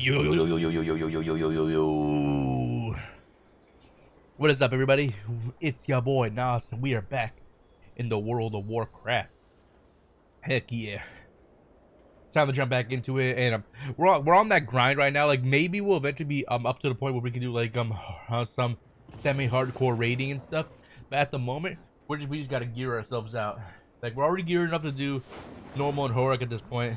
Yo, yo, yo, yo, yo, yo, yo, yo, yo, yo, yo, yo. What is up, everybody? It's your boy Nas, and we are back in the World of Warcraft. Heck yeah! Time to jump back into it, and we're on that grind right now. Like maybe we'll eventually be up to the point where we can do like some semi-hardcore raiding and stuff. But at the moment, we just gotta gear ourselves out. Like we're already gearing up to do normal and heroic at this point.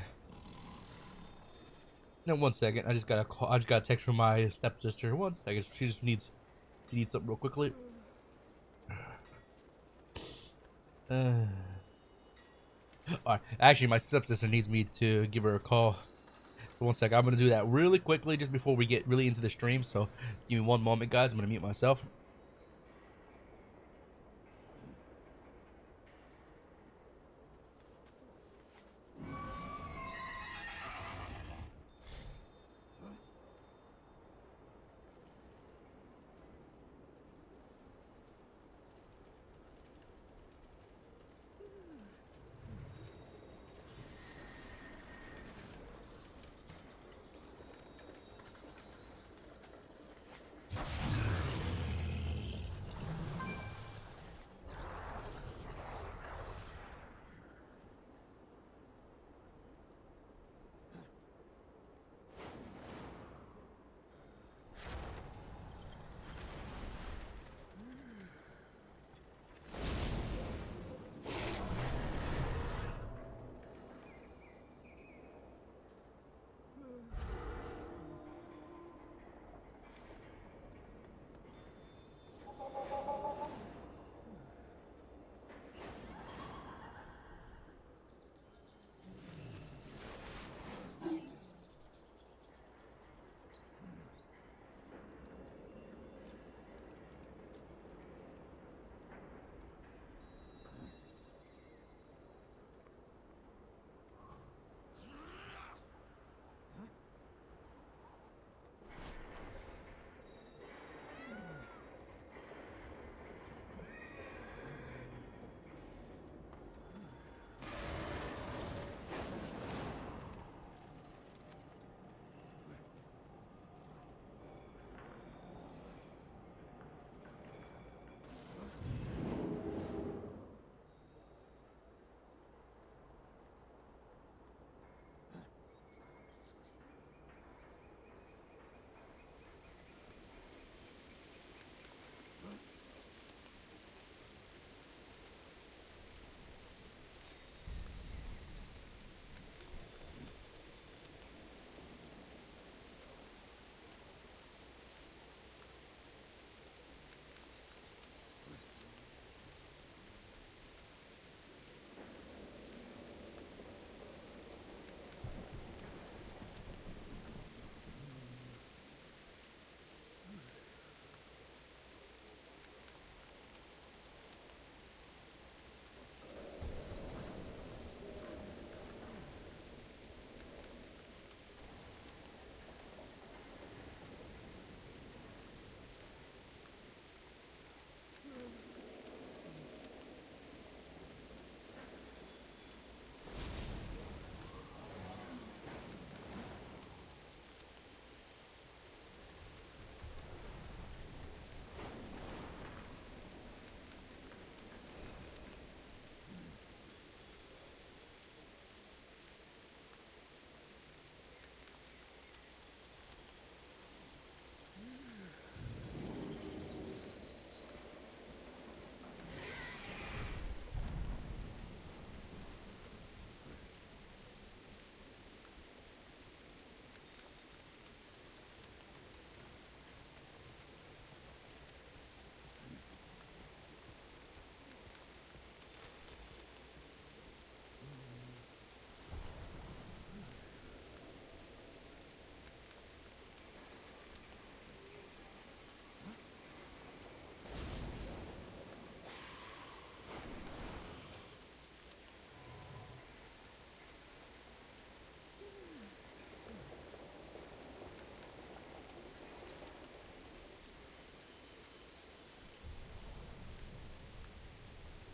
No, 1 second. I just got a call. I just got a text from my stepsister. 1 second. She just needs something real quickly. Alright. Actually, my stepsister needs me to give her a call. 1 second. I'm gonna do that really quickly just before we get really into the stream. So give me one moment, guys. I'm gonna mute myself.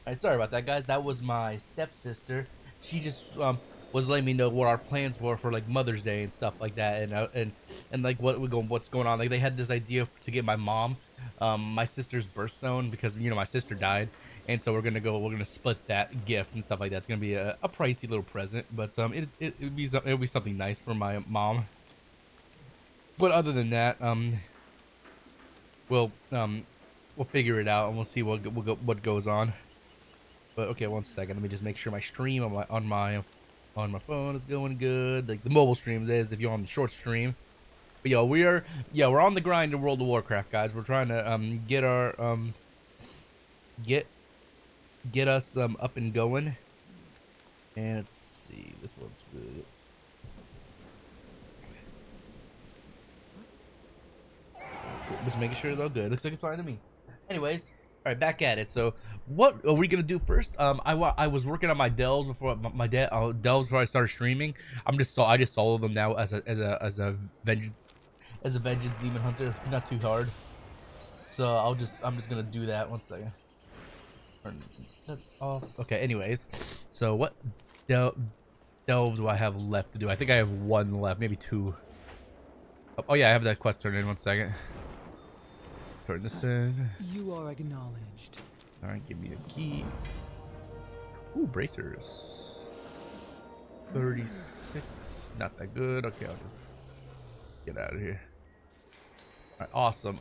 Alright, sorry about that, guys. That was my stepsister. She just was letting me know what our plans were for like Mother's Day and stuff like that, and like what's going on. Like they had this idea to get my mom my sister's birthstone, because my sister died, and so we're gonna split that gift and stuff like that. It's gonna be a pricey little present, but it'll be something nice for my mom. But other than that, we'll figure it out and we'll see what goes on. But okay, one second. Let me just make sure my stream on my phone is going good. Like the mobile stream is if you're on the short stream. But yo, we're on the grind in World of Warcraft, guys. We're trying to get our get us up and going. And let's see, this one's good. Just making sure it's all good. Looks like it's fine to me. Anyways, all right, back at it. So, what are we gonna do first? I was working on my delves before delves before I started streaming. I just solo them now as a vengeance demon hunter. Not too hard. So I'm just gonna do that. One second. Turn that off. Okay. Anyways, so what delves do I have left to do? I think I have one left, maybe two. Oh yeah, I have that quest turned in. One second. Turn this in. You are acknowledged. All right, give me a key. Ooh, bracers. 36. Not that good. Okay, I'll just get out of here. All right, awesome.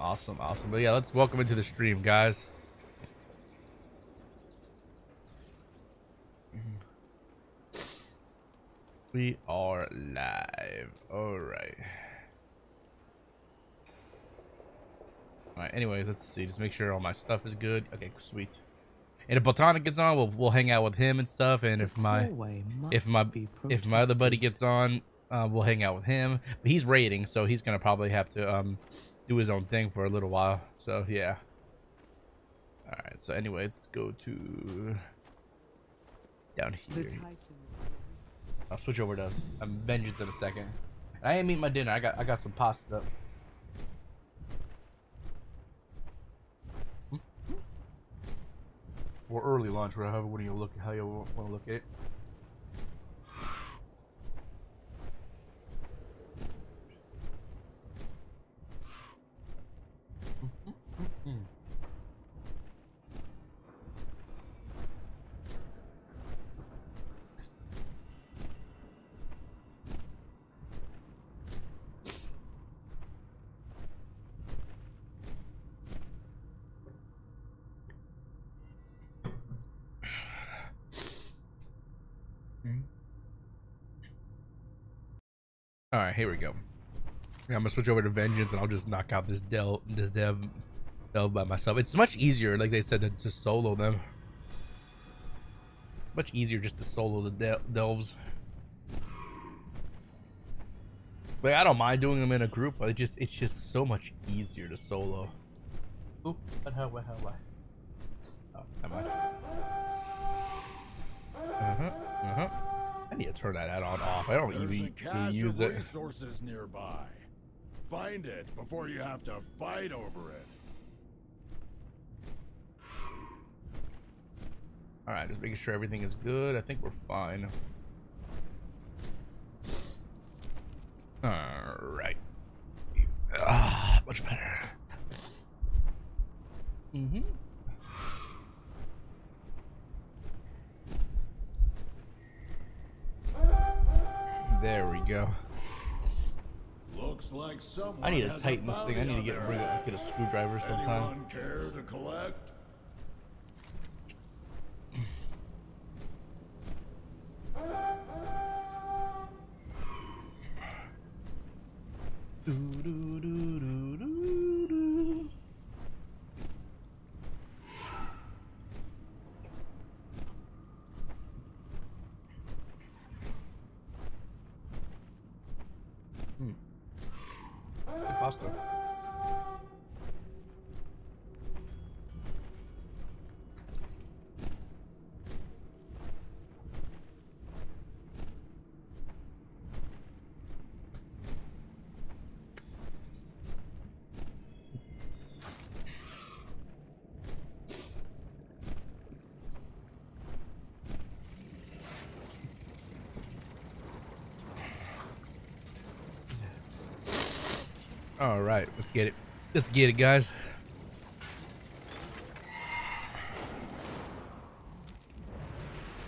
But yeah, let's welcome into the stream, guys. We are live. All right. Alright, anyways, let's see. Just make sure all my stuff is good. Okay, sweet. And if Botanic gets on, we'll hang out with him and stuff. And if my other buddy gets on, we'll hang out with him. But he's raiding, so he's gonna probably have to do his own thing for a little while. So yeah. Alright, so anyways, let's go to down here. I'll switch over to vengeance in a second. I ain't eating my dinner. I got some pasta. Or early lunch, however how you want to look at it. All right, here we go. I'm gonna switch over to vengeance, and I'll just knock out this dev by myself. It's much easier, like they said, to just solo them. Much easier just to solo the delves. Like I don't mind doing them in a group, but it's just so much easier to solo. Oop! What hell? Oh, am I? I need to turn that add-on off. I don't even use it. Resources nearby. Find it before you have to fight over it. All right, just making sure everything is good. I think we're fine. All right. Much better. There we go. Looks like someone I need to tighten this thing. I need to get a screwdriver sometime. Anyone care to collect? Pasta. All right, let's get it. Let's get it, guys.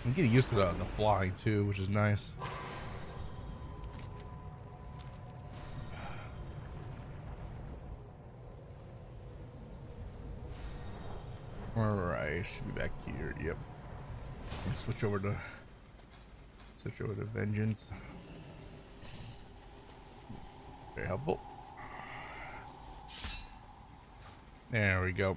I'm getting used to the flying too, which is nice. All right, should be back here. Yep. Let's switch over to Vengeance. Very helpful. There we go.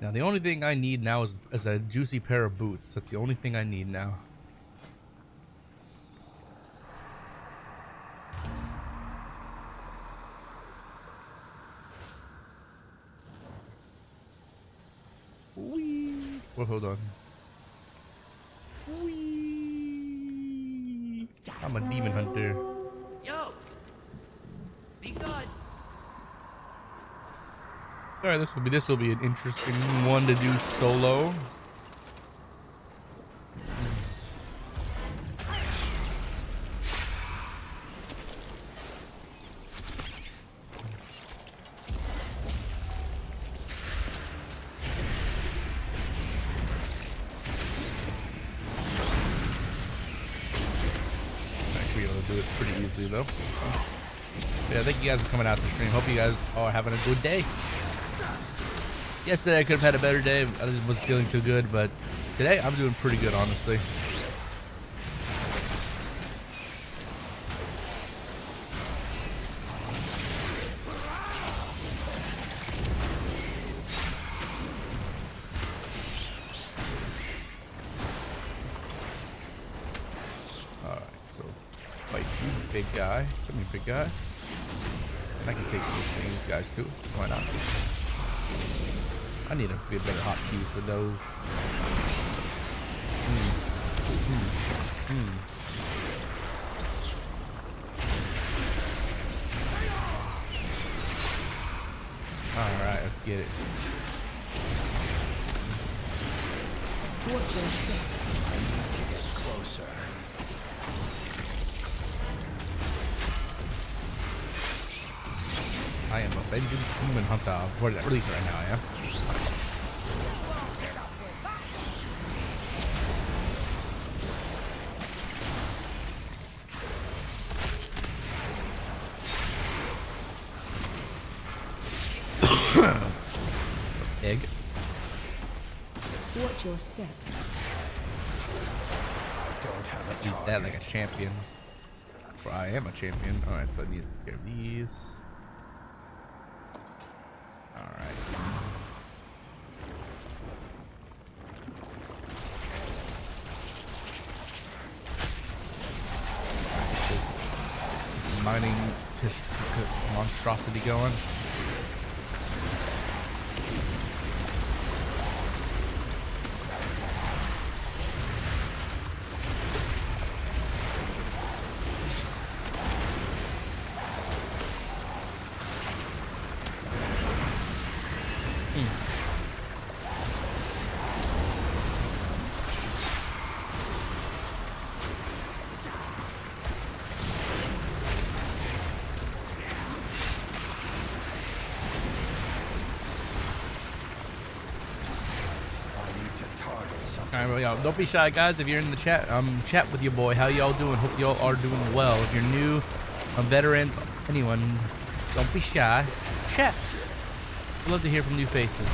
Now the only thing I need now is a juicy pair of boots. That's the only thing I need now. Whee! Well, hold on. Whee! I'm a demon hunter. Yo! Be good! Alright, this will be an interesting one to do solo. Actually, I'll do it pretty easily though. Yeah, thank you guys for coming out to the stream. Hope you guys are having a good day. Yesterday I could have had a better day. I just wasn't feeling too good, but today I'm doing pretty good, honestly. Alright, so fight you, big guy. Come here, big guy. And I can take these guys too. Why not? I need to be a better hotkeys for those. Alright, let's get it. Watch your step. I need to get closer. I am a vengeance demon hunter. What is that release right now, yeah? Egg. Watch your step. Don't have a Eat that target. like a champion. Well, I am a champion. Alright, so I need to take care of these. Alright. This mining monstrosity going. Alright, well, y'all, don't be shy, guys. If you're in the chat, chat with your boy. How y'all doing? Hope y'all are doing well. If you're new, veterans, anyone, don't be shy. Chat. I'd love to hear from new faces.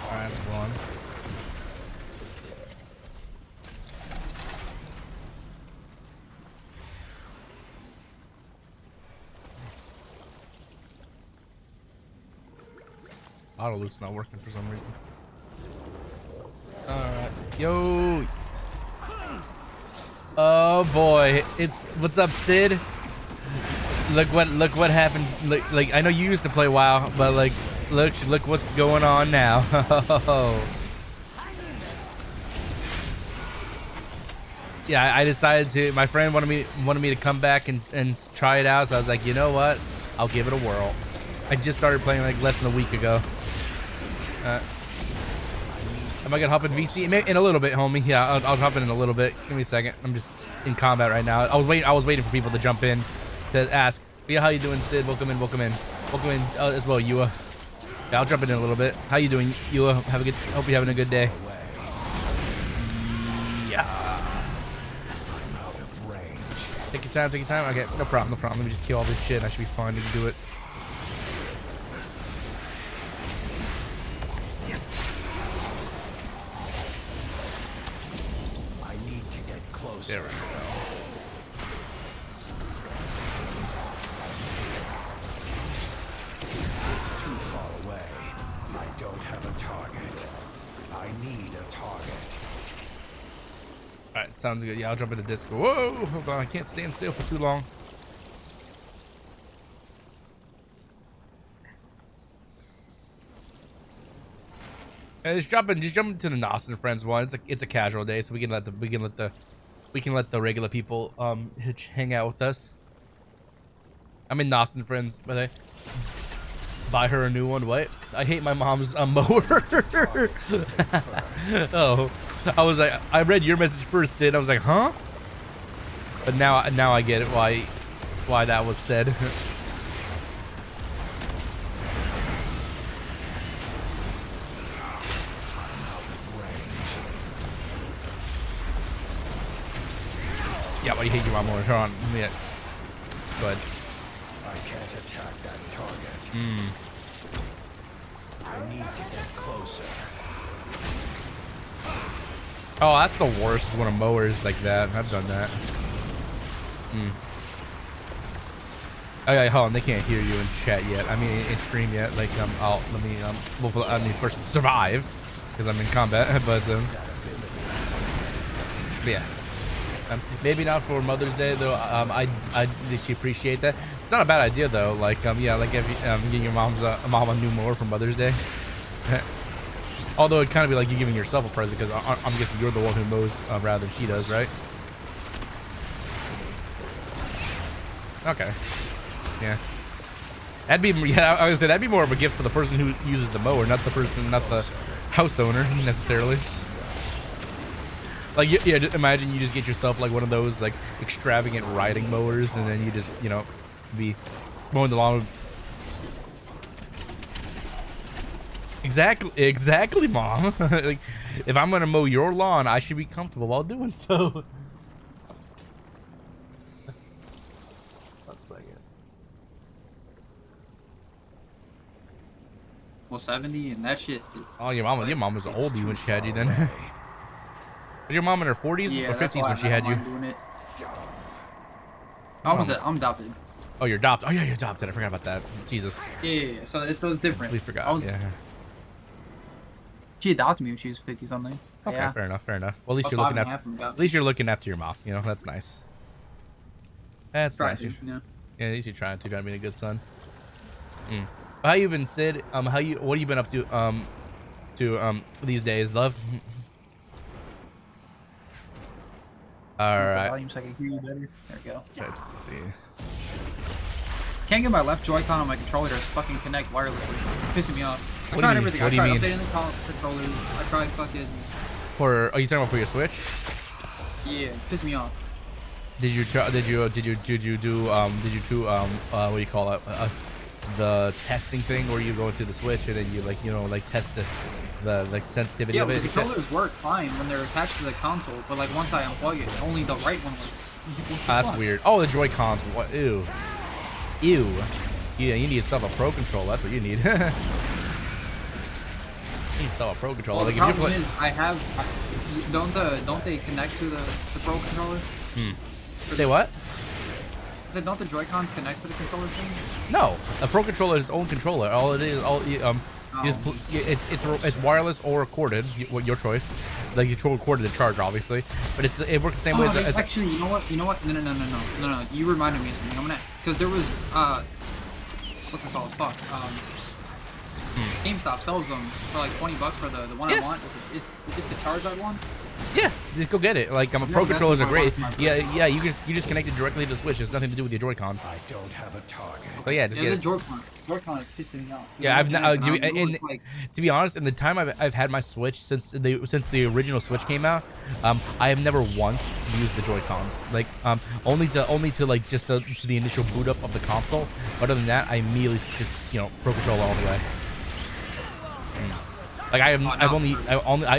Alright, that's one. Auto loot's not working for some reason. Alright. Yo! Oh boy. What's up, Sid? look what happened. Like I know you used to play WoW, but like look what's going on now. Yeah, I decided to. My friend wanted me to come back and try it out, so I was like, you know what? I'll give it a whirl. I just started playing like less than a week ago. Am I gonna hop in VC in a little bit, homie? Yeah, I'll hop in a little bit. Give me a second. I'm just in combat right now. I was waiting for people to jump in to ask. Yeah, how you doing, Sid? Welcome in as well, Yua. Yeah, I'll jump in a little bit. How you doing, Yua? Hope you're having a good day. Yeah. Take your time, take your time. Okay, no problem. Let me just kill all this shit. I should be fine to do it. I need to get closer. There we go. It's too far away. I don't have a target. I need a target. Alright, sounds good. Yeah, I'll jump into disco. Whoa! Hold on, I can't stand still for too long. Just jump into the Nos and Friends one. It's a casual day, so we can let the regular people hang out with us. I'm in Nos and Friends, by the way. Buy her a new one. What? I hate my mom's mower. Oh, I was like, I read your message first, Sid. I was like, huh? But now I get it why that was said. Yeah, why do you hate your mom more? Hold on, yeah. Go ahead. I can't attack that target. Hmm. I need to get closer. Oh, that's the worst, is when a mower is like that. I've done that. Okay, hold on, they can't hear you in chat yet. I mean, in stream yet. Like, let me first survive, because I'm in combat. But yeah. Maybe not for Mother's Day though. I appreciate that. It's not a bad idea though. Like yeah, like if getting your mom a new mower for Mother's Day. Although it kind of be like you giving yourself a present, because I'm guessing you're the one who mows rather than she does, right? Okay. Yeah. That'd be, yeah. I was gonna say that'd be more of a gift for the person who uses the mower, not the house owner necessarily. Like, yeah, just imagine you just get yourself like one of those like extravagant riding mowers, and then you just, you know, be mowing the lawn. Exactly, Mom. Like, if I'm gonna mow your lawn, I should be comfortable while doing so. Well, 70 and that shit. Oh, your mom was an oldie when she had you then. Was your mom in her 40s or 50s when she had you? I'm adopted. Oh, you're adopted. Oh yeah, you're adopted. I forgot about that. Jesus. Yeah. So it's different. We forgot. Yeah. She adopted me when she was 50 something. Okay, yeah. fair enough. Well, at least you're looking after your mom. You know, that's nice. That's nice. Yeah, at least you're trying to. Trying to be a good son. How you been, Sid? What have you been up to these days, love? All right. Volume so I can hear you better. There we go. Let's see. Can't get my left Joy-Con on my controller to fucking connect wirelessly. It's pissing me off. I tried everything. What do you mean? I tried updating the controllers. I tried fucking. Are you talking about for your Switch? Yeah, it pissed me off. Did you do what do you call it? The testing thing where you go into the Switch and then you test the like sensitivity of it. Yeah, the controllers work fine when they're attached to the console, but like once I unplug it, only the right one works. That's weird. Oh, the Joy-Cons. What? Ew. Yeah, you need yourself a Pro controller. That's what you need. You need yourself a Pro controller. Well, like, the problem is, don't they connect to the Pro controller? Say what? I said, don't the Joy-Cons connect to the controller thing? No, a Pro controller is its own controller. All it is, You just it's wireless or corded, your choice. Like you control corded to charger, obviously, but it works the same way as actually, you know what? No. You reminded me of something. I'm gonna, because there was what's it called? Fuck. GameStop sells them for like $20 for the one I want. Is it the Charizard one? Yeah, just go get it. Like Pro controllers are great. Yeah. You just connect it directly to the Switch. It's nothing to do with your Joy-Cons. I don't have a target. So yeah, just get it. Joy-Con is pissing me off. Yeah, to be honest, in the time I've had my Switch since the original Switch came out, I have never once used the Joy-Cons. Like only to like just to the initial boot up of the console. Other than that, I immediately just Pro controller all the way. Like I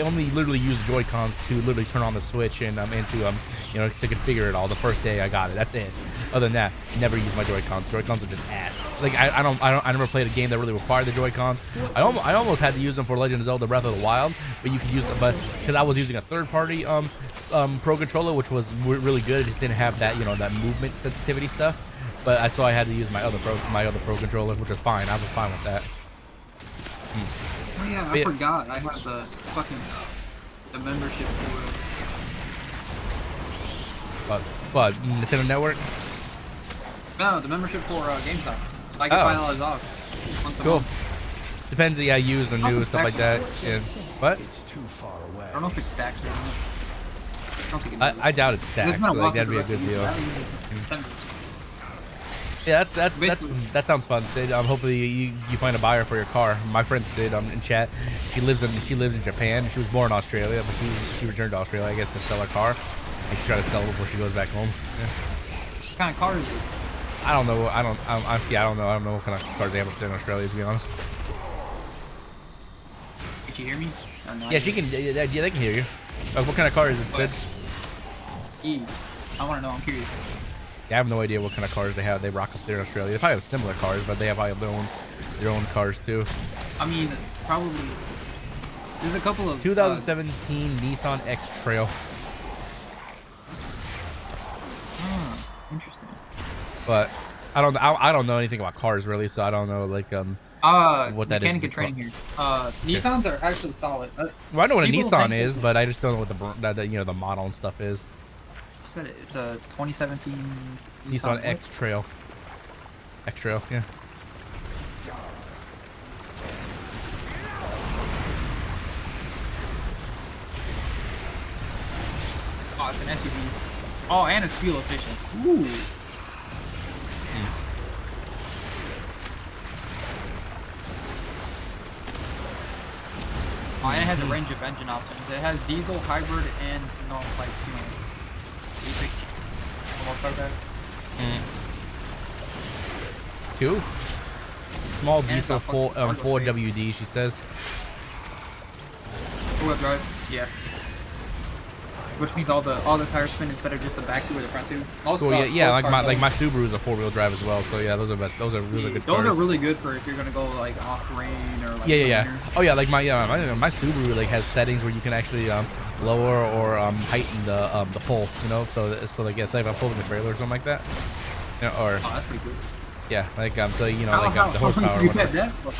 only literally use Joy-Cons to literally turn on the Switch and to configure it all. The first day I got it, that's it. Other than that, never use my Joy-Cons. Joy-Cons are just ass. Like I never played a game that really required the Joy-Cons. I almost had to use them for Legend of Zelda Breath of the Wild, but you could use them, but because I was using a third-party Pro controller, which was really good. It just didn't have that that movement sensitivity stuff. But so I had to use my other Pro controller, which was fine. I was fine with that. Oh yeah, I forgot. I have the membership for What? Nintendo Network? No, the membership for GameStop. I can find all those off. Once a cool. month. Depends. Yeah, used and new stuff like that. Yeah. What? It's too far away. I don't know if it's stacked or not. I doubt it's stacked. So like that'd be a good deal. Yeah, that sounds fun, Sid. Hopefully you find a buyer for your car. My friend Sid in chat, she lives in Japan. She was born in Australia, but she returned to Australia, I guess, to sell her car. And she's trying to sell it before she goes back home. Yeah. What kind of car is it? I don't know. Honestly, I don't know. I don't know what kind of cars they have up there in Australia, to be honest. Can she hear me? Yeah, she can. Yeah, they can hear you. What kind of car is it, Sid? I want to know. I'm curious. Yeah, I have no idea what kind of cars they have. They rock up there in Australia. They probably have similar cars, but they probably have their own cars too. I mean, probably. There's a couple of 2017 Nissan X-Trail. Interesting. But I don't know anything about cars really, so I don't know what that is. Mechanic and training here. Nissans are actually solid. Well, I know what a Nissan is, but I just don't know what the model and stuff is. It's a 2017 Nissan X-Trail. X-Trail, yeah. Oh, it's an SUV. Oh, and it's fuel efficient. Ooh. Oh, and it has a range of engine options. It has diesel, hybrid, and basic. Cool. Small diesel, full WD, she says. Four-wheel drive, yeah. Which means all the tires spin instead of just the back two or the front two. Cool, yeah. Like my Subaru is a 4-wheel drive as well. So yeah, those are best. Those are really good cars. Those are really good for if you're gonna go like off rain or like. Yeah. Oh yeah, like my Subaru like has settings where you can actually lower or heighten the pull. So like say if I'm pulling the trailer or something like that. Or. Oh, that's pretty good. Yeah, like the horsepower. How long have you had that for?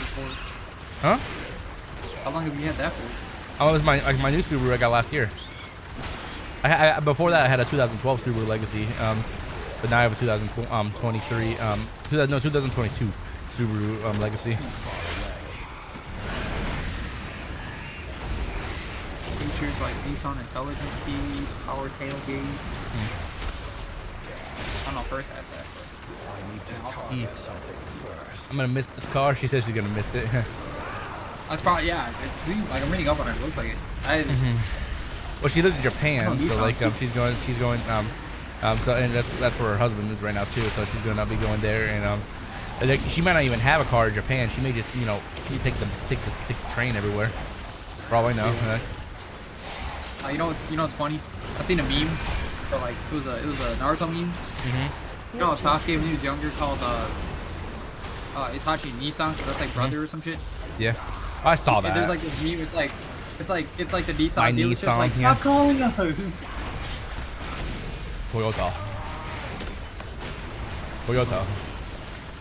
Huh? How long have you had that for? Oh, it was my new Subaru I got last year. Before that I had a 2012 Subaru Legacy, but now I have a 2022 Subaru Legacy. Features like Nissan Intelligence Speed, power tailgate. I don't know, first has that. I need to target something first. I'm gonna miss this car. She says she's gonna miss it. That's probably, yeah. It's like I'm reading up on it. It looks like it. Well, she lives in Japan, so like she's going so and that's where her husband is right now too. So she's gonna be going there, and like, she might not even have a car in Japan. She may just you take the train everywhere. For all I know. Yeah. You know what's funny? I seen a meme for like it was a Naruto meme. You know, Sasuke when he was younger called Itachi Nissan, so that's like brother or some shit. Yeah, I saw that. There's like this meme. It's like the Nissan My dealership. Nissan, like, yeah. stop calling us. Toyota.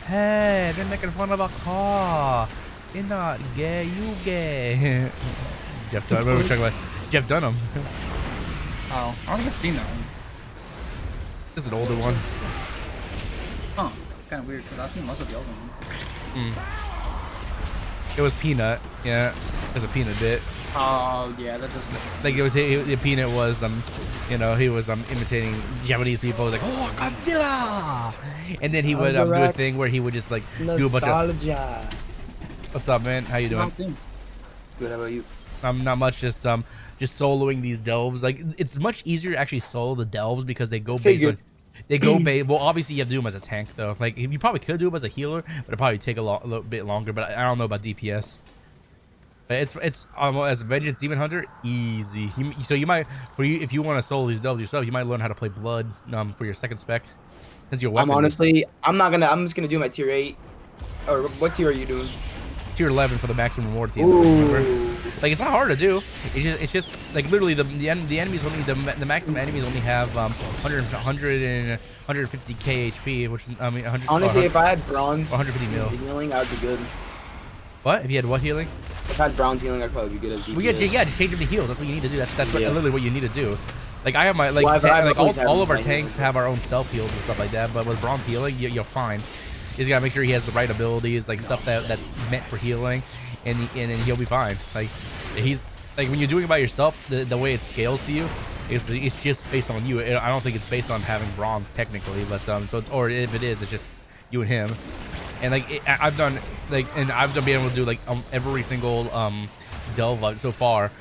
Hey, they're making fun of a car. You're not gay, you gay. Jeff Dunham. We're talking about Jeff Dunham. Oh, I don't think I've seen that one. This is an older one. Huh. Kind of weird because I've seen most of the old ones. It was Peanut. Yeah, it was a Peanut bit. Oh yeah, that doesn't. Like Peanut was you know, he was imitating Japanese people. He was like, oh, Godzilla, and then he would do a thing where he would just like do a bunch of. What's up, man? How you doing? Good. How about you? Not much. Just soloing these delves. Like it's much easier to actually solo the delves because they go based on. They go well, obviously you have to do them as a tank though. Like you probably could do them as a healer, but it'd probably take a little bit longer. But I don't know about DPS. But it's as a Vengeance Demon Hunter, easy. So you might, if you want to solo these delves yourself, you might learn how to play Blood for your second spec. That's your weapon. I'm just gonna do my tier 8. Or what tier are you doing? Tier 11 for the maximum reward team. Remember? Like it's not hard to do. It's just like literally the enemies only the maximum enemies only have 100 and 150k HP, which is 100. Honestly, if I had bronze 150 mil healing, I would be good. What if you had what healing? If I had bronze healing, I'd probably be good at DPS. Well, yeah, just change them to heals. That's what you need to do. That's literally what you need to do. Like I have my all of our tanks have our own self heals and stuff like that. But with bronze healing, you'll find. He's gotta make sure he has the right abilities, like stuff that's meant for healing, and then he'll be fine. Like he's like when you're doing it by yourself, the way it scales to you, it's just based on you. I don't think it's based on having bronze technically, but so it's, or if it is, it's just you and him. And like I've done being able to do like every single delve so far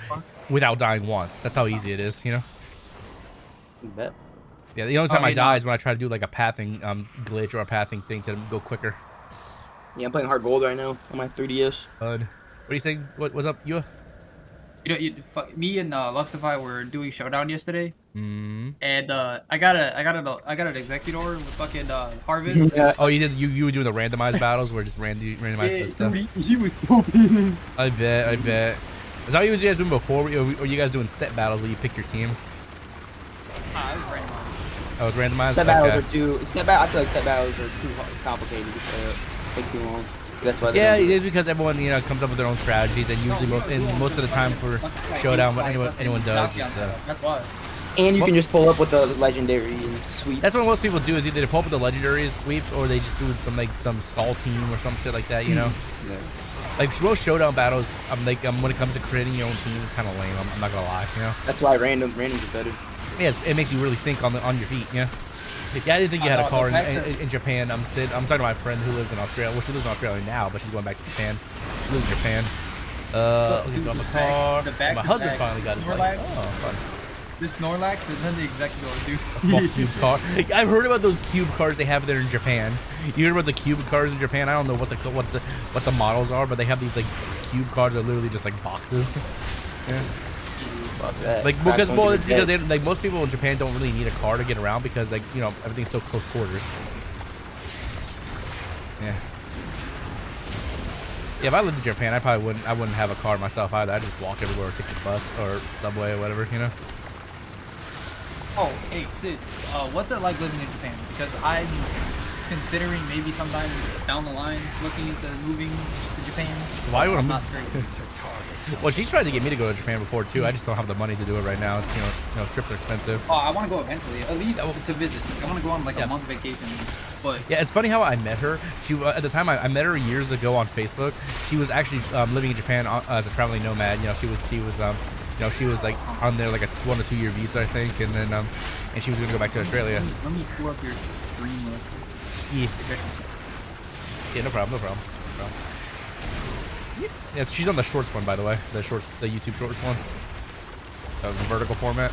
without dying once. That's how easy it is, you know. You bet. Yeah, the only time I die is when I try to do like a pathing glitch or a pathing thing to go quicker. Yeah, I'm playing hard gold right now on my 3DS. What are you saying? What's up, you? Me and Luxify were doing showdown yesterday, and I got an executor with fucking Harvest. Yeah. Oh, you did. You were doing the randomized battles where just randomized stuff. Dude, he was stupid. I bet. Is that what you guys doing before? Or you guys doing set battles where you pick your teams? It was randomized. Oh, it's randomized. Set battles are too. I feel like set battles are too complicated. Take too long. That's why. Yeah, it is because everyone comes up with their own strategies, and usually most of the time for showdown, what anyone does is That's why. And you can just pull up with the legendary and sweep. That's what most people do is either they pull up with the legendaries sweep, or they just do some stall team or some shit like that. You know. Yeah. Like most showdown battles, when it comes to creating your own team, it's kind of lame. I'm not gonna lie, you know. That's why randoms are better. Yeah, it makes you really think on your feet, yeah. Yeah, I didn't think you had a car in Japan. I'm talking to my friend who lives in Australia. Well, she lives in Australia now, but she's going back to Japan. She lives in Japan. Okay, got my car. My husband finally got his license. Oh, fun. This Snorlax is in the executor, dude. A small cube car. I've heard about those cube cars they have there in Japan. You heard about the cube cars in Japan? I don't know what the models are, but they have these like cube cars that are literally just like boxes. Yeah. Like because like most people in Japan don't really need a car to get around because like everything's so close quarters. Yeah. Yeah, if I lived in Japan, I wouldn't have a car myself either. I'd just walk everywhere, or take the bus or subway or whatever, you know. Oh, hey Sid, what's it like living in Japan? Because I'm considering maybe sometime down the line looking into moving to Japan. Why would I not move? Well, she tried to get me to go to Japan before too. I just don't have the money to do it right now. It's trips are expensive. Oh, I want to go eventually, at least to visit. I want to go on like a month vacation. But yeah, it's funny how I met her. She at the time I met her years ago on Facebook. She was actually living in Japan as a traveling nomad. She was like on there like a 1 or 2 year visa, I think, and then and she was gonna go back to Australia. Let me pull up your stream list. Yeah, no problem. Yeah, she's on the shorts one, by the way. The YouTube shorts one. The vertical format.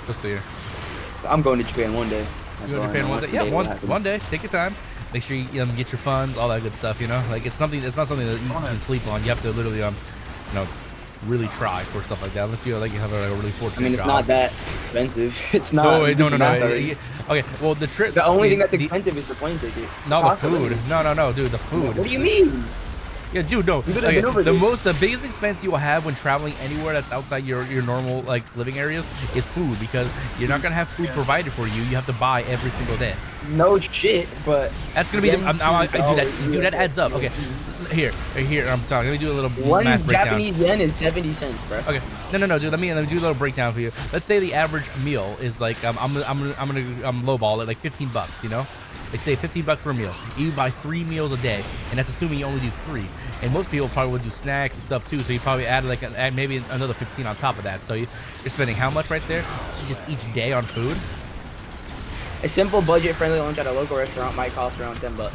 We'll see her. I'm going to Japan one day. You going to Japan one day? Yeah, one day. Take your time. Make sure you get your funds, all that good stuff. Like it's not something that you can sleep on. You have to literally really try for stuff like that. Unless you have a really fortunate it's job. not that expensive. It's not. No. Okay, well the trip. The only thing that's expensive is the plane ticket. No, the food. No, dude, the food. What do you mean? Yeah, dude, no. Okay, the biggest expense you will have when traveling anywhere that's outside your normal living areas is food, because you're not gonna have food provided for you. You have to buy every single day. No shit, but that's gonna be that adds up. Okay, here. I'm talking. Let me do a little One math breakdown. Japanese yen is 70 cents, bro. Okay. No, dude. Let me do a little breakdown for you. Let's say the average meal is like I'm gonna lowball it like $15. You know, like say $15 for a meal. You buy 3 meals a day, and that's assuming you only do 3. And most people probably would do snacks and stuff too. So you probably add like maybe another 15 on top of that. So you're spending how much right there? Just each day on food. A simple budget-friendly lunch at a local restaurant might cost around $10. Well,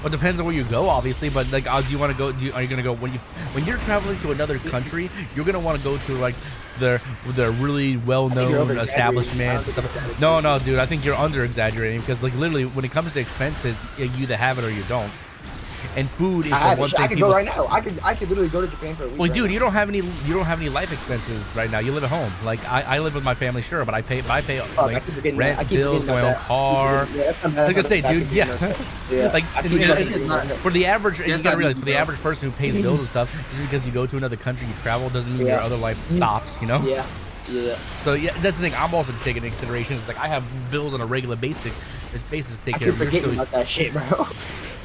it depends on where you go, obviously. But like, do you want to go? Are you gonna go when you're traveling to another country? You're gonna want to go to like the really well-known establishments and stuff. No, dude. I think you're under-exaggerating because like literally, when it comes to expenses, you either have it or you don't. And food is the one thing I could go right now. I could literally go to Japan for a week. Well, dude, you don't have any life expenses right now. You live at home. Like I live with my family, sure, but I pay like, rent, bills, my own car. Like I say, dude, yeah. Like for the average, you gotta realize for the average person who pays bills and stuff, just because you go to another country, you travel, doesn't mean your other life stops. You know? Yeah. So yeah, that's the thing. I'm also taking into consideration. It's like I have bills on a regular basis to take care of. You're forgetting about that shit, bro.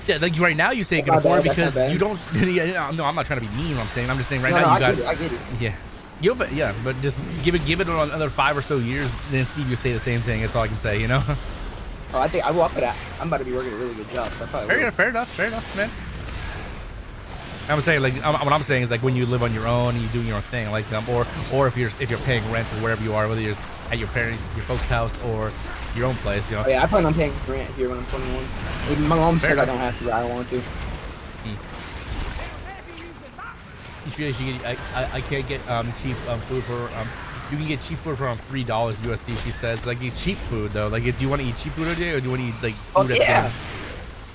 Yeah, like right now you say you can afford it because you don't. No, I'm not trying to be mean. I'm just saying right now you got. I get it. Yeah, but just give it another 5 or so years, and then see if you say the same thing. That's all I can say, you know. Oh, I think I will up for that. I'm about to be working a really good job. So Fair enough, man. I'm saying like what I'm saying is like when you live on your own and you do your own thing, like or if you're paying rent or wherever you are, whether it's at your folks' house or your own place, you know. Oh, yeah, I plan on paying rent here when I'm 21. Even my mom said I don't have to, but I don't want to. I can't get cheap food for you can get cheap food for around $3 USD. She says like eat cheap food though. Like, do you want to eat cheap food today or do you want to eat like food? Yeah.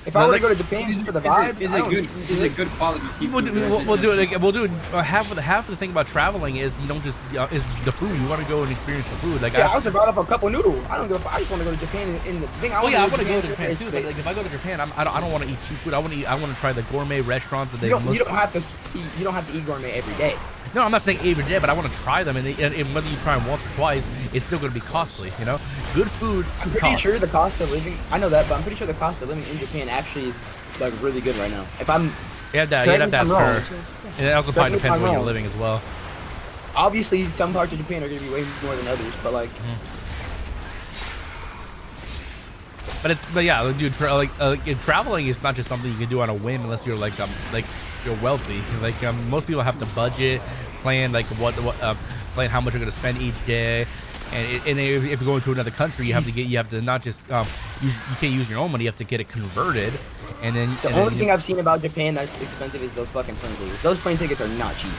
If I were to go to Japan for the vibe, is it good quality? We'll do it. We'll do it. Half of the thing about traveling is you don't just is the food. You want to go and experience the food. Like I also brought up a couple noodles. I don't go. I just want to go to Japan. And the thing I want to go to Japan too. Like if I go to Japan, I don't want to eat cheap food. I want to try the gourmet restaurants that they. You don't have to see. You don't have to eat gourmet every day. No, I'm not saying every day, but I want to try them, and whether you try them once or twice, it's still going to be costly. You know, good food. I'm pretty sure the cost of living. I know that, but I'm pretty sure the cost of living in Japan actually is like really good right now. If I'm, you have to ask her. And it also probably depends where you're living as well. Obviously, some parts of Japan are going to be way more than others, but like. But yeah, dude, traveling is not just something you can do on a whim unless you're like you're wealthy. Like most people have to budget, plan like plan how much you're gonna spend each day, and if you're going to another country, you have to not just you can't use your own money. You have to get it converted, and then the only thing I've seen about Japan that's expensive is those fucking plane tickets. Those plane tickets are not cheap.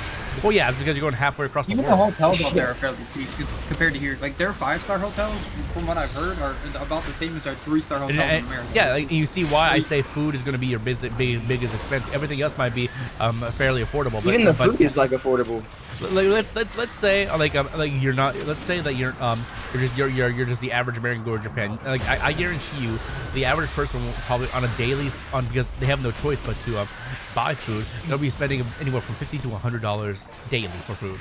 Well, yeah, it's because you're going halfway across the world. Even the hotels out there are fairly cheap compared to here. Like their 5-star hotels, from what I've heard, are about the same as our 3-star hotels in America. Yeah, like, you see why I say food is going to be your biggest expense. Everything else might be fairly affordable. But even the food is like affordable. Like let's say like you're not. Let's say that you're just the average American going to Japan. Like I guarantee you, the average person will probably on a daily because they have no choice but to buy food. They'll be spending anywhere from $50 to $100 daily for food.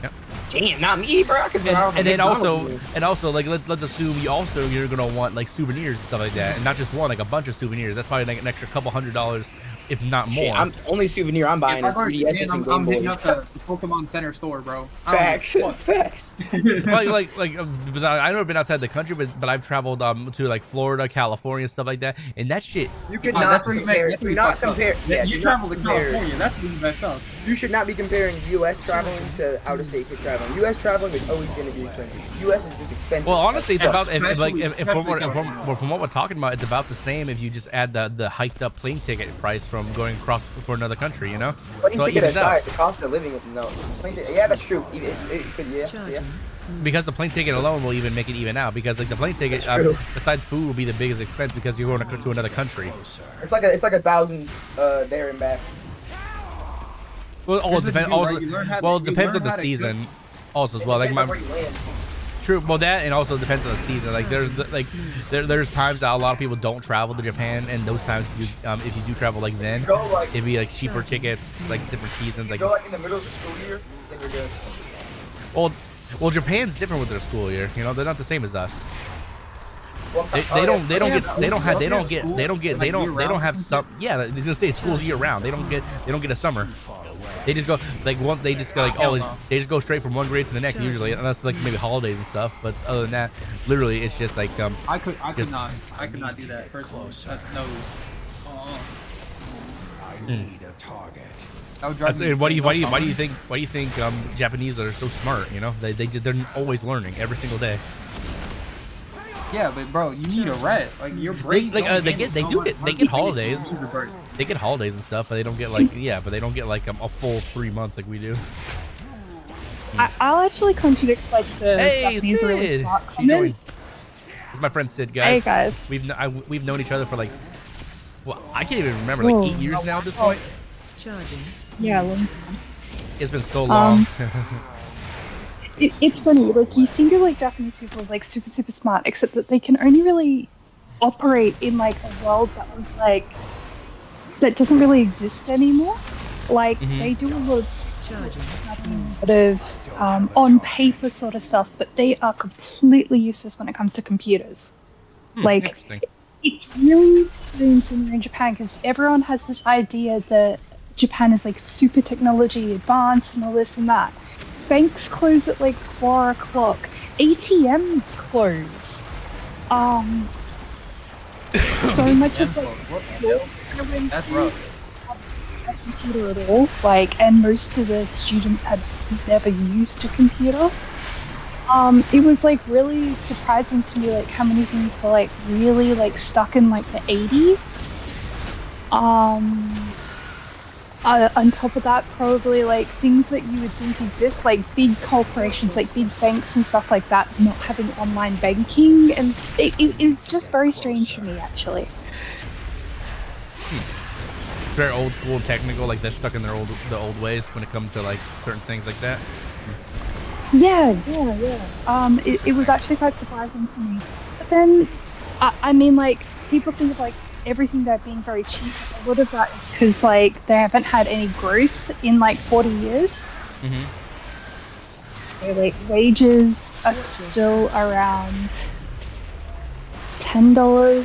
Yep. Damn, not me, bro. And then also like let's assume you're gonna want like souvenirs and stuff like that, and not just one, like a bunch of souvenirs. That's probably like an extra couple $100, if not more. Shit, only souvenir I'm buying is 3DSs and Game I'm hitting Boys. up the Pokemon Center store, bro. Facts. like I've never been outside the country, but I've traveled to like Florida, California, stuff like that, and that shit. You could not compare. Do not compare. Yeah, you travel to California. That's the best stuff. You should not be comparing U.S. traveling to out-of-state traveling. U.S. traveling is always going to be expensive. U.S. is just expensive. Well, honestly, it's about from what we're talking about, it's about the same if you just add the hiked up plane ticket price from going across for another country, you know. Plane ticket aside, the cost of living is no. Yeah, that's true. It could, yeah. Because the plane ticket alone will even make it even out. Because like the plane ticket, besides food, will be the biggest expense because you're going to another country. It's like $1,000 there and back. Well, it depends. It depends on the season, also as well. Like true. Well, that and also depends on the season. Like there's times that a lot of people don't travel to Japan, and those times if you do travel like then, it'd be like cheaper tickets, like different seasons. Like go like in the middle of the school year, then you're good. Well, Japan's different with their school year. You know, they're not the same as us. They don't have some. Yeah, they just say school's year round. They don't get a summer. They just go like they just go like they just go straight from one grade to the next usually, unless like maybe holidays and stuff. But other than that, literally it's just like I could not do that personally. No. I need a target. That would drive me why do you insane. think Japanese are so smart? You know, they're always learning every single day. Yeah, but bro, you need a rest. Like your break. They get holidays. They get holidays and stuff, but they don't get like but they don't get like a full 3 months like we do. I'll actually contradict like the Japanese Sid. really smart She joined. comments. This is my friend Sid, guys. Hey guys. We've known each other for like, well, I can't even remember, like 8 years now at this point. Yeah, long It's been so long. It's funny, like you think of like Japanese people as like super smart, except that they can only really operate in like a world that was like that doesn't really exist anymore. Like they do a lot of on paper sort of stuff, but they are completely useless when it comes to computers. Like it's really strange when you're in Japan because everyone has this idea that Japan is like super technology advanced and all this and that. Banks close at like 4 o'clock. ATMs close. So much of like That's rough. a computer at all. Like, and most of the students had never used a computer. It was like really surprising to me like how many things were like really like stuck in like the 80s. On top of that, probably like things that you would think exist, like big corporations, like big banks and stuff like that, not having online banking, and it was just very strange for me actually. It's very old school and technical, like they're stuck in their the old ways when it comes to like certain things like that. Yeah. It was actually quite surprising to me. But then, I mean, like people think of like everything there being very cheap. A lot of that is because like they haven't had any growth in like 40 years. So like wages are still around $10. Oh,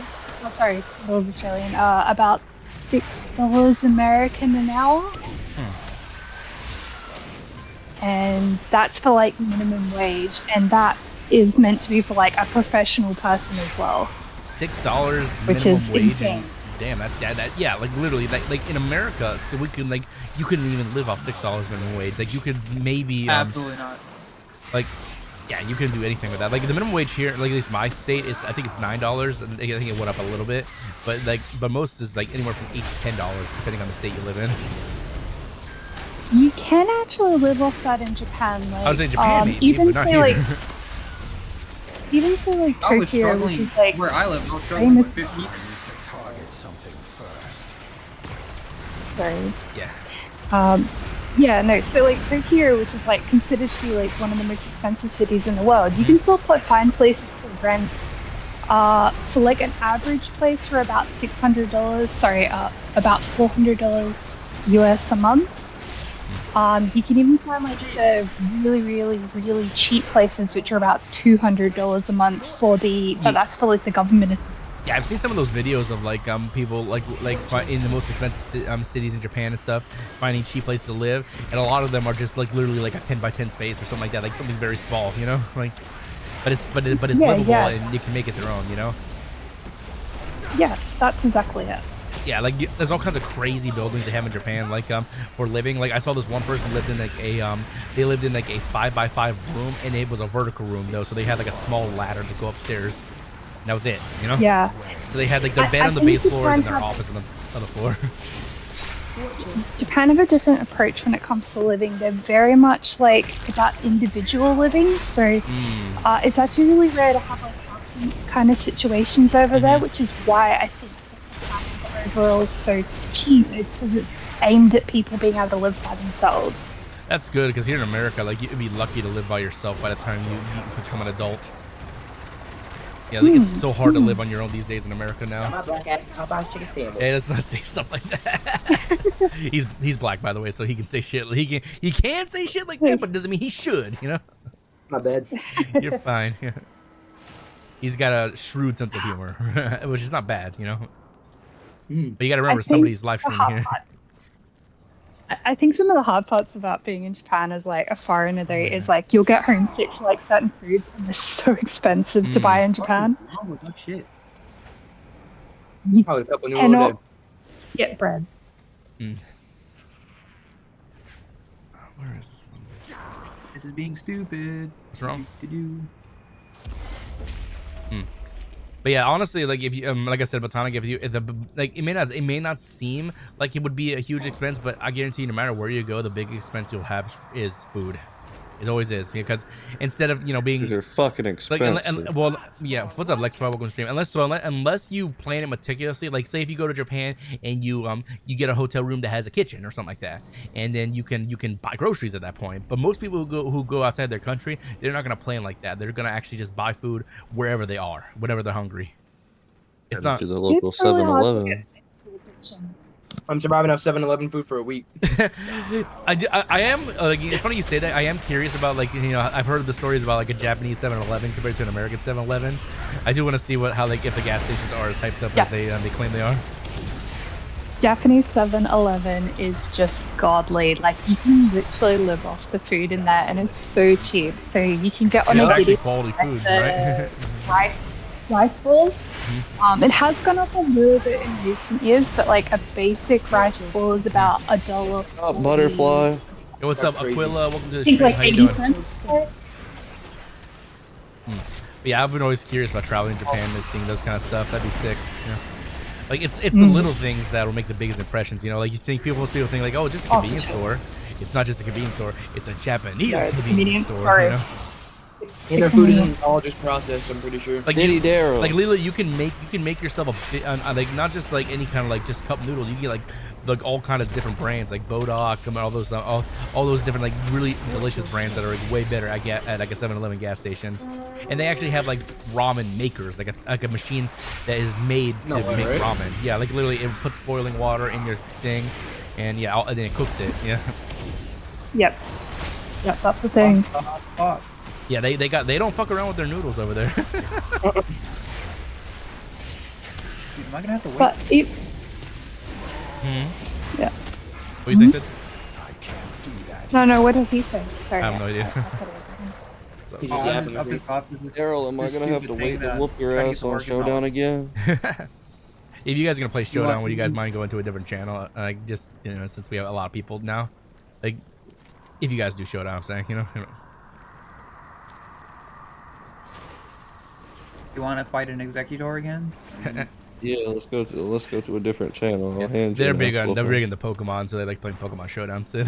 sorry, $10 Australian. About $6 American an hour. And that's for like minimum wage, and that is meant to be for like a professional person as well. $6 which minimum is wage. insane. And, damn, that yeah, like literally, like in America, so we could like you couldn't even live off $6 minimum wage. Like you could maybe Absolutely not. like yeah, you couldn't do anything with that. Like the minimum wage here, like at least my state is I think it's $9, and I think it went up a little bit, but most is like anywhere from $8 to $10 depending on the state you live in. You can actually live off that in Japan. Like, I was in Japan, maybe, even but not say here. like, even say like I was Tokyo, which struggling is like where I live. I was struggling with famous. 50. I need to target something first. Sorry. Yeah. Yeah, no. So like Tokyo, which is like considered to be like one of the most expensive cities in the world, you can still find places to rent. For like an average place for about $600. Sorry, about $400 US a month. You can even find like the really cheap places which are about $200 a month for but that's for like the government. Yeah, I've seen some of those videos of like people like in the most expensive cities in Japan and stuff, finding cheap places to live, and a lot of them are just like literally like a 10x10 space or something like that, like something very small, you know, like, but it's livable and you can make it their own, you know. Yeah, that's exactly it. Yeah, like there's all kinds of crazy buildings they have in Japan, like for living. Like I saw this one person lived in like a they lived in like a 5x5 room, and it was a vertical room though, so they had like a small ladder to go upstairs. And that was it, you know? Yeah. So they had like their bed on the base floor and their office on the floor. Japan have a different approach when it comes to living. They're very much like about individual living, so it's actually really rare to have like house kind of situations over there, which is why I think overall is so cheap. It's because it's aimed at people being able to live by themselves. That's good, because here in America, like you'd be lucky to live by yourself by the time you become an adult. Yeah, like it's so hard to live on your own these days in America now. My black ass Popeye's chicken sandwich. Hey, let's not say stuff like that. he's black, by the way, so he can say shit. He can say shit like that, but it doesn't mean he should. You know. My bad. You're fine. He's got a shrewd sense of humor, which is not bad, you know. Mm. But you got to remember, I think somebody's live the streaming hard here. part- I think some of the hard parts about being in Japan as like a foreigner though is like you'll get homesick for like certain foods and they're so expensive to buy in Japan. What's wrong with that shit? You Probably a couple new cannot order. get bread. Mm. Where is this one? This is being stupid. What's wrong? To do. But yeah, honestly, like if you, like I said, Botanic, if you, it may not seem like it would be a huge expense, but I guarantee you, no matter where you go, the big expense you'll have is food. It always is, because instead of being These are fucking expensive. well, yeah. What's up, Lex? Welcome to stream. Unless you plan it meticulously, like say if you go to Japan and you get a hotel room that has a kitchen or something like that, and then you can buy groceries at that point. But most people who go outside their country, they're not gonna plan like that. They're gonna actually just buy food wherever they are, whenever they're hungry. It's not to the local It's really hard to 7-Eleven. get to the kitchen. I'm surviving off 7-Eleven food for a week. I am like, it's funny you say that. I am curious about, like, I've heard the stories about like a Japanese 7-Eleven compared to an American 7-Eleven. I do want to see how like if the gas stations are as hyped up as they claim they are. Japanese 7-Eleven is just godly. Like you can literally live off the food in there, and it's so cheap. So you can get on It's a actually video quality food, the right? rice balls. It has gone up a little bit in recent years, but like a basic rice ball is about $1. Oh, butterfly. Yo, what's up, That's crazy. Aquila? Welcome to the I think stream. like How you 80 doing? cents. But yeah, I've been always curious about traveling to Japan and seeing those kind of stuff. That'd be sick. Like it's the little things that will make the biggest impressions. Like you think most people think like, oh, just a convenience store. It's not just a convenience store. It's a Japanese convenience store. And their food isn't all just processed, I'm pretty sure. Like Diddy Darrow. Like Lila, you can make yourself a bit like not just like any kind of like just cup noodles. You can get like all kind of different brands like Bodok and all those different like really delicious brands that are like way better at like a 7-Eleven gas station. And they actually have like ramen makers, like a machine that is made to make ramen. Yeah, like literally it puts boiling water in your thing, and yeah, and then it cooks it. Yeah. Yep, that's the thing. Yeah, they don't fuck around with their noodles over there. Dude, am I gonna have to wait? But it, yeah. What do you think, Sid? I can't do that. No, what did he say? Sorry. I have no idea. He's So, just yapping, I think. Daryl, am I gonna have to wait to whoop your ass on Showdown again? if you guys are gonna play Showdown, would you guys mind going to a different channel? Like just since we have a lot of people now, like if you guys do Showdown, I'm saying You want to fight an executor again? Yeah, let's go to a different channel. I'll hand you they're an big ass on whooping. the Pokemon, so they like playing Pokemon Showdown. So,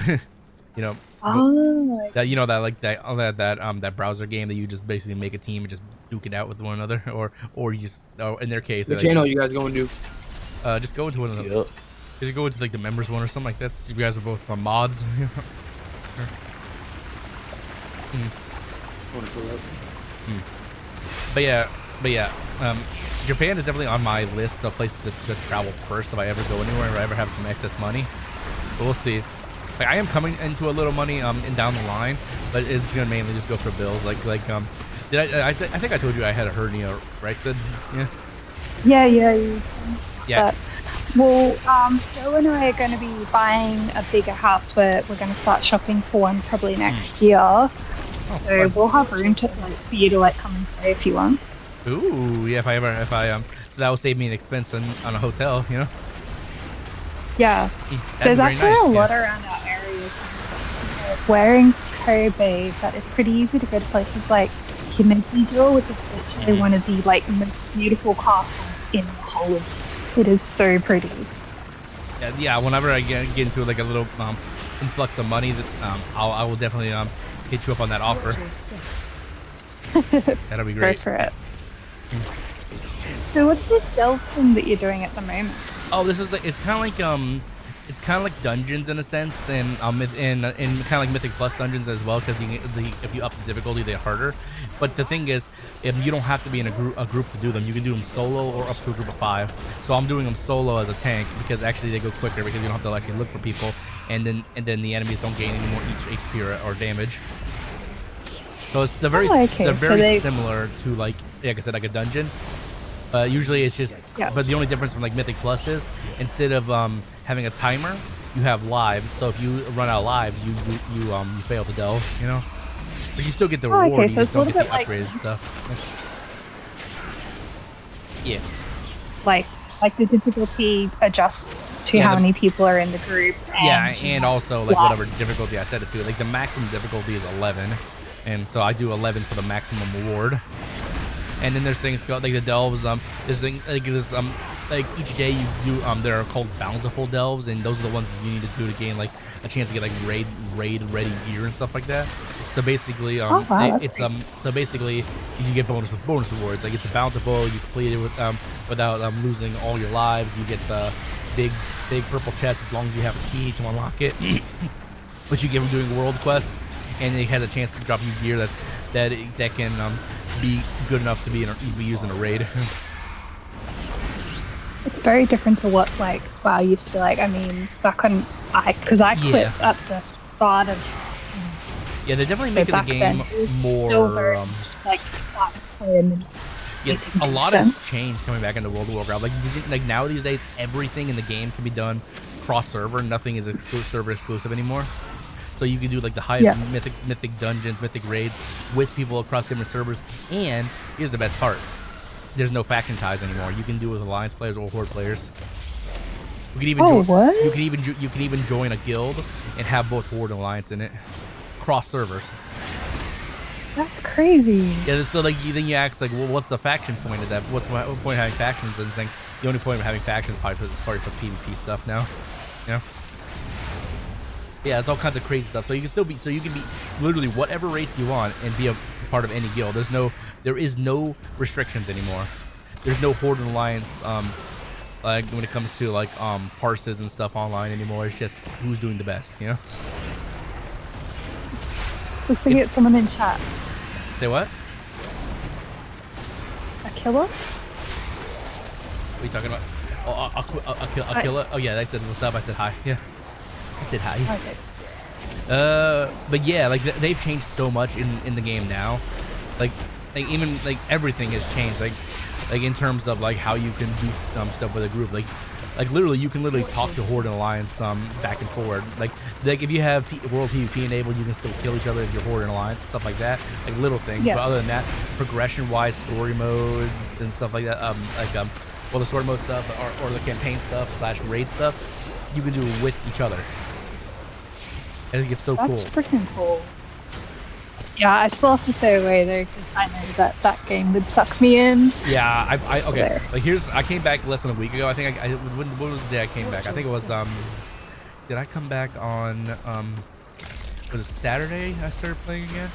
Oh, that browser game that you just basically make a team and just duke it out with one another, or you just in their case, What channel you guys going to do? just go into one of them. Yep. Just go into like the members one or something like that. You guys are both on mods. But yeah, Japan is definitely on my list of places to travel first if I ever go anywhere, if I ever have some excess money. But we'll see. Like I am coming into a little money and down the line, but it's gonna mainly just go for bills. I think I told you I had a hernia, right, Sid? Yeah. Yeah. But, well, Joe and I are going to be buying a bigger house where we're going to start shopping for one probably next year. Oh, So fun. we'll have room to for you to come and stay if you want. Ooh, yeah. So that will save me an expense on a hotel. Yeah. That'd There's be very actually nice, a lot around our area. We're in Kobe, but it's pretty easy to go to places like Himejijo, which is literally one of the most beautiful castles in the whole of it. Is so pretty. Yeah. Whenever I get into like a little influx of money, that I will definitely hit you up on that offer. That'll be Go great. for it. So what's this stealth thing that you're doing at the moment? Oh, this is it's kind of like dungeons in a sense, and in kind of like Mythic Plus dungeons as well, because if you up the difficulty, they're harder. But the thing is, you don't have to be in a group to do them. You can do them solo or up to a group of 5. So I'm doing them solo as a tank because actually they go quicker because you don't have to actually look for people, and then the enemies don't gain any more HP or damage. So it's they're very similar to like I said, like a dungeon. Usually it's just, but the only difference from like Mythic Plus is instead of having a timer, you have lives. So if you run out of lives, you fail to delve, you know. But you still get the reward. You just don't get the upgraded stuff. Yeah. Like the difficulty adjusts to how many people are in the group. And also like whatever difficulty I set it to. Like the maximum difficulty is 11, and so I do 11 for the maximum reward. And then there's things called like the delves. Like each day you do they are called bountiful delves, and those are the ones that you need to do to gain like a chance to get like raid ready gear and stuff like that. So basically, so basically you get bonus rewards. Like it's a bountiful, you complete it without losing all your lives. You get the big purple chest as long as you have a key to unlock it. But you get from doing world quests, and it has a chance to drop you gear that can be good enough to be used in a raid. It's very different to what like WoW used to be like. I mean, back when I quit at the start of. Yeah, they're definitely making the game more like a lot has changed coming back into World of Warcraft. Like now these days, everything in the game can be done cross-server. Nothing is server exclusive anymore. So you can do like the highest mythic dungeons, mythic raids with people across different servers. And here's the best part: there's no faction ties anymore. You can do it with alliance players or horde players. You can even you can even join a guild and have both horde and alliance in it, cross servers. That's crazy. Yeah, so like then you ask like, well, what's the faction point of that? What's the point of having factions? And it's like the only point of having factions is probably for PvP stuff now. You know? Yeah, it's all kinds of crazy stuff. So you can be literally whatever race you want and be a part of any guild. There is no restrictions anymore. There's no horde and alliance like when it comes to like parses and stuff online anymore. It's just who's doing the best, you know? Looks like it's someone in chat. Say what? A killer? What are you talking about? Oh, a killer? Oh yeah, I said what's up. I said hi. Yeah, I said hi. Okay. But yeah, like they've changed so much in the game now. Like even like everything has changed. Like in terms of like how you can do stuff with a group. Like literally, you can literally talk to Horde and Alliance back and forward. Like if you have World PvP enabled, you can still kill each other if you're Horde and Alliance, stuff like that. Like little things. Yeah. But other than that, progression-wise, story modes and stuff like that. Well, the story mode stuff or the campaign stuff / raid stuff, you can do with each other. I think it's so cool. That's freaking cool. Yeah, I still have to stay away there because I know that game would suck me in. Yeah, okay. Like I came back less than a week ago. I think when was the day I came back? I think it was did I come back on was it Saturday I started playing again?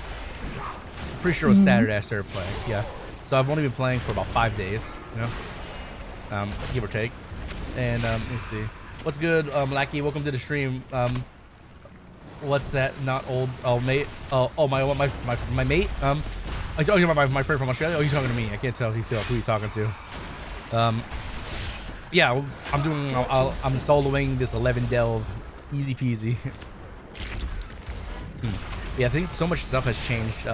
I'm pretty sure it was Saturday I started playing. Yeah. So I've only been playing for about 5 days, you know, give or take. And let's see. What's good, Lackey? Welcome to the stream. What's that? Not old. Oh, mate. Oh, my mate. Oh, you're my friend from Australia. Oh, you're talking to me. I can't tell who you're talking to. Yeah, I'm soloing this 11 delve, easy peasy. Yeah, I think so much stuff has changed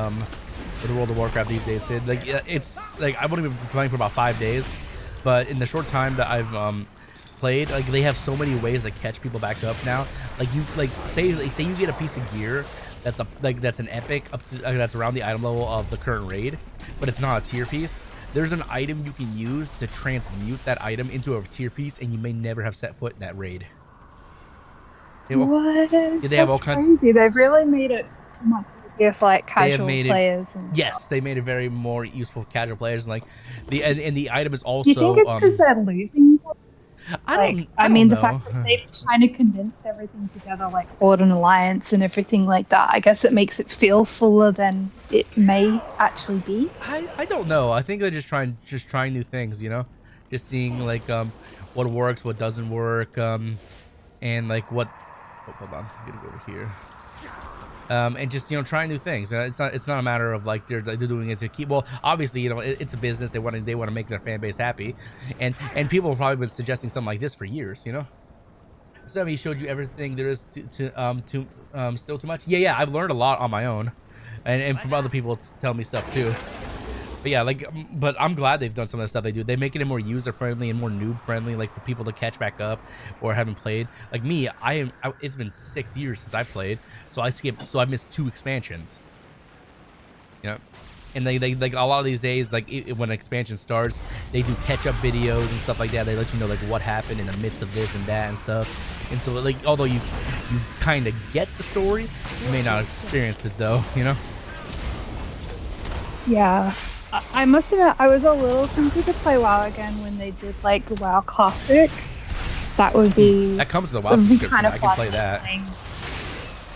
with World of Warcraft these days, Sid. Like it's like I've only been playing for about 5 days, but in the short time that I've played, like they have so many ways to catch people back up now. Like you say you get a piece of gear that's an epic up to, that's around the item level of the current raid, but it's not a tier piece. There's an item you can use to transmute that item into a tier piece, and you may never have set foot in that raid. What? Yeah, they have all kinds. Crazy. They've really made it much easier for like casual players. Yes, they made it very more useful for casual players, and like the item is also. Do you think it's because they're losing? I mean, the fact that they've kind of condensed everything together, like Horde and Alliance and everything like that, I guess it makes it feel fuller than it may actually be. I don't know. I think they're just trying new things, you know, just seeing like what works, what doesn't work, and like what. Oh, hold on, I'm gonna go over here. And just trying new things. It's not a matter of like they're doing it to keep. Well, obviously it's a business. They want to make their fan base happy, and people have probably been suggesting something like this for years. Somebody showed you everything there is to still too much. Yeah, I've learned a lot on my own. and from other people tell me stuff too. But yeah, like, but I'm glad they've done some of the stuff they do. They make it more user friendly and more noob friendly, like for people to catch back up or haven't played. Like me, it's been 6 years since I played, so I missed 2 expansions. You know, and they like a lot of these days, like when an expansion starts, they do catch up videos and stuff like that. They let you know like what happened in the midst of this and that and stuff. And so like, although you kind of get the story, you may not experience it though. You know? Yeah. I must admit, I was a little tempted to play WoW again when they did like WoW Classic. That would be that comes with the WoW subscription. Kind of I can play that.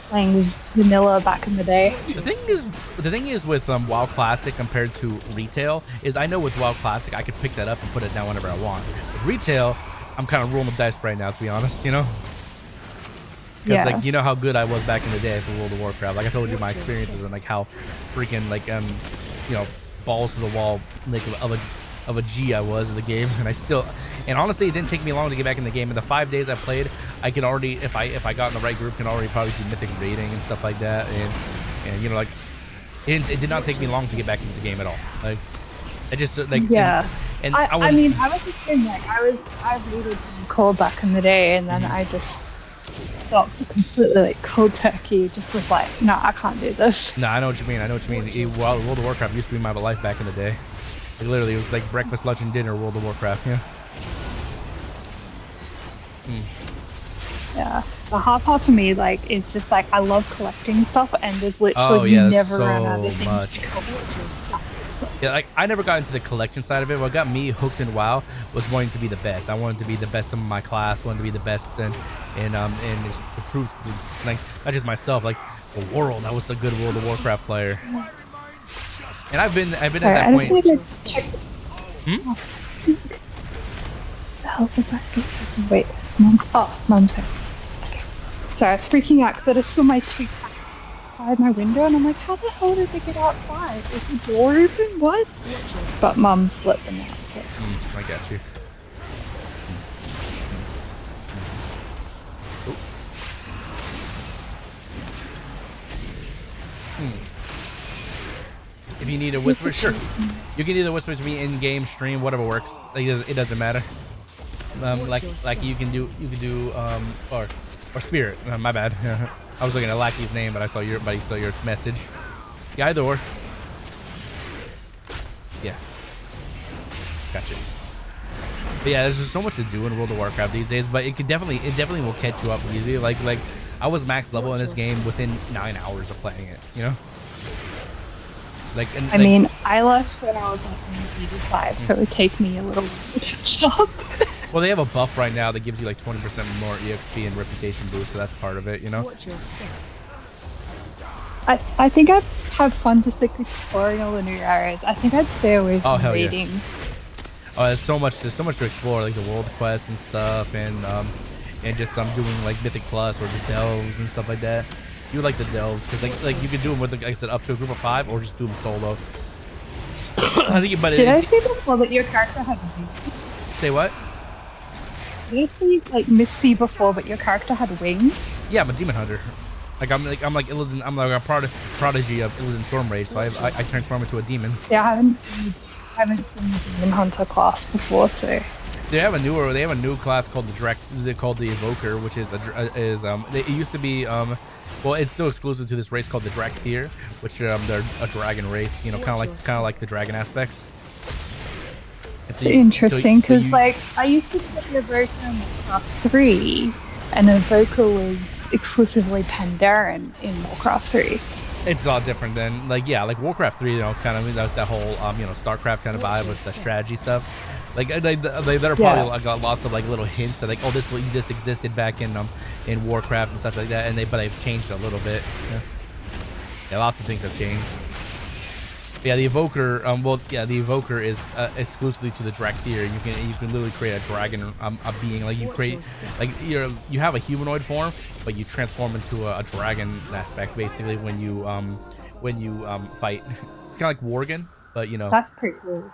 Playing vanilla back in the day. The thing is with WoW Classic compared to retail is I know with WoW Classic I could pick that up and put it down whenever I want. With retail, I'm kind of rolling the dice right now, to be honest. You know. Because like you know how good I was back in the day for World of Warcraft. Like I told you my experiences and like how freaking like you know, balls to the wall like of a G I was in the game, and honestly it didn't take me long to get back in the game. In the 5 days I played, I could already, if I got in the right group, can already probably do mythic raiding and stuff like that, and you know, like it did not take me long to get back into the game at all. Like I just like and I mean I was just saying, like I raided cold back in the day, and then I just stopped completely, like cold turkey, just was like, no, I can't do this. No, I know what you mean. World of Warcraft used to be my life back in the day. Like literally, it was like breakfast, lunch, and dinner. World of Warcraft, yeah. Yeah, the hard part for me, like, is just like I love collecting stuff, and there's literally you never run out of things to collect. Yeah, like I never got into the collection side of it. What got me hooked in WoW was wanting to be the best. I wanted to be the best in my class. Wanted to be the best and to prove to, like not just myself, like the world. I was a good World of Warcraft player. And I've been at that point. The hell was that? Wait, it's Mom. Oh, Mom's here. Okay. Sorry, I was freaking out because I just saw my two cats outside my window, and I'm like, how the hell did they get outside? Is the door open? What? But Mom's let them out. I got you. If you need a whisper, sure. You can either whisper to me in game, stream, whatever works. It doesn't matter. Like you can do or spirit. My bad. I was looking at Lackey's name, but I saw your message. Yeah, either or. Yeah. Gotcha. But yeah, there's just so much to do in World of Warcraft these days, but it definitely will catch you up easy. Like I was max level in this game within 9 hours of playing it, you know? I mean, I left when I was like 85, so it would take me a little while to catch up. Well, they have a buff right now that gives you like 20% more EXP and reputation boost, so that's part of it, you know? I think I'd have fun just like exploring all the new areas. I think I'd stay away from raiding. Yeah. Oh, there's so much to explore, like the world quest and stuff, and just doing like Mythic Plus or the delves and stuff like that. You like the delves because like you can do them with, like I said, up to a group of 5 or just do them solo. I think, but did I say before that your character had wings? Say what? Did I say like Misty before, but your character had wings? Yeah, I'm a demon hunter. I'm like Illidan, I'm like a prodigy of Illidan Stormrage, so I transform into a demon. Yeah, I haven't seen the demon hunter class before, so. They have a new class called the Evoker, which it used to be well, it's still exclusive to this race called the Drakthir, which they're a dragon race, you know, kind of like the dragon aspects. It's interesting because like I used to play Evoker in Warcraft 3, and Evoker was exclusively Pandaren in Warcraft 3. It's a lot different than like Warcraft 3, you know, kind of that whole you know, StarCraft kind of vibe with the strategy stuff. Like they are probably got lots of like little hints that like, oh, this existed back in Warcraft and stuff like that, and they've changed a little bit. Yeah, lots of things have changed. But yeah, the Evoker. The Evoker is exclusively to the Drakthir. You can literally create a dragon, a being. Like you create, like you have a humanoid form, but you transform into a dragon aspect basically when you fight. Kind of like Worgen, but you know. That's pretty cool.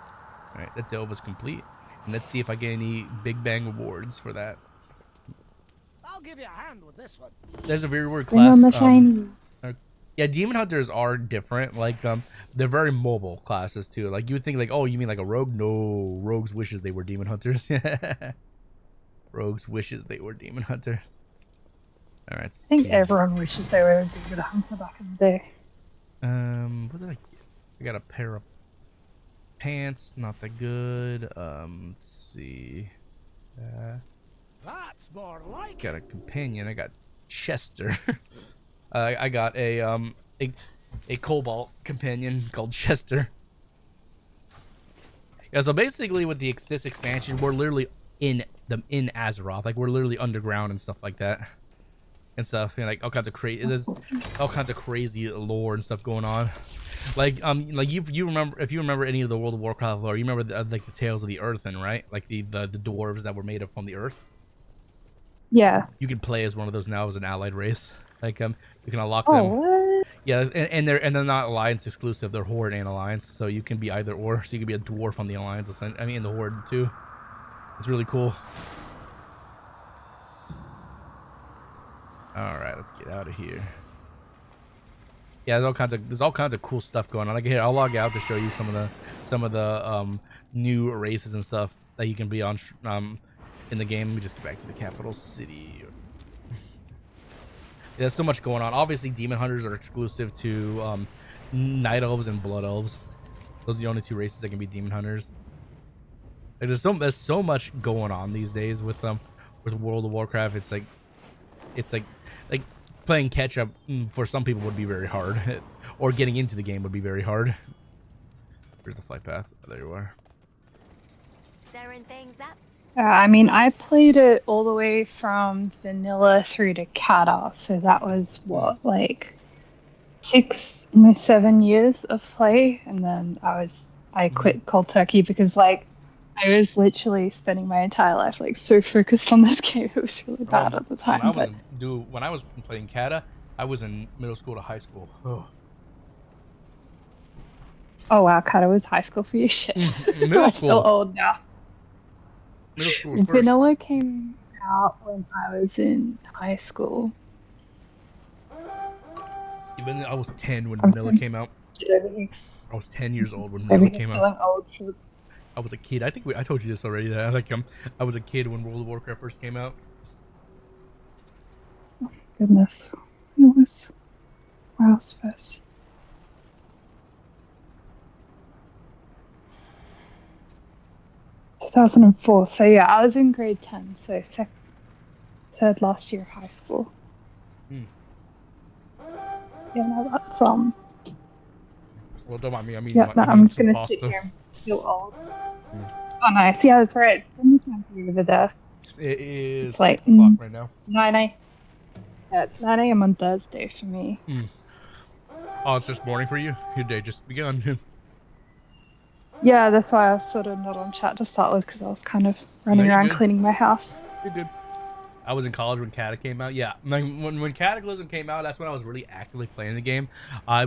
All right, that delve is complete, and let's see if I get any Big Bang rewards for that. I'll give you a hand with this one. There's a very weird class. On the shiny. Yeah, demon hunters are different. Like they're very mobile classes too. Like you would think like, oh, you mean like a rogue? No, rogues wishes they were demon hunters. Rogues wishes they were demon hunter. All right. I think everyone wishes they were a demon hunter back in the day. What did I get? I got a pair of pants, not that good. Let's see. That's more like Got a companion. I got Chester. I got a cobalt companion called Chester. Yeah, so basically with this expansion, we're literally in Azeroth. Like we're literally underground and stuff like that. And stuff, and like all kinds of crazy, there's all kinds of crazy lore and stuff going on. Like you remember, if you remember any of the World of Warcraft lore, you remember like the Tales of the Earthen, right? Like the dwarves that were made up from the earth. Yeah. You can play as one of those now as an allied race. Like you can unlock them. What? Yeah, and they're not alliance exclusive. They're horde and alliance, so you can be either or. So you can be a dwarf on the alliance. I mean, in the horde too. It's really cool. All right, let's get out of here. Yeah, there's all kinds of cool stuff going on. Like here, I'll log out to show you some of the new races and stuff that you can be on in the game. Let me just get back to the capital city. There's so much going on. Obviously, demon hunters are exclusive to night elves and blood elves. Those are the only two races that can be demon hunters. Like, there's so much going on these days with World of Warcraft. It's like playing catch up for some people would be very hard, or getting into the game would be very hard. Where's the flight path? Oh, there you are. Stirring things up. I mean, I played it all the way from vanilla through to Kata, so that was what, like 6, almost 7 years of play, and then I quit cold turkey because like I was literally spending my entire life like so focused on this game. It was really bad at the time. When I was playing Kata, I was in middle school to high school. Oh wow, Kata was high school for you. Shit. Middle I'm school. so old now. Middle school was first. Vanilla came out when I was in high school. Even I was 10 when Vanilla came out. I was 10 years old when Vanilla came out. I was a kid. I think I told you this already. That I was a kid when World of Warcraft first came out. Oh, goodness. It was else first. In 2004. So yeah, I was in grade 10. So third last year of high school. Yeah, no, that's Well, don't mind me. I mean, yeah, no, I'm just gonna sit here and feel old. Oh, nice. Yeah, that's right. How many times are you over there? It is it's like 6 o'clock right now. 9 a.m. Yeah, it's 9 a.m. on Thursday for me. Oh, it's just morning for you? Your day just begun. Yeah, that's why I was sort of not on chat to start with, because I was kind of running around cleaning my house. You're good. I was in college when Cata came out. Yeah, like when Cataclysm came out, that's when I was really actively playing the game. I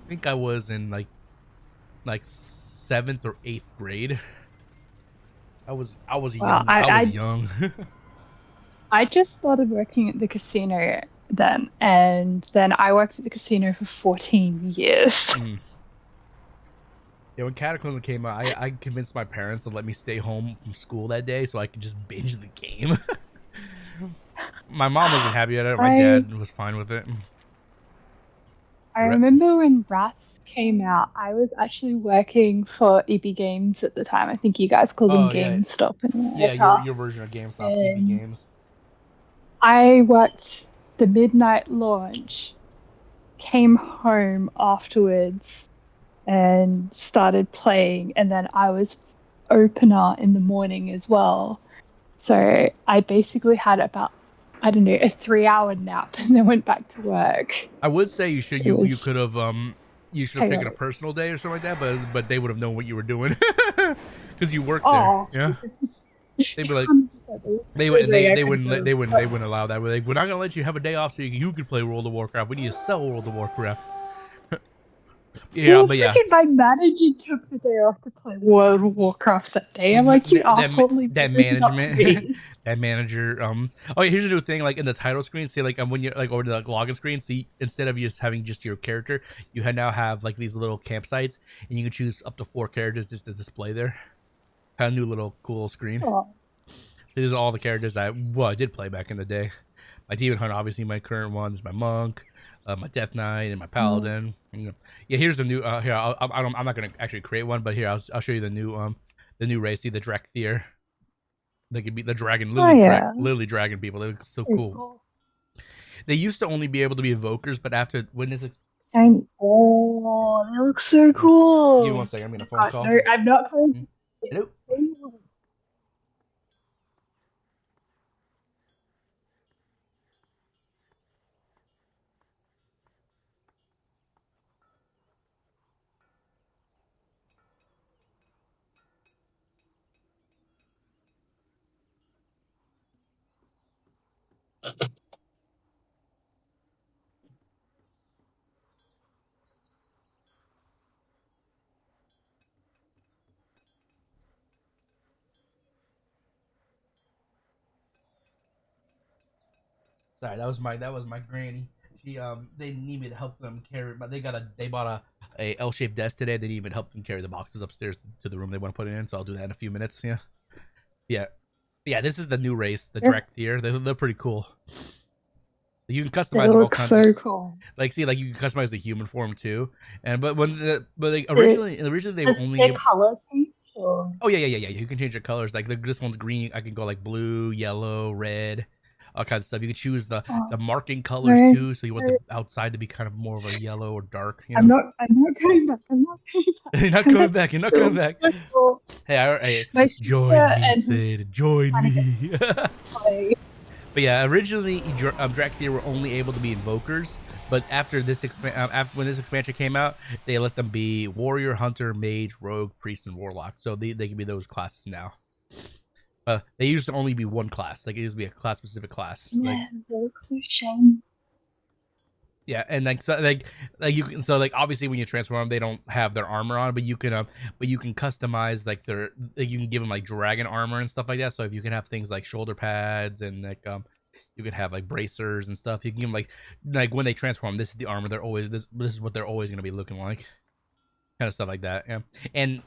think I was in like 7th or 8th grade. I was young. I just started working at the casino then, and then I worked at the casino for 14 years. Yeah, when Cataclysm came out, I convinced my parents to let me stay home from school that day so I could just binge the game. My mom wasn't happy at it. My dad was fine with it. I remember when Wrath came out, I was actually working for EB Games at the time. I think you guys call them GameStop. Yeah, your version of GameStop, EB Games. I worked the midnight launch, came home afterwards, and started playing, and then I was opener in the morning as well. So I basically had about, I don't know, a 3-hour nap and then went back to work. I would say you should have taken a personal day or something like that, but they would have known what you were doing because you worked there. Yeah, they'd be like, they wouldn't allow that. We're not gonna let you have a day off so you could play World of Warcraft. We need to sell World of Warcraft. Yeah, Well, but yeah. freaking my manager took the day off to play World of Warcraft that day. I'm like, you asshole, That management, that manager. Oh, yeah, here's a new thing. Like in the title screen, see, like when you like over the like, login screen, see, instead of just having just your character, you now have like these little campsites, and you can choose up to 4 characters just to display there. Kind of new little cool screen. Oh. These are all the characters that I did play back in the day. My demon hunter, obviously, my current one is my monk, my death knight, and my paladin. And, yeah, here's the new. Here, I'm not gonna actually create one, but here I'll show you the new race. See the Drakthir. They could be the dragon, literally dragon people. They look so cool. They used to only be able to be evokers, but after when this. Oh, they look so cool. Give me 1 second. I'm getting a phone call. No, I'm not going. Hello. Sorry, that was my granny. She they need me to help them carry, but they bought a L-shaped desk today. They need me to help them carry the boxes upstairs to the room they want to put it in. So I'll do that in a few minutes. Yeah. This is the new race, the Drakthir. They're pretty cool. You can customize all kinds. So cool. Like, see, like you can customize the human form too. And but originally they were only color change. Or... Oh yeah. You can change your colors. Like this one's green. I can go like blue, yellow, red. All kinds of stuff. You can choose the marking colors too, so you want the outside to be kind of more of a yellow or dark. You know? I'm not going back. I'm not going back. You're not coming back. Hey, join me, Sid. Join me. But yeah, originally Drakthir were only able to be invokers, but after this when this expansion came out, they let them be warrior, hunter, mage, rogue, priest, and warlock. So they can be those classes now. They used to only be one class. Like it used to be a class-specific class. Yeah, shame. Yeah, and like obviously when you transform them, they don't have their armor on, but you can customize like you can give them like dragon armor and stuff like that. So if you can have things like shoulder pads and like you can have like bracers and stuff. You can give them like when they transform, this is the armor they're always this is what they're always gonna be looking like. Kind of stuff like that, yeah. And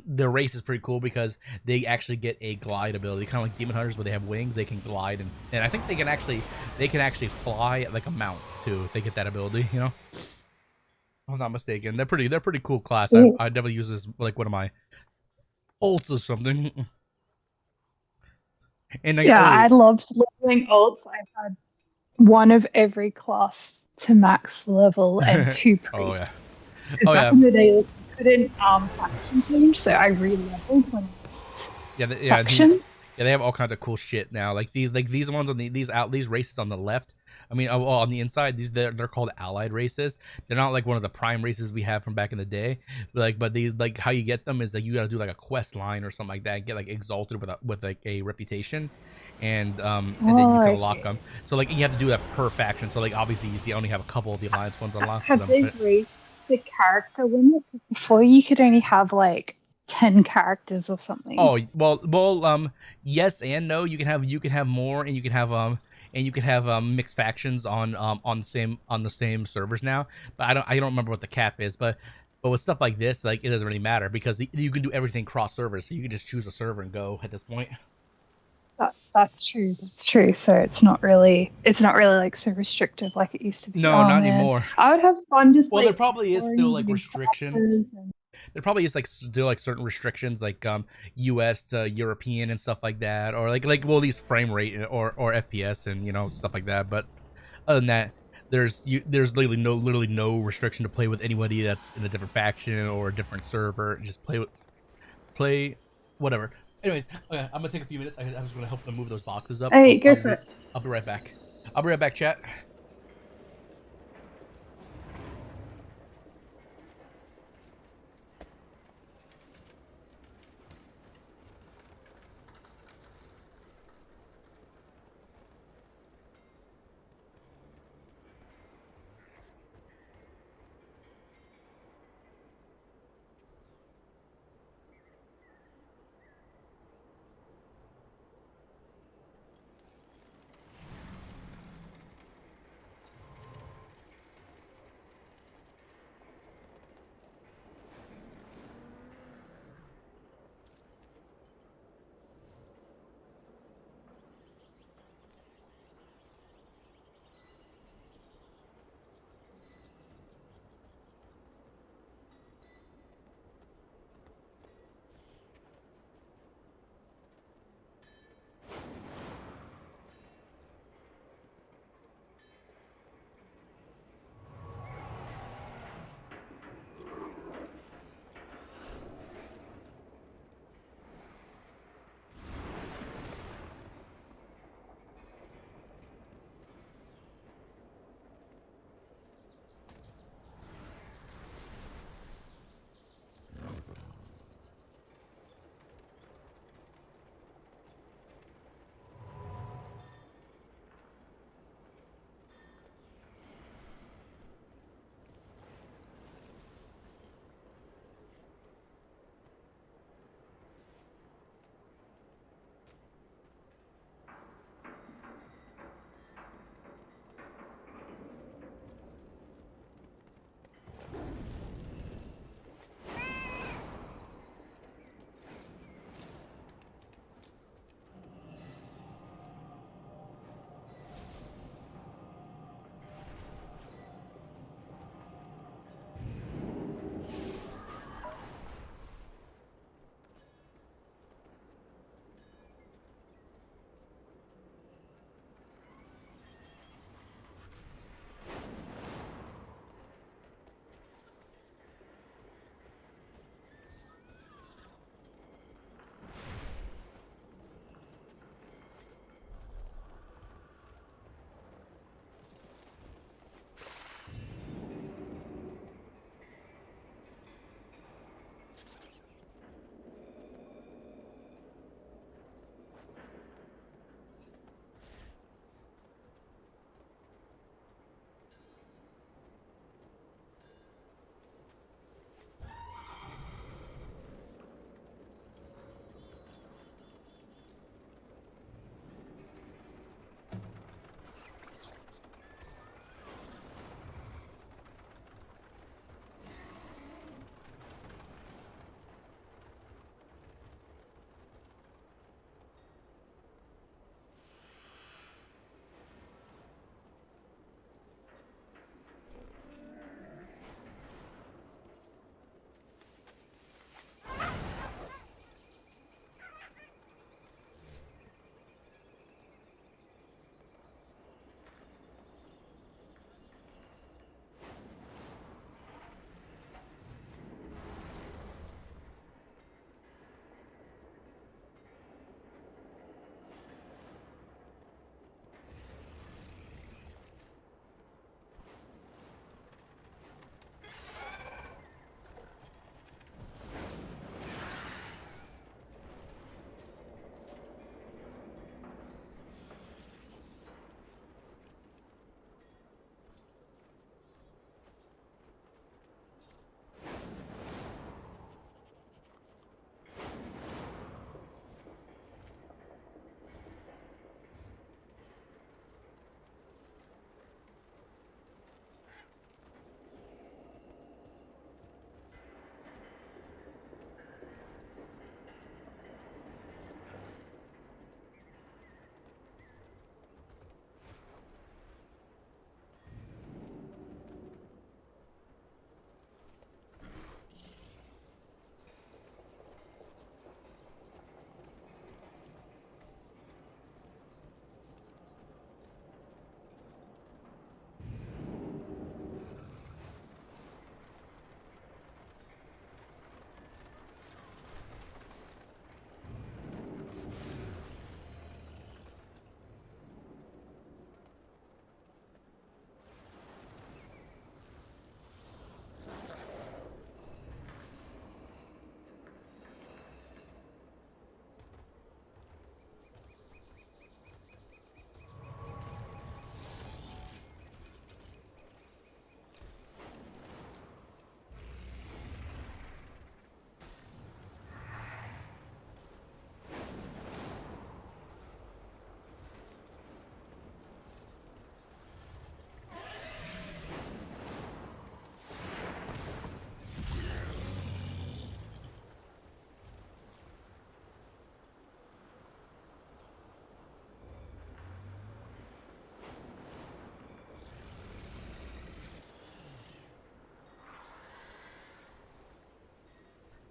the race is pretty cool because they actually get a glide ability, kind of like demon hunters, where they have wings. They can glide, and I think they can actually fly like a mount too. If they get that ability, you know. If I'm not mistaken, they're pretty cool class. I definitely use this like one of my ults or something. And I love leveling ults. I've had one of every class to max level and 2 priests. Oh yeah. Back in the day, you couldn't faction change, so I re-leveled when it's faction. Yeah, they have all kinds of cool shit now. Like these ones on these races on the left. I mean, on the inside, they're called allied races. They're not like one of the prime races we have from back in the day. But these like how you get them is that you got to do like a quest line or something like that. And get like exalted with like a reputation, and then you can unlock them. So like you have to do that per faction. So like obviously you see, I only have a couple of the alliance ones unlocked. Have they raised the character limit? Before you could only have like 10 characters or something. Oh well, yes and no. You can have more, and you can have mixed factions on the same servers now. But I don't remember what the cap is. But with stuff like this, like it doesn't really matter because you can do everything cross servers. So you can just choose a server and go at this point. That's true. That's true. So it's not really like so restrictive like it used to be. No, not anymore. I would have fun just there probably is still like restrictions. There probably is like still like certain restrictions like US to European and stuff like that, or like these frame rate or FPS and stuff like that. But other than that, there's literally no restriction to play with anybody that's in a different faction or a different server. Just play whatever. Anyways, okay, I'm gonna take a few minutes. I'm just gonna help them move those boxes up. Hey, go for it. I'll be right back. Chat.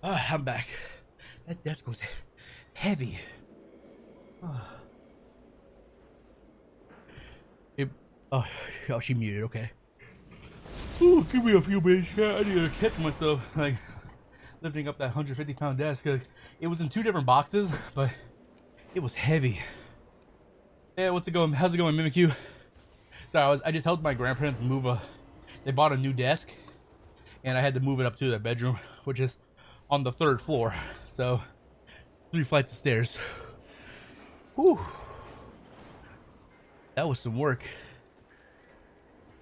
I'm back. That desk was heavy. Oh, she muted. Okay. Ooh, give me a few minutes. I need to catch myself. Like lifting up that 150-pound desk. It was in 2 different boxes, but it was heavy. Yeah, what's it going? How's it going, Mimikyu? Sorry, I just helped my grandparents move they bought a new desk, and I had to move it up to their bedroom, which is on the 3rd floor. So 3 flights of stairs. Whew. That was some work.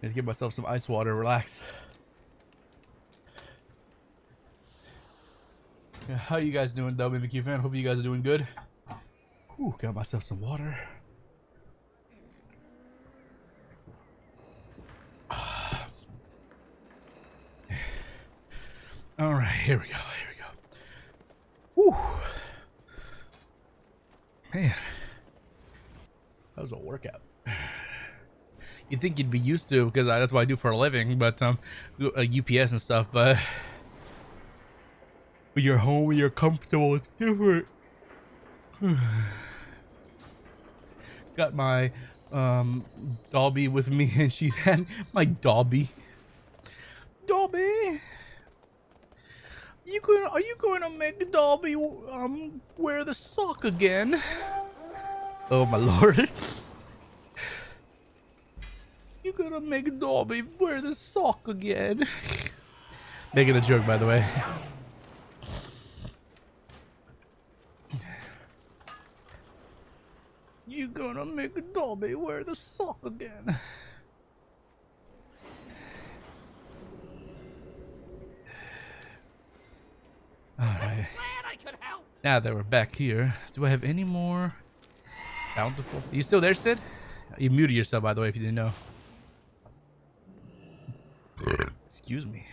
Just give myself some ice water, relax. Yeah, how you guys doing, though, Mimikyu fan? Hope you guys are doing good. Ooh, got myself some water. All right, here we go. Here we go. Woo, man, that was a workout. You'd think you'd be used to, because that's what I do for a living, but UPS and stuff. But when you're home, when you're comfortable, it's different. Got my Dobby with me, and she had my Dobby. Dobby, are you going to make Dobby wear the sock again? Oh my lord. You gonna make Dobby wear the sock again? Making a joke, by the way. You gonna make Dobby wear the sock again? Alright. Now that we're back here, do I have any more bountiful? Are you still there, Sid? You muted yourself, by the way, if you didn't know. Excuse me.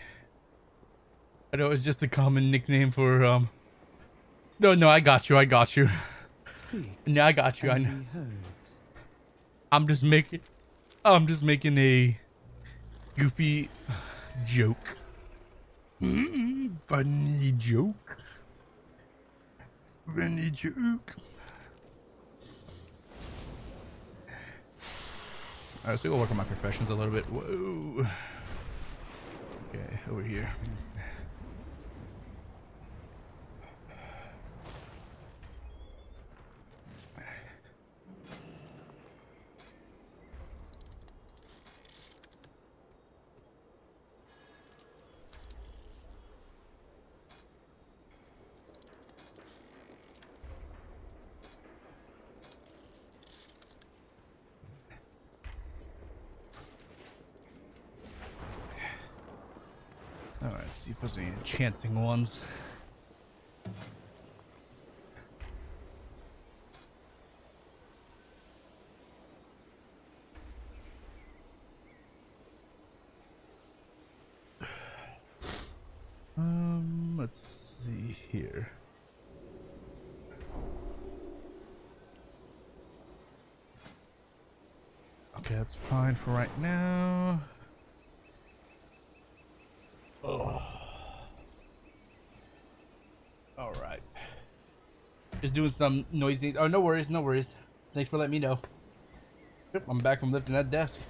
I know it's just a common nickname for No, I got you. No, I got you. I know. I'm just making a goofy joke. Funny joke. Funny joke. Alright, so we'll work on my professions a little bit. Whoa. Okay, over here. Alright, see if there's any enchanting ones. Let's see here. Okay, that's fine for right now. Oh. All right. Just doing some noisy. Oh, no worries, no worries. Thanks for letting me know. Yep, I'm back from lifting that desk.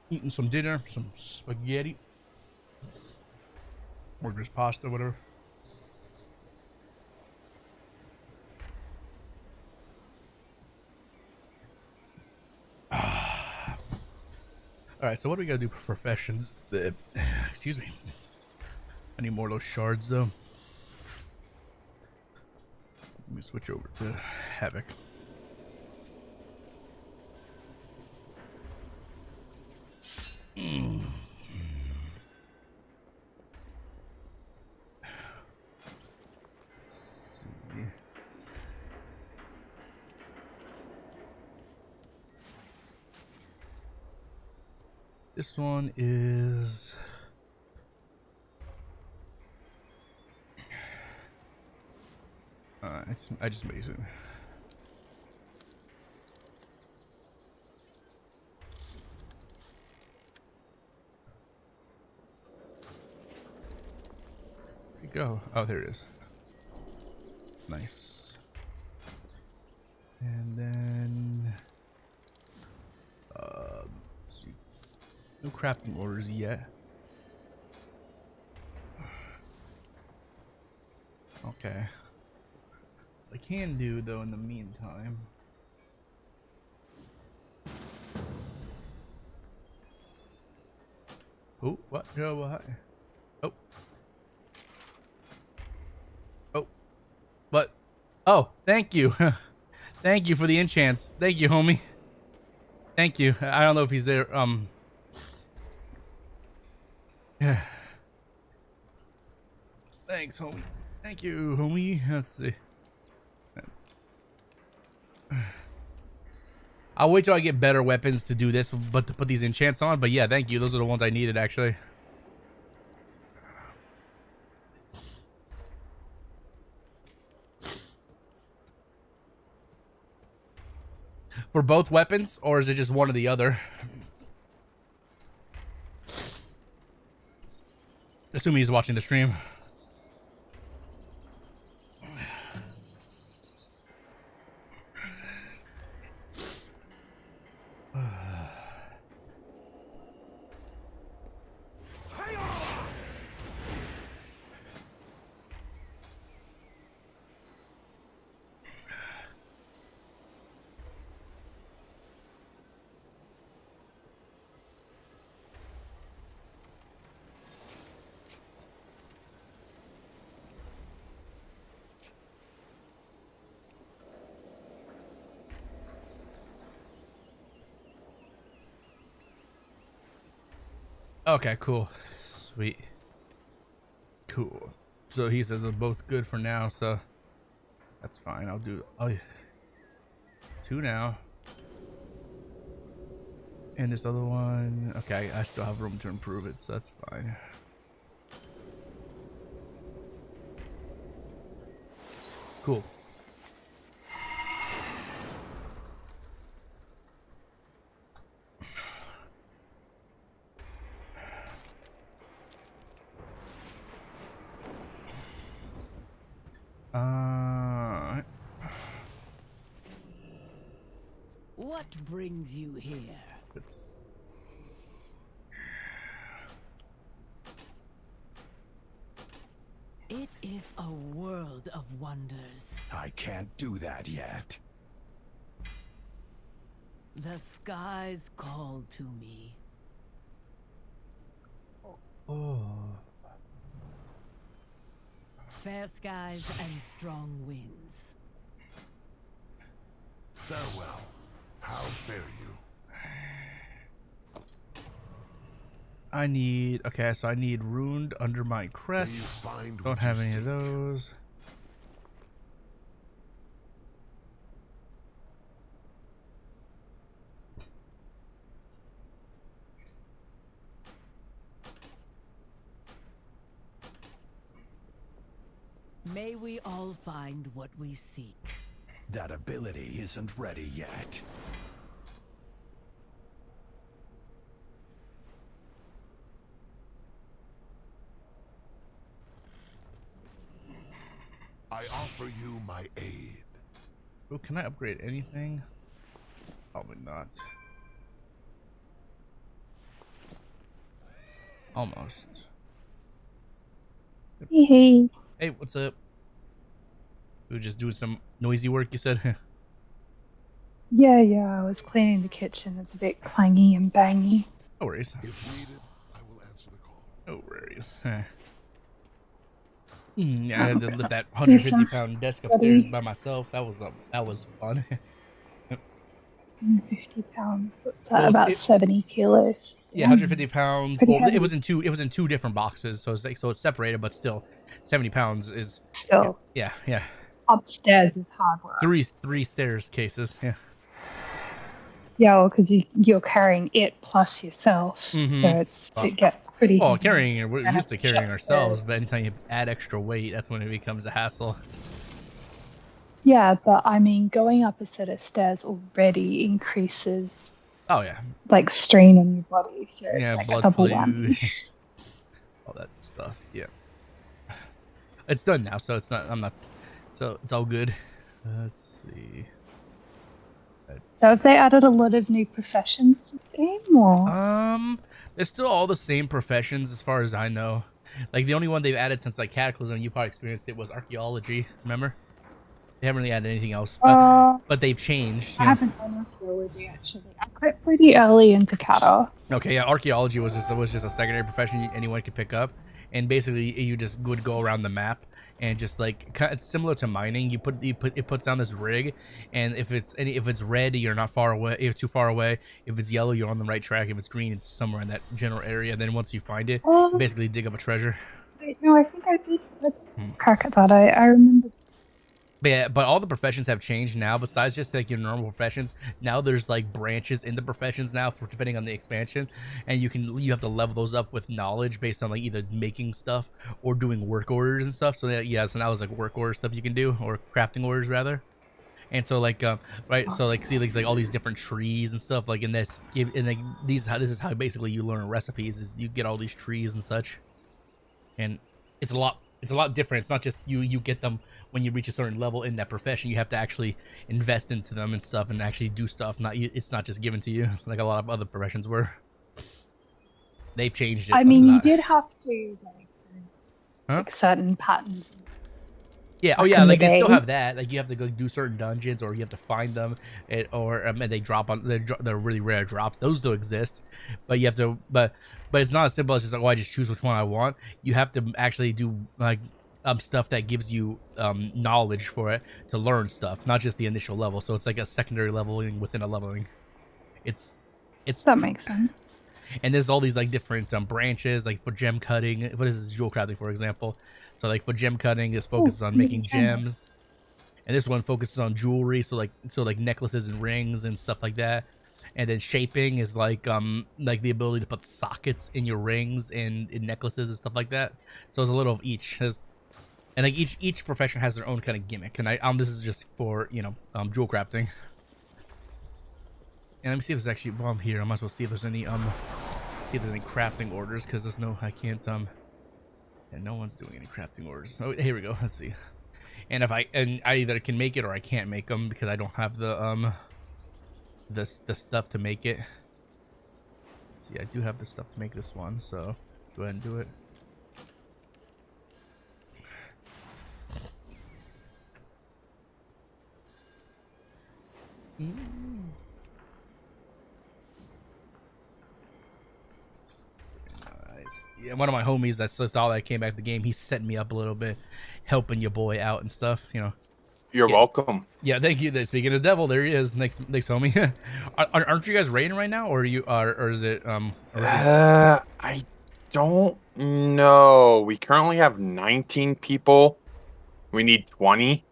Eating some dinner, some spaghetti, or just pasta, whatever. All right, so what do we gotta do for professions? Excuse me. I need more of those shards, though. Let me switch over to Havoc. This one is I just made it. Where'd it go? Oh, there it is. Nice. And then let's see. No crafting orders yet. Okay. I can do though in the meantime. Oh, what? No, what? Oh. Oh. What? Oh, thank you. Thank you for the enchants. Thank you, homie. Thank you. I don't know if he's there. Yeah. Thanks, homie. Thank you, homie. Let's see. I'll wait till I get better weapons to do this, but to put these enchants on. But yeah, thank you. Those are the ones I needed, actually. For both weapons, or is it just one or the other? Assuming he's watching the stream. Okay, cool. Sweet. Cool. So he says they're both good for now, so that's fine. I'll do 2 now. And this other one, okay, I still have room to improve it, so that's fine. Cool. What brings you here? It is a world of wonders. I can't do that yet. The skies call to me. Oh. Fair skies and strong winds. Farewell. How fare you? I need, okay, so I need ruined under my crest. Don't have any of those. May we all find what we seek. That ability isn't ready yet. I offer you my aid. Oh, can I upgrade anything? Probably not. Almost. Hey. Hey, what's up? We were just doing some noisy work, you said? Yeah, I was cleaning the kitchen. It's a bit clangy and bangy. No worries. If needed, I will answer the call. No worries. Yeah, I had to lift that 150-pound desk upstairs by myself. That was fun. 150 pounds. What's that? About 70 kilos. Yeah, 150 pounds. Pretty Well, heavy. it was in two different boxes, so it's separated, but still, 70 pounds is Still. Yeah. Upstairs is hard work. Three stairs cases. Yeah. Yeah, well, because you're carrying it plus yourself, so it gets pretty. Well, heavy. we're used to carrying ourselves, but anytime you add extra weight, that's when it becomes a hassle. Yeah, but I mean, going up a set of stairs already increases. Oh yeah. Like strain on your body, so Yeah, like blood a double flu, whammy. all that stuff. Yeah. It's done now, so it's not. I'm not. So it's all good. Let's see. So have they added a lot of new professions to the game, or? There's still all the same professions as far as I know. Like the only one they've added since like Cataclysm, you probably experienced it, was archaeology. Remember? They haven't really added anything else, but they've changed. I haven't done archaeology actually. I quit pretty early into Cata. Okay, yeah, archaeology was just a secondary profession anyone could pick up, and basically you just would go around the map and just like it's similar to mining. It puts down this rig, and if it's red, you're not far away. If it's too far away, if it's yellow, you're on the right track. If it's green, it's somewhere in that general area. And then once you find it, you basically dig up a treasure. Wait, no, I think I did crack at that. I remember. But yeah, but all the professions have changed now. Besides just like your normal professions, now there's like branches in the professions now for depending on the expansion, and you have to level those up with knowledge based on like either making stuff or doing work orders and stuff. So yeah, so now there's like work order stuff you can do, or crafting orders rather. And so like right, so like see like all these different trees and stuff like in this, and like this is how basically you learn recipes, is you get all these trees and such, and it's a lot different. It's not just you get them when you reach a certain level in that profession. You have to actually invest into them and stuff and actually do stuff. It's not just given to you like a lot of other professions were. They've changed it. I mean, you did have to like certain patterns. Yeah. Oh yeah. Like they still have that. Like you have to go do certain dungeons, or you have to find them, and they drop on. They're really rare drops. Those do exist, but you have to. But it's not as simple as just like, oh, I just choose which one I want. You have to actually do like stuff that gives you knowledge for it to learn stuff, not just the initial level. So it's like a secondary leveling within a leveling. It's that makes sense. And there's all these like different branches, like for gem cutting. What is this, jewel crafting, for example? So like for gem cutting, this focuses on making gems, and this one focuses on jewelry. So like necklaces and rings and stuff like that. And then shaping is like the ability to put sockets in your rings and in necklaces and stuff like that. So there's a little of each. And like each profession has their own kind of gimmick. And this is just for jewel crafting. And let me see if there's actually, while I'm here, I might as well see if there's any crafting orders, because there's no, I can't and no one's doing any crafting orders. Oh, here we go. Let's see. And I either can make it or I can't make them because I don't have the stuff to make it. Let's see. I do have the stuff to make this one, so go ahead and do it. Yeah, one of my homies that saw that I came back to the game, he set me up a little bit, helping your boy out and stuff, You're welcome. Yeah, thank you. Speaking of the devil, there he is, next homie. Aren't you guys raiding right now, or is it I don't know. We currently have 19 people. We need 20,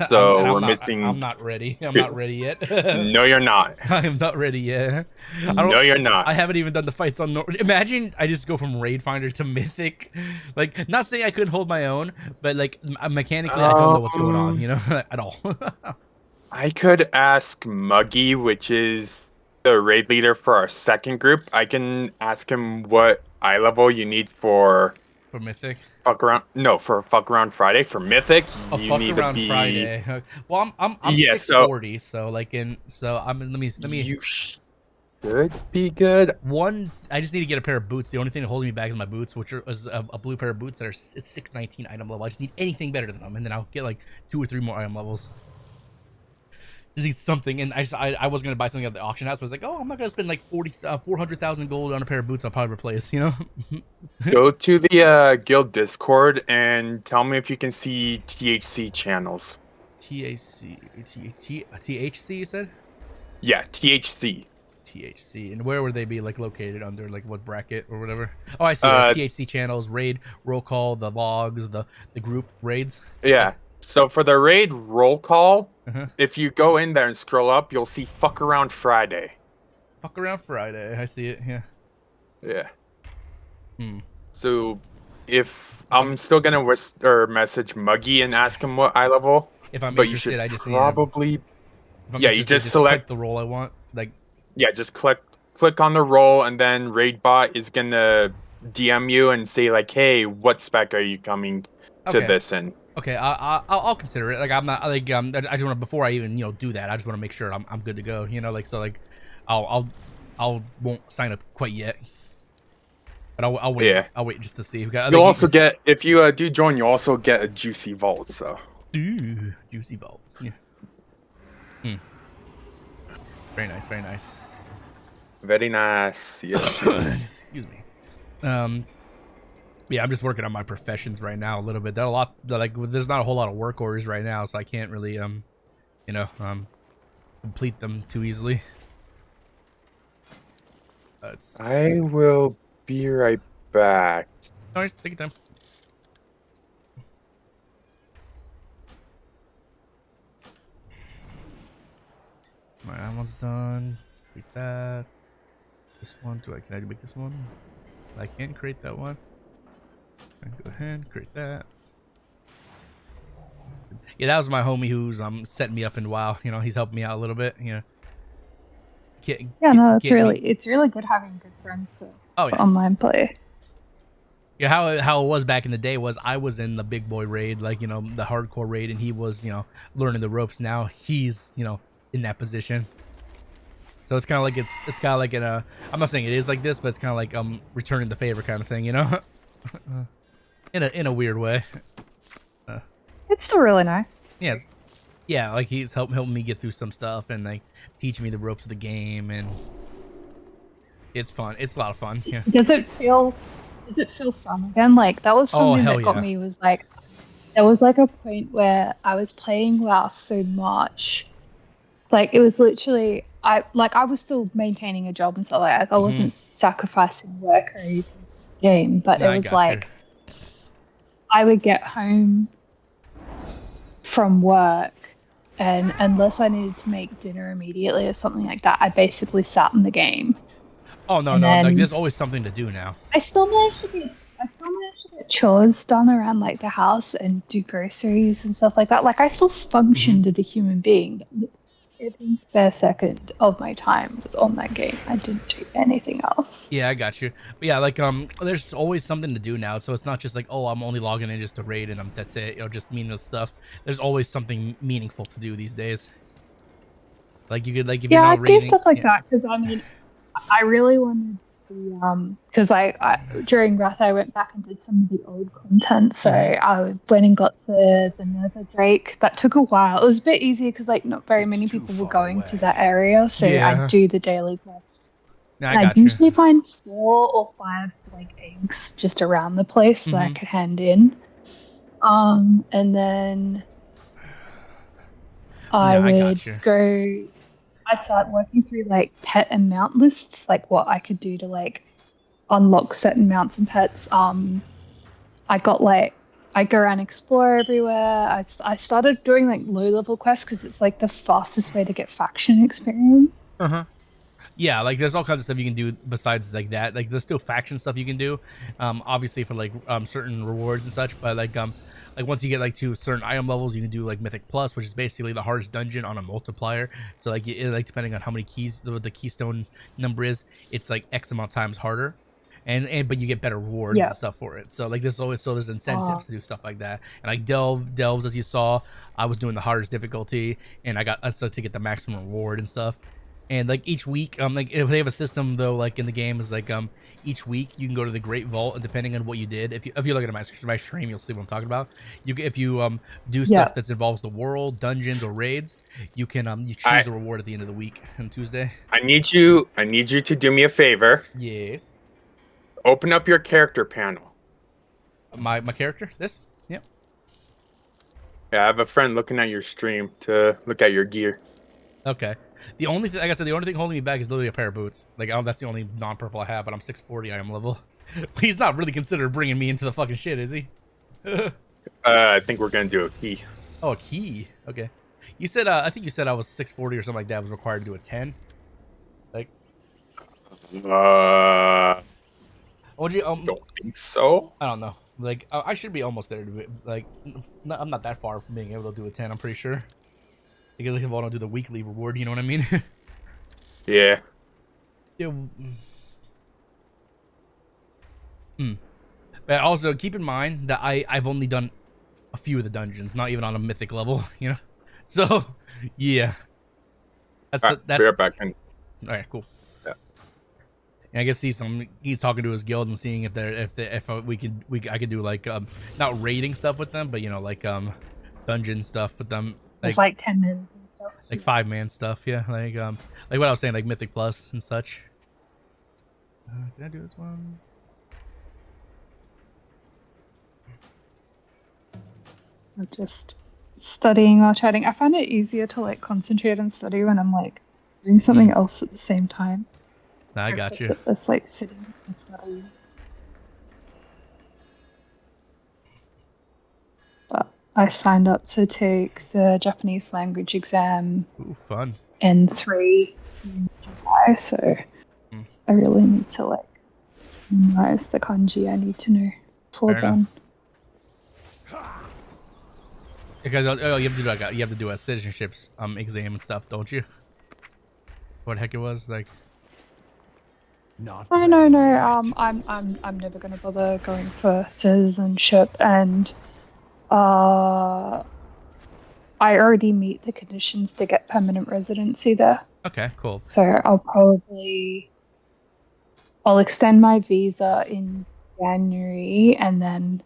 so we're missing. I'm not ready. I'm not ready yet. No, you're not. I am not ready yet. No, you're not. I haven't even done the fights on. Imagine I just go from Raid Finder to Mythic. Like, not saying I couldn't hold my own, but like mechanically, I don't know what's going on. At all. I could ask Muggy, which is the raid leader for our second group. I can ask him what eye level you need for Mythic. For Fuck Around Friday. For Mythic, you need to be Friday. Well, I'm 640, so like let me. You should be good. I just need to get a pair of boots. The only thing holding me back is my boots, which is a blue pair of boots that are 619 item level. I just need anything better than them, and then I'll get like 2 or 3 more item levels. Just need something, and I was gonna buy something at the auction house, but I was like, oh, I'm not gonna spend like 400,000 gold on a pair of boots. I'll probably replace, Go to the guild Discord and tell me if you can see THC channels. THC, you said? Yeah, THC. THC, and where would they be like located under, like what bracket or whatever? Oh, I see. THC channels, raid, roll call, the logs, the group raids. Yeah. So for the raid roll call, if you go in there and scroll up, you'll see Fuck Around Friday. Fuck around Friday. I see it. Yeah. Yeah. Hmm. So, if I'm still gonna message Muggy and ask him what eye level. If I'm but interested, you should I just probably. If I'm Yeah, you interested, just select click the role I want. Like. Yeah, just click on the role, and then Raidbot is gonna DM you and say like, "Hey, what spec are you coming to this in?" Okay, I'll consider it. Like I'm not like I just want to before I even do that. I just want to make sure I'm good to go. Like so like I'll won't sign up quite yet. But I'll wait. Yeah. I'll wait just to see. You'll also get, if you do join, you also get a juicy vault. So. Ooh, juicy vault. Yeah. Very nice. Very nice. Very nice. Yes. Excuse me. Yeah, I'm just working on my professions right now a little bit. There's there's not a whole lot of work orders right now, so I can't really complete them too easily. I will be right back. No worries, take your time. Alright, that one's done. Take that. This one, can I make this one? I can't create that one. Go ahead and create that. Yeah, that was my homie who's setting me up in WoW. He's helping me out a little bit. No, it's really good having good friends for online play. Yeah, how it was back in the day was I was in the big boy raid, like the hardcore raid, and he was learning the ropes. Now he's in that position. So it's kind of like it's kind of like I'm not saying it is like this, but it's kind of like returning the favor kind of thing, in a weird way. It's still really nice. Yeah, like he's helping me get through some stuff and like teaching me the ropes of the game, and it's fun. It's a lot of fun. Yeah. Does it feel fun again? Like that was something that got me. Was like there was like a point where I was playing WoW so much, like it was literally I was still maintaining a job and stuff like that. I wasn't sacrificing work or anything for the game, but it was like I would get home from work, and unless I needed to make dinner immediately or something like that, I basically sat in the game. Oh no, like there's always something to do now. I still managed to get chores done around like the house and do groceries and stuff like that. Like I still functioned as a human being. Every spare second of my time was on that game. I didn't do anything else. Yeah, I got you. But yeah, like there's always something to do now. So it's not just like, oh, I'm only logging in just to raid and that's it. Just meaningless stuff. There's always something meaningful to do these days. Like you could if you're not raiding, do stuff like that because I really wanted to because I during Wrath I went back and did some of the old content, so I went and got the Nether Drake. That took a while. It was a bit easier because like not very many people were going to that area, so I'd do the daily quests. No, I'd usually find 4 or 5 like eggs just around the place that I could hand in, and then I would go. I started working through like pet and mount lists, like what I could do to like unlock certain mounts and pets. I got like I go around and explore everywhere. I started doing like low level quests because it's like the fastest way to get faction experience. Yeah, like there's all kinds of stuff you can do besides like that. Like there's still faction stuff you can do, obviously for like certain rewards and such. But like once you get like to certain item levels, you can do like Mythic Plus, which is basically the hardest dungeon on a multiplier. So like depending on how many keys the keystone number is, it's like X amount of times harder. And but you get better rewards and stuff for it. So like there's incentives to do stuff like that. And like delves, as you saw, I was doing the hardest difficulty, and I got to get the maximum reward and stuff. And like each week, like if they have a system though, like in the game is like each week you can go to the Great Vault, and depending on what you did, if you look at my stream, you'll see what I'm talking about. If you do stuff that involves the world, dungeons, or raids, you can you choose a reward at the end of the week on Tuesday. I need you to do me a favor. Yes. Open up your character panel. My character? This? Yep. Yeah, I have a friend looking at your stream to look at your gear. Okay. The only thing, like I said, the only thing holding me back is literally a pair of boots. Like, that's the only non-purple I have, but I'm 640 item level. He's not really considered bringing me into the fucking shit, is he? I think we're gonna do a key. Oh, a key. Okay. You said, I think you said I was 640 or something like that. I was required to do a 10. Like. Would you don't think so. I don't know. Like I should be almost there to be, like I'm not that far from being able to do a 10. I'm pretty sure. Like at least if I don't do the weekly reward, you know what I mean? Yeah. Yeah. But also keep in mind that I've only done a few of the dungeons, not even on a mythic level, you know. So yeah, that's that's. Be right back. All right, cool. Yeah. And I guess he's talking to his guild and seeing if I could do like not raiding stuff with them, but you know like dungeon stuff with them. It's like 10 minutes and stuff. Like 5-man stuff, yeah. Like what I was saying, like Mythic Plus and such. Can I do this one? I'm just studying while chatting. I find it easier to like concentrate and study when I'm like doing something else at the same time. I got you. It's like sitting and studying. But I signed up to take the Japanese language exam. Ooh, fun. N3 in July, so I really need to like memorize the kanji I need to know for then. Because you have to do a citizenships exam and stuff, don't you? What the heck it was like? No. I'm never gonna bother going for citizenship, and I already meet the conditions to get permanent residency there. Okay, cool. So I'll extend my visa in January, and then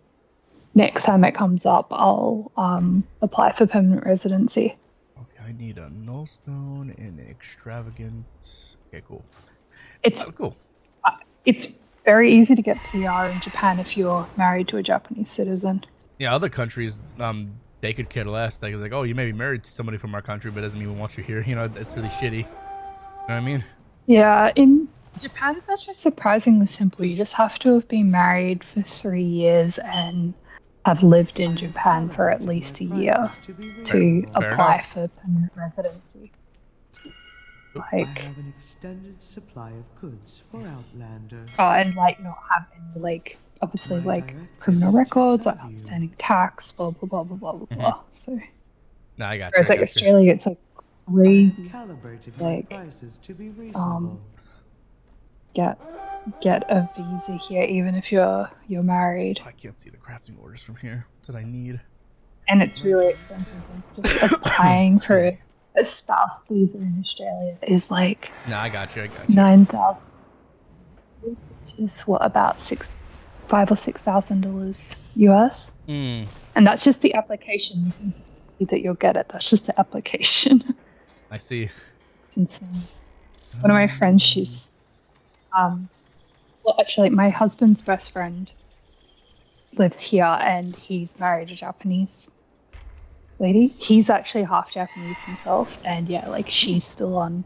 next time it comes up, I'll apply for permanent residency. Okay, I need a null stone and extravagant. Okay, cool. It's cool. It's very easy to get PR in Japan if you're married to a Japanese citizen. Yeah, other countries, they could care less. They're like, oh, you may be married to somebody from our country, but it doesn't mean we want you here. You know, it's really shitty. You know what I mean? Yeah, in Japan, it's actually surprisingly simple. You just have to have been married for 3 years and have lived in Japan for at least a year to apply for permanent residency. I have an extended supply of goods for Outlander. Oh, and like not have any like obviously like criminal records or outstanding tax, blah blah blah blah blah blah blah. So. No, I got you. Whereas like Australia, it's like crazy. Calibrated like prices to be reasonable. Get a visa here even if you're married. I can't see the crafting orders from here. That's what I need. And it's really expensive. Just applying for a spouse visa in Australia is like No, I got you. 9,000, which is what about $5,000 or $6,000 US. And that's just the application. You can see that you'll get it. That's just the application. I see. Insane. One of my friends, she's well, actually, my husband's best friend lives here, and he's married a Japanese lady. He's actually half Japanese himself, and yeah, like she's still on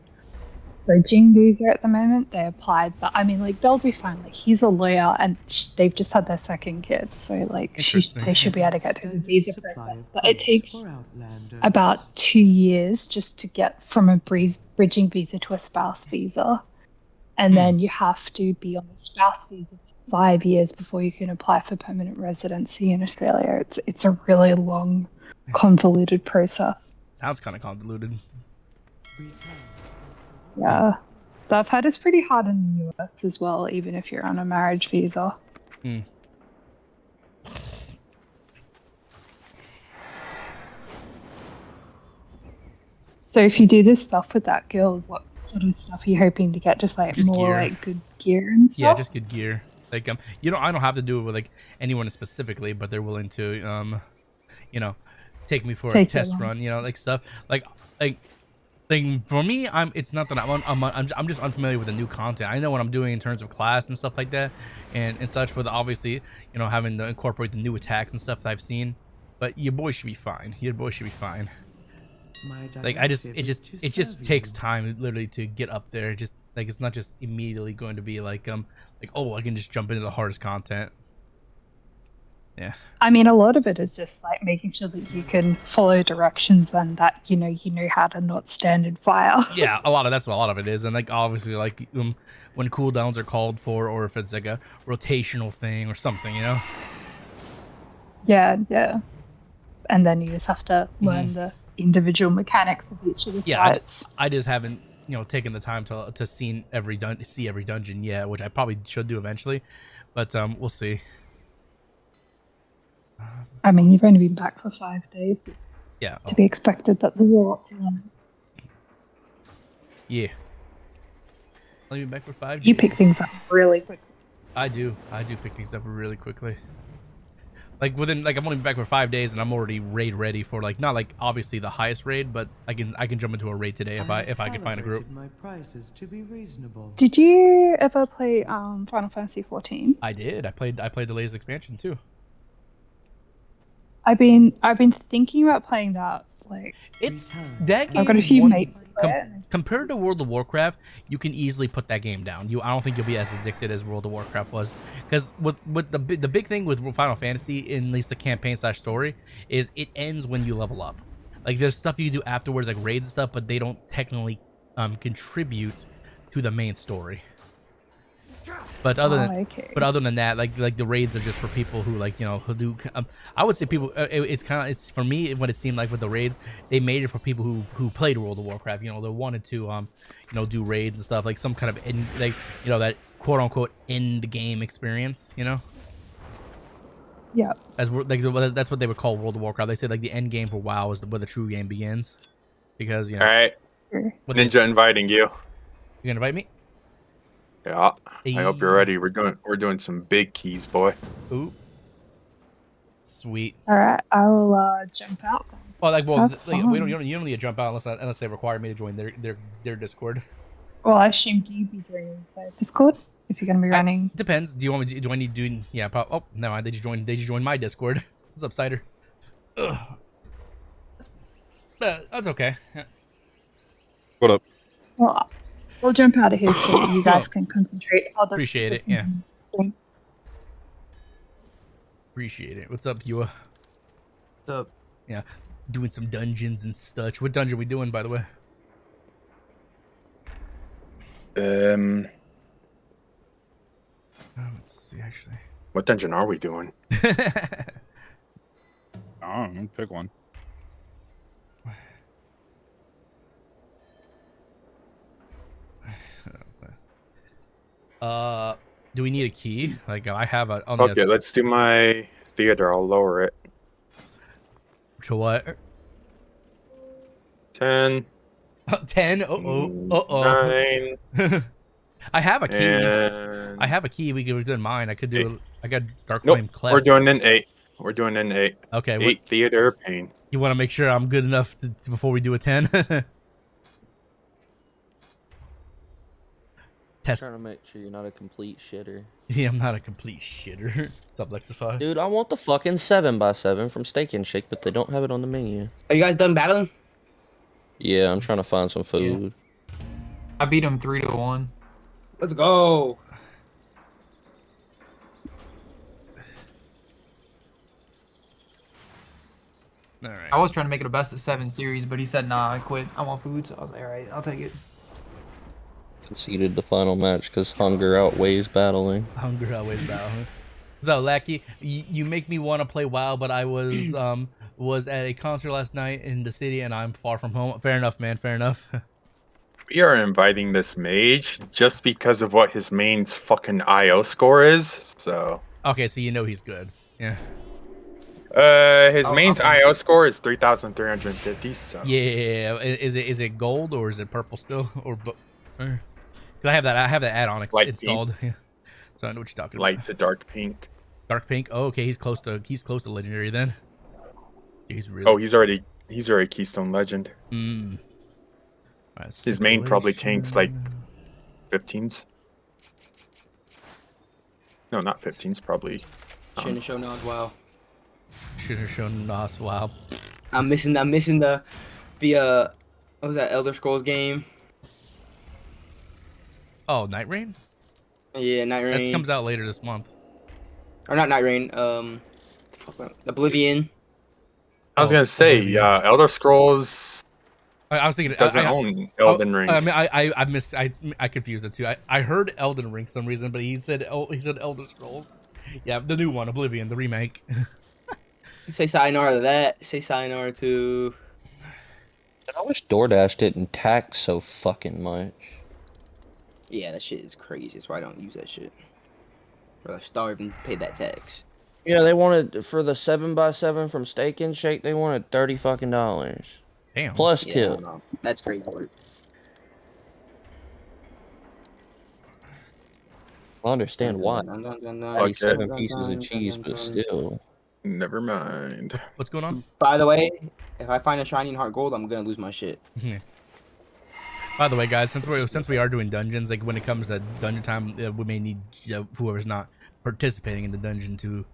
bridging visa at the moment. They applied, but I mean, like they'll be fine. Like he's a lawyer, and they've just had their second kid, so like they should be able to get through the visa process. But it takes about 2 years just to get from a bridging visa to a spouse visa. And then you have to be on a spouse visa for 5 years before you can apply for permanent residency in Australia. It's a really long, convoluted process. Sounds kind of convoluted. Yeah. The I've had is pretty hard in the US as well, even if you're on a marriage visa. So if you do this stuff with that guild, what sort of stuff are you hoping to get? Just more gear. like good gear and stuff? Yeah, just good gear. Like I don't have to do it with like anyone specifically, but they're willing to take me for a test run, like stuff. Like for me, it's not that I'm just unfamiliar with the new content. I know what I'm doing in terms of class and stuff like that and such, but obviously, having to incorporate the new attacks and stuff that I've seen. But your boy should be fine. Like it just takes time literally to get up there. Just like it's not just immediately going to be like I can just jump into the hardest content. Yeah. I mean, a lot of it is just like making sure that you can follow directions and that you know how to not stand in fire. Yeah, that's what a lot of it is, and like obviously like when cooldowns are called for, or if it's like a rotational thing or something, you know. Yeah, yeah. And then you just have to learn the individual mechanics of each of the fights. I just haven't taken the time to see every dungeon yet, which I probably should do eventually, but we'll see. I mean, you've only been back for 5 days. It's to be expected that there's a lot to learn. Yeah. Only been back for 5 days. You pick things up really quickly. I do pick things up really quickly. Like within I'm only been back for 5 days and I'm already raid ready for like not like obviously the highest raid, but I can jump into a raid today if I can find a group. My prices to be reasonable. Did you ever play Final Fantasy 14? I did. I played the latest expansion too. I've been thinking about playing that. Like it's that game. I've got a few mates. Compared to World of Warcraft, you can easily put that game down. I don't think you'll be as addicted as World of Warcraft was, because with the big thing with Final Fantasy, in at least the campaign / story, is it ends when you level up. Like there's stuff you do afterwards, like raids and stuff, but they don't technically contribute to the main story. But other than that, like the raids are just for people who who do. I would say people. It's for me what it seemed like with the raids. They made it for people who played World of Warcraft. They wanted to do raids and stuff, like some kind of that quote unquote end game experience. Yeah. That's what they would call World of Warcraft. They said like the end game for WoW is where the true game begins, because All right. Ninja inviting you. You gonna invite me? Yeah, I hope you're ready. We're doing some big keys, boy. Ooh, sweet. All right, I will jump out. Well, you don't need to jump out unless they require me to join their Discord. Well, I assumed you'd be joining their Discord if you're gonna be running. Depends. Do you want me to? Do I need to do? Yeah. Oh, no, they just joined my Discord. What's up, Cider? Ugh. That's okay. What up? Well, we'll jump out of here so you guys can concentrate. Appreciate it, yeah. Appreciate it. What's up, Yua? What's up? Yeah, doing some dungeons and such. What dungeon are we doing, by the way? Let's see, actually. What dungeon are we doing? I don't know. Pick one. Do we need a key? Like I have a. Okay, let's do my theater. I'll lower it. To what? 10. 10. Uh-oh. 9. I have a key. And... I have a key. We could do mine. I could do. I got Dark Flame Clef. We're doing an 8. We're doing an 8. Okay. 8 theater pain. You want to make sure I'm good enough before we do a 10? Test. Trying to make sure you're not a complete shitter. Yeah, I'm not a complete shitter. What's up, Lexify? Dude, I want the fucking 7x7 from Steak and Shake, but they don't have it on the menu. Are you guys done battling? Yeah, I'm trying to find some food. Yeah. I beat him 3-1. Let's go. All right. I was trying to make it a best of 7 series, but he said, nah, I quit. I want food, so I was like, alright, I'll take it. Conceded the final match because hunger outweighs battling. Hunger outweighs battling. So, Lackey, you make me want to play WoW, but I was at a concert last night in the city, and I'm far from home. Fair enough, man. Fair enough. We are inviting this mage just because of what his main's fucking IO score is. So. Okay, so you know he's good. Yeah. His main's IO score is 3,350. So. Yeah. Is it gold or is it purple still or? I have that add-on installed. Yeah. So I know what you're talking about. Light to dark pink. Dark pink. Oh, okay. He's close to legendary then. He's really. Oh, he's already Keystone Legend. Mm. Right, his main probably tanks like 15s. No, not 15s. Probably. Shouldn't have shown Nas. Wow. Should have shown Nas. Wow. I'm missing the what was that Elder Scrolls game? Oh, Night Rain? Yeah, Night Rain. That comes out later this month. Or not Night Rain. Oblivion. I was gonna say, Oblivion. Elder Scrolls. I was thinking Doesn't own Elden Ring. I mean, I confused it too. I heard Elden Ring for some reason, but he said Elder Scrolls. Yeah, the new one, Oblivion, the remake. Say sayonara to that. Say sayonara to. I wish DoorDash didn't tax so fucking much. Yeah, that shit is crazy. That's why I don't use that shit. Or I starve and pay that tax. Yeah, they wanted for the 7x7 from Steak and Shake. They wanted $30 fucking. Damn. Plus Yeah, tip. no, that's crazy work. I understand why. 97 pieces of cheese, but still. Never mind. What's going on? By the way, if I find a Shining Heart Gold, I'm gonna lose my shit. By the way, guys, since we are doing dungeons, like when it comes to dungeon time, we may need whoever's not participating in the dungeon to,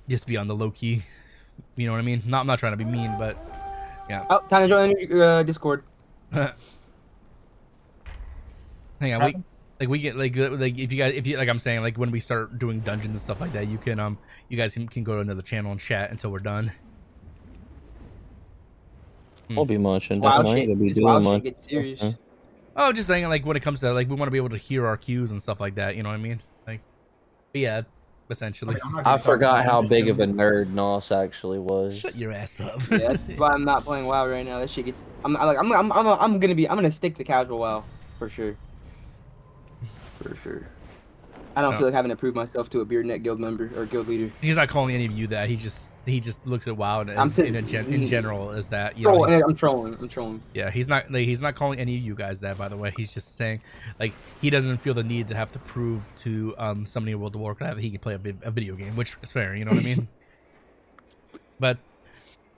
just be on the low key. You know what I mean? I'm not trying to be mean, but yeah. Oh, time to join Discord. Hang on, we get like if you like I'm saying, like when we start doing dungeons and stuff like that, you can you guys can go to another channel and chat until we're done. Won't be much, and Wild I shit, ain't gonna be this doing wild much. shit gets serious. Oh, just saying, like when it comes to like we want to be able to hear our cues and stuff like that. You know what I mean? Like, but yeah, essentially. I forgot how big of a nerd Nos actually was. Shut your ass up. Yeah, that's why I'm not playing WoW right now. That shit gets. I'm gonna stick to casual WoW for sure. For sure. I don't feel like having to prove myself to a beard net guild member or guild leader. He's not calling any of you that. He just looks at WoW as, in general as that. You know, know, I'm trolling. Yeah, he's not calling any of you guys that. By the way, he's just saying like he doesn't feel the need to have to prove to somebody in World of Warcraft that he can play a video game, which is fair. You know what I mean? But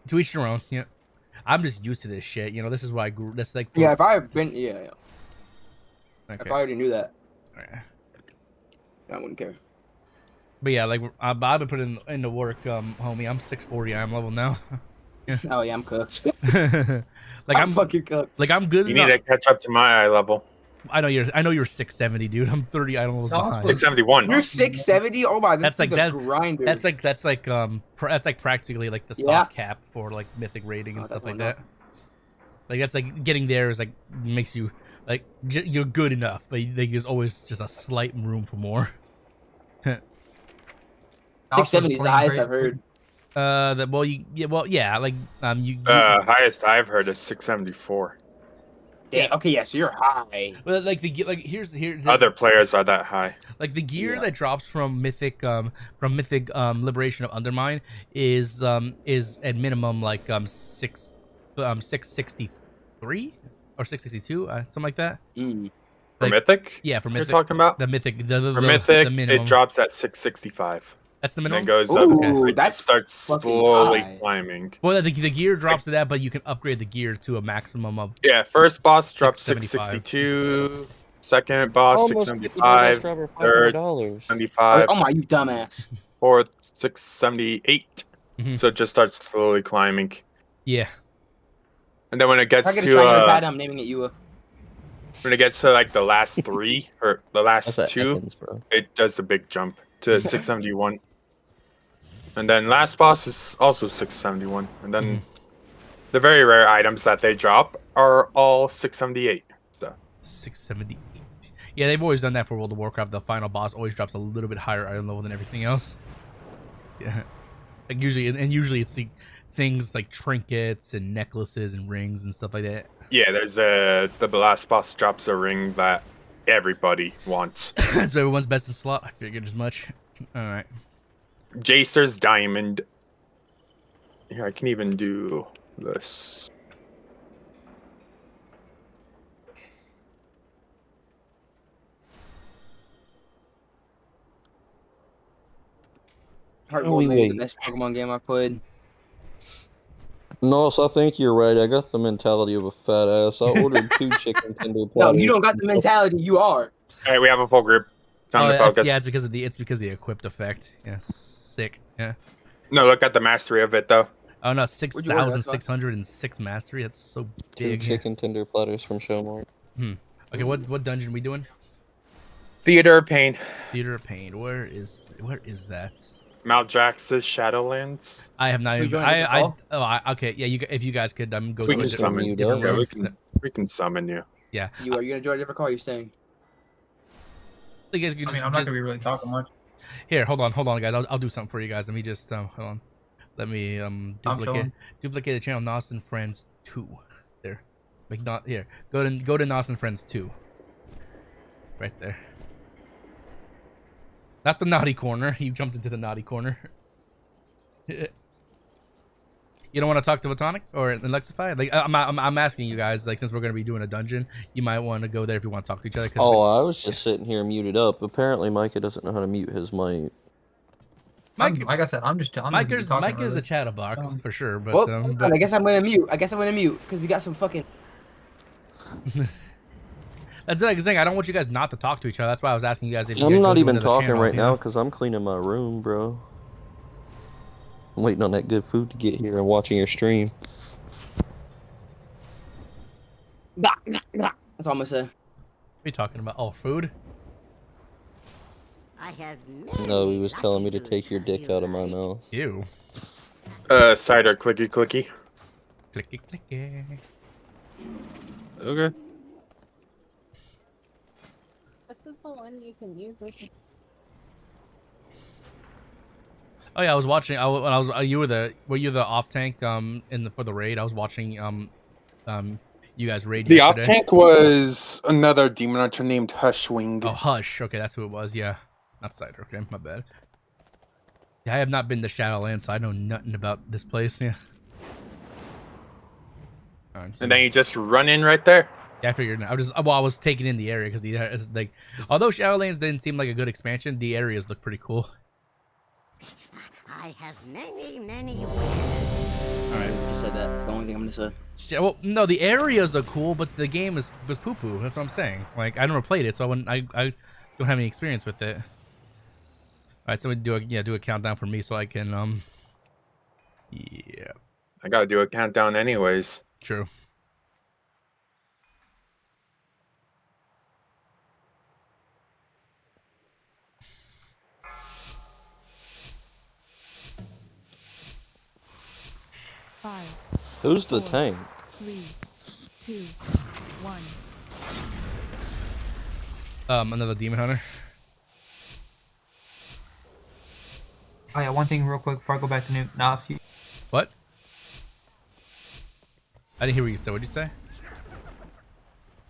to each their own. Yeah, I'm just used to this shit. You know, this is why I grew. That's like yeah. If I had been Okay. If I already knew that. Right. I wouldn't care. But yeah, like I've been putting in the work, homie. I'm 640. I'm level now. Yeah. Oh yeah, I'm cooked. Like I'm fucking cooked. Like I'm good. You need to catch up to my eye level. I know you're 670, dude. I'm 30 eye levels behind. 671. You're 670. Oh my, that's like a grinder. That's like practically like the soft cap for like mythic rating and stuff like that. Like that's like getting there is like makes you like you're good enough, but like, there's always just a slight room for more. 670 is the highest I've heard. Highest I've heard is 674. Damn. Okay, yeah, so you're high. Well, like here's other players are that high. Like the gear that drops from Mythic Liberation of Undermine is at minimum like 663 or 662, something like that. For Mythic? Yeah, for Mythic. You're talking about the Mythic. For Mythic, it drops at 665. That's the minimum. And it goes up. Ooh, that starts slowly climbing. Well, the gear drops to that, but you can upgrade the gear to a maximum of. Yeah, first boss drops 662. Second boss 675. Third 75. Oh my, you dumbass. Fourth 678. So it just starts slowly climbing. Yeah. And then when it gets I'm naming it Yua. When it gets to like the last three or the last two, it does a big jump to 671. And then last boss is also 671. And then the very rare items that they drop are all 678. So 678. Yeah, they've always done that for World of Warcraft. The final boss always drops a little bit higher item level than everything else. Yeah. Like usually it's the things like trinkets and necklaces and rings and stuff like that. Yeah, there's the last boss drops a ring that everybody wants. That's everyone's best in slot. I figured as much. All right. Jacer's diamond. Here, I can even do this. Heartgold may be the best Pokemon game I've played. No, so I think you're right. I got the mentality of a fat ass. I ordered 2 chicken tender platters. No, you don't got the mentality. You are. All right, we have a full group. Time to focus. Yeah, it's because of the equipped effect. Yeah, sick. Yeah. No, look at the mastery of it though. Oh no, 6,606 mastery. That's so big. 2 chicken tender platters from Showmart. Okay, what dungeon are we doing? Theater of Pain. Theater of Pain. Where is that? Maldraxx's Shadowlands? I have not Should we even. join a different call? Okay. Yeah, if you guys could, go We to a can different, summon you. different Yeah, room. we can summon you. Yeah. Are you gonna join a different call? Or are you staying? You guys could I just, mean, I'm not gonna be really talking much. Here, hold on, guys. I'll do something for you guys. Let me just hold on. Let me duplicate the channel. Nos and Friends 2. There. Like not here. Go to Nos and Friends 2. Right there. Not the naughty corner. You jumped into the naughty corner. You don't want to talk to Botanic or Alexify? Like I'm asking you guys, like, since we're gonna be doing a dungeon, you might want to go there if you want to talk to each other. I was just sitting here muted up. Apparently, Micah doesn't know how to mute his mic. Like I said, Mike is a chatterbox for sure, but, well, I guess I'm gonna mute. Because we got some fucking. That's like saying I don't want you guys not to talk to each other. That's why I was asking you guys if you I'm guys not go even to the talking channel, right you now know? because I'm cleaning my room, bro. I'm waiting on that good food to get here and watching your stream. That's all I'm gonna say. What are you talking about? Oh, food? I have No, he was telling me to take your dick out of my mouth. Ew. Cider, clicky. Clicky. Okay. This is the one you can use with. Oh yeah, I was watching. Were you the off tank for the raid? I was watching you guys raid The off yesterday. tank was another demon hunter named Hushwing. Oh, Hush. Okay, that's who it was. Yeah, not Cider. Okay, my bad. Yeah, I have not been to Shadowlands, so I know nothing about this place. Yeah. Right, so And then you just run in right there. yeah, I figured. I was taking in the area because like, although Shadowlands didn't seem like a good expansion, the areas look pretty cool. I have many ways. All right, You said that. That's the only thing I'm gonna say. Yeah, well, no, the areas are cool, but the game was poo poo. That's what I'm saying. Like, I never played it, so I don't have any experience with it. All right, so we do a countdown for me so I can yeah. I gotta do a countdown anyways. True. Who's the tank? 3, 2, 1. Another demon hunter. Oh yeah, one thing real quick before I go back to Nuke. Nas, What? I didn't hear what you said. What'd you say? I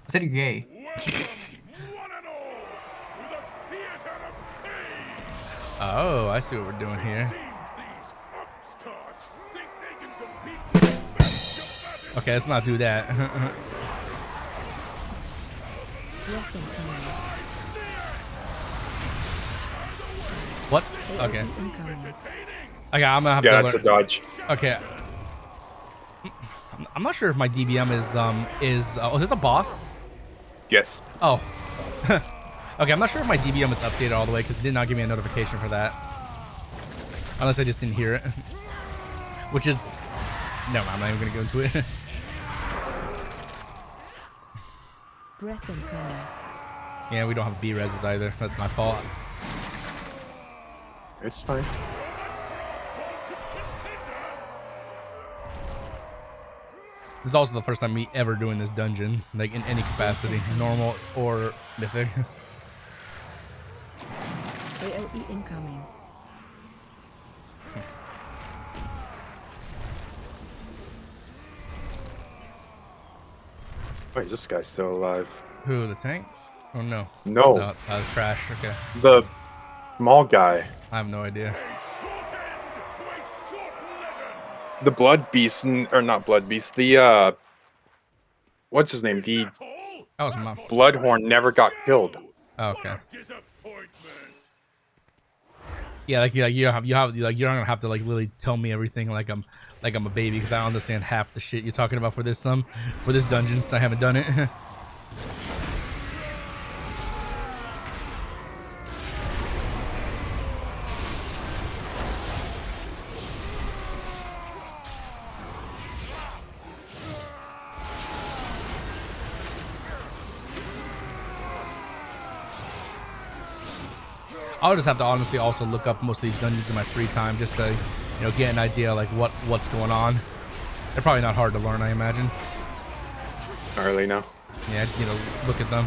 said you're gay. Oh, I see what we're doing here. Okay, let's not do that. What? Okay. Okay, I'm gonna have to. Yeah, that's a dodge. Okay. I'm not sure if my DBM is oh, is this a boss? Yes. Oh. Okay, I'm not sure if my DBM is updated all the way because it did not give me a notification for that. Unless I just didn't hear it. Which is... No, I'm not even going to go into it. Breath incoming. Yeah, we don't have B-reses either. That's my fault. It's fine. This is also the first time me ever doing this dungeon, like in any capacity, normal or mythic. AOE incoming. Wait, this guy's still alive. Who, the tank? Oh no. No. Trash, okay. The small guy. I have no idea. The blood beast, or not blood beast, the what's his name? The That was my Bloodhorn never got killed. Oh, okay. Yeah, like you don't have like you're not gonna have to like literally tell me everything like I'm a baby because I don't understand half the shit you're talking about for this dungeon. So I haven't done it. I'll just have to honestly also look up most of these dungeons in my free time just to, get an idea like what's going on. They're probably not hard to learn, I imagine. Not really, no. Yeah, I just need to look at them.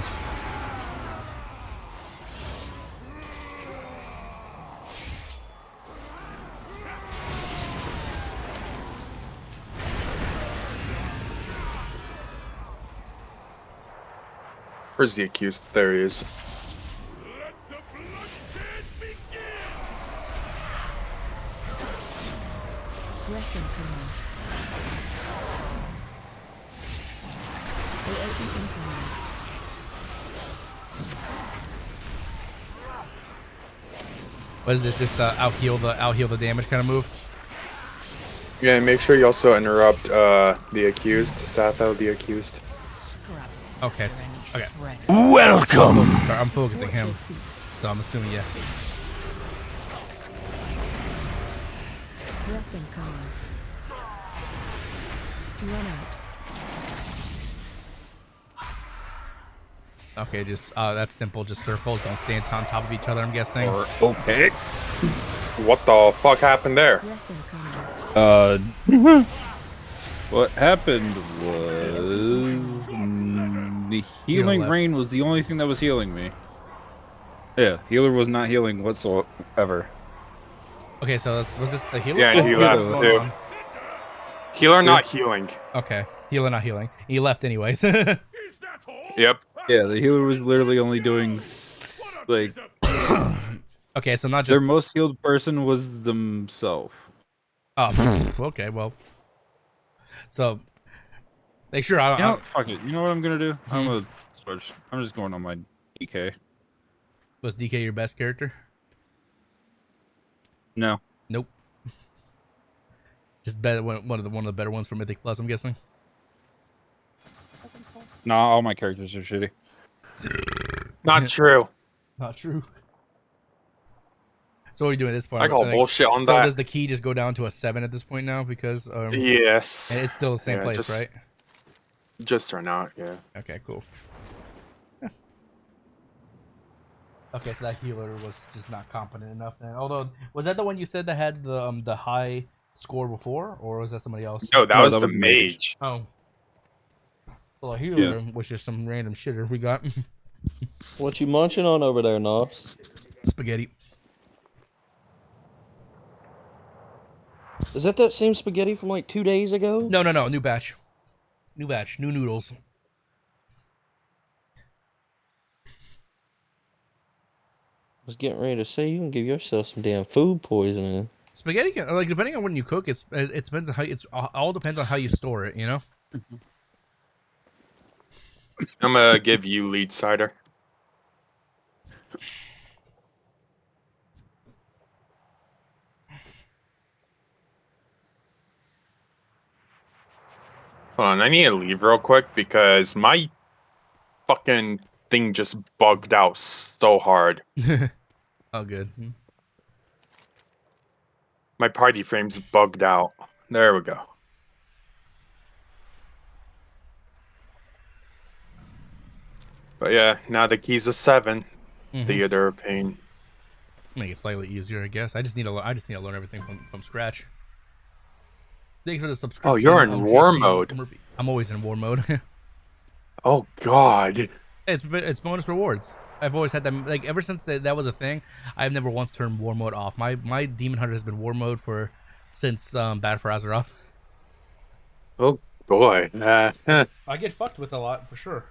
Where's the accused? There he is. What is this? Just out heal the damage kind of move? Yeah, and make sure you also interrupt the accused, Satho the accused. Okay. Okay. Welcome. I'm focusing him, so I'm assuming yeah. Okay, just that's simple. Just circles. Don't stand on top of each other. I'm guessing. Okay. What the fuck happened there? What happened was the healing rain was the only thing that was healing me. Yeah, healer was not healing whatsoever. Okay, so was this the healer? Yeah, and he left too. Healer not healing. Okay, healer not healing. He left anyways. Yep. Yeah, the healer was literally only doing like. Okay, so not just their most healed person was themselves. Oh, okay, well. So, make sure I don't. Fuck it. You know what I'm gonna do? I'm gonna switch. I'm just going on my DK. Was DK your best character? No. Nope. Just better one of the better ones for Mythic Plus, I'm guessing. No, all my characters are shitty. Not true. Not true. So what are you doing at this point? I call bullshit on so that. Does the key just go down to a 7 at this point now? Because yes. And it's still the same place, just, right? Just or not, yeah. Okay, cool. Okay, so that healer was just not competent enough then. Although, was that the one you said that had the high score before, or was that somebody else? No, that was the mage. Oh. Well, a healer was just some random shitter we got. What you munching on over there, Nos? Spaghetti. Is that same spaghetti from like 2 days ago? No, new batch. New batch, new noodles. I was getting ready to say you can give yourself some damn food poisoning. Spaghetti, like depending on when you cook, it depends on how all depends on how you store it, you know. I'm gonna give you lead cider. Hold on, I need to leave real quick because my fucking thing just bugged out so hard. Oh, good. My party frame's bugged out. There we go. But yeah, now the key's a 7. Theater of Pain. Make it slightly easier, I guess. I just need to learn everything from scratch. Thanks for the subscription. Oh, you're in war mode. I'm always in war mode. Oh God. It's bonus rewards. I've always had them, like, ever since that was a thing. I've never once turned war mode off. My Demon Hunter has been war mode since Bad for Azeroth. Oh boy. I get fucked with a lot for sure.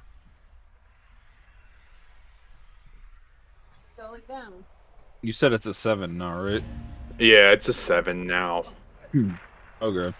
Going down. You said it's a 7 now, right? Yeah, it's a 7 now. Okay.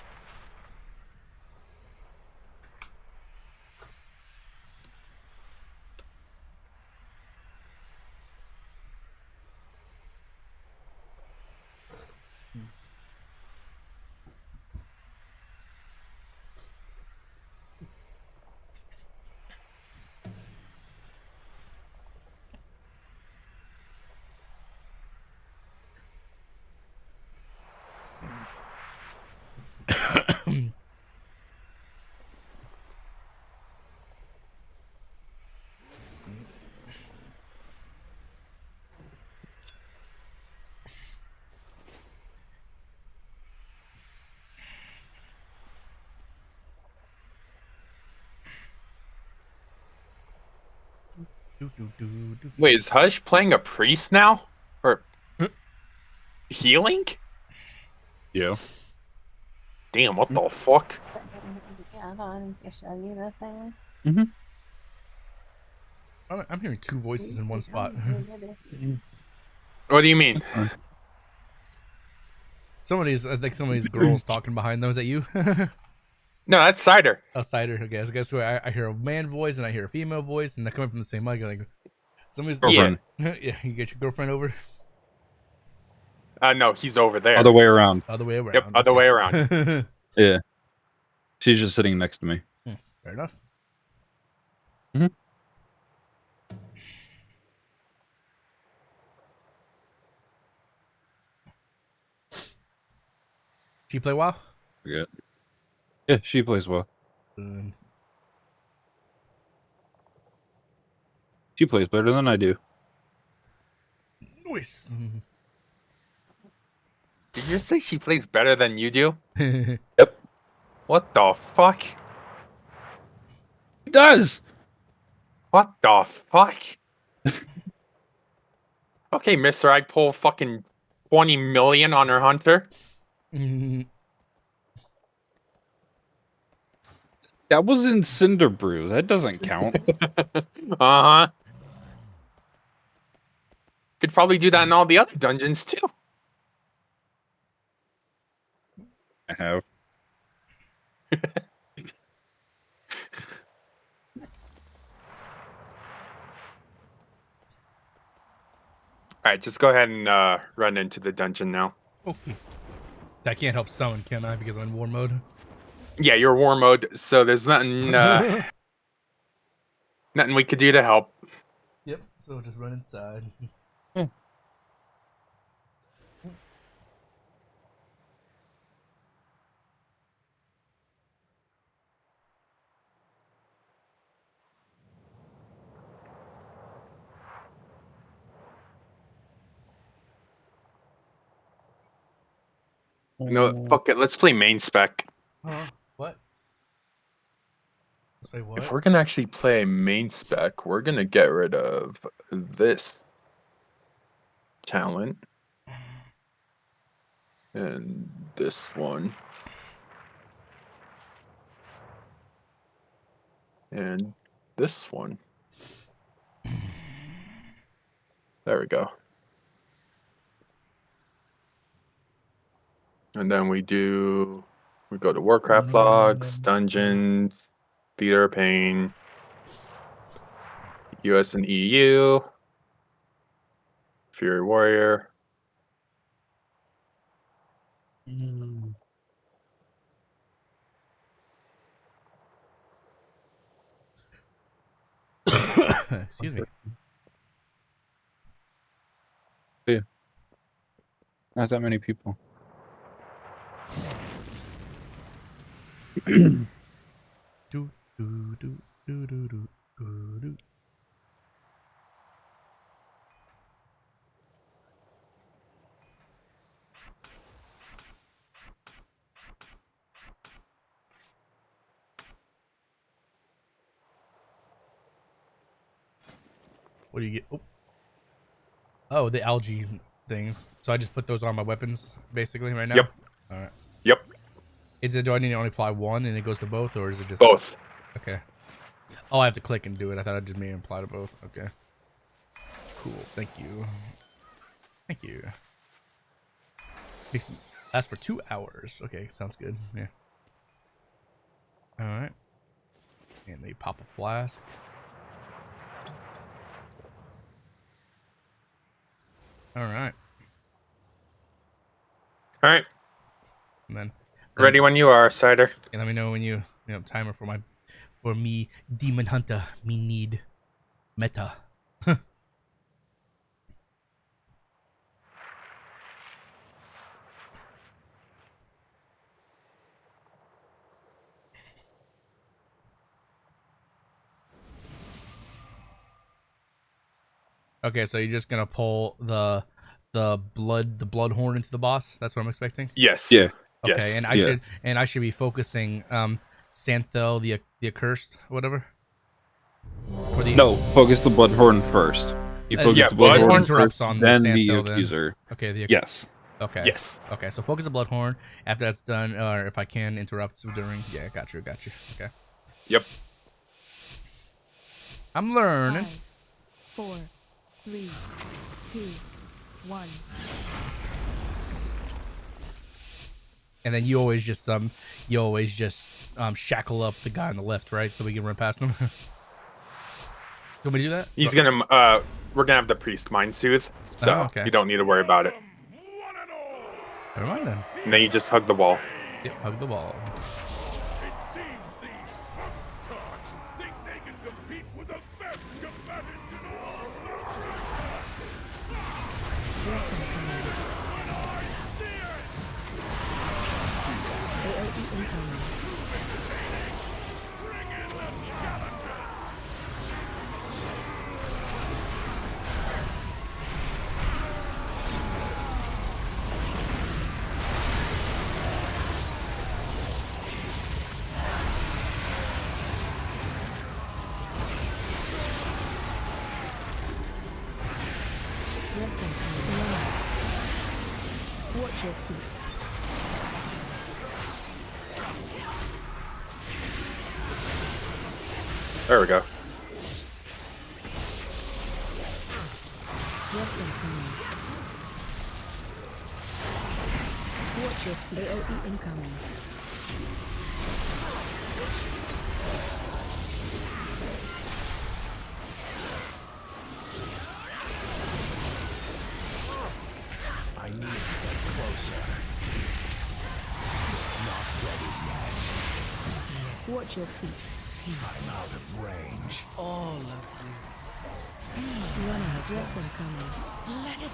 Wait, is Hush playing a priest now? Or healing? Yeah. Damn, what the fuck? Yeah, I need to show you the thing. I'm hearing two voices in one spot. What do you mean? I think some of these girls talking behind them. Is that you? No, that's Cider. Oh, Cider. Okay, so guess what? I hear a man voice and I hear a female voice, and they're coming from the same mic. Like, somebody's Girlfriend. Yeah, you get your girlfriend over. No, he's over there. Other way around. Other way around. Yep, other way around. Yeah. She's just sitting next to me. Fair enough. She play WoW? Forget. Yeah, she plays well. She plays better than I do. Nice. Did you say she plays better than you do? Yep. What the fuck? She does. What the fuck? Okay, Mr. I pull fucking 20 million on her hunter. That was in Cinder Brew. That doesn't count. Uh-huh. Could probably do that in all the other dungeons too. I have. Alright, just go ahead and run into the dungeon now. Okay. I can't help summon, can I? Because I'm in war mode. Yeah, you're war mode, so there's nothing nothing we could do to help. Yep, so just run inside. No, fuck it, let's play main spec. What? Let's play what? If we're gonna actually play main spec, we're gonna get rid of this talent. And this one. And this one. There we go. And then we go to Warcraft logs, dungeons, Theater of Pain, US and EU, Fury Warrior. Excuse me. Yeah. Not that many people. Do, do, do, do, do, do, do, do. What do you get? Oh, the algae things. So I just put those on my weapons, basically, right now? Yep. All right. Yep. Do I need to only apply one and it goes to both, or is it just... Both. Okay. Oh, I have to click and do it. I thought I just made it apply to both. Okay. Cool. Thank you. Thank you. That's for 2 hours. Okay, sounds good. Yeah. Alright. And they pop a flask. Alright. Alright. And then ready when you are, Cider. And let me know when you timer for me, Demon Hunter. Me need meta. Okay, so you're just gonna pull the blood horn into the boss. That's what I'm expecting. Yes. Yeah. Okay, Yes. and I should be focusing Santhel the accursed, whatever. No, focus the Bloodhorn first. You focus yeah, the Bloodhorn interrupts first, on then the the Sandhill, Accuser. Okay, the Yes. Okay. Yes. Okay, so focus the Bloodhorn. After that's done, or if I can interrupt during. Yeah, got you. Okay. Yep. I'm learning. 5, 4, 3, 2, 1. And then you always just shackle up the guy on the left, right, so we can run past him. You want me to do that? He's gonna. We're gonna have the priest mind soothe, so okay. you don't need to worry about it. Never mind then. And then you just hug the wall. Yep, hug the wall. It seems these fucktards think they can compete with the best combatants in all of Watch your feet. There we go. Watch your feet. AOE incoming. I need to get closer. Not ready yet. Watch your feet. I'm out of range. All of you. Run out. Weapon coming. Let it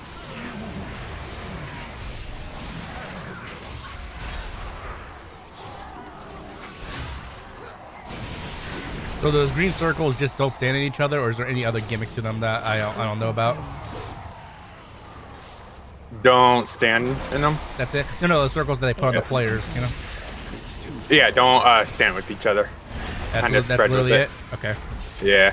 So those green circles just don't stand in each other, or is there any other gimmick to them that I don't know about? Don't stand in them. That's it. No, the circles that they put on the players. You know. Yeah, don't stand with each other. That's literally it. Okay. Yeah.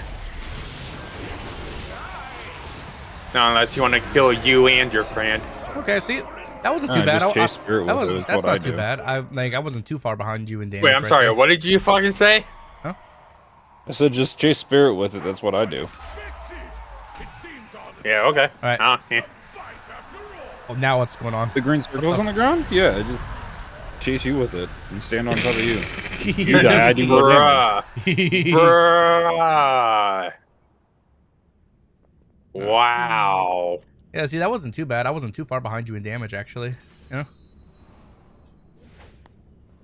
No, unless you want to kill you and your friend. Okay. See, that wasn't too bad. Just chase spirit with it is That's what I not too do. bad. I wasn't too far behind you in damage. Wait, I'm sorry. there. What did you fucking say? Huh? I said just chase spirit with it. That's what I do. Yeah. Okay. All right. Yeah. Well, now what's going on? The green circles on the ground? Yeah, I just chase you with it and stand on top of you. You die, I do more damage. Bruh. Wow. Yeah, see, that wasn't too bad. I wasn't too far behind you in damage, actually. Yeah.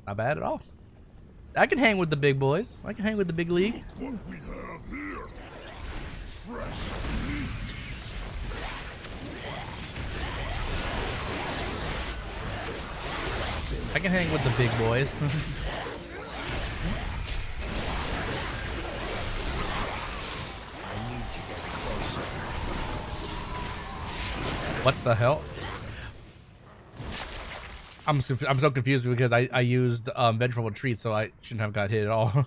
Not bad at all. I can hang with the big boys. I can hang with the big league. what we have here. Fresh meat. I can hang with the big boys. What the hell? I'm so confused because I used vengeful retreat, so I shouldn't have got hit at all.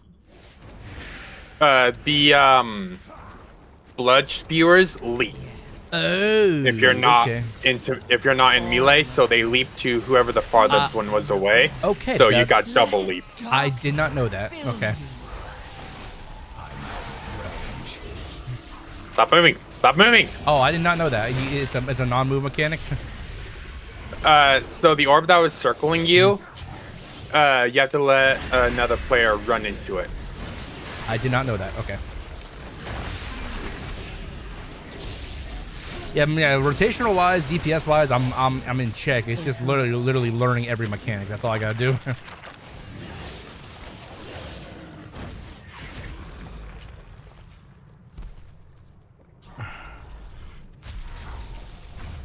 The blood spewers leap. Oh. If you're not okay. if you're not in melee, so they leap to whoever the farthest one was away. Okay. So you got double leap. I did not know that. Okay. Stop moving. Stop moving. Oh, I did not know that. It's a non-move mechanic. So the orb that was circling you, you have to let another player run into it. I did not know that. Okay. Yeah, rotational wise, DPS wise, I'm in check. It's just literally learning every mechanic. That's all I gotta do.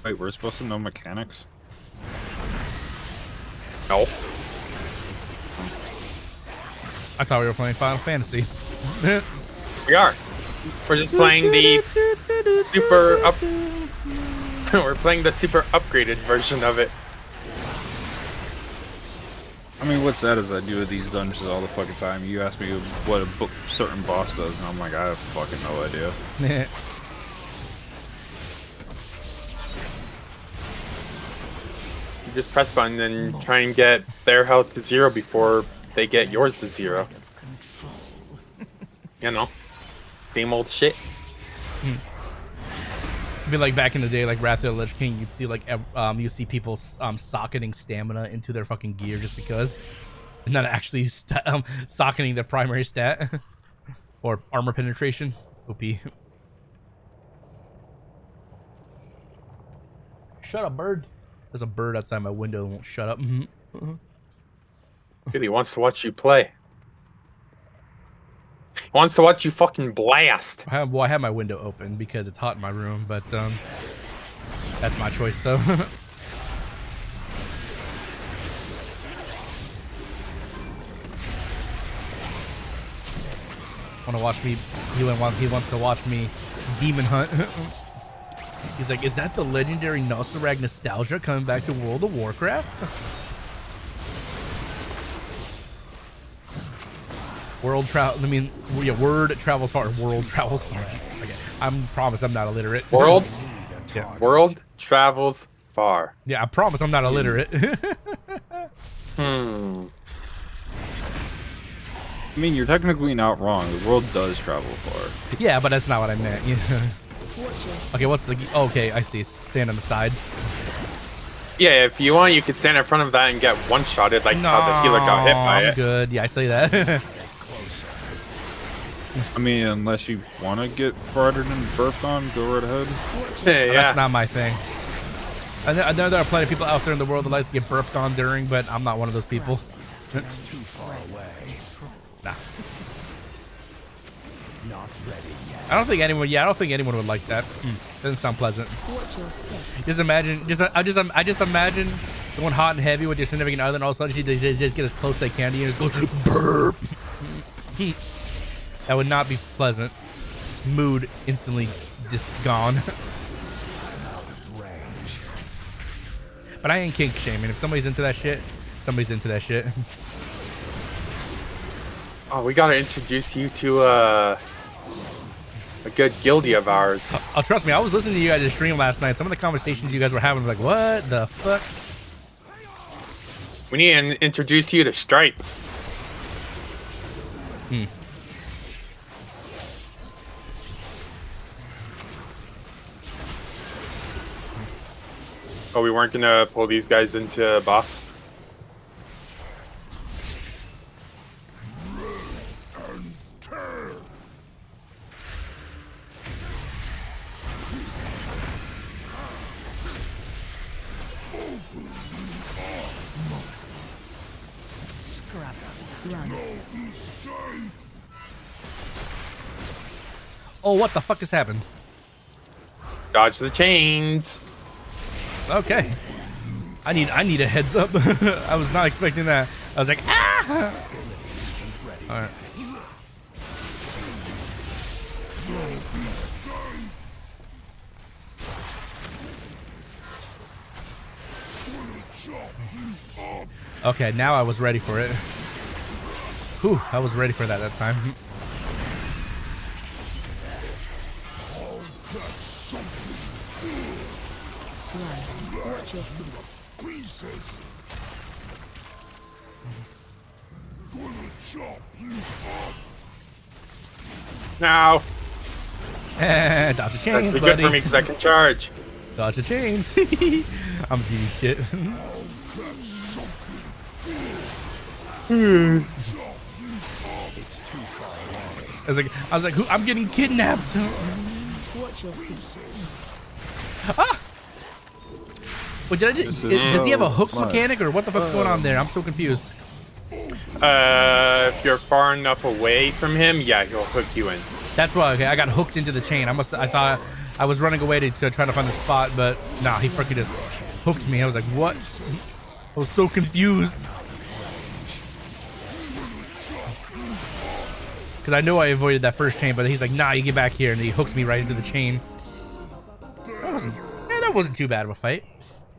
Wait, we're supposed to know mechanics? No. I thought we were playing Final Fantasy. We are. We're just playing the super up. We're playing the super upgraded version of it. I mean, what's sad is I do these dungeons all the fucking time. You ask me what a certain boss does, and I'm like, I have fucking no idea. You just press button and try and get their health to 0 before they get yours to 0. You know, same old shit. I mean, like back in the day, like Wrath of the Lich King, you'd see like you see people socketing stamina into their fucking gear just because, and not actually socketing their primary stat or armor penetration. OP. Shut up, bird. There's a bird outside my window and won't shut up. He wants to watch you play. He wants to watch you fucking blast. I have my window open because it's hot in my room, but that's my choice though. Want to watch me? He wants to watch me demon hunt. He's like, is that the legendary Nosirrag nostalgia coming back to World of Warcraft? Word travels far. World travels far. Okay. I promise I'm not illiterate. World? Yeah. World travels far. Yeah, I promise I'm not illiterate. I mean, you're technically not wrong. The world does travel far. Yeah, but that's not what I meant. Yeah. Okay, what's the... Okay, I see. Stand on the sides. Yeah, if you want, you could stand in front of that and get one-shotted like how the healer got hit by it. I'm good. Yeah, I say that. I mean, unless you want to get farted and burped on, go right ahead. Yeah. That's not my thing. I know there are plenty of people out there in the world that like to get burped on during, but I'm not one of those people. It's too far away. Nah. Not ready yet. I don't think anyone would like that. Doesn't sound pleasant. Just imagine, I just imagine going hot and heavy with your significant other, and all of a sudden they just get as close as they can to you and just go burp. That would not be pleasant. Mood instantly just gone. But I ain't kink shaming. If somebody's into that shit, somebody's into that shit. Oh, we gotta introduce you to a good guildie of ours. Oh, trust me, I was listening to you guys' stream last night. Some of the conversations you guys were having, like, what the fuck? We need to introduce you to Stripe. Oh, we weren't gonna pull these guys into boss? Oh, what the fuck has happened? Dodge the chains. Okay. I need a heads up. I was not expecting that. I was like, ah! All right. Okay, now I was ready for it. Whew, I was ready for that time. Now. Dodge the chains, That's buddy. good for me because I can charge. Dodge the chains. I'm just giving you shit. I was like, I'm getting kidnapped. Ah! Wait, does he have a hook mechanic or what the fuck's going on there? I'm so confused. If you're far enough away from him, yeah, he'll hook you in. That's why. Okay, I got hooked into the chain. I thought I was running away to try to find the spot, but nah, he freaking just hooked me. I was like, what? I was so confused. Because I know I avoided that first chain, but he's like, nah, you get back here, and he hooked me right into the chain. That wasn't too bad of a fight.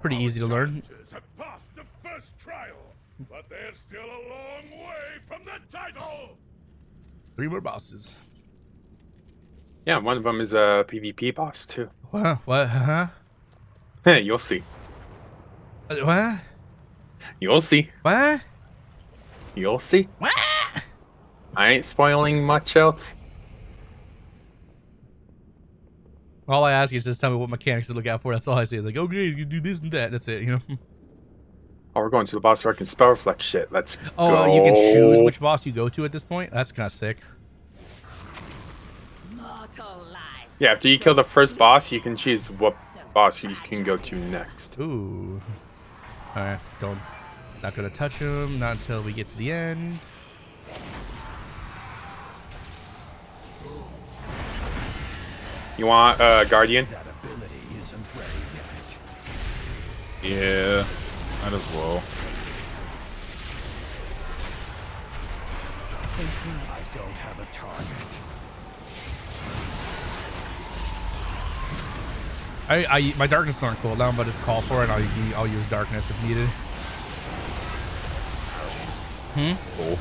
Pretty easy to learn. Have passed the first trial. But they're still a long way from the title. 3 more bosses. Yeah, one of them is a PvP boss too. What? What? Huh? You'll see. What? You'll see. What? You'll see. What? I ain't spoiling much else. All I ask you is just tell me what mechanics to look out for. That's all I say. Like, okay, you do this and that. That's it, you know? Oh, we're going to the boss where I can spell reflect shit. Let's go. Oh, you can choose which boss you go to at this point? That's kind of sick. Yeah, after you kill the first boss, you can choose what boss you can go to next. Ooh. Alright, not gonna touch him, not until we get to the end. You want Guardian? That ability isn't ready yet. Yeah, might as well. I don't have a target. My darkness aren't cooldown, but just call for it. I'll use darkness if needed. Cool.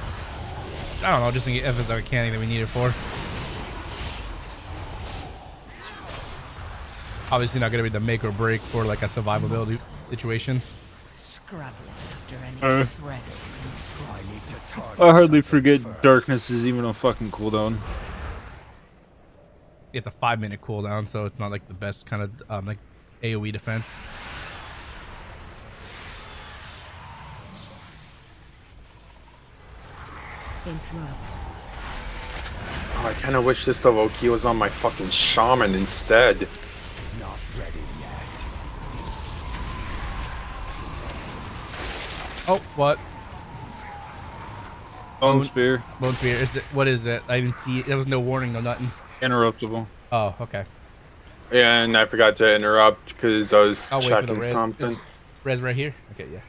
I don't know, just if it's a mechanic that we need it for. Obviously not gonna be the make or break for like a survivability situation. I hardly forget darkness is even a fucking cooldown. It's a 5-minute cooldown, so it's not like the best kind of like AoE defense. Oh, I kind of wish this level key was on my fucking shaman instead. Not ready yet. Oh, what? Bone spear. Bone spear. Is it? What is it? I didn't see it. There was no warning, no nothing. Interruptible. Oh, okay. Yeah, and I forgot to interrupt because I was I'll wait for the checking res. something. Is res right here? Okay, yeah.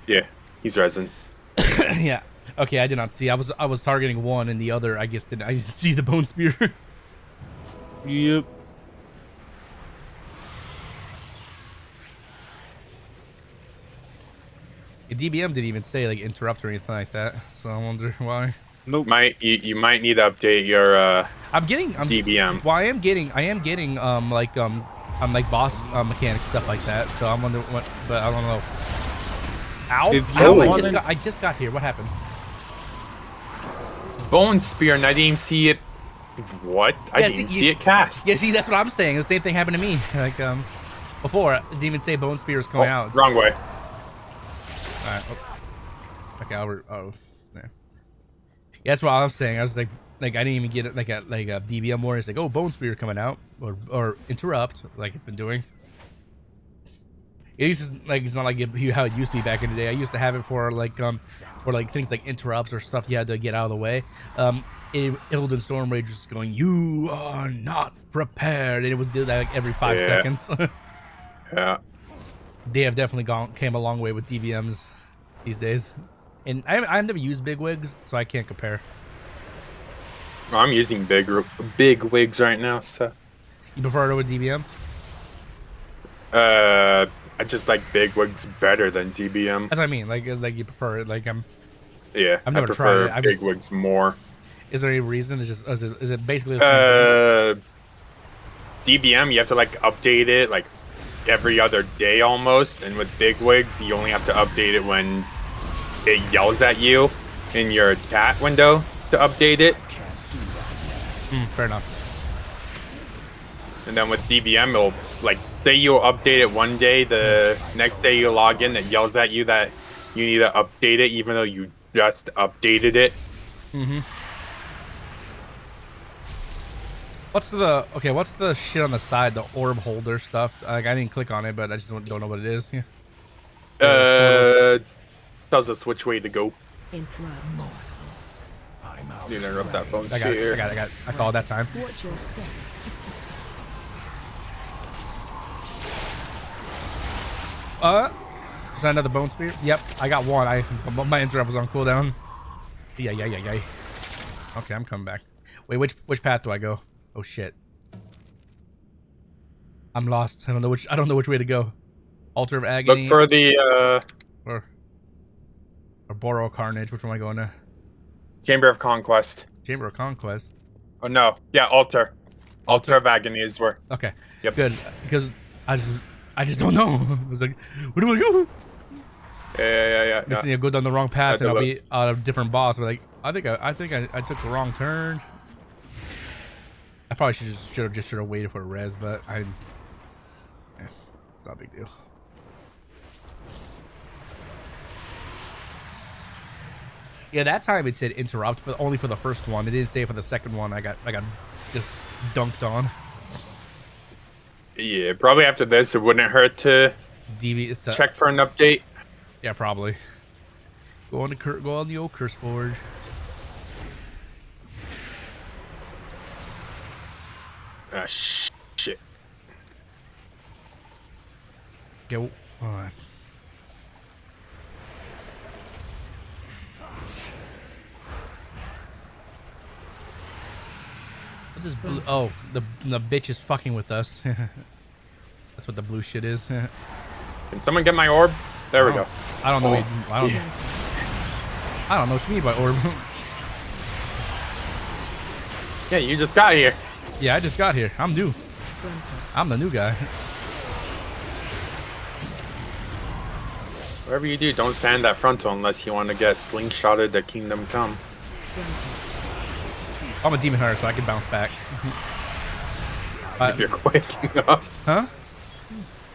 Yeah, he's resin. Yeah. Okay, I did not see. I was targeting one and the other. I guess I didn't see the bone spear. Yep. DBM didn't even say like interrupt or anything like that, so I wonder why. Nope. You might need to update your DBM. Well, I am getting like boss mechanic stuff like that. So I'm wondering what, but I don't know. Ow! If Ow! you I just got here. What happened? Bone spear, and I didn't even see it. What? I didn't even see it cast. Yeah, see, that's what I'm saying. The same thing happened to me. Like before, it didn't even say bone spear was coming out. Wrong way. All right. Oh. Okay, oh, there. Yeah, that's what I was saying. I was like I didn't even get it like a DBM warning. It's like, oh, bone spear coming out or interrupt, like it's been doing. It used to, like, it's not like how it used to be back in the day. I used to have it for things like interrupts or stuff you had to get out of the way. Illidan Stormrage was going, "You are not prepared," and it was did that like every 5 seconds. Yeah. They have definitely came a long way with DBMs these days, and I've never used big wigs, so I can't compare. I'm using big wigs right now, so. You prefer it over DBM? I just like big wigs better than DBM. That's what I mean. Like you prefer it. Like Yeah, I've never I prefer tried it. big wigs more. Is there any reason? Is it basically the same thing? DBM, you have to like update it like every other day almost, and with big wigs, you only have to update it when it yells at you in your chat window to update it. Fair enough. And then with DBM, it'll like say you'll update it one day, the next day you log in, it yells at you that you need to update it, even though you just updated it. What's the shit on the side, the orb holder stuff? Like, I didn't click on it, but I just don't know what it is. Yeah. Tells us which way to go. Mortals. I'm out. You interrupt that phone. I got it. I saw it that time. Watch your step. Is that another bone spear? Yep, I got one. My interrupt was on cooldown. Yeah. Okay, I'm coming back. Wait, which path do I go? Oh shit. I'm lost. I don't know which way to go. Altar of Agony. Look for the Or Boral Carnage. Which one am I going to? Chamber of Conquest. Chamber of Conquest. Oh no. Yeah, Altar. Altar of Agony is where. Okay. Yep. Good. Because I just don't know. I was like, where do I go? Yeah. Just need to go down the wrong path and I'll be a different boss. But like, I think I took the wrong turn. I probably should have waited for a res, but it's not a big deal. Yeah, that time it said interrupt, but only for the first one. It didn't say for the second one. I got just dunked on. Yeah, probably after this, it wouldn't hurt to check for an update. Yeah, probably. Go on the old Curse Forge. Ah, shit. Go on. What's this blue? Oh, the bitch is fucking with us. That's what the blue shit is. Can someone get my orb? There we go. I don't know. I don't know what you mean by orb. Yeah, you just got here. Yeah, I just got here. I'm new. I'm the new guy. Whatever you do, don't stand that frontal unless you want to get slingshotted to Kingdom Come. I'm a demon hunter, so I can bounce back. If you're quick enough. Huh?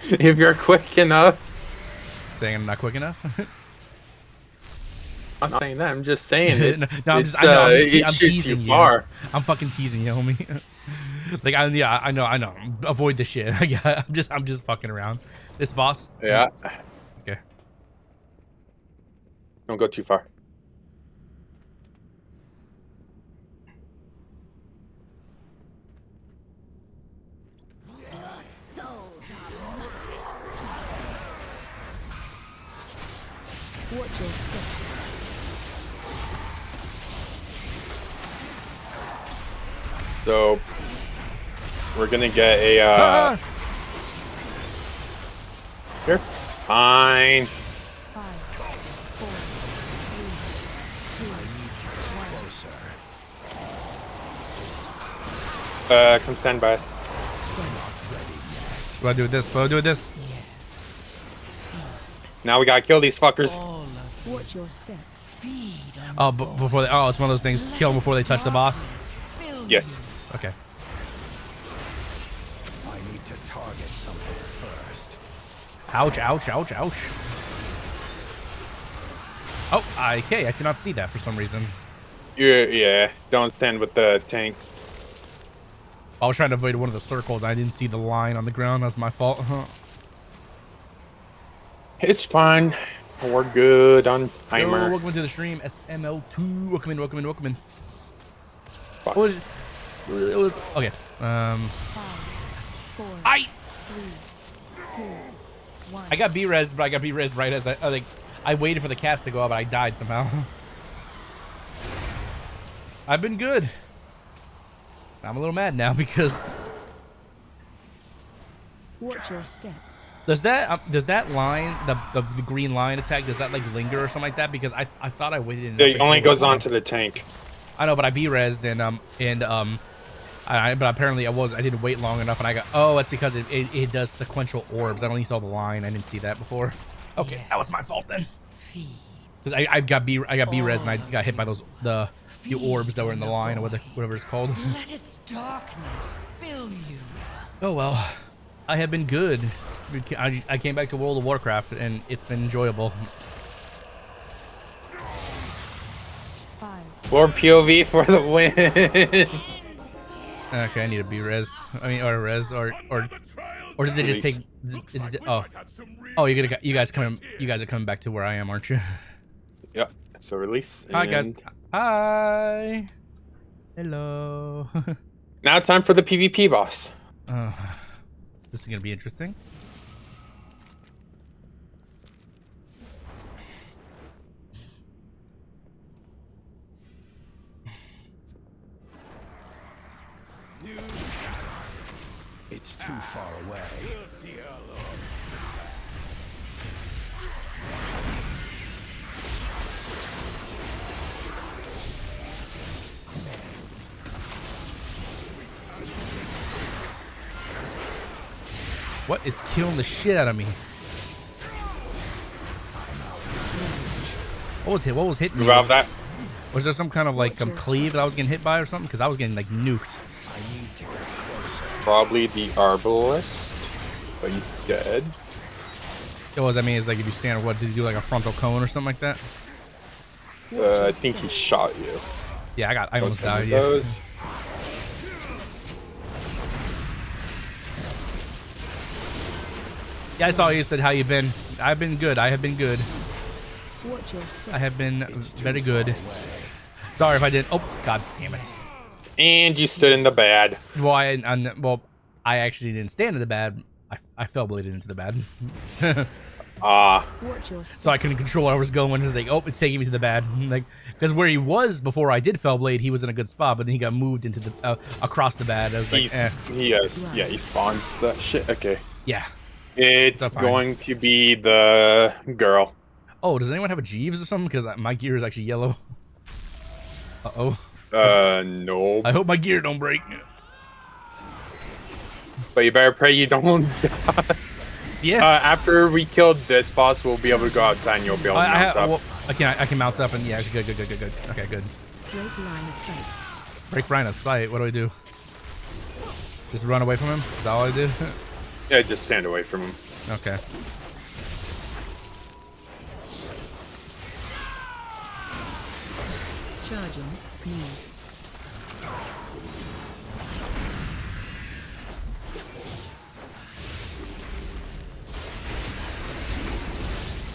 If you're quick enough. Saying I'm not quick enough? I'm not saying that. I'm just saying it. No, I'm teasing you. Far. I'm fucking teasing you, homie. Like, I know. Avoid the shit. Yeah, I'm just fucking around. This boss. Yeah. Okay. Don't go too far. Watch your step. So we're gonna get a here. Fine. 5, 4, 3, 2, 1. Come stand by us. What do I do with this? What do I do with this? Now we gotta kill these fuckers. Watch your step. Oh, before they. Oh, it's one of those things. Kill them before they touch the boss. Yes. Okay. I need to target something first. Ouch! Ouch! Ouch! Ouch! Oh, okay. I cannot see that for some reason. Yeah. Don't stand with the tank. I was trying to avoid one of the circles. I didn't see the line on the ground. That's my fault. It's fine. We're good on timer. Yo, welcome to the stream, SML2. Welcome in. Fuck. What was it? Was okay. 5, 4, 3, 2, 1. I got B-res, but I got B-res right as I waited for the cast to go up, but I died somehow. I've been good. I'm a little mad now because. Watch your step. Does that line, the green line attack, does that like linger or something like that? Because I thought I waited. It only goes on to the tank. I know, but I B-resed but apparently I didn't wait long enough, and I got. Oh, it's because it does sequential orbs. I only saw the line. I didn't see that before. Okay, yeah. That was my fault then. Because I got B-res and I got hit by those the orbs that were in the line or whatever it's called. Let its darkness fill you. Oh well, I have been good. I came back to World of Warcraft and it's been enjoyable. 5. Lord POV for the win. Okay, I need a B-res. I mean, or a res, or does it just take? Oh, you guys are coming back to where I am, aren't you? Yep. So release. Hi guys. Hi. Hello. Now time for the PvP boss. This is gonna be interesting. It's too far away. We'll see how long. What is killing the shit out of me? What was hitting me? Was there some kind of like cleave that I was getting hit by or something? Because I was getting like nuked. Probably the Arbalist, but he's dead. It was. I mean, it's like if you stand. What did he do? Like a frontal cone or something like that? I think he shot you. Yeah, I almost died. Yeah. Yeah, I saw you said how you been. I've been good. I have been good. I have been very good. Sorry if I didn't. Oh, god damn it. And you stood in the bad. Well, I actually didn't stand in the bad. I fell bladed into the bad. So I couldn't control where I was going. It was like, oh, it's taking me to the bad. Like, because where he was before I did fell blade, he was in a good spot, but then he got moved into the across the bad. I was like, he spawns the shit. Okay. Yeah. It's going to be the girl. Oh, does anyone have a Jeeves or something? Because my gear is actually yellow. Uh-oh. No. I hope my gear don't break. But you better pray you don't. Yeah. After we killed this boss, we'll be able to go outside and you'll be able to mount up. Well, I can mount up and yeah, good. Okay, good. Break line of sight. Break line of sight. What do I do? Just run away from him? Is that all I do? Yeah, just stand away from him. Okay. Charging. Need.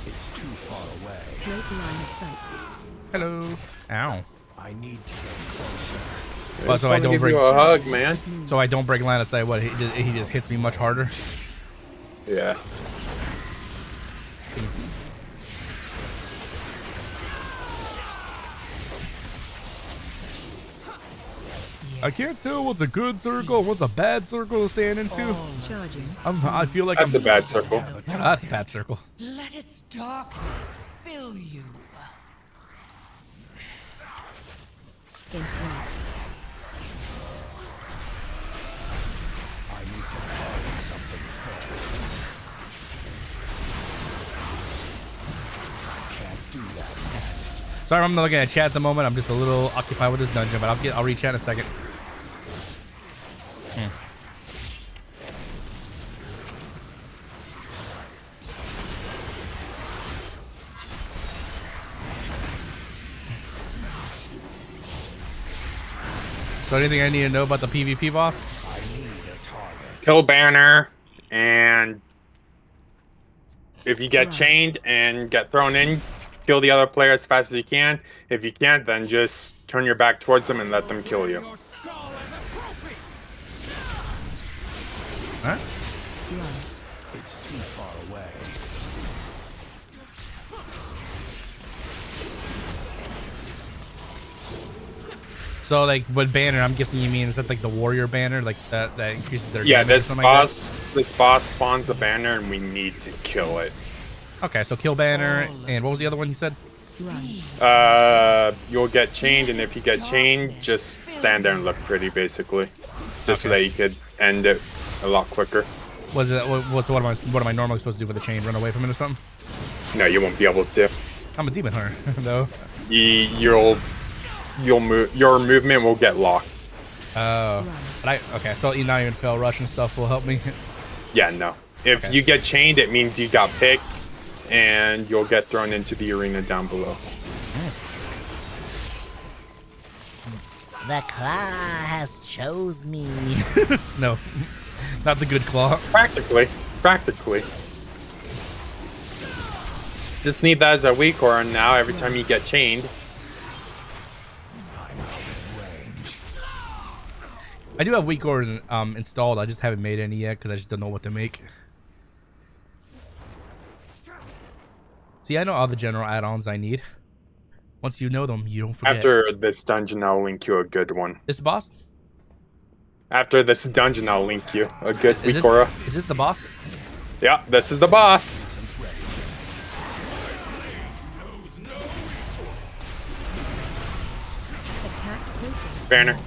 It's too far away. Break line of sight. Hello. Ow. I need to get closer. Well, so I don't give break you a hug, man. So I don't break line of sight. What? He just hits me much harder. Yeah. I can't tell what's a good circle and what's a bad circle to stand into. Charging. I feel like That's a bad circle. That's a bad circle. Let its darkness fill you. Interact. I need to target something first. I can't do that. Sorry, I'm not looking at chat at the moment. I'm just a little occupied with this dungeon, but I'll reach out in a second. So anything I need to know about the PvP boss? Kill Banner, and if you get chained and get thrown in, kill the other player as fast as you can. If you can't, then just turn your back towards them and let them kill you. Huh? It's too far away. So like with banner, I'm guessing you mean is that like the warrior banner, like that increases their Yeah, damage this boss spawns a banner and we need to kill it. Okay, so kill banner, and what was the other one you said? You'll get chained, and if you get chained, just stand there and look pretty, basically, just so that you could end it a lot quicker. What am I normally supposed to do with the chain? Run away from it or something? No, you won't be able to. I'm a demon hunter, though. Your movement will get locked. Oh, okay. So not even fail rush and stuff will help me. Yeah, no. If you get chained, it means you got picked, and you'll get thrown into the arena down below. The claw has chose me. No, not the good claw. Practically. Just need that as a weak aura now every time you get chained. I do have weak auras installed. I just haven't made any yet because I just don't know what to make. See, I know all the general add-ons I need. Once you know them, you don't forget. After this dungeon, I'll link you a good one. This the boss? After this dungeon, I'll link you a good weak aura. Is this the boss? Yeah, this is the boss. Attack total. Banner.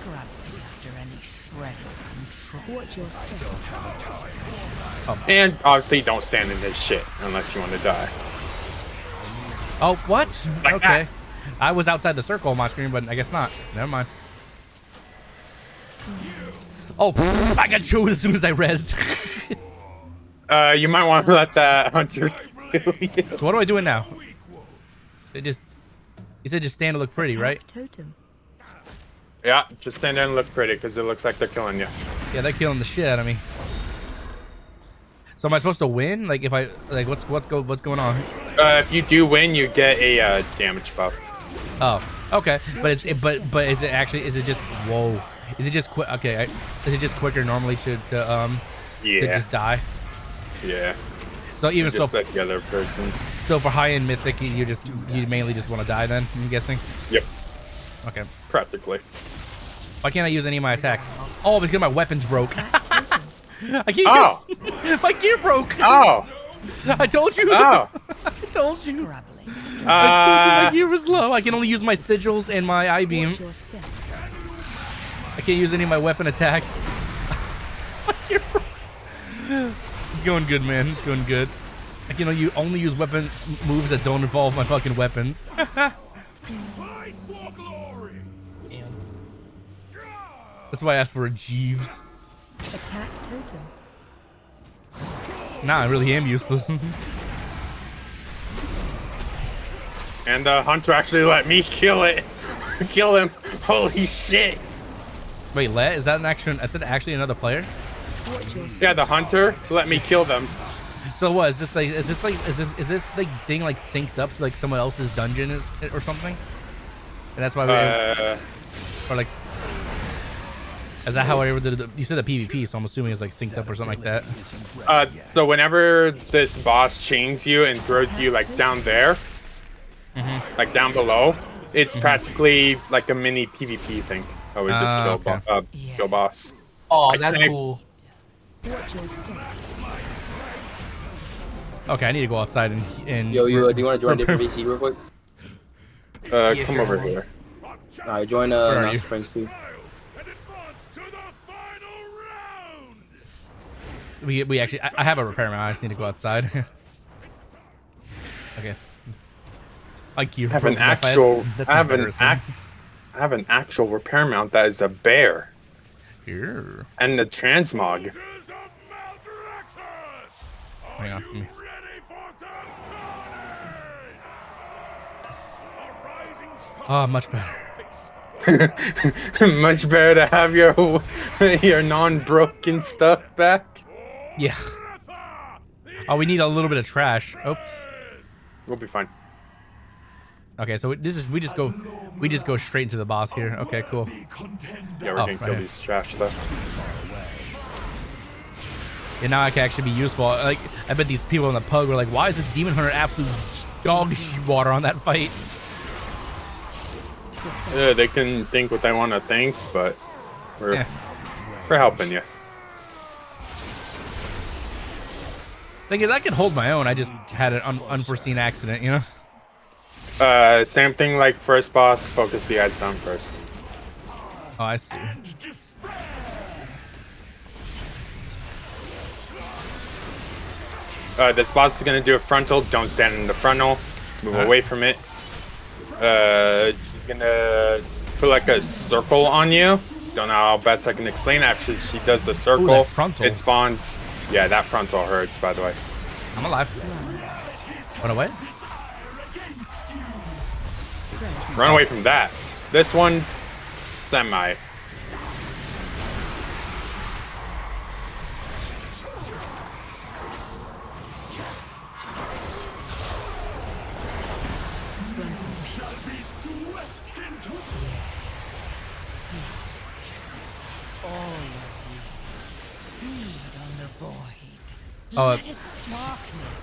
scrabbling after any shred of control. Watch your step. Don't have a target. And obviously, don't stand in this shit unless you want to die. Oh, what? Like Okay. that. I was outside the circle on my screen, but I guess not. Never mind. Oh, I got chewed as soon as I rezzed. You might want to let that hunter kill you. So what am I doing now? You said just stand to look pretty, right? Totem. Yeah, just stand there and look pretty because it looks like they're killing you. Yeah, they're killing the shit out of me. So am I supposed to win? Like if I like what's going on? If you do win, you get a damage buff. Oh, okay. But is it actually? Is it just whoa? Is it just quick? Okay, is it just quicker normally to just die? Yeah. So even just like the other person. So for high end mythic, you mainly just want to die then? I'm guessing. Yep. Okay. Practically. Why can't I use any of my attacks? Oh, because my weapons broke. I can't use my gear broke. Oh. I told you. Oh. I told you. My gear was low. I can only use my sigils and my I-beam. I can't use any of my weapon attacks. It's going good, man. It's going good. I can only use weapon moves that don't involve my fucking weapons. That's why I asked for a Jeeves. Attack totem. Nah, I really am useless. And Hunter actually let me kill it. Kill him. Holy shit. Wait, is that actually another player? Yeah, the Hunter let me kill them. So what is this like? Is this like thing like synced up to like someone else's dungeon or something? And that's why we or like. Is that how I ever did it? You said a PvP, so I'm assuming it's like synced up or something like that. So whenever this boss chains you and throws you like down there, like down below, it's practically like a mini PvP thing. Oh, we just kill boss. Oh, that's cool. Okay, I need to go outside and Yo, do you want to join different VC real quick? Come over here. Alright, join Mouse Friends too. We actually I have a repairman. I just need to go outside. Okay. Like you I have an actual I have an actual repair mount that is a bear. Here. And the transmog. Hang on. Oh, much better. Much better to have your non-broken stuff back. Yeah. Oh, we need a little bit of trash. Oops. We'll be fine. Okay, so we just go straight into the boss here. Okay, cool. Yeah, we're gonna kill these trash stuff. And now I can actually be useful. Like, I bet these people in the pub were like, "Why is this demon hunter absolute dog shit water on that fight?" Yeah, they can think what they want to think, but we're helping you. Thing is, I can hold my own. I just had an unforeseen accident, you know. Same thing like first boss. Focus the ads down first. Oh, I see. This boss is gonna do a frontal. Don't stand in the frontal. Move away from it. She's gonna put like a circle on you. Don't know how best I can explain. Actually, she does the circle. Ooh, that frontal. It spawns. Yeah, that frontal hurts. By the way. I'm alive. Run away. Run away from that. This one, semi.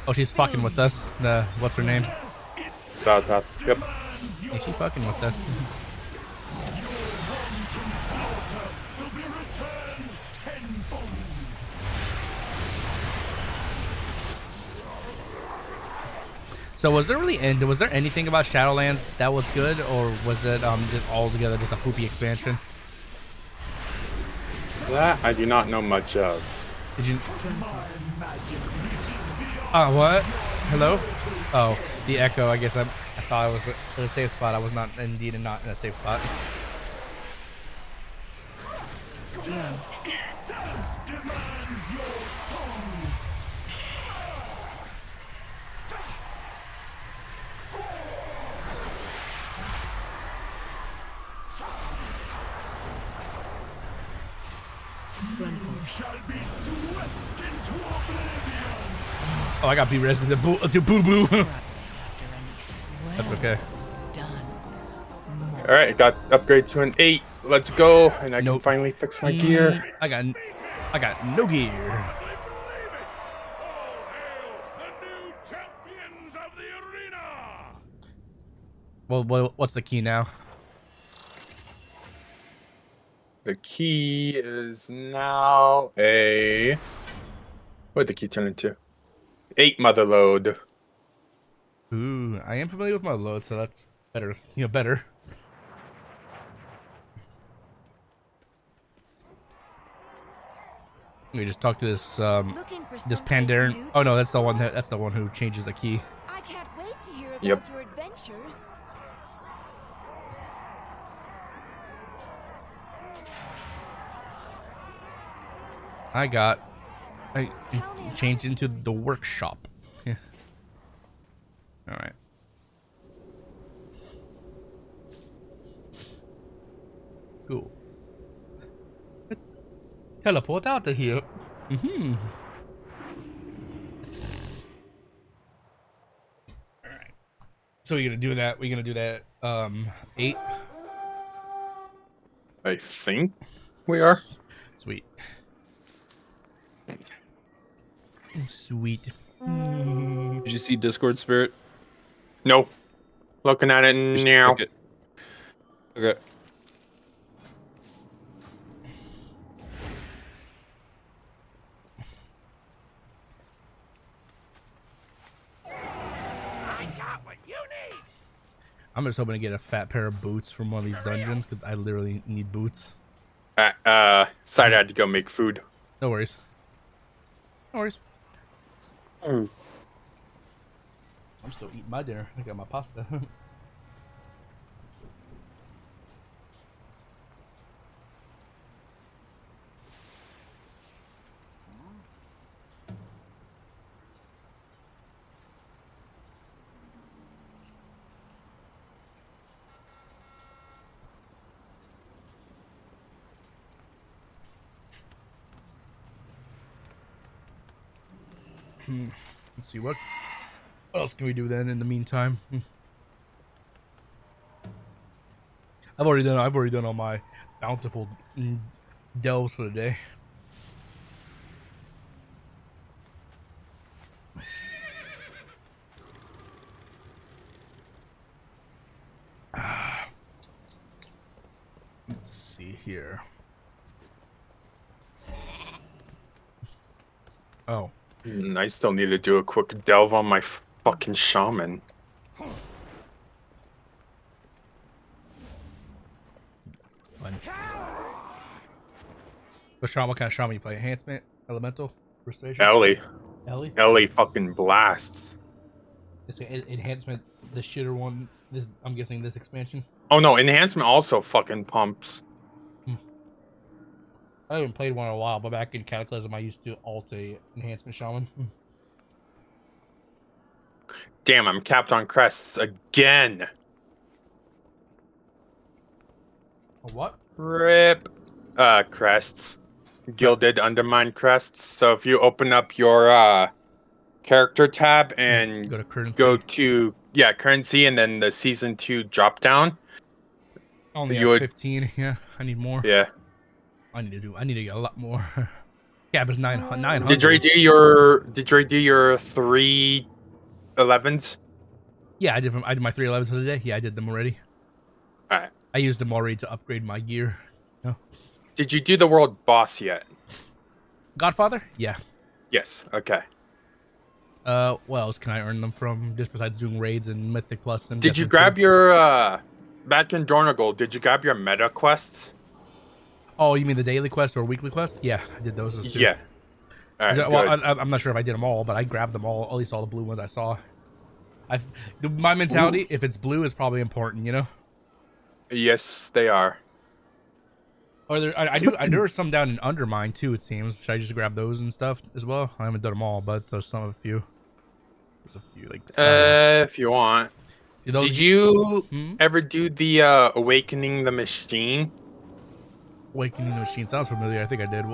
Oh, she's fucking with us. What's her name? South. Yep. Yeah, she's fucking with us. So was there anything about Shadowlands that was good, or was it just altogether just a poopy expansion? That I do not know much of. Did you? What? Hello? Oh, the echo. I guess I thought I was in a safe spot. I was not indeed not in a safe spot. Oh, I got B-res to boo-boo. That's okay. All right, got upgrade to an 8. Let's go, and I can finally fix my gear. I got no gear. Well, what's the key now? The key is now a... What did the key turn into? 8 mother load. Ooh, I am familiar with mother load, so that's better. Better. Let me just talk to this this Pandaren. Oh no, that's the one who changes the key. I can't wait to hear about your adventures. I changed into the workshop. Yeah. All right. Cool. Teleport out of here. Mm-hmm. All right. So we're gonna do that. We're gonna do that. 8. I think we are. Sweet. Sweet. Did you see Discord Spirit? Nope. Looking at it now. Okay. I got what you need. I'm just hoping to get a fat pair of boots from one of these dungeons because I literally need boots. Sorry, I had to go make food. No worries. No worries. I'm still eating my dinner. I got my pasta. Let's see what else can we do then in the meantime. I've already done all my bountiful delves for the day. Let's see here. Oh. I still need to do a quick delve on my fucking shaman. What kind of shaman you play? Enhancement? Elemental? Restoration? Ellie. Ellie? Ellie fucking blasts. It's an enhancement, the shitter one. This, I'm guessing this expansion. Oh no, enhancement also fucking pumps. I haven't played one in a while, but back in Cataclysm, I used to alt a enhancement shaman. Damn, I'm capped on crests again. A what? Rip. Crests. Gilded Undermine crests. So if you open up your character tab and go to currency. Currency, and then the season 2 drop down. Only have 15. Yeah, I need more. Yeah. I need to get a lot more. Cap is 900. Did you do your 3 11s? Yeah, I did my 3 11s for the day. Yeah, I did them already. All right. I used them already to upgrade my gear. No. Did you do the world boss yet? Godfather? Yeah. Yes. Okay. What else can I earn them from? Just besides doing raids and Mythic Plus and. Did you grab your back in Dornagold? Did you grab your meta quests? Oh, you mean the daily quest or weekly quest? Yeah, I did those too. Yeah. All right, Well, good. I'm not sure if I did them all, but I grabbed them all. At least all the blue ones I saw. My mentality, if it's blue, is probably important. You know. Yes, they are. Or there are some down in Undermine too. It seems. Should I just grab those and stuff as well? I haven't done them all, but there's a few. There's a few like. If you want. Did you ever do the Awakening the Machine? Awakening the Machine sounds familiar. I think I did.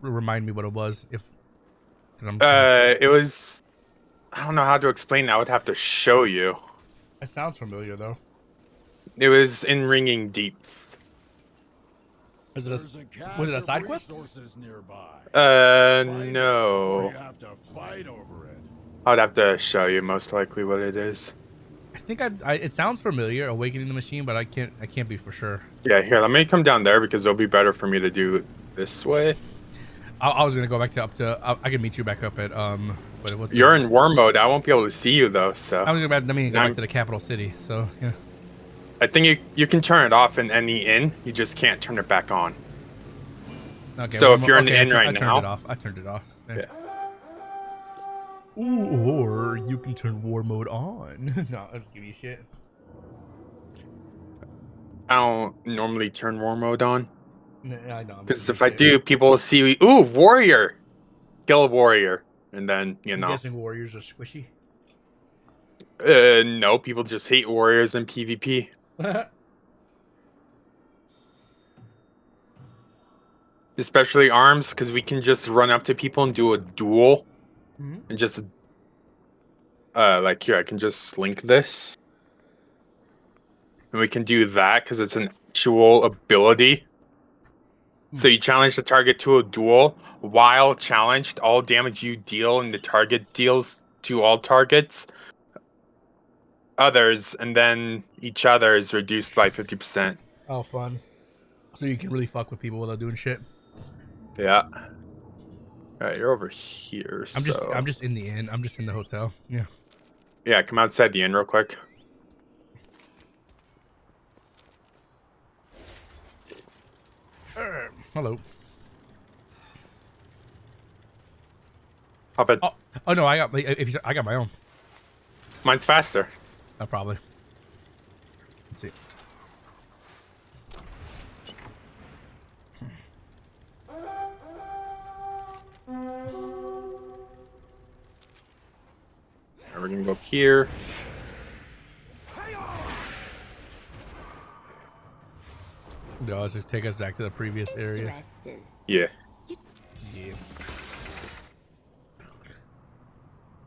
Remind me what it was. It was. I don't know how to explain it. I would have to show you. It sounds familiar though. It was in Ringing Deeps. Was it a side quest? No. You have to fight over it. I'd have to show you most likely what it is. I think it sounds familiar, Awakening the Machine, but I can't be for sure. Yeah, here, let me come down there because it'll be better for me to do it this way. I was gonna go back to I can meet you back up at You're in war mode. I won't be able to see you though, so. I was gonna go back to the capital city, so yeah. I think you can turn it off in any inn. You just can't turn it back on. Okay, so if you're in the inn right now, I turned it off. Yeah. Ooh, or you can turn war mode on. No, I'll just give you shit. I don't normally turn war mode on. No, I know. Because if I do, people will see, ooh, warrior, kill a warrior, and then I'm guessing warriors are squishy. No, people just hate warriors in PvP. Especially arms, because we can just run up to people and do a duel. And just like here, I can just link this, and we can do that because it's an actual ability. So you challenge the target to a duel. While challenged, all damage you deal and the target deals to all targets others, and then each other is reduced by 50%. Oh, fun! So you can really fuck with people without doing shit. Yeah. All right, you're over here. I'm just in the inn. I'm just in the hotel. Yeah. Yeah, come outside the inn real quick. Hello. Hop in. Oh no, I got my own. Mine's faster. Oh, probably. Let's see. We're gonna go up here. No, let's just take us back to the previous area. Yeah. Yeah.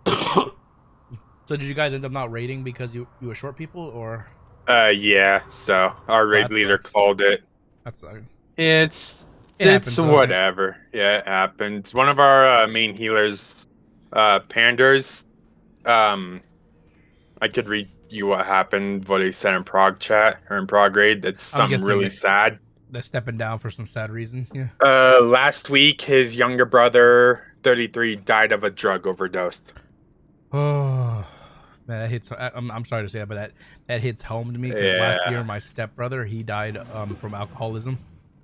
So did you guys end up not raiding because you were short people, or? Yeah. So our raid leader called it. That sucks. It's happens, whatever. Okay. Yeah, it happens. One of our main healers, Panders. I could read you what happened, what he said in Prague chat or in Prague raid. That's something really sad. They're stepping down for some sad reason. Yeah. Last week, his younger brother, 33, died of a drug overdose. Oh, man, that hits. I'm sorry to say that, but that hits home to me because last year my stepbrother, he died from alcoholism.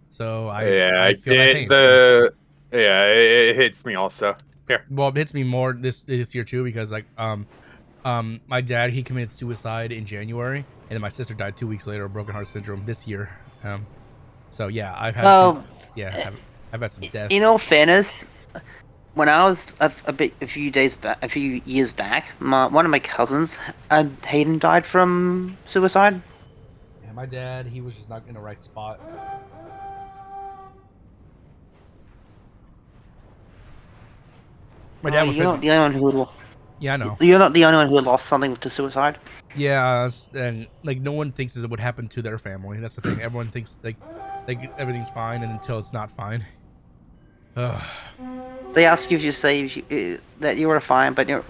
So I feel that pain. It hits me also. Here. Well, it hits me more this year too because like my dad, he committed suicide in January, and then my sister died 2 weeks later of broken heart syndrome this year. So yeah, I've had I've had some deaths. In all fairness, when I was a few years back, one of my cousins, Hayden, died from suicide. Yeah, my dad, he was just not in the right spot. My dad was. You're not the only one who. Yeah, I know. You're not the only one who lost something to suicide. Yeah, and like no one thinks it would happen to their family. That's the thing. Everyone thinks like everything's fine, and until it's not fine. They ask you if you say that you were fine, but you're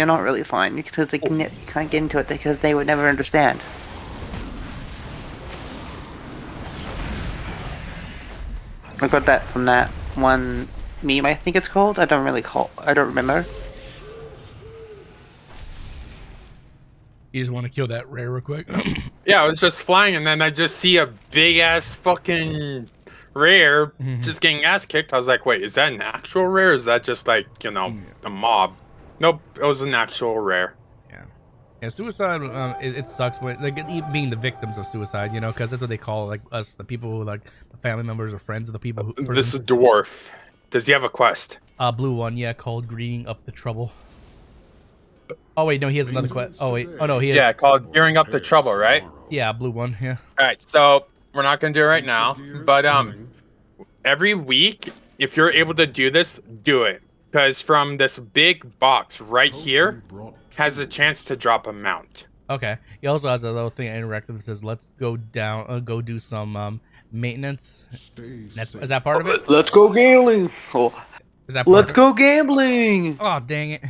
not really fine because they can't get into it because they would never understand. I got that from that one meme, I think it's called. I don't remember. You just want to kill that rare real quick? Yeah, I was just flying, and then I just see a big ass fucking rare, just getting ass kicked. I was like, wait, is that an actual rare? Or is that just like, you know, a mob? Nope, it was an actual rare. Yeah, suicide. It sucks when like being the victims of suicide, you know, because that's what they call like us, the people who like the family members or friends of the people. Who, this is a dwarf. Does he have a quest? Blue one, yeah, called Greeting Up the Trouble. Oh wait, no, he has another quest. Oh wait, oh no, he has... Yeah, called Gearing Up the Trouble, right? Yeah, blue one, yeah. All right, so we're not gonna do it right now, but every week, if you're able to do this, do it, because from this big box right here has a chance to drop a mount. Okay. He also has a little thing interactive that says, "Let's go down, go do some maintenance." Is that part of it? Let's go gambling. Oh. Is that? Let's go gambling. Oh dang it!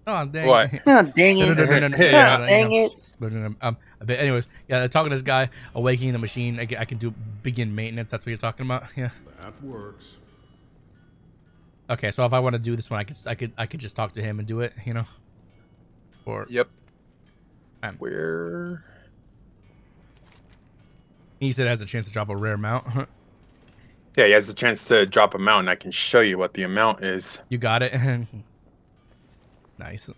Oh dang what? it! Oh dang it! Dang it! But anyways, yeah, talking to this guy, awakening the machine. I can do begin maintenance. That's what you're talking about. Yeah. That works. Okay, so if I want to do this one, I could just talk to him and do it. You know. Or yep. Where? He said it has a chance to drop a rare mount. Yeah, he has the chance to drop a mount, and I can show you what the amount is. You got it. Nice.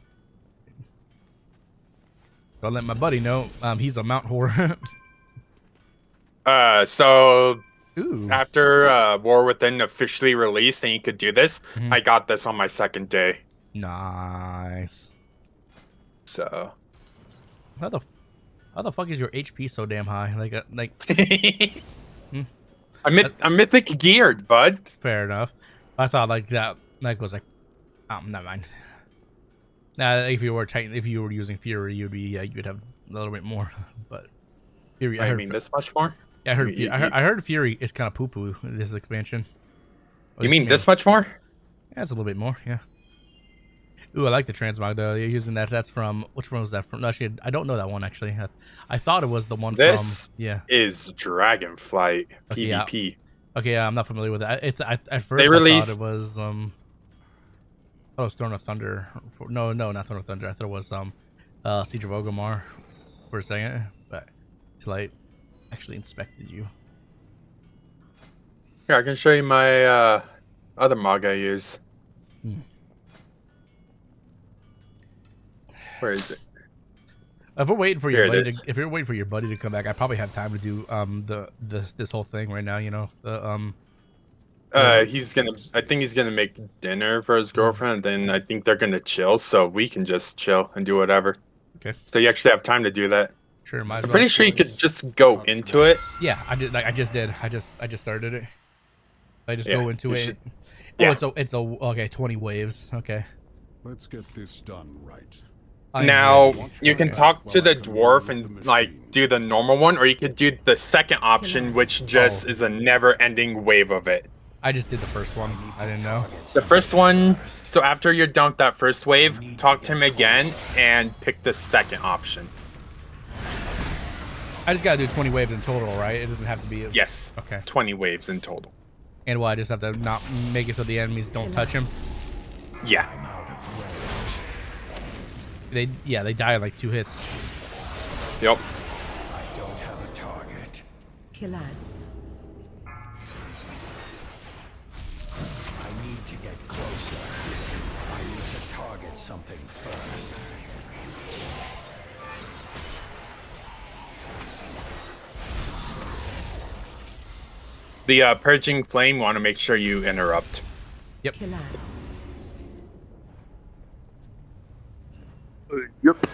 I'll let my buddy know. He's a mount whore. So ooh. After War Within officially released, and you could do this, I got this on my second day. Nice. So, how the fuck is your HP so damn high? I'm mythic geared, bud. Fair enough. I thought like that was like, never mind. Now, if you were using Fury, you'd have a little bit more. But Fury, I mean this much more. Yeah, I heard Fury is kind of poo poo in this expansion. You mean this much more? Yeah, it's a little bit more. Yeah. Ooh, I like the transmog though. You're using that. That's from which one was that from? Actually, I don't know that one actually. I thought it was the one from. Yeah. Is Dragonflight okay, PvP. Yeah. Okay, yeah, I'm not familiar with it. At first they released... I thought it was I thought it was Throne of Thunder. No, not Throne of Thunder. I thought it was Siege of Orgrimmar for a second, but till I actually inspected you. Here, I can show you my other mog I use. Where is it? If we're waiting for your buddy if you're waiting for your buddy to come back, I probably have time to do this whole thing right now. You know, he's gonna. I think he's gonna make dinner for his girlfriend. And then I think they're gonna chill, so we can just chill and do whatever. Okay. So you actually have time to do that. Sure. I'm pretty sure you could just go into it. Yeah, I just did. I just started it. I just go into it. Yeah. Oh, it's a okay. 20 waves. Okay. Let's get this done right. Now you can talk to the dwarf and like do the normal one, or you could do the second option, which just is a never-ending wave of it. I just did the first one. I didn't know. The first one. So after you're done with that first wave, talk to him again and pick the second option. I just gotta do 20 waves in total, right? It doesn't have to be. Yes. Okay. 20 waves in total. And I just have to not make it so the enemies don't touch him. Yeah. They die in like 2 hits. Yep. I don't have a target. Kill ads. I need to get closer. I need to target something first. The purging flame, want to make sure you interrupt. Yep. Kill ads. Yep.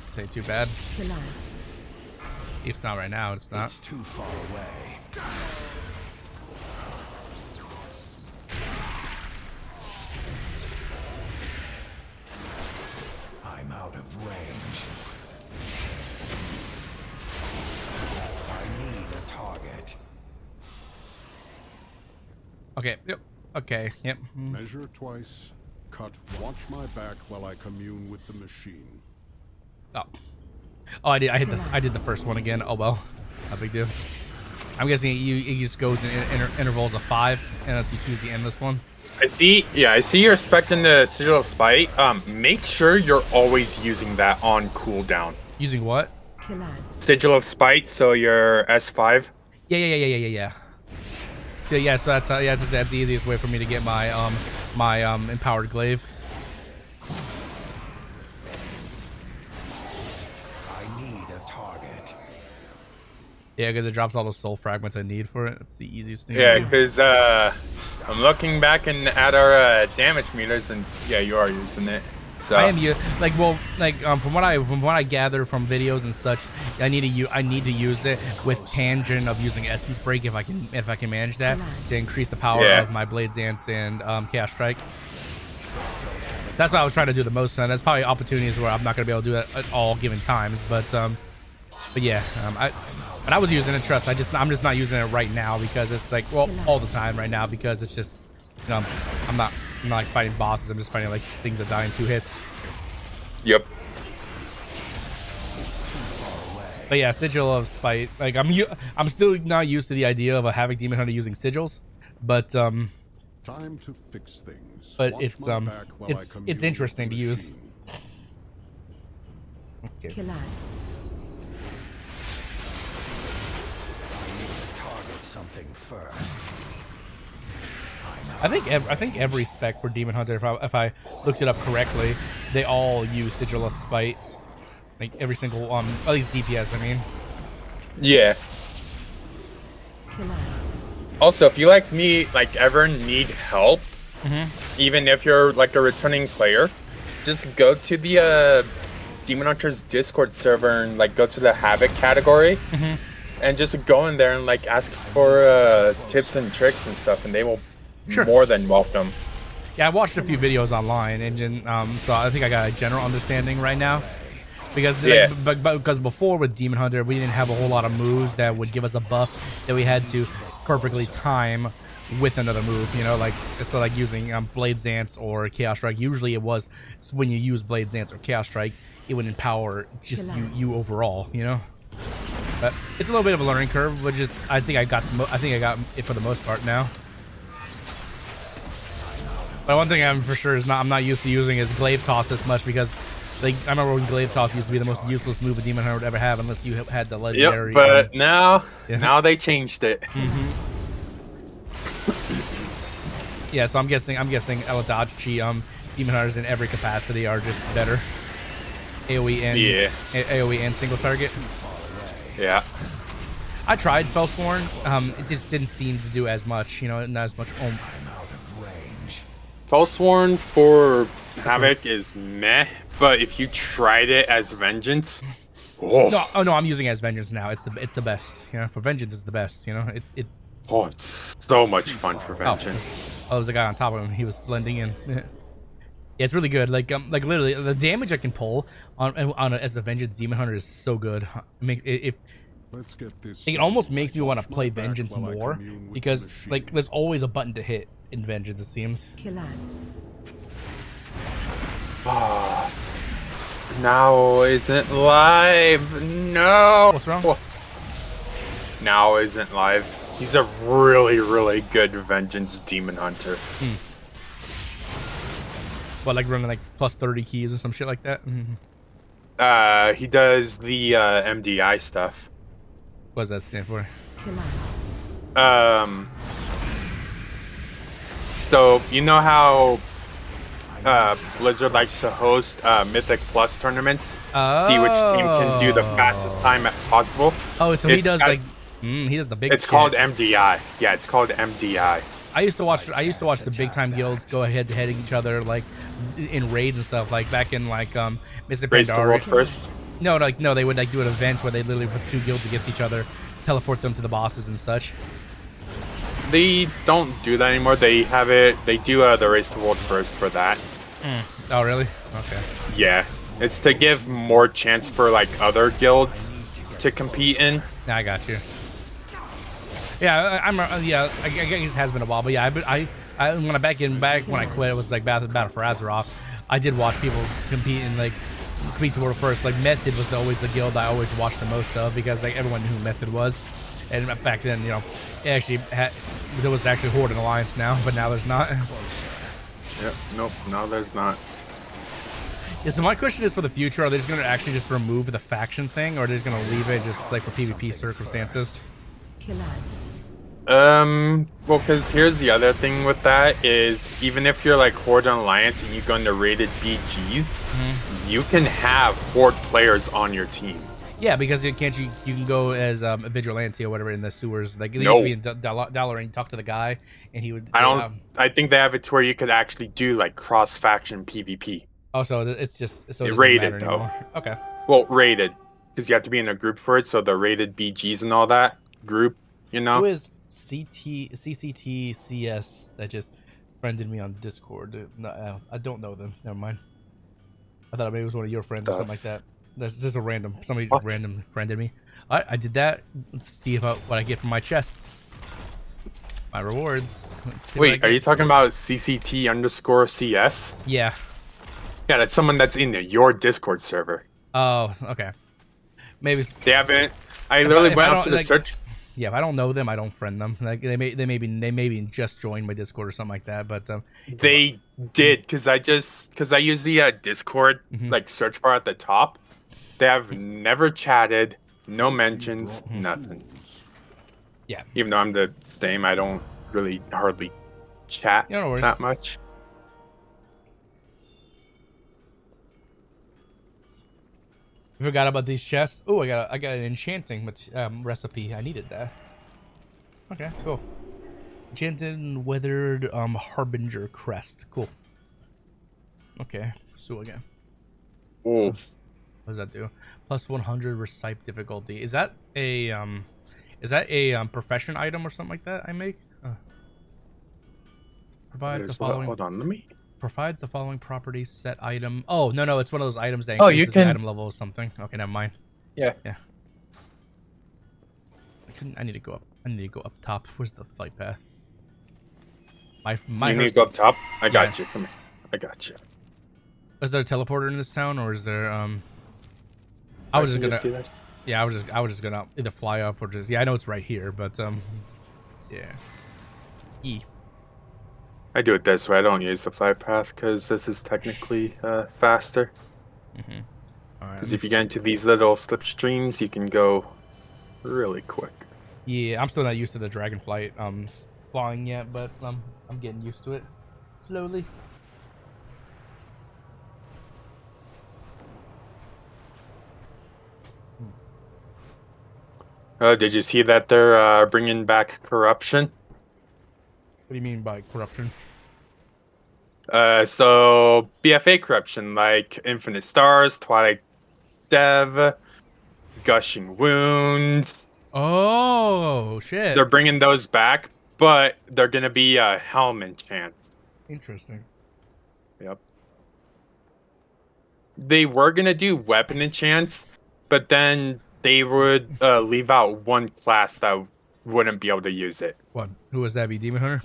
This ain't too bad. Kill ads. It's not right now. It's not. It's too far away. I'm out of range. I need a target. Okay. Yep. Okay. Yep. Measure twice. Cut. Watch my back while I commune with the machine. Oh. Oh, I did. I did the first one again. Oh well. No big deal. I'm guessing it just goes in intervals of 5, unless you choose the endless one. I see. Yeah, I see you're expecting the Sigil of Spite. Make sure you're always using that on cooldown. Using what? Sigil of Spite, so your S5. Yeah. So yeah, so that's that's the easiest way for me to get my empowered glaive. I need a target. Yeah, because it drops all the soul fragments I need for it. That's the easiest thing. Yeah, to do. because I'm looking back at our damage meters, and yeah, you are using it. So I am from what I gather from videos and such, I need to use it with tangent of using Essence Break if I can manage that to increase the power of my Blade Dance and Chaos Strike. That's what I was trying to do the most. And there's probably opportunities where I'm not gonna be able to do it at all given times, but yeah, I was using it. Trust, I'm just not using it right now because it's like all the time right now because it's just I'm not like fighting bosses. I'm just fighting like things that die in 2 hits. Yep. But yeah, Sigil of Spite. Like I'm still not used to the idea of a Havoc Demon Hunter using sigils, but Time to fix things. but Watch it's my back while I commune it's interesting to with the use. machine. Okay. Target something first. I think every spec for Demon Hunter, if I looked it up correctly, they all use Sigil of Spite. Like every single at least DPS. I mean. Yeah. Also, if you like me, ever need help, even if you're like a returning player, just go to the Demon Hunter's Discord server and go to the Havoc category, and just go in there and ask for tips and tricks and stuff, and they will more than welcome. Yeah, I watched a few videos online, and so I think I got a general understanding right now. Because because before with Demon Hunter, we didn't have a whole lot of moves that would give us a buff that we had to perfectly time with another move. You know, so using Blade Dance or Chaos Strike. Usually, it was when you use Blade Dance or Chaos Strike, it would empower just you overall. You know, but it's a little bit of a learning curve, but I think I got it for the most part now. But one thing I'm for sure is I'm not used to using is Glaive Toss this much because. I remember when Glaive Toss used to be the most useless move a Demon Hunter would ever have unless you had the legendary. Yep, but now they changed it. Yeah, so I'm guessing Eladachi Demon Hunters in every capacity are just better. AoE and single target. Yeah. I tried Fellsworn. It just didn't seem to do as much. You know, not as much. Fellsworn for Havoc is meh, but if you tried it as Vengeance, no, I'm using it as Vengeance now. It's the best. You know, for Vengeance it's the best. You know, it's so much fun for Vengeance. There was a guy on top of him. He was blending in. Yeah, it's really good. Like literally, the damage I can pull on as a Vengeance Demon Hunter is so good. It almost makes me want to play Vengeance more because there's always a button to hit in Vengeance. It seems. Now isn't live. No. What's wrong? Now isn't live. He's a really, really good Vengeance Demon Hunter. What, running plus 30 keys or some shit like that? He does the MDI stuff. What does that stand for? So you know how Blizzard likes to host Mythic Plus tournaments? See which team can do the fastest time possible. Oh, so he does he does the big. It's called MDI. Yeah, it's called MDI. I used to watch the big time guilds go head to head each other in raids and stuff back in Mr. Raise the world first. No, they would do an event where they literally put 2 guilds against each other, teleport them to the bosses and such. They don't do that anymore. They have it. They do the race the world first for that. Oh really? Okay. Yeah, it's to give more chance for other guilds to compete in. I got you. Yeah, I guess it has been a while, but yeah, when I quit, it was Battle for Azeroth. I did watch people compete in compete to world first. Method was always the guild I always watched the most of because everyone knew who Method was. And back then, you know, there was actually Horde and Alliance now, but now there's not. Yep. Nope. No, there's not. Yeah, so my question is for the future, are they just going to actually just remove the faction thing, or are they just going to leave it just like for PvP circumstances? Well, because here's the other thing with that is even if you're like Horde and Alliance and you go into rated BGs, you can have Horde players on your team. Yeah, because you can go as a vigilante or whatever in the sewers. Like it used to be in Dollar, and you talk to the guy, and he would. Say, I think they have it to where you could actually do like cross faction PvP. Oh, so it's just so it rated though. Anymore. Okay. Well, rated because you have to be in a group for it. So the rated BGs and all that group, you know. Who is CCTCS that just friended me on Discord? No, I don't know them. Never mind. I thought maybe it was one of your friends or something like that. That's just a random. Somebody just random friended me. I did that. Let's see about what I get from my chests. My rewards. Wait, are you talking about CCT_CS? Yeah. Yeah, that's someone that's in your Discord server. Oh, okay. Maybe they haven't. I literally went up to the search. Yeah, if I don't know them, I don't friend them. Like they maybe just joined my Discord or something like that. But they did because I use the Discord like search bar at the top. They have never chatted, no mentions, nothing. Yeah. Even though I'm the same, I don't really hardly chat that much. You forgot about these chests. Oh, I got an enchanting recipe. I needed that. Okay, cool. Enchanted weathered harbinger crest. Cool. Okay, so again. Oh. What does that do? Plus 100 recite difficulty. Is that a profession item or something like that I make? Provides the following. Hold on, let me. Provides the following properties set item. Oh no, it's one of those items that increases the item level or something. Okay, never mind. Yeah. I need to go up. I need to go up top. Where's the flight path? You need to go up top. I got you. Come here. I got you. Is there a teleporter in this town, or is there I was just gonna. I was just gonna either fly up or just. Yeah, I know it's right here, but yeah. I do it this way. I don't use the flight path because this is technically faster. Because if you get into these little slipstreams, you can go really quick. Yeah, I'm still not used to the dragonflight flying yet, but I'm getting used to it slowly. Did you see that they're bringing back corruption? What do you mean by corruption? So BFA corruption, like Infinite Stars, Twilight Dev, Gushing Wounds. Oh shit! They're bringing those back, but they're gonna be helm enchants. Interesting. Yep. They were gonna do weapon enchants, but then they would leave out one class that wouldn't be able to use it. What? Who was that? Be Demon Hunter?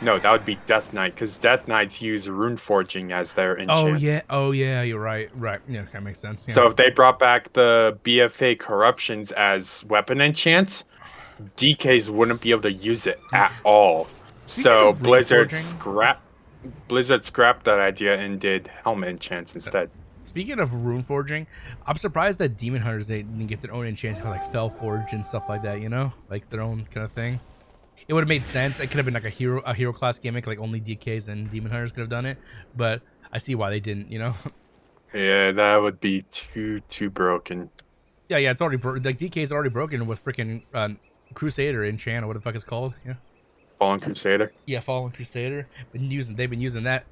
No, that would be Death Knight, because Death Knights use rune forging as their enchants. Oh yeah, you're right. Yeah, that makes sense. Yeah. So if they brought back the BFA corruptions as weapon enchants, DKs wouldn't be able to use it at all. So Blizzard scrapped that idea and did helmet enchants instead. Speaking of rune forging, I'm surprised that Demon Hunters didn't get their own enchants like Fell Forge and stuff like that. You know, like their own kind of thing. It would have made sense. It could have been like a hero class gimmick, like only DKs and Demon Hunters could have done it. But I see why they didn't. You know. Yeah, that would be too broken. Yeah, it's already like DK's already broken with freaking Crusader enchant or what the fuck it's called. Yeah. Fallen Crusader. Yeah, Fallen Crusader. They've been using that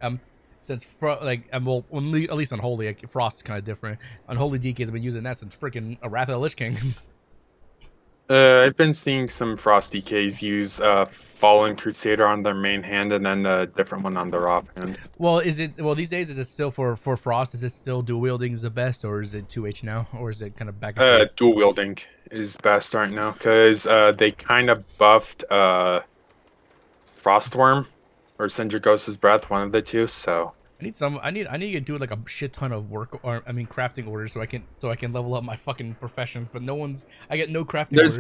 since at least Unholy. Like, Frost is kind of different. Unholy DKs have been using that since freaking Wrath of the Lich King. I've been seeing some Frost DKs use Fallen Crusader on their main hand and then a different one on their offhand. Well, these days is it still for Frost? Is it still dual wielding is the best, or is it 2H now, or is it kind of back and forth? Dual wielding is best right now because they kind of buffed Frostworm or Cinder Ghost's Breath, one of the two. So I need to do like a shit ton of work, or crafting orders so I can level up my fucking professions. But I get no crafting orders.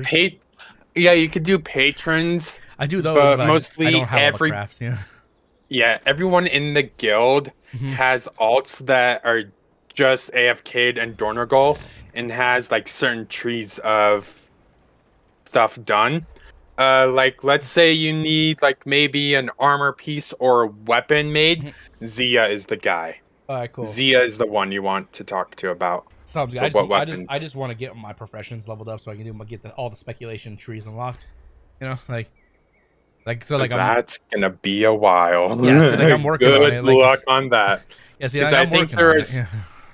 Yeah, you could do patrons. I do those, but but mostly I don't have all the every crafts. Yeah. Yeah, everyone in the guild has alts that are just AFK'd and Dornergol and has like certain trees of stuff done. Like let's say you need like maybe an armor piece or a weapon made, Zia is the guy. Alright, cool. Zia is the one you want to talk to about. Sounds good. I just want to get my professions leveled up so I can get all the speculation trees unlocked. You know, that's gonna be a while. Yeah, so like I'm working on it. Good luck on that. Yeah, see, I'm working on it. Yeah.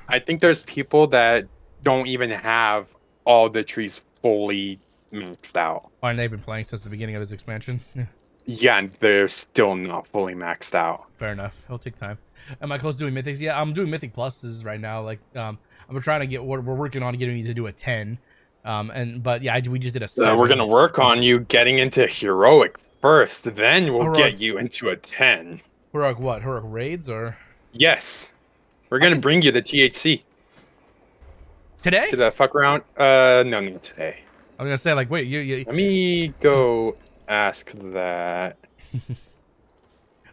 I think there's people that don't even have all the trees fully maxed out. Oh, and they've been playing since the beginning of this expansion. Yeah. Yeah, and they're still not fully maxed out. Fair enough. It'll take time. Am I close to doing mythics? Yeah, I'm doing mythic pluses right now. Like, I'm trying to get. We're working on getting me to do a 10. But yeah, we just did a 7. We're gonna work on you getting into heroic first, then we'll get you into a 10. Heroic what? Heroic raids or? Yes, we're gonna bring you the THC today. To the fuck around. No, not today. I was gonna say like, wait, you. Let me go ask that.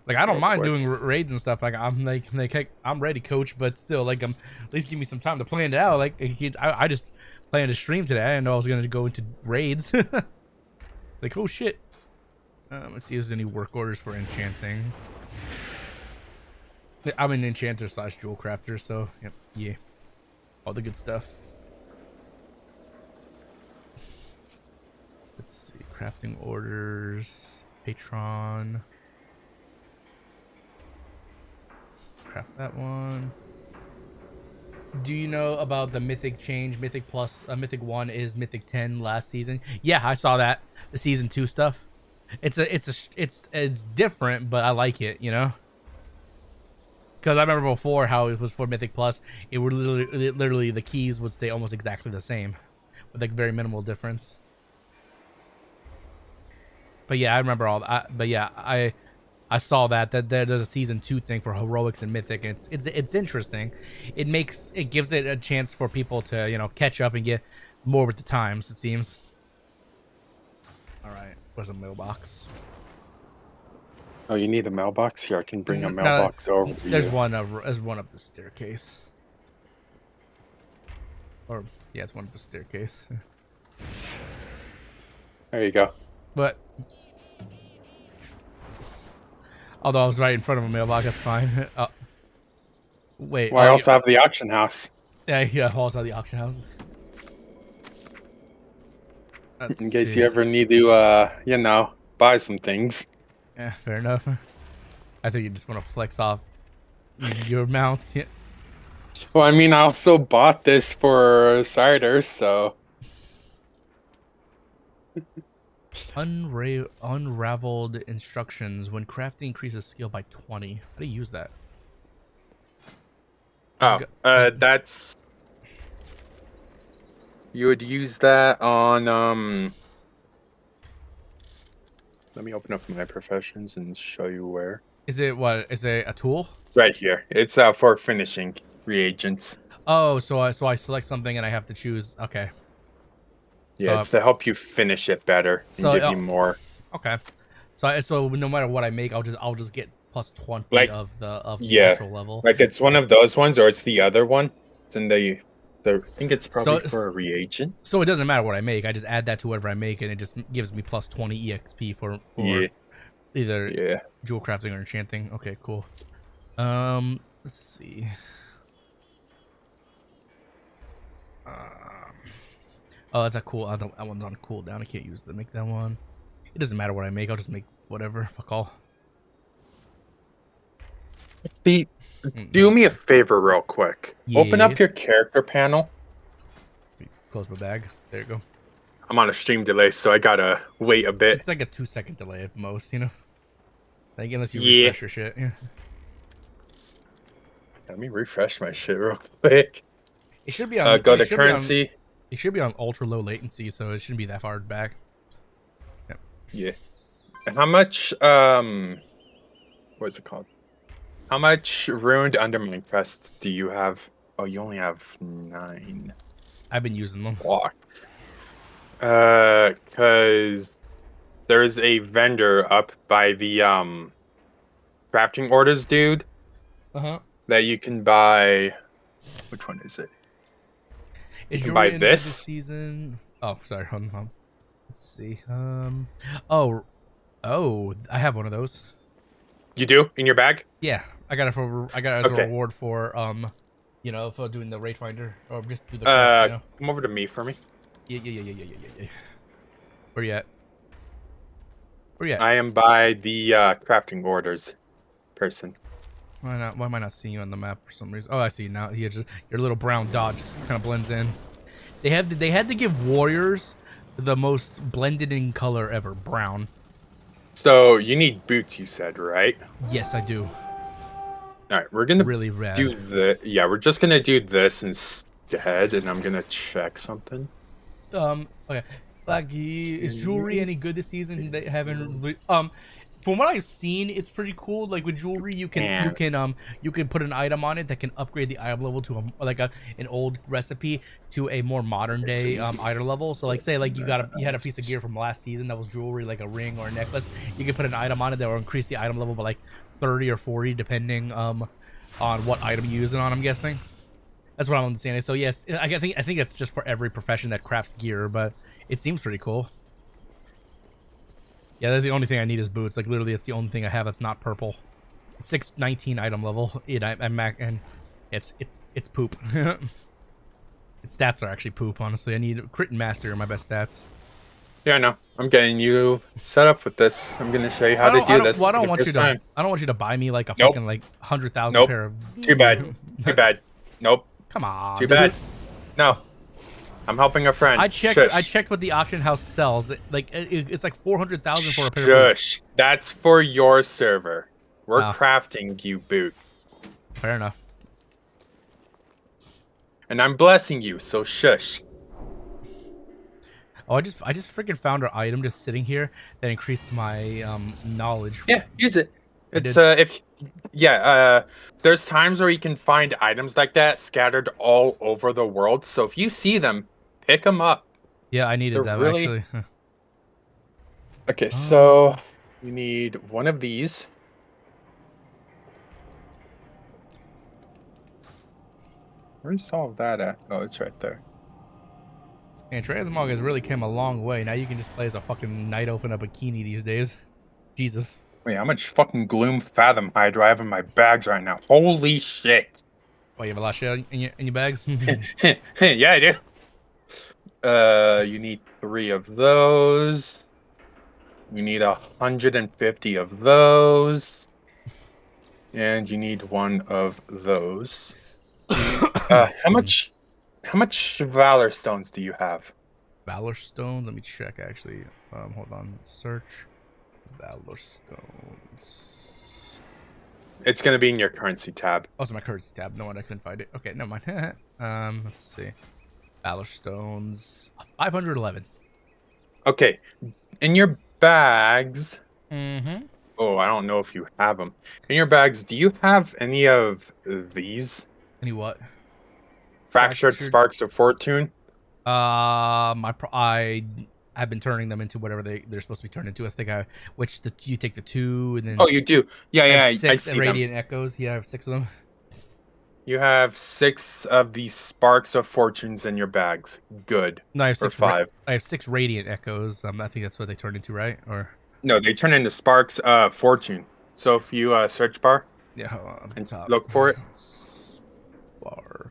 Like I don't mind doing raids and stuff. Like I'm I'm ready, coach. But still, like at least give me some time to plan it out. Like I just planned to stream today. I didn't know I was gonna go into raids. It's like, oh shit. Let's see if there's any work orders for enchanting. I'm an enchanter / jewel crafter, so yep, yeah, all the good stuff. Let's see, crafting orders, patron. Craft that one. Do you know about the mythic change? Mythic plus, mythic 1 is mythic 10 last season. Yeah, I saw that. The season 2 stuff. It's different, but I like it. You know, because I remember before how it was for mythic plus. It would literally the keys would stay almost exactly the same, with like very minimal difference. But yeah, I remember all that. But yeah, I saw that there's a season 2 thing for heroics and mythic, and it's interesting. It gives it a chance for people to catch up and get more with the times. It seems. All right, where's a mailbox? Oh, you need a mailbox here. I can bring a mailbox over. There's one up the staircase. Or yeah, it's one up the staircase. There you go. But. Although I was right in front of a mailbox, that's fine. Wait. Well, I also have the auction house. Yeah, I also have the auction house. In case you ever need to, buy some things. Yeah, fair enough. I think you just want to flex off your mount. Yeah. Well, I mean, I also bought this for cider, so. Unraveled instructions. When crafting increases skill by 20. How do you use that? That's... You would use that on, Let me open up my professions and show you where. Is it what? Is it a tool? Right here. It's for finishing reagents. Oh, so I select something and I have to choose. Okay. Yeah, it's to help you finish it better and give you more. Okay. So no matter what I make, I'll just get plus 20 of the natural level. Like it's one of those ones, or it's the other one. It's in I think it's probably for a reagent. So it doesn't matter what I make. I just add that to whatever I make, and it just gives me plus 20 EXP for either jewel crafting or enchanting. Okay, cool. Let's see. Oh, that's a cool. That one's on cooldown. I can't use to make that one. It doesn't matter what I make. I'll just make whatever. Fuck all. Do me a favor real quick. Yes. Open up your character panel. Close my bag. There you go. I'm on a stream delay, so I gotta wait a bit. It's like a 2-second delay at most, Like unless you refresh your shit. Yeah. Let me refresh my shit real quick. It should be on. Go to currency. It should be on ultra low latency, so it shouldn't be that far back. Yep. Yeah. How much? What is it called? How much ruined undermine crests do you have? Oh, you only have 9. I've been using them. Block. Because there's a vendor up by the crafting orders, dude. That you can buy. Which one is it? Is you can buy Jewelry this this. season? Oh, sorry. Hold on. Let's see. Oh, I have one of those. You do in your bag? Yeah, I got it as a reward for you know, for doing the raid finder or just do the quest, you know? Come over to me for me. Yeah. Where you at? Where you at? I am by the crafting orders person. Why not? Why am I not seeing you on the map for some reason? Oh, I see you now. Here, just your little brown dot just kind of blends in. They had to give warriors the most blended in color ever, brown. So you need boots, you said, right? Yes, I do. All right, we're gonna really rad. do the we're just gonna do this instead, and I'm gonna check something. Okay. Like, is jewelry any good this season? They haven't. From what I've seen, it's pretty cool. Like with jewelry, you can put an item on it that can upgrade the item level to an old recipe to a more modern day item level. So like say like you had a piece of gear from last season that was jewelry, like a ring or a necklace. You can put an item on it that will increase the item level by like 30 or 40 depending on what item you're using on. I'm guessing. That's what I'm understanding. So yes, I think it's just for every profession that crafts gear, but it seems pretty cool. Yeah, that's the only thing I need is boots. Like literally, it's the only thing I have that's not purple. 619 item level. And it's poop. Its stats are actually poop. Honestly, I need crit and master are my best stats. Yeah, I know. I'm getting you set up with this. I'm gonna show you how to do this. Well, I don't want you to buy me like a fucking like 100,000 pair of. Too bad. Too bad. Nope. Come on. Too bad. No. I'm helping a friend. I checked what the auction house sells. It's like 400,000 for a pair of boots. Shush. That's for your server. We're crafting you boots. Fair enough. And I'm blessing you, so shush. Oh, I just freaking found an item just sitting here that increased my knowledge. Yeah, use it. It's there's times where you can find items like that scattered all over the world. So if you see them, pick them up. Yeah, I needed that actually. Okay, so you need one of these. Where's all of that at? Oh, it's right there. And Transmog has really come a long way. Now you can just play as a fucking night elf in a bikini these days. Jesus. Wait, how much fucking Gloom Fathom Hide do I have in my bags right now? Holy shit. Oh, you have a lot of shit in your bags? Yeah, I do. You need 3 of those. You need 150 of those. And you need 1 of those. How much Valor Stones do you have? Valor Stones? Let me check actually. Hold on. Search. Valor Stones. It's gonna be in your currency tab. Oh, it's my currency tab. No wonder I couldn't find it. Okay, never mind. Let's see. Valor Stones. 511. Okay. In your bags. Mm-hmm. Oh, I don't know if you have them. In your bags, do you have any of these? Any what? Fractured Sparks of Fortune? I've been turning them into whatever they're supposed to be turned into. I think you take the 2 and then. Oh, you do. Yeah, I 6 I see Radiant them. Echoes. Yeah, I have 6 of them. You have 6 of these Sparks of Fortunes in your bags. Good. No, I have 6. 5. I have 6 Radiant Echoes. I think that's what they turn into, right? Or no, they turn into Sparks of Fortune. So if you search bar, yeah, hold on, and look for it. Spark.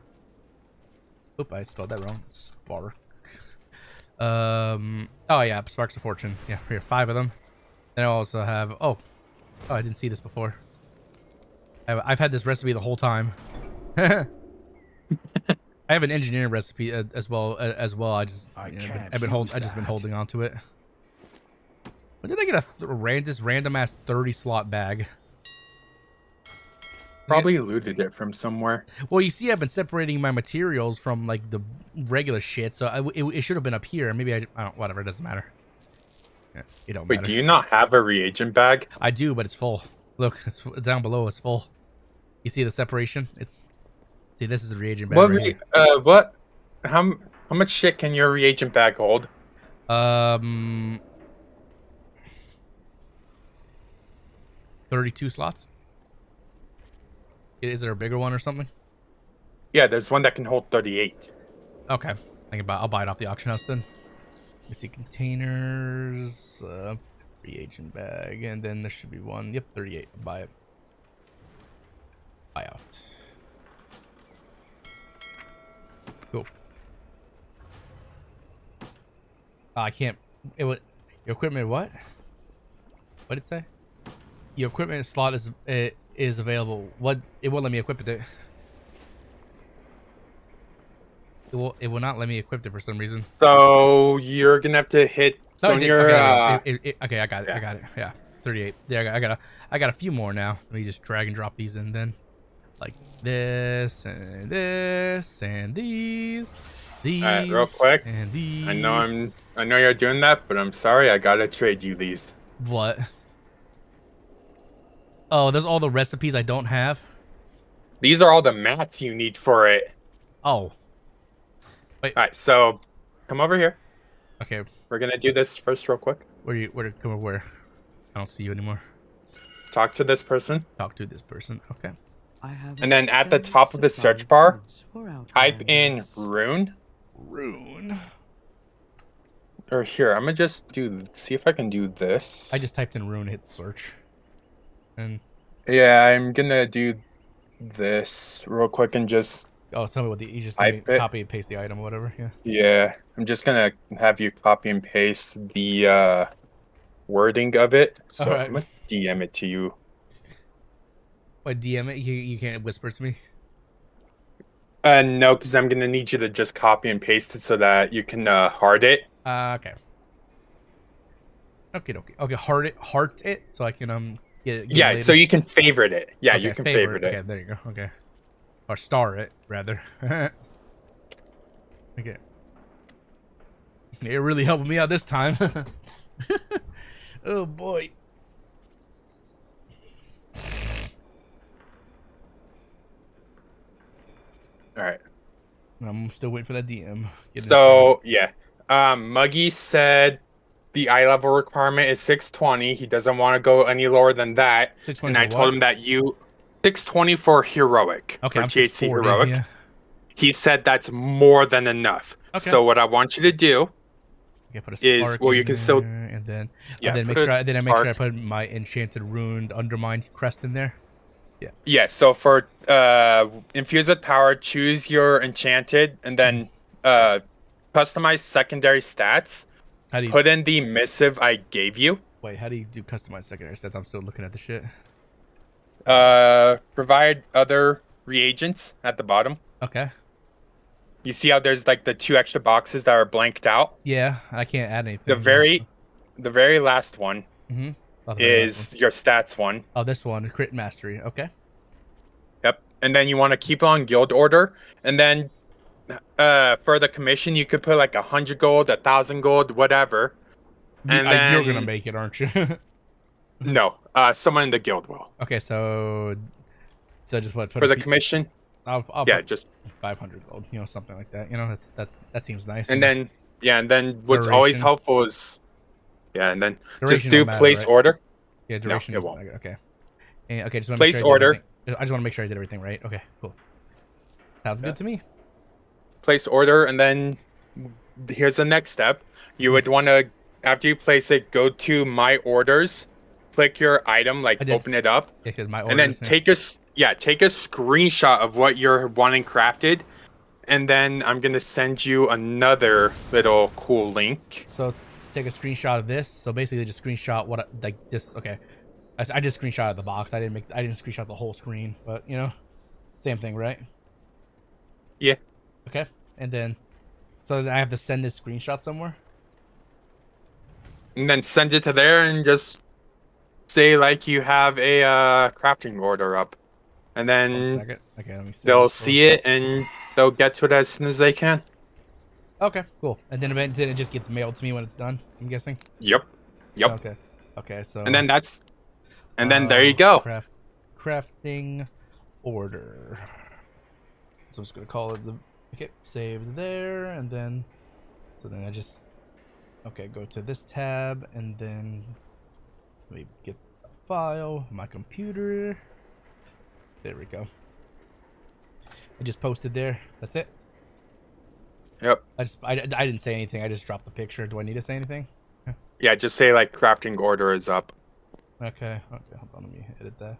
Oop, I spelled that wrong. Spark. Oh yeah, Sparks of Fortune. Yeah, here 5 of them. And I also have oh, I didn't see this before. I've had this recipe the whole time. I have an engineering recipe as well. I've just been holding on to it. When did I get a random ass 30 slot bag? Probably looted it from somewhere. Well, you see, I've been separating my materials from like the regular shit, so it should have been up here. Maybe I don't. Whatever, it doesn't matter. Yeah, it don't matter. Wait, do you not have a reagent bag? I do, but it's full. Look, it's down below. It's full. You see the separation? See, this is the reagent bag. What? How much shit can your reagent bag hold? $32 slots. Is there a bigger one or something? Yeah, there's one that can hold 38. Okay, I'll buy it off the auction house then. Let me see, containers, reagent bag, and then there should be one. Yep, 38. I'll buy it. Buy out. Cool. I can't. It would. Your equipment. What? What did it say? Your equipment slot is available. What? It won't let me equip it. It will not let me equip it for some reason. So you're gonna have to hit. No, So you're, okay, I got it. Yeah. I got it. Yeah, 38. Yeah, I got a few more now. Let me just drag and drop these in then, like this and this and these. These. All right, real quick. And these. I know you're doing that, but I'm sorry. I gotta trade you these. What? Oh, there's all the recipes I don't have. These are all the mats you need for it. Oh. Wait. All right, so come over here. Okay. We're gonna do this first, real quick. Come over where? I don't see you anymore. Talk to this person. Talk to this person. Okay. And then at the top of the search bar, type in rune. Rune. Or here, I'm gonna just see if I can do this. I just typed in rune, hit search. And yeah, I'm gonna do this real quick and just. Oh, tell me what you just copy and paste the item or whatever. Yeah. Yeah, I'm just gonna have you copy and paste the wording of it. So All right. I'm gonna DM it to you. What, DM it? You can't whisper it to me? No, because I'm gonna need you to just copy and paste it so that you can heart it. Okay. Okay, heart it so I can get it. Yeah, later. so you can favorite it. Yeah, okay, you can favorite it. Okay, there you go. Okay. Or star it, rather. Okay. You're really helping me out this time. Oh boy. All right. I'm still waiting for that DM. So yeah, Muggy said the eye level requirement is 620. He doesn't want to go any lower than that. 620 and I for told what? him that 620 for heroic. Okay, for I'm THC 640, heroic. yeah. He said that's more than enough. Okay. So what I want you to do put a spark you in can still there, and then put make sure I make sure I spark. put my enchanted ruined undermine crest in there. Yeah. Yeah, so for infuse with power, choose your enchanted and then customize secondary stats. How do you put in the missive I gave you? Wait, how do you do customized secondary stats? I'm still looking at the shit. Provide other reagents at the bottom. Okay. You see how there's like the 2 extra boxes that are blanked out? Yeah, I can't add anything. The very last one is your stats one. Oh, this one, crit mastery. Okay. Yep. And then you want to keep on guild order, and then for the commission you could put like 100 gold, 1,000 gold, whatever. And then you're gonna make it, aren't you? No, someone in the guild will. Okay, so just what for the commission? I'll yeah, just 500 gold, something like that. That seems nice. And then what's always helpful is and then duration just do matter, place right? order. Yeah, duration. No, it won't. Okay. And, okay, just want to place make sure order. I just want to make sure I did everything right. Okay, cool. Sounds good to me. Place order, and then here's the next step. You would want to, after you place it, go to my orders, click your item, like open it up, my and then take a screenshot of what you're wanting crafted, and then I'm gonna send you another little cool link. So take a screenshot of this. So basically, just screenshot what okay. I just screenshot the box. I didn't screenshot the whole screen, but same thing, right? Yeah. Okay, and then so I have to send this screenshot somewhere. And then send it to there, and just say like you have a crafting order up, and then okay, let me see. They'll see it and they'll get to it as soon as they can. Okay, cool. And then it just gets mailed to me when it's done, I'm guessing. Yep. Okay. So. And then there you go. Crafting order. So I'm just gonna call it save there, and then I just Okay, go to this tab and then let me get the file, my computer. There we go. I just posted there. That's it. Yep. I didn't say anything. I just dropped the picture. Do I need to say anything? Yeah, just say like crafting order is up. Okay. Hold on. Let me edit that.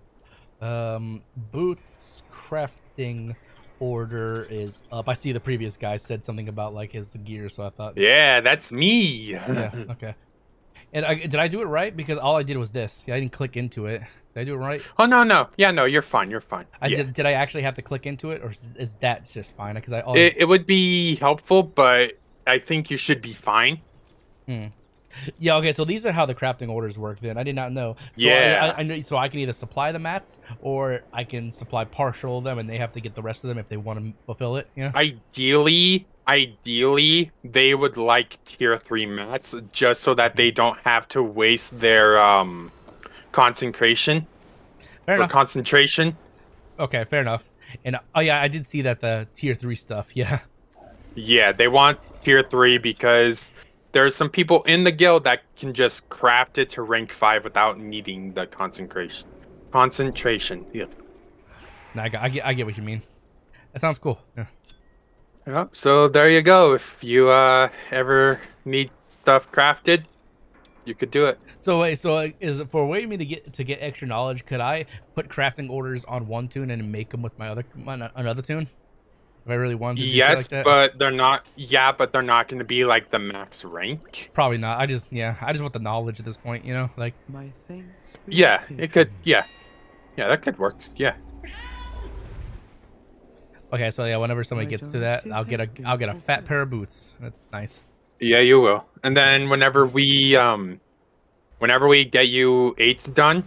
Boots crafting order is up. I see the previous guy said something about like his gear, so I thought. Yeah, that's me. Yeah. Okay. And did I do it right? Because all I did was this. I didn't click into it. Did I do it right? Oh no. Yeah, no, you're fine. You're fine. Did I actually have to click into it, or is that just fine? Because it would be helpful, but I think you should be fine. Yeah. Okay. So these are how the crafting orders work. Then I did not know. So yeah. I know. So I can either supply the mats, or I can supply partial of them, and they have to get the rest of them if they want to fulfill it. Yeah. Ideally, they would like tier 3 mats just so that they don't have to waste their concentration. Fair enough. Concentration. Okay, fair enough. And oh yeah, I did see that the tier 3 stuff. Yeah. Yeah, they want tier 3 because there's some people in the guild that can just craft it to rank 5 without needing the concentration. Yeah. No, I get what you mean. That sounds cool. Yeah. Yep. So there you go. If you ever need stuff crafted, you could do it. So wait, is it for a way me to get extra knowledge? Could I put crafting orders on one toon and make them with my another toon? If I really wanted to do yes, like that? but they're not. Yeah, but they're not going to be like the max rank. Probably not. I just want the knowledge at this point. You know, like. My thanks for yeah, it could. Yeah, that could work. Yeah. Okay, so yeah, whenever somebody gets to that, I'll get a fat pair of boots. That's nice. Yeah, you will. And then whenever we get you 8s done,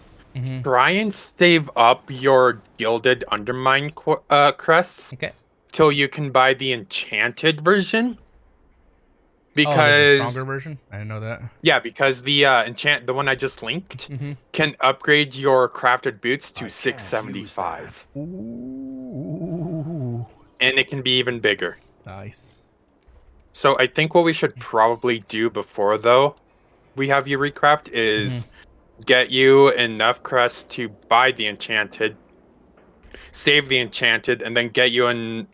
try and save up your gilded undermine crests. Okay. Till you can buy the enchanted version. Because there's a stronger version? I didn't know that. Yeah, because the the one I just linked can upgrade your crafted boots to 675. Ooh. And it can be even bigger. Nice. So I think what we should probably do before though we have you recraft is get you enough crests to buy the enchanted, save the enchanted, and then get you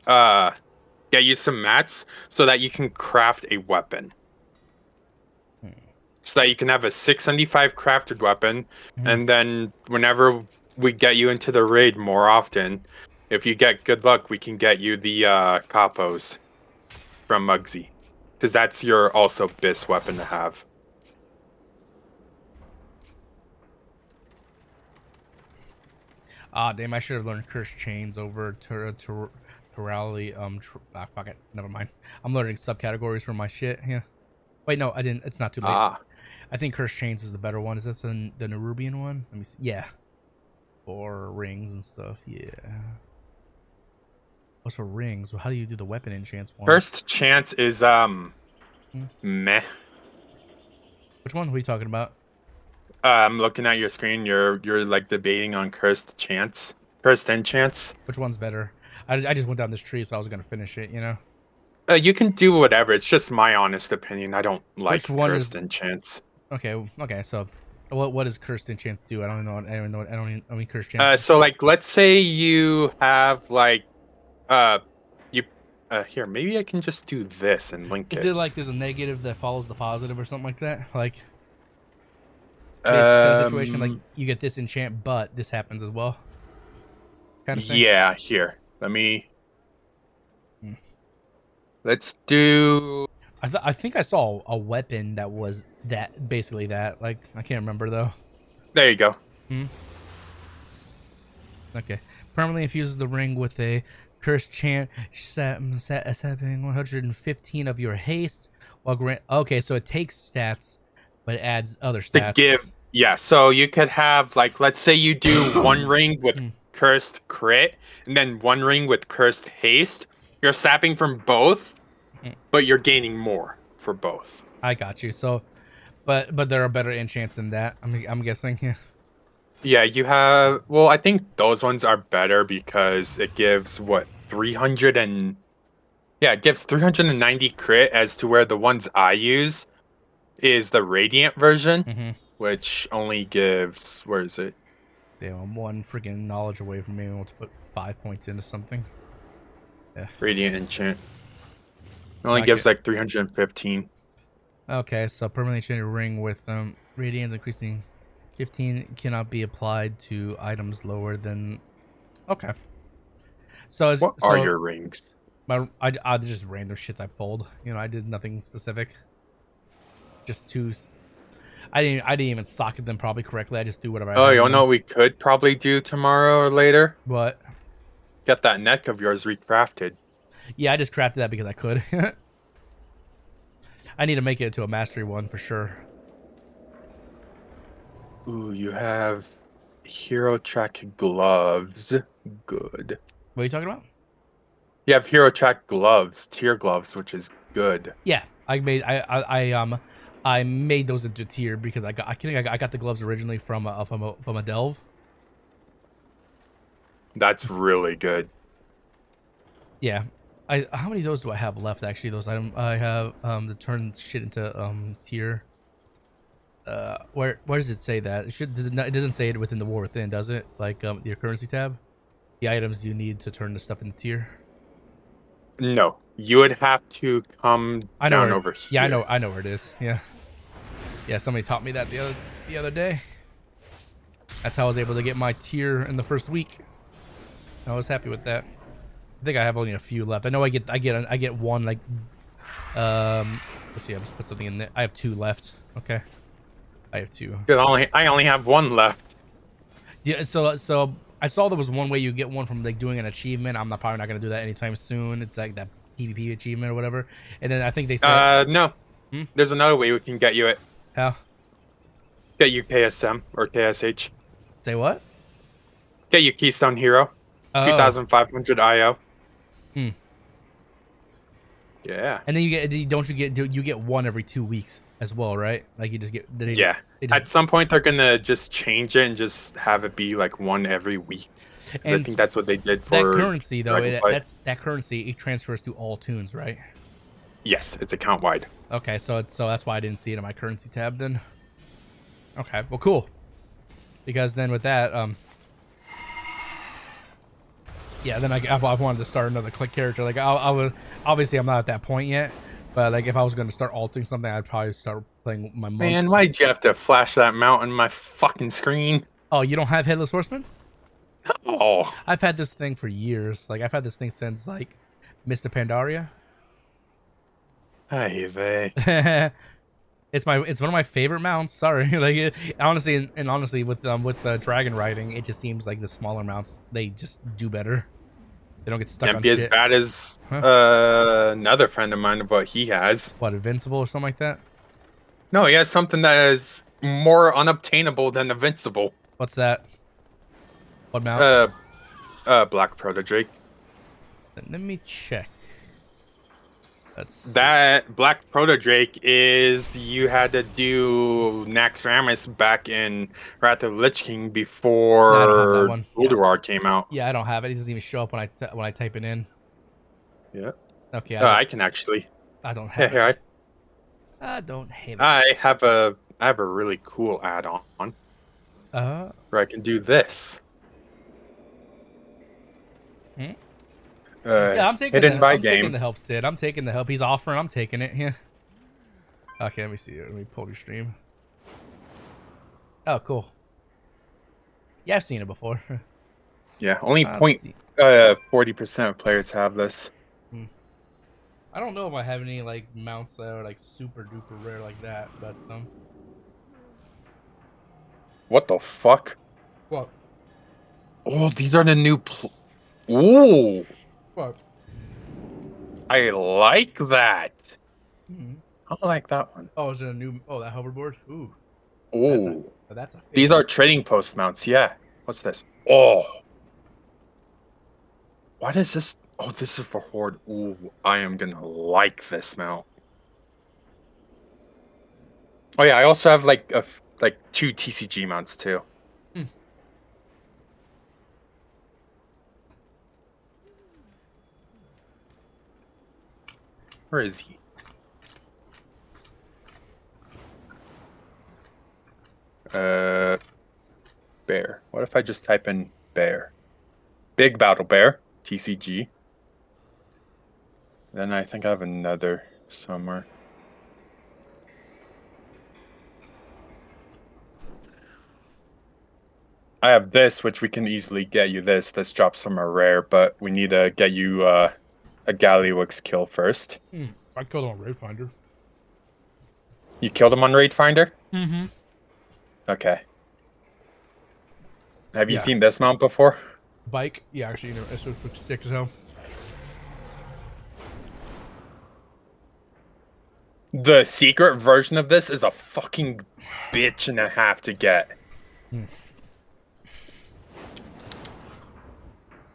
some mats so that you can craft a weapon. So that you can have a 675 crafted weapon, and then whenever we get you into the raid more often, if you get good luck, we can get you the capos from Muggsy. Because that's your also BIS weapon to have. Ah, damn! I should have learned cursed chains over Turali. Fuck it. Never mind. I'm learning subcategories for my shit. Yeah. Wait, no, I didn't. It's not too late. I think cursed chains is the better one. Is this the Nerubian one? Let me see. Yeah. For rings and stuff. Yeah. What's for rings? Well, how do you do the weapon enchants one? Cursed chance is meh. Which one? What are you talking about? I'm looking at your screen. You're like debating on cursed enchants. Which one's better? I just went down this tree, so I was gonna finish it. You know. You can do whatever. It's just my honest opinion. I don't like cursed enchants. Okay. So, what does cursed enchants do? I don't know. I don't mean cursed enchants. So like, let's say you have like, here, maybe I can just do this and link it. Is it like there's a negative that follows the positive or something like that? Like. This kind of situation, like you get this enchant, but this happens as well. Kind of thing. Yeah, here. Let me. Let's do. I think I saw a weapon that was basically that. Like I can't remember though. There you go. Okay. Permanently infuses the ring with a cursed chant, setting 115 of your haste. While okay, so it takes stats. But it adds other stats. So you could have, like, let's say you do one ring with cursed crit, and then one ring with cursed haste. You're sapping from both, but you're gaining more for both. I got you. So, but there are better enchants than that. I'm guessing. Yeah. Yeah, you have. Well, I think those ones are better because it gives what 300 and it gives 390 crit as to where the ones I use is the Radiant version, Mhm. which only gives, where is it? Damn, I'm one freaking knowledge away from being able to put 5 points into something. Yeah. Radiant enchant. It only Like gives it. like 315. Okay, so permanently enchanted ring with radiance increasing 15 cannot be applied to items lower than. Okay. So What are your rings? I just random shits I pulled. You know, I did nothing specific. Just two. I didn't even socket them probably correctly. I just do whatever. Oh, you know what we could probably do tomorrow or later? What? Get that neck of yours recrafted. Yeah, I just crafted that because I could. I need to make it into a mastery one for sure. Ooh, you have hero track gloves. Good. What are you talking about? You have hero track gloves, tier gloves, which is good. Yeah, I made those into tier because I got the gloves originally from a delve. That's really good. Yeah, how many of those do I have left? Actually, those I have to turn shit into tier. Where does it say that? It doesn't say it within the War Within, does it? Like your currency tab, the items you need to turn the stuff into tier. No, you would have to come down over here. Yeah, I know where it is. Yeah, somebody taught me that the other day. That's how I was able to get my tier in the first week. I was happy with that. I think I have only a few left. I know I get one like let's see, I just put something in there. I have 2 left. Okay. I have 2. I only have 1 left. Yeah, so I saw there was one way you get one from like doing an achievement. I'm probably not gonna do that anytime soon. It's like that PvP achievement or whatever. And then I think they said no. There's another way we can get you it. How? Get you KSM or KSH. Say what? Get you Keystone Hero. 2,500 IO. Yeah. And then you get one every 2 weeks as well, right? Like you just get. Yeah. At some point, they're gonna just change it and just have it be like one every week. And I think that's what they did for that currency, though. That currency it transfers to all tunes, right? Yes, it's account wide. Okay, so that's why I didn't see it in my currency tab then. Okay, well, cool. Because then with that, yeah, then I wanted to start another click character. Like I would obviously I'm not at that point yet, but like if I was going to start altering something, I'd probably start playing my monk. Man, why'd you have to flash that mount on my fucking screen? Oh, you don't have Headless Horseman? Oh, I've had this thing for years. Like I've had this thing since like Mr. Pandaria. Hey, vey. It's one of my favorite mounts. Sorry, like honestly with the dragon riding, it just seems like the smaller mounts they just do better. They don't get stuck on shit. Can't be as bad as another friend of mine. What he has. What, Invincible or something like that? No, he has something that is more unobtainable than Invincible. What's that? What mount? Black Proto-Drake. Let me check. That Black Proto-Drake is you had to do Naxxramas back in Wrath of the Lich King before Ulduar came out. Yeah, I don't have it. It doesn't even show up when I type it in. Yeah. Okay. I can actually. I don't have it. I don't have it. I have a really cool add-on. Where I can do this. Yeah, I'm taking taking the help, Sid. I'm taking the help. He's offering. I'm taking it. Yeah. Okay, let me see. Let me pull your stream. Oh, cool. Yeah, I've seen it before. Yeah, only 40% of players have this. I don't know if I have any like mounts that are like super duper rare like that, but What the fuck? What? Oh, these are the new. Ooh. What? I like that. I like that one. Oh, is it a new? Oh, that hoverboard. Ooh. Ooh. That's a. These are trading post mounts. Yeah. What's this? Oh. What is this? Oh, this is for Horde. Ooh, I am gonna like this mount. Oh yeah, I also have like 2 TCG mounts too. Where is he? Bear. What if I just type in bear? Big battle bear, TCG. Then I think I have another somewhere. I have this, which we can easily get you this. This drops somewhere rare, but we need to get you a Gallywix kill first. I killed him on Raid Finder. You killed him on Raid Finder? Mm-hmm. Okay. Have you seen this mount before? Bike? Yeah, actually, it's sick as hell. The secret version of this is a fucking bitch and a half to get.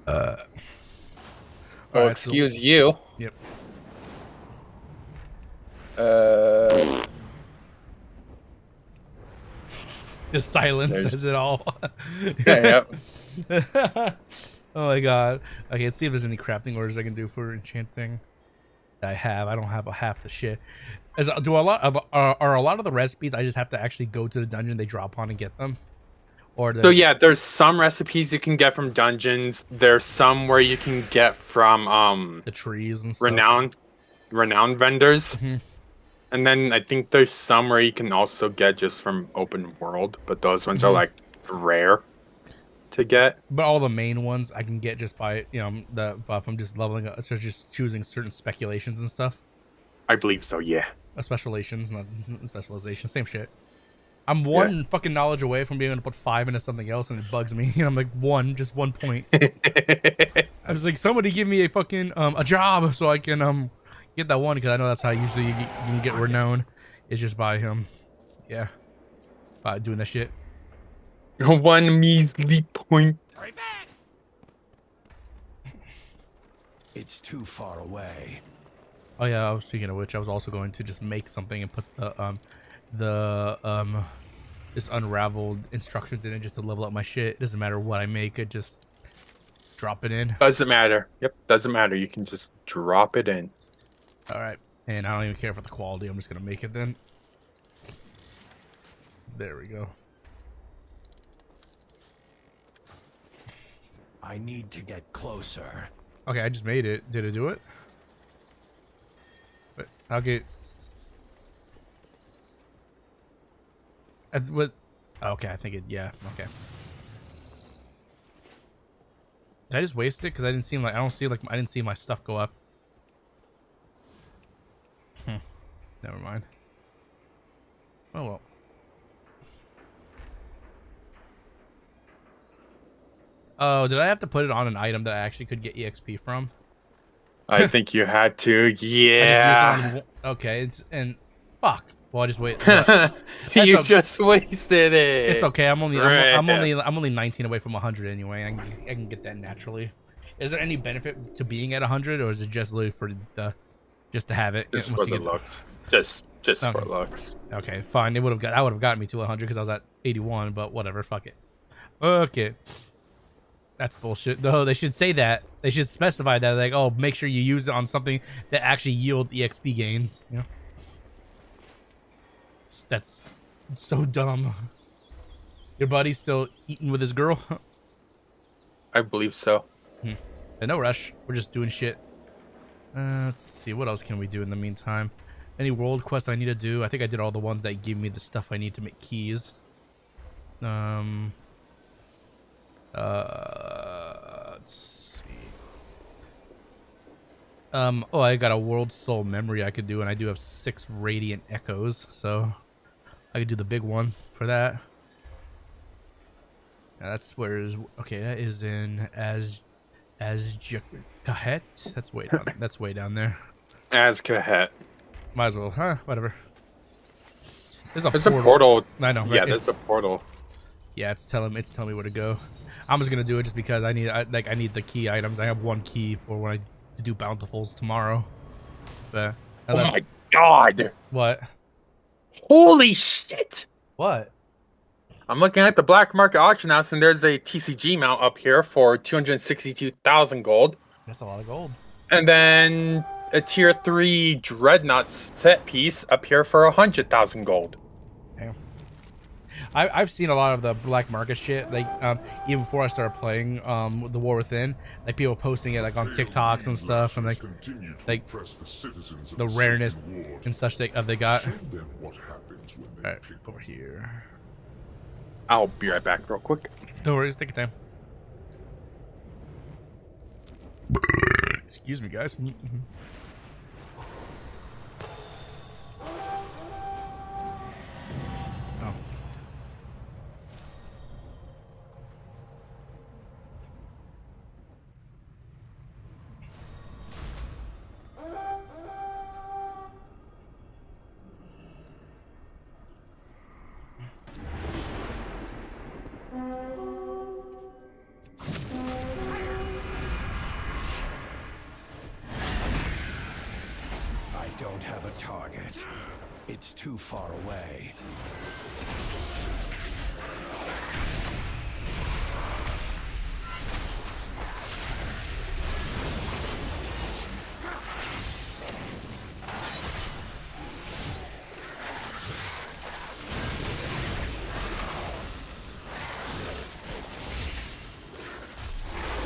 Right, excuse you. Yep. The silence says it all. Yep. Oh my god. Okay, let's see if there's any crafting orders I can do for enchanting. I don't have half the shit. Are a lot of the recipes I just have to actually go to the dungeon they drop on and get them? So yeah, there's some recipes you can get from dungeons. There's some where you can get from the trees and stuff. renowned vendors. Mm-hmm. And then I think there's some where you can also get just from open world, but those ones are like rare to get. But all the main ones I can get just by the buff. I'm just leveling up, so just choosing certain speculations and stuff. I believe so, yeah. Specializations, not specialization, same shit. I'm one fucking knowledge away from being able to put 5 into something else, and it bugs me. I'm like just 1 point. I was like, somebody give me a fucking a job so I can get that one, because I know that's how usually you can get renown. It's just by by doing that shit. 1 measly point. It's too far away. Oh yeah, speaking of which, I was also going to just make something and put the just unraveled instructions in it just to level up my shit. It doesn't matter what I make, it just drop it in. Doesn't matter. Yep, doesn't matter. You can just drop it in. All right, and I don't even care for the quality. I'm just gonna make it then. There we go. I need to get closer. Okay, I just made it. Did it do it? But I'll get. What? Okay, I think it. Yeah. Okay. Did I just waste it? Because I didn't see my stuff go up. Never mind. Oh well. Oh, did I have to put it on an item that I actually could get EXP from? I think you had to. Yeah. Okay, fuck. Well, I just wait. You just wasted it. It's okay. I'm only 19 away from 100 anyway. I can get that naturally. Is there any benefit to being at 100, or is it just literally for just to have it? Just for the looks. Just for looks. Okay, fine. I would have gotten me to 100 because I was at 81, but whatever. Fuck it. Okay. That's bullshit. No, they should say that. They should specify that. Like, oh, make sure you use it on something that actually yields EXP gains. You know? That's so dumb. Your buddy's still eating with his girl? I believe so. No rush. We're just doing shit. Let's see. What else can we do in the meantime? Any world quests I need to do? I think I did all the ones that give me the stuff I need to make keys. Let's see. Oh, I got a world soul memory I could do, and I do have 6 radiant echoes, so I could do the big one for that. Now that's where is okay. That is in Kahet. That's way down. That's way down there. Kahet. Might as well, huh? Whatever. There's a portal. I know. Yeah, there's a portal. Yeah, it's telling me where to go. I'm just gonna do it just because I need the key items. I have 1 key for when I do bountifuls tomorrow. But oh my god! What? Holy shit! What? I'm looking at the black market auction house, and there's a TCG mount up here for 262,000 gold. That's a lot of gold. And then a tier 3 dreadnought set piece up here for 100,000 gold. Damn. I've seen a lot of the black market shit. Like even before I started playing the War Within, like people posting it like on TikToks and stuff, and like the rareness and such they got. All right, over here. I'll be right back real quick. No worries, take your time. Excuse me, guys. Oh. I don't have a target. It's too far away.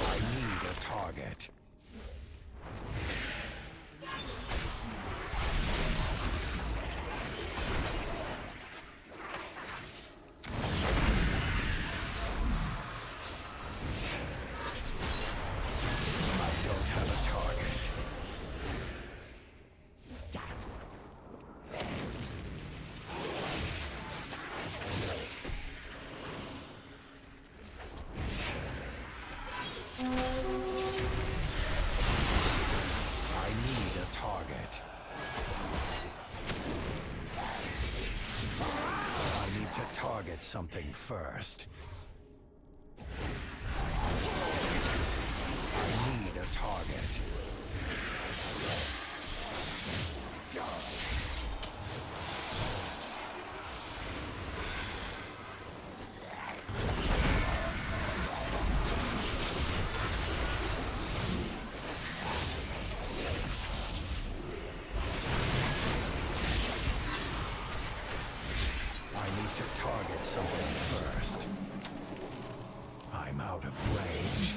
I need a target. Target something first. I need a target. Target something first. I'm out of range.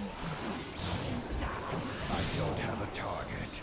I don't have a target.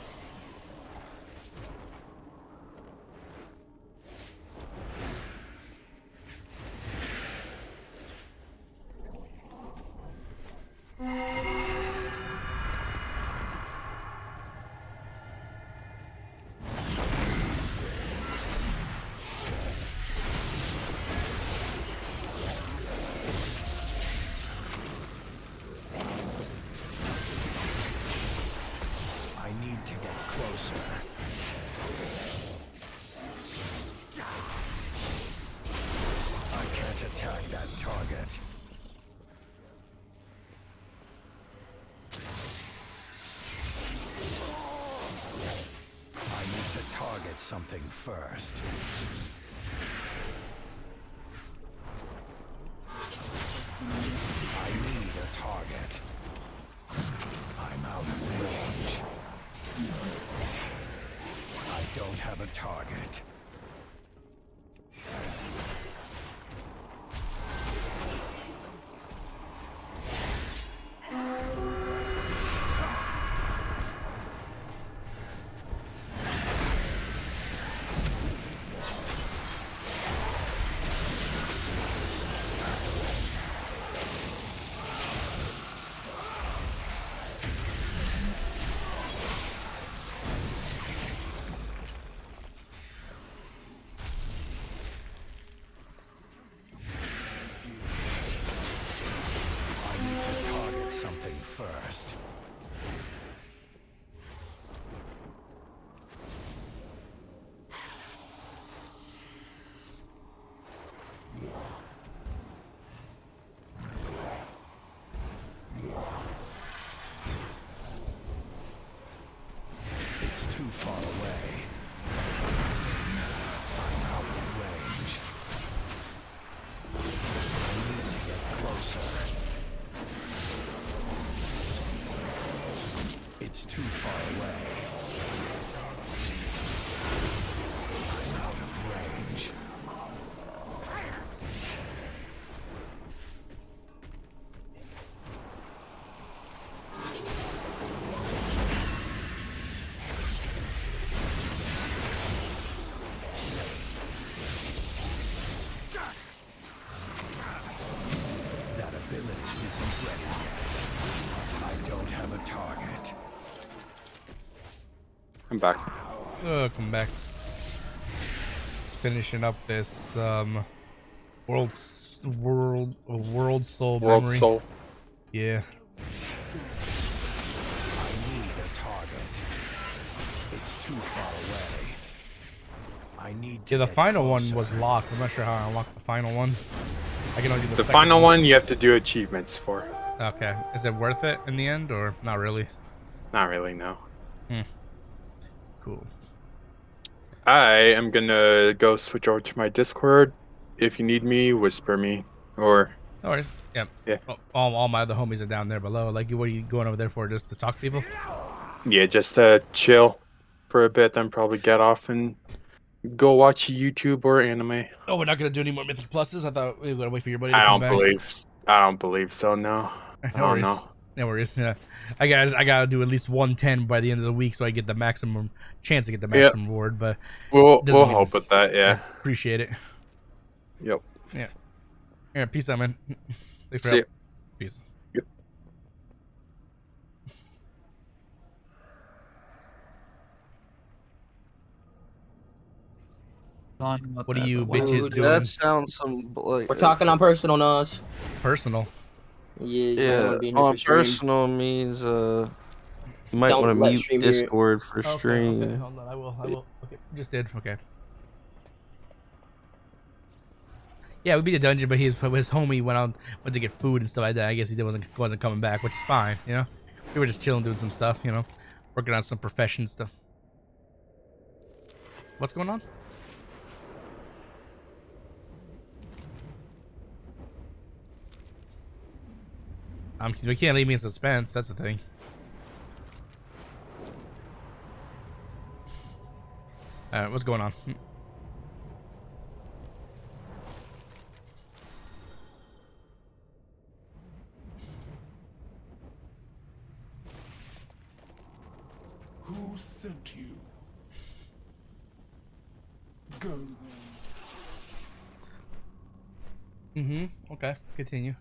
To get closer. I can't attack that target. I need to target something first. I need a target. I'm out of range. I don't have a target. I'm back. Come back. Just finishing up this World Soul memory. Soul. Yeah. I need a target. It's too far away. I need to Yeah, the get final closer. one was locked. I'm not sure how I unlocked the final one. I can only do The second final one you have to do achievements for. Okay. Is it worth it in the end or not really? Not really, no. Cool. I am gonna go switch over to my Discord. If you need me, whisper me. Or No worries. Yeah. All my other homies are down there below. Like, what are you going over there for? Just to talk to people? yeah, just chill for a bit, then probably get off and go watch YouTube or anime. Oh, we're not gonna do any more Mythic Pluses? I thought we were gonna wait for your buddy to I come don't back. I don't believe so. No. I No don't worries. know. No worries. Yeah. I gotta do at least 110 by the end of the week so I get the maximum chance to get the maximum reward. But We'll doesn't mean- hope with that. Yeah. I appreciate it. Yep. Yeah. Yeah. Peace out, man. Thanks for See help. ya. Peace. Yep. What are you bitches Dude, doing? that sounds some like. We're talking on personal, Nos. Personal. Yeah, you Yeah, wanna be in here on for stream. personal means you might Don't want to let mute stream hear it. Discord for stream. Okay, hold on. I will. Okay, just did. Okay. Yeah, we beat the dungeon, but his homie went to get food and stuff like that. I guess he wasn't coming back, which is fine. You know, we were just chilling, doing some stuff. You know, working on some profession stuff. What's going on? We can't leave me in suspense. That's the thing. All right, what's going on? Who sent you? Go then. Okay, continue.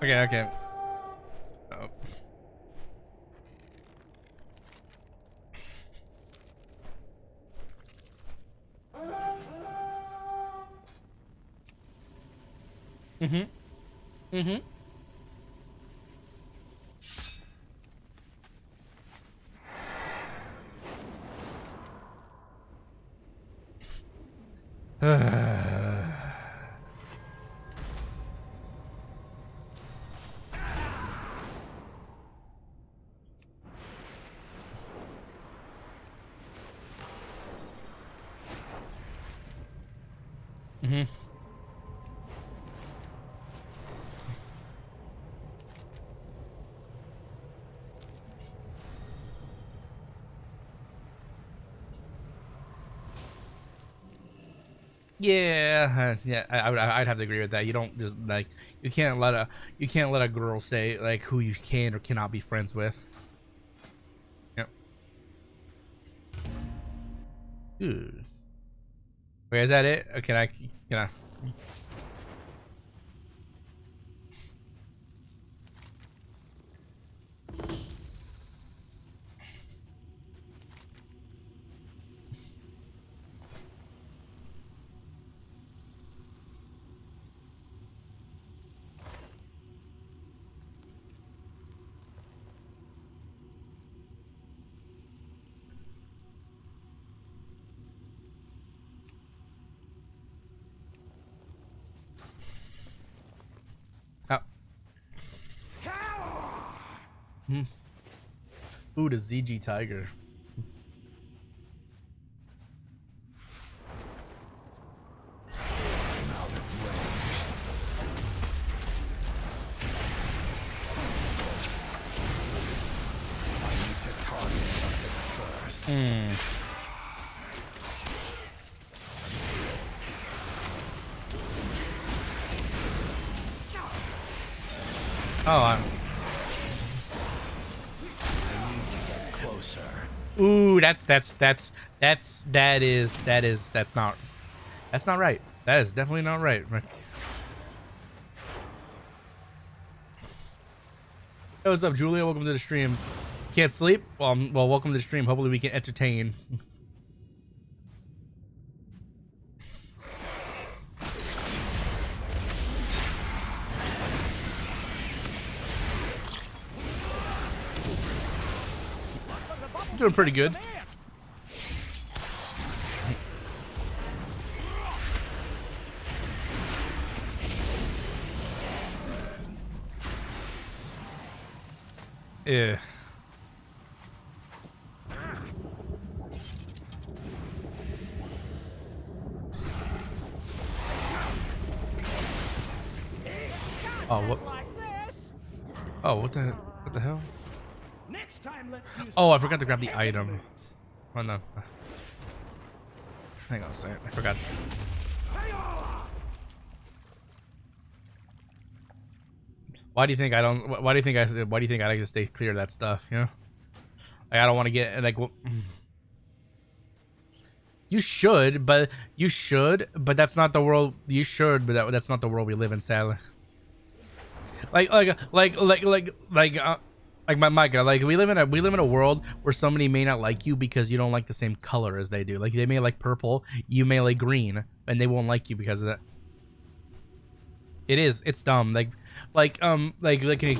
Okay. Okay. Oh. Yeah, I'd have to agree with that. You don't just like you can't let a girl say like who you can or cannot be friends with. Yep. Ooh. Wait, is that it? Can I? Ooh, the ZG Tiger. I'm out of range. Hmm. Oh, Closer. ooh, that's not right. That is definitely not right. Hey, what's up, Julia? Welcome to the stream. Can't sleep? Well, welcome to the stream. Hopefully we can entertain. Doing pretty good. Yeah. Oh, what? Oh, what the hell? Next time, let's use Oh, I forgot to grab the item. Oh no. Hang on a second. I forgot. Why do you think I don't? Why do you think I like to stay clear of that stuff? You know, like I don't want to get like. You should, but that's not the world. You should, but that's not the world we live in, sadly. Like my Micah, like we live in a world where somebody may not like you because you don't like the same color as they do. Like they may like purple, you may like green, and they won't like you because of that. It's dumb. Like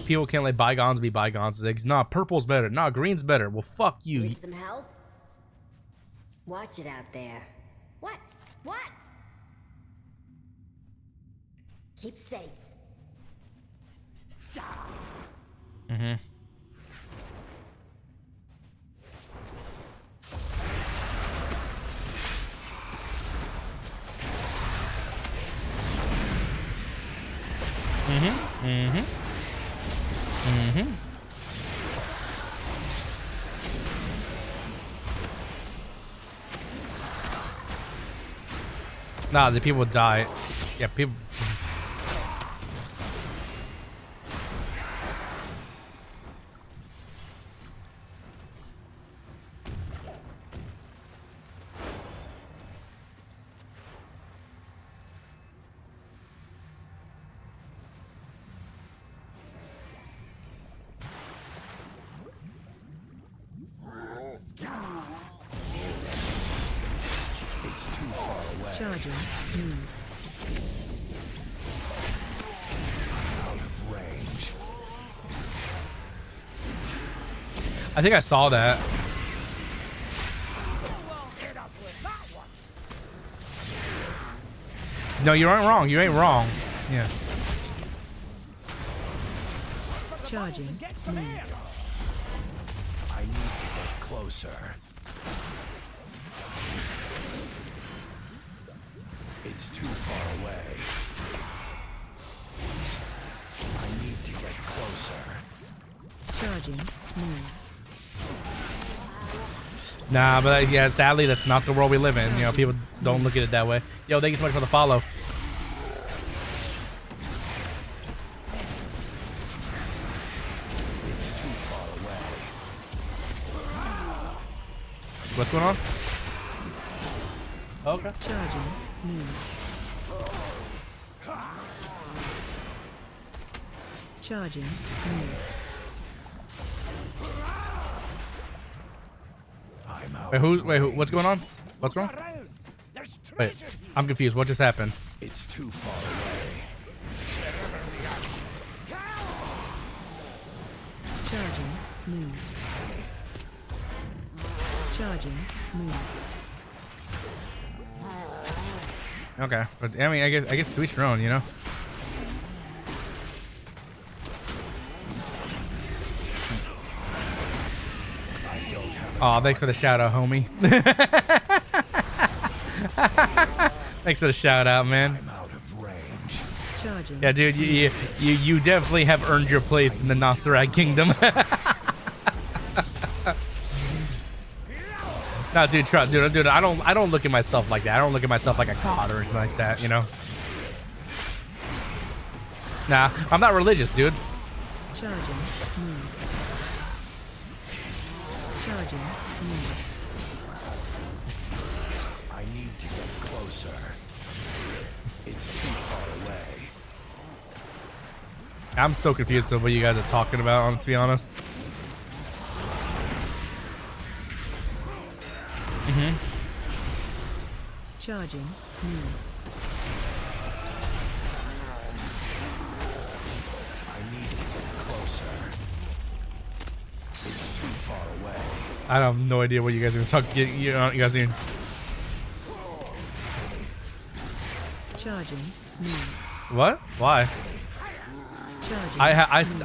people can't let bygones be bygones. It's like, nah, purple's better. Nah, green's better. Well, fuck you. Need some help? Watch it out there. What? Keep safe. Mm-hmm. Nah, the people die. Yeah, people. Charging. Out of range. I think I saw that. No, you aren't wrong. You ain't wrong. Yeah. Charging. I need to get closer. It's too far away. I need to get closer. Charging. Nah, but yeah, sadly, that's not the world we live in. You know, people don't look at it that way. Yo, thank you so much for the follow. It's too far away. What's going on? Okay. Charging. Charging. Wait, what's going on? What's wrong? Wait, I'm confused. What just happened? It's too far away. Charging. Charging. Okay, but I mean, I guess to each their own, you know. Aw, thanks for the shout out, homie. Thanks for the shout out, man. Yeah, dude, you definitely have earned your place in the Nosirrag Kingdom. No, dude, dude, I don't look at myself like that. I don't look at myself like a god or anything like that, you know. Nah, I'm not religious, dude. Charging. Move. Charging. Move. I need to get closer. It's too far away. I'm so confused with what you guys are talking about, to be honest. Charging. Move. I need to get closer. It's too far away. I have no idea what you guys are talking. You guys are. Charging. Move. What? Why? Charging. I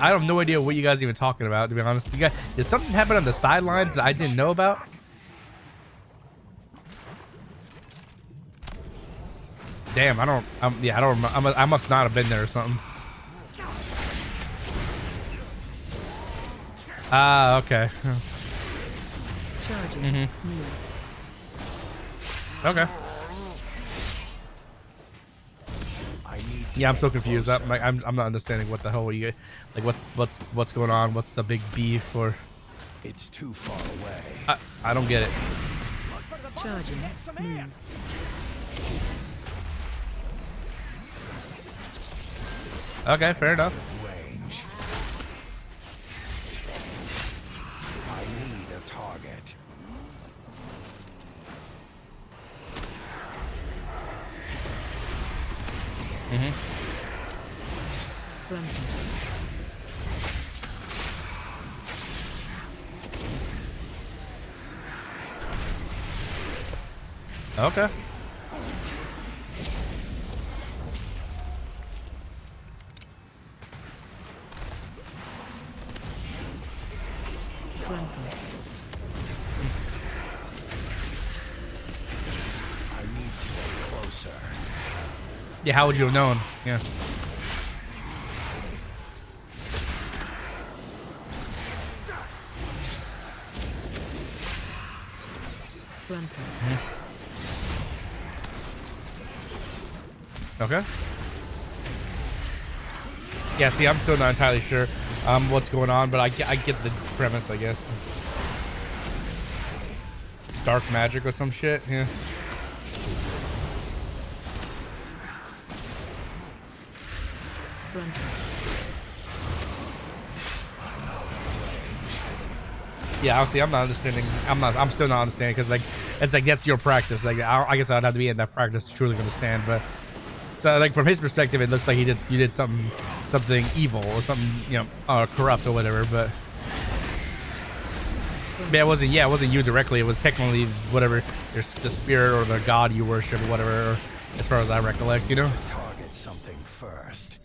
have no idea what you guys are even talking about, to be honest. You guys, did something happen on the sidelines that I didn't know about? Damn, I don't remember. I must not have been there or something. Ah, okay. Charging. Okay. Yeah, I'm so confused. I'm not understanding what the hell you guys, like what's going on? What's the big beef or? It's too far away. I don't get it. Charging. Move. Okay, fair enough. Range. I need a target. Okay. I need to get closer. Yeah, how would you have known? Yeah. Okay. Yeah, see, I'm still not entirely sure what's going on, but I get the premise, I guess. Dark magic or some shit, yeah. Yeah, honestly, I'm not understanding. I'm still not understanding because like it's like that's your practice. Like I guess I'd have to be in that practice to truly understand. But so like from his perspective, it looks like you did something evil or something, you know, corrupt or whatever. But yeah, it wasn't you directly. It was technically whatever the spirit or the god you worship or whatever. As far as I recollect, you know. Target something first.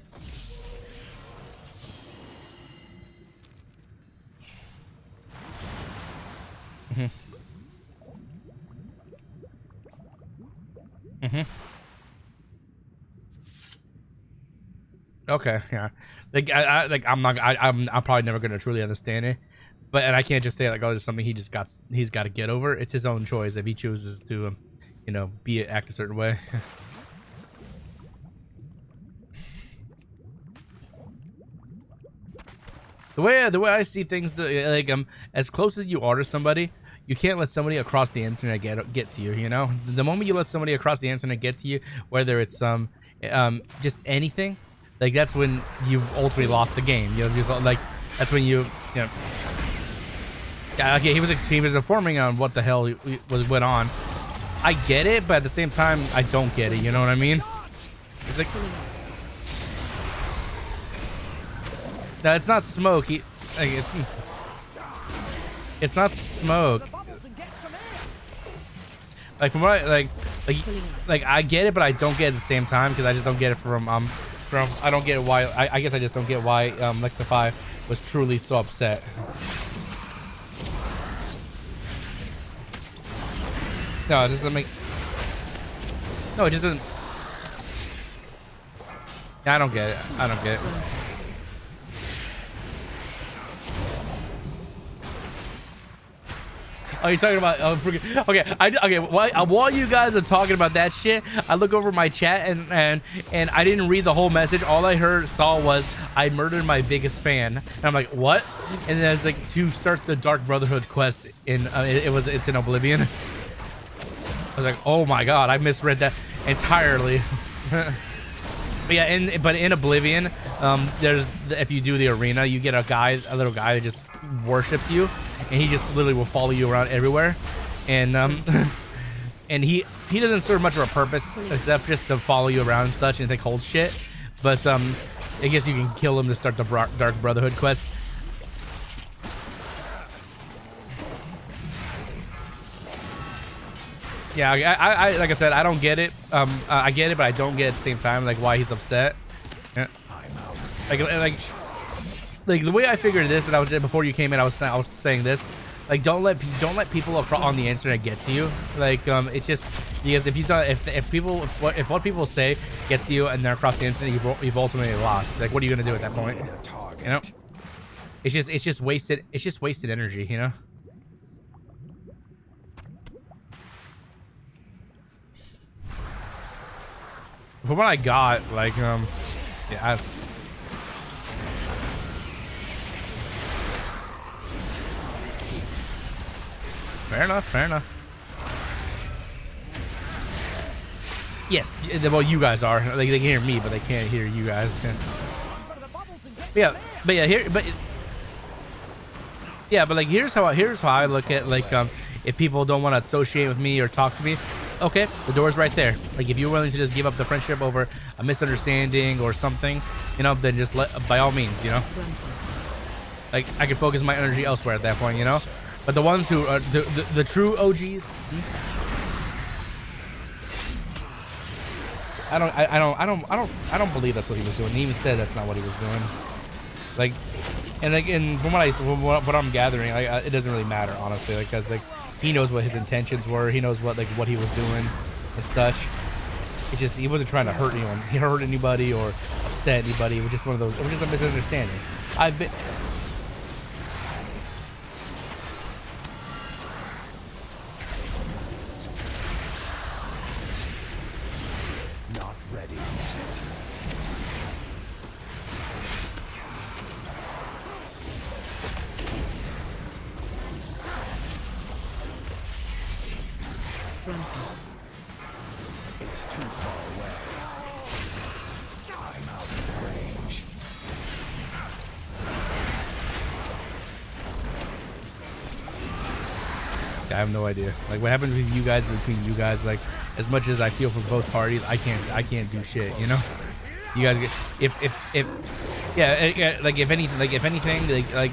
Okay, yeah. Like I'm probably never gonna truly understand it, and I can't just say like, oh, it's something he's got to get over. It's his own choice if he chooses to, you know, act a certain way. The way I see things, like as close as you are to somebody, you can't let somebody across the internet get to you. You know, the moment you let somebody across the internet get to you, whether it's just anything, like that's when you've ultimately lost the game. You know, just like that's when you know. Yeah, okay, he was informing on what the hell went on. I get it, but at the same time, I don't get it. You know what I mean? It's like. No, it's not smoke. It's not smoke. Like from what like I get it, but I don't get it at the same time because I just don't get it from I don't get why I guess I just don't get why Lexify was truly so upset. No, it doesn't make. No, it just doesn't. Yeah, I don't get it. I don't get it. Oh, you're talking about? Okay. While you guys are talking about that shit, I look over my chat and I didn't read the whole message. All I saw was I murdered my biggest fan. And I'm like, what? And then it's like to start the Dark Brotherhood quest in it's in Oblivion. I was like, oh my god, I misread that entirely. But yeah, but in Oblivion, if you do the arena, you get a little guy that just worships you, and he just literally will follow you around everywhere, and and he doesn't serve much of a purpose except just to follow you around and such and take hold shit. But I guess you can kill him to start the Dark Brotherhood quest. Yeah, I like I said, I don't get it. I get it, but I don't get it at the same time, like why he's upset. Yeah. Like the way I figured this, and I was before you came in, I was saying this, like don't let people on the internet get to you. Like it's just because if what people say gets to you and they're across the internet, you've ultimately lost. Like what are you gonna do at that point? You know, it's just wasted energy. You know. From what I got, like, yeah, fair enough. Yes, well, you guys are. Like, they can hear me, but they can't hear you guys. But like, here's how I look at, like, if people don't want to associate with me or talk to me, okay, the door's right there. Like, if you're willing to just give up the friendship over a misunderstanding or something, you know, then just by all means, you know. Like, I can focus my energy elsewhere at that point, you know. But the ones who are the true OGs, I don't believe that's what he was doing. He even said that's not what he was doing. Like, and from what I'm gathering, it doesn't really matter, honestly. Like, cause like he knows what his intentions were. He knows what he was doing and such. It's just he wasn't trying to hurt anyone. He hurt anybody or upset anybody. It was just one of those. It was just a misunderstanding. Not ready yet. It's too far away. I'm out of range. I have no idea. Like, what happens with you guys, between you guys, like, as much as I feel for both parties, I can't do shit, you know. You guys get like if anything, like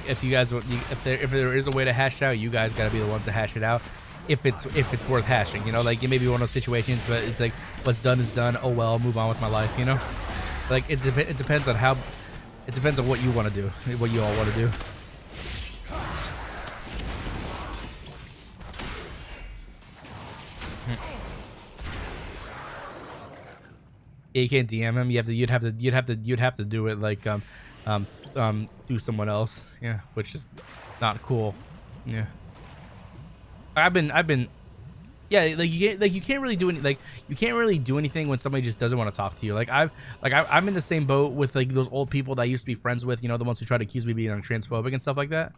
if you guys, if there is a way to hash it out, you guys gotta be the one to hash it out. If it's worth hashing, you know, like it may be one of those situations, but it's like what's done is done. Oh well, I'll move on with my life, you know. Like it depends on what you want to do, what you all want to do. Yeah, you can't DM him. You'd have to do it like through someone else. Yeah, which is not cool. Yeah. I've been yeah, you can't really do anything when somebody just doesn't want to talk to you. Like I'm in the same boat with like those old people that I used to be friends with, you know, the ones who try to accuse me of being transphobic and stuff like that.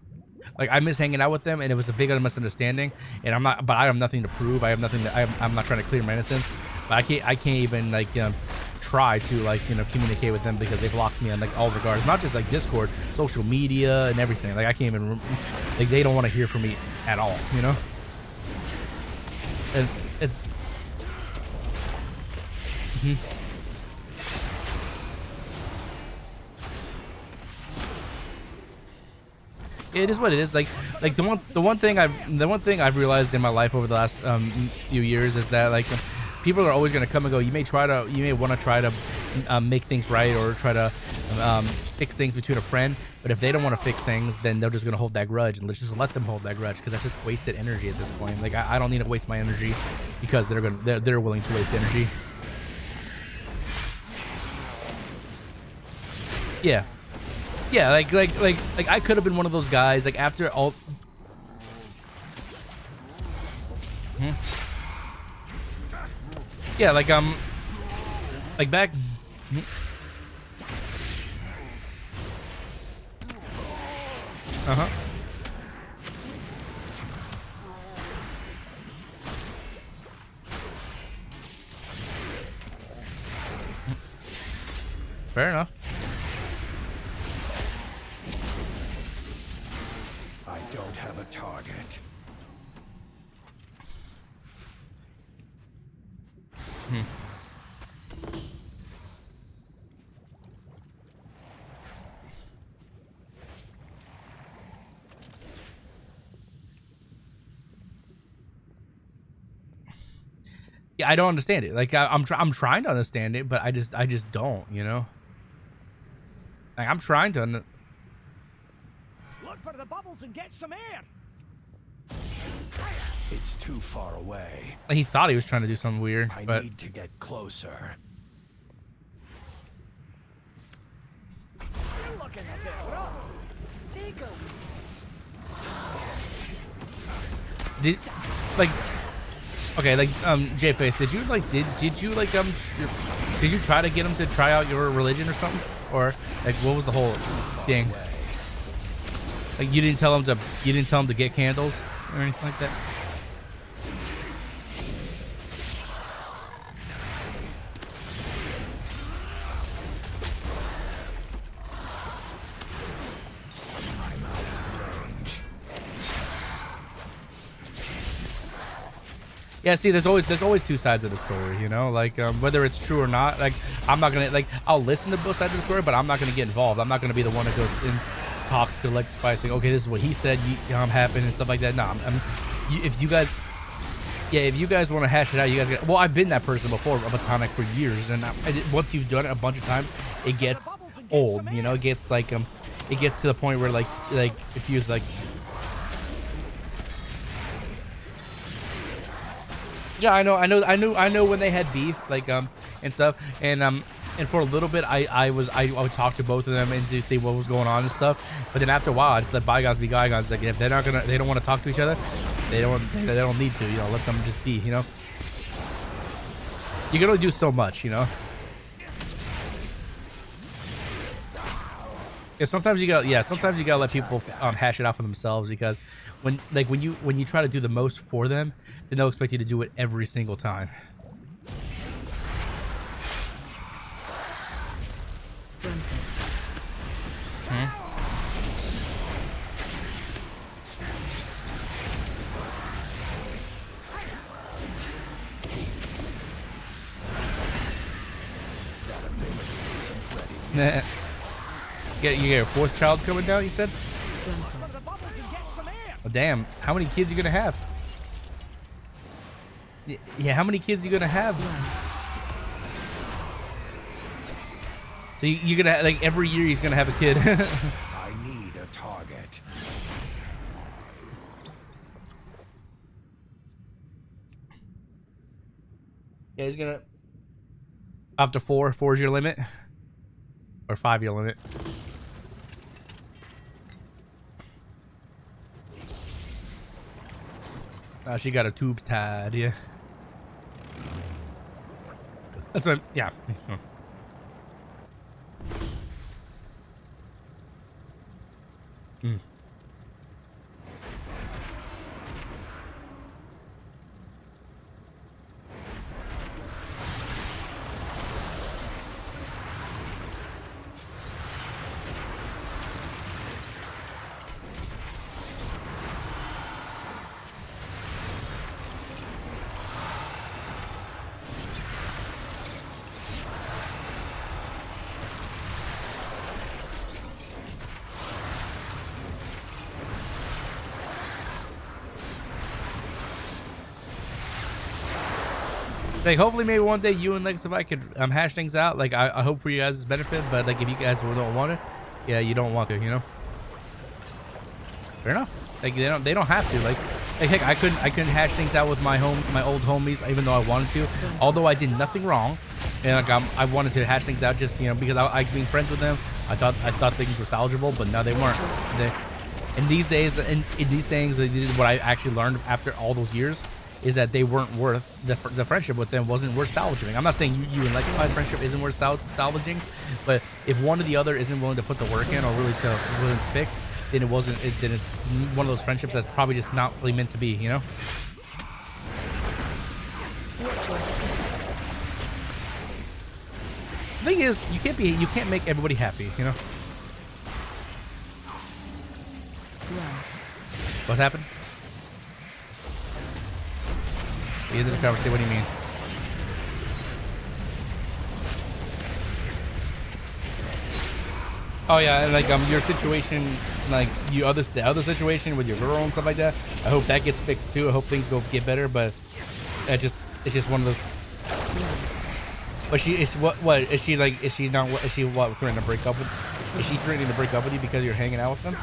Like I miss hanging out with them, and it was a big misunderstanding, and I have nothing to prove. I'm not trying to clear my innocence, but I can't even like try to like, you know, communicate with them because they blocked me on like all regards, not just like Discord, social media and everything. Like I can't even, like they don't want to hear from me at all, you know. And it is what it is. Like the one thing I've realized in my life over the last few years is that like people are always going to come and go. You may want to try to make things right or try to fix things between a friend, but if they don't want to fix things, then they're just going to hold that grudge, and let's just let them hold that grudge, because that's just wasted energy at this point. Like I don't need to waste my energy because they're willing to waste energy. Yeah, like I could have been one of those guys, like after all. Yeah, like back. Fair enough. I don't have a target. Yeah, I don't understand it. Like I'm trying to understand it, but I just don't, you know. Like I'm trying to. Look for the bubbles and get some air. It's too far away. He thought he was trying to do something weird, I but need to get closer. You're looking a bit rough. Take a did like okay, like J-Face, did you try to get him to try out your religion or something? Or like what was the whole thing? Like you didn't tell him to get candles or anything like that? Yeah, see, there's always two sides of the story, you know, like whether it's true or not. Like I'm not gonna, like, I'll listen to both sides of the story, but I'm not gonna get involved. I'm not gonna be the one that goes and talks to Lexify saying, okay, this is what he said happened and stuff like that. No, if you guys want to hash it out, you guys well, I've been that person before, a Batonic, for years, and once you've done it a bunch of times, it gets old, you know. It gets like it gets to the point where like if you use like. Yeah, I know when they had beef, like and stuff, and for a little bit I would talk to both of them and to see what was going on and stuff, but then after a while I just let bygones be bygones. Like if they don't want to talk to each other, they don't need to, you know, let them just be, you know. You can only do so much, you know. Yeah, sometimes you gotta let people hash it out for themselves, because when you try to do the most for them, then they'll expect you to do it every single time. Nah. You get your fourth child coming down, you said? Oh, damn. How many kids you gonna have? Yeah, how many kids you gonna have? So you're gonna, like, every year he's gonna have a kid. I need a target. Yeah, he's gonna... After 4 is your limit? Or 5 year limit? She got her tubes tied, yeah. That's what, yeah. Like, hopefully maybe one day you and Lexify could hash things out. Like, I hope for you guys' benefit, but like if you guys don't want it, yeah, you don't want to, you know. Fair enough. Like they don't have to. Like heck, I couldn't hash things out with my old homies, even though I wanted to. Although I did nothing wrong, and like I wanted to hash things out just, you know, because I being friends with them, I thought things were salvageable, but no, they weren't. In these days, in these things, what I actually learned after all those years is that they weren't worth the friendship with them wasn't worth salvaging. I'm not saying you and Electrified's friendship isn't worth salvaging, but if one or the other isn't willing to put the work in or really to fix, then then it's one of those friendships that's probably just not really meant to be, you know? The thing is, you can't make everybody happy, you know? What happened? The end of the conversation, what do you mean? Oh yeah, and like your situation, like the other situation with your girl and stuff like that. I hope that gets fixed too. I hope things get better, but it's just one of those. But she is what is she like? Is she threatening to break up with? Is she threatening to break up with you because you're hanging out with them?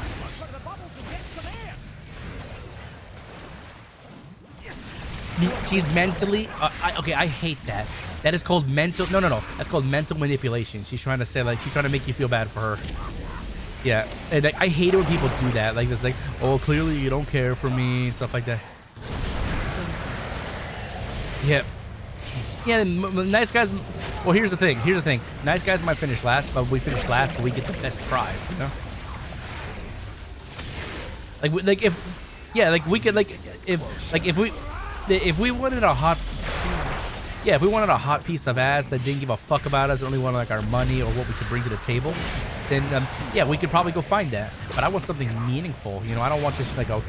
She's mentally okay. I hate that. That is called mental. No. That's called mental manipulation. She's trying to say like she's trying to make you feel bad for her. Yeah, and like, I hate it when people do that. Like this, like, oh, clearly you don't care for me and stuff like that. Yeah, yeah. Nice guys. Well, here's the thing. Nice guys might finish last, but we finish last, but we get the best prize. You know. Like if we could if we wanted a hot piece of ass that didn't give a fuck about us, only wanted like our money or what we could bring to the table, then yeah, we could probably go find that. But I want something meaningful, you know. I don't want just like a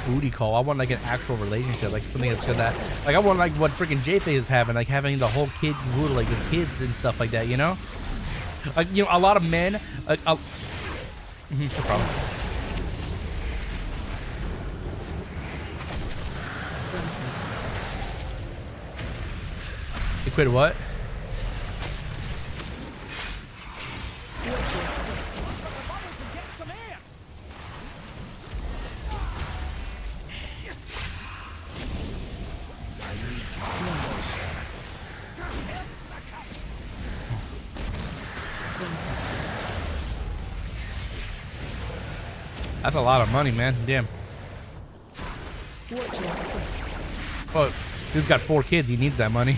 booty call. I want like an actual relationship, like something that's good. That like I want like what freaking J-Face is having, like having the whole kid, like the kids and stuff like that, you know. Like, you know, a lot of men. No problem. You quit what? That's a lot of money, man. Damn. Oh, dude's got 4 kids. He needs that money.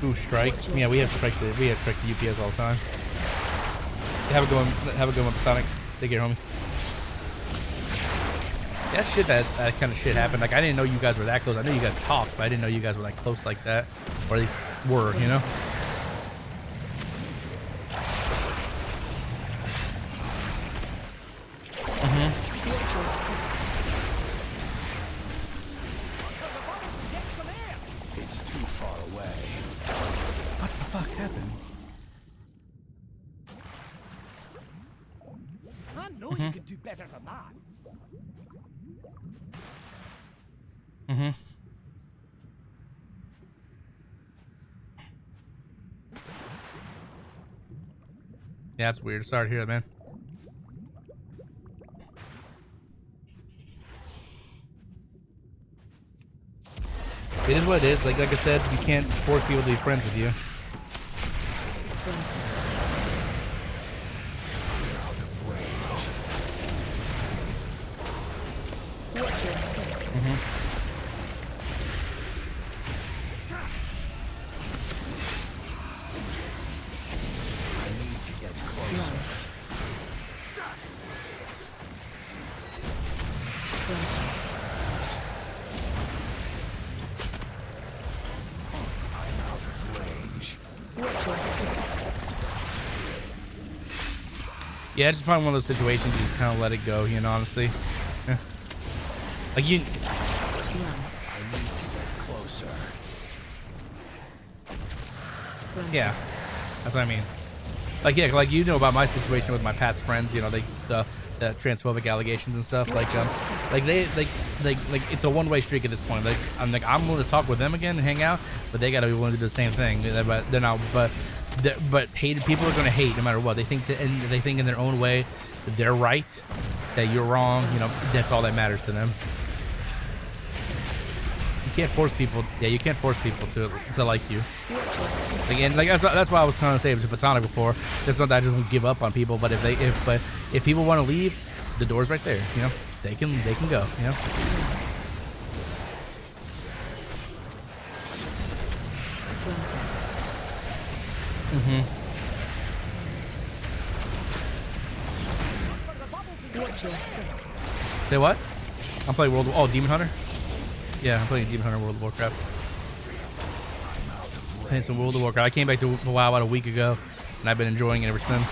Ooh, strikes. Yeah, we have strikes. We have strikes at UPS all the time. Have a good one, Sonic. Take care, homie. Yeah, shit, that kind of shit happened. Like, I didn't know you guys were that close. I knew you guys talked, but I didn't know you guys were like close like that, or at least were, you know. It's too far away. What the fuck happened? I know you can do better than that. Yeah, it's weird. Sorry to hear that, man. It is what it is. Like I said, you can't force people to be friends with you. Yeah, it's probably one of those situations you just kind of let it go, you know, honestly. Yeah. Like you... I need to get closer. Yeah, that's what I mean. Like, yeah, like you know about my situation with my past friends, you know, the transphobic allegations and stuff. Like it's a one-way streak at this point. Like I'm willing to talk with them again and hang out, but they gotta be willing to do the same thing. But they're not. But hated people are gonna hate no matter what. They think in their own way that they're right, that you're wrong. You know, that's all that matters to them. can't force people. Yeah, you can't force people to like you. Again, like that's why I was trying to say to Platonic before. It's not that I just won't give up on people, but if people want to leave, the door's right there. You know, they can go. You know. Say what? I'm playing Demon Hunter? Yeah, I'm playing Demon Hunter World of Warcraft. Playing some World of Warcraft. I came back to WoW about a week ago, and I've been enjoying it ever since.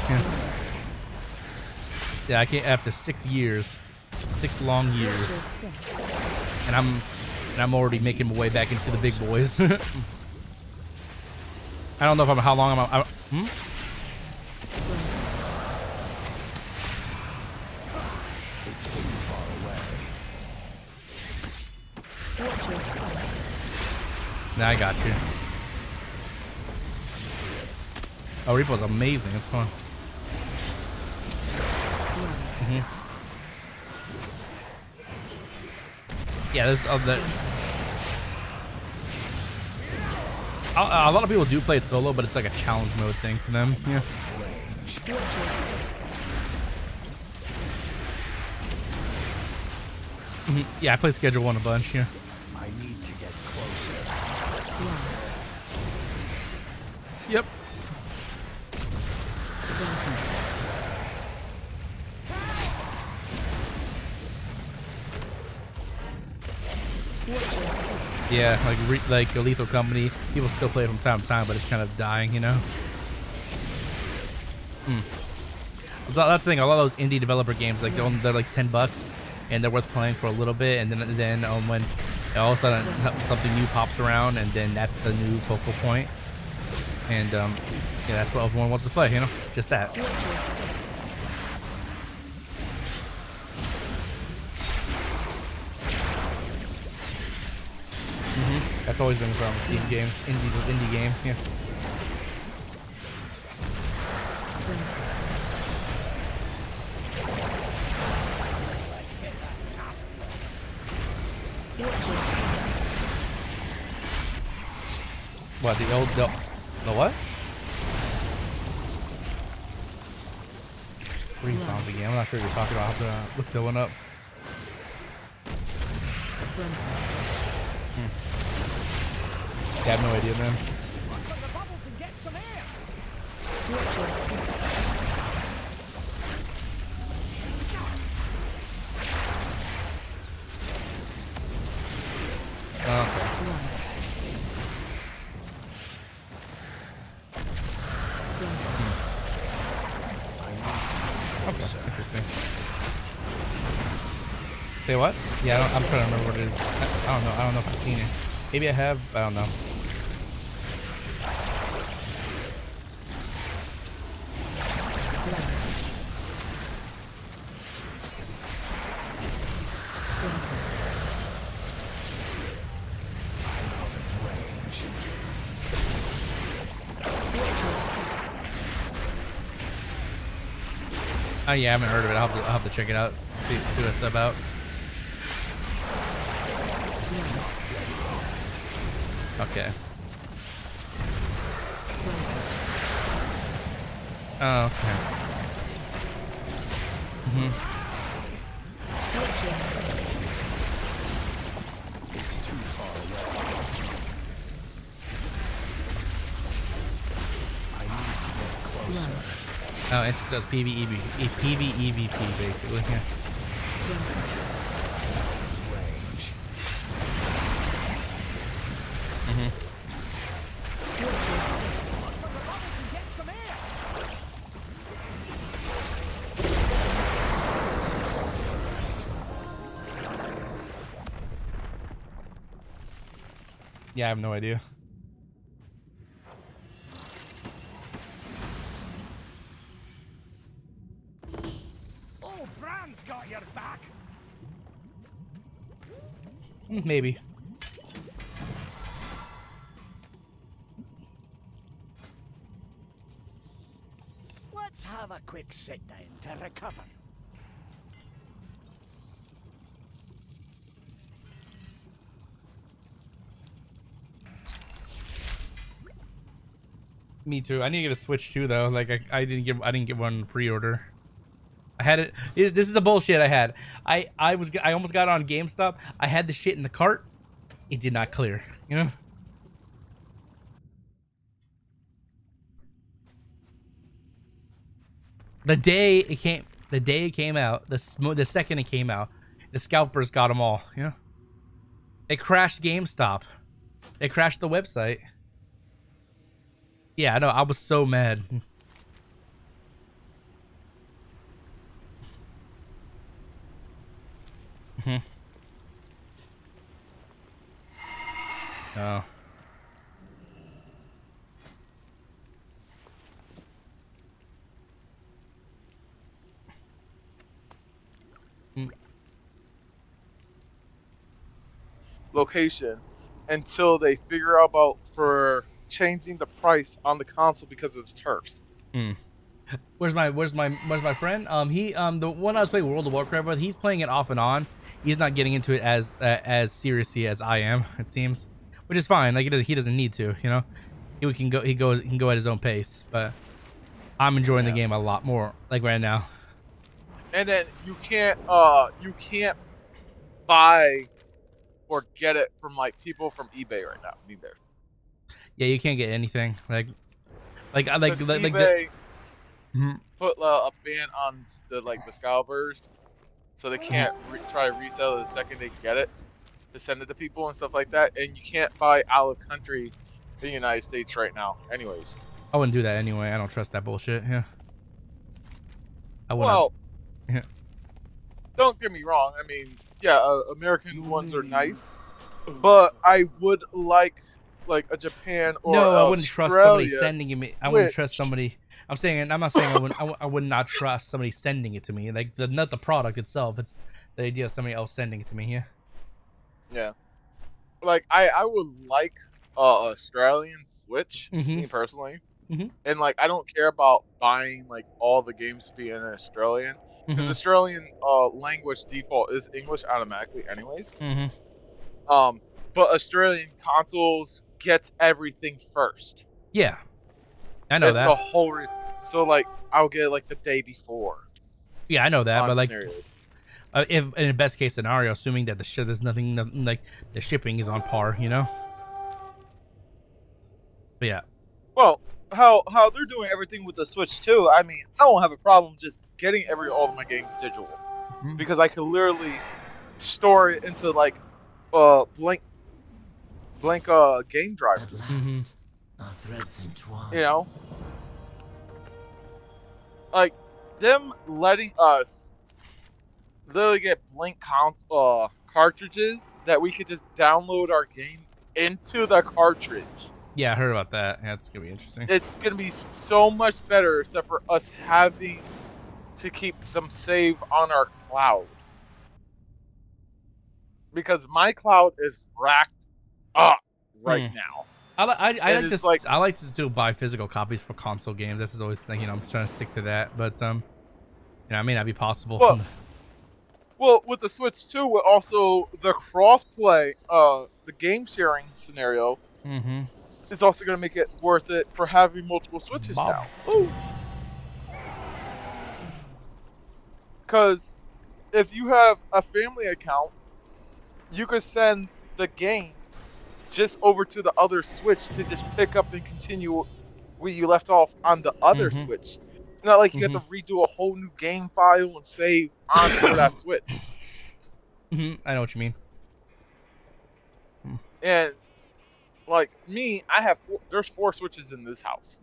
Yeah, I came after 6 years. 6 long years. And I'm already making my way back into the big boys. I don't know how long I'm Nah, I got you. Oh, Repo's amazing. It's fun. Yeah, there's a lot of people do play it solo, but it's like a challenge mode thing for them. Yeah. Yeah, I play Schedule 1 a bunch. Yeah. I need to get closer. Yep. Yeah, like a Lethal Company, people still play it from time to time, but it's kind of dying, you know. That's the thing. A lot of those indie developer games, like they're like $10, and they're worth playing for a little bit, and then when all of a sudden something new pops around, and then that's the new focal point, and yeah, that's what everyone wants to play, you know, just that. That's always been the problem with Steam games, indie games, yeah. What, the what? Free zombie game. I'm not sure what you're talking about. I have to look that one up. Yeah, I have no idea, man. Okay. Okay, interesting. Say what? Yeah, I'm trying to remember what it is. I don't know. I don't know if I've seen it. Maybe I have. I don't know. Oh yeah, I haven't heard of it. I'll have to check it out. See what it's about. Okay. Oh, okay. It's too far away. I need to get closer. Oh, it's just PvEVP basically. Yeah. Yeah, I have no idea. Oh, Bran's got your back. Maybe. Let's have a quick sit down to recover. Me too. I need to get a Switch too, though. Like I didn't get one pre-order. I had it. This is the bullshit I had. I almost got it on GameStop. I had the shit in the cart. It did not clear. You know. The day it came out, the second it came out, the scalpers got them all. You know. It crashed GameStop. It crashed the website. Yeah, I know. I was so mad. Oh. Location until they figure out about for changing the price on the console because of the turfs. Where's my friend? The one I was playing World of Warcraft with, he's playing it off and on. He's not getting into it as seriously as I am, it seems, which is fine. Like he doesn't need to, you know. He can go at his own pace, but I'm enjoying the game a lot more like right now. And then you can't buy or get it from like people from eBay right now either. Yeah, you can't get anything like eBay put a ban on the scalpers, so they can't try to resell it the second they get it to send it to people and stuff like that. And you can't buy out of country in the United States right now. Anyways, I wouldn't do that anyway. I don't trust that bullshit. Yeah. I wouldn't. Well, yeah. Don't get me wrong. I mean, yeah, American ones are nice, but I would like a Japan or I wouldn't trust somebody sending me. I wouldn't Which- trust somebody. I'm not saying I would not trust somebody sending it to me. Like not the product itself. It's the idea of somebody else sending it to me. Yeah. Yeah. Like I would like Australian Switch, me personally. And like I don't care about buying like all the games to be in Australian. Because Australian language default is English automatically anyways. But Australian consoles gets everything first. Yeah. I know that. The whole so like I'll get it like the day before. Yeah, I know that, but like scenarios. if in the best case scenario, assuming that there's nothing like the shipping is on par, you know. But yeah. Well, how they're doing everything with the Switch too. I mean, I don't have a problem just getting all of my games digital because I could literally store it into like blank game drivers. You know, like them letting us literally get blank cartridges that we could just download our game into the cartridge. Yeah, I heard about that. Yeah, it's gonna be interesting. It's gonna be so much better, except for us having to keep them saved on our cloud. Because my cloud is racked up right now. I like to still buy physical copies for console games. This is always the thing, you know. I'm trying to stick to that, but you know, it may not be possible. Well, with the Switch too, with also the crossplay, the game sharing scenario. It's also going to make it worth it for having multiple Switches now. Because if you have a family account, you could send the game just over to the other Switch to just pick up and continue where you left off on the other Switch. It's not like you have to redo a whole new game file and save onto that Switch. I know what you mean. And like me, I have there's 4 Switches in this house.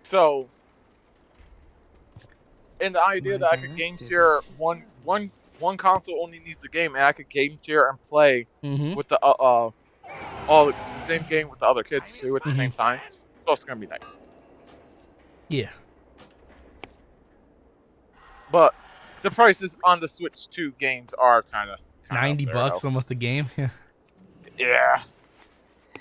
So, and the idea that I could game share one console only needs the game, and I could game share and play with the all the same game with the other kids too at the same time. So it's gonna be nice. Yeah. But the prices on the Switch 2 games are kind of $90 almost a game. Yeah. Yeah.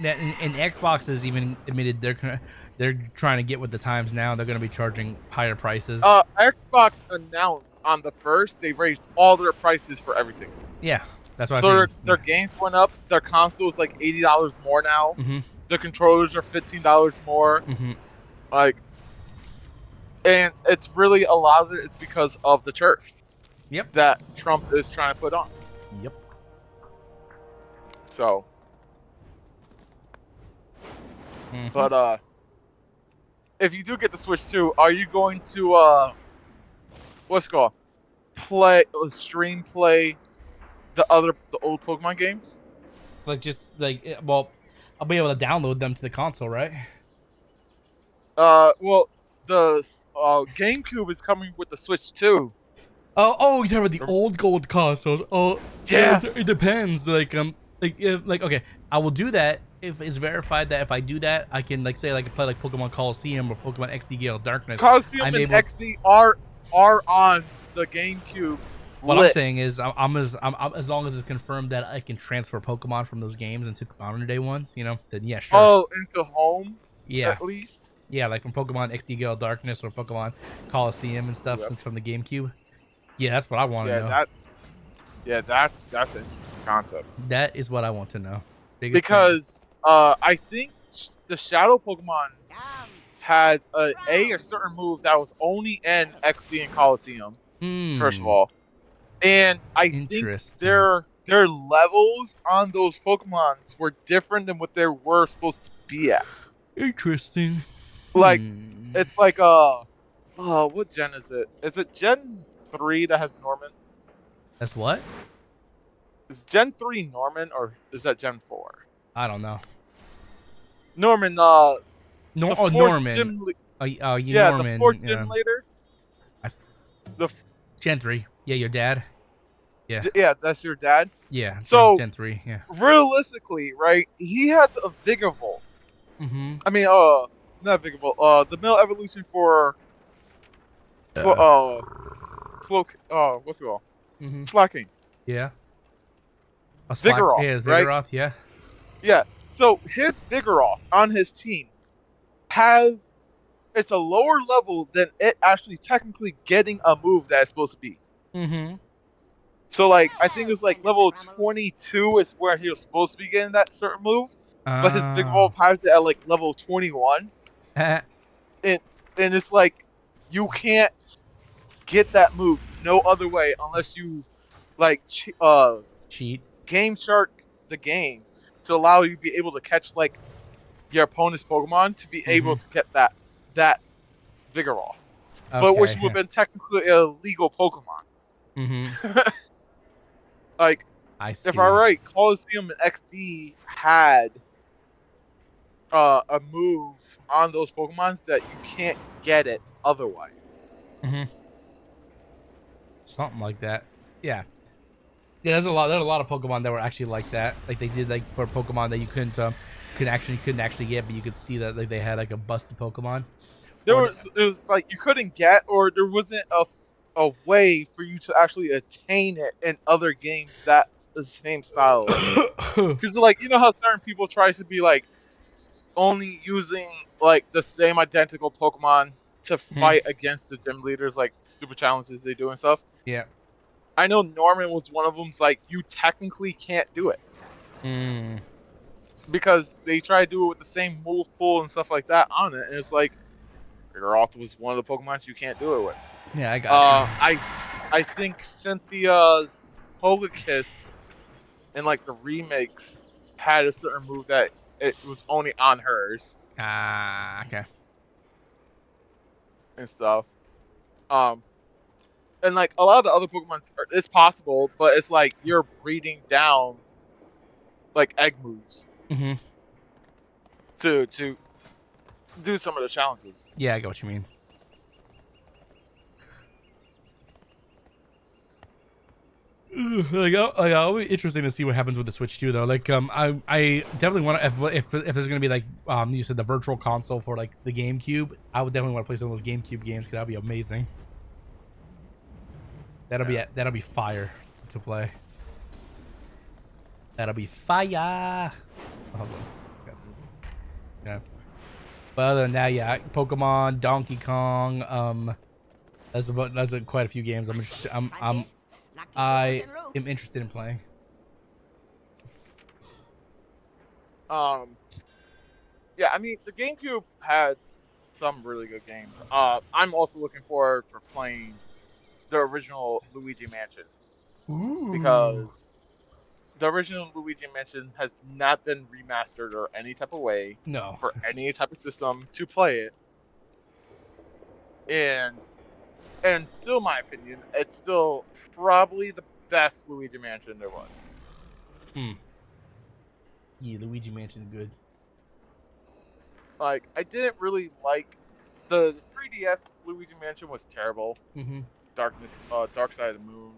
That and Xbox has even admitted they're trying to get with the times now. They're going to be charging higher prices. Xbox announced on the 1st they raised all their prices for everything. Yeah, that's why. So their games went up. Their console is like $80 more now. the controllers are $15 more. Like, and it's really a lot of it is because of the turfs. Yep. That Trump is trying to put on. Yep. So. But if you do get the Switch 2, are you going to what's it called? Stream play the old Pokemon games? Like just like well, I'll be able to download them to the console, right? Well, the GameCube is coming with the Switch 2. Oh, you're talking about the old gold consoles. Oh, yeah. It depends. Like okay, I will do that if it's verified that if I do that, I can like say like play like Pokemon Coliseum or Pokemon XD Gale Darkness. Coliseum and XD are on the GameCube. What I'm saying is, I'm as long as it's confirmed that I can transfer Pokemon from those games into modern day ones, you know, then yeah, sure. Oh, into home. Yeah. At least. Yeah, like from Pokemon XD Gale Darkness or Pokemon Coliseum and stuff since from the GameCube. Yeah, that's what I want to know. That's an interesting concept. That is what I want to know. Because I think the Shadow Pokemon had a certain move that was only in XD and Coliseum. First of all, and I think their levels on those Pokemons were different than what they were supposed to be at. Interesting. Like it's like what gen is it? Is it Gen 3 that has Norman? That's what? Is Gen 3 Norman or is that Gen 4? I don't know. Norman, Norman. Norman. The fourth gym leader. Gen 3. Yeah, your dad. Yeah. Yeah, that's your dad. Yeah. So Gen 3. Yeah. Realistically, right? He has a Vigavolt. I mean, not Vigavolt. The male evolution for what's it called? Slacking. Yeah. Vigoroth, yeah, right? Vigoroth, yeah. Yeah. So his Vigoroth on his team it's a lower level than it actually technically getting a move that it's supposed to be. So like I think it's like level 22 is where he was supposed to be getting that certain move, but his Vigoroth has it at like level 21. And it's like you can't get that move no other way unless you like cheat Game Shark the game to allow you to be able to catch like your opponent's Pokemon to be able to get that Vigoroth, but which would have been technically a legal Pokemon. Like, if I'm right, Coliseum and XD had a move on those Pokemons that you can't get it otherwise. Something like that. Yeah. Yeah, there's a lot of Pokemon that were actually like that. Like they did like for Pokemon that you couldn't actually get, but you could see that like they had like a busted Pokemon. It was like you couldn't get, or there wasn't a way for you to actually attain it in other games that the same style. Because like you know how certain people try to be like only using like the same identical Pokemon to fight against the gym leaders, like stupid challenges they do and stuff. Yeah. I know Norman was one of them. It's like you technically can't do it because they try to do it with the same move pool and stuff like that on it, and it's like Vigoroth was one of the Pokemon you can't do it with. Yeah, I got you. I think Cynthia's Togekiss in like the remakes had a certain move that it was only on hers. Okay. And stuff. And like a lot of the other Pokemon, it's possible, but it's like you're breeding down like egg moves to do some of the challenges. Yeah, I get what you mean. It'll be interesting to see what happens with the Switch 2 though. Like I definitely want to if there's gonna be like you said the virtual console for like the GameCube, I would definitely want to play some of those GameCube games because that'd be amazing. That'll be fire to play. That'll be fire. Hold on. Yeah. But other than that, yeah, Pokemon, Donkey Kong, that's quite a few games. I am interested in playing. Yeah, I mean, the GameCube had some really good games. I'm also looking forward for playing the original Luigi Mansion because the original Luigi Mansion has not been remastered or any type of way No. for any type of system to play it. And still, my opinion, it's still probably the best Luigi Mansion there was. Yeah, Luigi Mansion's good. Like, I didn't really like the 3DS Luigi Mansion was terrible. Dark Side of the Moon.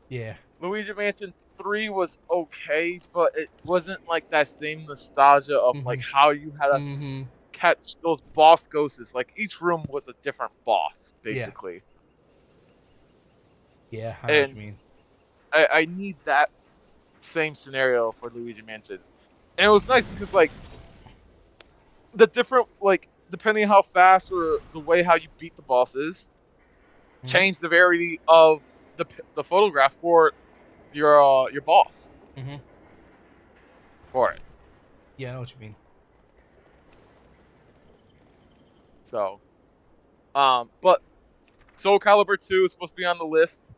Yeah. Luigi Mansion 3 was okay, but it wasn't like that same nostalgia of like how you had to catch those boss ghosts. Like each room was a different boss, basically. Yeah, I know what you mean. I need that same scenario for Luigi Mansion. And it was nice because like the different like depending how fast or the way how you beat the bosses change the variety of the photograph for your boss. For it. Yeah, I know what you mean. So, but Soul Calibur 2 is supposed to be on the list.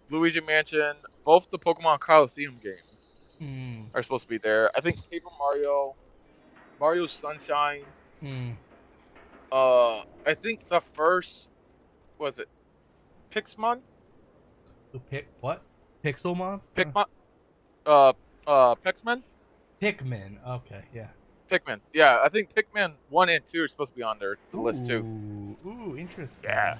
Luigi Mansion, both the Pokemon Coliseum games are supposed to be there. I think Paper Mario, Mario Sunshine. I think the first was it Pixmon? What? Pixelmon? Pikmin. Pikmin. Pikmin. Okay, yeah. Pikmin. Yeah, I think Pikmin 1 and 2 are supposed to be on their list too. Ooh, interesting. Yeah.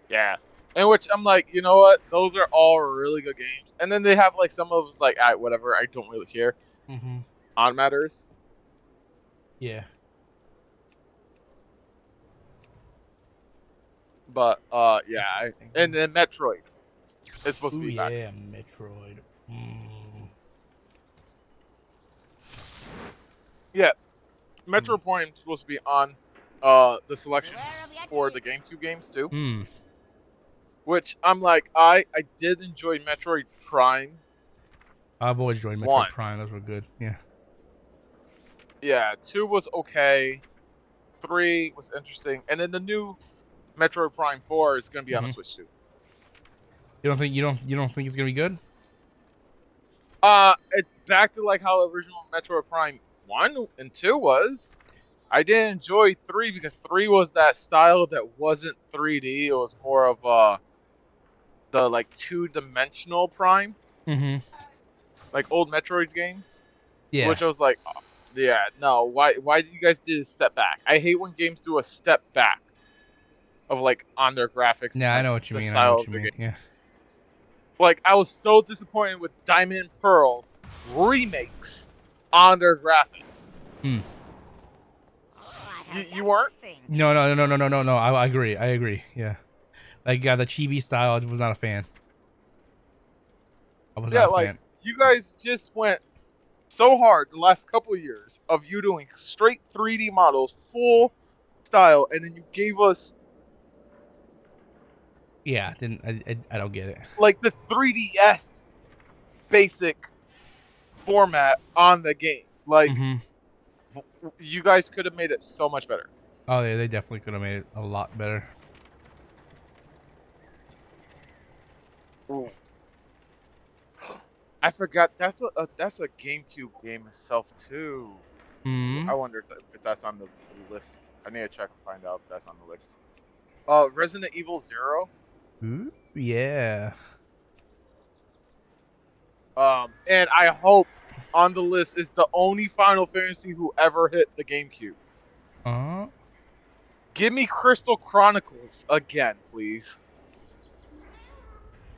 Yeah. And which I'm like, you know what? Those are all really good games. And then they have like some of us like, whatever, I don't really care. On matters. Yeah. But yeah, and then Metroid. It's supposed to be back. Yeah, Metroid. Yeah. Metroid Prime is supposed to be on the selection for the GameCube games too. Which I'm like, I did enjoy Metroid Prime. I've always enjoyed Metroid Prime. Those were good. Yeah. Yeah, 2 was okay. 3 was interesting, and then the new Metroid Prime 4 is going to be on the Switch too. You don't think it's gonna be good? It's back to like how original Metroid Prime 1 and 2 was. I didn't enjoy 3 because 3 was that style that wasn't 3D. It was more of the like 2-dimensional Prime. Like old Metroid games. Yeah. Which I was like, oh, yeah, no. Why did you guys do a step back? I hate when games do a step back of like on their graphics. Yeah, and, like, I know what you mean. style of the game. Yeah. Like I was so disappointed with Diamond and Pearl remakes on their graphics. You weren't? No. I agree. Yeah. Like the chibi style, I was not a fan. I was not a fan. You guys just went so hard the last couple of years of you doing straight 3D models, full style, and then you gave us I don't get it. like the 3DS basic format on the game. Like you guys could have made it so much better. Oh yeah, they definitely could have made it a lot better. Ooh. I forgot that's a GameCube game itself too. I wonder if that's on the list. I need to check and find out if that's on the list. Resident Evil 0. Ooh, yeah. And I hope on the list is the only Final Fantasy who ever hit the GameCube. Give me Crystal Chronicles again, please.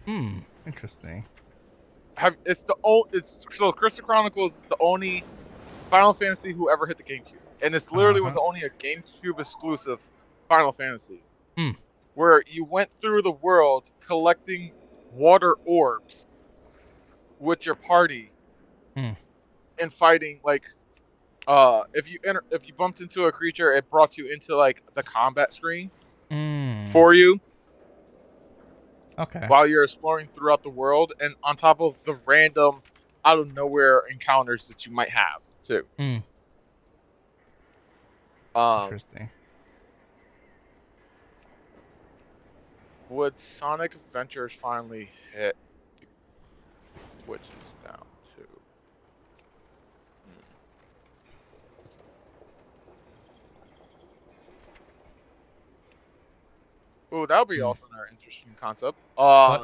Interesting. So Crystal Chronicles is the only Final Fantasy who ever hit the GameCube, and it's literally was only a GameCube exclusive Final Fantasy, where you went through the world collecting water orbs with your party, and fighting like, if you bumped into a creature, it brought you into like the combat screen for you. Okay. While you're exploring throughout the world, and on top of the random, out of nowhere encounters that you might have too. Interesting. Would Sonic Adventures finally hit Switches now too? Oh, that would be also another interesting concept.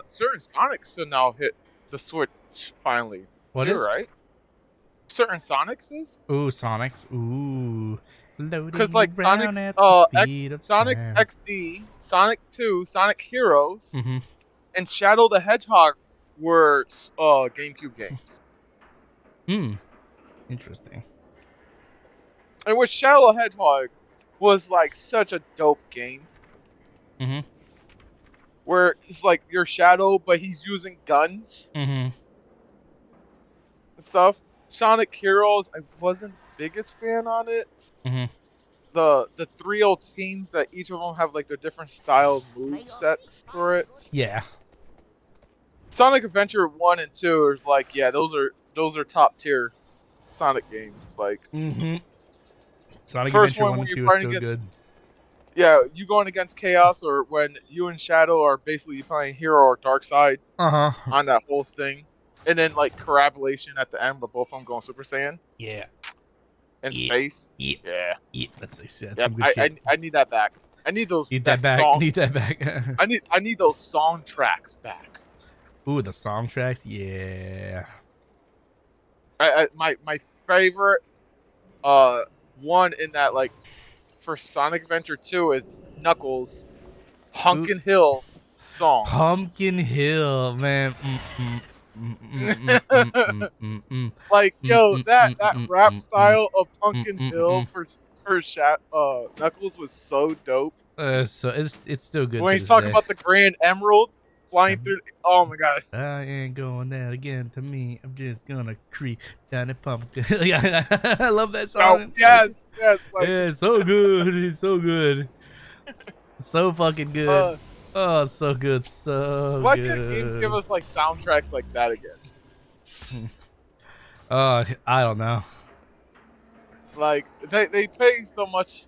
Certain Sonics will now hit the Switch finally. What too, is? right? Certain Sonics is? Ooh, Sonics. Ooh. Because like Sonic, Sonic XD, Sonic 2, Sonic Heroes, and Shadow the Hedgehog were GameCube games. Interesting. And with Shadow the Hedgehog was like such a dope game. Where it's like your Shadow, but he's using guns. And stuff. Sonic Heroes, I wasn't the biggest fan on it. The 3 old teams that each of them have like their different style move sets for it. Yeah. Sonic Adventure 1 and 2 are like, yeah, those are top tier Sonic games. Like Sonic first Adventure 1 when and 2 you're are fighting still against, good. Yeah, you going against Chaos, or when you and Shadow are basically playing Hero or Darkseid on that whole thing. And then like correlation at the end with both of them going Super Saiyan. Yeah. In space. Yeah. Yeah. That's Yep, some good shit. I need that back. I need those. Need that back. Song. Need that back. I need those song tracks back. Ooh, the song tracks. Yeah. My favorite one in that, like, for Sonic Adventure 2 is Knuckles' Pumpkin Hill song. Pumpkin Hill, man. Like, yo, that rap style of Pumpkin Hill for Knuckles was so dope. So it's still good. When he's talking about the Grand Emerald flying through, oh my god. I ain't going there again. To me, I'm just gonna creep down the pumpkin. I love that song. Oh, yes. Like, yeah, it's so good. It's so good. So fucking good. Oh, so good. So why good. can't games give us like soundtracks like that again? I don't know. Like they pay so much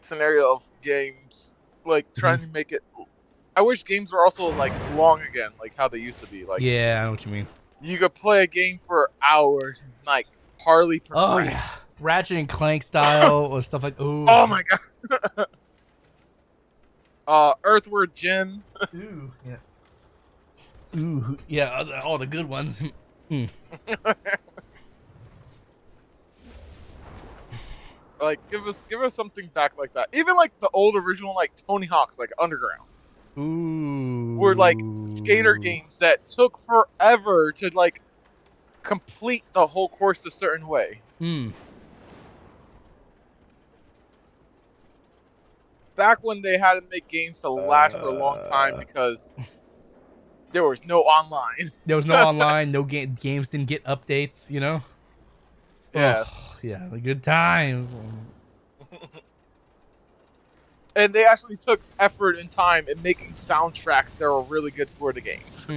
scenario of games, like trying to make it. I wish games were also like long again, like how they used to be. Like, yeah, I know what you mean. You could play a game for hours, and, like hardly progress. Oh yeah, Ratchet and Clank style or stuff like. Ooh. Oh my god. Earthward Jim. Ooh, yeah. Ooh, yeah, all the good ones. Like, give us something back like that. Even like the old original, like Tony Hawk's, like Underground. Ooh. Were like skater games that took forever to like complete the whole course a certain way. Back when they had to make games to last for a long time because there was no online. There was no online. No games didn't get updates. You know. Yeah. Oh, yeah, the good times. And they actually took effort and time in making soundtracks that were really good for the games.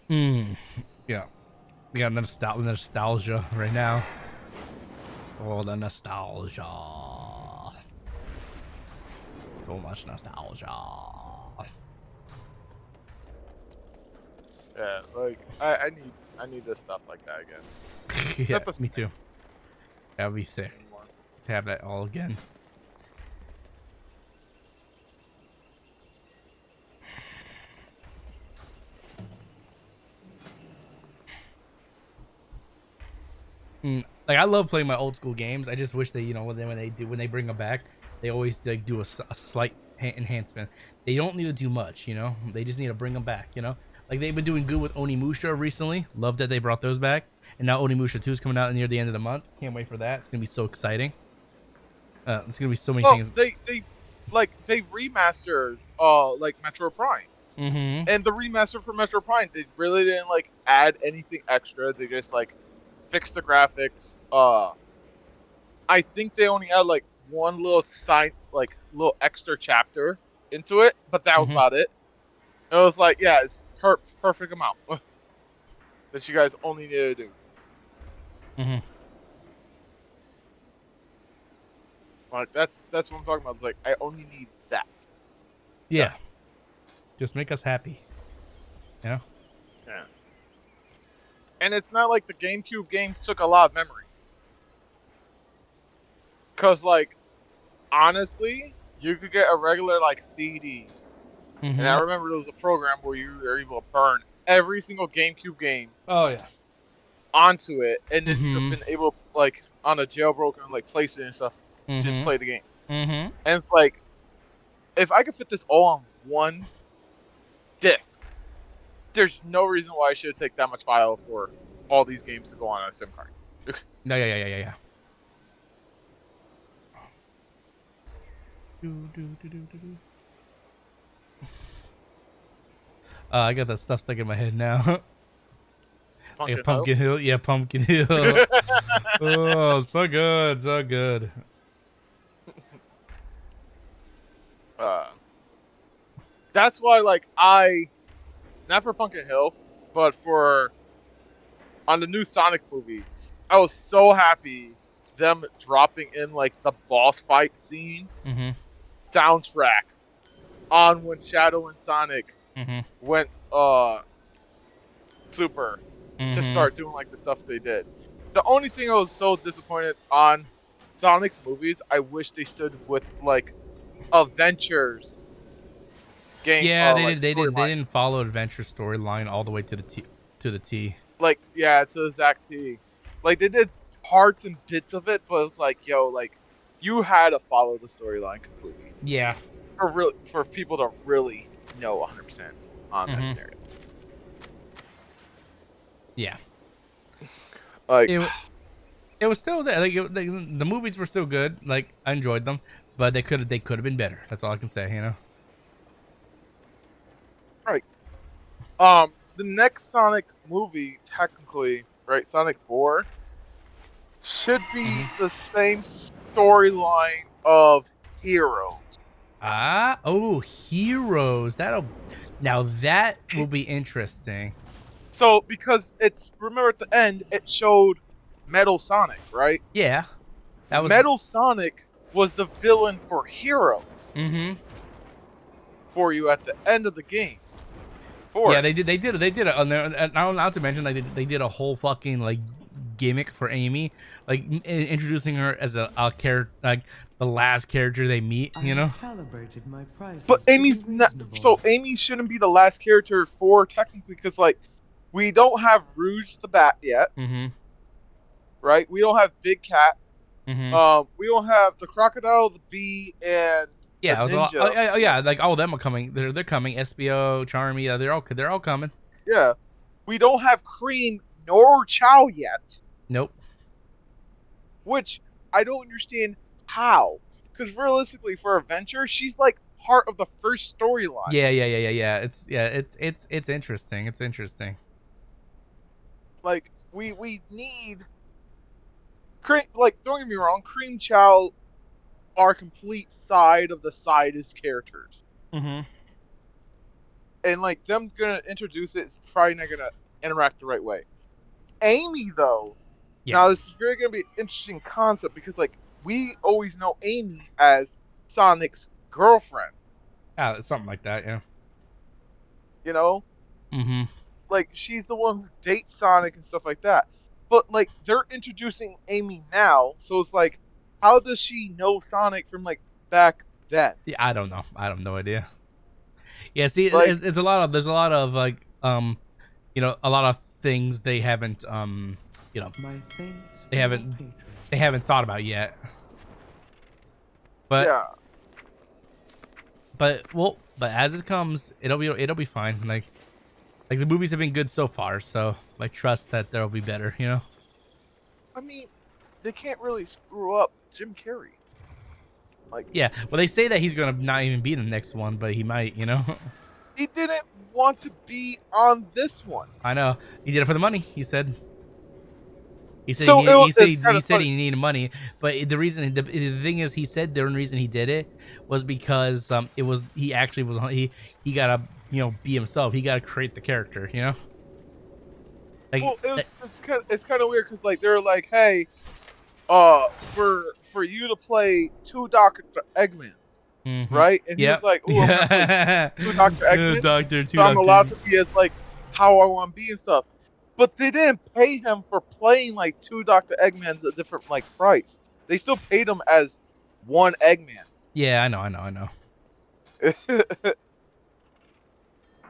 Yeah. We got nostalgia right now. Oh, the nostalgia. So much nostalgia. Yeah, like I need this stuff like that again. Yeah, me too. That would be sick to have that all again. Like, I love playing my old school games. I just wish they, you know, when they bring them back, they always like do a slight enhancement. They don't need to do much, you know. They just need to bring them back, you know. Like, they've been doing good with Onimusha recently. Love that they brought those back. And now Onimusha 2 is coming out near the end of the month. Can't wait for that. It's gonna be so exciting. It's gonna be so many things. They remastered like Metro Prime. And the remaster for Metro Prime, they really didn't like add anything extra. They just like fixed the graphics. I think they only had like one little side, like little extra chapter into it, but that was about it. It was like, yeah, it's perfect amount that you guys only needed to do. Mm-hmm. Like that's what I'm talking about. It's like I only need that. Yeah. Just make us happy. You know? Yeah. And it's not like the GameCube games took a lot of memory. Cause like, honestly, you could get a regular like CD. And I remember there was a program where you were able to burn every single GameCube game. Oh yeah. Onto it, and then you could have been able to, like, on a jailbroken, like, place it and stuff, just play the game. And it's like, if I could fit this all on one disc, there's no reason why I should take that much file for all these games to go on a SIM card. No, yeah. I got that stuff stuck in my head now. Pumpkin Hill? Yeah, Pumpkin Hill. Oh, so good, so good. That's why, like, not for Pumpkin Hill, but on the new Sonic movie, I was so happy them dropping in, like, the boss fight scene soundtrack on when Shadow and Sonic went, super to start doing, like, the stuff they did. The only thing I was so disappointed on Sonic's movies, I wish they stood with, like, Adventures game. Yeah, they didn't follow Adventure storyline all the way to the T. Like, yeah, to the exact T. Like, they did parts and bits of it, but it was like, yo, like, you had to follow the storyline completely. Yeah. For people to really know 100% on that scenario. Yeah. Like, it was still there. Like the movies were still good. Like I enjoyed them, but they could have been better. That's all I can say. You know. Right. The next Sonic movie, technically, right, Sonic 4, should be the same storyline of Heroes. Heroes. Now that will be interesting. So, because remember at the end, it showed Metal Sonic, right? Yeah. Metal Sonic was the villain for Heroes. For you at the end of the game. Yeah, they did it on there. Not to mention, they did a whole fucking, like, gimmick for Amy, like introducing her as a character, like the last character they meet, you know. But Amy's not, so Amy shouldn't be the last character for technically, because like we don't have Rouge the Bat yet, right? We don't have Big Cat. We don't have the Crocodile, the Bee, and yeah, the Ninja. Yeah, like all of them are coming. They're coming. SBO, Charmy, they're all coming. Yeah, we don't have Cream nor Chow yet. Nope. Which I don't understand how, because realistically, for Adventure, she's like part of the first storyline. Yeah. It's interesting. It's interesting. Like we need Cream. Like, don't get me wrong, Cream, Chow are complete side of the sidest characters. And like them gonna introduce it's probably not gonna interact the right way. Amy though. Yeah. Now this is very gonna be an interesting concept because like we always know Amy as Sonic's girlfriend. Something like that, yeah. You know? Like she's the one who dates Sonic and stuff like that. But like they're introducing Amy now, so it's like, how does she know Sonic from like back then? Yeah, I don't know. I have no idea. Yeah, see, like, there's a lot of like you know, a lot of things they haven't you know, they haven't thought about yet. But yeah. But as it comes, it'll be fine. Like the movies have been good so far, so like trust that there'll be better, you know. I mean, they can't really screw up Jim Carrey. Like, yeah, well, they say that he's gonna not even be in the next one, but he might, you know. He didn't want to be on this one. I know. He did it for the money. He said. He said so he said he needed money, but the thing is, he said the only reason he did it was because he got to, you know, be himself. He got to create the character, you know. Like, well, it's kind of weird because like they're like, hey, for you to play 2 Dr. Eggmans, right? And he was like, "Ooh, I'm gonna play 2 Dr. Eggmans, so I'm allowed to be as like how I want to be and stuff." But they didn't pay him for playing like 2 Dr. Eggmans at a different like price. They still paid him as 1 Eggman. Yeah, I know.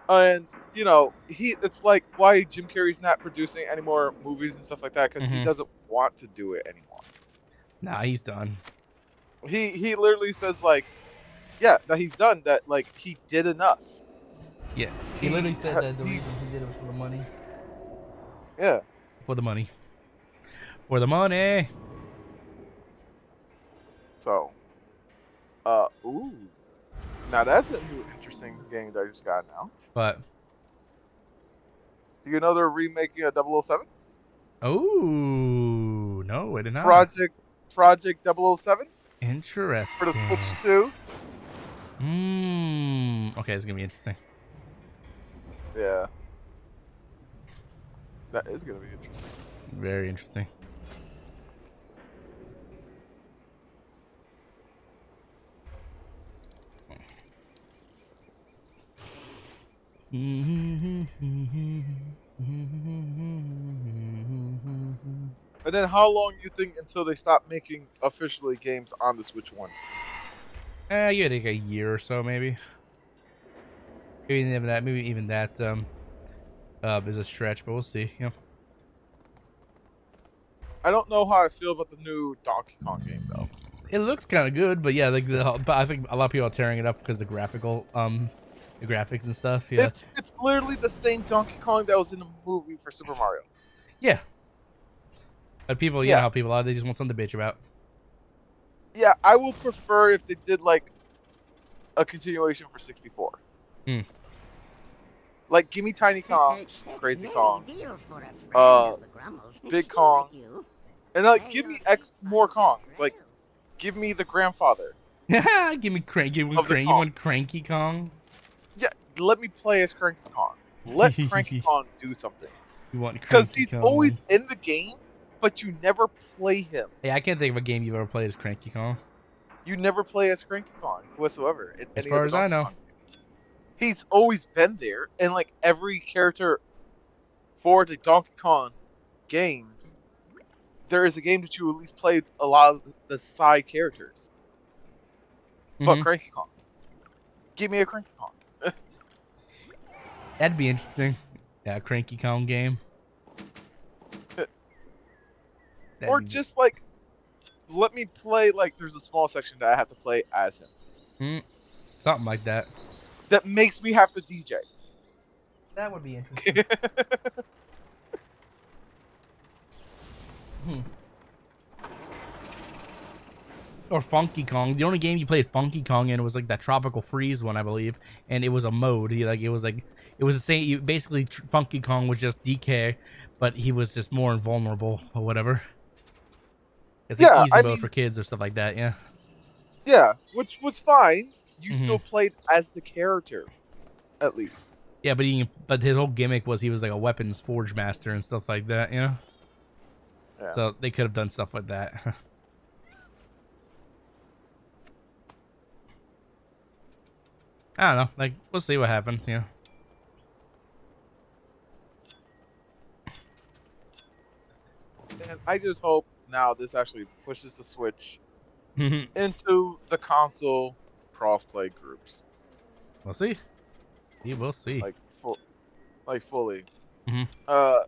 And you know, it's like why Jim Carrey's not producing any more movies and stuff like that because he doesn't want to do it anymore. Nah, he's done. He literally says like, yeah, that he's done. That like he did enough. Yeah, he literally said that the reason he did it was for the money. Yeah. For the money. For the money. So, ooh, now that's a new interesting game that I just got now. But do you know they're remaking a 007? Oh no, I did not. Project 007. Interesting. For the Switch 2. Okay, it's gonna be interesting. Yeah. That is gonna be interesting. Very interesting. And then how long you think until they stop making officially games on the Switch 1? You think a year or so, maybe. Maybe even that is a stretch, but we'll see. You know. I don't know how I feel about the new Donkey Kong game though. It looks kind of good, but yeah, like but I think a lot of people are tearing it up because the graphical the graphics and stuff. Yeah. It's literally the same Donkey Kong that was in the movie for Super Mario. Yeah. But people, you know how people are. They just want something to bitch about. Yeah, I would prefer if they did like a continuation for 64. Like, give me Tiny Kong, Crazy Kong, Big Kong, and like give me more Kongs. Like, give me the grandfather. give me Cranky. You want Cranky Kong? Yeah, let me play as Cranky Kong. Let Cranky Kong do something. You want because he's always in the game, but you never play him. Yeah, I can't think of a game you've ever played as Cranky Kong. You never play as Cranky Kong whatsoever. As far as I know. He's always been there, and like every character for the Donkey Kong games, there is a game that you at least played a lot of the side characters. But Cranky Kong. Give me a Cranky Kong. That'd be interesting. Yeah, a Cranky Kong game. Or just like, let me play, like, there's a small section that I have to play as him. Something like that. That makes me have to DJ. That would be interesting. Or Funky Kong. The only game you played Funky Kong in was like that Tropical Freeze one, I believe, and it was a mode. It was the same. Basically, Funky Kong was just DK, but he was just more invulnerable or whatever. It's like easy mode for kids or stuff like that. Yeah. Yeah, which was fine. You still played as the character, at least. Yeah, but his whole gimmick was he was like a weapons forge master and stuff like that. You know. Yeah. So they could have done stuff like that. I don't know. Like, we'll see what happens, you know. And I just hope now this actually pushes the Switch into the console crossplay groups. We'll see. We will see. Like fully. Well,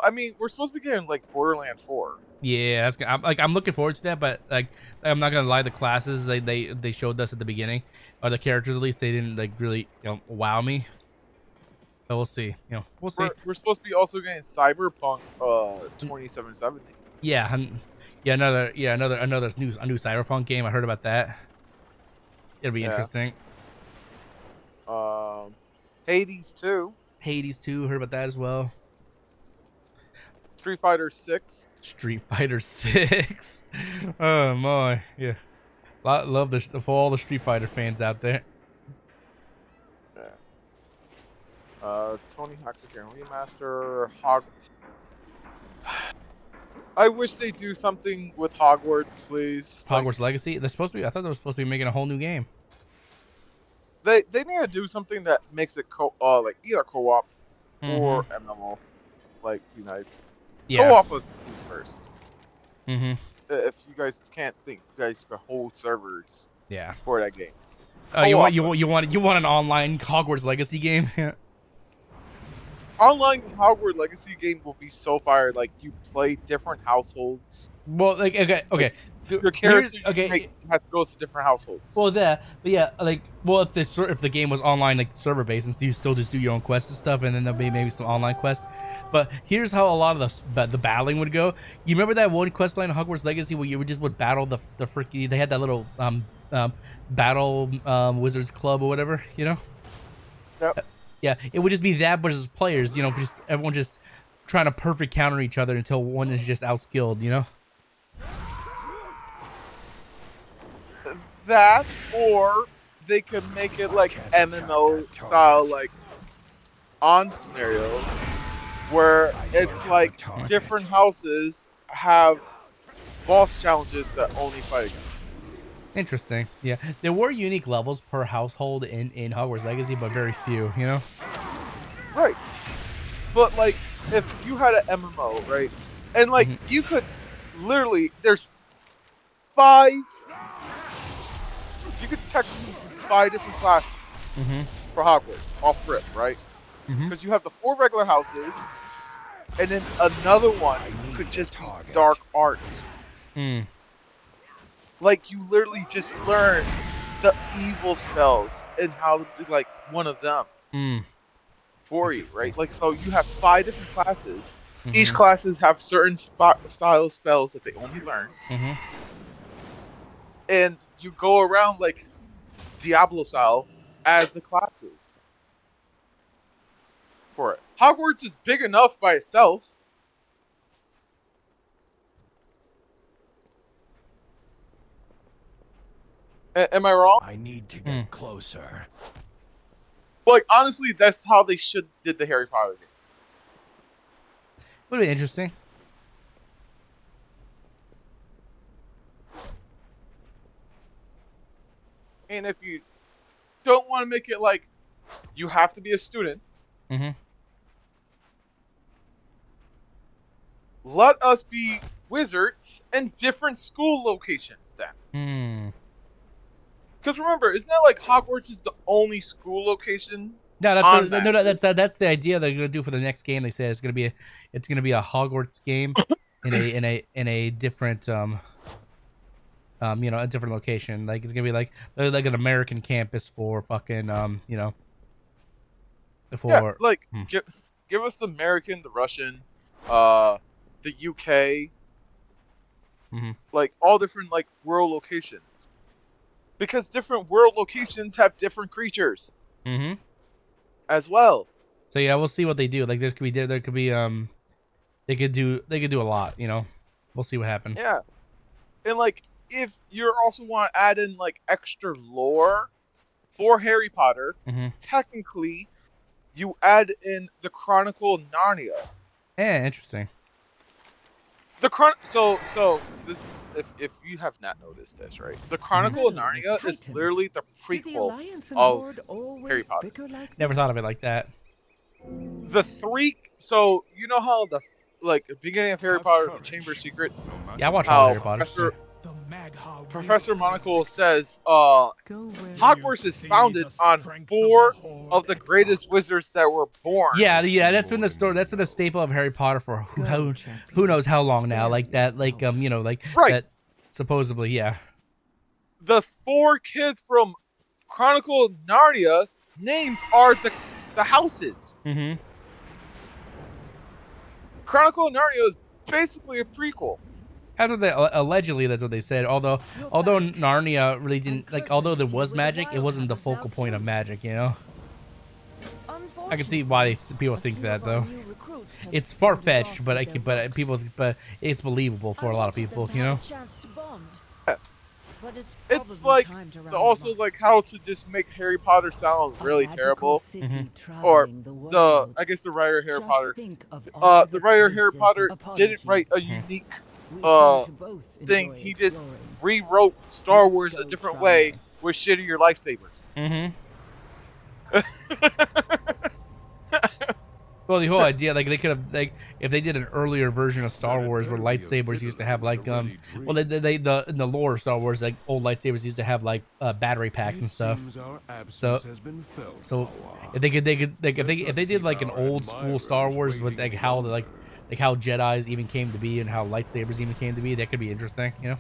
I mean, we're supposed to be getting like Borderlands 4. Yeah, I'm looking forward to that, but like I'm not gonna lie, the classes they showed us at the beginning, or the characters at least, they didn't like really wow me. But we'll see. We'll see. We're supposed to be also getting Cyberpunk 2077. Yeah, another new Cyberpunk game. I heard about that. It'll be interesting. Hades 2. Hades 2. Heard about that as well. Street Fighter 6. Street Fighter 6. Oh my, yeah. Love for all the Street Fighter fans out there. Yeah. Tony Hawk's Again Remaster, I wish they do something with Hogwarts, please. Hogwarts Legacy. They're supposed to be. I thought they were supposed to be making a whole new game. They need to do something that makes it like either co-op or MMO. Like, be nice. Yeah. Co-op was first. Mm-hmm. If you guys can't think, you guys could hold servers. Yeah. For that game. Oh, you want an online Hogwarts Legacy game? Online Hogwarts Legacy game will be so fire. Like, you play different households. Well, like, okay. Your character has to go to different households. Well, but yeah, like, well, if the game was online, like server based, and so you still just do your own quests and stuff, and then there'll be maybe some online quests. But here's how a lot of the battling would go. You remember that one quest line in Hogwarts Legacy where you would battle the freaky? They had that little battle wizards club or whatever, you know? Yep. Yeah, it would just be that, but as players, you know, just everyone just trying to perfect counter each other until one is just outskilled, you know? That, or they could make it like MMO style, like on scenarios where it's like different houses have boss challenges that only fight against. Interesting. Yeah, there were unique levels per household in Hogwarts Legacy, but very few, you know? Right. But like, if you had an MMO, right, and like you could literally, there's 5. You could technically do 5 different classes for Hogwarts off rip, right? Because you have the 4 regular houses, and then another one could just be dark arts. Like, you literally just learn the evil spells and how to do, like, one of them for you, right? Like, so you have 5 different classes. Each classes have certain style spells that they only learn. And you go around, like, Diablo style as the classes for it. Hogwarts is big enough by itself. Am I wrong? I need to get closer. Like, honestly, that's how they should did the Harry Potter game. Would be interesting. And if you don't want to make it like you have to be a student, let us be wizards in different school locations then. Because remember, isn't that like Hogwarts is the only school location? No, that's the idea they're gonna do for the next game. They said it's gonna be a Hogwarts game in a different you know, a different location. Like, it's gonna be like an American campus for fucking you know, for like give us the American, the Russian, the UK, like all different like world locations, because different world locations have different creatures as well. So yeah, we'll see what they do. Like, there could be they could do a lot, you know. We'll see what happens. Yeah, and like, if you also want to add in like extra lore for Harry Potter, technically you add in the Chronicle of Narnia. Yeah, interesting. So this is, if you have not noticed this, right? The Chronicle of Narnia is literally the prequel of Harry Potter. Never thought of it like that. So you know how the beginning of Harry Potter, the Chamber of Secrets. Yeah, I watched all Harry Potter. Professor Monocle says Hogwarts is founded on 4 of the greatest wizards that were born. Yeah, that's been the story. That's been the staple of Harry Potter for who knows how long now. Like that, like you know, like that. Supposedly, yeah. The 4 kids from Chronicle of Narnia names are the houses. Chronicle of Narnia is basically a prequel. That's what allegedly that's what they said. Although Narnia really didn't, like, although there was magic, it wasn't the focal point of magic, you know. I can see why people think that though. It's far fetched, but it's believable for a lot of people, you know. But it's It's probably like time to round also them up. like how to just make Harry Potter sound really terrible. Or I guess the writer Harry Just Potter. think of all The writer Harry places Potter and didn't write a apologies. unique We seem to both thing. enjoy He just exploring. rewrote Star Let's Wars a go different try way it. with shittier lightsabers. Well, the whole idea, like they could have, like, if they did an earlier version of Star Wars where lightsabers used to have like, well, in the lore of Star Wars, like old lightsabers used to have like battery packs and stuff. So if they could, like if they did like an old school Star Wars with like how Jedis even came to be and how lightsabers even came to be, that could be interesting, you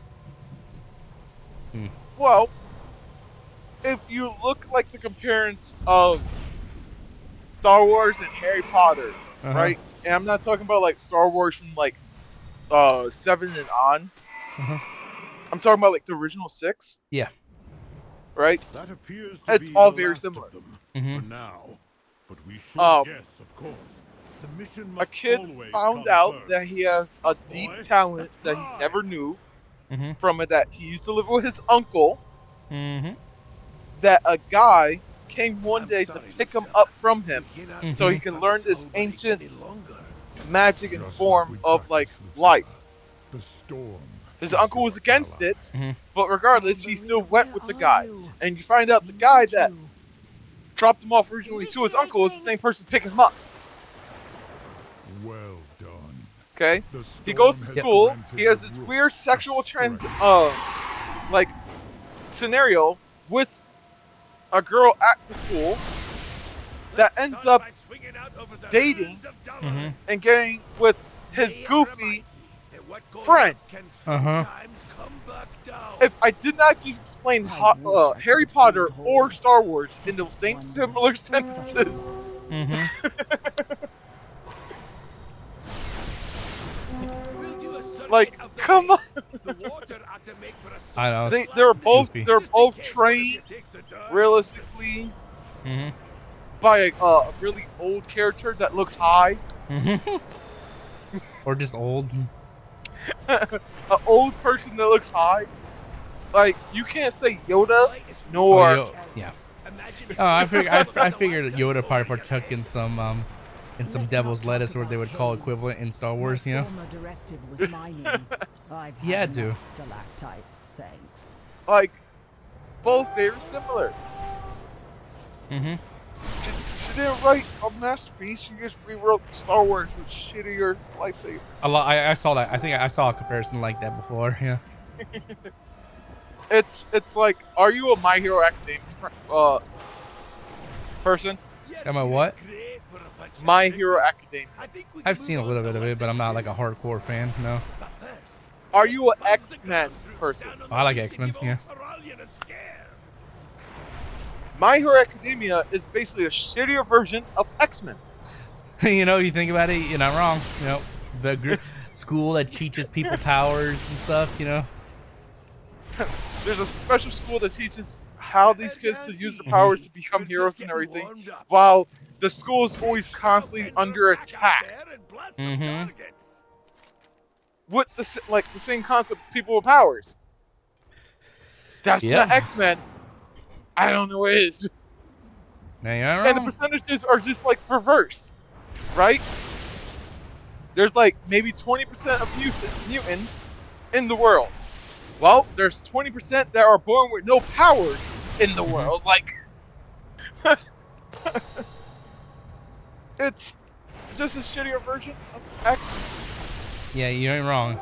know. Well, if you look like the comparison of Star Wars and Harry Potter, right? And I'm not talking about like Star Wars from like 7 and on. I'm talking about like the original 6. Yeah. Right? That appears to it's be all the very last similar. of them for now. But we should guess, of course. The mission A must kid always found come out first. that he has a deep talent that he never knew from it, that he used to live with his uncle. That a guy came one day to pick him up from him so he can learn this ancient magic and form of like life. The storm. His uncle was against it, but regardless, he still went with the guy. And you find out the guy that dropped him off originally to his uncle is the same person picking him up. Well done. Okay? He goes to school, he has this weird sexual like scenario with a girl at the school that ends up dating and getting with his goofy friend. If I did not just explain Harry Potter or Star Wars in those same similar sentences, like, come on. I know. They're both trained realistically by a really old character that looks high. Or just old. An old person that looks high. Like, you can't say Yoda nor yeah. Oh, I figured Yoda probably partook in some devil's lettuce, or what they would call equivalent in Star Wars, you know. He had to. Stalactites, thanks. Like, both very similar. She didn't write a masterpiece. She just rewrote Star Wars with shittier lightsabers. I saw that. I think I saw a comparison like that before. Yeah. It's like, are you a My Hero Academia person? Am I what? My Hero Academia. I've seen a little bit of it, but I'm not like a hardcore fan. No. Are you an X-Men person? I like X-Men. Yeah. My Hero Academia is basically a shittier version of X-Men. You know, you think about it, you're not wrong. You know, the school that teaches people powers and stuff. You know. There's a special school that teaches how these kids to use their powers to become heroes and everything, while the school is always constantly under attack. With the same concept of people with powers. That's not X-Men. I don't know what it is. And the percentages are just like reverse, right? There's like maybe 20% of mutants in the world. Well, there's 20% that are born with no powers in the world. Like, it's just a shittier version of X-Men. Yeah, you ain't wrong.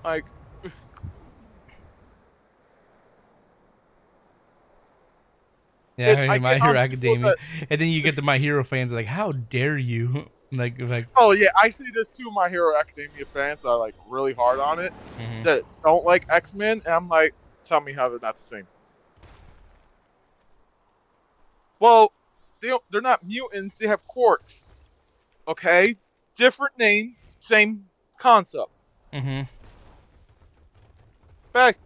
Like, yeah, My Hero Academia, and then you get the My Hero fans like, how dare you? Like. Oh yeah, I see this too. My Hero Academia fans are like really hard on it, that don't like X-Men, and I'm like, tell me how they're not the same. Well, they're not mutants. They have quirks. Okay, different name, same concept. Back.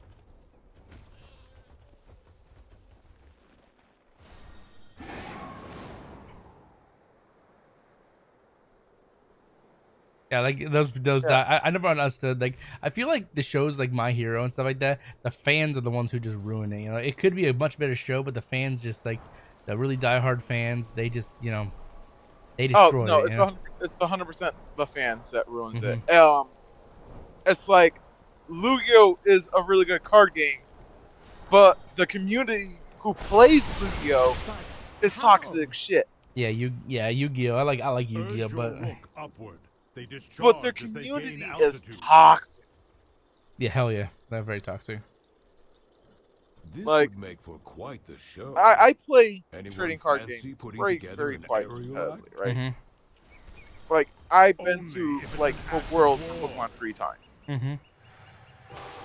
Yeah, like those. I never understood. Like, I feel like the shows like My Hero and stuff like that. The fans are the ones who just ruin it. You know, it could be a much better show, but the fans just like the really diehard fans. They just they destroy no, it. it's 100% the fans that ruins it. It's like Yu-Gi-Oh is a really good card game, but the community who plays Yu-Gi-Oh is toxic shit. Yeah, Yu-Gi-Oh. I like Yu-Gi-Oh, but the community is toxic. Yeah, hell yeah, they're very toxic. This like, would make for quite the show. I play Anyone trading card fancy games putting very, together very an quite aerial competitively, act? right? Like, I've been to like the Worlds for Pokemon 3 times.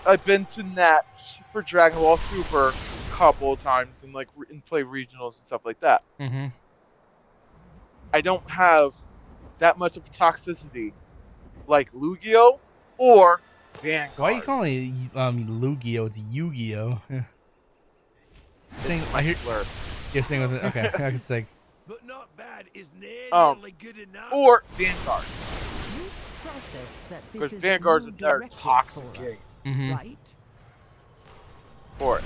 I've been to Nats for Dragon Ball Super a couple of times and like play regionals and stuff like that. I don't have that much of toxicity like Yu-Gi-Oh or Vanguard. Why are you calling it Yu-Gi-Oh? It's Yu-Gi-Oh. I hear you're saying with it. Okay, I can say. But not bad is nearly good enough. Or Vanguard. Because Vanguard's a toxic game. Right? For it.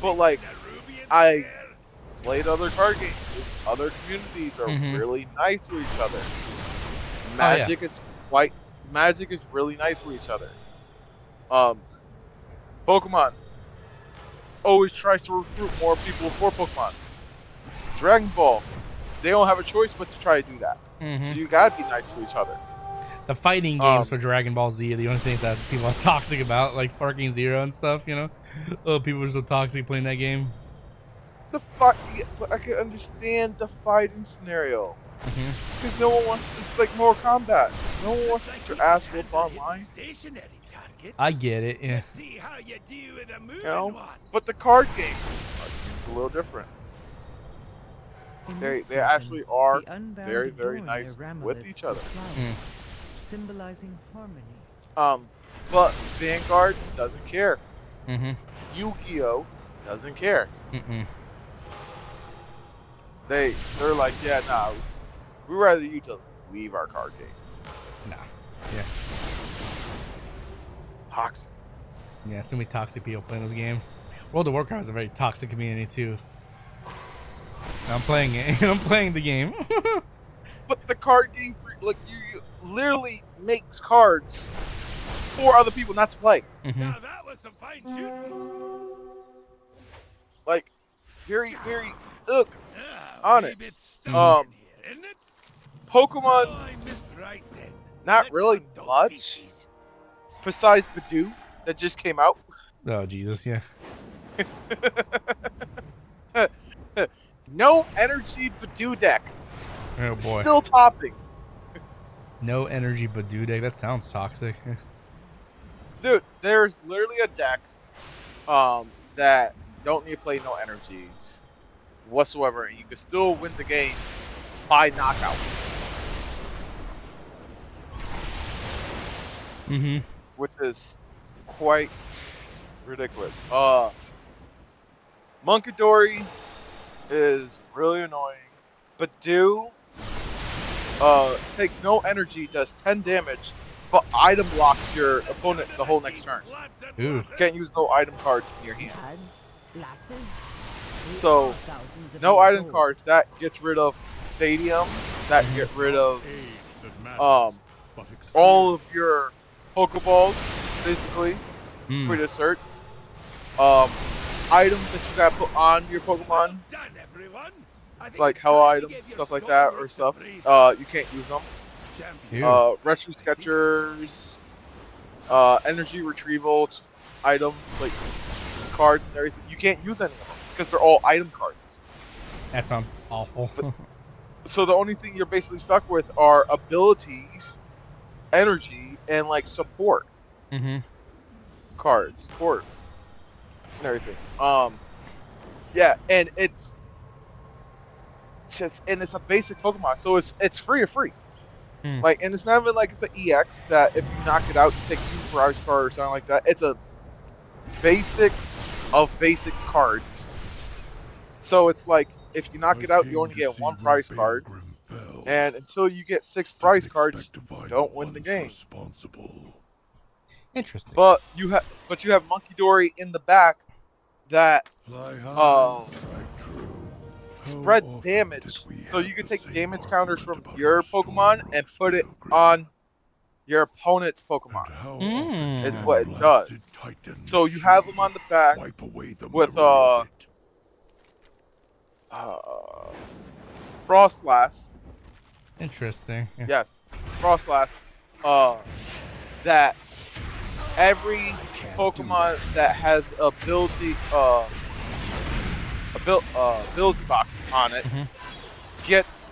But like, I played other card games. Other communities are really nice to each other. Magic is really nice to each other. Pokemon always tries to recruit more people for Pokemon. Dragon Ball, they don't have a choice but to try to do that. So you gotta be nice to each other. The fighting games for Dragon Ball Z are the only things that people are toxic about, like Sparking Zero and stuff. You know, oh, people are so toxic playing that game. But I can understand the fighting scenario. Because no one wants, it's like more combat. No one wants to get your ass whooped online. I get it, yeah. You know? But the card game is a little different. They actually are very, very nice with each other. Symbolizing harmony. But Vanguard doesn't care. Yu-Gi-Oh doesn't care. They're like, yeah, nah, we'd rather you to leave our card game. Nah. Yeah. Toxic. Yeah, so many toxic people playing those games. World of Warcraft is a very toxic community too. I'm playing it. I'm playing the game. But the card game, like, you literally makes cards for other people not to play. Now that was some fine shooting. Like, very, very on it. Pokemon, not really much. Besides Badoo, that just came out. Oh Jesus, yeah. No energy Badoo deck. Oh boy. Still topping. No energy Badoo deck. That sounds toxic. Dude, there's literally a deck that don't need to play no energies whatsoever, and you can still win the game by knockout. Which is quite ridiculous. Munkidori is really annoying. Badoo takes no energy, does 10 damage, but item locks your opponent the whole next turn. Ooh. Can't use no item cards in your hand. So, no item cards, that gets rid of stadium, that get rid of all of your Pokeballs, basically, for the search. Items that you gotta put on your Pokemon, like hell items, stuff like that, or stuff, you can't use them. Retro Sketchers, energy retrieval items, like cards and everything, you can't use any of them because they're all item cards. That sounds awful. So the only thing you're basically stuck with are abilities, energy, and like support cards, support, and everything. Yeah, and it's a basic Pokemon, so it's free. Like, and it's not even like it's an EX that if you knock it out, you take 2 prize cards or something like that. It's a basic of basic cards. So it's like if you knock it out, you only get 1 prize card. And until you get 6 prize cards, you don't win the game. Interesting. But you have Monkey Dory in the back that spreads damage. So you can take damage counters from your Pokemon and put it on your opponent's Pokemon. Is what it does. So you have them on the back with Frostlass. Interesting. Yeah. Yes, Frostlass. That every Pokemon that has ability ability box on it gets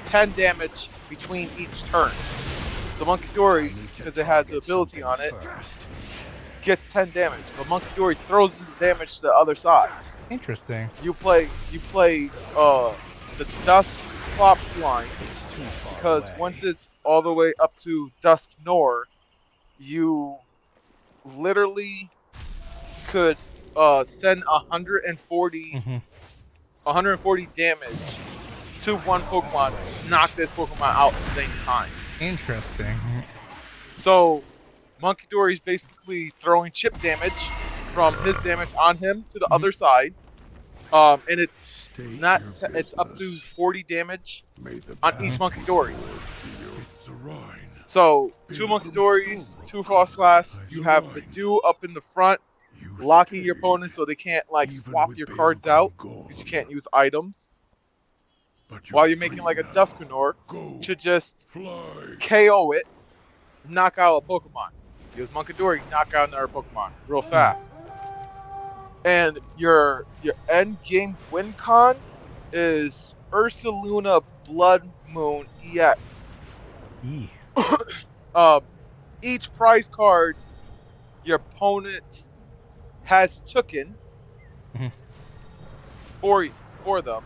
10 damage between each turn. So Monkey Dory, because it has the ability on it, gets 10 damage. But Monkey Dory throws the damage to the other side. Interesting. You play the Dusk Flop line, because once it's all the way up to Dusk Nor, you literally could send 140 damage to one Pokemon, knock this Pokemon out at the same time. Interesting. So Monkey Dory is basically throwing chip damage from his damage on him to the other side, and it's it's up to 40 damage on each Monkey Dory. So 2 Monkey Dories, 2 Frostlass. You have the Dew up in the front, locking your opponent so they can't like swap your cards out because you can't use items. While you're making like a Dusknoir to just KO it, knock out a Pokemon. Use Monkey Dory, knock out another Pokemon real fast. And your end game win con is Ursaluna Blood Moon EX. Each prize card your opponent has taken for them,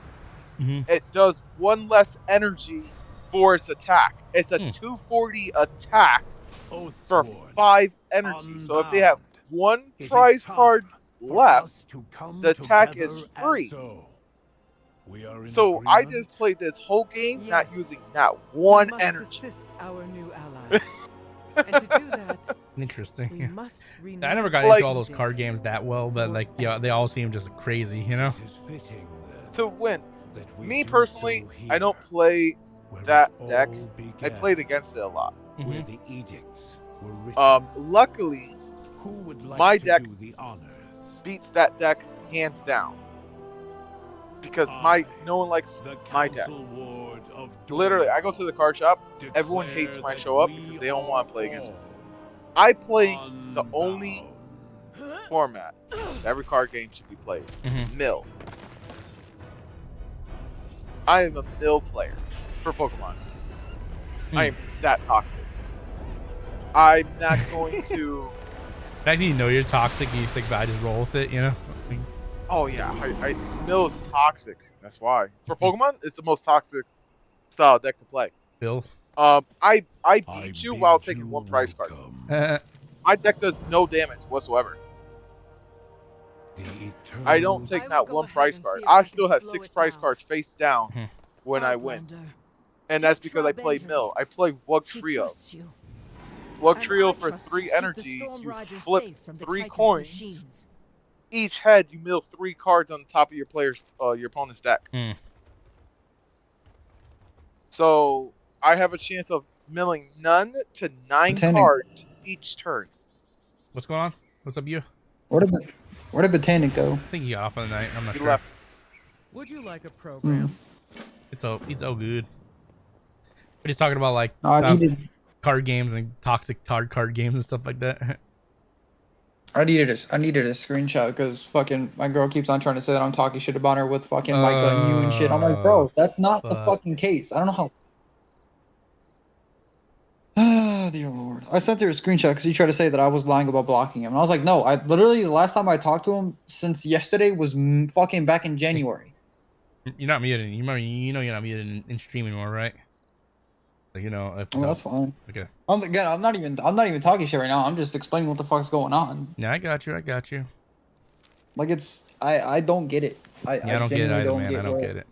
it does 1 less energy for its attack. It's a 240 attack for 5 energy. So if they have 1 prize card left, the attack is free. So I just played this whole game not using not 1 energy. Our new ally. And to do that, interesting. I never got into all those card games that well, but like, yeah, they all seem just crazy, you know? To win. Me personally, I don't play that deck. I played against it a lot. Luckily, my deck beats that deck hands down. Because no one likes my deck. Literally, I go to the card shop, everyone hates when I show up because they don't want to play against me. I play the only format that every card game should be played. Mill. I am a mill player for Pokemon. I am that toxic. I'm not going to... In fact, you know you're toxic, you think, but I just roll with it, you know? Oh yeah, Mill is toxic. That's why. For Pokemon, it's the most toxic style deck to play. Bill? I beat you while taking 1 prize card. My deck does no damage whatsoever. I don't take that 1 prize card. I still have 6 prize cards face down when I win. And that's because I play Mill. I play Wug Trio. Wug Trio for 3 energy, you flip 3 coins. Each head, you mill 3 cards on the top of your opponent's deck. So I have a chance of milling none to 9 cards each turn. What's going on? What's up, you? Where did Botanic go? I think he got off for the night. I'm not He sure. left. Would you like a program? It's all good. But he's talking about like card games and toxic card games and stuff like that. I needed a screenshot because fucking my girl keeps on trying to say that I'm talking shit about her with fucking Micah and you and shit. I'm like, bro, that's not the fucking case. I don't know how. Ah, dear Lord. I sent her a screenshot because he tried to say that I was lying about blocking him. And I was like, no, I literally, the last time I talked to him since yesterday was fucking back in January. You're not muted. You know you're not muted in stream anymore, right? Like, you know. If, that's fine. Okay. Again, I'm not even talking shit right now. I'm just explaining what the fuck's going on. Yeah, I got you. Like I don't get it. I don't get it either, man. I don't get it.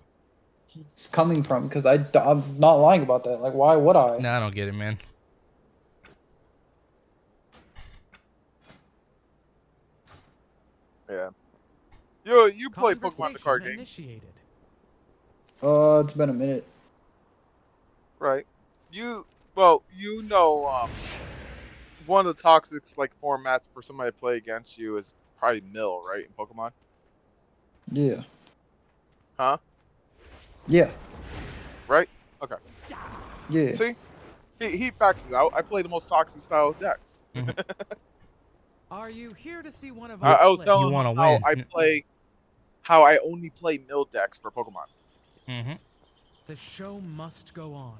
he's coming from, because I'm not lying about that. Like, why would I? No, I don't get it, man. Yeah. You play Pokemon the card game. Initiated. It's been a minute. Right. One of the toxic like formats for somebody to play against you is probably Mill, right, in Pokemon? Yeah. Huh? Yeah. Right? Okay. Yeah. See? He backed it out. I play the most toxic style of decks. Are you here to see one of I was telling You him wanna how win. how I only play Mill decks for Pokemon. The show must go on.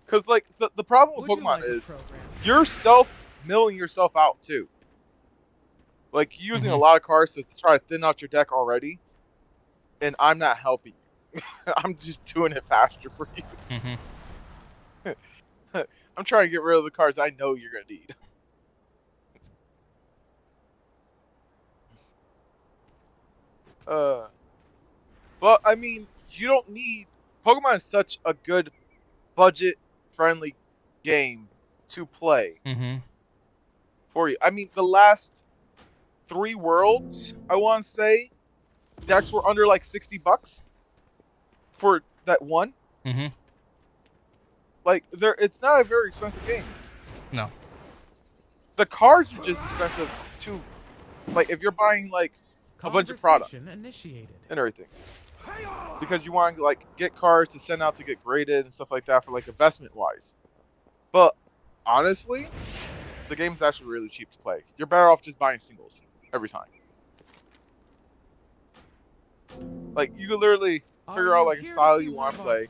Because, like, the problem with Would you Pokemon like a is program? you're self-milling yourself out, too. Like, you're using a lot of cards to try to thin out your deck already, and I'm not helping you. I'm just doing it faster for you. I'm trying to get rid of the cards I know you're going to need. But, I mean, you don't need... Pokemon is such a good budget-friendly game to play for you. I mean, the last 3 Worlds, I want to say, decks were under like $60 for that one. Like, it's not a very expensive game. No. The cards are just expensive too. Like, if you're buying like a bunch of product Initiated. and everything, because you want to like get cards to send out to get graded and stuff like that for like investment wise. But honestly, the game's actually really cheap to play. You're better off just buying singles every time. Like, you could literally figure out like a style you want to play,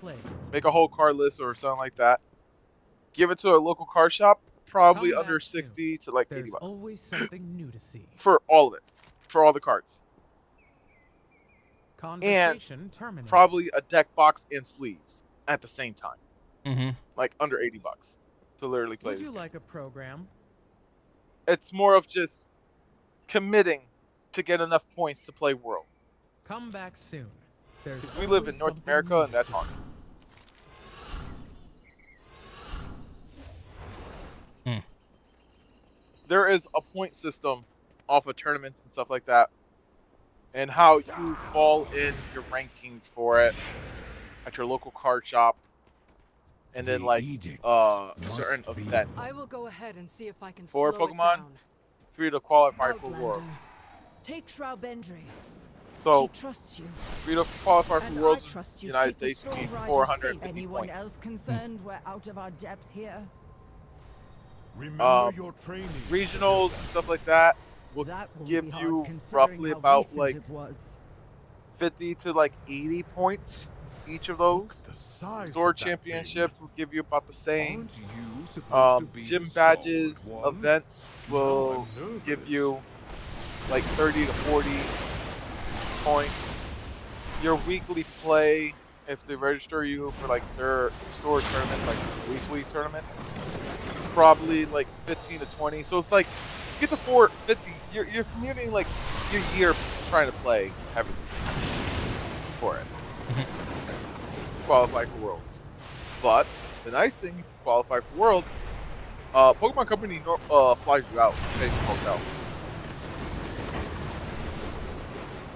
make a whole card list or something like that, give it to a local card shop, probably under 60 to like $80. Always something new to see. For all of it, for all the cards. And terminated. probably a deck box and sleeves at the same time. Like under $80 to literally play Would this you game. like a program? It's more of just committing to get enough points to play World. Come back soon. There's We live in North America, and that's hard. There is a point system off of tournaments and stuff like that, and how you fall in your rankings for it at your local card shop, and then like certain events. I will go ahead and see if I can For slow it Pokemon, down. for you to qualify for Outlander. Worlds. Take Shroudbendry. So, She trusts you. for you to qualify for And Worlds I in trust the you United to keep States, the you need Storm Riders 450 safe. Anyone points. else concerned we're out of our depth here? Remember your training. Regionals and stuff like that will give you roughly about like 50 to like 80 points each of those. Store championships will give you about the same. Gym badges, events will give you like 30 to 40 points. Your weekly play, if they register you for like their store tournaments, like weekly tournaments, probably like 15 to 20. So it's like, you get to 450. You're commuting like your year trying to play everything for it. Qualify for Worlds. But the nice thing, you qualify for Worlds, Pokemon Company flies you out, pays your hotel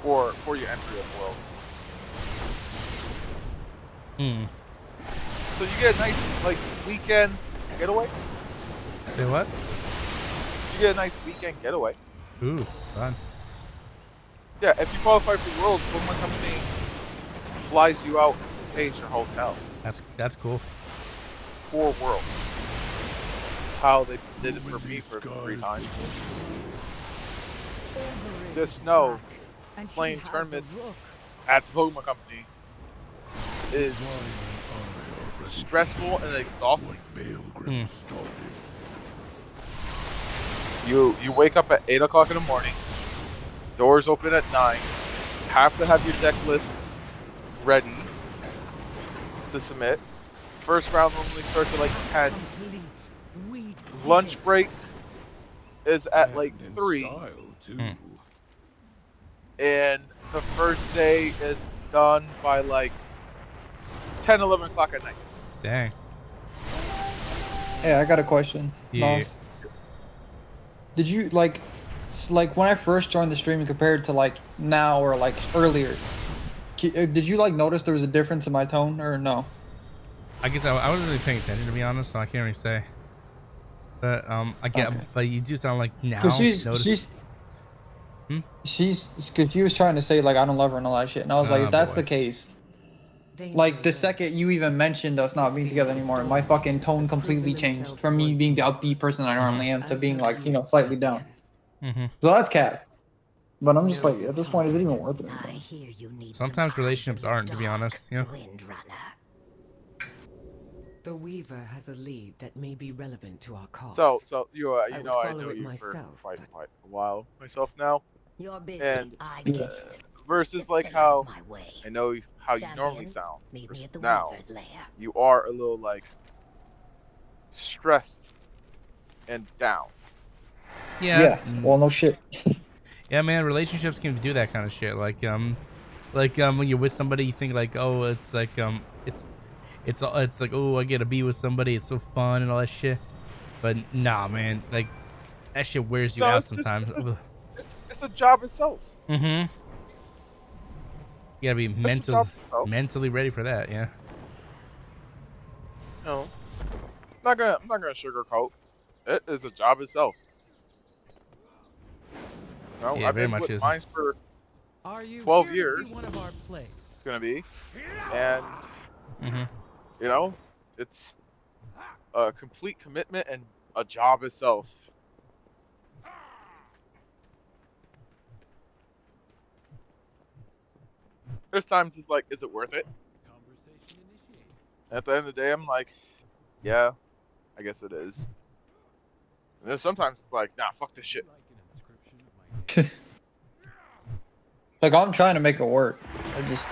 for your entry of Worlds. So you get a nice like weekend getaway. Say what? You get a nice weekend getaway. Ooh, fun. Yeah, if you qualify for Worlds, Pokemon Company flies you out and pays your hotel. That's cool. For Worlds. That's how they did it for me for 3 times. Just know, playing tournaments at the Pokemon Company is stressful and exhausting. You wake up at 8 o'clock in the morning, doors open at 9, have to have your deck list ready to submit. First round normally starts at like 10. Lunch break is at like 3. And the first day is done by like 10, 11 o'clock at night. Dang. Yeah, I got a question. Yeah. Nos. Did you like when I first joined the stream compared to like now or like earlier? Did you like notice there was a difference in my tone or no? I guess I wasn't really paying attention, to be honest, so I can't really say. But I get, Okay. but you do sound like now. Cause she's because she was trying to say like I don't love her and all that shit, and I was like, if that's the case, like the second you even mentioned us not being together anymore, my fucking tone completely changed from me being the upbeat person I normally am to being like, you know, slightly down. So that's cap. But I'm just like, at this point, is it even worth it anymore? Sometimes relationships aren't, to be honest. You know. The Weaver has a lead that may be relevant to our cause. So you I you would know I follow know it you myself, for quite a while myself now. You're busy. And I get it. versus like Stay how out of my way. I know how you Champion, normally sound. meet me Versus at the now, Weaver's lair. you are a little like stressed and down. Yeah. Well, no shit. Yeah, man. Relationships can do that kind of shit. Like when you're with somebody, you think like, oh, it's like it's like, oh, I get to be with somebody. It's so fun and all that shit. But nah, man. Like that shit wears you out sometimes. It's a job itself. You gotta be mentally ready for that. Yeah. No, I'm not gonna sugarcoat. It is a job itself. No, Yeah, I've very been much with is. mine for 12 years. It's gonna be, and you know, it's a complete commitment and a job itself. There's times it's like, is it worth it? At the end of the day, I'm like, yeah, I guess it is. And there's sometimes it's like, nah, fuck this shit. Like I'm trying to make it work. I just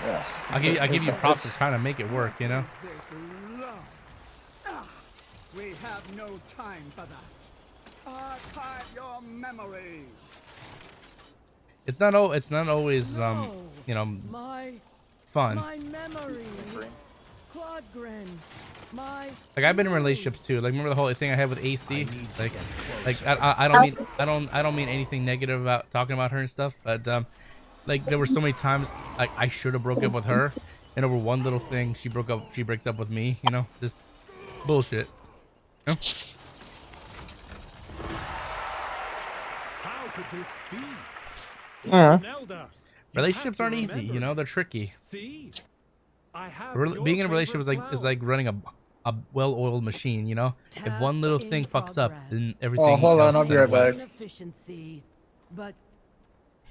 I give you props for trying to make it work. You know. We have no time for that. Archive your memories. It's not always you know, fun. My memory. Claudgren. My Like I've been in relationships too. Like remember the whole thing I had with AC? Like I don't mean anything negative about talking about her and stuff, but like there were so many times like I should have broke up with her, and over one little thing she breaks up with me. You know, just bullshit. You know? How could this be? Relationships aren't easy. You know, they're tricky. See? I have Being in a relationship is like running a well-oiled machine. You know, if one little thing fucks up, then everything. Oh, hold on, I'll be right back. Inefficiency, but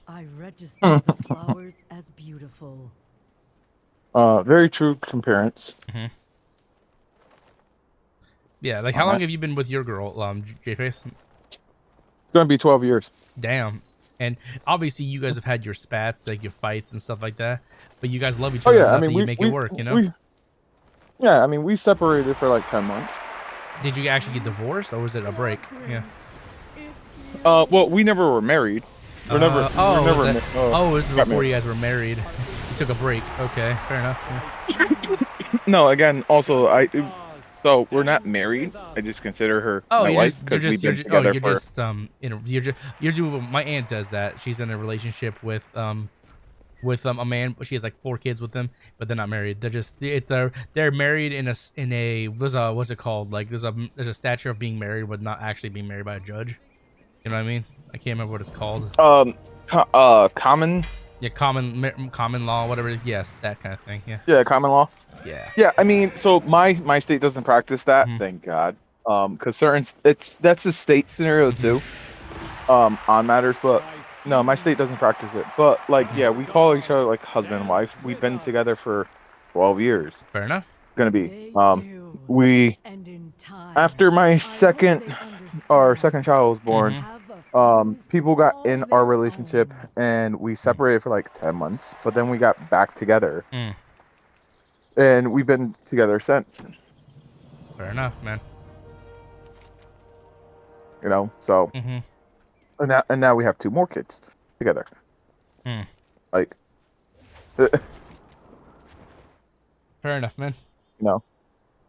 I registered the flowers as beautiful. Very true comparison. Yeah, like how long have you been with your girl, J-Face? It's gonna be 12 years. Damn. And obviously you guys have had your spats, like your fights and stuff like that, but you guys love each other enough that you make it work, you know? Yeah, I mean, we separated for like 10 months. Did you actually get divorced, or was it a break? Yeah. Well, we never were married. We're never. It was before you guys were married. You took a break. Okay, fair enough. Yeah. No, again, also so we're not married. I just consider her my wife because we've been together for. You're doing. My aunt does that. She's in a relationship with a man. She has like 4 kids with him, but they're not married. They're married in a what's it called? Like there's a statute of being married, but not actually being married by a judge. You know what I mean? I can't remember what it's called. Common. Yeah, common law, whatever. Yes, that kind of thing. Yeah. Yeah, common law. Yeah. Yeah, I mean, so my state doesn't practice that, thank God. Because that's a state scenario too, on matters. But no, my state doesn't practice it. But like, yeah, we call each other like husband and wife. We've been together for 12 years. Fair enough. Gonna be. We after my second child was born. People got in our relationship and we separated for like 10 months, but then we got back together. And we've been together since. Fair enough, man. You know, so and now we have 2 more kids together. Like Fair enough, man. You know.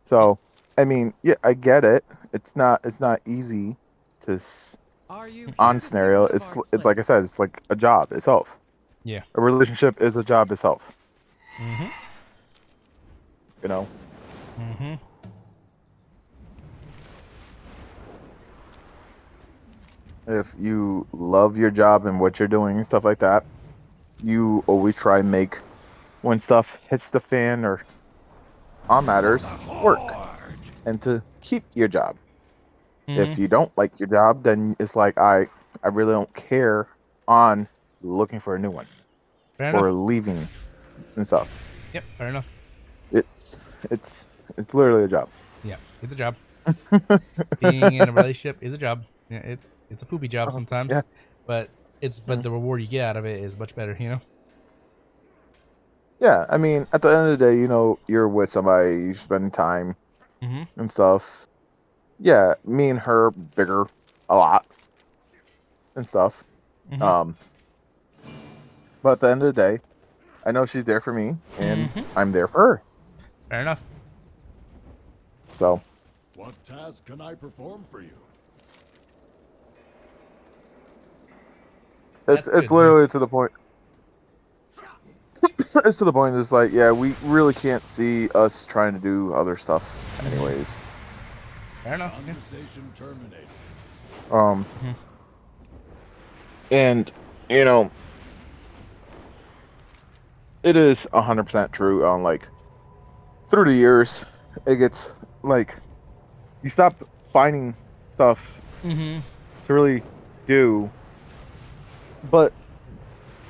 So, I mean, yeah, I get it. It's not easy to on scenario. It's like I said, it's like a job itself. Yeah. A relationship is a job itself. Mm-hmm. You know. Mm-hmm. If you love your job and what you're doing and stuff like that, you always try and make when stuff hits the fan or on matters work and to keep your job. If you don't like your job, then it's like I really don't care on looking for a new one or leaving and stuff. Yep, fair enough. It's literally a job. Yeah, it's a job. Being in a relationship is a job. Yeah, it's a poopy job sometimes. Yeah. But the reward you get out of it is much better, you know? Yeah, I mean, at the end of the day, you know, you're with somebody, you're spending time and stuff. Yeah, me and her bigger a lot and stuff. But at the end of the day, I know she's there for me and I'm there for her. Fair enough. So. What task can I perform for you? It's literally to the point. It's to the point. It's like, yeah, we really can't see us trying to do other stuff, anyways. Fair enough. Conversation terminated. And you know, it is 100% true. On like through the years, it gets like you stop finding stuff to really do, but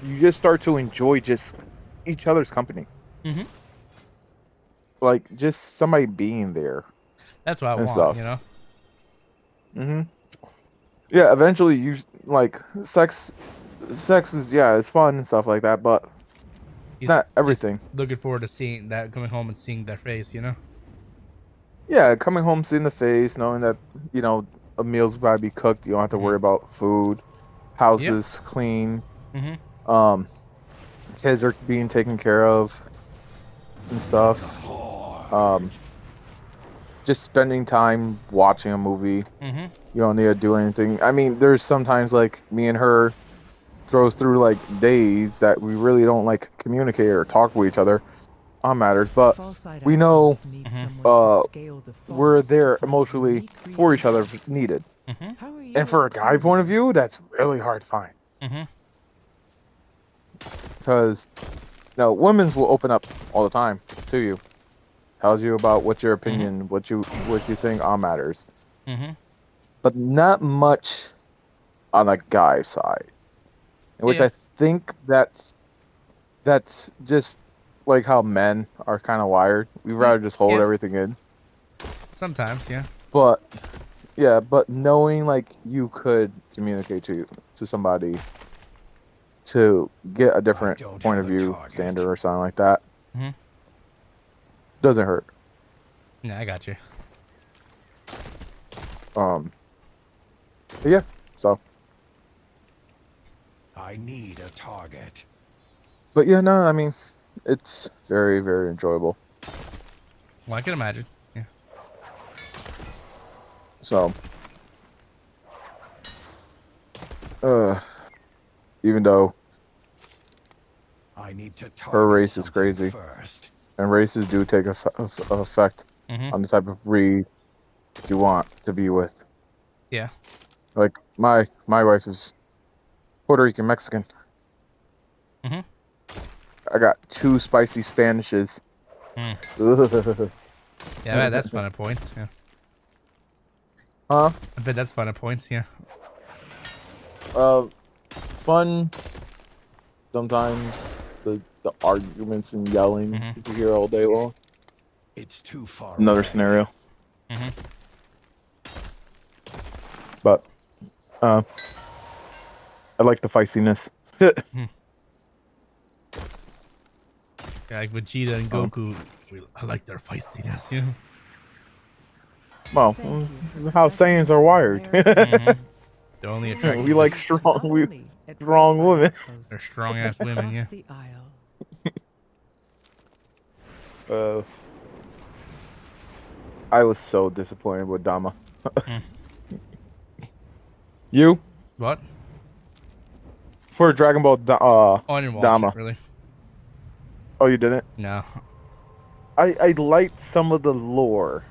you just start to enjoy just each other's company. Like just somebody being there. That's what I want, stuff. you know. Yeah, eventually you like sex is it's fun and stuff like that, but it's not everything. Just looking forward to seeing that, coming home and seeing their face, you know. Yeah, coming home, seeing the face, knowing that you know a meal's about to be cooked, you don't have to worry about food, house is clean, kids are being taken care of and stuff. Just spending time watching a movie. You don't need to do anything. I mean, there's sometimes like me and her throws through like days that we really don't like communicate or talk with each other on matters, but we know we're there emotionally for each other if needed. And for a guy point of view, that's really hard to find. Because women will open up all the time to you, tells you about what your opinion, what you think on matters, but not much on a guy side, which I think that's just like how men are kind of wired. We'd rather just hold everything in. Sometimes, yeah. But knowing like you could communicate to somebody to get a different point of view standard or something like that doesn't hurt. Yeah, I got you. But yeah, so I need a target. But yeah, no, I mean, it's very, very enjoyable. Well, I can imagine. Yeah. So, even though I need to her race is crazy, and races do take effect on the type of breed you want to be with. Yeah. Like my wife is Puerto Rican Mexican. I got 2 spicy Spanishes. Yeah, that's fun at points. Yeah. Huh? I bet that's fun at points. Yeah. Fun. Sometimes the arguments and yelling you hear all day long. It's too far. Another scenario. But I like the feistiness. Yeah, like Vegeta and Goku, I like their feistiness, you know? Well, how Saiyans are wired. They're only attracted we to like strong women. They're strong ass women, yeah. I was so disappointed with Dama. You? What? For Dragon Ball Oh, I didn't watch Dama. it, really. Oh, you didn't? No. I liked some of the lore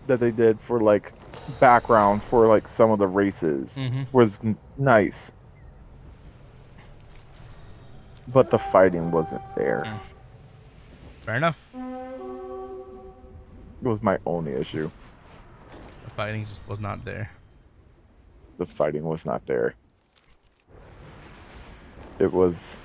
that they did for like background for like some of the races was nice, but the fighting wasn't there. Fair enough. It was my only issue. The fighting just was not there. The fighting was not there. It was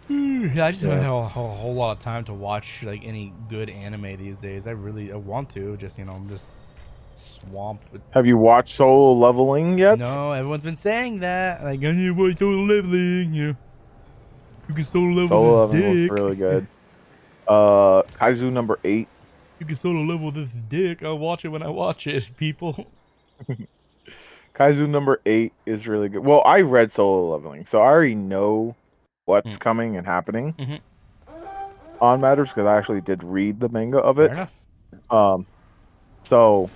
Yeah, I just don't have a whole lot of time to watch like any good anime these days. I want to, just I'm just swamped with. Have you watched Solo Leveling yet? No, everyone's been saying that. Like, I need to watch Solo Leveling. You can solo level Solo this Leveling dick. was really good. Kaizu number 8. You can solo level this dick. I'll watch it when I watch it, people. Kaizu number 8 is really good. Well, I read Solo Leveling, so I already know what's coming and happening on matters because I actually did read the manga of it. Fair enough. So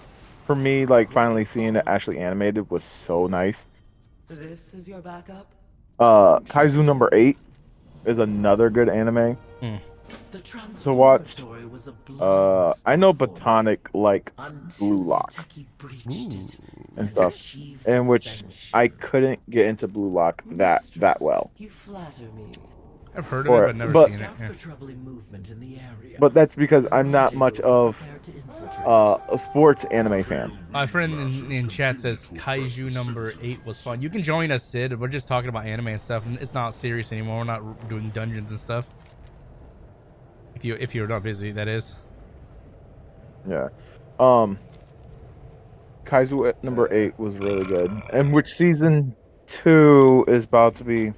for me, like finally seeing it actually animated was so nice. This is your backup? Kaizu number 8 is another good anime to watch. I know Botanic likes Blue Lock and stuff, in which I couldn't get into Blue Lock that well. You flatter me. I've heard of it, but never seen it. Yeah. But that's because I'm not much of a sports anime fan. My friend in chat says Kaiju number 8 was fun. You can join us, Sid. We're just talking about anime and stuff, and it's not serious anymore. We're not doing dungeons and stuff. If you're not busy, that is. Yeah. Kaizu number 8 was really good, and which season 2 is about to be,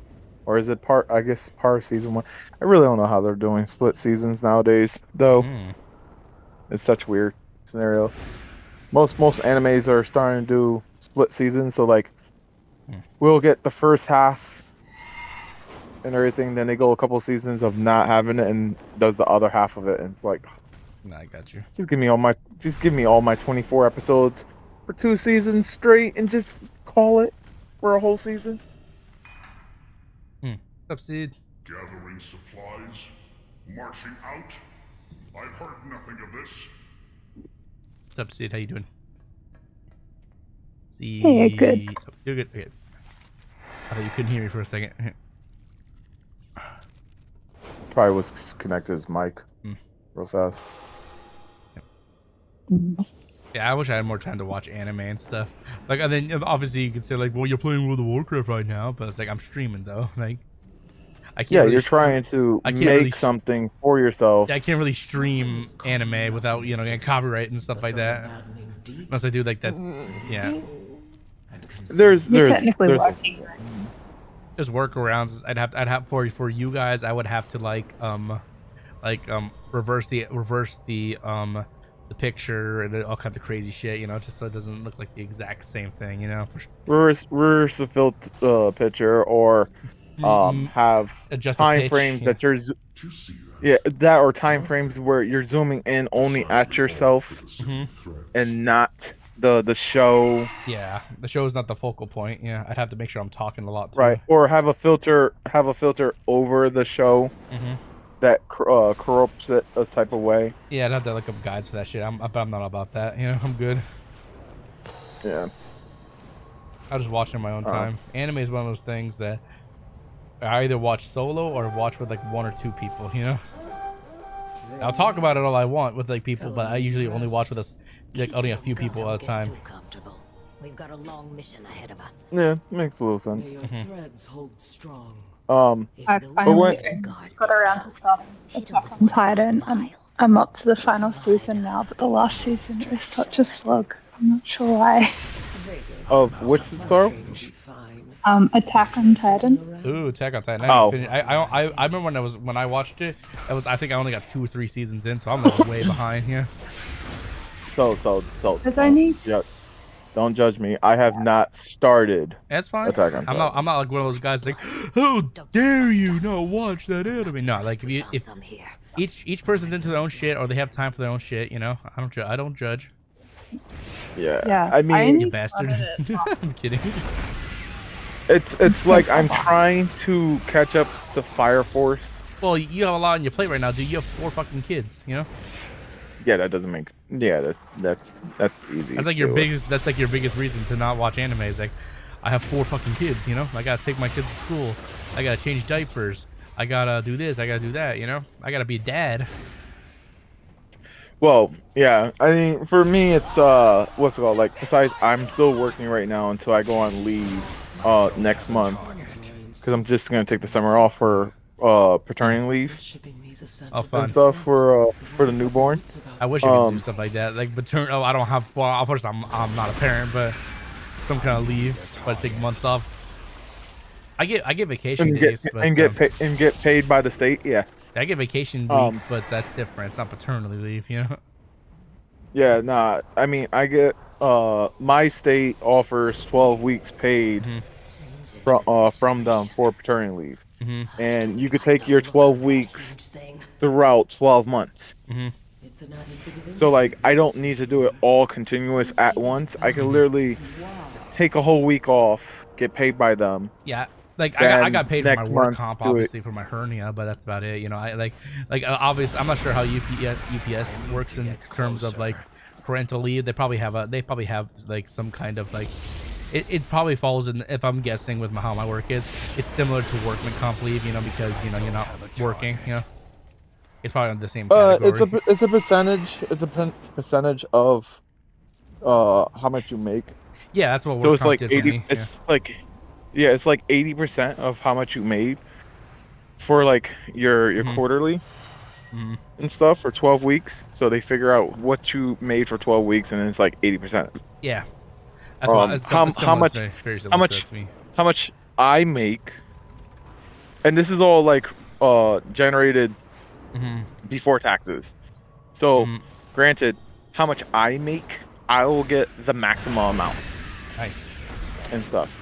or is it part? I guess part of season 1. I really don't know how they're doing split seasons nowadays, though. It's such a weird scenario. Most animes are starting to do split seasons, so like we'll get the first half and everything, then they go a couple seasons of not having it and does the other half of it, and it's like, I got you. Just give me all my 24 episodes for 2 seasons straight and just call it for a whole season. Up, Seed. Gathering supplies, marching out. I've heard nothing of this. What's up, Seed? How you doing? See. Hey, good. Oh, you're good. Okay. I thought you couldn't hear me for a second. Probably was connected his mic real fast. Yeah, I wish I had more time to watch anime and stuff. Like, and then obviously you could say like, well, you're playing World of Warcraft right now, but it's like I'm streaming though. Like, I can't. Yeah, really you're trying to make something for yourself. I can't really stream anime without getting copyright and stuff like that. Unless I do like that. Yeah. There's workarounds. I'd have for you guys. I would have to reverse the picture and all kinds of crazy shit, just so it doesn't look like the exact same thing, for sure. Reverse the filter picture, or have adjust time frames that you're that or time frames where you're zooming in only at yourself and not the show. Yeah, the show is not the focal point. Yeah, I'd have to make sure I'm talking a lot too. Right, or have a filter over the show that corrupts it a type of way. Yeah, I'd have to look up guides for that shit. But I'm not about that. I'm good. Yeah, I just watch it in my own time. Anime is one of those things that I either watch solo or watch with like 1 or 2 people. I'll talk about it all I want with like people, but I usually only watch with only a few people at a time. We've got a long mission ahead of us. Yeah, makes a little sense. Threads hold strong. I finally got around to starting Attack on Titan. I'm up to the final season now, but the last season is such a slug. I'm not sure why. Of which star? Attack on Titan. Ooh, Attack on Titan. I remember when I watched it. I think I only got 2 or 3 seasons in, so I'm like way behind here. So. There's only Don't judge me. I have not started. That's fine. Attack on Titan. I'm not like one of those guys like, how dare you not watch that anime? No, like if each person's into their own shit or they have time for their own shit, you know. I don't judge. Yeah. I mean, you bastard. I'm kidding. It's like I'm trying to catch up to Fire Force. Well, you have a lot on your plate right now, dude. You have 4 fucking kids, you know. Yeah, that doesn't make. Yeah, that's easy. That's like your biggest. That's like your biggest reason to not watch anime. Is like, I have 4 fucking kids, you know. I gotta take my kids to school. I gotta change diapers. I gotta do this. I gotta do that. You know. I gotta be a dad. Well, yeah. I mean, for me, it's what's it called? Like, besides, I'm still working right now until I go on leave next month, because I'm just gonna take the summer off for paternity leave. Oh, fun. And stuff for the newborn. I wish I could do stuff like that. Like paternal. I don't have. Well, first I'm not a parent, but some kind of leave. But I take months off. I get vacation days, but, get paid by the state. Yeah. I get vacation weeks, but that's different. It's not paternity leave, you know. Yeah, nah. I mean, I get my state offers 12 weeks paid from them for paternity leave, and you could take your 12 weeks throughout 12 months. So like, I don't need to do it all continuous at once. I can literally take a whole week off, get paid by them. Yeah. Like I got paid for my work comp, obviously for my hernia, but that's about it. You know, I like obviously I'm not sure how UPS works in terms of like parental leave. They probably have like some kind of like it probably falls in, if I'm guessing with how my work is, it's similar to workman comp leave. You know, because you know you're not working. You know, it's probably on the same category. It's a percentage. It's a percentage of how much you make. Yeah, that's what work comp did for me. Yeah, it's like 80% of how much you made for like your quarterly and stuff for 12 weeks. So they figure out what you made for 12 weeks, and then it's like 80%. Yeah, that's how much I make, and this is all like generated before taxes. So granted, how much I make, I will get the maximum amount. Nice. And stuff.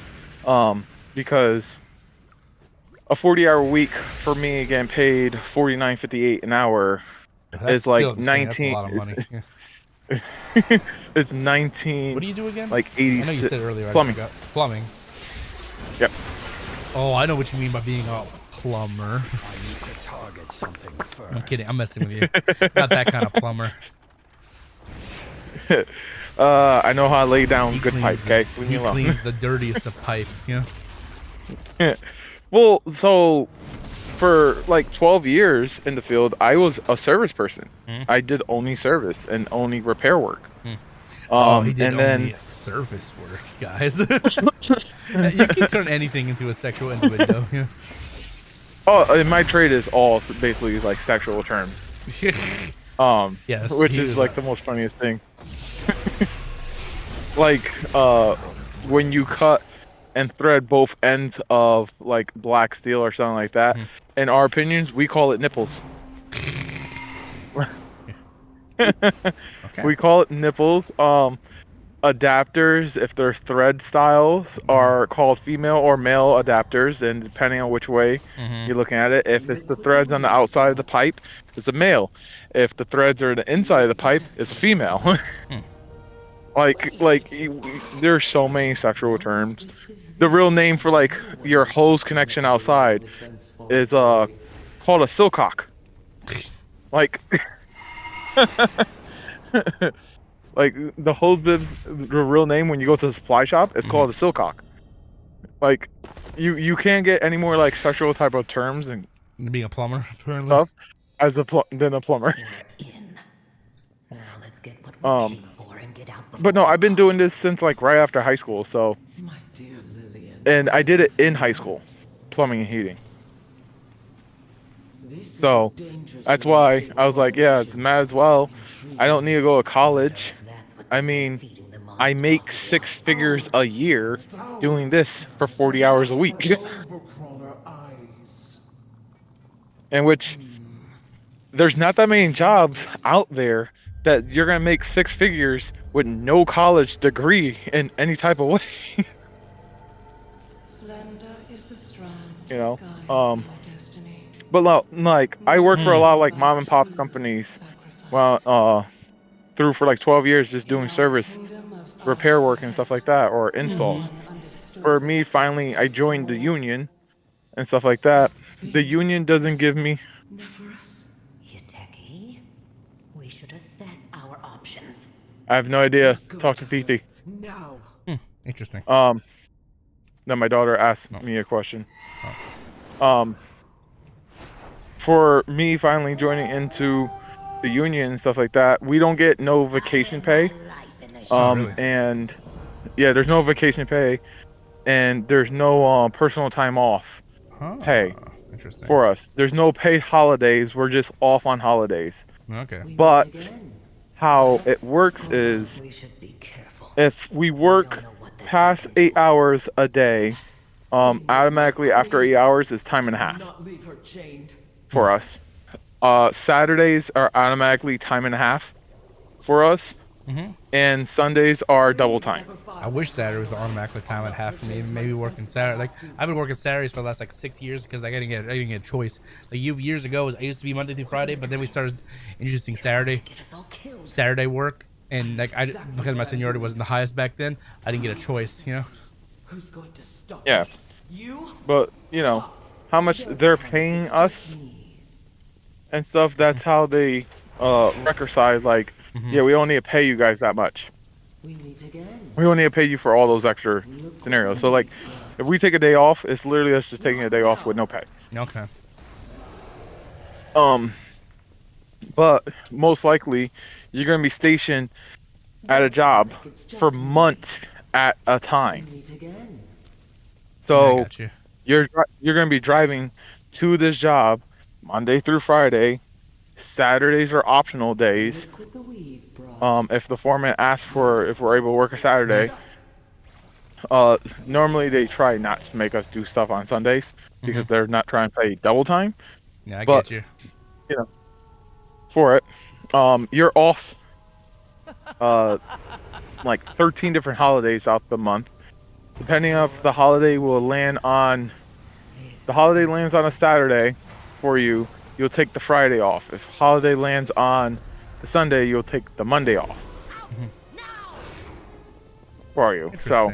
Because a 40-hour week for me getting paid $49.58 an hour is like 19. That's a lot of money. It's 19. What do you do again? Like 80. I know you said earlier. Plumbing. Plumbing. Yep. Oh, I know what you mean by being a plumber. I'm kidding. I'm messing with you. Not that kind of plumber. I know how to lay down good pipe, okay? He cleans the dirtiest of pipes, you know? Well, so for like 12 years in the field, I was a service person. I did only service and only repair work. He did only service work, guys. You can turn anything into a sexual innuendo. Yeah. Oh, and my trade is all basically like sexual terms. Yes, which is like the most funniest thing. Like when you cut and thread both ends of like black steel or something like that, in our opinions, we call it nipples. We call it nipples. Adapters, if they're thread styles, are called female or male adapters, and depending on which way you're looking at it, if it's the threads on the outside of the pipe, it's a male. If the threads are the inside of the pipe, it's a female. Like there's so many sexual terms. The real name for like your hose connection outside is called a silcock. Like like the hose bibs, the real name when you go to the supply shop, it's called a silcock. Like you can't get any more like sexual type of terms and being a plumber apparently. Stuff as than a plumber. But no, I've been doing this since like right after high school, so. And I did it in high school, plumbing and heating. So that's why I was like, yeah, it's might as well. I don't need to go to college. I mean, I make 6 figures a year doing this for 40 hours a week. In which there's not that many jobs out there that you're gonna make 6 figures with no college degree in any type of way. You know, but like I work for a lot of like mom and pops companies. Well, through for like 12 years, just doing service, repair work and stuff like that, or installs. For me, finally, I joined the union and stuff like that. The union doesn't give me. We should assess our options. I have no idea. Talk to PT. No. Interesting. Then my daughter asked me a question. For me finally joining into the union and stuff like that, we don't get no vacation pay. Really? And yeah, there's no vacation pay, and there's no personal time off pay for us. There's no paid holidays. We're just off on holidays. Okay. But how it works is, if we work past 8 hours a day, automatically after 8 hours is time and a half for us. Saturdays are automatically time and a half for us, and Sundays are double time. I wish Saturdays were automatically time and a half for me. Maybe working Saturday. Like I've been working Saturdays for the last like 6 years because I didn't get a choice. Like years ago, I used to be Monday through Friday, but then we started introducing Saturday work, and like because my seniority wasn't the highest back then, I didn't get a choice. You know. Who's going to stop? Yeah. But you know how much they're paying us and stuff. That's how they reconcile. Like, yeah, we only need to pay you guys that much. We only need to pay you for all those extra scenarios. So like, if we take a day off, it's literally us just taking a day off with no pay. Okay. But most likely, you're gonna be stationed at a job for months at a time. So you're gonna be driving to this job Monday through Friday. Saturdays are optional days. If the foreman asks for if we're able to work a Saturday, normally they try not to make us do stuff on Sundays because they're not trying to pay double time. Yeah, I get you. You know, for it, you're off like 13 different holidays out the month. Depending if the holiday will land on, the holiday lands on a Saturday for you, you'll take the Friday off. If holiday lands on the Sunday, you'll take the Monday off. For you. So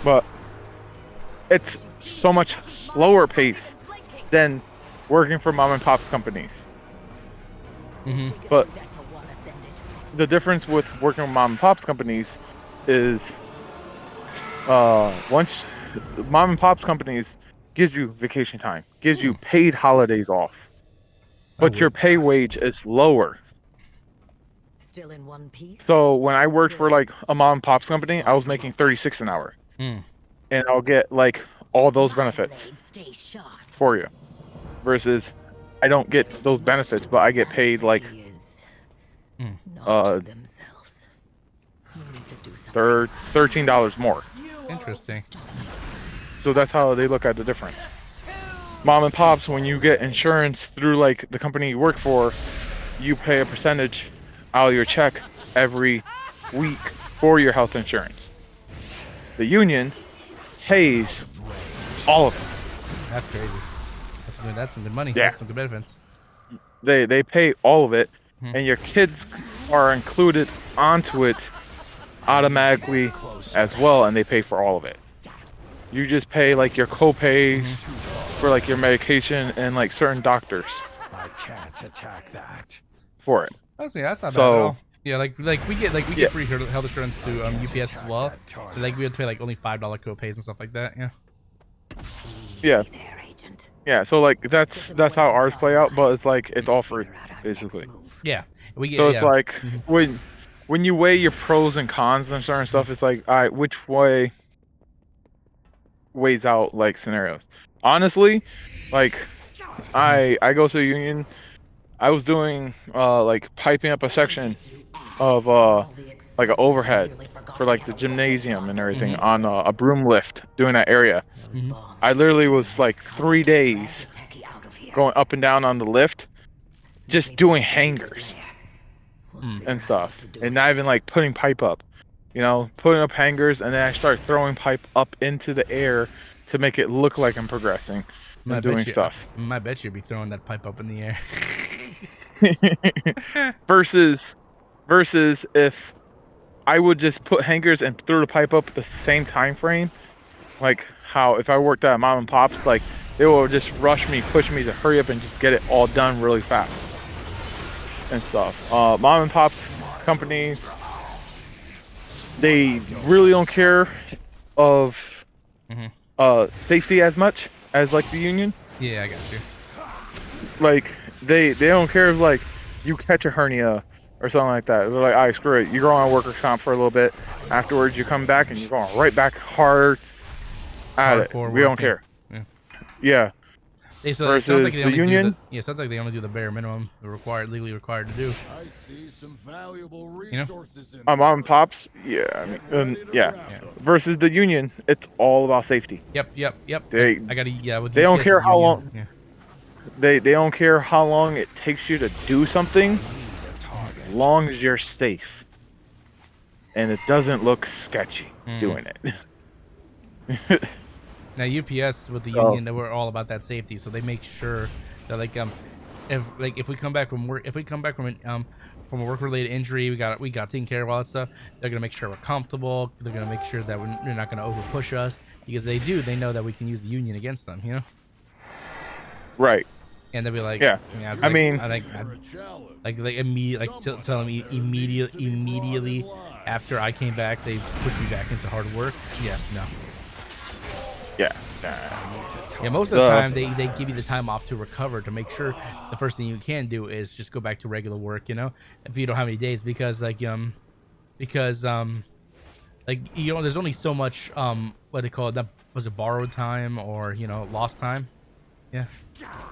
but it's so much slower pace than working for mom and pop companies. But the difference with working with mom and pops companies is once mom and pops companies gives you vacation time, gives you paid holidays off, but your pay wage is lower. Still in one piece. So when I worked for like a mom and pops company, I was making 36 an hour, and I'll get like all those benefits for you, versus I don't get those benefits, but I get paid like $13 more. Interesting. So that's how they look at the difference. Mom and pops, when you get insurance through like the company you work for, you pay a percentage out of your check every week for your health insurance. The union pays all of it. That's crazy. That's some good money. Yeah. That's some good benefits. They pay all of it, and your kids are included onto it automatically as well, and they pay for all of it. You just pay like your co-pays for like your medication and like certain doctors. I can't attack that. For it. That's not bad at all. Yeah, like we get free health insurance through UPS as well. So, like we have to pay like only $5 co-pays and stuff like that. Yeah. Yeah. Yeah. So like that's how ours play out, but it's like it's all free basically. Yeah. We get. So it's like when you weigh your pros and cons and certain stuff, it's like, all right, which way weighs out like scenarios. Honestly, like I go to a union. I was doing like piping up a section of like an overhead for like the gymnasium and everything on a broom lift doing that area. I literally was like 3 days going up and down on the lift, just doing hangers and stuff, and not even like putting pipe up. You know, putting up hangers, and then I start throwing pipe up into the air to make it look like I'm progressing and doing stuff. I bet you'd be throwing that pipe up in the air. versus if I would just put hangers and throw the pipe up at the same time frame, like how if I worked at mom and pops, like they will just rush me, push me to hurry up and just get it all done really fast and stuff. Mom and pop companies, they really don't care of safety as much as like the union. Yeah, I got you. Like they don't care if like you catch a hernia or something like that. They're like, alright, screw it. You go on workers' comp for a little bit. Afterwards, you come back and you're going right back hard at it. We don't care. Yeah. Sounds like they only union. Sounds like they only do the bare minimum, legally required to do. I see some valuable resources in Mom and pops, yeah, I mean, versus the union, it's all about safety. Yep. They don't care how long. Yeah. They don't care how long it takes you to do something, as long as you're safe, and it doesn't look sketchy doing it. Now UPS with the union, they were all about that safety, so they make sure that if we come back from work, from a work-related injury, we got taken care of all that stuff. They're gonna make sure we're comfortable. They're gonna make sure that they're not gonna over-push us, because they know that we can use the union against them, you know. Right. And they'll be like, yeah. Tell them immediately after I came back, they pushed me back into hard work. Yeah, no. Yeah. Yeah, most of the time they give you the time off to recover, to make sure the first thing you can do is just go back to regular work, you know, if you don't have any days, because there's only so much what they call it, that was it, borrowed time, or lost time. Yeah,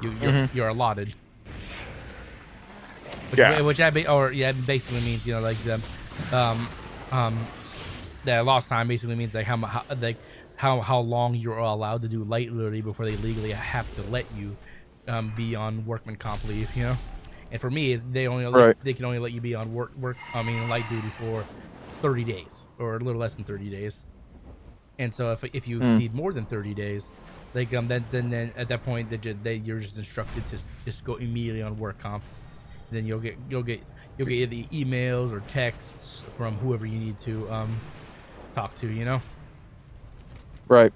you're allotted. Which basically means that lost time basically means like how long you're allowed to do light duty before they legally have to let you be on workman comp leave, you know. And for me, they can only let you be on light duty for 30 days or a little less than 30 days. And so if you exceed more than 30 days, like then at that point you're just instructed to just go immediately on work comp. Then you'll get the emails or texts from whoever you need to talk to, you know. Right.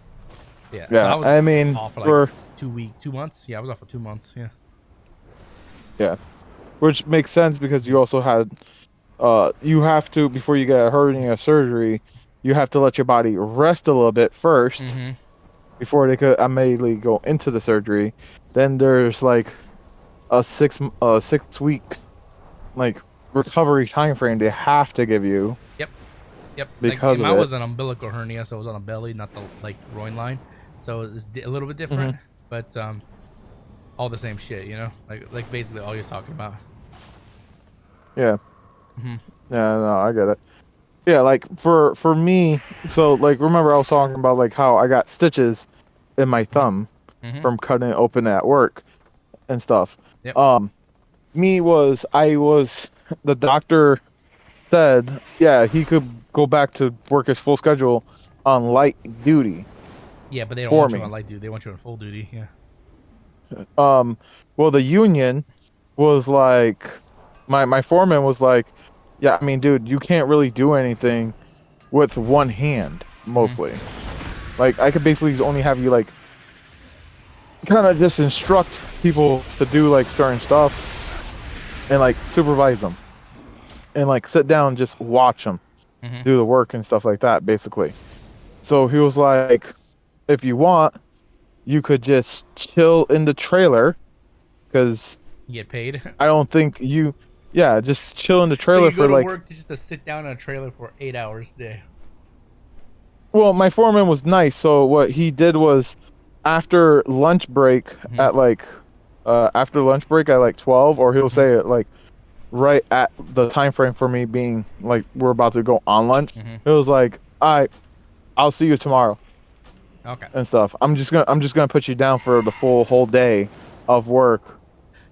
Yeah. Yeah. So I was off for like 2 months. Yeah, I was off for 2 months. Yeah. Yeah, which makes sense because you also had, you have to, before you get a hernia surgery, you have to let your body rest a little bit first before they could immediately go into the surgery. Then there's like a 6 week like recovery time frame they have to give you. Yep. Because mine was an umbilical hernia, so it was on a belly, not the groin line. So it's a little bit different, but all the same shit, you know, like basically all you're talking about. Yeah. Yeah, no, I get it. Yeah, like for me, so like remember I was talking about like how I got stitches in my thumb from cutting it open at work and stuff. Yep. The doctor said, yeah, he could go back to work his full schedule on light duty. Yeah, but they don't want you on light duty. They want you on full duty. Yeah. Well, the union was like, my foreman was like, yeah, I mean, dude, you can't really do anything with one hand mostly. Like, I could basically only have you like kind of just instruct people to do like certain stuff and like supervise them and like sit down and just watch them do the work and stuff like that, basically. So he was like, if you want, you could just chill in the trailer, because you get paid. I don't think just chill in the trailer so you go for to work just to sit down in a trailer for 8 hours a day. Well, my foreman was nice, so what he did was after lunch break at like 12, or he'll say it like right at the time frame for me being like we're about to go on lunch. Mhm. It was like, I'll see you tomorrow. Okay. And stuff. I'm just gonna put you down for the full whole day of work.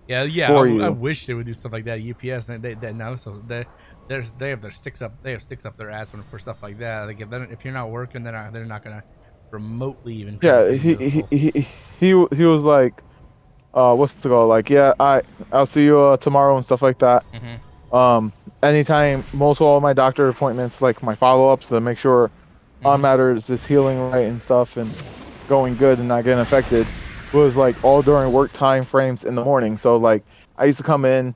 Yeah. For I you. wish they would do stuff like that. UPS. They now so they have their sticks up. They have sticks up their ass for stuff like that. Like if you're not working, they're not gonna remotely even. Yeah. He was like, what's it called? Like, yeah, I'll see you tomorrow and stuff like that. Anytime, most of all my doctor appointments, like my follow-ups to make sure all matters is healing right and stuff and going good and not getting affected, was like all during work time frames in the morning. So like I used to come in,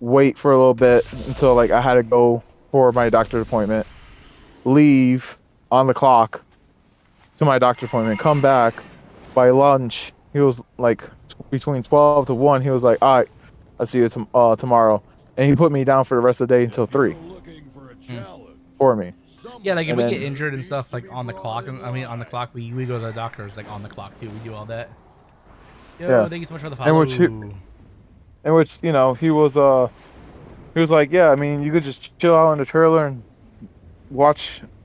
wait for a little bit until like I had to go for my doctor appointment, leave on the clock to my doctor appointment, come back by lunch. He was like between 12 to 1. He was like, all right, I'll see you tomorrow. And he put me down for the rest of the day until 3 for me. Yeah, like if And we then- get injured and stuff like on the clock. I mean, on the clock, we go to the doctors like on the clock too. We do all that. Yo, thank you so much for the follow. In which you know he was like, yeah, I mean you could just chill out in the trailer and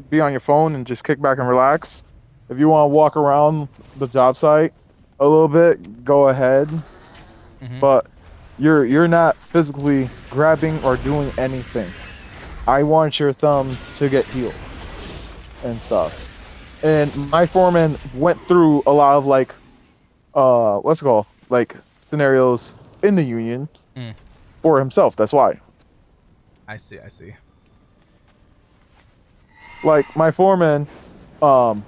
be on your phone and just kick back and relax. If you want to walk around the job site a little bit, go ahead. But you're not physically grabbing or doing anything. I want your thumb to get healed and stuff. And my foreman went through a lot of like what's it called? Like scenarios in the union for himself. That's why. I see. Like my foreman had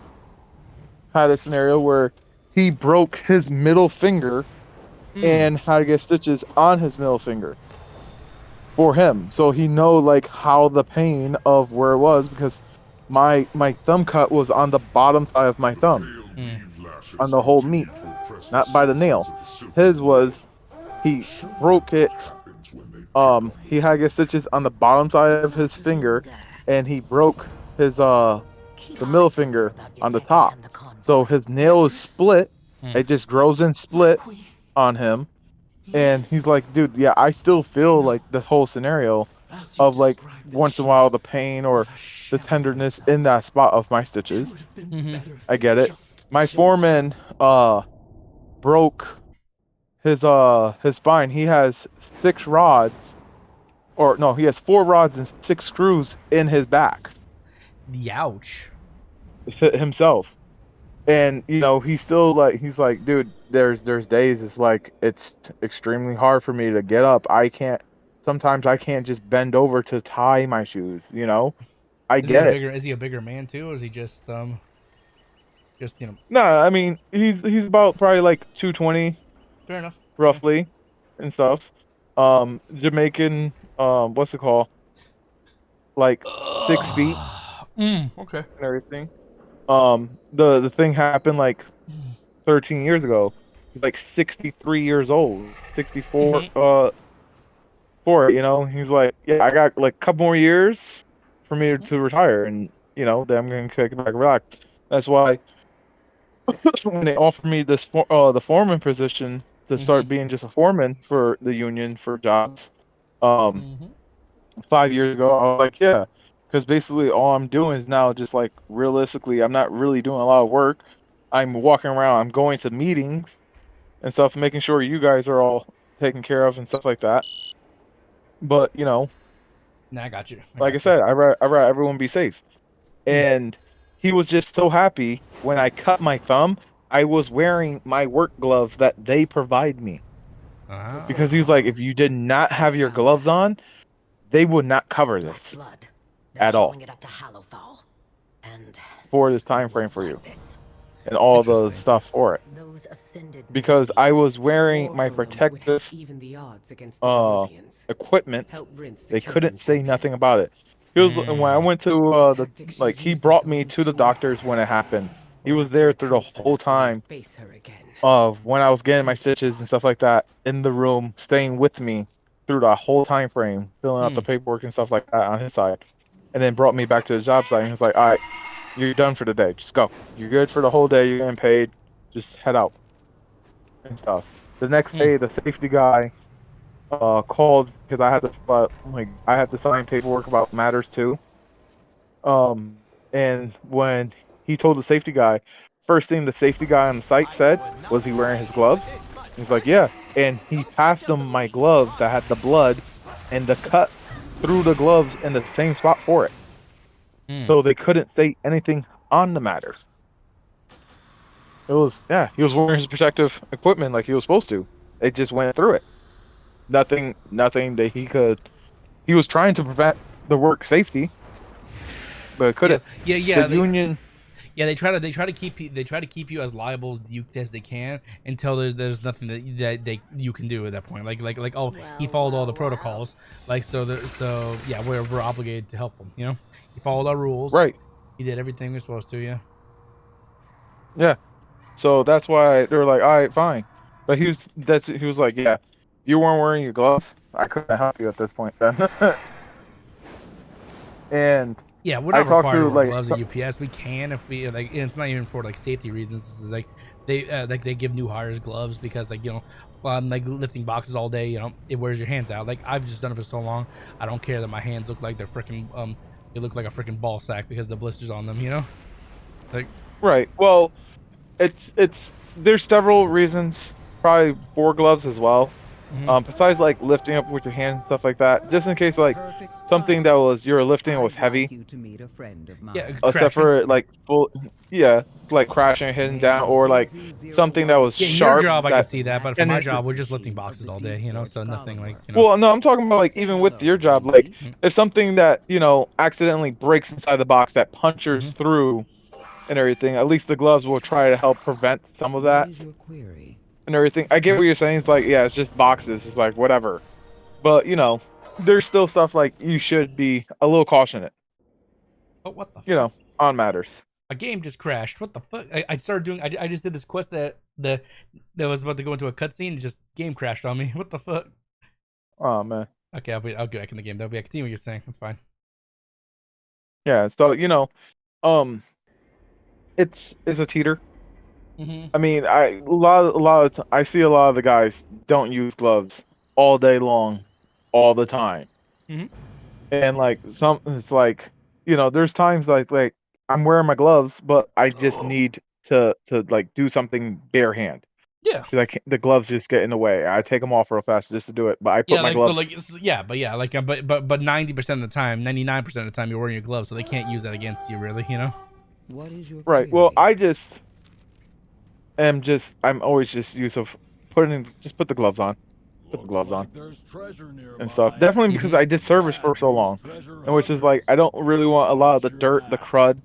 a scenario where he broke his middle finger and had to get stitches on his middle finger for him. So he know like how the pain of where it was, because my thumb cut was on the bottom side of my thumb. On the whole meat, not by the nail. His was, he broke it. He had to get stitches on the bottom side of his finger, and he broke his the middle finger on the top. So his nail is split. It just grows in split on him, and he's like, dude, yeah, I still feel like the whole scenario of like once in a while the pain or the tenderness in that spot of my stitches. I get it. My foreman broke his spine. He has 6 rods, or no, he has 4 rods and 6 screws in his back. Ouch. Himself. And you know, he's still like, he's like, dude, there's days it's like it's extremely hard for me to get up. Sometimes I can't just bend over to tie my shoes, you know. I get it. Is he a bigger man too, or is he just you know? No, I mean he's about probably like 220. Fair enough. Roughly, and stuff. Jamaican, what's it called? Like 6 feet. Okay. And everything. The thing happened like 13 years ago. He's like 63 years old, 64. For it, you know, he's like, yeah, I got like a couple more years for me to retire, and you know, then I'm gonna kick back and relax. That's why when they offered me this the foreman position to start being just a foreman for the union for jobs, 5 years ago, I was like, yeah, because basically all I'm doing is now just like realistically, I'm not really doing a lot of work. I'm walking around, I'm going to meetings and stuff, making sure you guys are all taken care of and stuff like that. But you know, I got you. I said, I rather everyone be safe. And he was just so happy when I cut my thumb. I was wearing my work gloves that they provide me. Because he was like, if you did not have your gloves on, they would not cover this at all for this time frame for you and all the stuff for it. Because I was wearing my protective equipment, they couldn't say nothing about it. He was when I went to he brought me to the doctors when it happened. He was there through the whole time of when I was getting my stitches and stuff like that in the room, staying with me through the whole time frame, filling out the paperwork and stuff like that on his side, and then brought me back to the job site. And he was like, all right, you're done for the day, just go, you're good for the whole day, you're getting paid, just head out and stuff. The next day, the safety guy called because I had to I had to sign paperwork about matters too. And when he told the safety guy, first thing the safety guy on the site said was he wearing his gloves. He's like, yeah, and he passed him my gloves that had the blood and the cut through the gloves in the same spot for it. So they couldn't say anything on the matters. It was, yeah, he was wearing his protective equipment like he was supposed to. It just went through it. Nothing that he was trying to prevent the work safety, but couldn't. Yeah. The union. Yeah, they try to keep you as liable as they can until there's nothing that you can do at that point. Like oh, he followed all the protocols. Like so yeah, we're obligated to help him. You know, he followed our rules. Right. He did everything we're supposed to. Yeah. Yeah. So that's why they were like, all right, fine. But he was like, yeah, you weren't wearing your gloves. I couldn't help you at this point then. And yeah, we're not required to wear gloves at UPS. We can if we like. And it's not even for like safety reasons. This is like they give new hires gloves because like like lifting boxes all day. It wears your hands out. Like I've just done it for so long. I don't care that my hands look like they're freaking they look like a freaking ball sack because the blisters on them. Like right. Well, there's several reasons. Probably for gloves as well. Besides like lifting up with your hands and stuff like that, just in case like something that was you're lifting was heavy. Yeah, except for like like crashing, hitting down, or like something that was sharp. Your job I can see that, but for my job we're just lifting boxes all day, so nothing like. Well, no, I'm talking about like even with your job, like if something that accidentally breaks inside the box that punctures through and everything, at least the gloves will try to help prevent some of that. And everything. I get what you're saying. It's like, yeah, it's just boxes. It's like, whatever. But, there's still stuff like you should be a little cautious. Oh, what the fuck? On matters. A game just crashed. What the fuck? I started doing, I just did this quest that was about to go into a cutscene and just game crashed on me. What the fuck? Oh, man. Okay, I'll get back in the game. Continue what you're saying. That's fine. Yeah, so, it's a teeter. I mean, I see a lot of the guys don't use gloves all day long, all the time, and like it's like there's times like I'm wearing my gloves, but I just need to like do something bare hand. Yeah, because the gloves just get in the way. I take them off real fast just to do it, but I put my gloves. But 90% of the time, 99% of the time, you're wearing your gloves, so they can't use that against you, really. What is your right? Well, I'm always just used of put the gloves on, and stuff. Definitely because I did service for so long, and which is like I don't really want a lot of the dirt, the crud.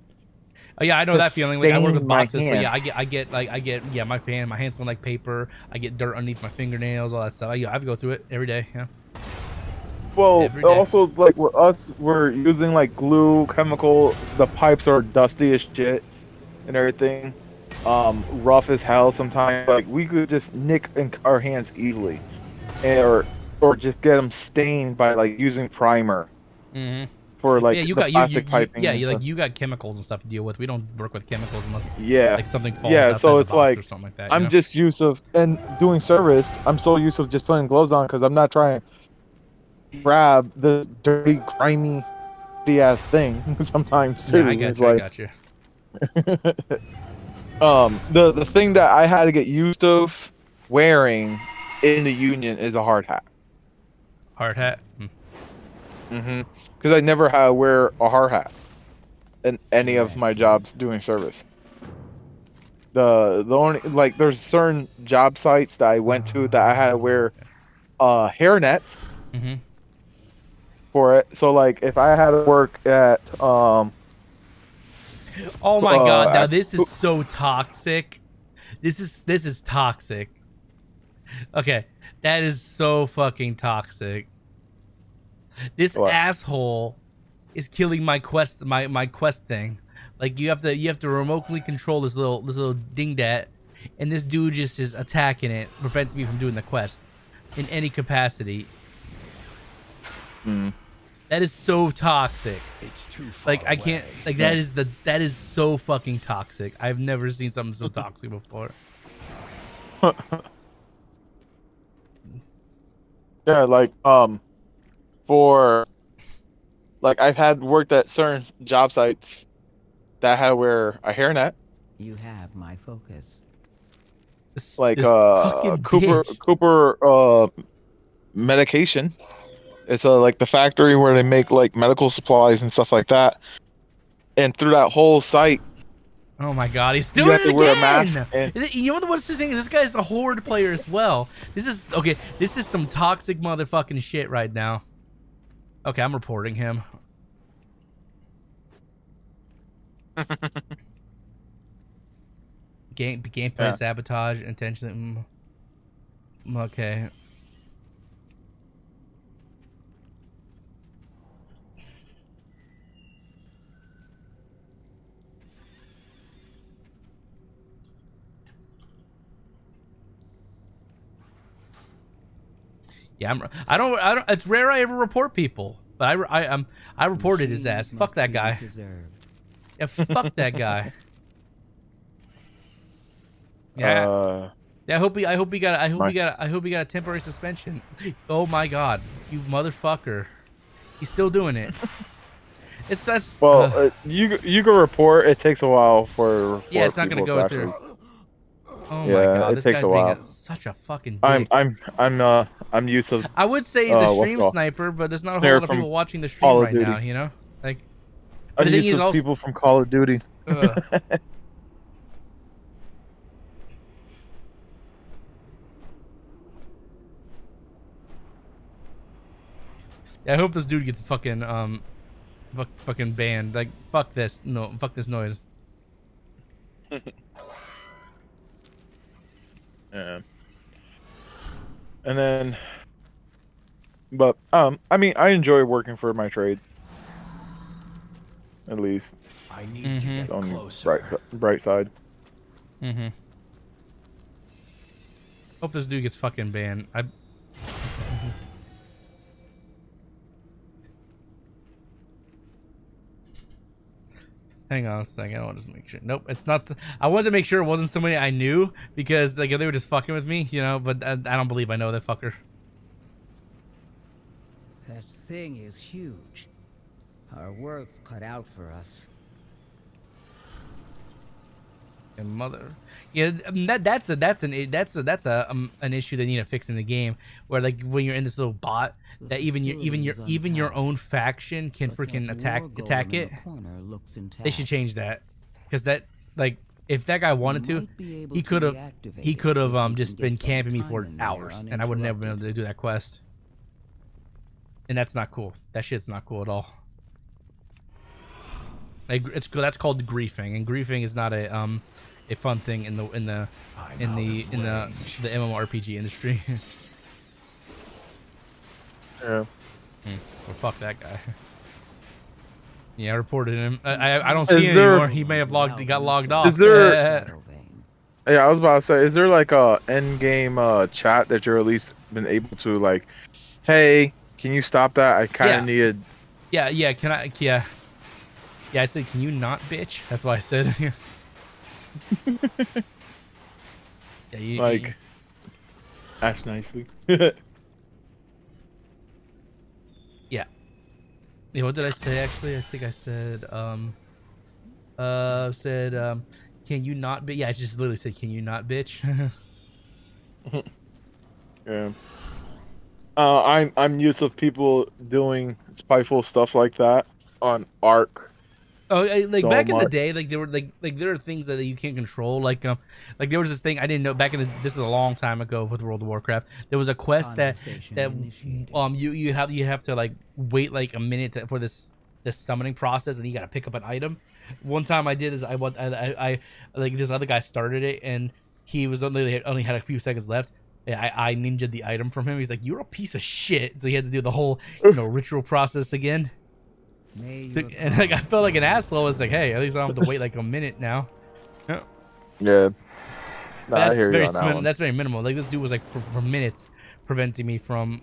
Oh yeah, I know that feeling. Like I work with boxes, so yeah, I get my hands smell like paper. I get dirt underneath my fingernails, all that stuff. I have to go through it every day. Yeah. Well, also like with us, we're using like glue, chemical. The pipes are dusty as shit, and everything. Rough as hell sometimes. Like we could just nick our hands easily, or just get them stained by like using primer. For like plastic piping. You got chemicals and stuff to deal with. We don't work with chemicals unless like something falls. Yeah, so it's like or something like that, I'm just used of and doing service. I'm so used to just putting gloves on because I'm not trying to grab the dirty, grimy, ass thing sometimes too. Yeah, I got you. The thing that I had to get used of wearing in the union is a hard hat. Hard hat? Because I never had to wear a hard hat in any of my jobs doing service. The only like there's certain job sites that I went to that I had to wear hairnet for it. So like if I had to work at oh my god, now this is so toxic. This is toxic. Okay, that is so fucking toxic. This asshole is killing my quest my quest thing. Like you have to remotely control this little dingdat, and this dude just is attacking it, prevents me from doing the quest in any capacity. That is so toxic. It's too like I can't like that is so fucking toxic. I've never seen something so toxic before. Yeah, like for like I've had worked at certain job sites that had wear a hairnet. You have my focus. Like this fucking bitch. Cooper medication. It's like the factory where they make like medical supplies and stuff like that. And through that whole site, Oh my god, he's you doing have it to wear a mask again! You know what's this thing? This guy's a horde player as well. This is okay. This is some toxic motherfucking shit right now. Okay, I'm reporting him. Gameplay sabotage, intentionally. Okay. Yeah, I don't. It's rare I ever report people, but I reported his ass. Fuck that guy. Yeah, fuck that guy. Yeah. Yeah, I hope he got a temporary suspension. Oh my god, you motherfucker. He's still doing it. you can report. It takes a while for yeah, it's not gonna go through. Oh my god, this guy's being such a fucking dick. I'm used to. I would say he's a stream sniper, but there's not a whole lot of people watching the stream right now. You know, like. I'm used to people from Call of Duty. Yeah, I hope this dude gets fucking fucking banned. Like, fuck this. No, fuck this noise. Yeah. And then, but I mean, I enjoy working for my trade. At least. I need to get on closer. bright side. Hope this dude gets fucking banned. Hang on a second. I want to just make sure. Nope, it's not. I wanted to make sure it wasn't somebody I knew because like they were just fucking with me, you know. But I don't believe I know that fucker. That thing is huge. Our work's cut out for us. And mother, yeah, that's an issue they need to fix in the game. Where like when you're in this little bot, that even your own faction can freaking attack it. They should change that, because that like if that guy wanted to, he could have just been camping me for hours, and I would never been able to do that quest. And that's not cool. That shit's not cool at all. Like, that's called griefing, and griefing is not a fun thing in the MMORPG industry. Yeah. Well, fuck that guy. Yeah, I reported him. I don't see him anymore. He may have got logged off. Is there? Yeah, I was about to say, is there like a end game chat that you're at least been able to like, hey, can you stop that? I kind of needed. Yeah. Can I? Yeah. Yeah, I said, can you not, bitch? That's why I said. Yeah, ask nicely. Yeah. Yeah, what did I say, actually? I think I said, can you not, yeah, I just literally said, can you not, bitch? Yeah. I'm used to people doing spiteful stuff like that on Ark. Oh, like back in the day, like there were like there are things that you can't control. Like there was this thing I didn't know back in this is a long time ago with World of Warcraft. There was a quest that you have to like wait like a minute for this summoning process, and you got to pick up an item. One time I did is I like this other guy started it, and he was only had a few seconds left. And I ninja'd the item from him. He's like, "You're a piece of shit." So he had to do the whole ritual process again. And like I felt like an asshole. I was like, hey, at least I don't have to wait like a minute now. Yeah. No, That's I hear very you on that one. that's very minimal. Like this dude was like for minutes preventing me from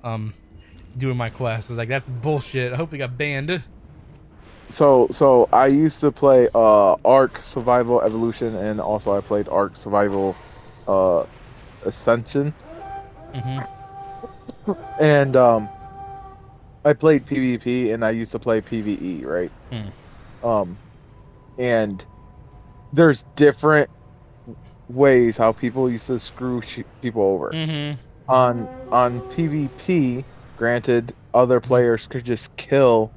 doing my quest. I was like, that's bullshit. I hope he got banned. So I used to play Ark Survival Evolution, and also I played Ark Survival Ascension. And I played PvP and I used to play PvE, right? And there's different ways how people used to screw people over. On PvP, granted, other players could just kill.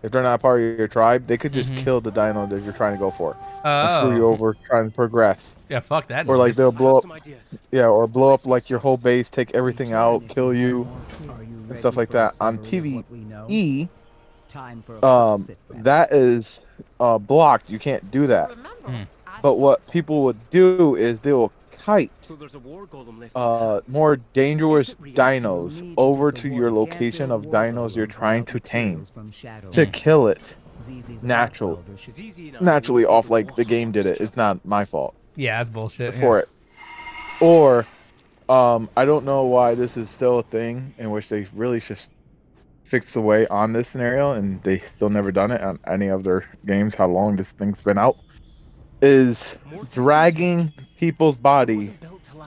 If they're not part of your tribe, they could just kill the dino that you're trying to go for and screw you over, trying to progress. Yeah, fuck that. Or like they'll blow up. Yeah, or blow up like your whole base, take everything out, kill you, and stuff like that. On PvE, that is blocked. You can't do that. But what people would do is they will kite more dangerous dinos over to your location of dinos you're trying to tame to kill it naturally off like the game did it. It's not my fault. Yeah, that's bullshit. For it. Or I don't know why this is still a thing in which they really just fixed the way on this scenario and they still never done it on any of their games, how long this thing's been out, is dragging people's body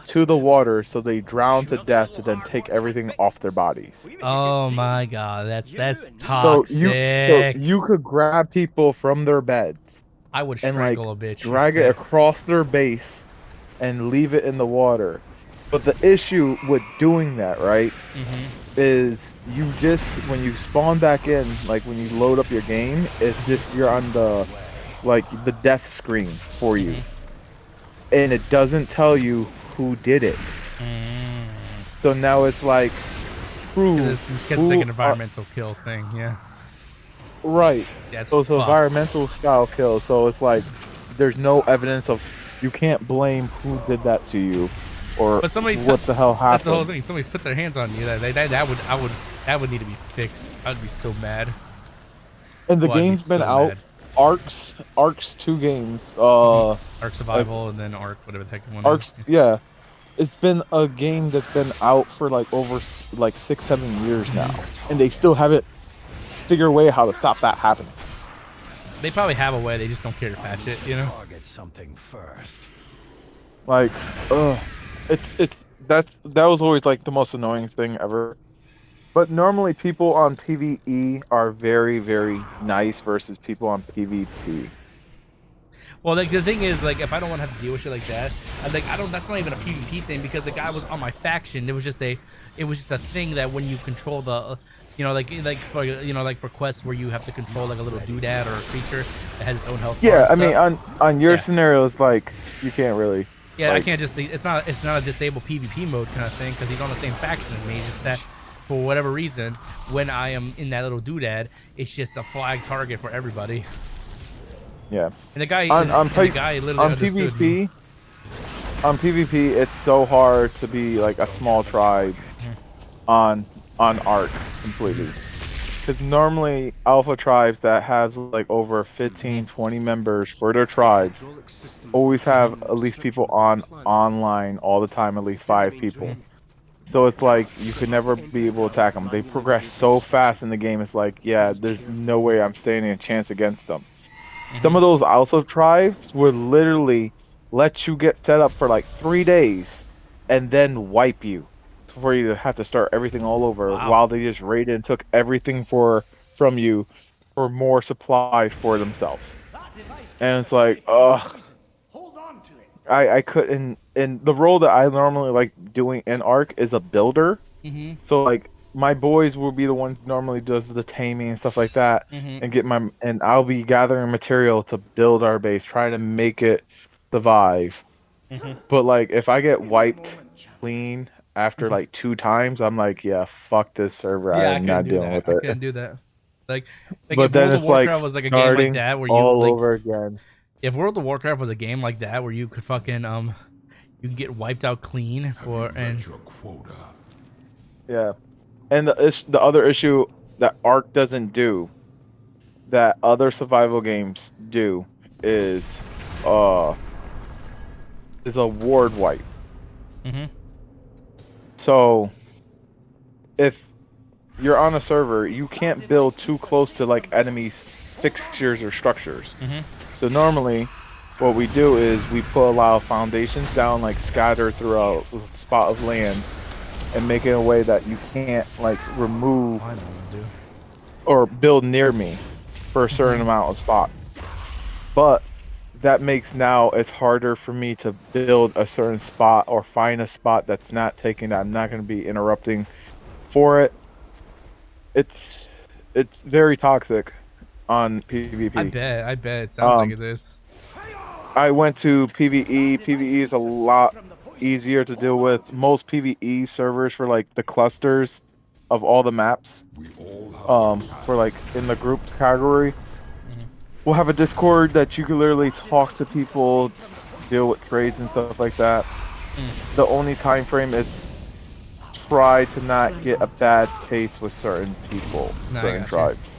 to the water so they drown to death to then take everything off their bodies. Oh my god, that's toxic. So you could grab people from their beds. I would and strangle like a bitch. drag it across their base and leave it in the water. But the issue with doing that, right, is you just, when you spawn back in, like when you load up your game, it's just you're on the death screen for you. And it doesn't tell you who did it. So now it's like, It's like an environmental kill thing, yeah. Right. That's so it's an environmental style kill. So it's like there's no evidence of, you can't blame who did that to you or But somebody what the hell happened. That's the whole thing. Somebody put their hands on you. That would need to be fixed. I'd be so mad. And the game's been out. Mad. Arc's 2 games. Arc Survival and then Arc, whatever the heck one Arc's, is. yeah. It's been a game that's been out for like over 6-7 years now, and they still haven't figured a way how to stop that happening. They probably have a way. They just don't care to patch it, you know. Target something first. Like, that was always like the most annoying thing ever. But normally people on PvE are very, very nice versus people on PvP. Well, like the thing is, like if I don't want to have to deal with shit like that, I don't. That's not even a PvP thing because the guy was on my faction. It was just a thing that when you control the, like for quests where you have to control like a little doodad or a creature that has its own health. Yeah, I mean on your scenarios, like you can't really. Yeah, I can't just. It's not a disabled PvP mode kind of thing because he's on the same faction as me. Just that. For whatever reason, when I am in that little doodad, it's just a flag target for everybody. Yeah. And the guy on PvP, it's so hard to be like a small tribe on Arc completely. Because normally alpha tribes that has like over 15-20 members for their tribes always have at least people online all the time, at least 5 people. So it's like you could never be able to attack them. They progress so fast in the game. It's like, yeah, there's no way I'm standing a chance against them. Some of those also tribes would literally let you get set up for like 3 days and then wipe you for you to have to start everything all over while they just raided and took everything from you for more supplies for themselves. And it's like, ugh. I couldn't. And the role that I normally like doing in Arc is a builder. So like my boys will be the one who normally does the taming and stuff like that, and I'll be gathering material to build our base, trying to make it survive. But like if I get wiped clean after like 2 times, I'm like, yeah, fuck this server. Yeah, I'm not dealing with it. I couldn't do that. Like but if then World it's of Warcraft like was like a game like that where you all like, over again. If World of Warcraft was a game like that where you could fucking you can get wiped out clean yeah. And the other issue that Arc doesn't do, that other survival games do, is a ward wipe. So if you're on a server, you can't build too close to like enemies' fixtures or structures. So normally what we do is we put a lot of foundations down, like scattered throughout a spot of land, and make it a way that you can't like remove or build near me for a certain amount of spots. But that makes now it's harder for me to build a certain spot or find a spot that's not taking that I'm not going to be interrupting for it. It's very toxic on PvP. I bet it sounds like it is. I went to PvE. PvE is a lot easier to deal with. Most PvE servers for like the clusters of all the maps, for like in the group category, we'll have a Discord that you can literally talk to people, deal with trades and stuff like that. The only time frame is try to not get a bad taste with certain people, certain tribes.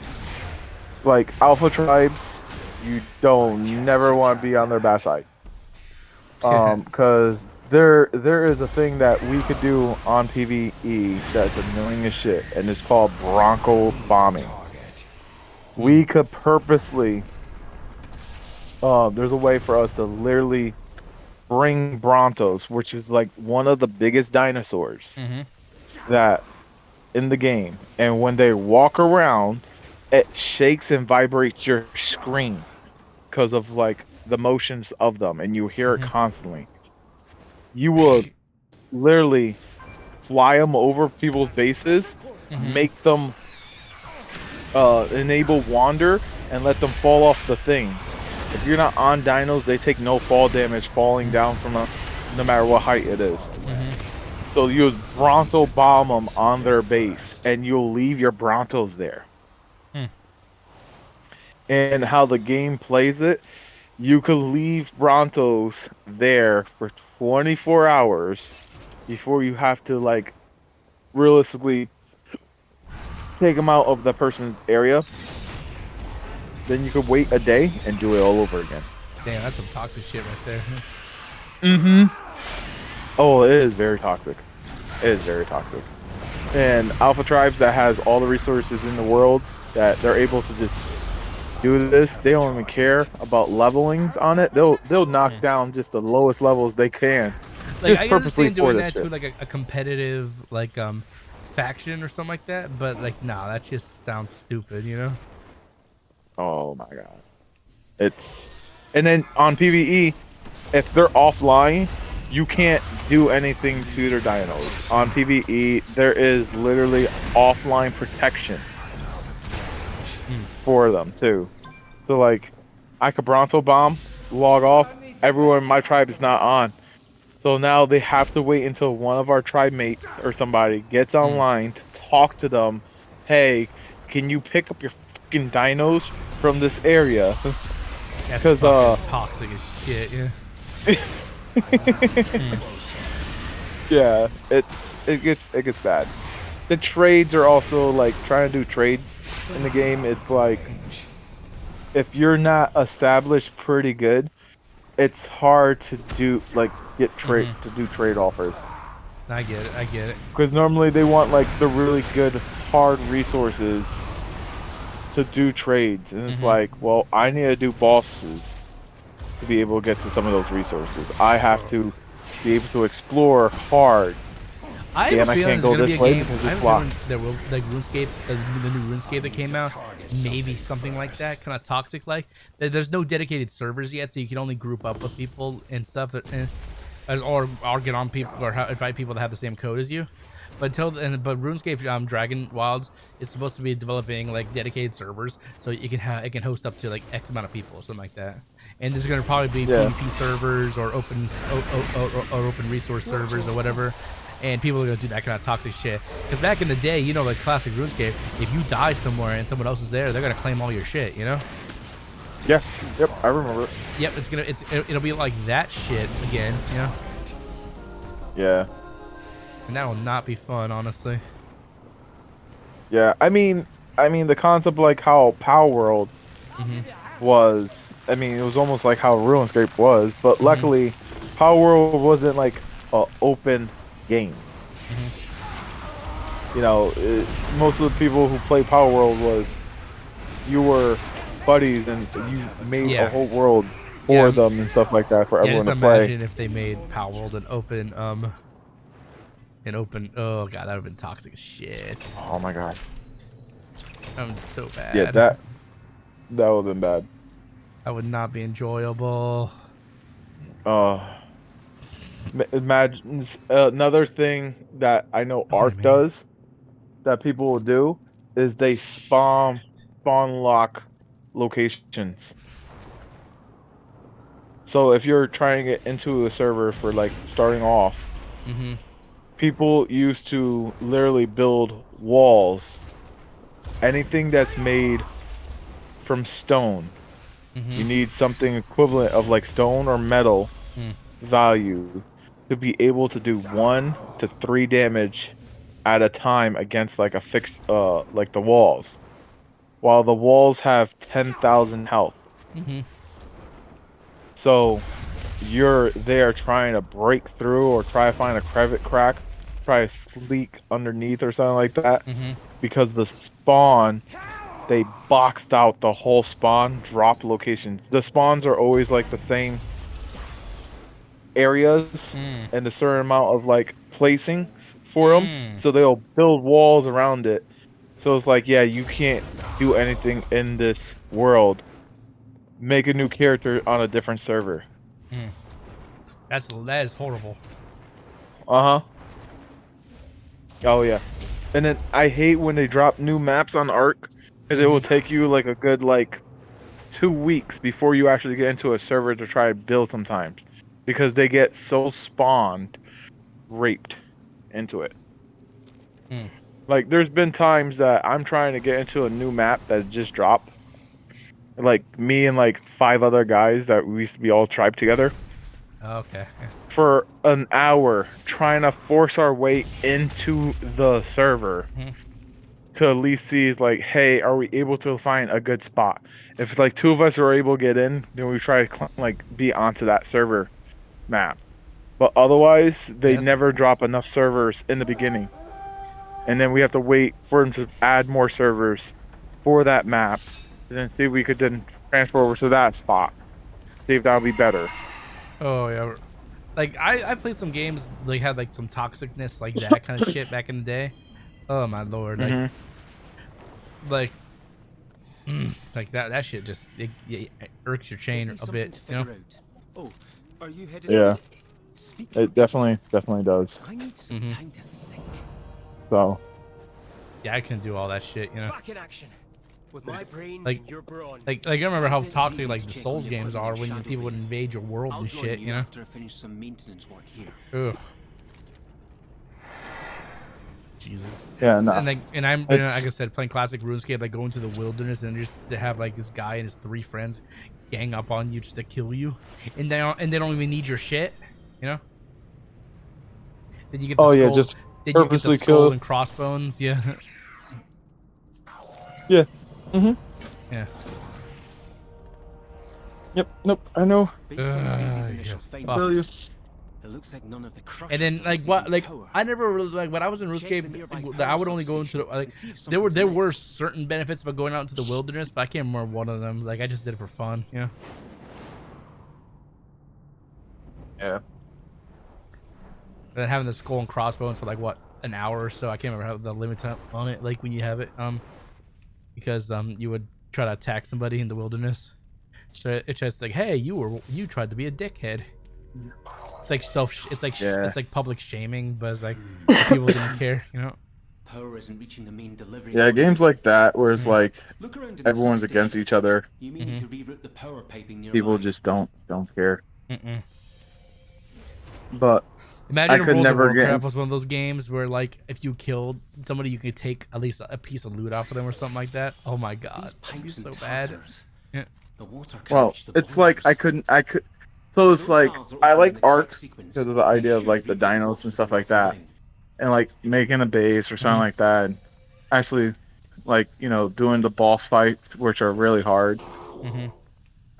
Like alpha tribes, you never want to be on their bad side. Because there is a thing that we could do on PvE that's annoying as shit, and it's called Bronco bombing. We could purposely, there's a way for us to literally bring Brontos, which is like one of the biggest dinosaurs that in the game, and when they walk around, it shakes and vibrates your screen because of like the motions of them, and you hear it constantly. You will literally fly them over people's bases, make them enable wander, and let them fall off the things. If you're not on dinos, they take no fall damage falling down from no matter what height it is. So you Bronto bomb them on their base, and you'll leave your Brontos there. And how the game plays it, you could leave Brontos there for 24 hours before you have to, like, realistically take them out of the person's area. Then you could wait a day and do it all over again. Damn, that's some toxic shit right there. Oh, it is very toxic. It is very toxic. And alpha tribes that has all the resources in the world that they're able to just do this, they don't even care about levelings on it. They'll knock down just the lowest levels they can. Like, just I purposely understand doing for that this to shit. like a competitive like faction or something like that, but like nah, that just sounds stupid, you know? Oh my god. And then on PvE, if they're offline, you can't do anything to their dinos. On PvE, there is literally offline protection for them too. So like, I could Bronto bomb, log off, everyone in my tribe is not on. So now they have to wait until one of our tribe mates or somebody gets online to talk to them. Hey, can you pick up your fucking dinos from this area? That's fucking toxic as shit, yeah. Yeah, it gets bad. The trades are also like trying to do trades in the game. It's like if you're not established pretty good, it's hard to do like get trade to do trade offers. I get it. Because normally they want like the really good hard resources to do trades, and it's like, well, I need to do bosses to be able to get to some of those resources. I have to be able to explore hard. I Damn, I can't go this way because it's blocked. There will like RuneScape, the new RuneScape that came out, maybe something like that, kind of toxic like. There's no dedicated servers yet, so you can only group up with people and stuff that, or get on people or invite people that have the same code as you. But but RuneScape Dragon Wilds is supposed to be developing like dedicated servers, so it can host up to like X amount of people or something like that. And there's gonna probably be PvP servers or open resource servers or whatever. And people are gonna do that kind of toxic shit. Because back in the day, you know, like classic RuneScape, if you die somewhere and someone else is there, they're gonna claim all your shit, you know? Yeah. Yep. I remember. Yep. It'll be like that shit again, you know? Yeah. And that will not be fun, honestly. Yeah. I mean, the concept like how Power World was. I mean, it was almost like how RuneScape was, but luckily, Power World wasn't like an open game. You know, most of the people who play Power World was you were buddies and you made a whole world for them and stuff like that for everyone to play. Imagine if they made Power World an open And open. Oh god, that would have been toxic as shit. Oh my god. That was so bad. Yeah, that would have been bad. That would not be enjoyable. Imagine another thing that I know Ark does that people will do is they spawn lock locations. So if you're trying to get into a server for like starting off, people used to literally build walls. Anything that's made from stone, you need something equivalent of like stone or metal value to be able to do 1 to 3 damage at a time against like a fixed like the walls, while the walls have 10,000 health. So you're there trying to break through or try to find a crack, try to sneak underneath or something like that, because the spawn, they boxed out the whole spawn drop location. The spawns are always like the same areas and a certain amount of like placings for them, so they'll build walls around it. So it's like, yeah, you can't do anything in this world. Make a new character on a different server. That is horrible. Oh yeah. And then I hate when they drop new maps on Ark, because it will take you like a good like 2 weeks before you actually get into a server to try to build sometimes, because they get so spawned raped into it. Like there's been times that I'm trying to get into a new map that just dropped, like me and like 5 other guys that we used to be all tribe together, Okay. for an hour trying to force our way into the server to at least see like, hey, are we able to find a good spot? If like 2 of us are able to get in, then we try to like be onto that server map. But otherwise, they never drop enough servers in the beginning, and then we have to wait for them to add more servers for that map, and then see if we could then transfer over to that spot, see if that would be better. Oh yeah, like I played some games like had like some toxicness like that kind of shit back in the day. Oh my lord, like that shit just it irks your chain a bit, you know? Oh, are you headed? Yeah, it definitely does. I need some time to think. So yeah, I couldn't do all that shit, you know. Back in action. With my brains Like and your brawn. I remember how toxic like the Souls games are when people would invade your world and shit, you know. After I finish some maintenance work here. Ugh. Jesus. Yeah, no. And like, and I'm you know, like I said, playing classic RuneScape, like going to the wilderness and just to have like this guy and his 3 friends gang up on you just to kill you, and they don't even need your shit, you know. Then you get the skull, just then purposely you get the skull kill and crossbones, yeah. Yeah. Yeah. Yep. Nope. I know. It looks like none of the And then like what like I never really, like when I was in RuneScape, I would only go into the, like there were certain benefits about going out into the wilderness, but I can't remember one of them. Like I just did it for fun, you know. Yeah. And then having the skull and crossbones for like what, an hour or so. I can't remember how the limit time on it, like when you have it, because you would try to attack somebody in the wilderness. So it's just like, hey, you tried to be a dickhead. It's like it's like public shaming, but it's like people didn't care, you know. Power isn't reaching the main delivery. Yeah, games like that where it's like everyone's against each other. You may need to reroute the power piping nearby. People just don't care. But imagine I could World never of Warcraft was one of those games where like if you killed somebody, you could take at least a piece of loot off of them or something like that. Oh my god, that'd be so bad. Yeah. Well, it's like I could. So it's like I like Ark because of the idea of like the dinos and stuff like that, and like making a base or something like that. And actually, like doing the boss fights, which are really hard and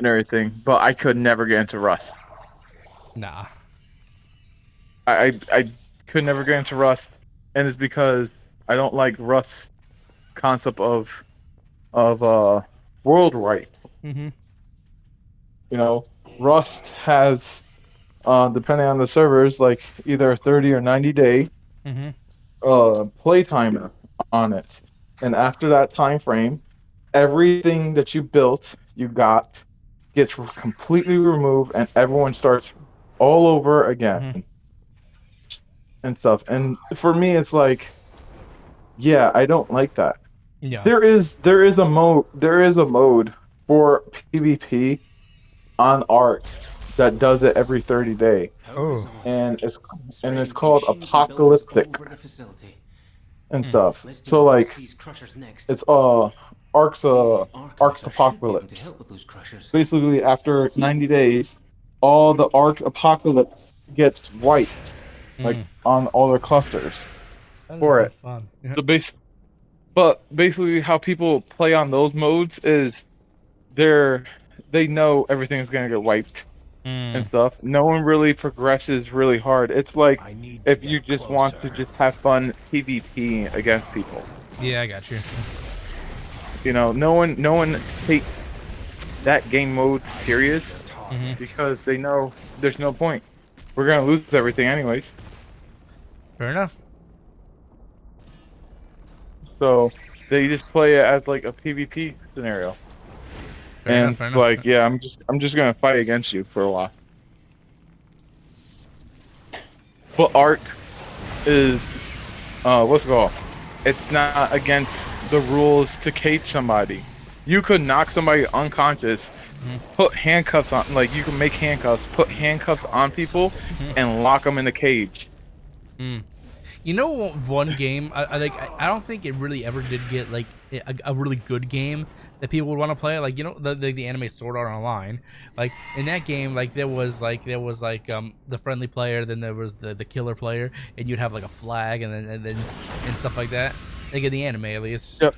everything. But I could never get into Rust. Nah. I could never get into Rust, and it's because I don't like Rust's concept of world rights. Rust has, depending on the servers, like either a 30 or 90 day play timer on it, and after that time frame, everything that you built, you got, gets completely removed, and everyone starts all over again and stuff. And for me, it's like, yeah, I don't like that. Yeah. There is a mode for PvP on Ark that does it every 30 days. Oh. And it's called Apocalyptic and stuff. So like it's Ark's Apocalypse. Basically after 90 days, all the Ark Apocalypse gets wiped like on all their clusters for it. Fun. But basically how people play on those modes is they know everything's gonna get wiped and stuff. No one really progresses really hard. It's like if you just want to just have fun PvP against people. Yeah, I got you. You know, no one takes that game mode serious because they know there's no point. We're gonna lose everything anyways. Fair enough. So they just play it as like a PvP scenario. Fair enough. Like, yeah, I'm just gonna fight against you for a while. But Ark is what's it called? It's not against the rules to cage somebody. You could knock somebody unconscious, put handcuffs on, like you can make handcuffs, put handcuffs on people, and lock them in the cage. You know, one game I don't think it really ever did get like a really good game that people would want to play. Like, you know, the anime Sword Art Online. Like in that game, like there was the friendly player, then there was the killer player, and you'd have like a flag and stuff like that. Like in the anime, at least. Yep.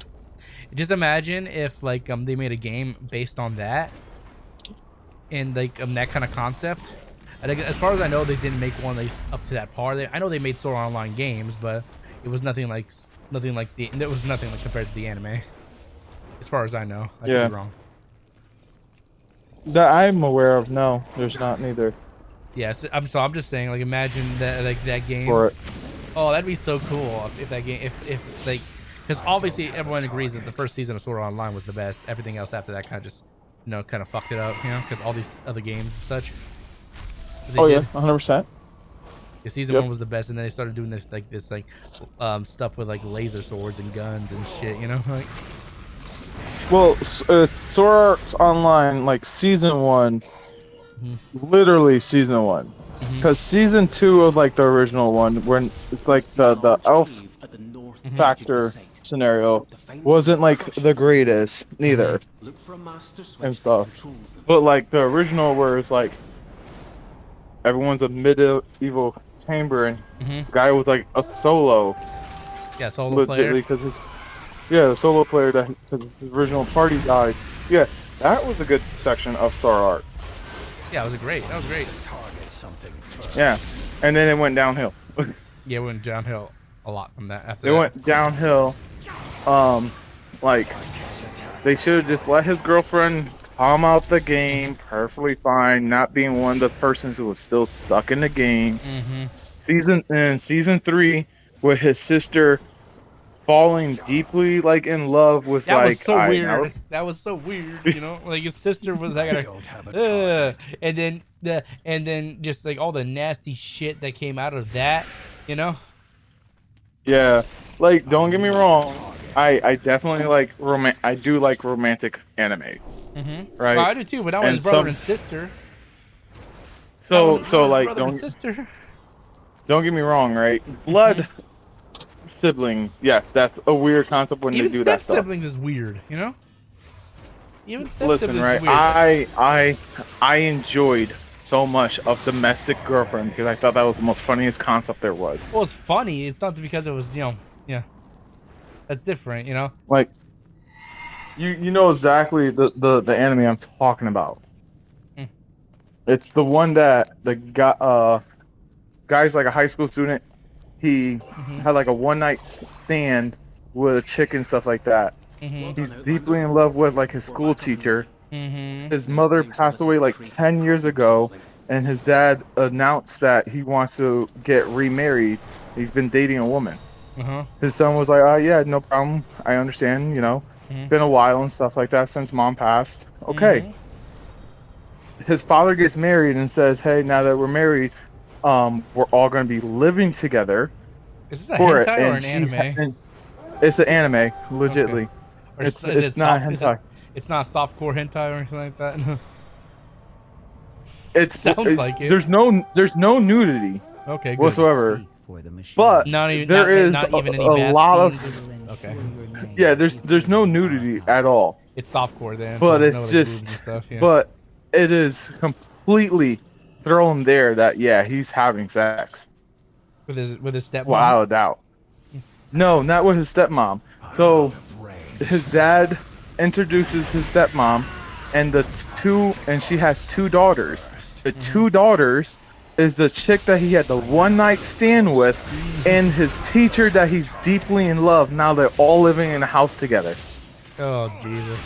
Just imagine if like they made a game based on that, and like that kind of concept. I think, as far as I know, they didn't make one up to that par. I know they made Sword Art Online games, but it was nothing like compared to the anime. As far as I know, I could be wrong. That I'm aware of, no, there's not neither. Yes, I'm just saying, like, imagine that, like, that game. For it. Oh, that'd be so cool if that game, if like, because obviously everyone agrees that the first season of Sword Art Online was the best. Everything else after that kind of just, you know, kind of fucked it up, you know, because all these other games and such. Oh yeah, 100%. The season 1 was the best, and then they started doing this stuff with like laser swords and guns and shit, you know, like. Well, Sword Art Online, like season 1, literally season 1, because season 2 of like the original one, when it's like the elf factor scenario wasn't like the greatest neither, and stuff. But like the original, where it's like everyone's a medieval chamber, and the guy was like a solo. Yeah, solo player. The solo player because his original party died. Yeah, that was a good section of Sword Art. Yeah, that was great. Yeah, and then it went downhill. Yeah, it went downhill a lot from that. After it went downhill. Like they should have just let his girlfriend come out the game perfectly fine, not being one of the persons who was still stuck in the game. Season 3 with his sister falling deeply like in love with that like was so weird. That was so weird, you know. Like his sister was like, and then just like all the nasty shit that came out of that, you know. Yeah, like don't get me wrong, I definitely like I do like romantic anime. Right. Well, I do too, but I was his brother and sister. So like don't get me wrong, right? Blood siblings, yes, that's a weird concept when even they do that stuff. Siblings is weird, you know. Even step Listen, siblings right? is weird. I enjoyed so much of Domestic Girlfriend because I thought that was the most funniest concept there was. Well, it's funny. It's not because it was, you know, yeah. That's different, you know. Like, you know exactly the anime I'm talking about. It's the one that the guy's like a high school student. He had like a one-night stand with a chick and stuff like that. He's deeply in love with like his school teacher. His mother passed away like 10 years ago, and his dad announced that he wants to get remarried He's been dating a woman. Uh-huh. His son was like, "Oh yeah, no problem. I understand. You know, been a while and stuff like that since mom passed. Okay." His father gets married and says, "Hey, now that we're married, we're all going to be living together." Is this a hentai or an anime? It's an anime, legitly. Okay. Or It's is it not soft, hentai. It's not softcore hentai or anything like that. Sounds like it. There's no nudity. Okay, good. whatsoever. But Not even, there is not even any a bath lot scenes? Okay. yeah. There's no nudity at all. It's softcore then. But so it's no, like, just boobs and stuff, yeah. but it is completely thrown there that yeah, he's having sex. With his stepmom. Without a doubt. No, not with his stepmom. So his dad introduces his stepmom and she has 2 daughters. The 2 daughters is the chick that he had the one night stand with and his teacher that he's deeply in love. Now they're all living in a house together. Oh Jesus.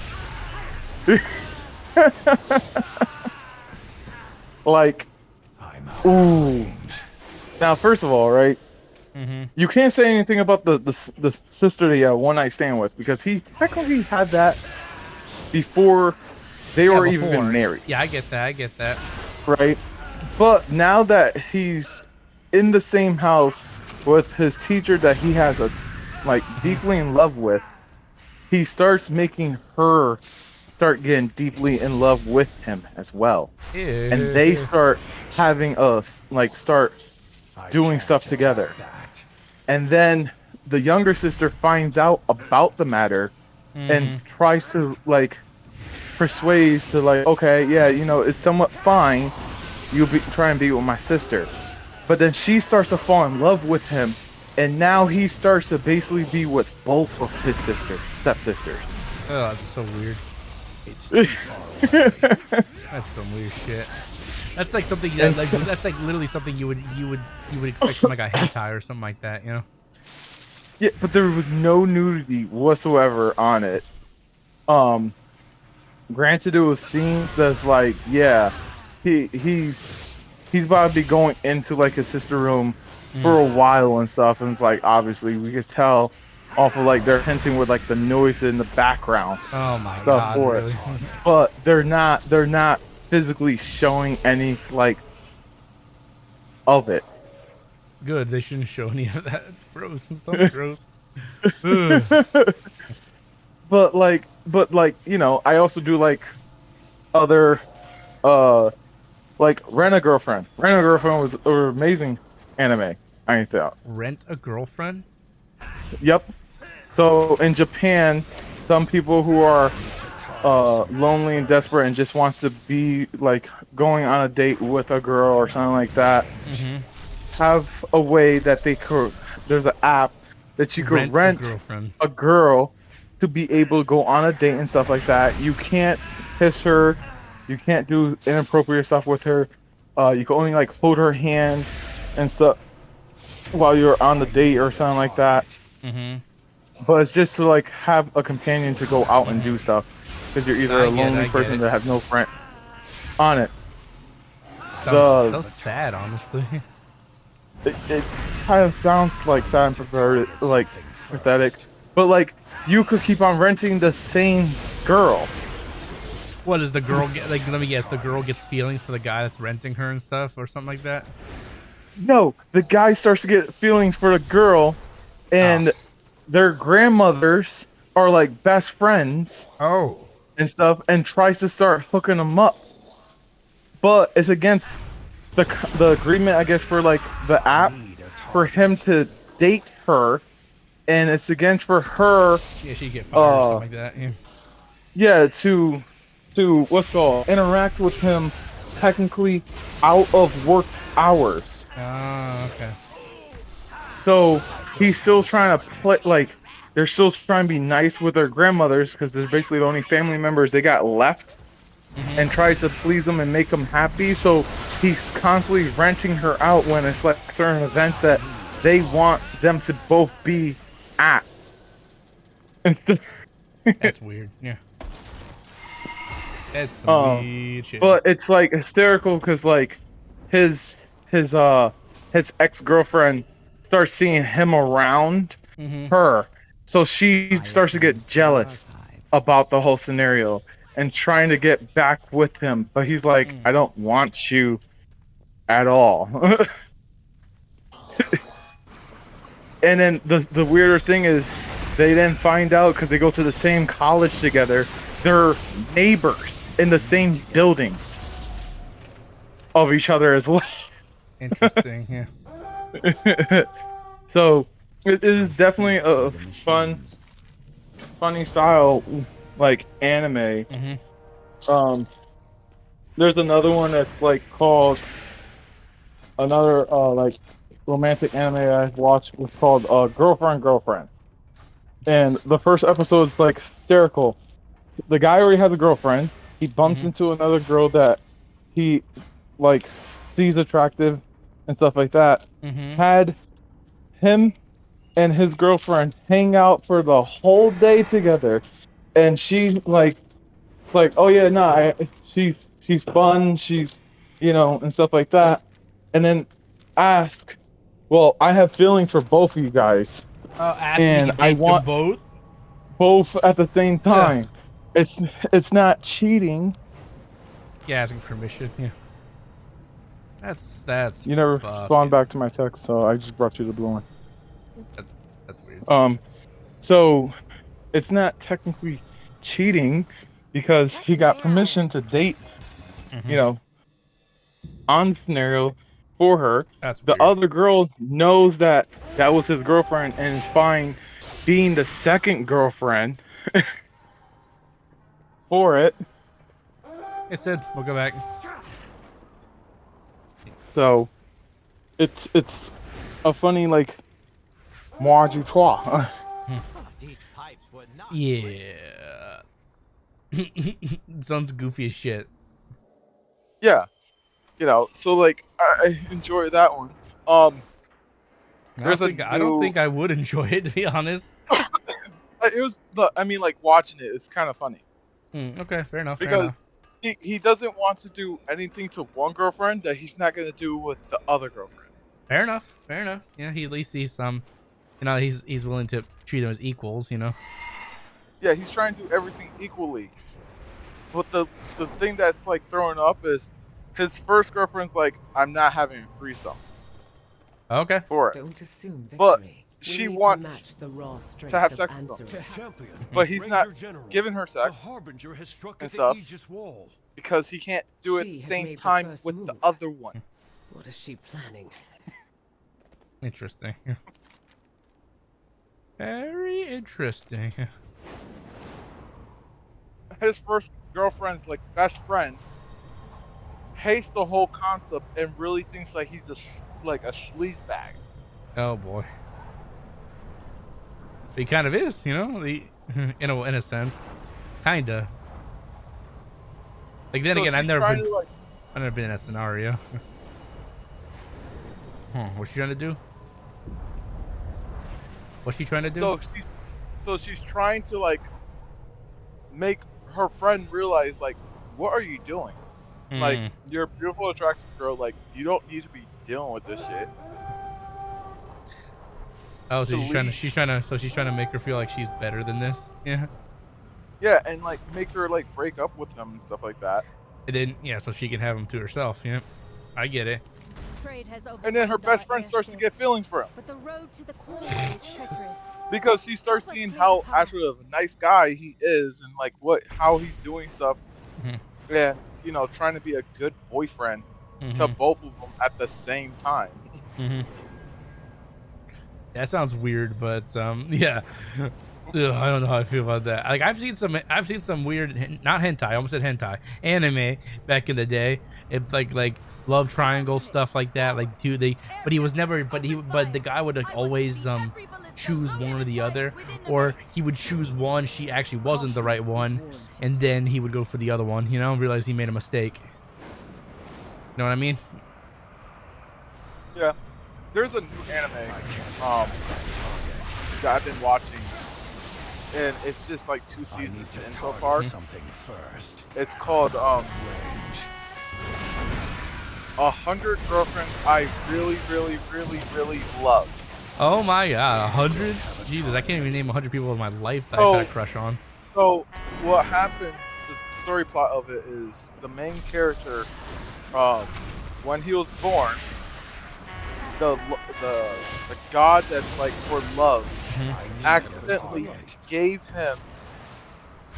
Like, ooh. Now, first of all, right? You can't say anything about the sister that he had one night stand with because he technically had that before they were even married. Yeah, I get that. Right? But now that he's in the same house with his teacher that he has deeply in love with, he starts making her start getting deeply in love with him as well. Ew. And they start having start doing stuff together. And then the younger sister finds out about the matter and tries to persuades to okay, yeah, you know, it's somewhat fine. Try and be with my sister. But then she starts to fall in love with him, and now he starts to basically be with both of his stepsisters. Oh, that's so weird. That's some weird shit. That's like something that's like literally something you would expect from like a hentai or something like that, you know? Yeah, but there was no nudity whatsoever on it. Granted, it was scenes that's like, yeah, he's about to be going into like his sister room for a while and stuff, and it's like obviously we could tell off of like they're hinting with like the noise in the background. Oh my stuff god! For really? it. But they're not physically showing any of it. Good, they shouldn't show any of that. It's gross. It's so gross. But you know, I also do like other like Rent a Girlfriend. Rent a Girlfriend was an amazing anime. I thought. Rent a Girlfriend? Yep. So in Japan, some people who are lonely and desperate and just wants to be like going on a date with a girl or something like that, have a way that they could. There's an app that you could rent a girl to be able to go on a date and stuff like that. You can't kiss her, you can't do inappropriate stuff with her. You can only like hold her hand and stuff while you're on the date or something like that. But it's just to like have a companion to go out and do stuff, because you're either a lonely person that has no friend on it. Sounds so sad, honestly. It kind of sounds like sad and pathetic, but like you could keep on renting the same girl. What does the girl get? Like, let me guess, the girl gets feelings for the guy that's renting her and stuff, or something like that? No, the guy starts to get feelings for the girl, and their grandmothers are like best friends. And stuff, and tries to start hooking them up, but it's against the agreement, I guess, for like the app for him to date her, and it's against for her. Yeah, she get fired or something like that. Yeah. Yeah, to what's called interact with him, technically out of work hours. Okay. So he's still trying to play like they're still trying to be nice with their grandmothers because they're basically the only family members they got left, and tries to please them and make them happy. So he's constantly renting her out when it's like certain events that they want them to both be at. That's weird. Yeah. That's some weird shit. But it's like hysterical because like his ex-girlfriend starts seeing him around her. So she starts to get jealous about the whole scenario and trying to get back with him. But he's like, I don't want you at all. And then the weirder thing is they then find out because they go to the same college together. They're neighbors in the same building of each other as well. Interesting, yeah. So it is definitely a funny style like anime. There's another one that's like called another like romantic anime I watched was called Girlfriend. And the first episode's like hysterical. The guy already has a girlfriend. He bumps into another girl that he like sees attractive and stuff like that. Had him and his girlfriend hang out for the whole day together, and she like oh yeah, nah, she's fun, she's and stuff like that, and then ask, well, I have feelings for both of you guys, and I want both at the same time. It's not cheating. Yeah, asking permission. Yeah. That's. You never respond back to my text, so I just brought you the blue one. That's weird. So it's not technically cheating because he got permission to date, on the scenario for her. That's the other girl knows that was his girlfriend and is fine being the second girlfriend for it. It said we'll go back. So it's a funny like moi du trois. Yeah. Sounds goofy as shit. Yeah. So like I enjoy that one. I don't think I would enjoy it, to be honest. It was like watching it, it's kind of funny. Okay, fair enough. Because he doesn't want to do anything to one girlfriend that he's not gonna do with the other girlfriend. Fair enough. Yeah, he at least sees some. He's willing to treat them as equals. Yeah, he's trying to do everything equally. But the thing that's like throwing up is his first girlfriend's like, I'm not having a threesome. Okay. For it. Don't assume victory. But We she need wants to match the raw strength to have of sex with answering. him. But he's not giving her sex and stuff because he can't do it She at the has same made the time first with the move. other one. What is she planning? Interesting. Very interesting. His first girlfriend's like best friend hates the whole concept and really thinks like he's a sleazebag. Oh boy. He kind of is, in a sense, kinda. Like then So again, I've she's never trying been, to, like- I've never been in that scenario. What's she trying to do? What's she trying to do? So she's trying to like make her friend realize like, what are you doing? Like, you're a beautiful, attractive girl. Like, you don't need to be dealing with this shit. Oh, so she's trying to make her feel like she's better than this. Yeah. Yeah, and like make her like break up with him and stuff like that. And then so she can have him to herself. Yeah, I get it. And then her best friend starts to get feelings for him. But the road to the core is treacherous. Because she starts seeing how actually a nice guy he is and like how he's doing stuff. And trying to be a good boyfriend to both of them at the same time. That sounds weird, but yeah. Ugh, I don't know how I feel about that. Like I've seen some weird, not hentai, I almost said hentai, anime back in the day. It like love triangle stuff like that. Like but the guy would like always choose one or the other, or he would choose one, she actually wasn't the right one, and then he would go for the other one, realize he made a mistake. You know what I mean? Yeah. There's a new anime that I've been watching, and it's just like 2 seasons in so far. It's called 100 Girlfriends I Really, Really, Really, Really Love. Oh my god, 100? Jesus, I can't even name 100 people in my life that I've had a crush on. So what happened? The story plot of it is the main character, when he was born, the god that's like for love, accidentally gave him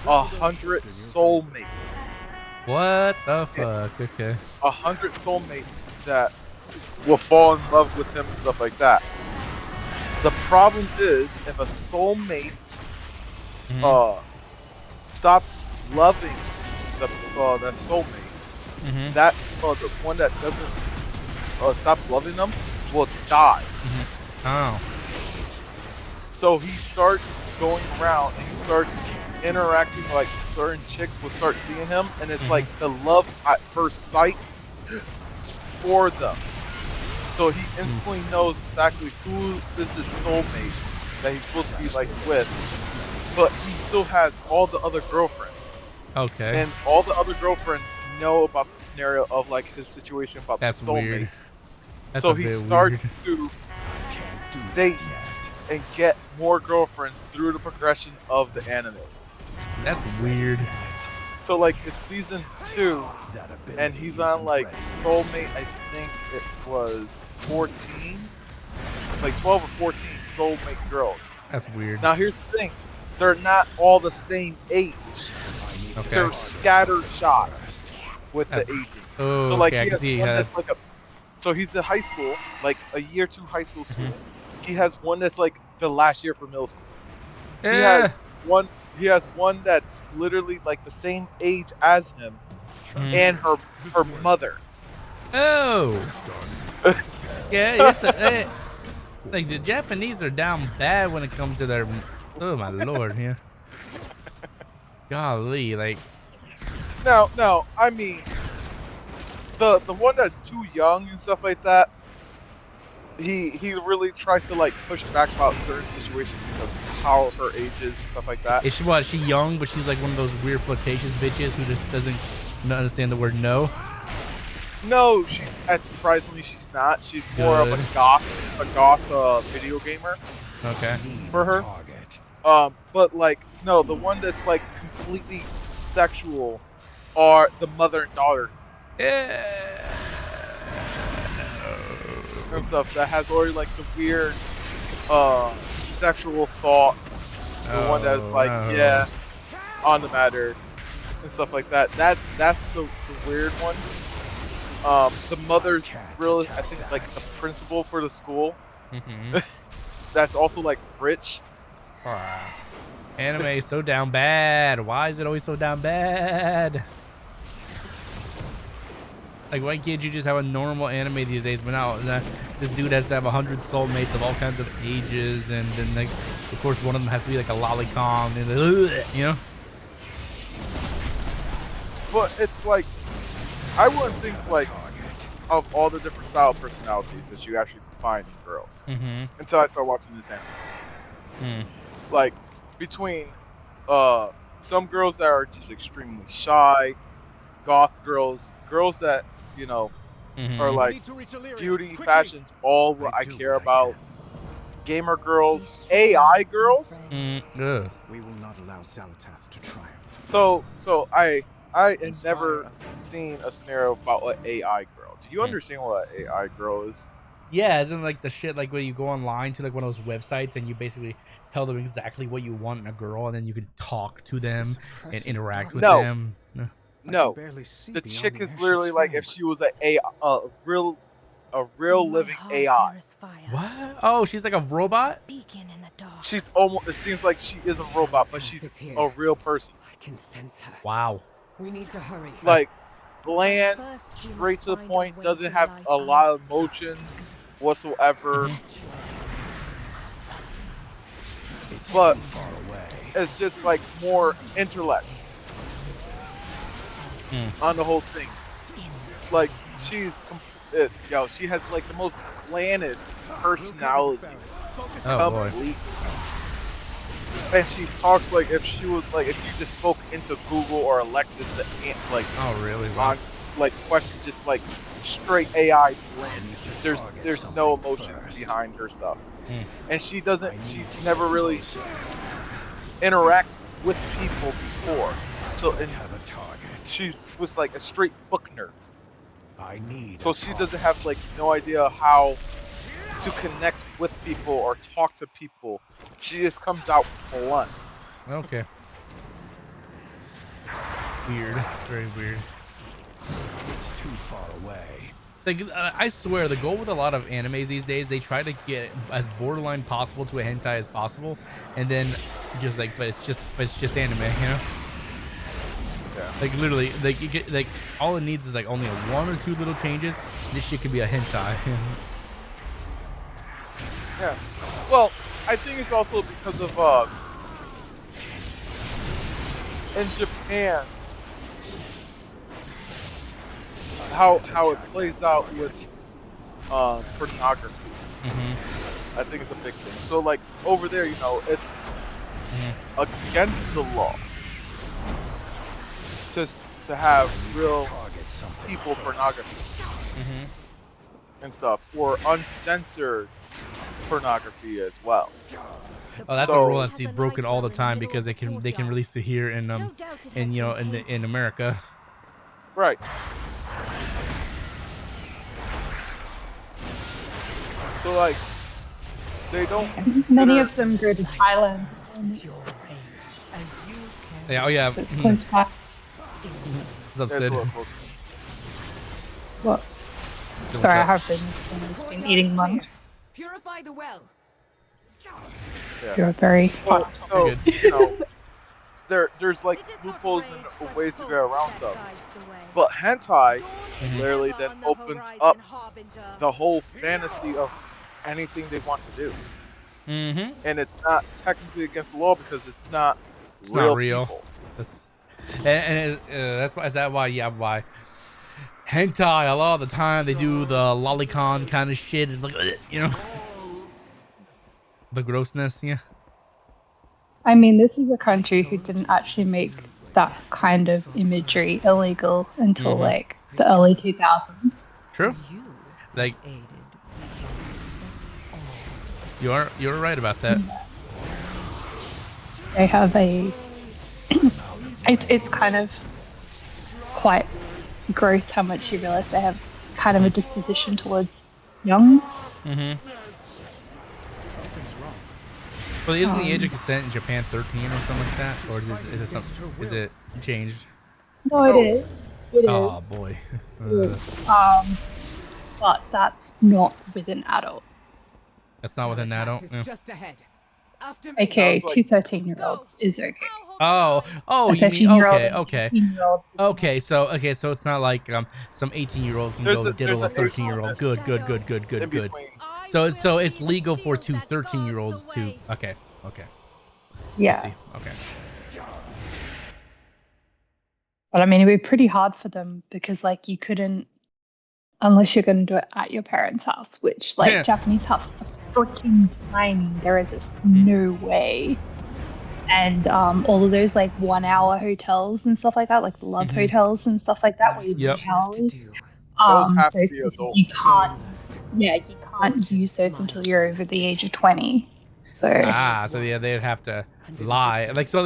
100 soulmates. What the fuck? Okay. 100 soulmates that will fall in love with him and stuff like that. The problem is, if a soulmate stops loving that soulmate, that's the one that doesn't stop loving them will die. Oh. So he starts going around and he starts interacting, like certain chicks will start seeing him, and it's like the love at first sight for them. So he instantly knows exactly who is his soulmate that he's supposed to be like with, but he still has all the other girlfriends. Okay. And all the other girlfriends know about the scenario of like his situation about That's the soulmate. weird. That's So a he bit starts weird. to date and get more girlfriends through the progression of the anime. That's weird. So like it's season 2, and he's on like soulmate. I think it was 14, like 12 or 14 soulmate girls. That's weird. Now here's the thing: they're not all the same age. Okay. They're scattered shots with the aging. Oh, so like okay, I he can has see one how that's like so he's in high school, like a year 2 high school student. He has one that's like the last year for middle school. He has one that's literally like the same age as him, and her mother. Oh. Yeah, it's like the Japanese are down bad when it comes to their. Oh my lord, yeah. Golly, like. No, I mean, the one that's too young and stuff like that. He really tries to like push back about certain situations because of how her age is and stuff like that. Is she what? She young, but she's like one of those weird flirtatious bitches who just doesn't understand the word no. No, surprisingly she's not. She's more of a goth video gamer. Okay. For her. But like no, the one that's like completely sexual are the mother and daughter. And stuff that has already like the weird sexual thought. The one that's like on the matter and stuff like that. That's the weird one. The mother's really, I think, like the principal for the school. That's also like rich. Anime is so down bad. Why is it always so down bad? Like, why can't you just have a normal anime these days? But now this dude has to have 100 soulmates of all kinds of ages, and then like, of course, one of them has to be like a lolicon, and you know. But it's like, I wouldn't think like of all the different style personalities that you actually find in girls until I start watching this anime. Like between some girls that are just extremely shy, goth girls that you know are like beauty, fashions, all what I care about. Gamer girls, AI girls. We will not allow Xalatath to triumph. So I have never seen a scenario about an AI girl. Do you understand what an AI girl is? Yeah, isn't like the shit like when you go online to like one of those websites and you basically tell them exactly what you want in a girl, and then you can talk to them and interact with them. No, the chick is literally like if she was a real living AI. What? Oh, she's like a robot? She's almost. It seems like she is a robot, but she's a real person. I can sense her. Wow. We need to hurry. Like bland, straight to the point, doesn't have a lot of emotion whatsoever. But it's just like more intellect on the whole thing. Like she has like the most blandest personality. Oh boy. And she talks like if she was like if you just spoke into Google or Alexa, like oh really? Wow. On like questions, just like straight AI blend. There's no emotions behind her stuff. and she never really interacted with people before. So and she was like a straight book nerd. So she doesn't have like no idea how to connect with people or talk to people. She just comes out blunt. Okay. Weird. Very weird. It's too far away. Like, I swear, the goal with a lot of animes these days, they try to get as borderline possible to a hentai as possible, and then just like, but it's just anime, you know? Yeah. Like literally, like you get like all it needs is like only one or two little changes. This shit could be a hentai. Yeah. Well, I think it's also because of in Japan how it plays out with pornography. I think it's a big thing. So like over there, you know, it's against the law to have real people pornography and stuff, or uncensored pornography as well. Oh, that's a rule that's broken all the time because they can release it here in you know in America. Right. So like they don't. Many of them go to Thailand. Yeah. Oh yeah. It's close by. What's up, Sid? What? Sorry, I have been eating lunch. Purify the well. Yeah. You're very well, hot. so you know, there's like loopholes and ways to get around stuff. But hentai literally then opens up the whole fantasy of anything they want to do. And it's not technically against the law because it's not real. People. That's that's why. Is that why? Yeah, why? Hentai a lot of the time they do the lolicon kind of shit. It's like, you know, the grossness. Yeah. I mean, this is a country who didn't actually make that kind of imagery illegal until like the early 2000s. True. Like, you're right about that. They have a. It's kind of quite gross how much you realize they have kind of a disposition towards young. Well, isn't the age of consent in Japan 13 or something like that, or is it something? Is it changed? No, it is. It oh is. Boy. But that's not with an adult. That's not with an adult. Yeah. Just ahead. AKA 2 13-year-olds is okay. Oh, you mean okay. So it's not like some 18-year-old can go diddle a 13-year-old. Good. So it's legal for 2 13-year-olds to. Okay. Yeah. I see. Okay. But I mean, it'd be pretty hard for them because like you couldn't, unless you're going to do it at your parents' house, which like Japanese houses are freaking tiny. There is just no way. And all of those like 1-hour hotels and stuff like that, like the love hotels and stuff like that, where you do hours. Those places you can't use those until you're over the age of 20. So yeah, they'd have to lie. Like so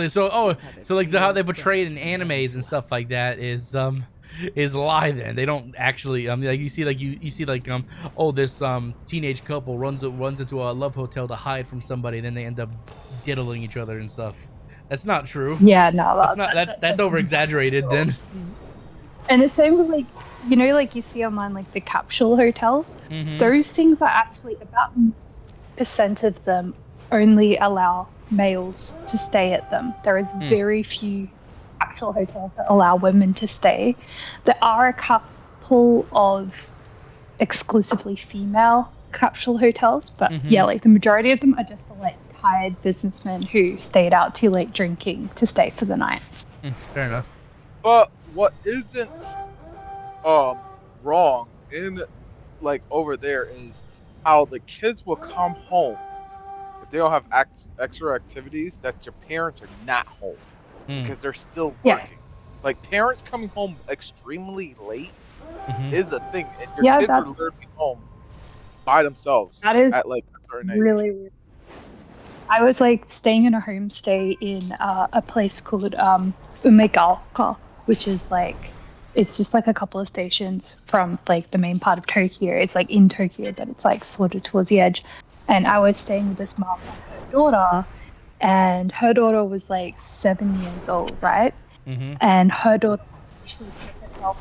like how they portray it in animes and stuff like that is lie. Then they don't actually like you see this teenage couple runs into a love hotel to hide from somebody, then they end up diddling each other and stuff. That's not true. Yeah, no, that's over exaggerated then. And the same with like, you know, like you see online like the capsule hotels. Those things are actually about % of them only allow males to stay at them. There is very few capsule hotels that allow women to stay. There are a couple of exclusively female capsule hotels, but yeah, like the majority of them are just like hired businessmen who stayed out too late drinking to stay for the night. Fair enough. But what isn't wrong in like over there is how the kids will come home if they don't have extra activities that your parents are not home because they're still working. Like parents coming home extremely late is a thing, and your kids are literally home by themselves at like a certain age. really weird. I was like staying in a homestay in a place called Umegaoka, which is like, it's just like a couple of stations from like the main part of Tokyo. It's like in Tokyo, but it's like sort of towards the edge. And I was staying with this mom and her daughter, and her daughter was like 7 years old, right? Mm-hmm. And her daughter actually took herself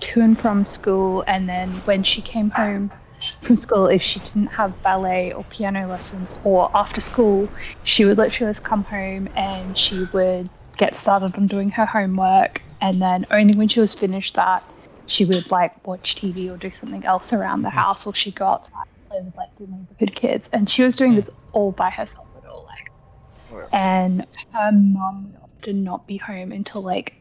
to and from school, and then when she came home from school, if she didn't have ballet or piano lessons or after school, she would literally just come home and she would get started on doing her homework, and then only when she was finished that, she would like watch TV or do something else around the house, or she'd go outside and play with like the neighborhood kids. And she was doing this all by herself at all, like. And her mum would often not be home until like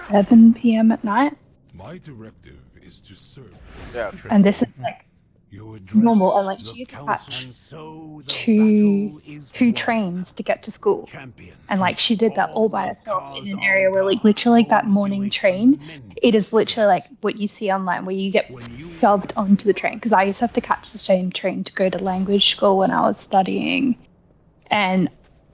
7 p.m. at night. My directive is to serve. Yeah. And this is like normal, and like she had to catch two trains to get to school, and like she did that all by herself in an area where like literally like that morning train, it is literally like what you see online where you get shoved onto the train, because I used to have to catch the same train to go to language school when I was studying, and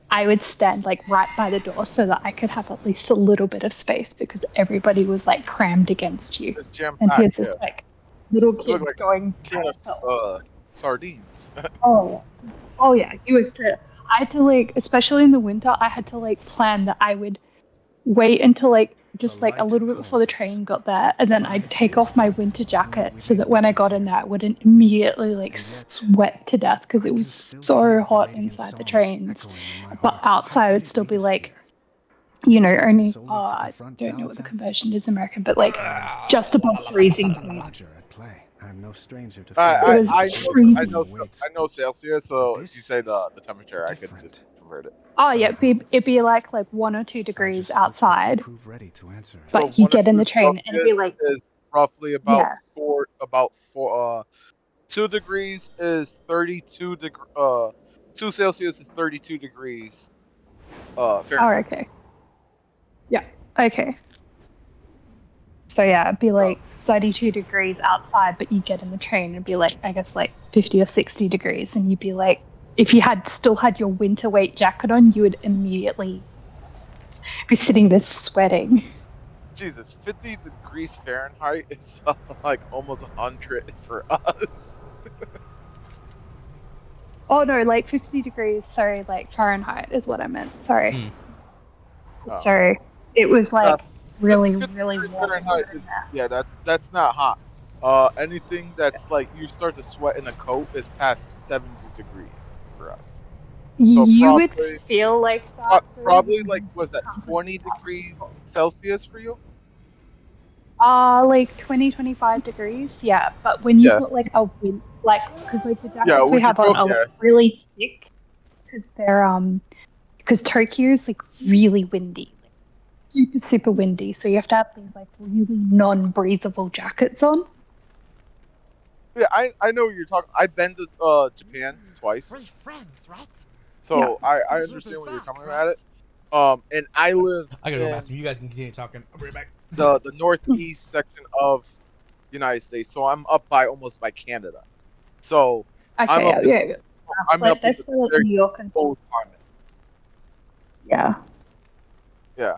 I would stand like right by the door so that I could have at least a little bit of space, because everybody was like crammed against you, and here's this like little kid like going sardines. oh yeah, you was to. I had to like, especially in the winter, I had to like plan that I would wait until like just like a little bit before the train got there, and then I'd take off my winter jacket so that when I got in there, I wouldn't immediately like sweat to death because it was so hot inside the trains. But outside it'd still be like, you know, only I don't know what the conversion is in American, but like just above freezing point. I'm no stranger to I know Celsius, so if you say the temperature, I could just convert it. Oh yeah, it'd be like 1 or 2 degrees outside, but So you 1 or get in 2 the train and it'd be like is roughly about yeah. 2 degrees is 32 2 Celsius is 32 degrees Fahrenheit. Oh, okay. Yeah, okay. So yeah, it'd be like 32 degrees outside, but you get in the train and it'd be like, I guess like 50 or 60 degrees, and you'd be like, if you had still had your winter weight jacket on, you would immediately be sitting there sweating. Jesus, 50 degrees Fahrenheit is like almost 100 for us. Oh no, like 50 degrees, sorry, like Fahrenheit is what I meant. Sorry. Sorry. It was like really warm. Fahrenheit is, yeah, that's not hot. Anything that's like you start to sweat in a coat is past 70 degrees for us. So you would feel like that. Probably like, was that 20 degrees Celsius for you? Like 20-25 degrees, yeah. But when you put like a wind, like, because like the jackets we have on are like really thick, because they're because Tokyo is like really windy, like, super windy. So you have to have things like really non-breathable jackets on. Yeah, I know what you're talking. I've been to Japan twice. We're friends, right? So I understand where you're coming at it. And I live. I gotta go bathroom. You guys can continue talking. I'll be right back. The northeast section of United States, so I'm up almost by Canada. So okay, I'm up I'm like, up that's in New York and cold climate. Yeah. Yeah.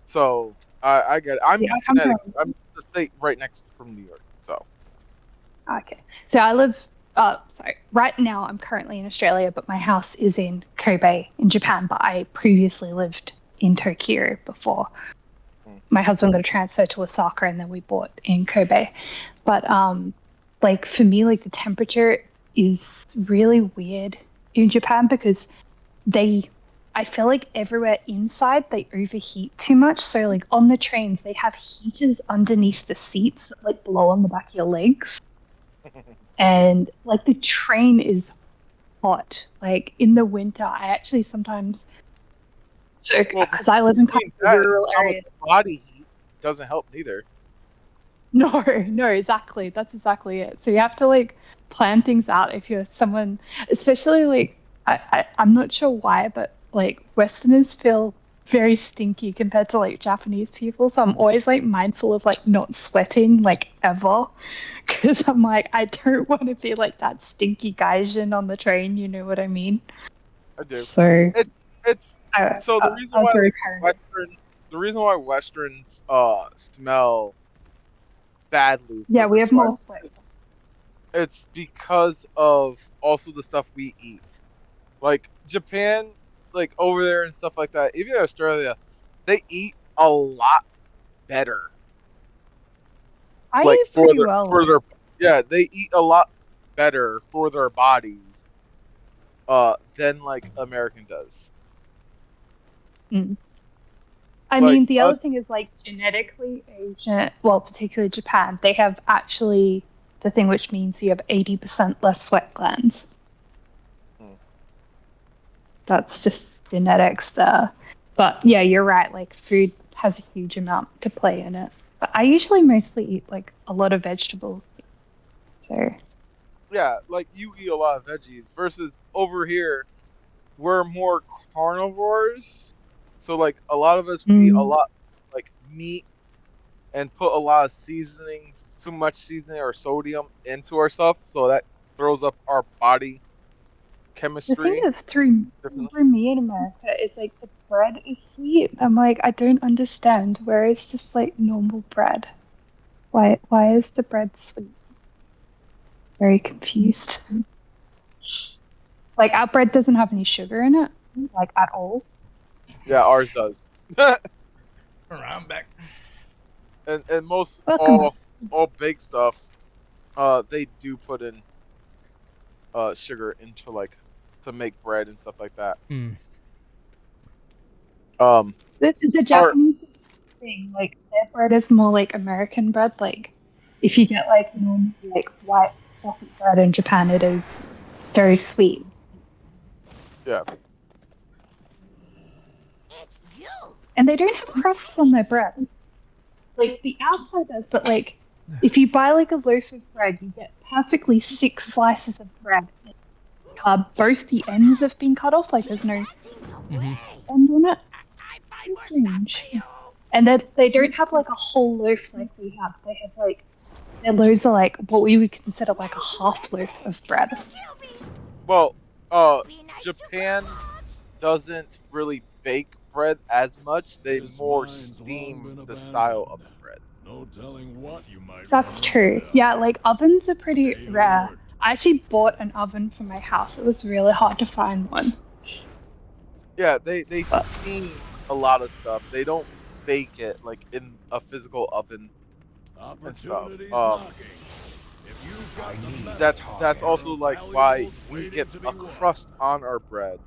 So I get it. I'm Connecticut. I'm the state right next from New York. So. Okay. So I live. Sorry. Right now I'm currently in Australia, but my house is in Kobe in Japan. But I previously lived in Tokyo before. My husband got a transfer to Osaka, and then we bought in Kobe. But like for me, like the temperature is really weird in Japan because I feel like everywhere inside they overheat too much. So like on the trains they have heaters underneath the seats that like blow on the back of your legs. And like the train is hot. Like in the winter, I actually sometimes. So, because I live in kind of a rural area. Body heat doesn't help neither. No, exactly. That's exactly it. So you have to like plan things out if you're someone, especially like I'm not sure why, but like Westerners feel very stinky compared to like Japanese people. So I'm always like mindful of like not sweating like ever, because I'm like I don't want to be like that stinky gaijin on the train. You know what I mean? I do. So it's so the reason why like, the reason why Westerns smell badly. Yeah, we have more sweat. It's because of also the stuff we eat. Like Japan, like over there and stuff like that. Even Australia, they eat a lot better. I like eat for pretty their, well. for their yeah, they eat a lot better for their bodies than like American does. Mm. I Like, mean, the other thing is like genetically Asian, well, particularly Japan, they have actually the thing which means you have 80% less sweat glands. That's just genetics there. But yeah, you're right. Like food has a huge amount to play in it. But I usually mostly eat like a lot of vegetables. So Yeah, like you eat a lot of veggies versus over here, we're more carnivores. So like a lot of us eat a lot like meat and put a lot of seasonings, too much seasoning or sodium into our stuff, so that throws up our body chemistry. the thing is through me in America is like the bread is sweet. I'm like, I don't understand. Where it's just like normal bread. Why is the bread sweet? Very confused. Like our bread doesn't have any sugar in it, like at all. Yeah, ours does. I'm back. And most all baked stuff, they do put in sugar into like to make bread and stuff like that. The Japanese thing, like their bread is more like American bread. Like if you get like normal like white fluffy bread in Japan, it is very sweet. Yeah. And they don't have crusts on their bread. Like the outside does, but like if you buy like a loaf of bread, you get perfectly 6 slices of bread. Both the ends have been cut off, like there's no end on it. Strange. And then they don't have like a whole loaf like we have. They have like their loaves are like what we would consider like a half loaf of bread. Well, Japan doesn't really bake bread as much. They more steam the style of the bread. No telling what you might. That's true. Yeah, like ovens are pretty rare. I actually bought an oven for my house. It was really hard to find one. Yeah, they steam a lot of stuff. They don't bake it like in a physical oven and stuff. That's also like why we get a crust on our bread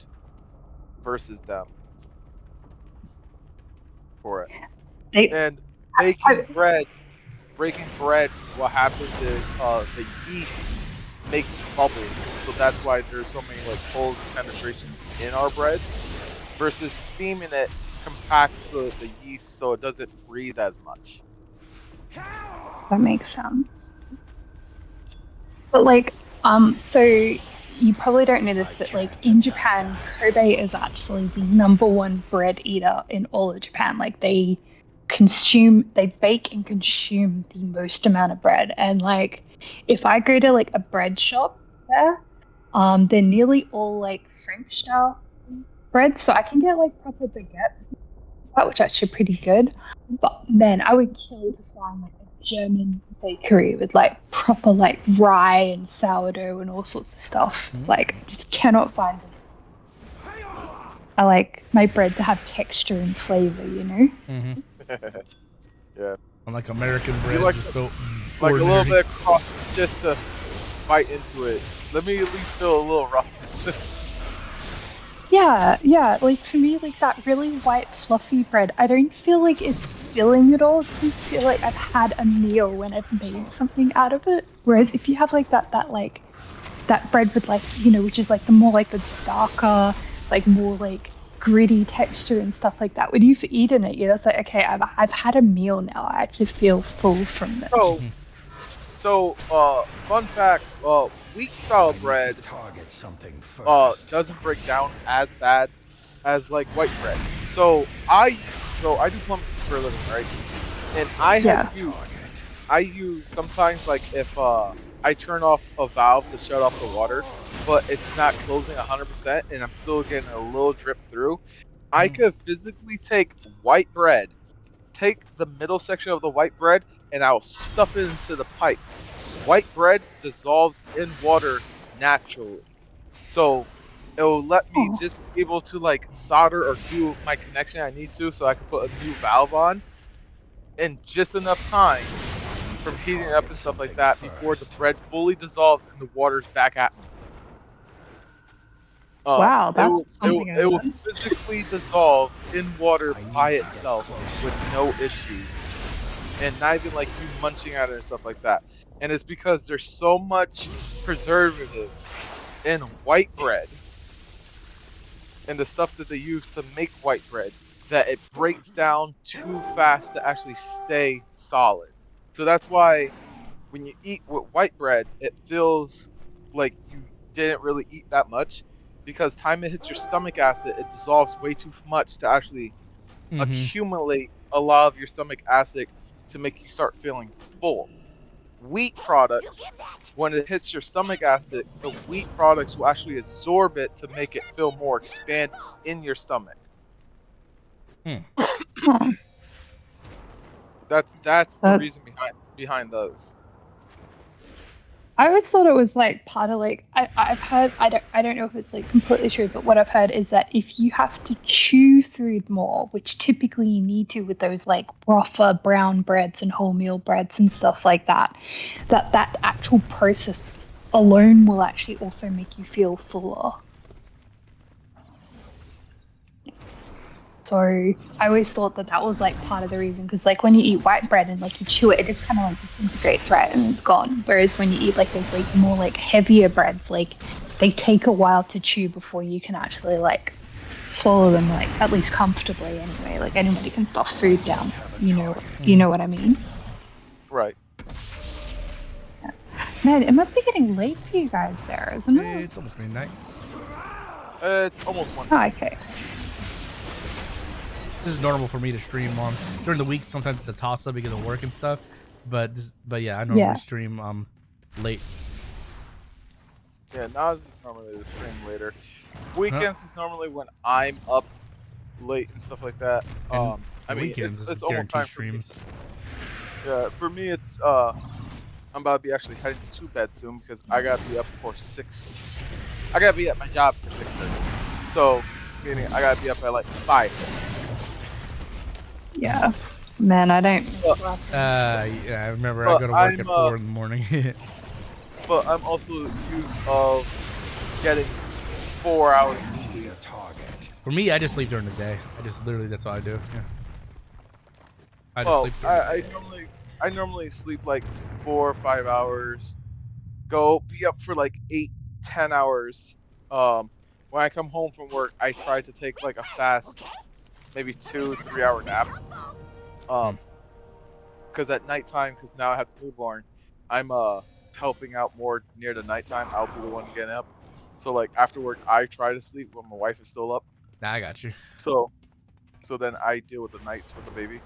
versus them for it. And breaking bread, what happens is the yeast makes bubbles, so that's why there's so many like holes and penetrations in our bread. Versus steaming it compacts the yeast so it doesn't breathe as much. That makes sense. But like, so you probably don't know this, but like in Japan, Kobe is actually the #1 bread eater in all of Japan. Like they bake and consume the most amount of bread. And like, if I go to like a bread shop there, they're nearly all like French style bread, so I can get like proper baguettes, which are actually pretty good. But man, I would kill to find like a German bakery with like proper like rye and sourdough and all sorts of stuff. Like, I just cannot find it. I like my bread to have texture and flavor, you know? Yeah. Unlike American bread, like just so like ordinary. a little bit of crust just to bite into it. Let me at least feel a little roughness. Yeah, like for me, like that really white fluffy bread, I don't feel like it's filling at all. It doesn't feel like I've had a meal when I've made something out of it. Whereas if you have like that bread with like, you know, which is like the more like the darker, like more like gritty texture and stuff like that, when you've eaten it, you know, it's like, okay, I've had a meal now. I actually feel full from this. So, fun fact, wheat style bread doesn't break down as bad as like white bread. So I do plumbing for a living, right? And I use sometimes like if I turn off a valve to shut off the water, but it's not closing 100% and I'm still getting a little drip through. I could physically take white bread, take the middle section of the white bread, and I'll stuff it into the pipe. White bread dissolves in water naturally. So it'll let me just be able to like solder or do my connection I need to so I can put a new valve on in just enough time from heating it up and stuff like that before the bread fully dissolves and the water's back at me. Wow, that's something it will physically dissolve in water by itself with no issues. And not even like you munching at it and stuff like that. And it's because there's so much preservatives in white bread and the stuff that they use to make white bread that it breaks down too fast to actually stay solid. So that's why when you eat with white bread, it feels like you didn't really eat that much, because time it hits your stomach acid, it dissolves way too much to actually accumulate a lot of your stomach acid to make you start feeling full. Wheat products, when it hits your stomach acid, the wheat products will actually absorb it to make it feel more expanded in your stomach. That's the reason behind those. I always thought it was like part of like I've heard, I don't know if it's like completely true, but what I've heard is that if you have to chew food more, which typically you need to with those like rougher brown breads and wholemeal breads and stuff like that, that actual process alone will actually also make you feel fuller. So I always thought that was like part of the reason, because like when you eat white bread and like you chew it, it just kind of like disintegrates, right, and it's gone. Whereas when you eat like those like more like heavier breads, like they take a while to chew before you can actually like swallow them, like at least comfortably anyway. Like anybody can stuff food down, you know what I mean? Right. Yeah. Man, it must be getting late for you guys there, isn't it? It's almost midnight. It's almost 1. Oh, okay. This is normal for me to stream on during the week. Sometimes it's a toss up because of work and stuff, but yeah, I normally stream late. Yeah, now this is normally the stream later. Weekends is normally when I'm up late and stuff like that. I mean, weekends it's almost time streams. Yeah, for me it's I'm about to be actually heading to bed soon because I gotta be up for 6. I gotta be at my job for 6:30. So meaning I gotta be up at like 5. Yeah, man, I don't. Yeah, I remember I go to work at 4 in the morning. But I'm also used of getting 4 hours of sleep. For me, I just sleep during the day. Literally that's what I do. Yeah. I normally sleep like 4 or 5 hours. Be up for like 8-10 hours. When I come home from work, I try to take like a fast, maybe 2-3 hour nap. Because at nighttime, because now I have the newborn, I'm helping out more near the nighttime. I'll be the one getting up. So like after work, I try to sleep when my wife is still up. Nah, I got you. So then I deal with the nights with the baby.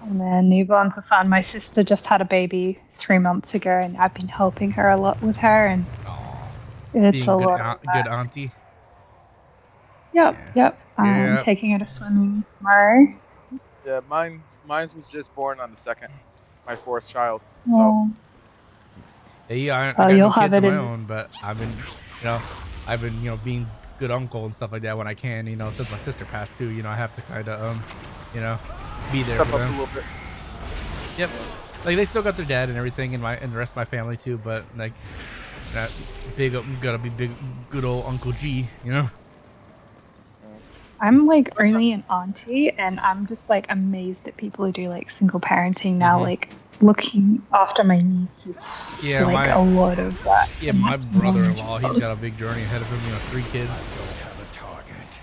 Oh man, newborns are fun. My sister just had a baby 3 months ago, and I've been helping her a lot with her, and it's being a lot. Good auntie. Yep. Taking her to swimming tomorrow. Yeah, mine was just born on the 2nd, my 4th child. So. Yeah, I got no kids of my own, but I've been, being good uncle and stuff like that when I can. Since my sister passed too, I have to kind of, be there for them. A little bit. Yep. Like they still got their dad and everything, and the rest of my family too. But like that gotta be big, good old Uncle G, I'm like only an auntie, and I'm just like amazed at people who do like single parenting now. Like looking after my nieces, a lot of that. Yeah, my brother-in-law, he's got a big journey ahead of him. 3 kids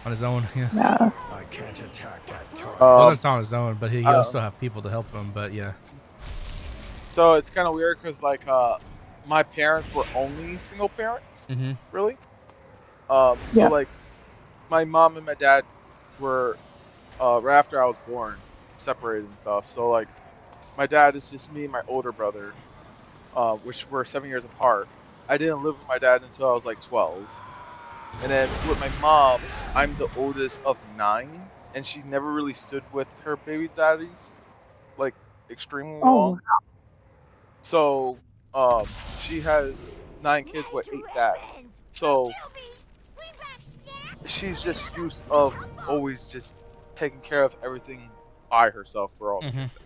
on his own. Yeah. I can't attack that target. Well, that's on his own, but he also have people to help him. But yeah. So it's kind of weird because like my parents were only single parents, really. So like my mom and my dad were right after I was born, separated and stuff. So like, my dad is just me and my older brother, which were 7 years apart. I didn't live with my dad until I was like 12. And then with my mom, I'm the oldest of 9, and she never really stood with her baby daddies, like, extremely long. So, she has 9 kids with 8 dads. So, she's just used of always just taking care of everything by herself for all the kids.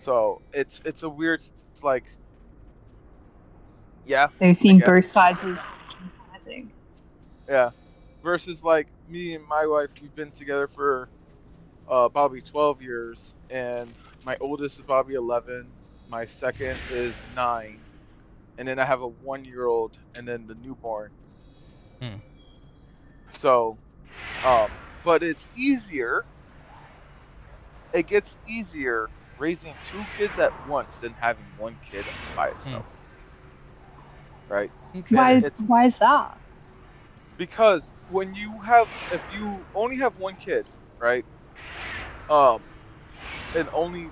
So, it's a weird, it's like, yeah. They've seen both sides of I think. Yeah. Versus like me and my wife, we've been together for probably 12 years, and my oldest is probably 11, my second is 9, and then I have a 1-year-old, and then the newborn. So, but it's easier. It gets easier raising 2 kids at once than having 1 kid by itself. Right? Why is that? Because when if you only have 1 kid, right? And only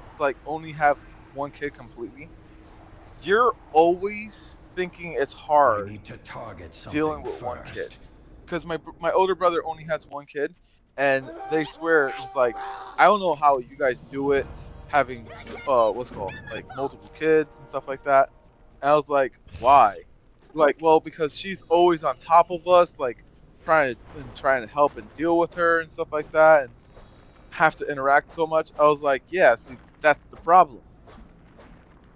have 1 kid completely, you're always thinking it's hard dealing with 1 kid. Because my older brother only has 1 kid, and they swear it's like, I don't know how you guys do it, having what's it called, like multiple kids and stuff like that. And I was like, why? Like, well, because she's always on top of us, like trying to help and deal with her and stuff like that, and have to interact so much. I was like, yeah, see, that's the problem.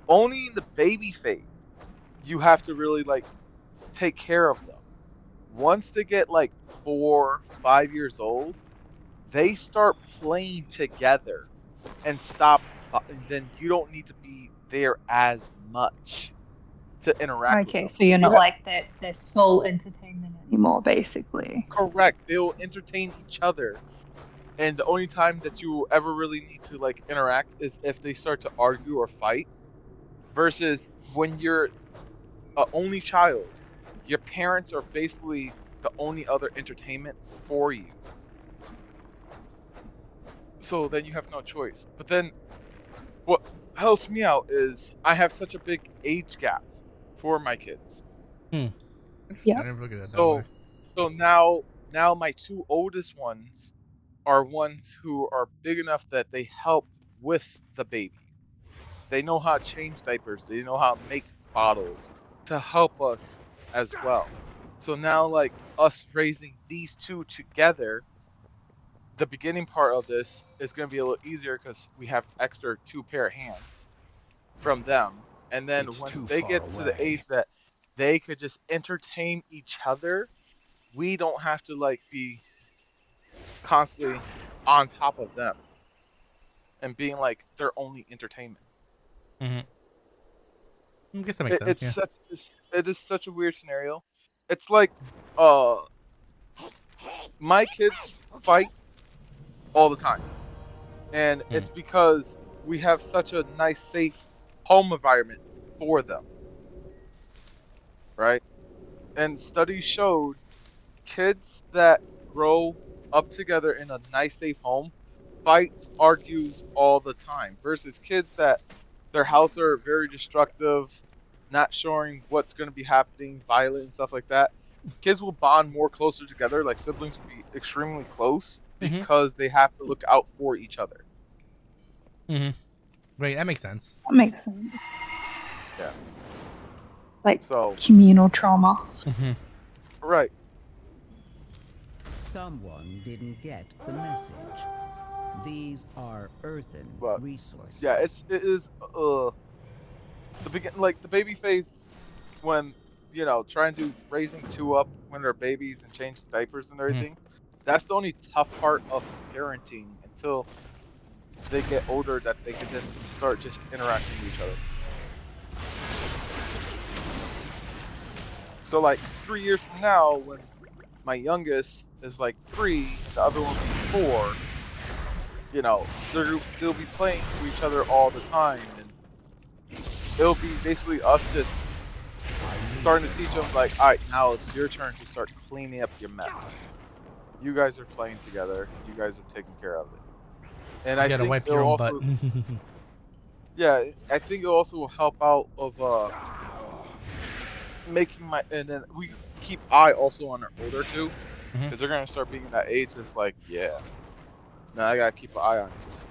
Only in the baby phase, you have to really like take care of them. Once they get like 4, 5 years old, they start playing together and stop. And then you don't need to be there as much to interact with them. So you're not like their sole entertainment anymore, basically. Correct. They'll entertain each other. And the only time that you will ever really need to like interact is if they start to argue or fight. Versus when you're an only child, your parents are basically the only other entertainment for you. So then you have no choice. But then what helps me out is I have such a big age gap for my kids. Yeah. I never look at that way. So now my 2 oldest ones are ones who are big enough that they help with the baby. They know how to change diapers. They know how to make bottles to help us as well. So now, like, us raising these 2 together, the beginning part of this is going to be a little easier because we have extra 2 pair of hands from them. And then once they get to the age that they could just entertain each other, we don't have to, like, be constantly on top of them and being like their only entertainment. I guess that makes sense. It is such a weird scenario. It's like my kids fight all the time, and it's because we have such a nice, safe home environment for them, right? And studies showed kids that grow up together in a nice, safe home fights, argues all the time, versus kids that their houses are very destructive, not showing what's going to be happening, violent and stuff like that. Kids will bond more closer together, like siblings will be extremely close because they have to look out for each other. Right, that makes sense. That makes sense. Yeah. Like communal trauma. Right. Someone didn't get the message. These are earthen resources. Yeah, it is the baby phase when, you know, trying to raising 2 up when they're babies and changing diapers and everything. That's the only tough part of parenting until they get older, that they can then start just interacting with each other. So like 3 years from now, when my youngest is like 3, the other one will be 4. You know, they'll be playing to each other all the time, and it'll be basically us just starting to teach them like, all right, now it's your turn to start cleaning up your mess. you guys are playing together. You guys are taking care of it. And You I gotta think wipe it'll your own also, butt. yeah, I think it also will help out of making my, and then we keep eye also on our older two, because they're gonna start being that age. It's like, yeah, now I gotta keep an eye on this.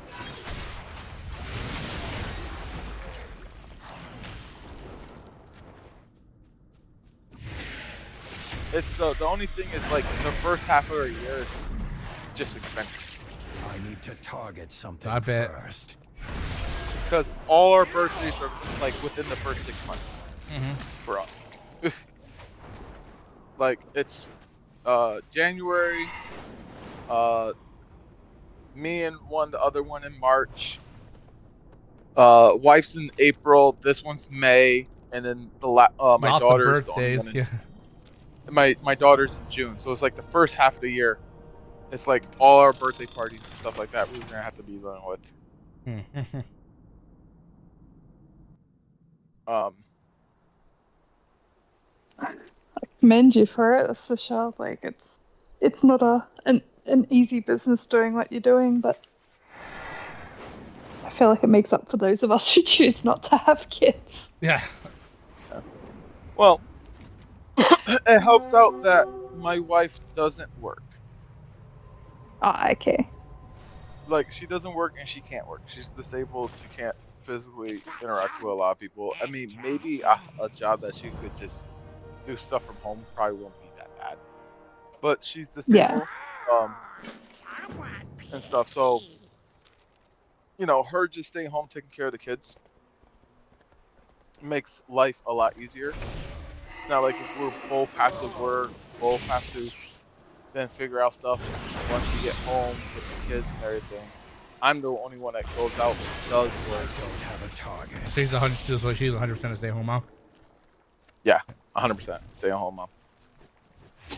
It's the only thing is like the first half of the year is just expensive. I need to target something I bet. first. Because all our birthdays are like within the first 6 months for us. Like it's January, me and the other one in March. Wife's in April. This one's May, and then my Lots daughter's of the only birthdays, one. yeah. My daughter's in June, so it's like the first half of the year. It's like all our birthday parties and stuff like that. We're gonna have to be dealing with. I commend you for it, that's for sure. Like it's not an easy business doing what you're doing, but I feel like it makes up for those of us who choose not to have kids. Yeah. Well, it helps out that my wife doesn't work. Ah, okay. Like she doesn't work and she can't work. She's disabled. She can't physically interact with a lot of people. I mean, maybe a job that she could just do stuff from home probably won't be that bad. But she's disabled, and stuff. So, you know, her just staying home taking care of the kids makes life a lot easier. It's not like if we both have to work, both have to then figure out stuff once we get home with the kids and everything. I'm the only one that goes out and does work. Don't have a target. She's 100% a stay-home mom. Yeah, 100% stay-at-home mom.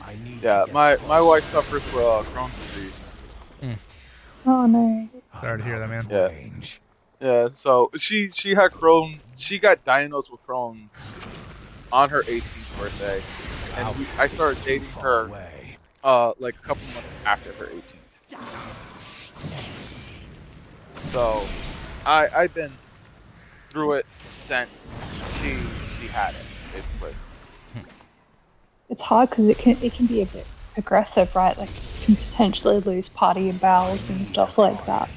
I need my wife suffers with Crohn's disease. Oh no. Sorry to hear that, man. Yeah. Yeah, so she had Crohn's. She got diagnosed with Crohn's on her 18th birthday, and I started dating her like a couple months after her 18th. So I've been through it since she had it, basically. It's hard because it can be a bit aggressive, right? Like you can potentially lose part of your bowels and stuff like that.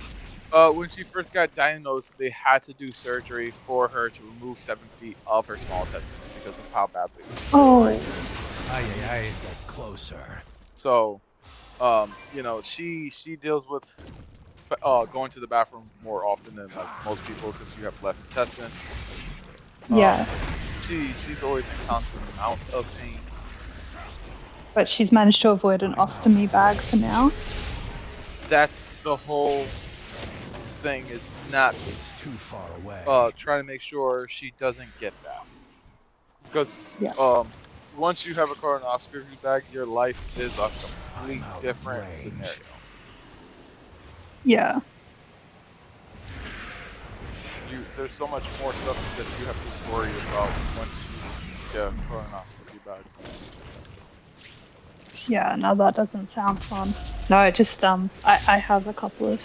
When she first got diagnosed, they had to do surgery for her to remove 7 feet of her small intestine because of how badly it was. Oh. Get closer. So, you know, she deals with going to the bathroom more often than like most people because you have less intestines. Yeah. She's always in constant amount of pain. But she's managed to avoid an ostomy bag for now. That's the whole thing, is not too far away. Trying to make sure she doesn't get that. Because once you have a colonoscopy bag, your life is a completely different scenario. Yeah. There's so much more stuff that you have to worry about once you get a colonoscopy bag. Yeah, no, that doesn't sound fun. No, just I have a couple of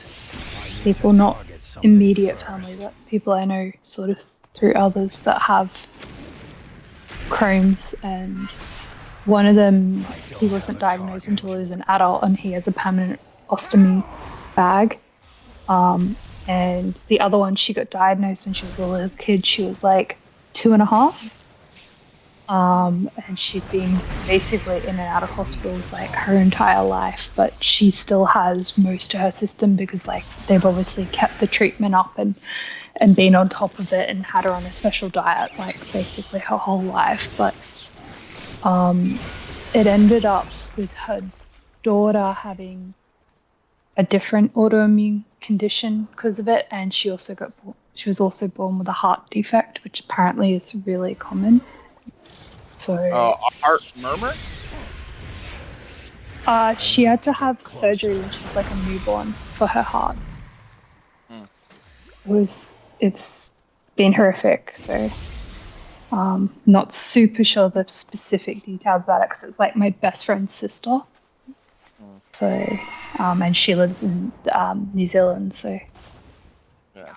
people, not immediate family, but people I know sort of through others that have Crohn's, and one of them, he wasn't diagnosed until he was an adult, and he has a permanent ostomy bag. And the other one, she got diagnosed when she was a little kid. She was like 2.5. And she's been basically in and out of hospitals like her entire life, but she still has most of her system because like they've obviously kept the treatment up and been on top of it and had her on a special diet like basically her whole life. But it ended up with her daughter having a different autoimmune condition because of it, and she was also born with a heart defect, which apparently is really common. So a heart murmur? She had to have surgery when she was like a newborn for her heart. It's been horrific, so not super sure the specific details about it because it's like my best friend's sister. So, and she lives in New Zealand. So, Yeah.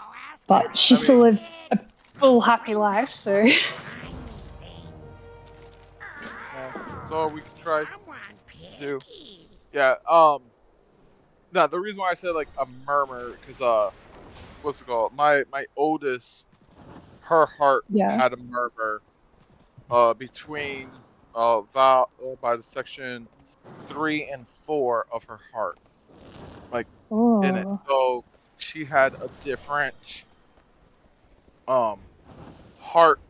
but she still lives a full happy life. So, Yeah. So we can try to. Yeah. No, the reason why I said like a murmur, because what's it called? My oldest, her heart yeah. had a murmur. Between by the section 3 and 4 of her heart, like in it. Oh. So she had a different heart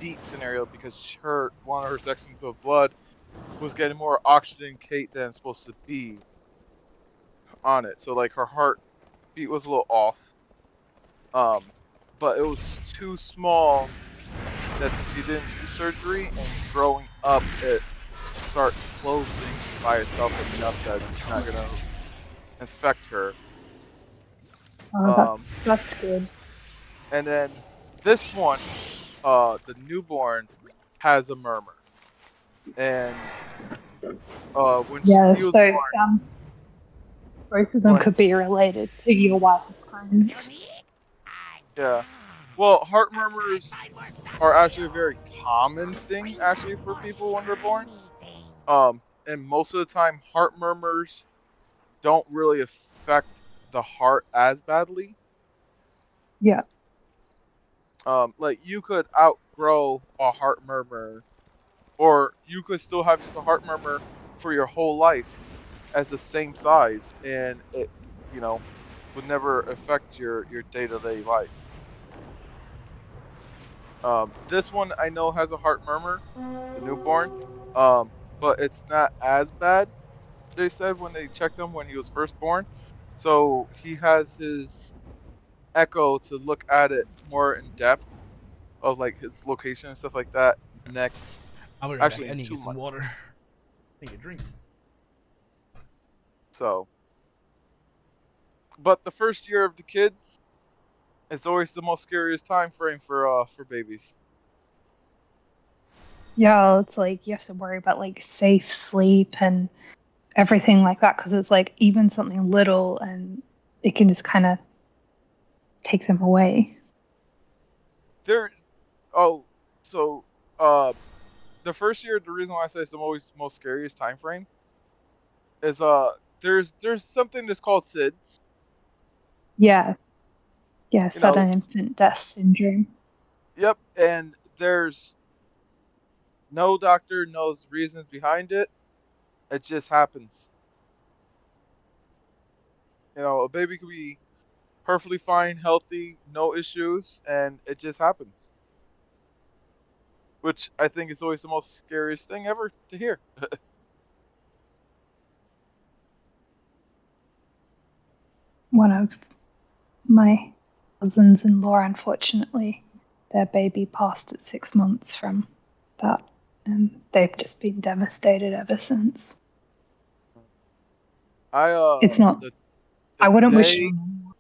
beat scenario because one of her sections of blood was getting more oxygen Kate than it's supposed to be on it. So like her heart beat was a little off. But it was too small that she didn't do surgery, and growing up it start closing by itself enough that it's not gonna infect her. That's good. And then this one, the newborn has a murmur, and when she was so born, both of them could be related to your wife's clones. yeah. Well, heart murmurs are actually a very common thing actually for people when they're born. And most of the time, heart murmurs don't really affect the heart as badly. Yeah. Like you could outgrow a heart murmur, or you could still have just a heart murmur for your whole life as the same size, and it, would never affect your day-to-day life. This one I know has a heart murmur, the newborn, but it's not as bad. They said when they checked him when he was first born, so he has his echo to look at it more in depth of like his location and stuff like that. Next, I'll be right actually back. I in need to 2 get some months. water. Take a drink. So, but the first year of the kids, it's always the most scariest time frame for babies. Yeah, it's like you have to worry about like safe sleep and everything like that because it's like even something little and it can just kind of take them away. So the first year, the reason why I say it's the most scariest time frame is there's something that's called SIDS. Yeah. Yeah, sudden infant death syndrome. Yep, and there's no doctor knows reasons behind it. It just happens. A baby could be perfectly fine, healthy, no issues, and it just happens. Which I think is always the most scariest thing ever to hear. One of my cousins-in-law, unfortunately, their baby passed at 6 months from that, and they've just been devastated ever since. It's not. I wouldn't wish it on anyone.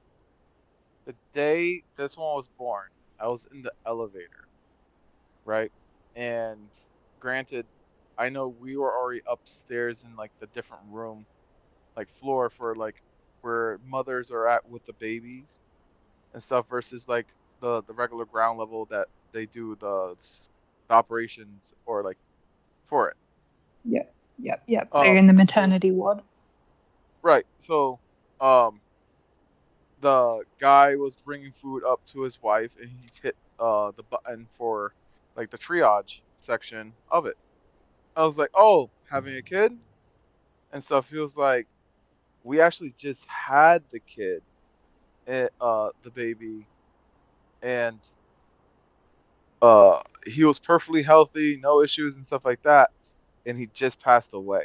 The day this one was born, I was in the elevator, right? And granted, I know we were already upstairs in like the different room, like floor for like where mothers are at with the babies and stuff versus like the regular ground level that they do the operations or like for it. Yep. So you're in the maternity ward. Right. So, the guy was bringing food up to his wife, and he hit the button for like the triage section of it. I was like, "Oh, having a kid and stuff." He was like, "We actually just had the kid, the baby, and he was perfectly healthy, no issues and stuff like that, and he just passed away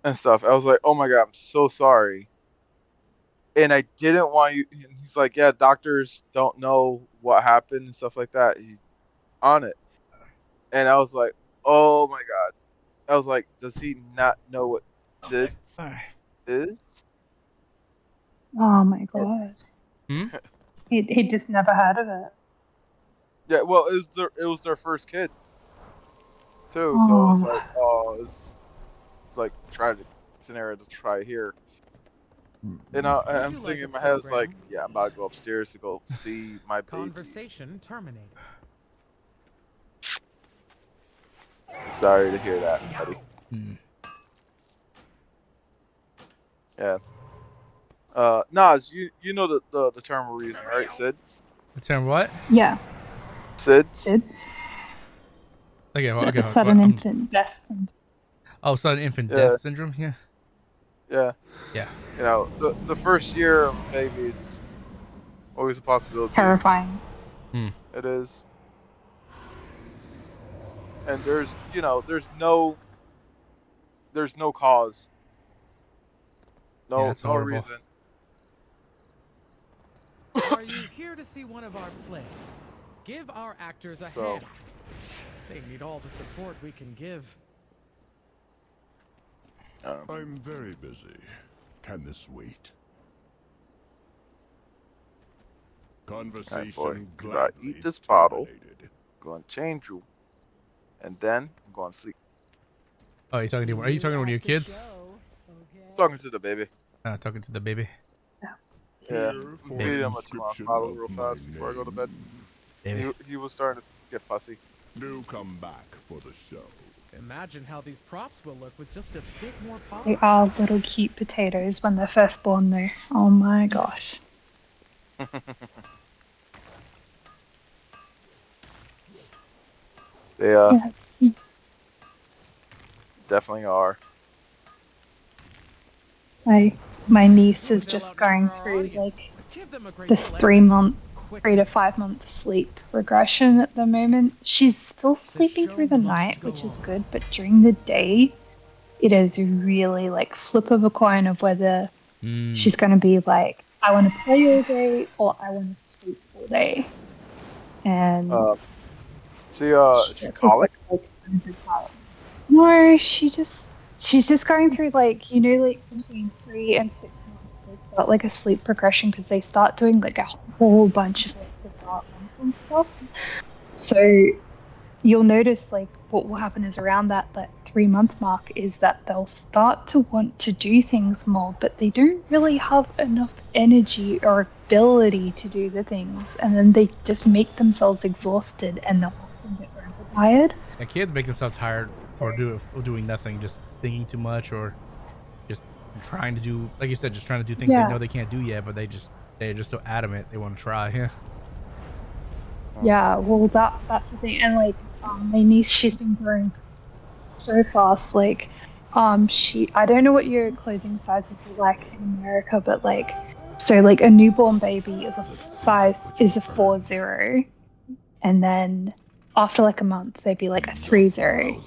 and stuff." I was like, "Oh my God, I'm so sorry." And I didn't want you. And he's like, "Yeah, doctors don't know what happened and stuff like that." He on it, and I was like, "Oh my God!" I was like, "Does he not know what SIDS is?" Oh my God. He just never heard of it. Yeah, well, it was their first kid too, so it's like, oh, it's like tragic. scenario to try here. And I'm thinking in my head, it's like, yeah, I'm about to go upstairs to go see my baby. Conversation terminated. Sorry to hear that, buddy. Yeah. Nas, you know the term we're using, right? SIDS? The term what? Yeah. SIDS? Okay, well, okay. Sudden infant death syndrome. Oh, sudden infant death syndrome. Yeah. Yeah. Yeah. You know, the first year of a baby, it's always a possibility. Terrifying. It is. And there's no cause. No horrible. reason. Are you here to see one of our plays? Give our actors a hand. They need all the support we can give. I'm very busy. Can this wait? Conversation. Boy, you gotta eat this bottle. Go and change you, and then I'm going to sleep. Oh, are you talking to one of your kids? Talking to the baby. Talking to the baby. Yeah, feed him a 2-ounce bottle real fast before I go to bed. He was starting to get fussy. Do come back for the show. Imagine how these props will look with just a bit more pop. They are little cute potatoes when they're first born, though. Oh my gosh. They definitely are. My niece is just going through like this 3 to 5 month sleep regression at the moment. She's still sleeping through the night, which is good, but during the day, it is really like flip of a coin of whether she's going to be like, I want to play all day or I want to sleep all day. And is she colic? No, she's just going through like between 3 and 6 months they start like a sleep progression because they start doing like a whole bunch of like development and stuff. So you'll notice like what will happen is around that 3-month mark is that they'll start to want to do things more, but they don't really have enough energy or ability to do the things, and then they just make themselves exhausted and they'll often get tired. Yeah, kids make themselves tired for doing nothing, just thinking too much, or just trying to do, like you said, just trying to do things they know they can't do yet, but they're just so adamant they want to try. Yeah, well that's the thing, and like my niece, she's been growing so fast. Like I don't know what your clothing sizes are like in America, but like a newborn baby is a 4-0, and then after like a month they'd be like a 3-0.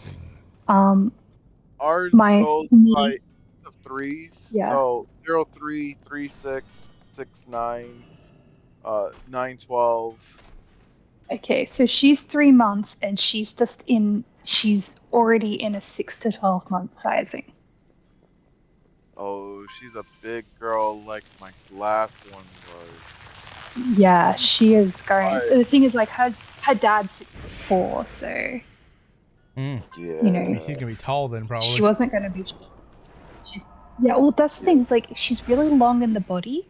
Ours goes by to 3s. Yeah. So 0-3, 3-6, 6-9, 9-12. Okay, so she's 3 months and she's already in a 6 to 12 month sizing. Oh, she's a big girl like my last one was. Yeah, she is going. The thing is, like, her dad's 6'4", so She's gonna be tall then, probably. she wasn't going to be. Yeah, well, that's the thing. It's like she's really long in the body.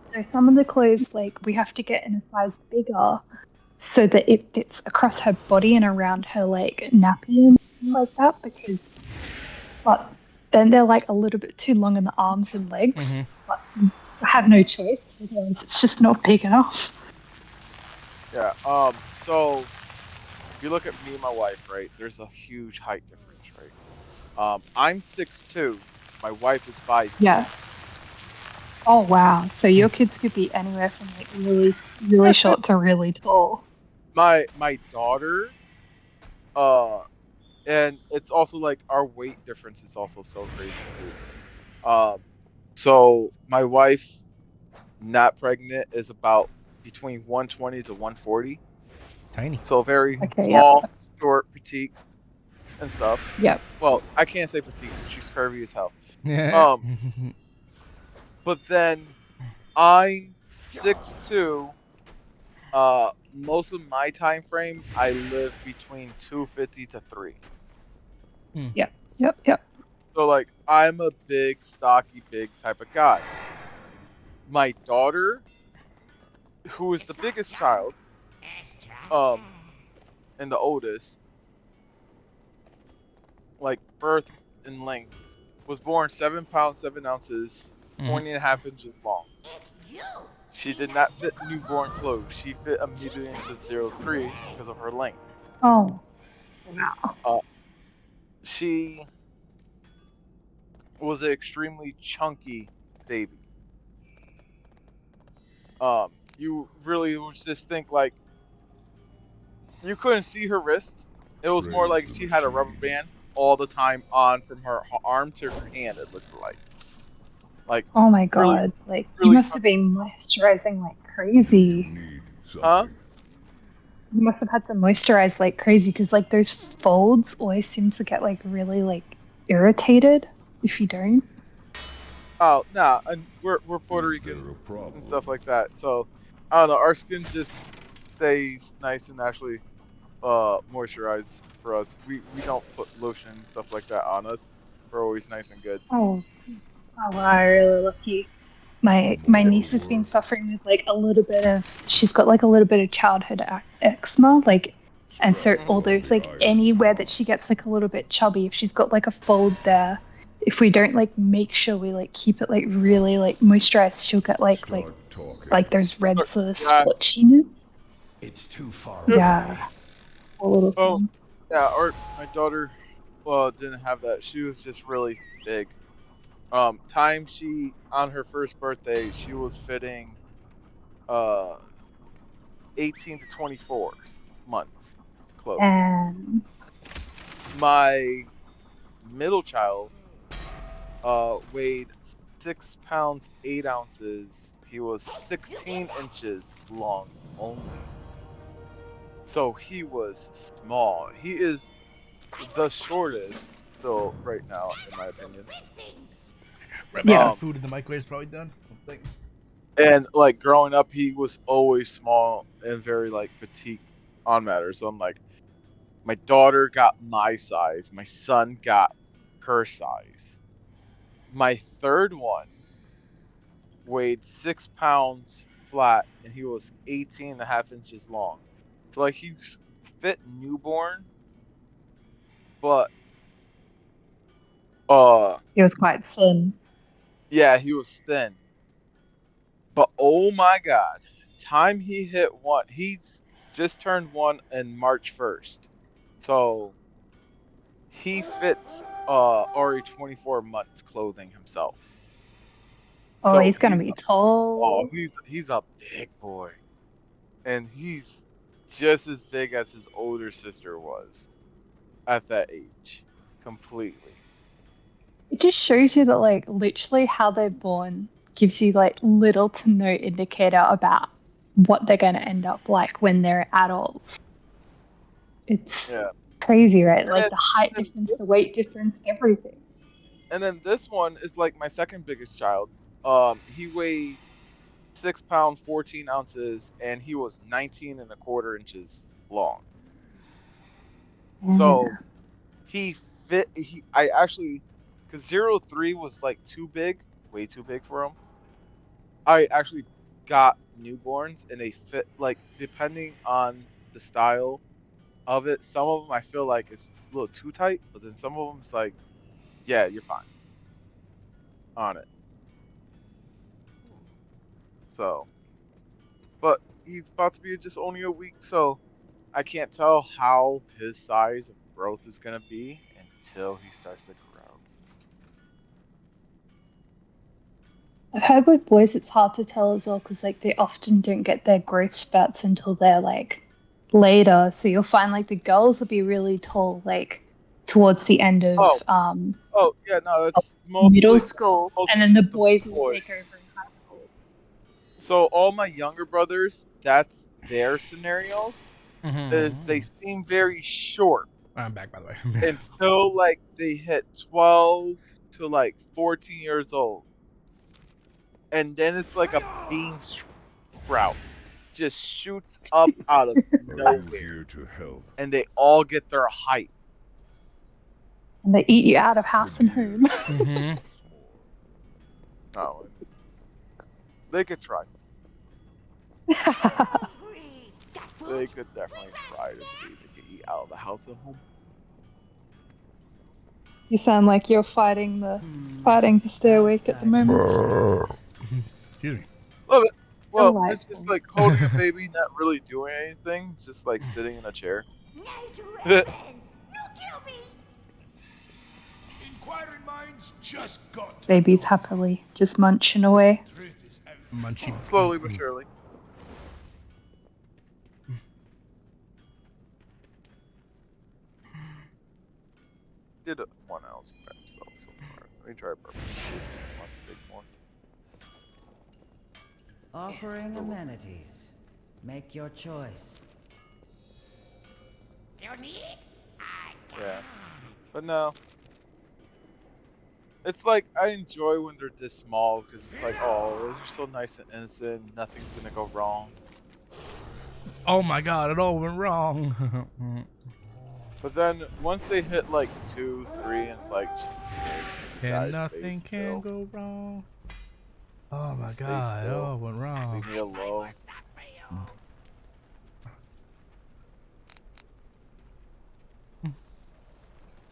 So some of the clothes, like, we have to get in a size bigger so that it fits across her body and around her, like, nappy and like that, but then they're, like, a little bit too long in the arms and legs. But I have no choice because it's just not big enough. Yeah, so if you look at me and my wife, right, there's a huge height difference, right? I'm 6'2", my wife is 5'. Yeah. Oh wow! So your kids could be anywhere from like really, really short to really tall. My daughter, and it's also like our weight difference is also so crazy too. So my wife, not pregnant, is about between 120 to 140. Tiny. So very small, short, petite, and stuff. Yep. Well, I can't say petite. She's curvy as hell. Yeah. But then I'm 6'2". Most of my time frame, I live between 250 to 3. Yeah. Yep. So like I'm a big, stocky, big type of guy. My daughter, who is the biggest child, and the oldest, like birth and length, was born 7 pounds 7 ounces, 20.5 inches long. She did not fit newborn clothes. She fit immediately into 03 because of her length. Oh, wow. She was an extremely chunky baby. You really would just think like you couldn't see her wrist. It was more like she had a rubber band all the time on from her arm to her hand. It looked like. Oh my god! Really You must have been moisturizing like crazy. Huh? You must have had to moisturize like crazy because like those folds always seem to get like really like irritated if you don't. Oh nah, and we're Puerto Rican and stuff like that. So I don't know. Our skin just stays nice and naturally moisturized for us. We don't put lotion and stuff like that on us. We're always nice and good. Oh wow! Really lucky. My niece has been suffering with like a little bit of. She's got like a little bit of childhood eczema, like, and so all those like anywhere that she gets like a little bit chubby, if she's got like a fold there, if we don't like make sure we like keep it like really like moisturized, she'll get like those red sort of splotchiness. It's too far Yeah. A little. Oh, yeah. Or my daughter, didn't have that. She was just really big. Time she on her first birthday, she was fitting 18 to 24 months close. My middle child weighed 6 pounds 8 ounces. He was 16 inches long only. So he was small. He is the shortest still right now, in my opinion. Yeah. Food in the microwave is probably done. And like growing up, he was always small and very like petite on matters. So I'm like, my daughter got my size. My son got her size. My third one weighed 6 pounds flat, and he was 18.5 inches long. So like he fit newborn, but he was quite thin. Yeah, he was thin. But oh my god, time he hit 1, he's just turned 1 in March 1st. So he fits already 24 months clothing himself. Oh, so he's gonna be tall. Oh, he's a big boy. And he's just as big as his older sister was at that age. Completely. It just shows you that like literally how they're born gives you like little to no indicator about what they're going to end up like when they're adults. It's crazy, right? Like the height difference, the weight difference, everything. And then this one is like my second biggest child. He weighed 6 pounds 14 ounces, and he was 19.25 inches long. So he fit. I actually, because 03 was like too big, way too big for him. I actually got newborns, and they fit like depending on the style of it. Some of them I feel like it's a little too tight, but then some of them it's like, yeah, you're fine on it. So, but he's about to be just only a week, so I can't tell how his size of growth is gonna be until he starts to grow. I've heard with boys it's hard to tell as well because like they often don't get their growth spurts until they're like later. So you'll find like the girls will be really tall like towards the end of that's middle school, and then the boys will take over in high school. So all my younger brothers, that's their scenarios. Is they seem very short. I'm back, by the way. Until like they hit 12 to like 14 years old. And then it's like a bean sprout. Just shoots up out of nowhere. And they all get their height. And they eat you out of house and home. Mm-hmm. Oh, they could try. They could definitely try to see if they could eat out of the house and home. You sound like you're fighting to stay awake at the moment. Excuse me. Love it. Well, Delightful. it's just like holding a baby, not really doing anything. It's just like sitting in a chair. Inquiring minds just got Babies happily just munching away. Munchy. Slowly but surely. Did one ounce by himself so far. Let me try purple. See if he wants to take more. Offering amenities. Make your choice. Yeah. But no. It's like, I enjoy when they're this small, because it's like, oh, they're so nice and innocent, nothing's gonna go wrong. Oh my god, it all went wrong. But then, once they hit like 2, 3, and it's like, and nothing can go wrong. Oh my god, it all went wrong. Leave me alone.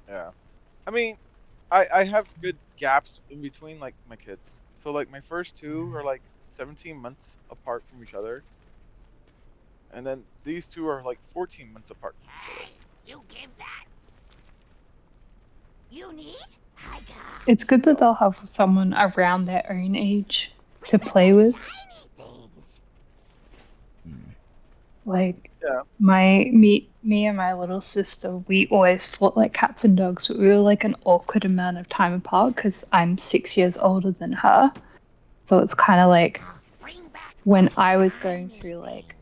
Yeah. I mean, I have good gaps in between like my kids. So like my first two are like 17 months apart from each other. And then these two are like 14 months apart from each other. You give that. You need? I got. It's good that they'll have someone around their own age to play with. Like, me and my little sister, we always fought like cats and dogs, but we were like an awkward amount of time apart because I'm 6 years older than her. So it's kind of like when I was going through like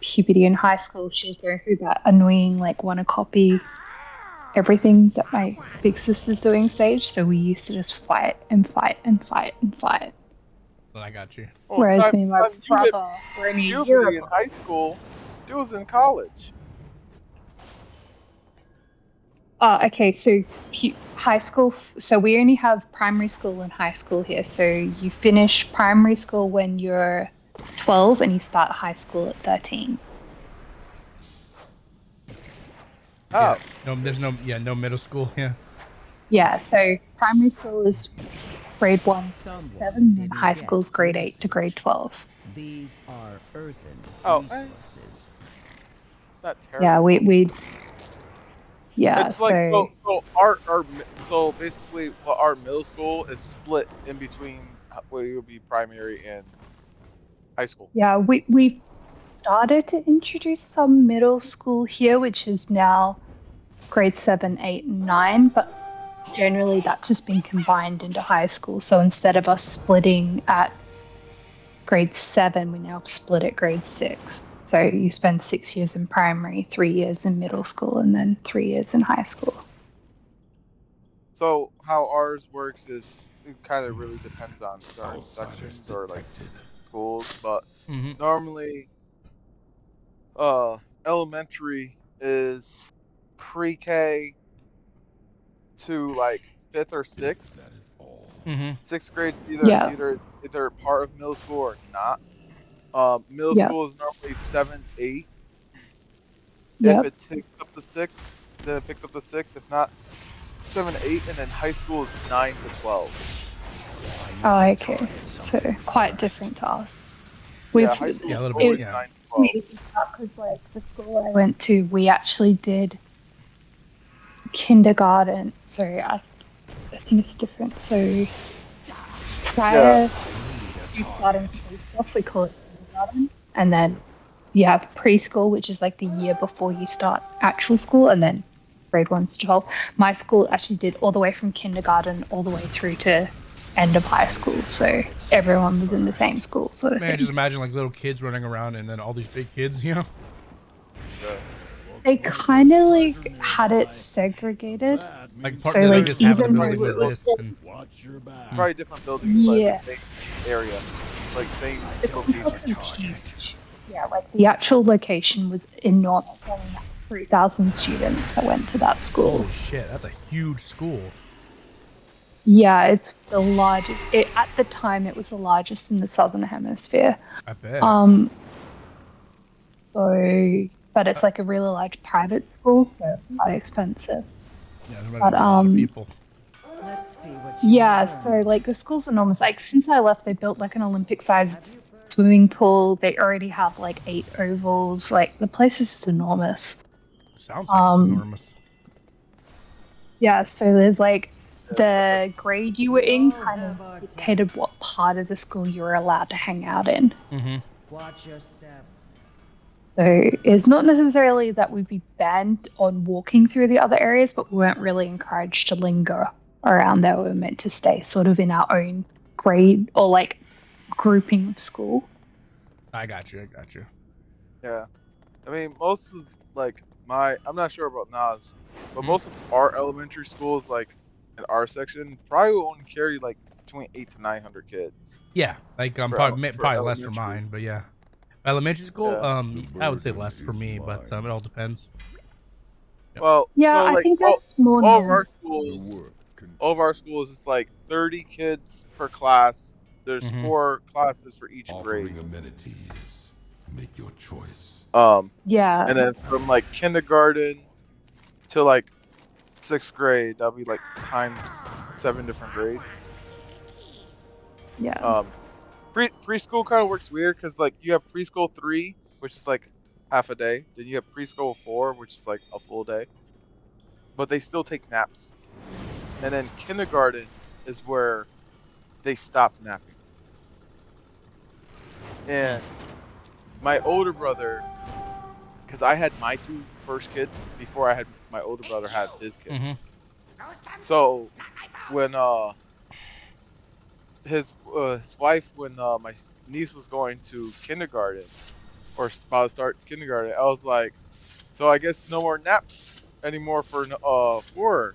puberty in high school, she was going through that annoying like want to copy everything that my big sister's doing stage. So we used to just fight and fight and fight and fight. Well, I got you. Whereas me and my brother were in a year in high school, it was in college. Okay, so high school, so we only have primary school and high school here. So you finish primary school when you're 12 and you start high school at 13. Oh. No, there's no middle school, yeah. Yeah, so primary school is grade 1 to 7, and high school's grade 8 to grade 12. These are earthen resources. Not terrible. Yeah, we yeah, it's like so basically our middle school is split in between what would be primary and high school. Yeah, we started to introduce some middle school here, which is now grade 7, 8, and 9, but generally that's just been combined into high school. So instead of us splitting at grade 7, we now split at grade 6. So you spend 6 years in primary, 3 years in middle school, and then 3 years in high school. So how ours works is it kind of really depends on certain sections or like schools, but normally elementary is pre-K to like 5th or 6th. 6th grade either part of middle school or not. Middle school is normally 7, 8. If it picks up the 6, then it picks up the 6. If not, 7, 8, and then high school is 9 to 12. Oh, okay. So quite different to us. We've, high school a little is bit, 9 to 12. Because like the school I went to, we actually did kindergarten. So I think it's different. So prior to starting stuff, we call it kindergarten, and then you have preschool, which is like the year before you start actual school, and then grade 1 to 12. My school actually did all the way from kindergarten all the way through to end of high school, so everyone was in the same school, sort of Man, thing. just imagine like little kids running around and then all these big kids, you know? They kind of like had it segregated. Like part So, of like, this half of the even building though was it this. was- And, Probably different buildings, Yeah. but the same area, like same The location. complex is huge. Yeah, like the actual location was enormous. And 3,000 students that went to that school. Holy shit, that's a huge school. Yeah, it's the largest. At the time, it was the largest in the Southern Hemisphere. I bet. But it's like a really large private school, so it's quite expensive. Yeah, there's a lot of people. Let's see what Yeah, so like the school's enormous. Like since I left, they built like an Olympic-sized swimming pool. They already have like 8 ovals. Like the place is just enormous. Sounds like it's enormous. Yeah, so there's like the grade you were in kind of dictated what part of the school you were allowed to hang out in. Watch your step. So it's not necessarily that we'd be banned on walking through the other areas, but we weren't really encouraged to linger around there. We were meant to stay sort of in our own grade or like grouping of school. I got you. Yeah. I mean, most of like I'm not sure about Nas, but most of our elementary schools, like in our section, probably will only carry like between 800 to 900 kids. Yeah, like probably less for mine, but yeah. Elementary school, I would say less for me, but it all depends. Yep. Well, yeah, so, I like, think that's more. All of our schools, it's like 30 kids per class. There's 4 classes for each grade. Amenities. Make your choice. Yeah. And then from like kindergarten to like 6th grade, that'll be like times 7 different grades. Yeah. Preschool kind of works weird because like you have preschool 3, which is like half a day. Then you have preschool 4, which is like a full day. But they still take naps. And then kindergarten is where they stop napping. And my older brother, because I had my 2 first kids before I had my older brother had his kids. So when his wife, when my niece was going to kindergarten or about to start kindergarten, I was like, so I guess no more naps anymore for her,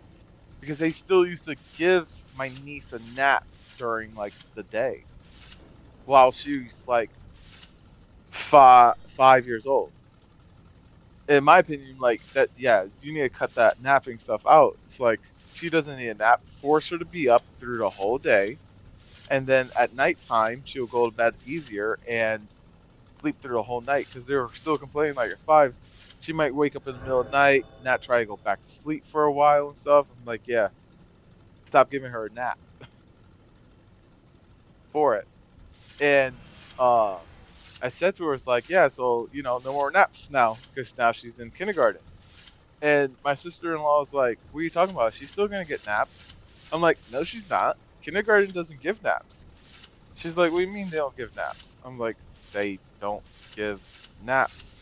because they still used to give my niece a nap during like the day while she's like 5 years old. In my opinion, like that, yeah, you need to cut that napping stuff out. It's like she doesn't need a nap. Force her to be up through the whole day, and then at nighttime she'll go to bed easier and sleep through the whole night. Because they were still complaining like at 5, she might wake up in the middle of the night, not try to go back to sleep for a while and stuff. I'm like, yeah, stop giving her a nap for it. And I said to her, it's like, yeah, so, you know, no more naps now, because now she's in kindergarten. And my sister-in-law was like, what are you talking about? She's still going to get naps? I'm like, no, she's not. Kindergarten doesn't give naps. She's like, what do you mean they don't give naps? I'm like, they don't give naps.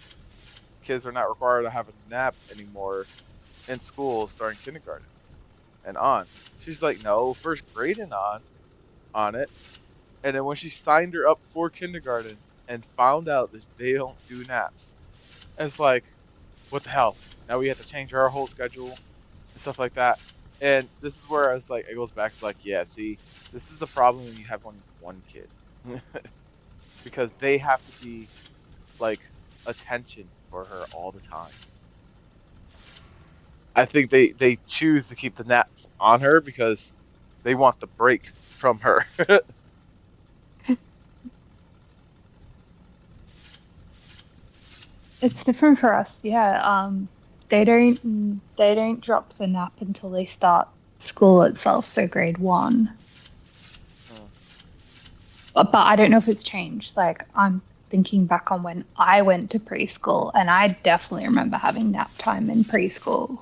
Kids are not required to have a nap anymore in school starting kindergarten and on. She's like, no, 1st grade and on it. And then when she signed her up for kindergarten and found out that they don't do naps, it's like, what the hell? Now we have to change our whole schedule and stuff like that. And this is where I was like, it goes back to like, yeah, see, this is the problem when you have only one kid. Because they have to be like attention for her all the time. I think they choose to keep the naps on her because they want the break from her. It's different for us, yeah. They don't drop the nap until they start school itself, so grade 1. But I don't know if it's changed. Like, I'm thinking back on when I went to preschool, and I definitely remember having nap time in preschool.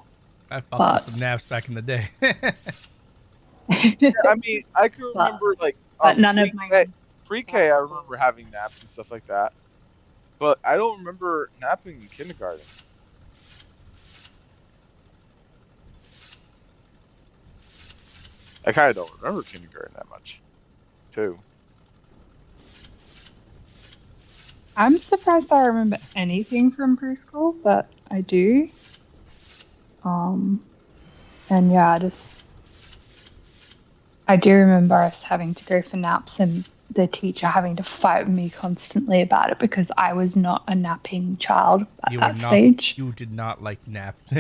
I fought some naps back in the day. Yeah, I mean, I can remember like but none of my pre-K. I remember having naps and stuff like that, but I don't remember napping in kindergarten. I kind of don't remember kindergarten that much, too. I'm surprised I remember anything from preschool, but I do. And yeah, I do remember us having to go for naps, and the teacher having to fight with me constantly about it because I was not a napping child at that stage. You did not like naps.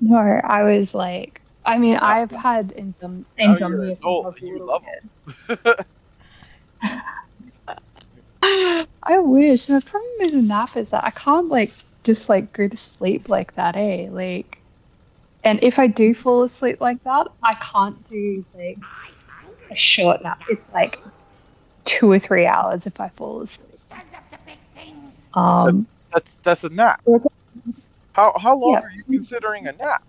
No, I was like, I mean, I've had insomnia since I was a little kid. I wish. The problem with a nap is that I can't like just like go to sleep like that, eh? Like, and if I do fall asleep like that, I can't do like a short nap. It's like 2 or 3 hours if I fall asleep. That's a nap. How long are you considering a nap?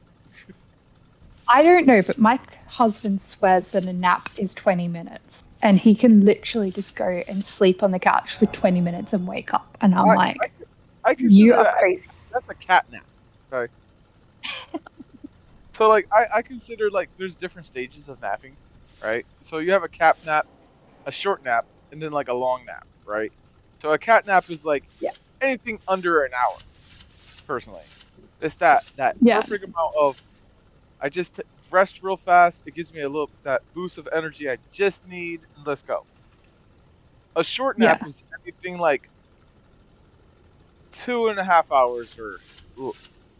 I don't know, but my husband swears that a nap is 20 minutes. And he can literally just go and sleep on the couch for 20 minutes and wake up. And I'm like, I you are that, crazy. That's a cat nap. Okay. So like I consider like there's different stages of napping, right? So you have a cat nap, a short nap, and then like a long nap, right? So a cat nap is like anything under an hour, personally. It's that perfect amount of I just rest real fast. It gives me a little that boost of energy I just need. And let's go. A short nap is anything like 2.5 hours or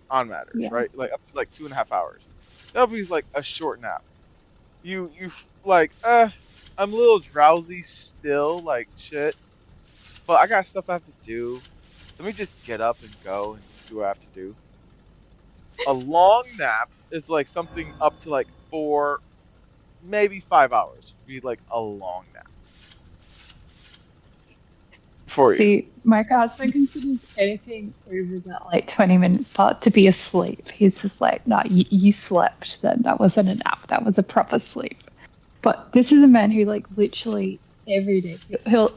on matters, right? Like up to like 2.5 hours. That'll be like a short nap. You like I'm a little drowsy still, like shit. But I got stuff I have to do. Let me just get up and go and do what I have to do. A long nap is like something up to like 4, maybe 5 hours. Would be like a long nap for you. See, my husband considers anything over that like 20-minute part to be a sleep. He's just like, no, you slept then. That wasn't a nap. That was a proper sleep. But this is a man who like literally every day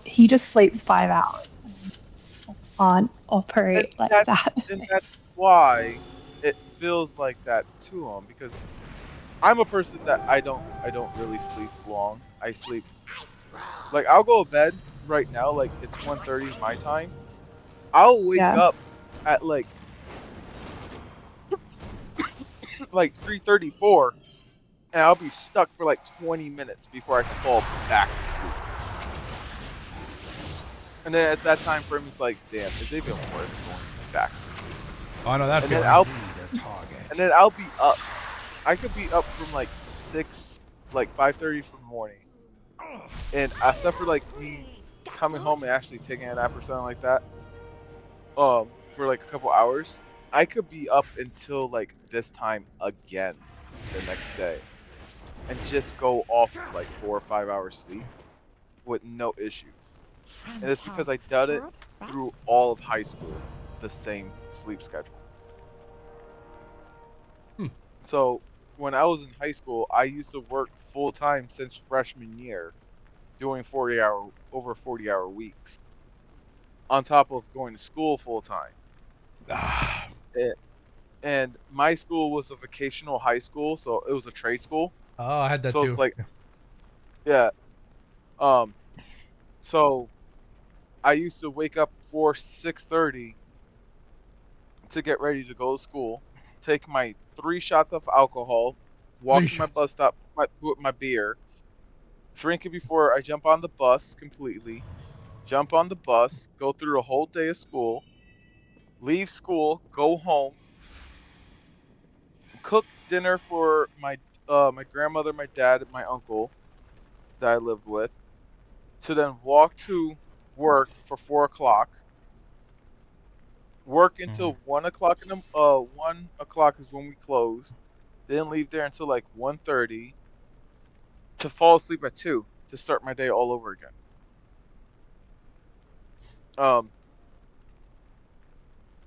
he just sleeps 5 hours. Can't operate like that. And that's why it feels like that to him, because I'm a person that I don't really sleep long. I sleep like I'll go to bed right now, like it's 1:30 my time. I'll wake up at like 3:34, and I'll be stuck for like 20 minutes before I can fall back to sleep. And then at that time frame, it's like, damn, is it even worth going back to sleep? Oh no, that's and then I'll be up. I could be up from like 5:30 from the morning, and except for like me coming home and actually taking a nap or something like that, for like a couple hours, I could be up until like this time again the next day, and just go off of like 4 or 5 hours sleep with no issues. And it's because I did it through all of high school, the same sleep schedule. So when I was in high school, I used to work full time since freshman year, doing over 40-hour weeks, on top of going to school full time. And my school was a vocational high school, so it was a trade school. Oh, I had that too. It's like, yeah. So I used to wake up for 6:30 to get ready to go to school, take my 3 shots of alcohol, walk to my bus stop with my beer, drink it before I jump on the bus completely, jump on the bus, go through a whole day of school, leave school, go home, cook dinner for my grandmother, my dad, and my uncle that I lived with, to then walk to work for 4 o'clock, work until 1 o'clock 1 o'clock is when we close, then leave there until like 1:30 to fall asleep at 2 to start my day all over again.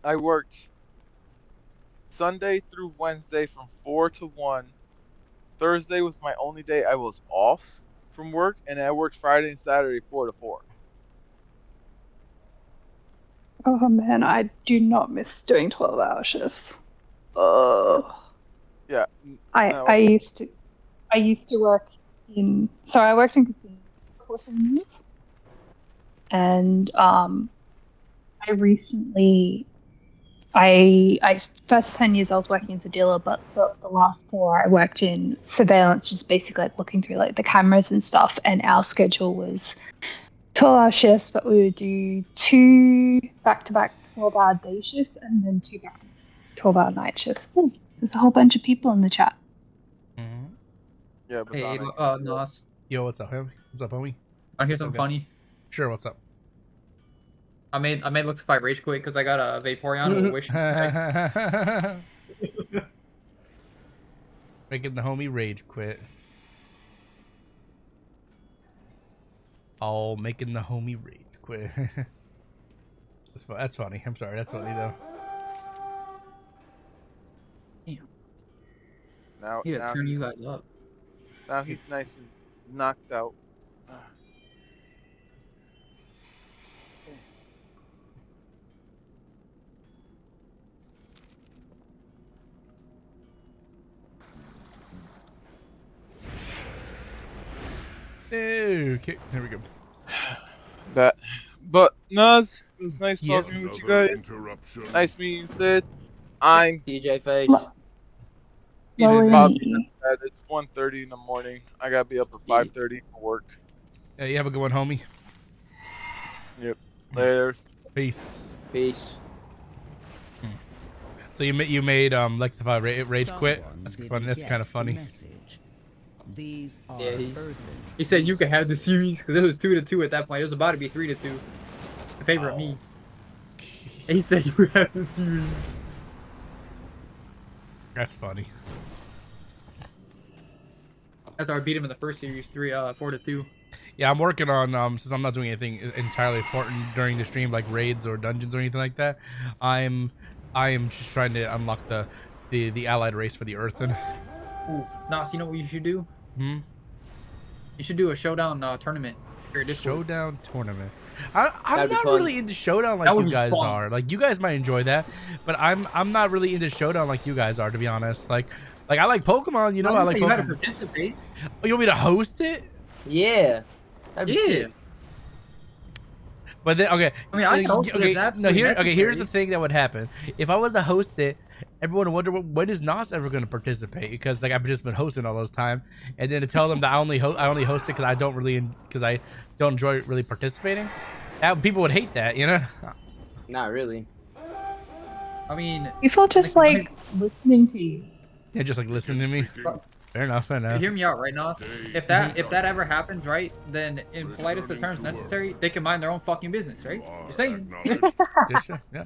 I worked Sunday through Wednesday from 4 to 1. Thursday was my only day I was off from work, and I worked Friday and Saturday 4 to 4. Oh man, I do not miss doing 12-hour shifts. Oh. Yeah. I used to work I worked in casino for 7 years. And I recently I first 10 years I was working as a dealer, but the last 4 I worked in surveillance, just basically like looking through like the cameras and stuff. And our schedule was 12-hour shifts, but we would do 2 back-to-back 12-hour day shifts and then 2 back-to-back 12-hour night shifts. Ooh, there's a whole bunch of people in the chat. Yeah, but Hey, Nos. Yo, what's up, homie? What's up, homie? I hear something funny. Sure, what's up? I made looks if I rage quit because I got a Vaporeon or Wish. Making the homie rage quit. Oh, making the homie rage quit. That's funny. I'm sorry. That's funny though. Now, Yeah, turn you guys up. Now he's nice and knocked out. Okay, there we go. But Nuz, it was nice talking with you guys. Nice meeting you, Sid. I'm DJ Face. It's 1:30 in the morning. I gotta be up at 5:30 for work. Yeah, you have a good one, homie. Yep. Later. Peace. Peace. So you made Lexify rage quit. That's fun. That's kind of funny. These are He said you could have the series because it was 2-2 at that point. It was about to be 3-2 in favor of me. He said you could have the series. That's funny. After I beat him in the first series, 4-2. Yeah, I'm working on since I'm not doing anything entirely important during the stream like raids or dungeons or anything like that. I am just trying to unlock the allied race for the Earthen. Ooh, Nas, you know what you should do? Hmm. You should do a showdown tournament. For your Discord. Showdown tournament. I'm That'd be not fun. really into showdown like That would you be guys fun. are. Like you guys might enjoy that, but I'm not really into showdown like you guys are, to be honest. Like I like Pokemon, you know. I like you gotta Pokemon. participate. Oh, you want me to host it? Yeah. That'd be sick. But then okay. I mean, I can host it okay. if that's No, here's necessary. the thing that would happen if I was to host it. Everyone would wonder when is Nos ever going to participate, because like I've just been hosting all those time, and then to tell them that I only host it because I don't enjoy really participating. That people would hate that, you know. Not really. I mean, People just like listening to you. Yeah, just like listening to me. Fair enough. Fair enough. Hear me out, right, Nos? If that ever happens, right, then in politest of terms necessary, they can mind their own fucking business, right? You're saying. Yeah, sure. Yeah.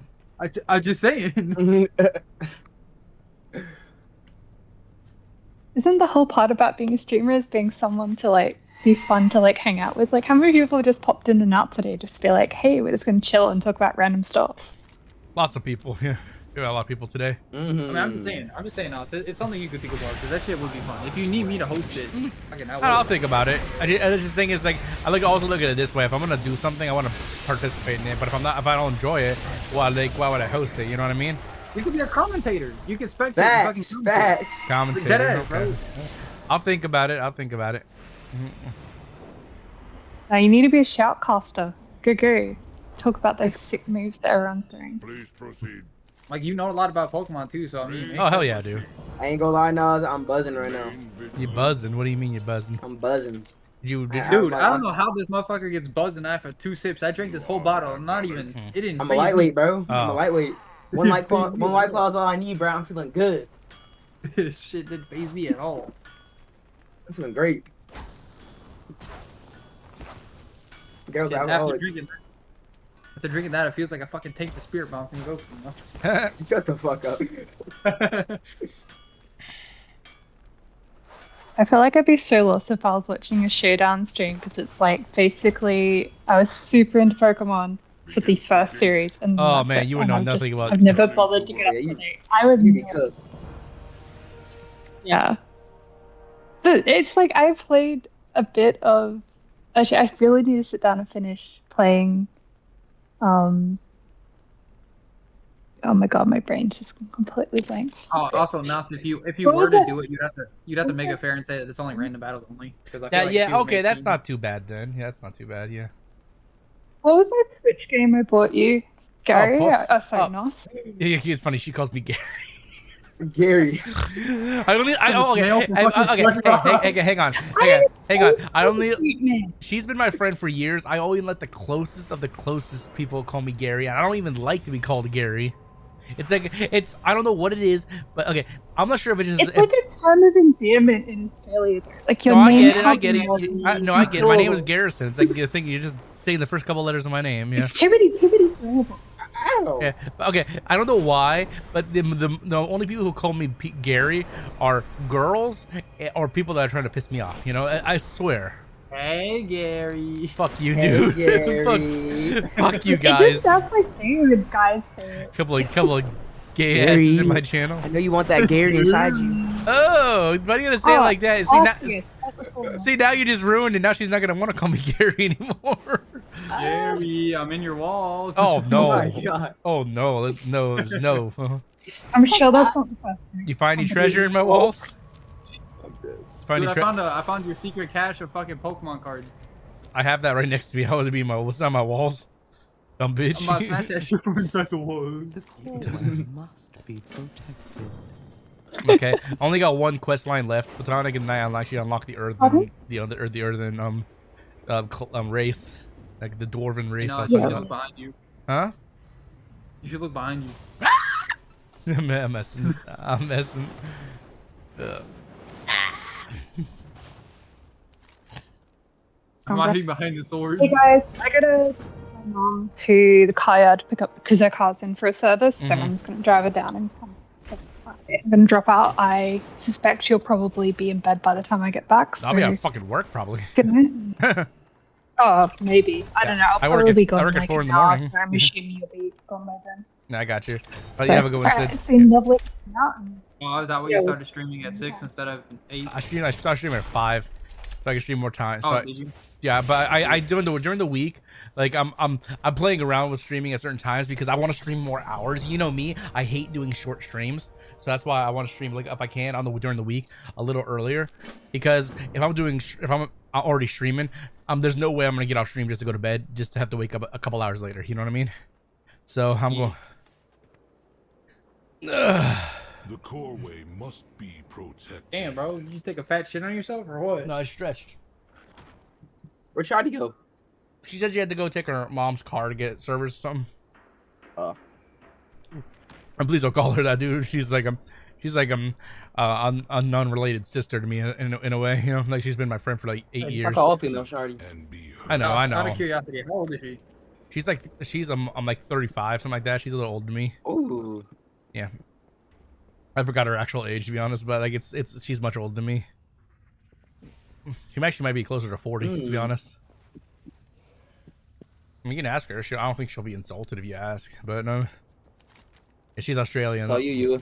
I'm just saying. Isn't the whole part about being a streamer is being someone to like be fun to like hang out with? Like how many people just popped in and out today just to be like, hey, we're just gonna chill and talk about random stuff? Lots of people. Yeah. We got a lot of people today. I mean, I'm just saying, Nos, it's something you could think about because that shit would be fun. If you need me to host it, I'll think about it. I just think is like I also look at it this way. If I'm gonna do something, I want to participate in it. But if I don't enjoy it, why would I host it? You know what I mean? You could be a commentator. You can spectate. Facts. Commentator. Deadass, Okay. bro. I'll think about it. Now you need to be a shoutcaster. Go. Talk about those sick moves that everyone's doing. Please proceed. Like you know a lot about Pokemon too, so I mean. Oh hell yeah, I do. I ain't gonna lie, Nas, I'm buzzing right now. You buzzing? What do you mean you're buzzing? I'm buzzing. Dude, I don't know how this motherfucker gets buzzing after 2 sips. I drank this whole bottle. Not even. It didn't. I'm a lightweight, bro. Oh. I'm a lightweight. One white claw is all I need, bro. I'm feeling good. This shit didn't faze me at all. I'm feeling great. Girls After alcoholic. drinking that, it feels like I fucking take the spirit bomb from Ghost. You know? Shut the fuck up. I feel like I'd be so lost if I was watching a showdown stream because it's like basically I was super into Pokemon for the first series and Oh man, you would know nothing about. I've never bothered to get up to date. I would never. Yeah. But it's like I played a bit of actually I really need to sit down and finish playing oh my god, my brain's just completely blank. Oh, also, Nas, if you were to do it, you'd have to make it fair and say that it's only random battles only. Okay, that's not too bad then. Yeah, that's not too bad. Yeah. What was that Switch game I bought you? Gary? Paul. Sorry, Nos. Yeah, it's funny. She calls me Gary. Gary. Okay. Hang on. She's been my friend for years. I only let the closest of the closest people call me Gary, and I don't even like to be called Gary. It's like I don't know what it is, but okay, I'm not sure if it's just. It's like a term of endearment in Australia. Like your name. I get it. I get it. My name is Garrison. It's like you think you're just saying the first couple letters of my name. Yeah. Activity. Yeah. Okay, I don't know why, but the only people who call me Gary are girls or people that are trying to piss me off. You know, I swear. Hey, Gary. Fuck you, Hey, dude. Gary. fuck you It guys. just sounds like things guys say. Couple of gay Gary. asses in my channel. I know you want that Gary inside you. Oh, why are you gonna say it like that? See, now you just ruined it. Now she's not gonna want to call me Gary anymore. Gary, I'm in your walls. Oh no! Oh my God. Oh no! No! I'm sure that's not the first thing. You find any treasure in my walls? Dude, I found your secret cache of fucking Pokemon cards. I have that right next to me. How would it be my? What's on my walls? Dumb bitch. I'm about to snatch that shit from inside the wall. The core must be protected. Okay, I only got one quest line left. Platonic and I actually unlock the Earthen, the Earthen race, like the Dwarven race. You should look behind you. Huh? You should look behind you. I'm messing. I'm hiding behind the sword. Hey guys, I gotta take my mom to the car yard to pick up because her car's in for a service, so I'm just gonna drive her down and come. I'm gonna drop out. I suspect you'll probably be in bed by the time I get back. So I'll be at fucking work probably. Good night. Oh, maybe. I don't know. I'll probably be gone. I work at 4 in the morning. So I'm assuming you'll be gone by then. No, I got you. But you have a good one, Sid. It's been lovely. Oh, is that what you started streaming at 6 instead of 8? I started streaming at 5, so I can stream more time. So did you? Yeah, but I during the week, like I'm playing around with streaming at certain times because I want to stream more hours. You know me, I hate doing short streams, so that's why I want to stream like if I can during the week a little earlier, because if I'm already streaming, there's no way I'm gonna get off stream just to go to bed, just to have to wake up a couple hours later. You know what I mean? So I'm going. The coreway must be protected. Damn, bro, you just take a fat shit on yourself or what? No, I stretched. Where'd Shadi go? She said she had to go take her mom's car to get service or something. And please don't call her that, dude. She's like a non-related sister to me in a way. You know, like she's been my friend for like 8 years. I call female Shadi. I know. Out of curiosity, how old is she? She's I'm like 35, something like that. She's a little older than me. Ooh. Yeah. I forgot her actual age to be honest, but like she's much older than me. She actually might be closer to 40 to be honest. I mean, you can ask her. I don't think she'll be insulted if you ask, but no. Yeah, she's Australian. So you.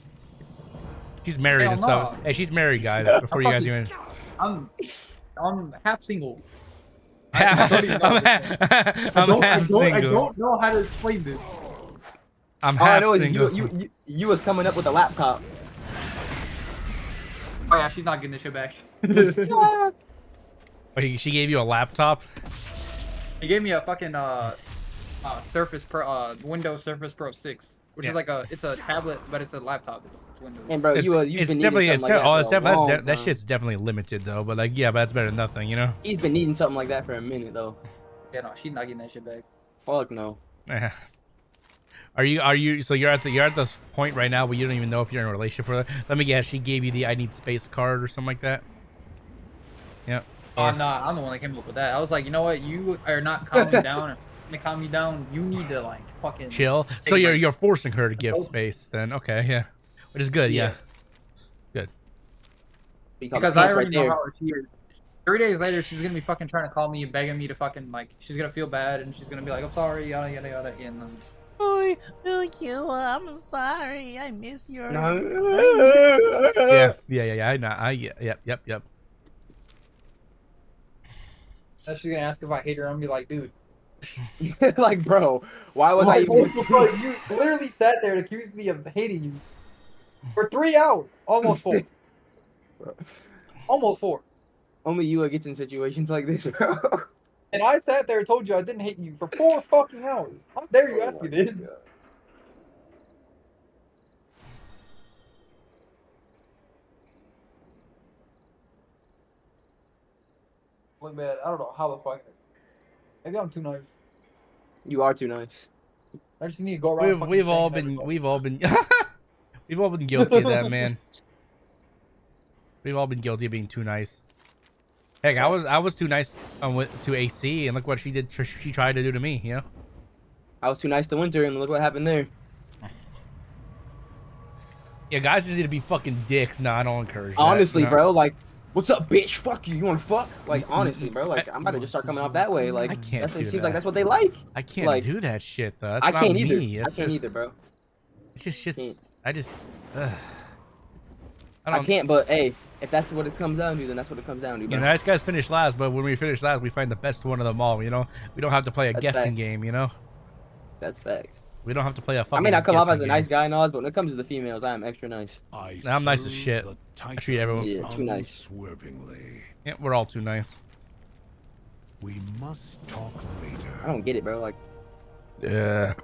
She's married and stuff. Hey, she's married, guys. Before you guys even. I'm half single. I'm half single. I don't know how to explain this. I'm half single. You was coming up with a laptop. Oh yeah, she's not getting this shit back. Wait, she gave you a laptop? He gave me a fucking Surface Pro, Windows Surface Pro 6, which is like it's a tablet, but it's a laptop. It's Windows. And bro, you've been needing something like that. That shit's definitely limited though. But like, yeah, but that's better than nothing, you know. He's been needing something like that for a minute though. Yeah, no, she's not getting that shit back. Fuck no. Yeah. Are you? So you're at the point right now where you don't even know if you're in a relationship with her. Let me guess. She gave you the I need space card or something like that. Yeah. I'm the one that came up with that. I was like, you know what? You are not calming down. To calm you down, you need to like fucking chill. So you're forcing her to give space then. Okay, yeah. Which is good, yeah. Good. Because I already know how she is. 3 days later, she's gonna be fucking trying to call me and begging me to fucking like. She's gonna feel bad and she's gonna be like, "I'm sorry, yada yada yada," and Oh, you, I'm sorry. I miss your. Yeah. I know. Yep. Then she's gonna ask if I hate her. I'm gonna be like, dude. Like, bro, why was I even? Bro, you literally sat there and accused me of hating you for 3 hours, almost 4. Almost 4. Only you gets in situations like this, bro. And I sat there and told you I didn't hate you for 4 fucking hours. How dare you ask me this? Look bad. I don't know how the fuck. Maybe I'm too nice. You are too nice. I just need to go around. We've all been we've all been guilty of that, man. We've all been guilty of being too nice. Heck, I was too nice to AC, and look what she did. She tried to do to me. You know. I was too nice to Winter, and look what happened there. Yeah, guys just need to be fucking dicks. No, I don't encourage that. Honestly, no. bro, like, what's up, bitch? Fuck you. You wanna fuck? Like, honestly, bro, like, I'm about to just start coming off that way. Like, I can't. It seems like that's what they like. I can't like, do that shit though. That's I not can't me. either. It's I can't just, either, bro. It's just shit's. I just. I can't. But hey, if that's what it comes down to, then that's what it comes down to. Bro. You know, nice guys finish last, but when we finish last, we find the best one of them all. You know, we don't have to play a guessing game. You know. That's facts. We don't have to play a fucking. I mean, I come off as a game. nice guy and all, but when it comes to the females, I am extra nice. I'm nice as shit. I treat everyone. Yeah, too nice. Yeah, we're all too nice. We must talk later. I don't get it, bro. Like, yeah.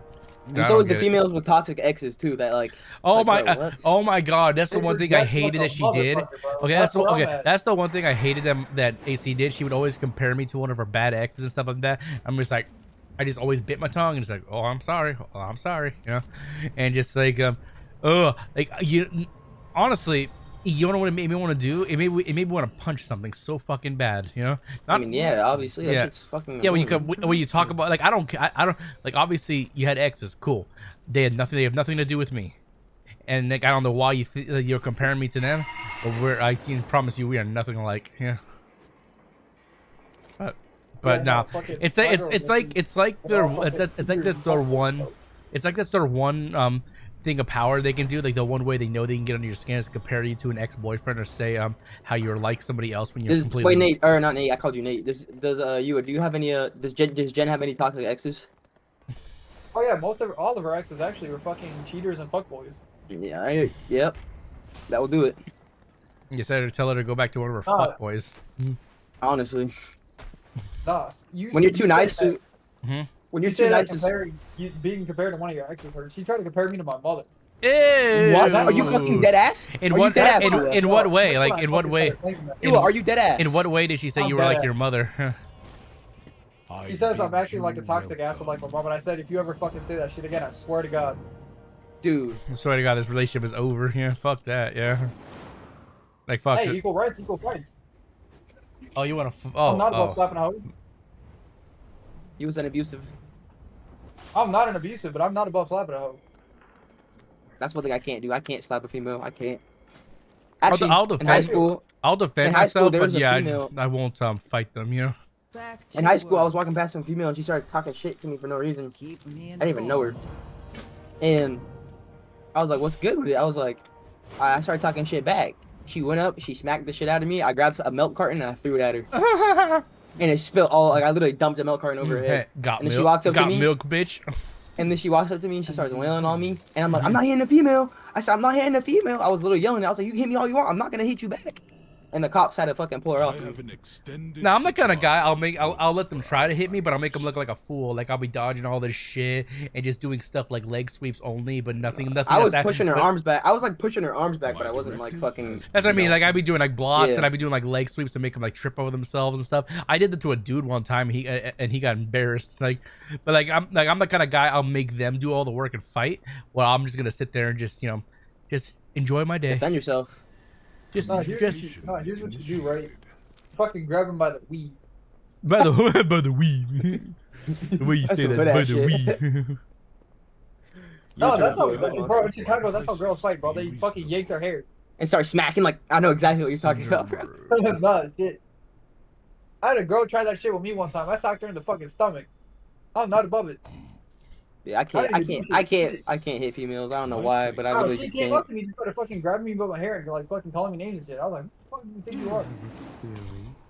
And so is the females with toxic exes too. That like. Oh like, my! bro, oh my God! That's the one thing I hated that she did. Okay, that's the one thing I hated that AC did. She would always compare me to one of her bad exes and stuff like that. I'm just like, I just always bit my tongue and it's like, oh, I'm sorry, you know, and just like, like you, honestly, you know what it made me want to do? It made me want to punch something so fucking bad, you know. I mean, yeah, obviously, that shit's fucking. Yeah, when you talk about like, I don't like. Obviously, you had exes, cool. They have nothing to do with me, and like I don't know why you're comparing me to them, but I can promise you we are nothing alike. Yeah. But no, it's like that's their one thing of power they can do. Like the one way they know they can get under your skin is compare you to an ex-boyfriend or say how you're like somebody else when you're completely. Wait, Nate, or not Nate? I called you Nate. Do you have any does Jen have any toxic exes? Oh yeah, all of her exes actually were fucking cheaters and fuckboys. Yeah, yep. That will do it. You said tell her to go back to one of her fuckboys. Honestly. Nah, when you're too nice to. When you're too nice to. Being compared to one of your exes, she tried to compare me to my mother. Ew. What? Are you fucking dead ass? In what way? Like in what way? Are you dead ass? In what way did she say you were like your mother? She says I'm acting like a toxic asshole like my mom, and I said if you ever fucking say that shit again, I swear to God. Dude. I swear to God, this relationship is over. Yeah, fuck that. Yeah. Like fuck. Hey, equal rights, equal fights. Oh, you want to? I'm not about slapping a hoe. You was an abusive. I'm not an abusive, but I'm not above slapping a hoe. That's one thing I can't do. I can't slap a female. I can't. Actually, I'll defend, in high school, I'll defend myself, but yeah, I won't fight them. You know. In high school, I was walking past some female and she started talking shit to me for no reason. I didn't even know her. And I was like, "What's good with it?" I was like, I started talking shit back. She went up, she smacked the shit out of me. I grabbed a milk carton and I threw it at her. And it spilled all, like I literally dumped a milk carton over her head. Got and then milk, she walks up to me. milk, bitch. And then she walks up to me and she starts wailing on me. And I'm like, I'm not hitting a female. I said, I'm not hitting a female. I was literally yelling. I was like, you can hit me all you want. I'm not going to hit you back. And the cops had to fucking pull her off. Now I'm the kind of guy I'll let them try to hit me, but I'll make them look like a fool. Like I'll be dodging all this shit and just doing stuff like leg sweeps only, but nothing. I was pushing her arms back. I was like pushing her arms back, but I wasn't like fucking. That's what I mean. Like I'd be doing like blocks and I'd be doing like leg sweeps to make them like trip over themselves and stuff. I did that to a dude one time. He got embarrassed. Like, but like I'm the kind of guy I'll make them do all the work and fight. Well, I'm just gonna sit there and just just enjoy my day. Defend yourself. Here's what you do, right? Fucking grab him by the weave. By the weave. The way you say that, by the weave. No, that's how, bro, in Chicago, that's how girls fight, bro. They fucking yank their hair. And start smacking, like, I know exactly what you're talking about. No, shit. I had a girl try that shit with me one time. I socked her in the fucking stomach. I'm not above it. Yeah, I can't hit females. I don't know why, but I literally just can't. She came up to me, just started fucking grabbing me by my hair and like fucking calling me names and shit. I was like, what the fuck do you think you are?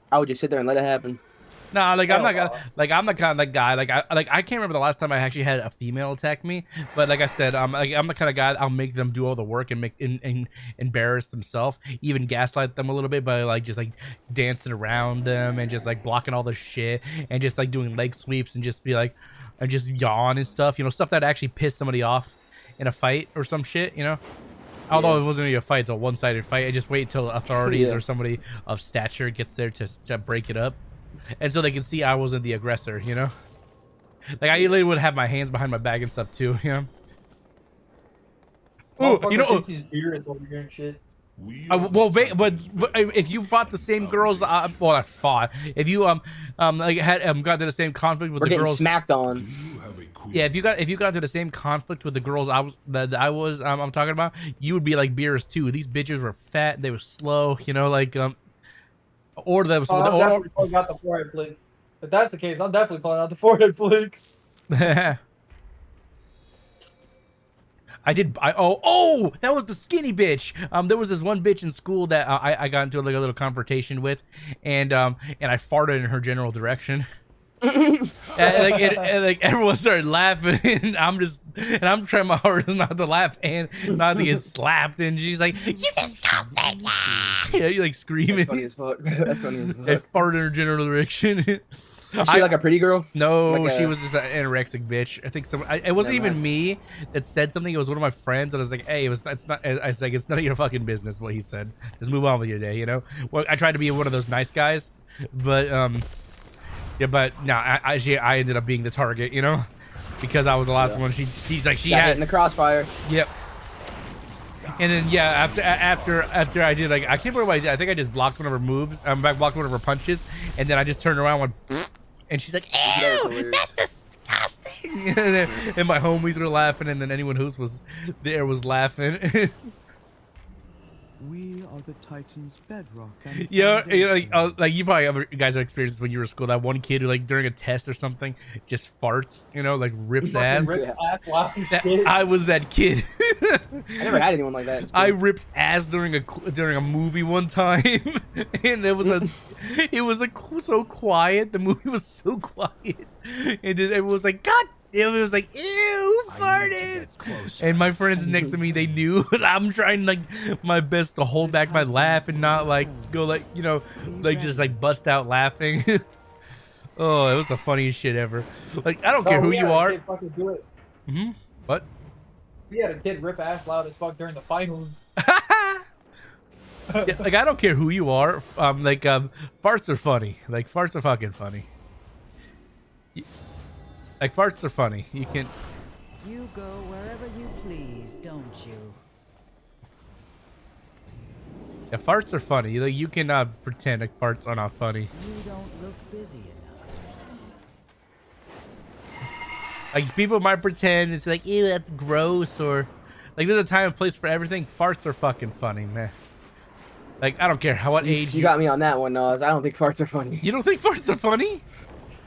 I would just sit there and let it happen. Nah, like I'm the kind of guy. Like I can't remember the last time I actually had a female attack me. But like I said, I'm the kind of guy I'll make them do all the work and embarrass themselves, even gaslight them a little bit by like just like dancing around them and just like blocking all the shit and just like doing leg sweeps and just be like and just yawn and stuff. Stuff that actually piss somebody off in a fight or some shit. Although it wasn't really a fight, it's a one-sided fight. I just wait till authorities or somebody of stature gets there to break it up. and so they can see I wasn't the aggressor, you know. Like I literally would have my hands behind my back and stuff too, you know. Oh, you know, thinks he's beerus over here and shit. well, but if you fought the same girls, well, not fought. If you like had got to the same conflict with the girls, smacked on. Yeah, if you got into the same conflict with the girls I'm talking about, you would be like beers too. These bitches were fat, they were slow, you know, like or them. I'm definitely pulling out the forehead flick. If that's the case, I'm definitely pulling out the forehead flick. Oh, that was the skinny bitch. There was this one bitch in school that I got into like a little confrontation with, and I farted in her general direction. and everyone started laughing, and I'm trying my hardest not to laugh and not to get slapped. And she's like, "You disgusting!" Yeah, you like screaming. That's funny as fuck. That's funny as fuck. I farted in her general direction. Was she like a pretty girl? No, like she was just an anorexic bitch. I think it wasn't even me that said something. It was one of my friends, and I was like, "Hey, it's not." I was like, "It's none of your fucking business." What he said. Just move on with your day, you know. Well, I tried to be one of those nice guys, but yeah, but no, I ended up being the target, you know, because I was the last one. She's like she got had hit in the crossfire. Yep. And then yeah, after I did like I can't remember what I did. I think I just blocked one of her moves. Blocked one of her punches, and then I just turned around and went. And she's like, "Ew, that's disgusting!" And my homies were laughing, and then anyone who was there was laughing. We are the Titan's bedrock. And Yeah, like you probably guys have experienced this when you were in school. That one kid who like during a test or something just farts, you know, like rips ass. I was that kid. I never had anyone like that. I ripped ass during a movie one time, and it was so quiet. The movie was so quiet, and then everyone was like, "God." It was like, "Ew, who farted?" And my friends next to me, they knew. I'm trying like my best to hold back my laugh and not like go like, you know, like just like bust out laughing. Oh, it was the funniest shit ever. Like I don't care who you are. Fucking do it. What? We had a kid rip ass loud as fuck during the finals. Yeah, like I don't care who you are. Farts are funny. Like farts are fucking funny. Like farts are funny. You can. You go wherever you please, don't you? Yeah, farts are funny. Like you cannot pretend like farts are not funny. You don't look busy enough. Like people might pretend it's like, "Ew, that's gross," or like there's a time and place for everything. Farts are fucking funny, man. Like I don't care what age. You got me on that one, Nas. I don't think farts are funny. You don't think farts are funny?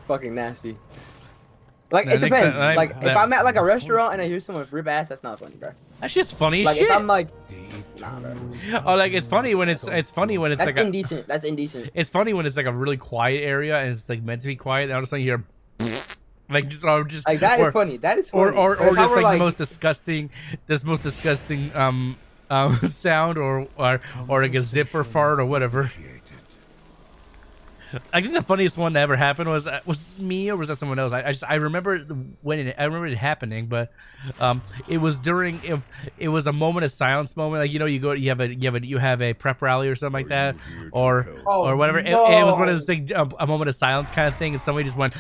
Fucking nasty. Like it depends. Like if I'm at like a restaurant and I hear someone rip ass, that's not funny, bro. That shit's funny as like, shit. If I'm like, nah, bro. Oh, like it's funny when it's funny when it's that's like indecent. That's indecent. It's funny when it's like a really quiet area and it's like meant to be quiet. And all of a sudden you hear like just like that is funny. That is funny. Or just like the most disgusting, sound or like a zipper fart or whatever. I think the funniest one that ever happened was this me or was that someone else? I remember it happening, but it was during it was a moment of silence moment. Like you have a prep rally or something like that, or whatever. No. It was one of those things, a moment of silence kind of thing, and somebody just went.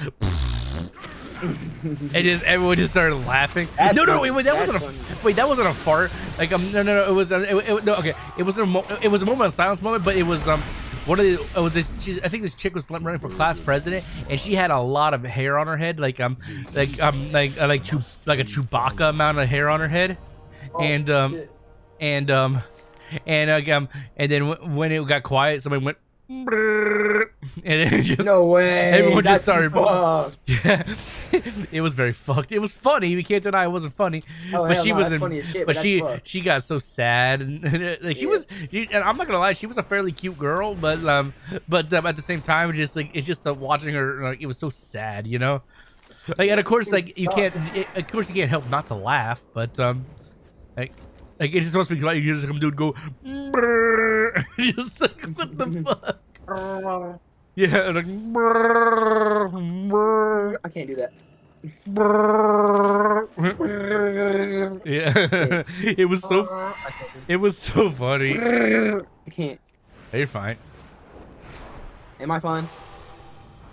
And everyone just started laughing. That wasn't a fart. Like no, it was okay. It was a moment of silence moment, but it was I think this chick was running for class president, and she had a lot of hair on her head, like a Chewbacca amount of hair on her head, and then when it got quiet, somebody went. And it just no way. Everyone just started. Yeah, it was very fucked. It was funny. We can't deny it wasn't funny. Oh, but she wasn't. Funny as shit, but she got so sad, and like she was. And I'm not gonna lie, she was a fairly cute girl, but at the same time, it's just watching her. Like, it was so sad, you know. Like, and of course, like you can't help not to laugh, but like it's just supposed to be like you just come dude go. Just like what the fuck. Yeah, like I can't do that. Yeah, it was so funny. I can't. Hey, you're fine. Am I fine?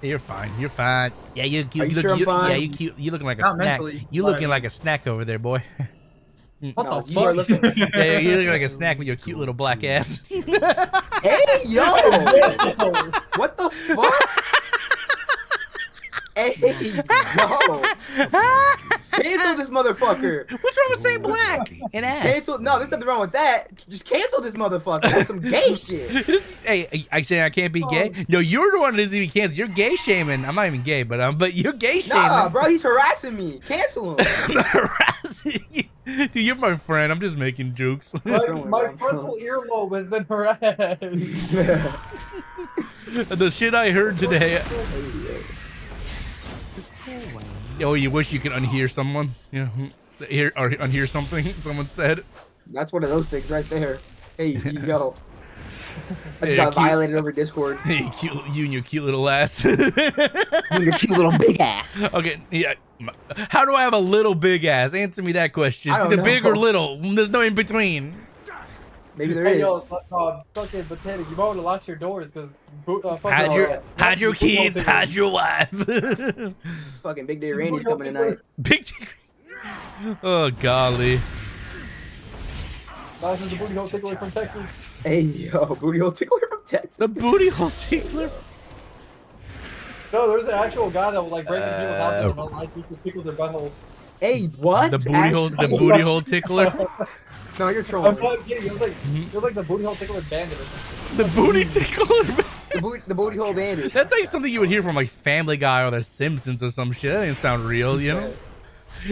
You're fine. You're fine. Yeah, you Are you look, sure I'm fine? Yeah, you cute. You looking like a Not snack. mentally, You but- looking like a snack over there, boy. What No, the you are fuck? looking. Yeah, you looking like a snack with your cute little black ass. Hey, yo! What the fuck? Hey, yo! Cancel this motherfucker! What's wrong with saying black and ass? Cancel. No, there's nothing wrong with that. Just cancel this motherfucker. That's some gay shit. Hey, I say I can't be gay. No, you're the one that doesn't even cancel. You're gay shaming. I'm not even gay, but you're gay shaming. Nah, bro, he's harassing me. Cancel him. I'm not harassing you. Dude, you're my friend. I'm just making jokes. My frontal earlobe has been harassed. The shit I heard today. Oh, you wish you could unhear someone? Yeah, hear or unhear something someone said. That's one of those things right there. Hey, yo. I just Yeah, got cute. violated over Discord. Hey, you and your cute little ass. You and your cute little big ass. Okay, yeah. How do I have a little big ass? Answer me that question. I It's don't either big or know. little. There's no in between. Maybe there Hey, is. yo, fucking potato, you might want to lock your doors because Hide your kids, hide your wife. Fucking Big Day Randy's coming tonight. Big. Oh golly. This is the booty hole tickler from Texas. Hey, yo, booty hole tickler from Texas. The booty hole tickler. No, there's an actual guy that was like breaking people's houses and all nice used to tickle their butthole. Hey, what? The booty hole tickler. No, you're trolling. I'm not kidding. It was like the booty hole tickler bandit. The booty tickler. The booty hole bandit. That's like something you would hear from like Family Guy or The Simpsons or some shit. That didn't sound real, you know?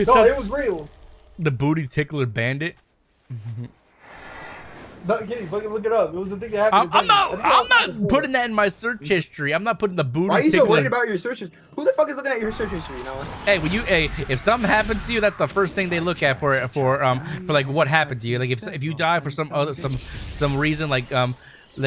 No, it was real. The booty tickler bandit. Not kidding. Look it up. It was the thing that happened. I'm not putting that in my search history. I'm not putting the booty Why are you tickler. so worried about your search history? Who the fuck is looking at your search history now? Hey, if something happens to you, that's the first thing they look at for like what happened to you. Like if you die for some reason like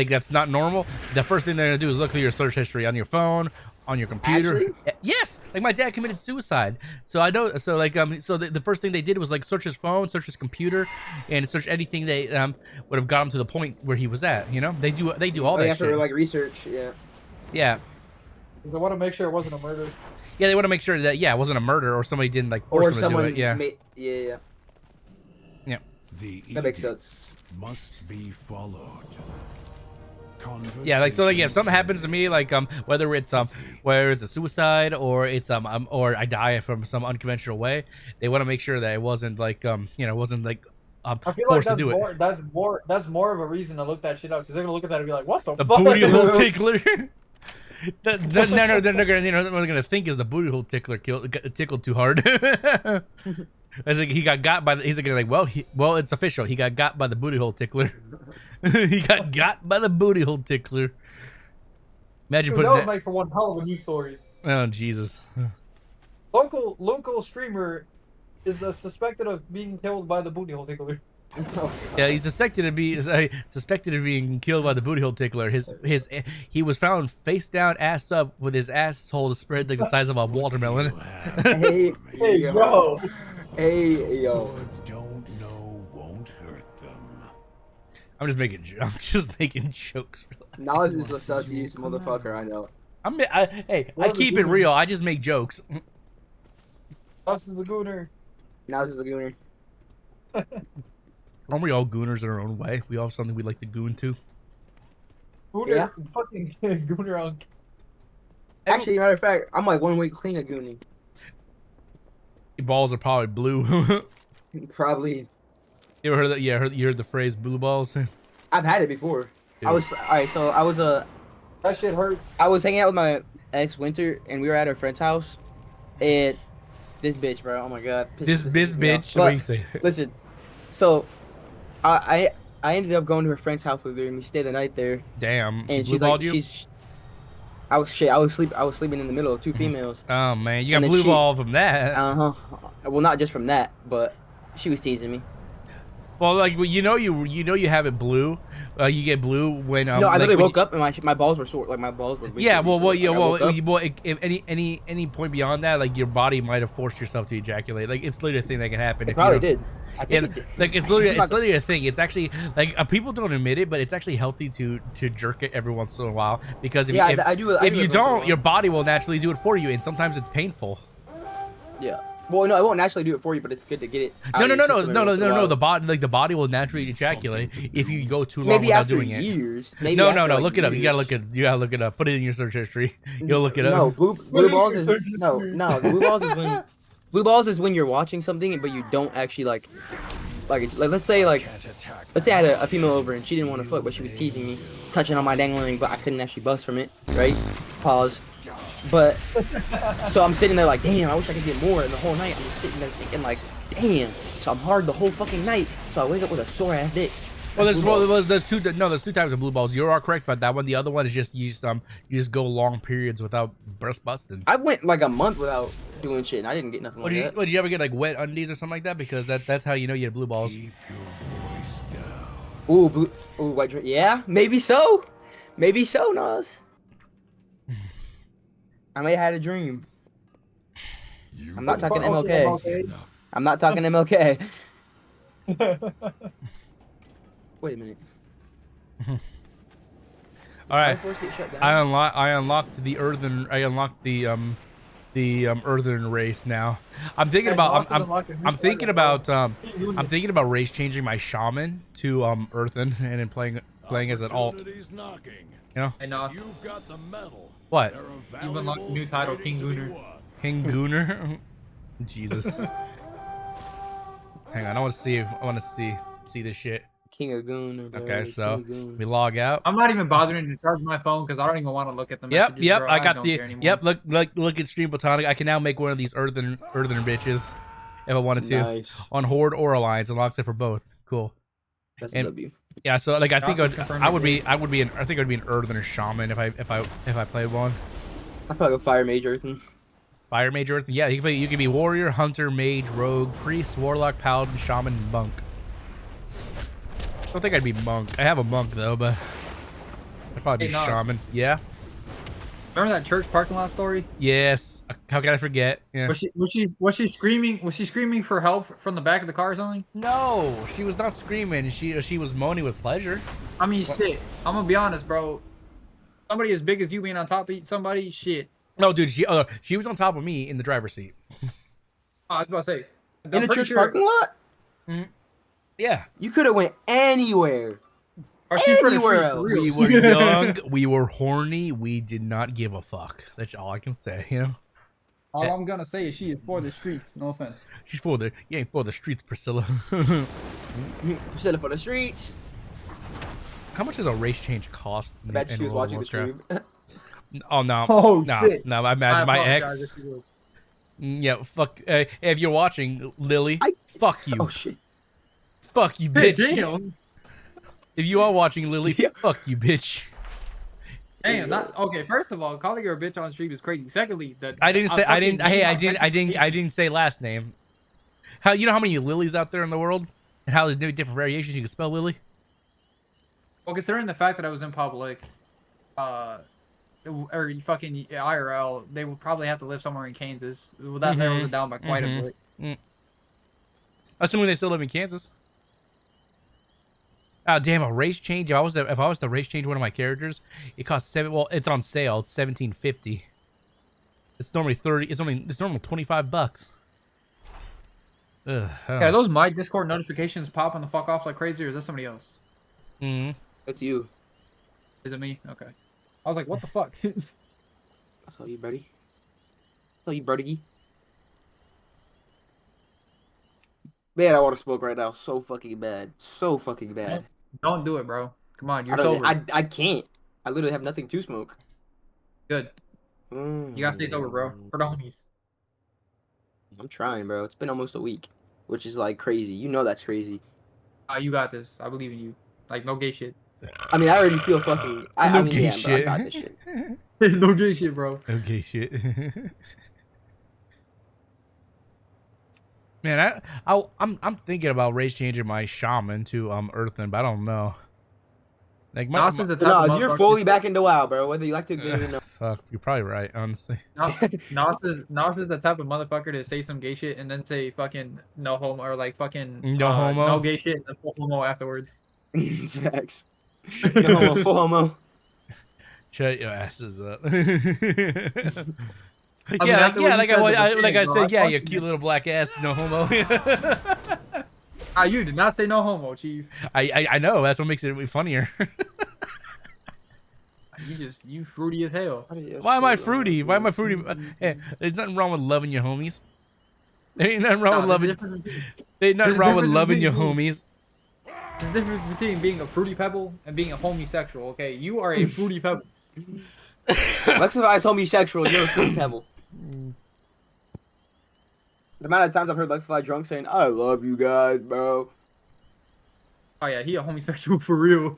that's not normal, the first thing they're gonna do is look at your search history on your phone, on your computer. Actually? Yes, like my dad committed suicide, so I know. So like so the first thing they did was like search his phone, search his computer, and search anything they would have got him to the point where he was at. You know, they do all that after shit. like research, yeah. Yeah. Because I want to make sure it wasn't a murder. Yeah, they want to make sure that it wasn't a murder or somebody didn't like Or force them to do someone it. Yeah. yeah. Yeah. That makes sense. Must be followed. Yeah, like so, like if something happens to me, like whether it's a suicide or it's or I die from some unconventional way, they want to make sure that it wasn't like it wasn't like I feel like forced to do it. that's more of a reason to look that shit up because they're gonna look at that and be like, what the fuck? Booty hole tickler. No, they're gonna think is the booty hole tickler tickled too hard. As like he got by. He's like, well, it's official. He got by the booty hole tickler. He got by the booty hole tickler. Imagine putting that that. would make for one hell of a news story. Oh Jesus. Local streamer is suspected of being killed by the booty hole tickler. Yeah, he's suspected of being killed by the booty hole tickler. He was found face down, ass up, with his asshole spread like the size of a watermelon. Hey, yo. Hey, yo. Don't know won't hurt them. I'm just making jokes. Nas is a sussy motherfucker. I know. I keep it real. I just make jokes. Nas is the gooner. Nas is the gooner. Aren't we all gooners in our own way? We all have something we like to goon to. Gooner, Yeah. fucking gooner on. Actually, matter of fact, I'm like 1 week clean of gooning. Your balls are probably blue. Probably. You ever heard that? Yeah, you heard the phrase "blue balls." I've had it before. Yeah. I was alright. So I was That shit hurts. I was hanging out with my ex Winter, and we were at a friend's house, and this bitch, bro. Oh my god. This bitch. But, What do you say? Listen, so I ended up going to her friend's house with her, and we stayed the night there. Damn. She And blue balled you? I was sleeping in the middle of two females. Oh man, you got And then blue ball from that. Well, not just from that, but she was teasing me. Well, like you know you have it blue You get blue when no, I like, literally woke up and my balls were sore. Like my balls were. Yeah, well, sore. yeah, like, well, if any point beyond that, like your body might have forced yourself to ejaculate. Like it's literally a thing that can happen. It if probably you did. I think it did. Like it's literally a thing. It's actually like people don't admit it, but it's actually healthy to jerk it every once in a while because if you don't, your body will naturally do it for you, and sometimes it's painful. Yeah. Well, no, I won't naturally do it for you, but it's good to get it. No. The body will naturally ejaculate if you go too long Maybe without after doing it. years. Maybe no. Look it up. You gotta look it up. Put it in your search history. You'll look it up. No, blue balls is blue balls is when you're watching something but you don't actually like let's say I had a female over and she didn't want to fuck but she was teasing me, touching on my dangling, but I couldn't actually bust from it. Right? Pause. But so I'm sitting there like, damn, I wish I could get more. And the whole night I'm just sitting there thinking like, damn. So I'm hard the whole fucking night. So I wake up with a sore ass dick. Well, there's two types of blue balls. You are correct about that one. The other one is just you just go long periods without breast busting. I went like a month without doing shit and I didn't get nothing like that. Did you ever get like wet undies or something like that? Because that's how you know you had blue balls. Ooh, white drink. Yeah, maybe so. Maybe so, Nas. I may have had a dream. I'm not talking MLK. I'm not talking MLK. Wait a minute. All right. I unlocked the earthen. I unlocked the earthen race now. I'm thinking about I'm thinking about race changing my shaman to earthen and then playing as an alt. You know? Hey, Nos. You've got the medal. What? You've unlocked a new title, King Gooner. King Gooner? Jesus. Hang on, I want to see this shit. King of Gooner. Okay, so we log out. I'm not even bothering to charge my phone because I don't even want to look at the messages. Yep. Bro. I got look at Stream Platonic. I can now make one of these earthen bitches if I wanted to. Nice. On Horde or Alliance. Unlocks it for both. Cool. That's a W. Yeah, so like I think I would be an earthen or shaman if I played one. I'd probably go fire mage earthen. Fire mage earthen. Yeah, you can be warrior, hunter, mage, rogue, priest, warlock, paladin, shaman, and monk. I don't think I'd be monk. I have a monk though, but I'd probably be shaman. Yeah. Remember that church parking lot story? Yes. How can I forget? Yeah. Was she screaming? Was she screaming for help from the back of the car or something? No, she was not screaming. She was moaning with pleasure. I mean, shit. I'm gonna be honest, bro. Somebody as big as you being on top of somebody, shit. No, dude, she was on top of me in the driver's seat. I was about to say. In a church parking lot? Mm-hmm. Yeah. You could have went anywhere. Anywhere else. We were young. We were horny. We did not give a fuck. That's all I can say. You know. All I'm gonna say is she is for the streets. No offense. She's for the for the streets, Priscilla. Priscilla for the streets. How much does a race change cost? I bet she was watching the stream. Oh no! Oh shit! No, I imagine my ex. Yeah, fuck. If you're watching, Lily, fuck you. Oh shit! Fuck you, bitch. Damn. If you are watching, Lily, fuck you, bitch. Damn, okay. First of all, calling her a bitch on stream is crazy. Secondly, I didn't say last name. You know how many Lilies out there in the world, and how there's different variations you can spell Lily. Well, considering the fact that I was in public, or fucking IRL, they would probably have to live somewhere in Kansas. Well, that narrows it down by quite a bit. Assuming they still live in Kansas. Oh damn! A race change. If I was to race change one of my characters, it costs Well, it's on sale. It's $17.50. It's normally $30. It's normally $25. Ugh, Are those my Discord notifications popping the fuck off like crazy, or is that somebody else? That's you. Is it me? Okay. I was like, what the fuck? That's all you, buddy. That's all you, buddy. Man, I want to smoke right now. So fucking bad. So fucking bad. Don't do it, bro. Come on, you're sober. I can't. I literally have nothing to smoke. Good. You gotta stay sober, bro. For the homies. I'm trying, bro. It's been almost a week, which is like crazy. You know that's crazy. You got this. I believe in you. Like, no gay shit. I mean, I already feel fucking... No gay shit. Bro, I got this shit. No gay shit, bro. No gay shit. Man, I'm thinking about race changing my shaman to earthen, but I don't know. Like Nos is the type of you're motherfucker- fully back into WoW, bro. Whether you like to admit it or not. Fuck, you're probably right, honestly. Nos is the type of motherfucker to say some gay shit and then say fucking no homo or like fucking No homo? no gay shit and then full homo afterwards. Facts. No homo, full homo. Shut your asses up. I mean, yeah, after what you like said at the I beginning, bro, said, yeah, I your fucking- cute little black ass, no homo. You did not say no homo, Chief. I know, that's what makes it funnier. You fruity as hell. Why am I fruity? Why am I fruity? Hey, there's nothing wrong with loving your homies. There ain't nothing wrong with loving. There ain't nothing wrong with loving your homies. There's a difference between being a fruity pebble and being a homosexual. Okay, you are a fruity pebble. Lexify is homosexual. You're a fruity pebble. The amount of times I've heard Lexify drunk saying, "I love you guys, bro." Oh yeah, he a homosexual for real.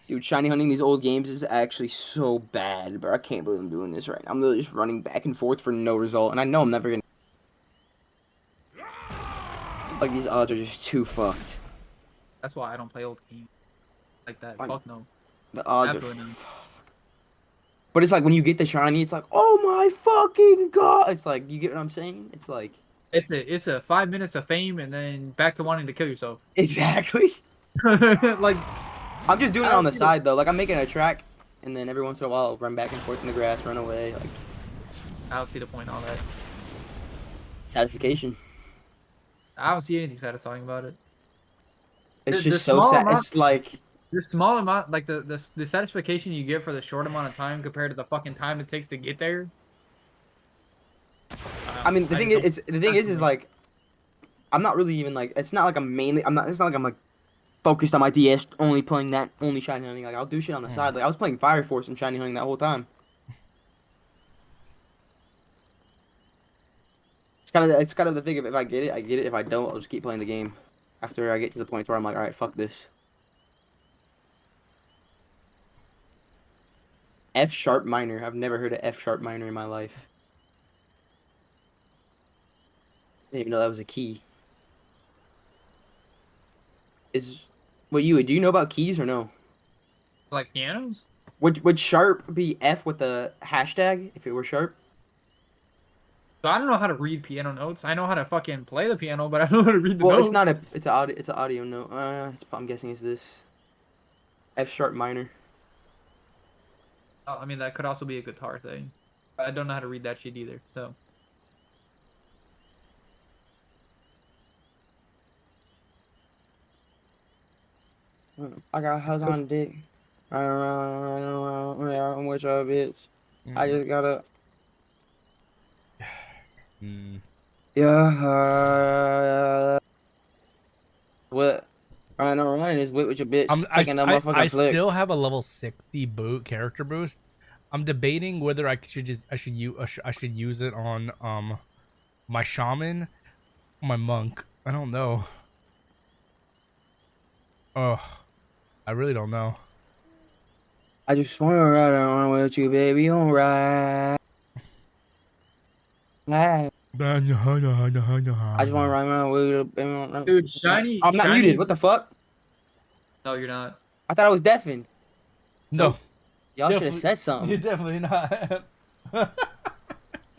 Dude, shiny hunting these old games is actually so bad, bro. I can't believe I'm doing this right now. I'm literally just running back and forth for no result, and I know I'm never gonna. Like, these odds are just too fucked. That's why I don't play old games like that. Fuck no. The odds are. Absolutely not. But it's like when you get the shiny, it's like, oh my fucking god! It's like, you get what I'm saying? It's like. It's a 5 minutes of fame and then back to wanting to kill yourself. Exactly. Like. I'm just doing it on the side though. Like, I'm making a track, and then every once in a while I'll run back and forth in the grass, run away. Like, I don't see the point in all that. satisfaction. I don't see anything satisfying about it. It's just so sad. It's like the small amount, like the satisfaction you get for the short amount of time compared to the fucking time it takes to get there. I mean, the thing is like, I'm not really even like. It's not like I'm mainly. I'm not. It's not like I'm like focused on my DS, only playing that, only shiny hunting. Like, I'll do shit on the side. Like, I was playing Fire Force and shiny hunting that whole time. It's kind of the thing of, if I get it, I get it. If I don't, I'll just keep playing the game. After I get to the point where I'm like, all right, fuck this. F sharp minor. I've never heard of F sharp minor in my life. I didn't even know that was a key. Do you know about keys or no? Like pianos? Would sharp be F with the hashtag if it were sharp? So I don't know how to read piano notes. I know how to fucking play the piano, but I don't know how to read the notes. It's not a. It's an audio note. I'm guessing it's this. F sharp minor. I mean, that could also be a guitar thing. I don't know how to read that shit either. So. I got hoes on dick. I'm with your bitch. I just gotta. Yeah. What? I know running is with your bitch. Taking that motherfucking flick. I still have a level 60 character boost. I'm debating whether I should use it on my shaman, my monk. I don't know. Oh, I really don't know. I just wanna ride around with you, baby. Alright. I just wanna ride around with you, baby. Dude, shiny. I'm not muted. What the fuck? No, you're not. I thought I was deafened. No. Y'all should have said something. You're definitely not.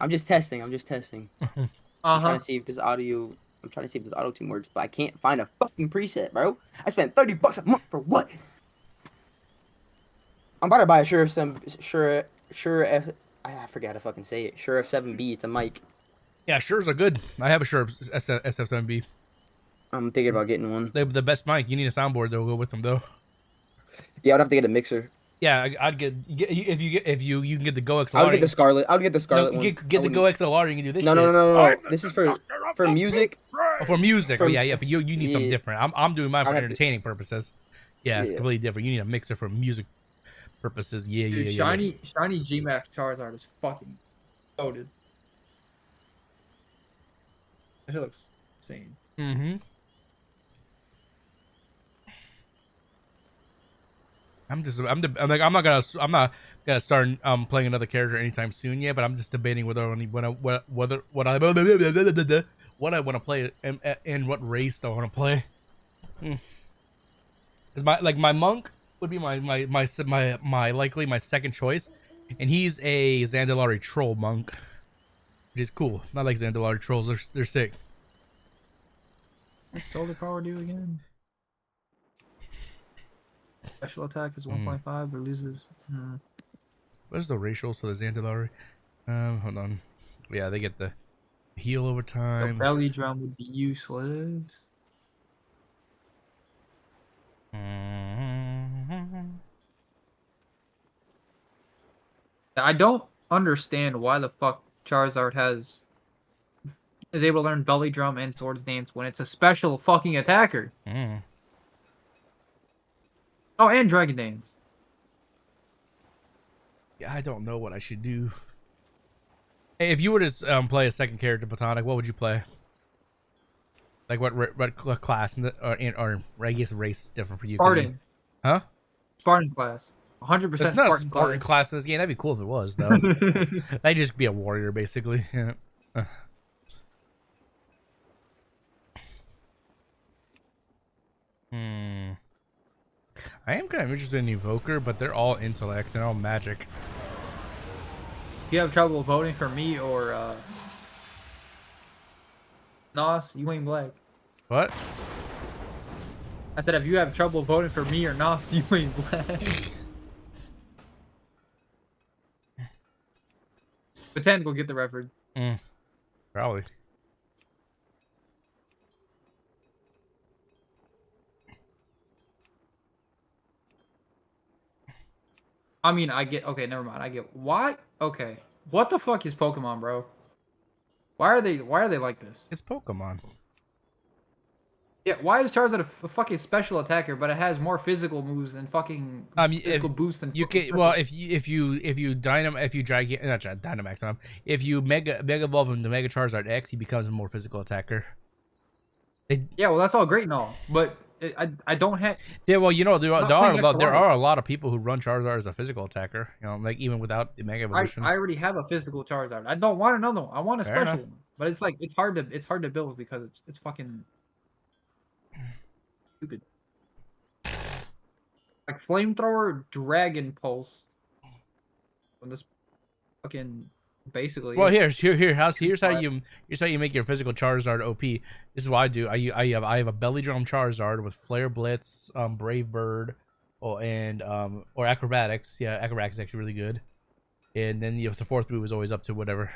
I'm just testing. I'm trying to see if this audio. I'm trying to see if this auto tune works, but I can't find a fucking preset, bro. I spent $30 a month for what? I'm about to buy a Shure F. I forgot to fucking say it. Shure F7B. It's a mic. Yeah, Shures are good. I have a Shure SF7B. I'm thinking about getting one. They're the best mic. You need a soundboard to go with them, though. Yeah, I'd have to get a mixer. Yeah, I'd get if you can get the Go XLR. I would get the Scarlet. I would get the Scarlet one. Get the Go XLR. You can do this. No. This is for music. Oh, for music. Yeah. For you need something different. I'm doing mine for entertaining purposes. Yeah, it's completely different. You need a mixer for music purposes. Dude, shiny Gmax Charizard is fucking loaded. That shit looks insane. Mm-hmm. I'm not gonna start playing another character anytime soon yet, but I'm just debating whether I what I want to play and what race I want to play. Cause my monk would be my likely my second choice, and he's a Zandalari troll monk, which is cool. I like Zandalari trolls; they're sick. What's solar power do again? Special attack is 1.5, but loses. What's the ratios for the Zandalari? Hold on. Yeah, they get the heal over time. The belly drum would be useless. I don't understand why the fuck Charizard is able to learn belly drum and swords dance when it's a special fucking attacker. Oh, and dragon dance. Yeah, I don't know what I should do. Hey, if you were to play a second character, Platonic, what would you play? Like what class or I guess race is different for you? Spartan. Huh? Spartan class. 100% It's not a Spartan Spartan class in this game. That'd be cool if it was, though. That'd just be a warrior, basically. Yeah. I am kind of interested in Evoker, but they're all intellect and all magic. If you have trouble voting for me or Nos, you ain't black. What? I said if you have trouble voting for me or Nos, you ain't black. Pretend we'll get the reference. Probably. I mean, I get... Okay, never mind. I get... Why? Okay. What the fuck is Pokemon, bro? Why are they like this? It's Pokemon. Yeah, why is Charizard a fucking special attacker, but it has more physical moves and fucking physical boost than you can? Well, if you Dynamax him, if you Mega Evolve him to Mega Charizard X, he becomes a more physical attacker. Yeah, well, that's all great and all, but I don't have. Yeah, well, you know there are a lot of people who run Charizard as a physical attacker. You know, like even without the Mega Evolution. I already have a physical Charizard. I don't want another one. I want a Fair special enough. one. But it's like it's hard to build because it's fucking stupid. Like Flamethrower, Dragon Pulse. When this fucking basically. Well, here's how you make your physical Charizard OP. This is what I do. I have a Belly Drum Charizard with Flare Blitz, Brave Bird, or Acrobatics. Yeah, Acrobatics is actually really good. And then the fourth move is always up to whatever.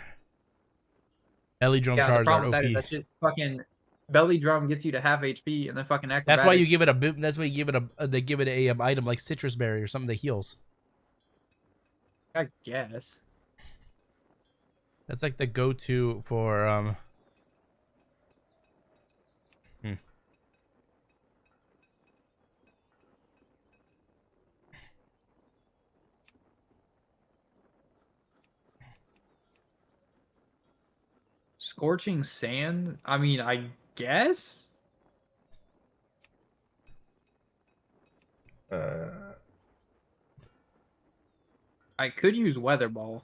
Belly Drum Yeah, Charizard the problem OP. with that shit fucking Belly Drum gets you to half HP, and then fucking Acrobatics. That's why you give it a. That's why you give it a. They give it a item like Citrus Berry or something that heals. I guess. That's like the go-to for Scorching Sand? I mean, I guess? I could use Weather Ball.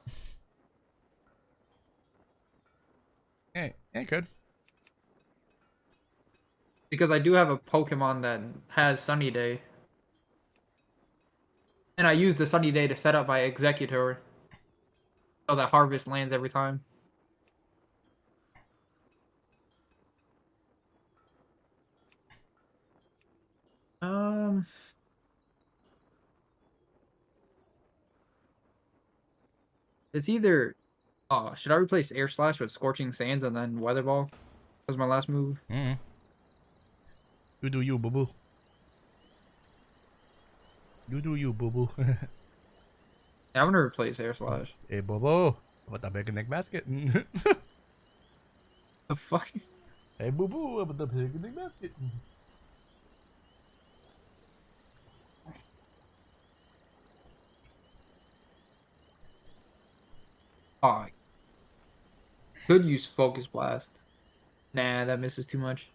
Yeah, good. Because I do have a Pokemon that has Sunny Day. And I use the Sunny Day to set up my Executor. So that Harvest lands every time. It's either... Oh, should I replace Air Slash with Scorching Sands and then Weather Ball? That was my last move. You do you, boo boo. You do you, boo boo. Yeah, I'm gonna replace Air Slash. Hey, boo boo. What the picnic basket? The fuck? Hey, boo boo. What the picnic basket? Oh, I could use Focus Blast. Nah, that misses too much.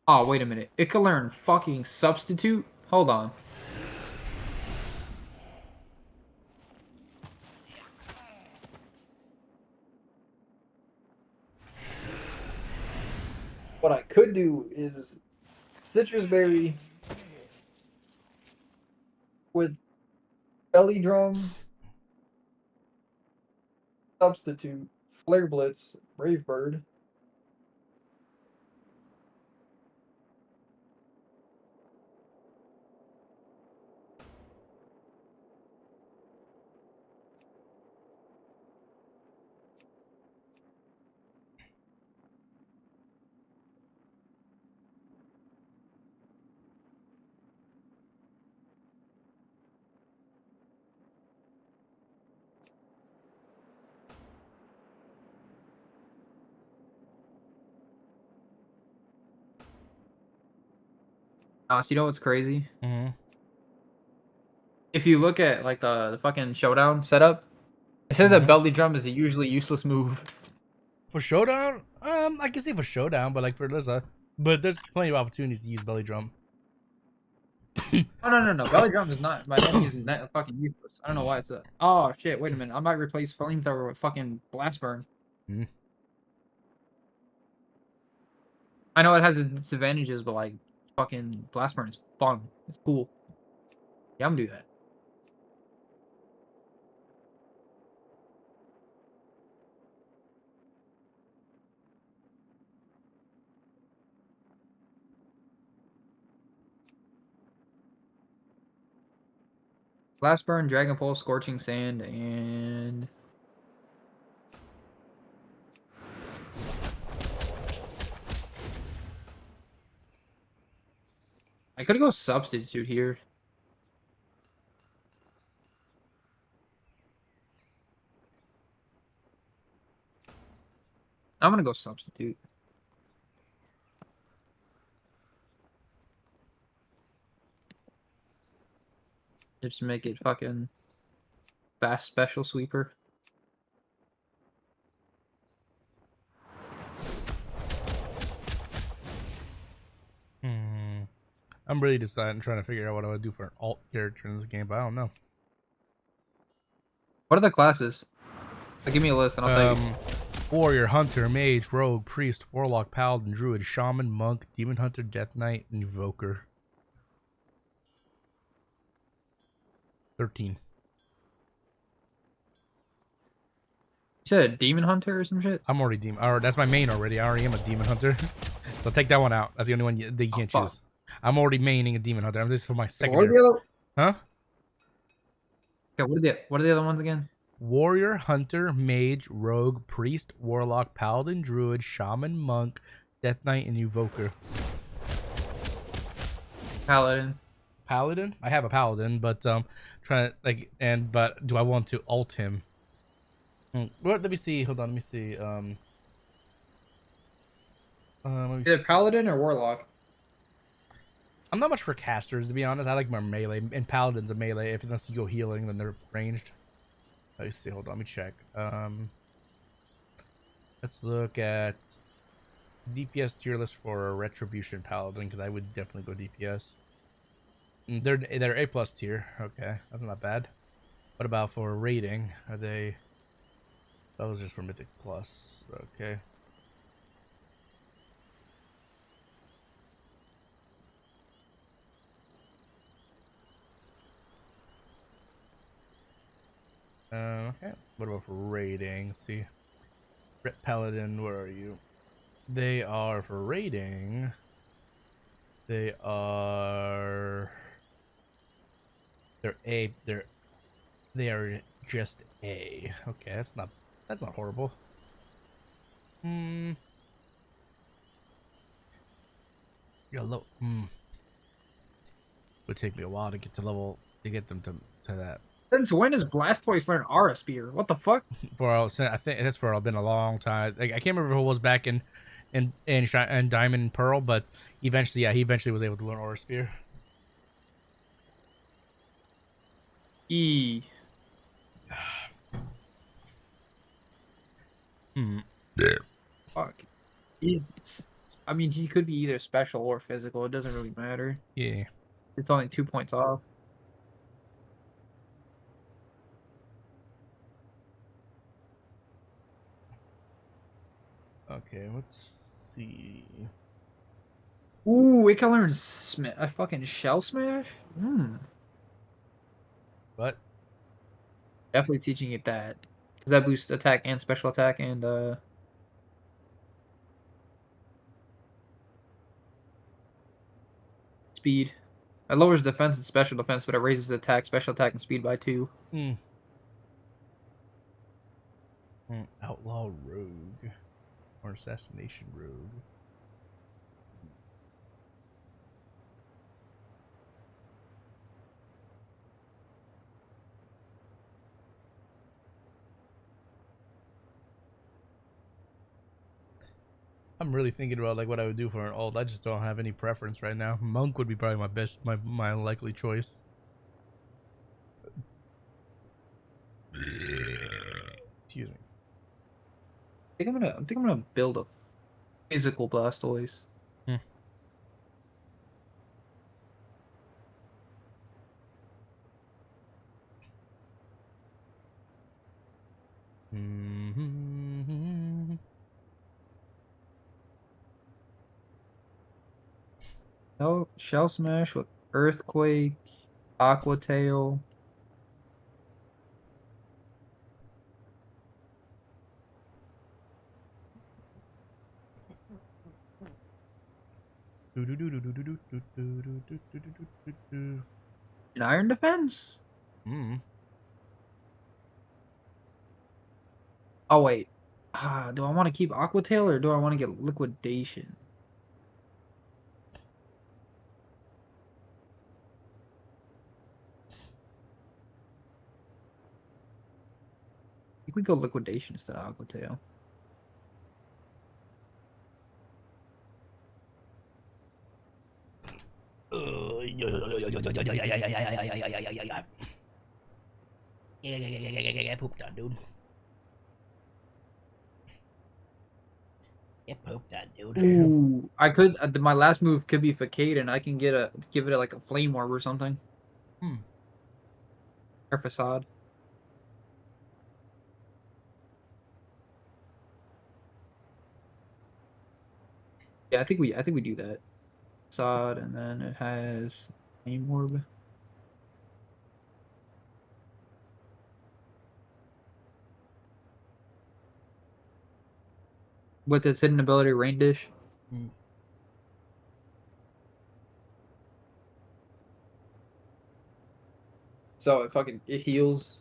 Oh, wait a minute. It could learn fucking substitute? Hold on. What I could do is citrus berry with belly drum, substitute, flare blitz, brave bird. So you know what's crazy? Mm-hmm. If you look at like the fucking showdown setup, it says that belly drum is a usually useless move. For showdown, I can see for showdown, but like for Lissa, but there's plenty of opportunities to use belly drum. Oh no, belly drum is not. My enemy is not fucking useless. I don't know why it's a. Oh shit! Wait a minute. I might replace flamethrower with fucking blast burn. I know it has its disadvantages, but like fucking blast burn is fun. It's cool. Yeah, I'm gonna do that. Blast burn, dragon pulse, scorching sand, and I could go substitute here. I'm gonna go substitute. Just make it fucking fast special sweeper. I'm really deciding, trying to figure out what I would do for an alt character in this game, but I don't know. What are the classes? Give me a list and I'll tell you. Warrior, Hunter, Mage, Rogue, Priest, Warlock, Paladin, Druid, Shaman, Monk, Demon Hunter, Death Knight, and Invoker. 13. You said Demon Hunter or some shit? I'm already Demon. Or that's my main already. I already am a Demon Hunter. So take that one out. That's the only one you can't choose. I'm already maining a Demon Hunter. I'm just for my second. What are the other? Huh? Okay, what are the other ones again? Warrior, Hunter, Mage, Rogue, Priest, Warlock, Paladin, Druid, Shaman, Monk, Death Knight, and Invoker. Paladin. Paladin? I have a Paladin, but trying to but do I want to alt him? Let me see. Hold on. Let me see. Either Paladin or Warlock. I'm not much for casters, to be honest. I like my melee, and Paladin's a melee. If unless you go healing, then they're ranged. Let me see. Hold on. Let me check. Let's look at DPS tier list for a Retribution Paladin, because I would definitely go DPS. They're A+ tier. Okay, that's not bad. What about for rating? Are they? That was just for Mythic Plus. Okay. Okay. What about for rating? Let's see. Ret Paladin, where are you? They are for rating. They are. They're A. They are just A. Okay, that's not horrible. Yeah, low. Would take me a while to get them to that. Since when does Blastoise learn Aura Spear? What the fuck? I think that's for been a long time. Like, I can't remember if it was back in Diamond and Pearl, but eventually, yeah, he eventually was able to learn Aura Spear. E. Hmm. Fuck. He's I mean, he could be either special or physical. It doesn't really matter. Yeah. It's only 2 points off. Okay, let's see. Ooh, it can learn a fucking shell smash? Hmm. What? Definitely teaching it that. Because that boosts attack and special attack and, speed. It lowers defense and special defense, but it raises attack, special attack, and speed by 2. Outlaw rogue. Or assassination rogue. I'm really thinking about like what I would do for an ult. I just don't have any preference right now. Monk would be probably my best, my likely choice. Excuse me. I think I'm gonna build a physical Blastoise. Shell Smash with Earthquake, Aqua Tail. An Iron Defense? Oh wait. Do I want to keep Aqua Tail or do I want to get Liquidation? I think we go Liquidation instead of Aqua Tail. Yeah, pooped on, dude. Yeah, pooped on, dude. Ooh, I could. My last move could be Facade, and I can give it like a Flame Orb or something. Or Facade. Yeah, I think we do that. Facade, and then it has Flame Orb. With its hidden ability, Rain Dish. So it heals.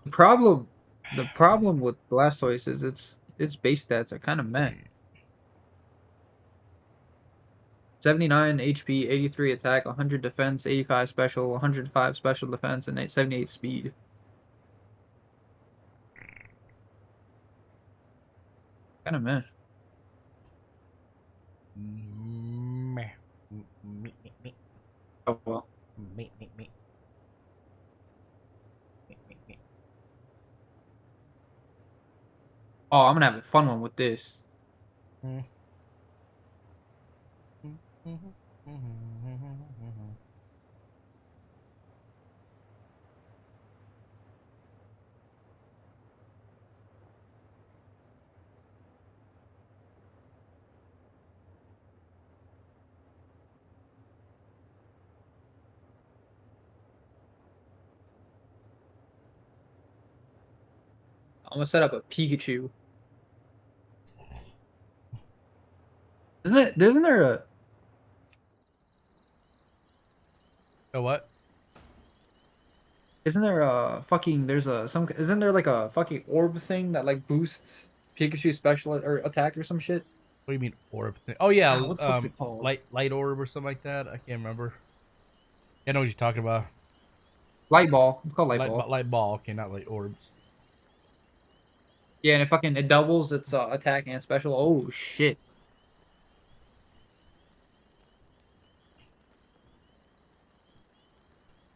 The problem with Blastoise is its base stats are kind of meh. 79 HP, 83 attack, 100 defense, 85 special, 105 special defense, and 78 speed. Kind of meh. Oh well. Oh, I'm gonna have a fun one with this. I'm gonna set up a Pikachu. Isn't there a what? Isn't there a fucking isn't there like a fucking orb thing that like boosts Pikachu special or attack or some shit? What do you mean orb thing? Oh yeah, What the fuck's it called? light orb or something like that. I can't remember. I know what you're talking about. Light ball. It's called light ball. Light ball. Okay, not light orbs. Yeah, and it doubles its attack and special. Oh shit.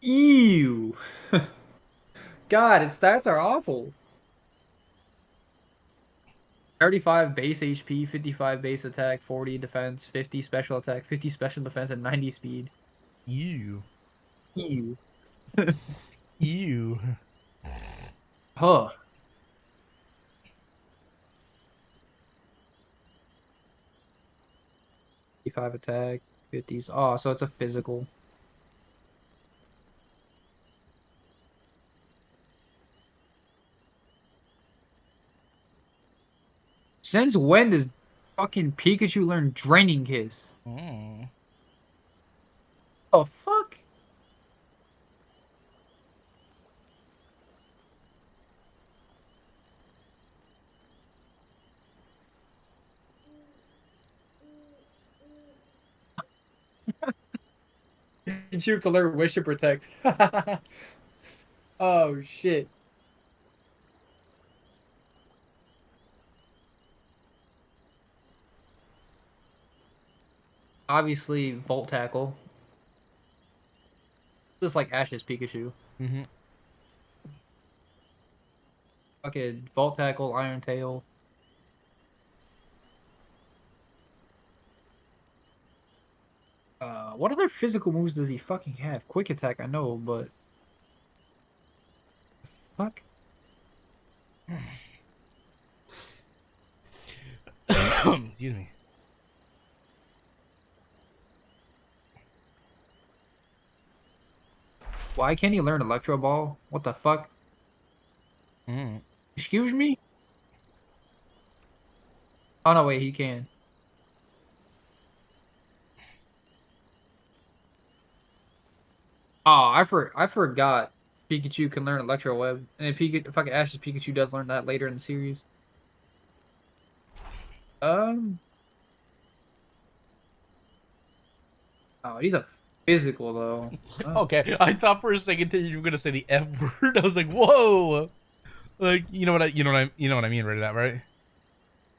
Ew. God, its stats are awful. 35 base HP, 55 base attack, 40 defense, 50 special attack, 50 special defense, and 90 speed. Ew. Ew. Ew. Huh. Attack, 50s. Oh, so it's a physical. Since when does fucking Pikachu learn Draining Kiss? Oh, fuck? Pikachu can learn Wish and Protect. Oh, shit. Obviously, Volt Tackle. Just like Ash's Pikachu. Mm-hmm. Okay, Volt Tackle, Iron Tail. What other physical moves does he fucking have? Quick Attack, I know, but... Fuck? Excuse me. Why can't he learn Electro Ball? What the fuck? Excuse me? Oh no, wait, he can. Oh, I forgot. Pikachu can learn Electro Web, and if fucking Ash's Pikachu does learn that later in the series. Oh, he's a physical though. Oh. Okay, I thought for a second that you were gonna say the F word. I was like, whoa. Like, you know what I mean right now, right?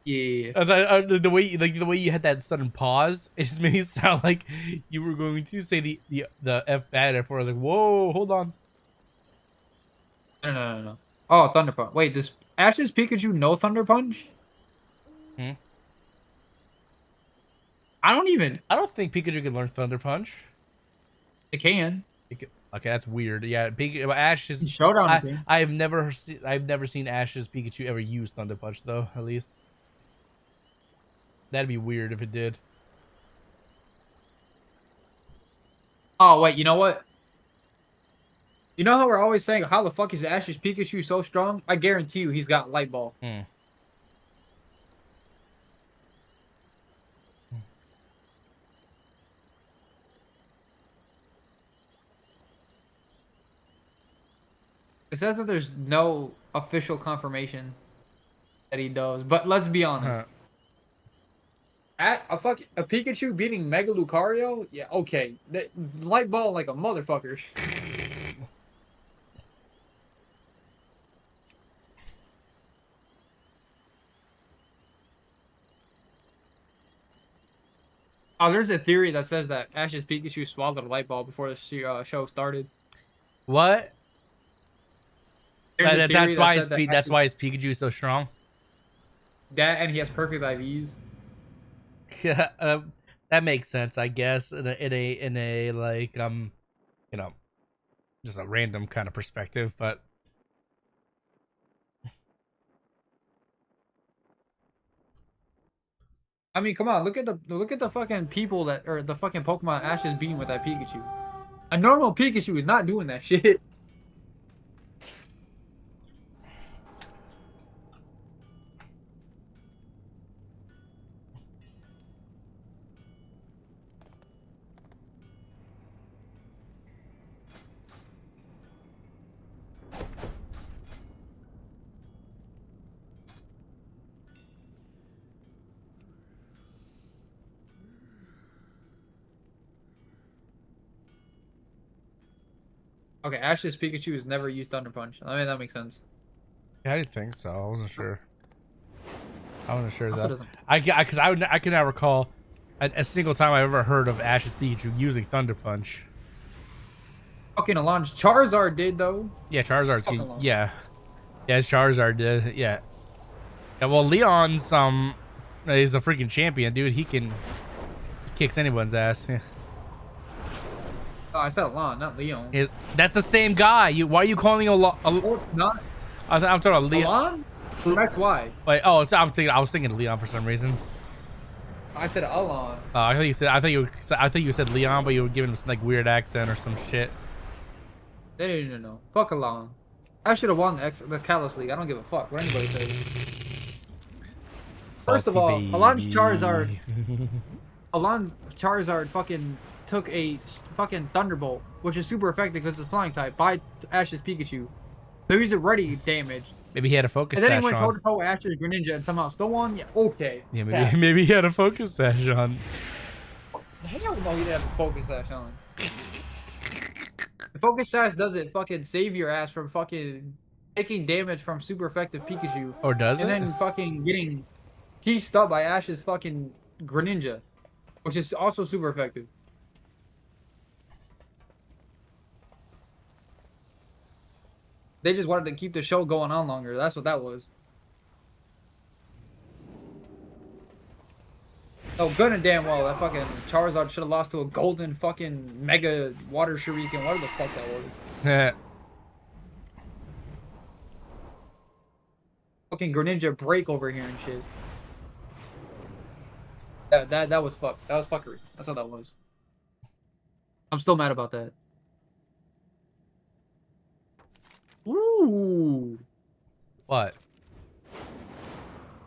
Yeah. The way you had that sudden pause, it just made it sound like you were going to say the F bad F word. I was like, whoa, hold on. No. Oh, Thunder Punch. Wait, does Ash's Pikachu know Thunder Punch? I don't think Pikachu can learn Thunder Punch. It can. Okay, that's weird. Yeah, Ash's Showdown. I've never seen Ash's Pikachu ever use Thunder Punch though. At least that'd be weird if it did. Oh wait, you know what? You know how we're always saying, how the fuck is Ash's Pikachu so strong? I guarantee you he's got Light Ball. It says that there's no official confirmation that he does, but let's be honest. A Pikachu beating Mega Lucario? Yeah, okay. Light Ball like a motherfucker. Oh, there's a theory that says that Ash's Pikachu swallowed a light ball before the show started. What? That's why his Pikachu is so strong. That and he has perfect IVs. Yeah, that makes sense, I guess. In a like just a random kind of perspective, but. I mean, come on, look at the fucking people or the fucking Pokemon Ash is beating with that Pikachu. A normal Pikachu is not doing that shit. Okay, Ash's Pikachu has never used Thunder Punch. I mean, that makes sense. Yeah, I didn't think so. I wasn't sure. I wasn't sure Also though. doesn't- I can now recall a single time I ever heard of Ash's Pikachu using Thunder Punch. Fucking Alon's Charizard did though. Yeah, Charizard's Fucking good. Alon. Yeah. Yeah, Charizard did. Yeah. Yeah, well, Leon's he's a freaking champion, dude. He kicks anyone's ass. Yeah. Oh, I said Alon, not Leon. That's the same guy. Why are you calling him Oh, it's not. I'm talking about Leon. Alon? That's why. Wait, I was thinking Leon for some reason. I said Alon. I thought you said Leon, but you were giving him some like weird accent or some shit. No. Fuck Alon. I should have won the Kalos League. I don't give a fuck what anybody says. First of all, Alon's Charizard fucking took a fucking Thunderbolt, which is super effective because it's flying type, by Ash's Pikachu. So he's already damaged. Maybe he had a focus And then sash he went on. toe to toe with Ash's Greninja and somehow still won? Yeah, okay. Yeah, maybe he had a focus sash on. Hell no, he didn't have a focus sash on. The focus sash doesn't fucking save your ass from fucking taking damage from super effective Pikachu. Or does and it? And then fucking getting pieced up by Ash's fucking Greninja, which is also super effective. They just wanted to keep the show going on longer. That's what that was. Oh, good and damn well, that fucking Charizard should have lost to a golden fucking mega water shuriken, whatever the fuck that was. Yeah. Fucking Greninja break over here and shit. That was fuck. That was fuckery. That's what that was. I'm still mad about that. Ooh. What?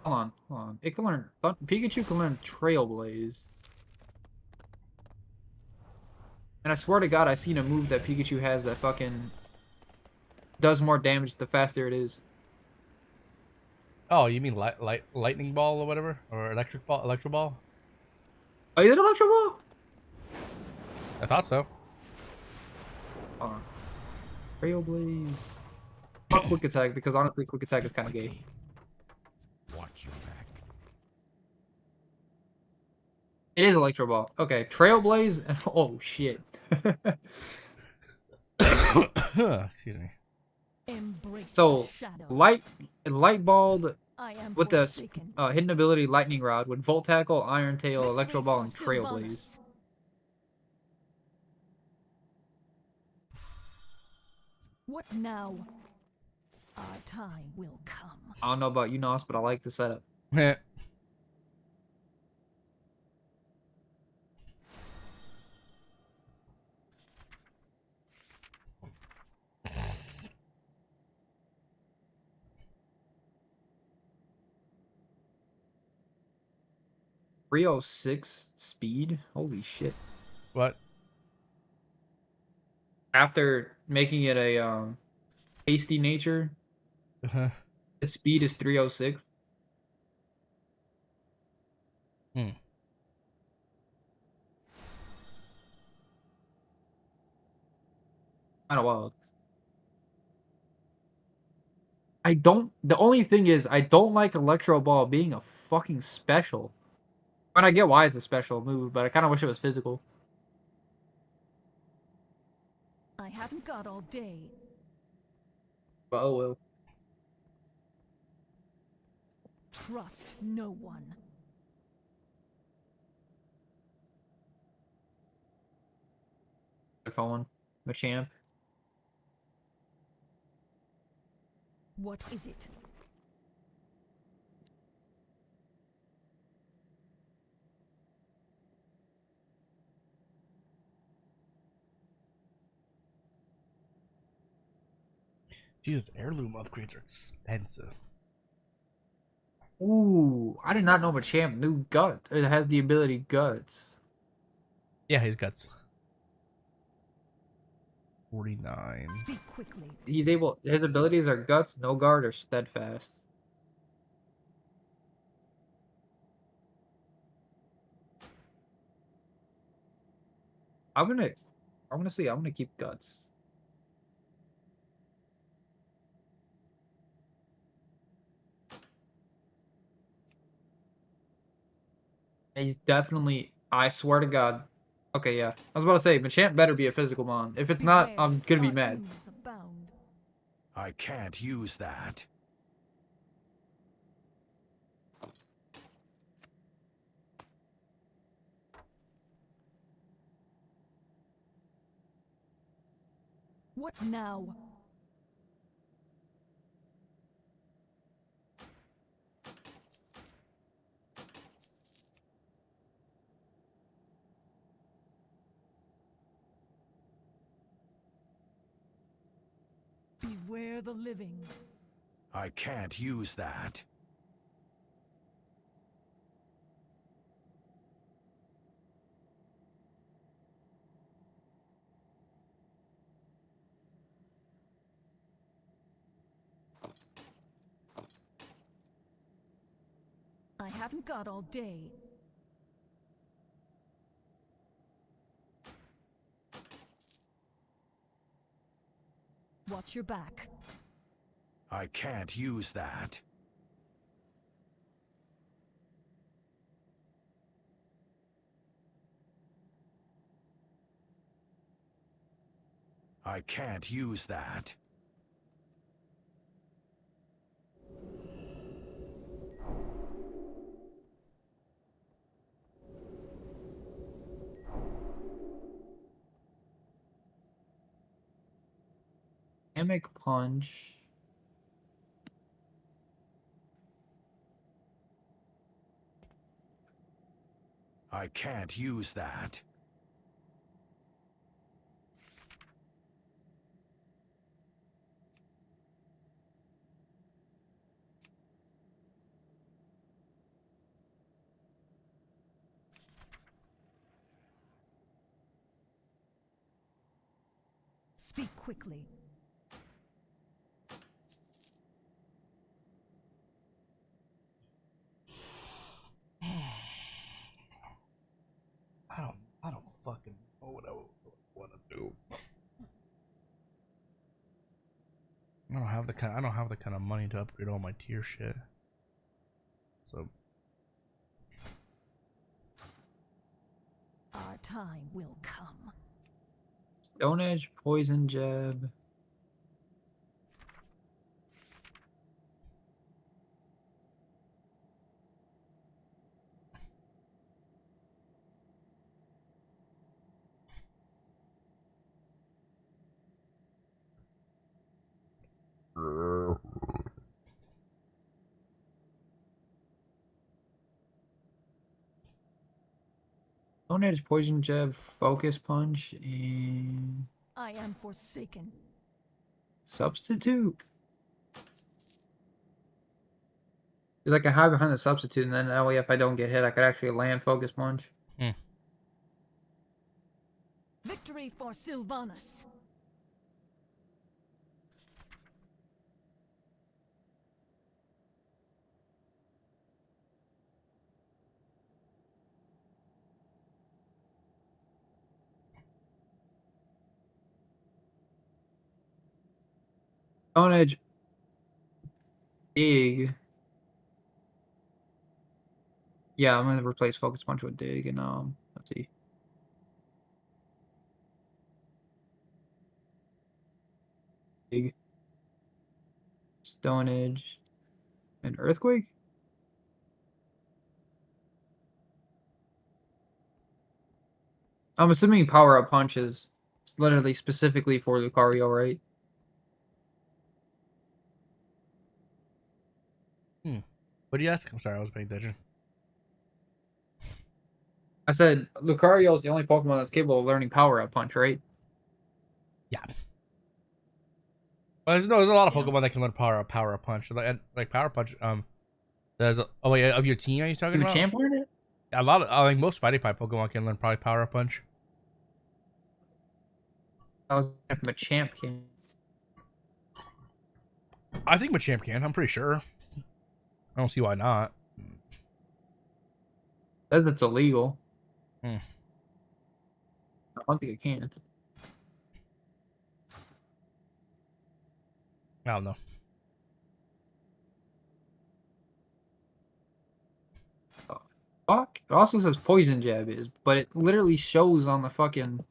Hold on. It can learn. Pikachu can learn Trailblaze. And I swear to God, I seen a move that Pikachu has that fucking does more damage the faster it is. Oh, you mean lightning ball or whatever, or electro ball? Oh, is it electro ball? I thought so. Hold on. Trailblaze. Fuck quick attack, because honestly, quick attack is kind of gay. Watch your back. It is electro ball. Okay, Trailblaze. Oh shit. Excuse me. So light balled with the hidden ability Lightning Rod with Volt Tackle, Iron Tail, Electro Ball, and Trailblaze. What now? Our time will come. I don't know about you, Nos, but I like the setup. Yeah. .306 speed? Holy shit. What? After making it a hasty nature, its speed is 306. Kind of wild. The only thing is, I don't like Electro Ball being a fucking special. And I get why it's a special move, but I kind of wish it was physical. I haven't got all day. But oh well. Trust no one. Phone, Machamp. What is it? Jesus, heirloom upgrades are expensive. Ooh, I did not know Machamp knew Guts. It has the ability Guts. Yeah, he's guts. 49. Speak quickly. He's able. His abilities are Guts, No Guard, or Steadfast. I'm gonna see. I'm gonna keep Guts. He's definitely. I swear to God. Okay, yeah. I was about to say, Machamp better be a physical mon. If it's not, I'm gonna be mad. I can't use that. What now? Beware the living. I can't use that. I haven't got all day. Watch your back. I can't use that. I can't use that. Dynamic punch. I can't use that. Speak quickly. I don't fucking know what I want to do. I don't have the kind of money to upgrade all my tier shit. So Our time will come. Stone Edge, Poison Jab. Stone Edge, Poison Jab, Focus Punch, and I am forsaken. Substitute. Like I can hide behind the substitute, and then that way, if I don't get hit, I could actually land Focus Punch. Victory for Sylvanas. Stone Edge, Dig. Yeah, I'm gonna replace Focus Punch with Dig, and let's see. Dig, Stone Edge, and Earthquake. I'm assuming Power Up Punch is literally specifically for Lucario, right? What'd you ask? I'm sorry, I was paying attention. I said Lucario is the only Pokemon that's capable of learning Power Up Punch, right? Yeah. Well, there's a lot of Pokemon that can learn Power Up Punch. Like Power Punch. There's of your team. Are you talking Can about? Machamp learn it? A lot of like most fighting type Pokemon can learn probably Power Up Punch. I was if Machamp can. I think Machamp can. I'm pretty sure. I don't see why not. Says it's illegal. Hmm. I don't think it can. I don't know. Fuck? It also says poison jab is, but it literally shows on the fucking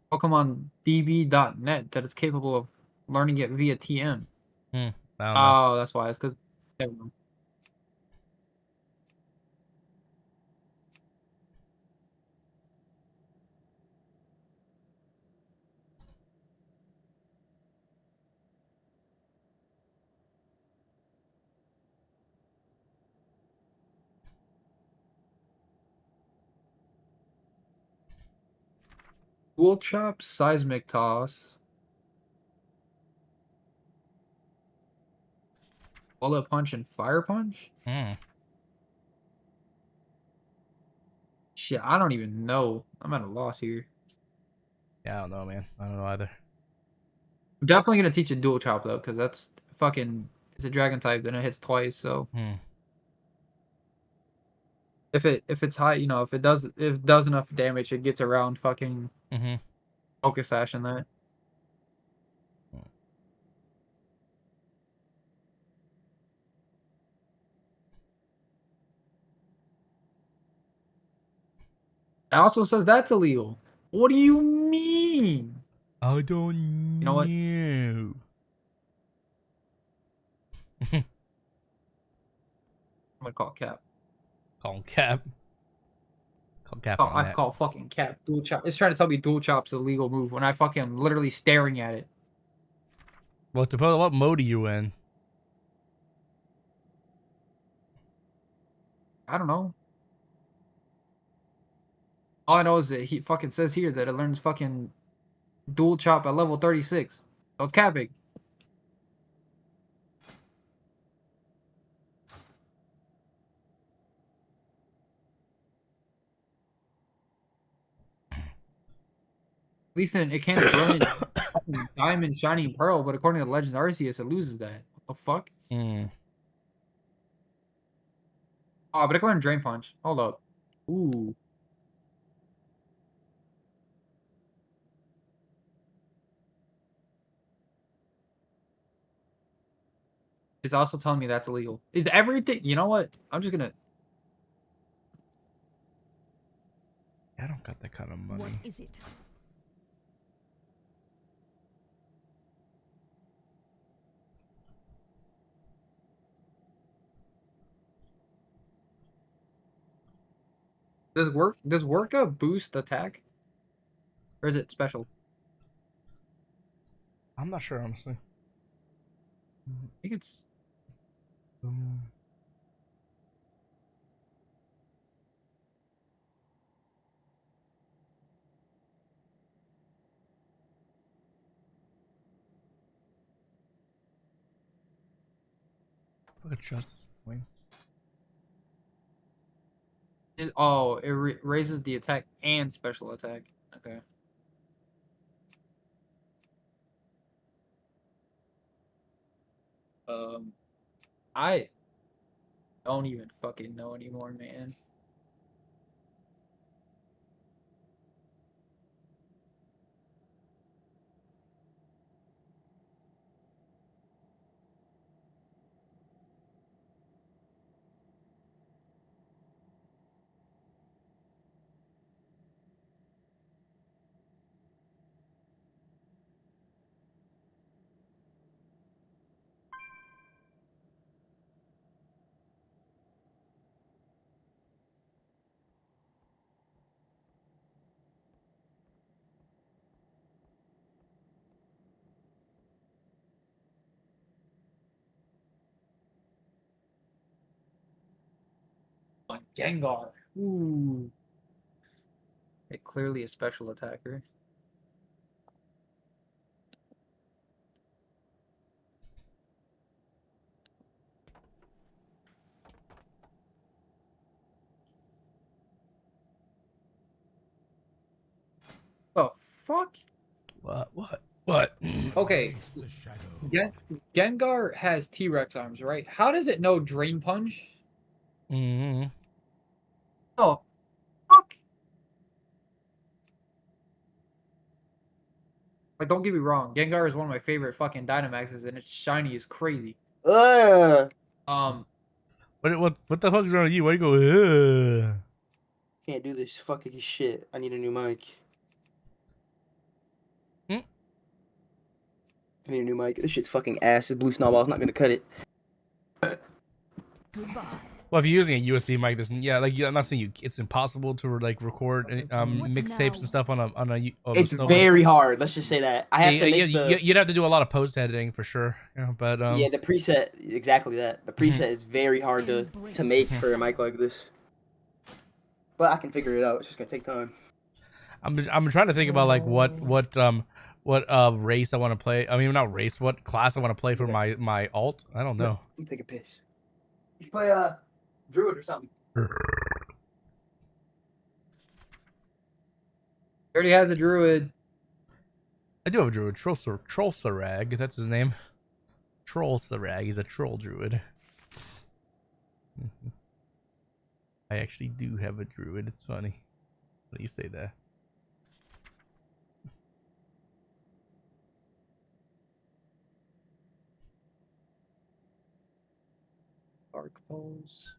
PokemonDB.net that it's capable of learning it via TM. I don't know. Oh, that's why. It's because. Dual chop, seismic toss. Bullet punch and fire punch? Shit, I don't even know. I'm at a loss here. Yeah, I don't know, man. I don't know either. I'm definitely gonna teach a dual chop though, because that's fucking. It's a dragon type, then it hits twice. So if it's high, you know, if it does enough damage, it gets around fucking focus sash and that. It also says that's illegal. What do you mean? I don't know what? know. I'm gonna call Cap. Call Cap. Call Cap Oh, on I that. call fucking Cap. Dual chop. It's trying to tell me dual chop's a legal move when I fucking am literally staring at it. Well, depends on what mode are you in. I don't know. All I know is that he fucking says here that it learns fucking dual chop at level 36. So it's capping. At least then it can't brilliant diamond shining pearl, but according to Legends Arceus, it loses that. What the fuck? Oh, but it can learn drain punch. Hold up. Ooh. It's also telling me that's illegal. Is everything? You know what? I'm just gonna. I don't got that kind of money. What is it? Does Worka boost attack? Or is it special? I'm not sure, honestly. I think it's. Look at Justice points. It raises the attack and special attack. Okay. I don't even fucking know anymore, man. Gengar. Ooh. It clearly a special attacker. Oh fuck. What? Okay. Gengar has T-Rex arms, right? How does it know Drain Punch? Oh, fuck. Like, don't get me wrong. Gengar is one of my favorite fucking Dynamaxes, and its shiny is crazy. What the fuck is wrong with you? Why you go? Ugh? Can't do this fucking shit. I need a new mic. I need a new mic. This shit's fucking ass. This blue snowball's not gonna cut it. Goodbye. Well, if you're using a USB mic, this I'm not saying it's impossible to like record mixtapes and stuff on a It's very hard. Let's just say that I have to make you'd have to do a lot of post editing for sure. But yeah, the preset exactly that. The preset is very hard to make for a mic like this. But I can figure it out. It's just gonna take time. I'm trying to think about like what race I want to play. I mean, not race. What class I want to play for my alt. I don't know. Let me take a piss. You should play Druid or something. He already has a Druid. I do have a Druid. Nosirrag. That's his name. Nosirrag. He's a troll Druid. I actually do have a Druid. It's funny when you say that. Dark pose.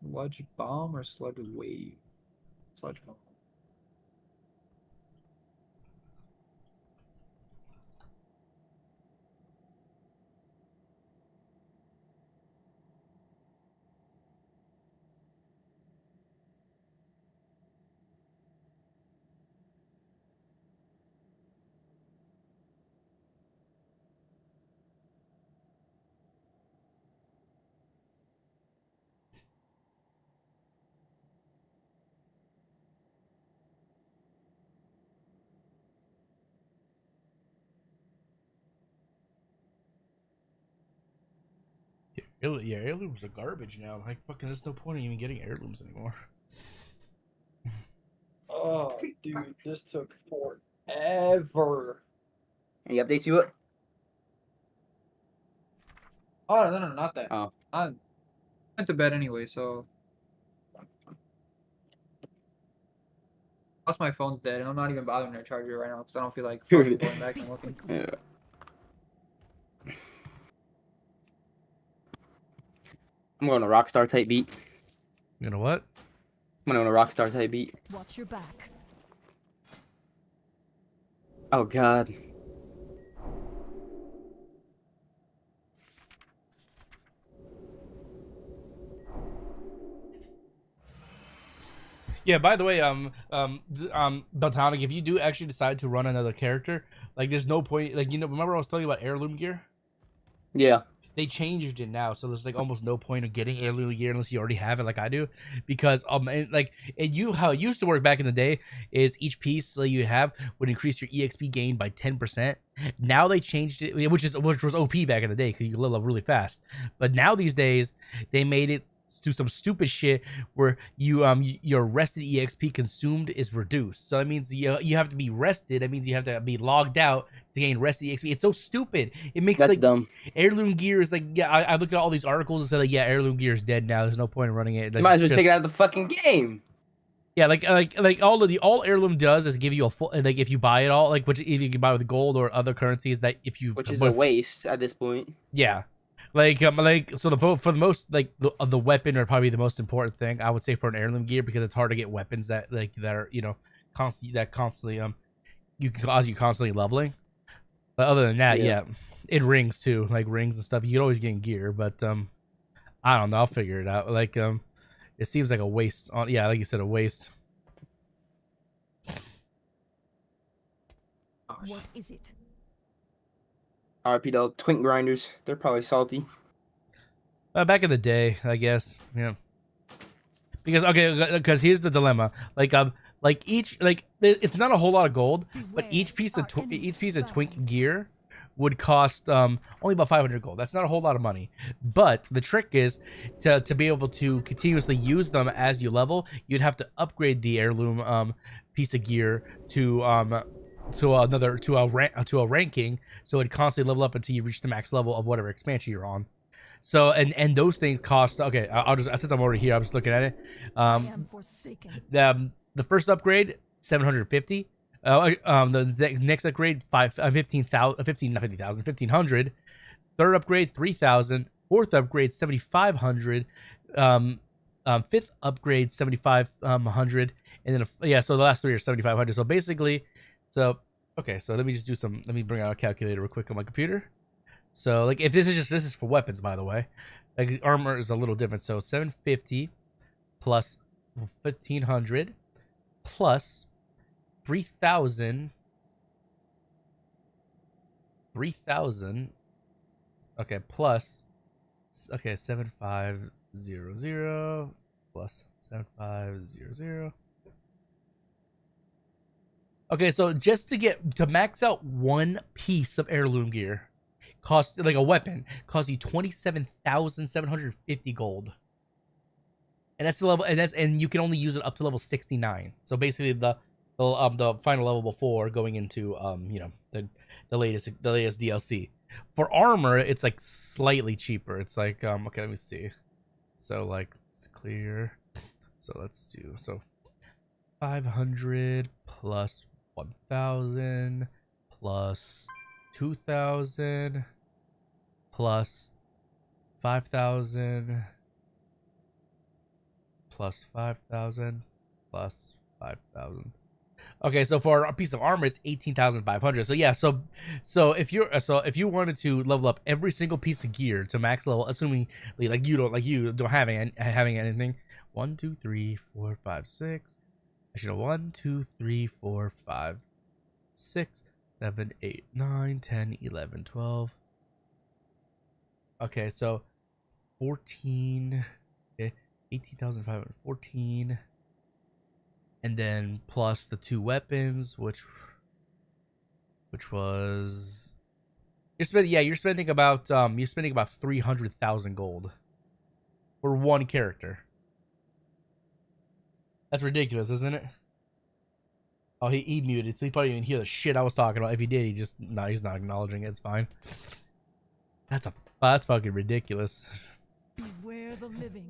Sludge bomb or sludge wave? Sludge bomb. Yeah, heirlooms are garbage now. Like, fucking, there's no point in even getting heirlooms anymore. Oh, dude, this took forever. Any updates you up? Oh, no, not that. Oh. I went to bed anyway, so. Plus, my phone's dead, and I'm not even bothering to charge it right now because I don't feel like fucking going back and looking. Yeah. I'm going to Rockstar type beat. You know what? I'm going to Rockstar type beat. Watch your back. Oh God. Yeah, by the way, Beltonic, if you do actually decide to run another character, like, there's no point, like, you know, remember I was telling you about heirloom gear? Yeah. They changed it now, so there's like almost no point of getting heirloom gear unless you already have it, like I do, because how it used to work back in the day is each piece that you have would increase your EXP gain by 10%. Now they changed it, which was OP back in the day because you level up really fast. But now these days they made it do some stupid shit where your rested EXP consumed is reduced. So that means you have to be rested. That means you have to be logged out to gain rested EXP. It's so stupid. It makes That's like dumb. Heirloom gear is like, yeah, I looked at all these articles and said like, yeah, heirloom gear is dead now. There's no point in running it. You might as well take it out of the fucking game. Yeah, like all heirloom does is give you a full, like, if you buy it all, like, which either you can buy with gold or other currencies, that if you, which is a waste at this point. Yeah. So for the most, like, the weapon are probably the most important thing I would say for an heirloom gear, because it's hard to get weapons that are, you know, constantly you can cause you constantly leveling. But other than that, yeah, it rings too, like rings and stuff. You can always get gear, but I don't know. I'll figure it out. Like it seems like a waste. Like you said, a waste. What is it? RP to twink grinders. They're probably salty. Back in the day, I guess. Yeah. Because here's the dilemma. It's not a whole lot of gold, but each piece of twink gear would cost only about 500 gold. That's not a whole lot of money. But the trick is to be able to continuously use them as you level. You'd have to upgrade the heirloom piece of gear to a ranking, so it'd constantly level up until you reach the max level of whatever expansion you're on. So and those things cost. Okay, I'll just since I'm already here, I'm just looking at it. The first upgrade 750. The next upgrade 1500. Third upgrade 3,000. Fourth upgrade 7,500. Fifth upgrade 7,500. And then yeah, so the last three are 7,500. So basically, okay, so let me just do some. Let me bring out a calculator real quick on my computer. So like if this is for weapons, by the way, like armor is a little different. So 750 plus 1,500 plus 3,000. Okay, plus 7,500 plus 7,500. Okay, so just to max out one piece of heirloom gear, costs like a weapon, costs you 27,750 gold. And that's the level, and you can only use it up to level 69. So basically the final level before going into you know, the latest DLC. For armor, it's like slightly cheaper. It's like okay, let me see. So like it's clear. So let's do 500 plus 1,000 plus 2,000 plus 5,000 plus 5,000 plus 5,000. Okay, so for a piece of armor, it's 18,500. So yeah, so if you wanted to level up every single piece of gear to max level, assuming like you don't have anything. 1, 2, 3, 4, 5, 6. Actually, 1, 2, 3, 4, 5, 6, 7, 8, 9, 10, 11, 12. Okay, so 14. Okay, 18,514. And then plus the 2 weapons, which was you're spending about 300,000 gold for one character. That's ridiculous, isn't it? Oh, he muted, so he probably didn't even hear the shit I was talking about. If he did, he's not acknowledging it. It's fine. That's fucking ridiculous. Beware the living.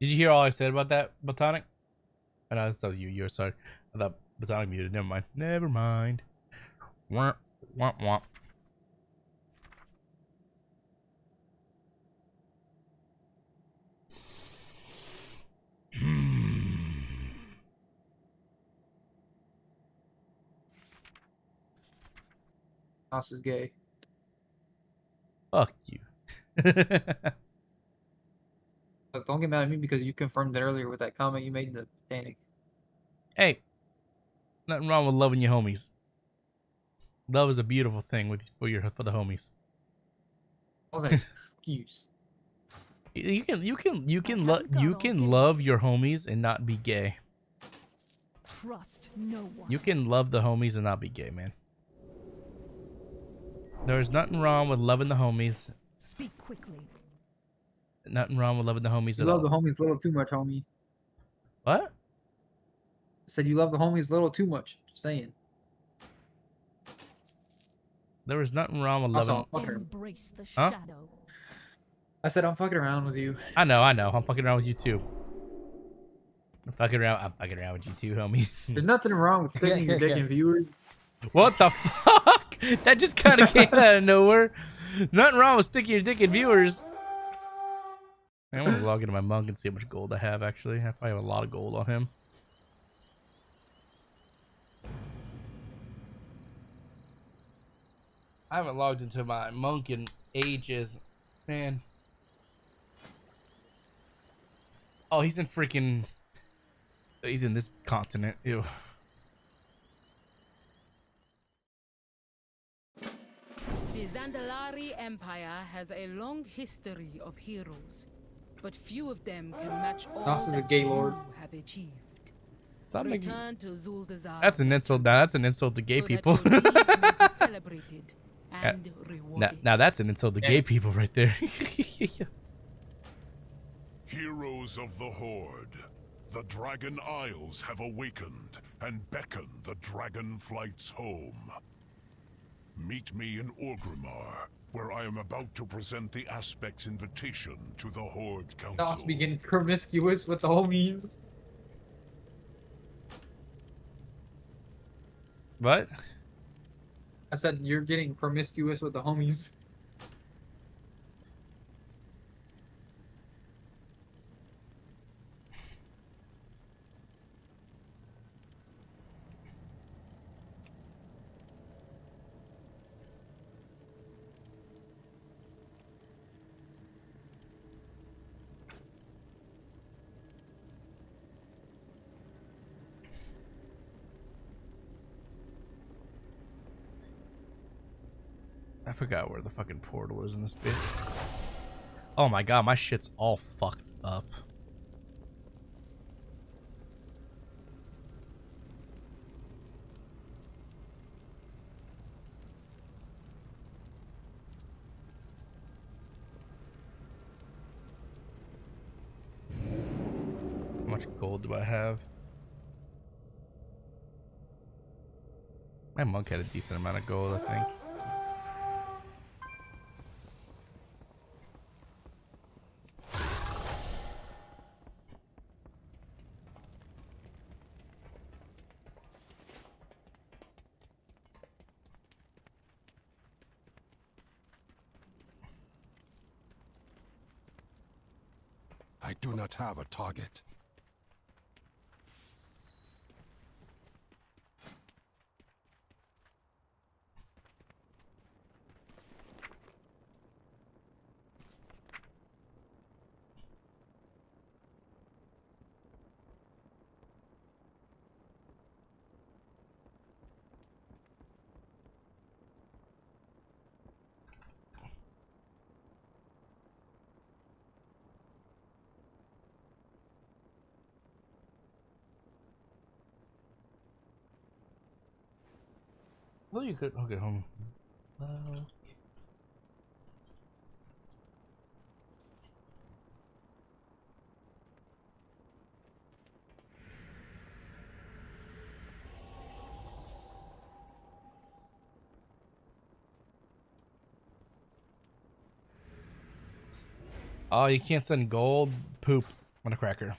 Did you hear all I said about that, Botanic? I know that was you. You're sorry. I thought Botanic muted. Never mind. Never mind. Womp, womp, womp. House is gay. Fuck you. Look, don't get mad at me because you confirmed it earlier with that comment you made in the panic. Hey, nothing wrong with loving your homies. Love is a beautiful thing for the homies. That was an excuse. You can love your homies and not be gay. Trust no one. You can love the homies and not be gay, man. There's nothing wrong with loving the homies. Speak quickly. Nothing wrong with loving the homies. You love the homies a little too much, homie. What? I said you love the homies a little too much. Just saying. There was nothing wrong with loving. Embrace the huh? shadow. I said I'm fucking around with you. I know. I'm fucking around with you too. I'm fucking around with you too, homie. There's nothing wrong with sticking your dick in viewers. What the fuck? That just kind of came out of nowhere. Nothing wrong with sticking your dick in viewers. I want to log into my monk and see how much gold I have, actually. I probably have a lot of gold on him. I haven't logged into my monk in ages, man. Oh, he's in freaking. He's in this continent. Ew. The Zandalari Empire has a long history of heroes, but few of them can match all Also the that gay you lord. have achieved. Stop making- Return to Zuldazar. That's an insult. Now that's an insult to gay so people. that your deeds may be celebrated and rewarded. Now that's an insult to gay people right there. Heroes of the Horde, the Dragon Isles have awakened and beckon the Dragon Flights home. Meet me in Orgrimmar, where I am about to present the Aspect's invitation to the Horde Council. Not to be getting promiscuous with the homies. What? I said you're getting promiscuous with the homies. I forgot where the fucking portal is in this bitch. Oh my god, my shit's all fucked up. How much gold do I have? My monk had a decent amount of gold, I think. I do not have a target. Well, you could. Okay, home. Oh, you can't send gold. Poop on a cracker.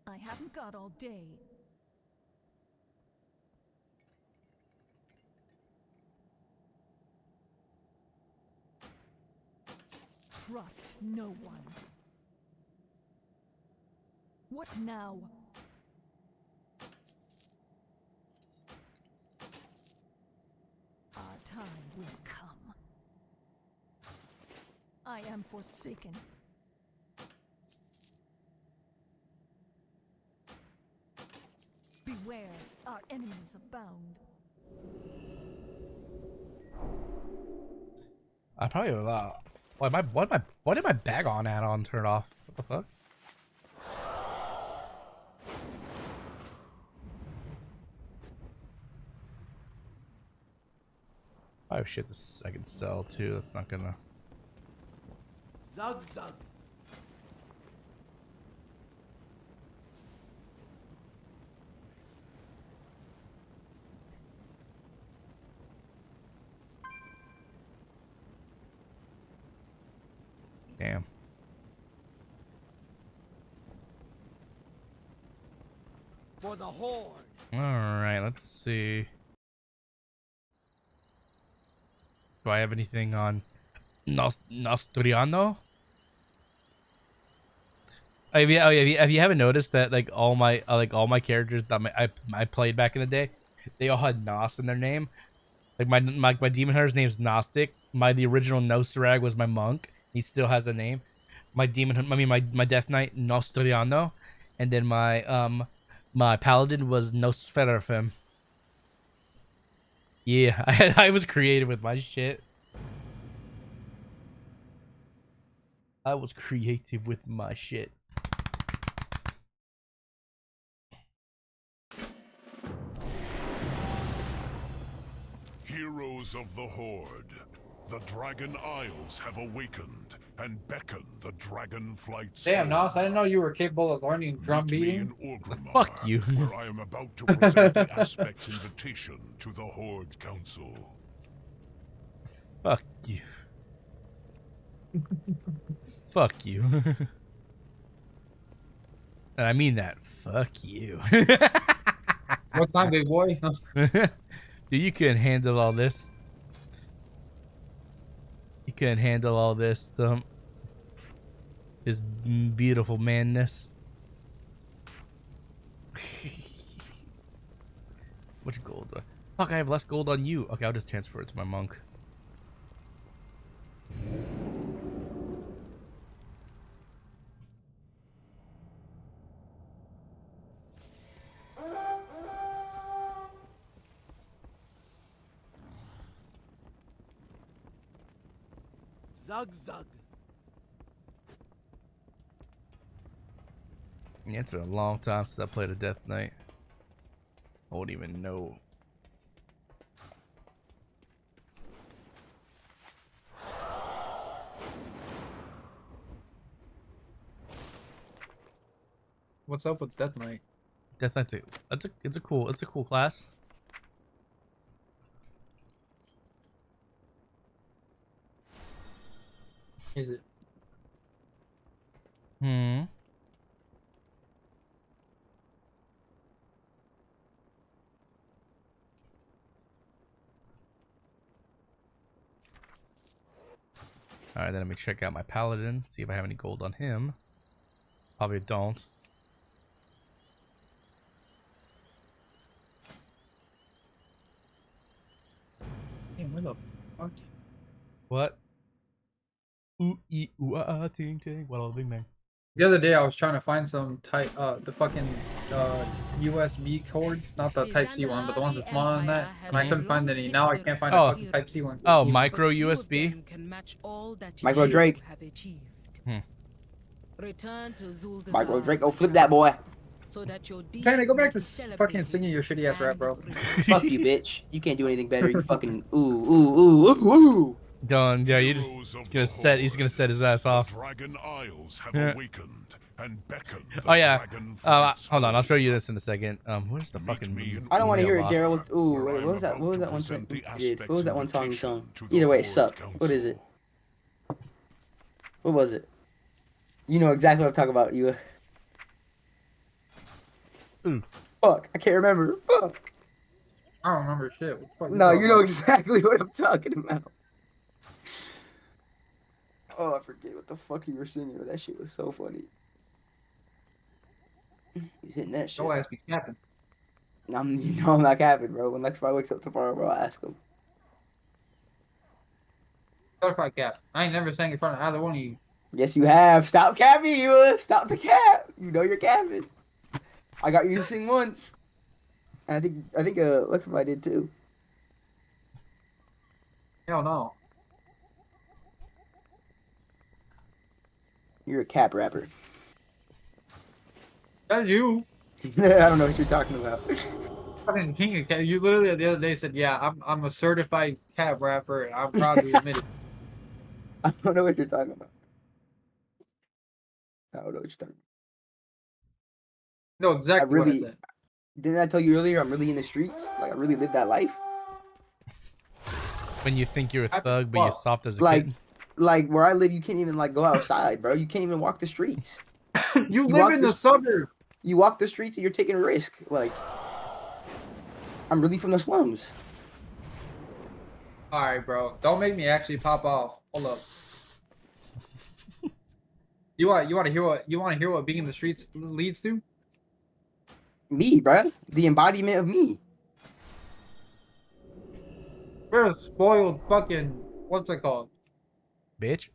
I haven't got all day. Trust no one. What now? Our time will come. I am forsaken. Beware, our enemies abound. I probably will. Why did my bag on add-on turn off? What the fuck? I have shit this I can sell too. That's not gonna. Zug zug. Damn. For the horde. All right, let's see. Do I have anything on Nostriano? Have you haven't noticed that like all my characters that I played back in the day, they all had Nos in their name. Like my demon hunter's name's Gnostic. The original Nosirrag was my monk. He still has the name. My Death Knight Nostriano, and then my paladin was Nosferafim. Yeah, I was creative with my shit. I was creative with my shit. Heroes of the Horde, the Dragon Isles have awakened and beckon the dragon flights. Damn, Nos, I didn't know you were capable of learning drum beating. Fuck you. Where I am about to present the Aspect's invitation to the Horde Council. Fuck you. Fuck you. And I mean that. Fuck you. What time, big boy? Dude, you couldn't handle all this. You couldn't handle all this, this beautiful manness. Much gold? Fuck, I have less gold on you. Okay, I'll just transfer it to my monk. Zug zug. Yeah, it's been a long time since I played a Death Knight. I won't even know. What's up with Death Knight? Death Knight, it's a cool class. Is it? Alright, then let me check out my paladin, see if I have any gold on him. Probably don't. Damn, where the fuck? What? Ooh, ee, ooh, ah, ah, ting, ting. What a big man. The other day I was trying to find some type the fucking USB cords, not the Type C one, but the ones that's smaller than that, and I couldn't find any. Now I can't find a fucking Type C one. Oh, micro USB. Micro Drake. Micro Drake, go flip that boy. Tanner, go back to fucking singing your shitty ass rap, bro. Fuck you, bitch. You can't do anything better. You fucking ooh ooh ooh ooh ooh. Done. Yeah, you're just gonna set. He's gonna set his ass off. Dragon Isles have awakened and beckoned. Oh yeah. Hold on. I'll show you this in a second. Where's the fucking? I don't want to hear it, Daryl. With ooh, wait, what was that? What was that one song? What was that one song you sung? Either way, it sucked. What is it? What was it? You know exactly what I'm talking about. You. Fuck, I can't remember. Fuck. I don't remember shit. No, you know exactly what I'm talking about. Oh, I forget what the fuck you were singing, but that shit was so funny. He's hitting that shit. Don't ask me capping. You know I'm not capping, bro. When Lexify wakes up tomorrow, bro, I'll ask him. Certified cap. I ain't never sang in front of either one of you. Yes, you have. Stop capping, you. Stop the cap. You know you're capping. I got you to sing once. And I think Lexify did too. Hell no. You're a cap rapper. That's you. I don't know what you're talking about. Fucking king of cat. You literally the other day said, "Yeah, I'm a certified cat rapper, and I'm proud to admit it." I don't know what you're talking about. I don't know what you're talking No, exactly what I said. Didn't I tell you earlier? I'm really in the streets. Like I really live that life. When you think you're a thug, but you're soft as a like, kitten. like where I live, you can't even like go outside, bro. You can't even walk the streets. You live in the suburbs. You walk the streets and you're taking a risk. Like, I'm really from the slums. All right, bro. Don't make me actually pop off. Hold up. You want to hear what being in the streets leads to? Me, bro. The embodiment of me. You're a spoiled fucking what's it called? Bitch.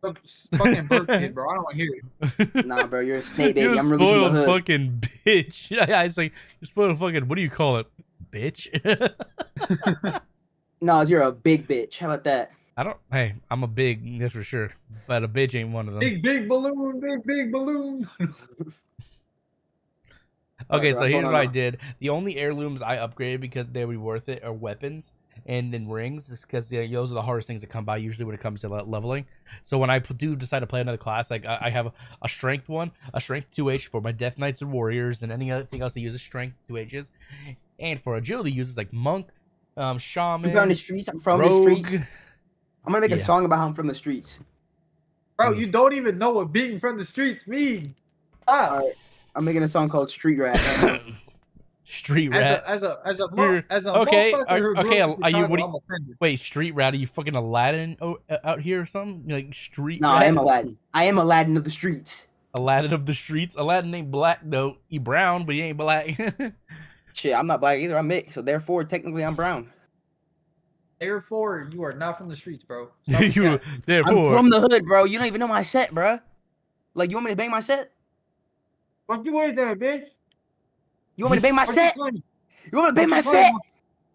Fucking bird kid, bro. I don't want to hear it. Nah, bro. You're a snake, baby. You're I'm really from the hood. fucking bitch. Yeah, it's like you're spoiled fucking. What do you call it, bitch? Nah, you're a big bitch. How about that? I don't. Hey, I'm a big, that's for sure. But a bitch ain't one of them. Big balloon, big balloon. Okay, so here's what I did. The only heirlooms I upgraded because they would be worth it are weapons and then rings, just because those are the hardest things to come by usually when it comes to leveling. So when I do decide to play another class, like I have a strength one, a strength 2H for my death knights and warriors, and any other thing else that uses strength 2Hs, and for agility uses like monk, shaman. I'm from the streets. I'm from rogue. the streets. I'm gonna make a song about how I'm from the streets. Bro, you don't even know what being from the streets means. All right. I'm making a song called Street Rat. Street rat. As a okay. Are you? What? Wait, street rat? Are you fucking Aladdin out here or something? Like street? No, rat? I am Aladdin. I am Aladdin of the streets. Aladdin of the streets. Aladdin ain't black though. He brown, but he ain't black. Shit, I'm not black either. I'm mixed, so therefore, technically, I'm brown. Therefore, you are not from the streets, bro. I'm from the hood, bro. You don't even know my set, bro. Like, you want me to bang my set? Fuck you wait there, bitch. You want me to bang my set? You want me to bang my set?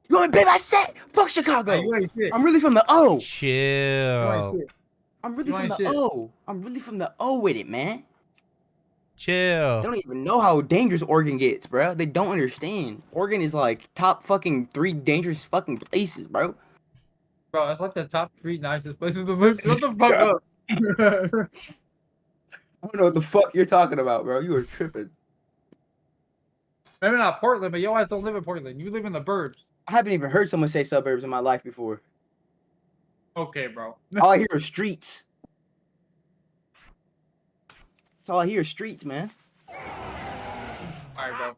You want me to bang my set? Fuck Chicago. I'm really from the O. Chill. I'm really from the O. I'm really from the O with it, man. Chill. They don't even know how dangerous Oregon gets, bro. They don't understand. Oregon is like top fucking 3 dangerous fucking places, bro. Bro, that's like the top 3 nicest places to live. Shut the fuck up. I don't know what the fuck you're talking about, bro. You are tripping. Maybe not Portland, but your ass don't live in Portland. You live in the burbs. I haven't even heard someone say suburbs in my life before. Okay, bro. All I hear is streets. That's all I hear is streets, man. Alright, bro.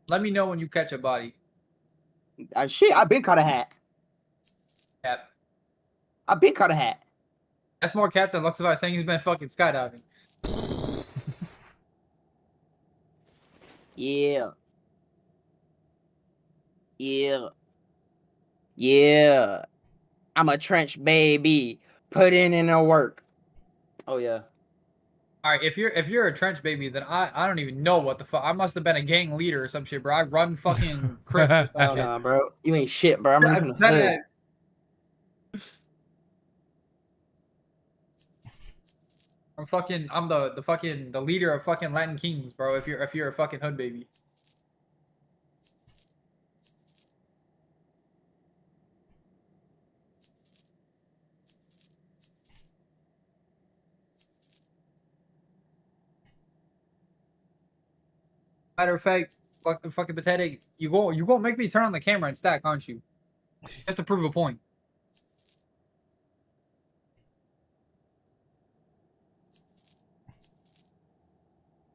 Let me know when you catch a body. Shit, I've been caught a hat. Cap. I've been caught a hat. That's more cap than Luxify saying he's been fucking skydiving. Yeah. Yeah. Yeah. I'm a trench baby. Put in the work. Oh yeah. Alright, if you're a trench baby, then I don't even know what the fuck. I must have been a gang leader or some shit, bro. I run fucking crips. Oh nah, bro. You ain't shit, bro. I'm really from the hood. I'm the leader of fucking Latin Kings, bro. If you're a fucking hood baby. Matter of fact, fucking pathetic. You gonna make me turn on the camera and stack, aren't you? Just to prove a point.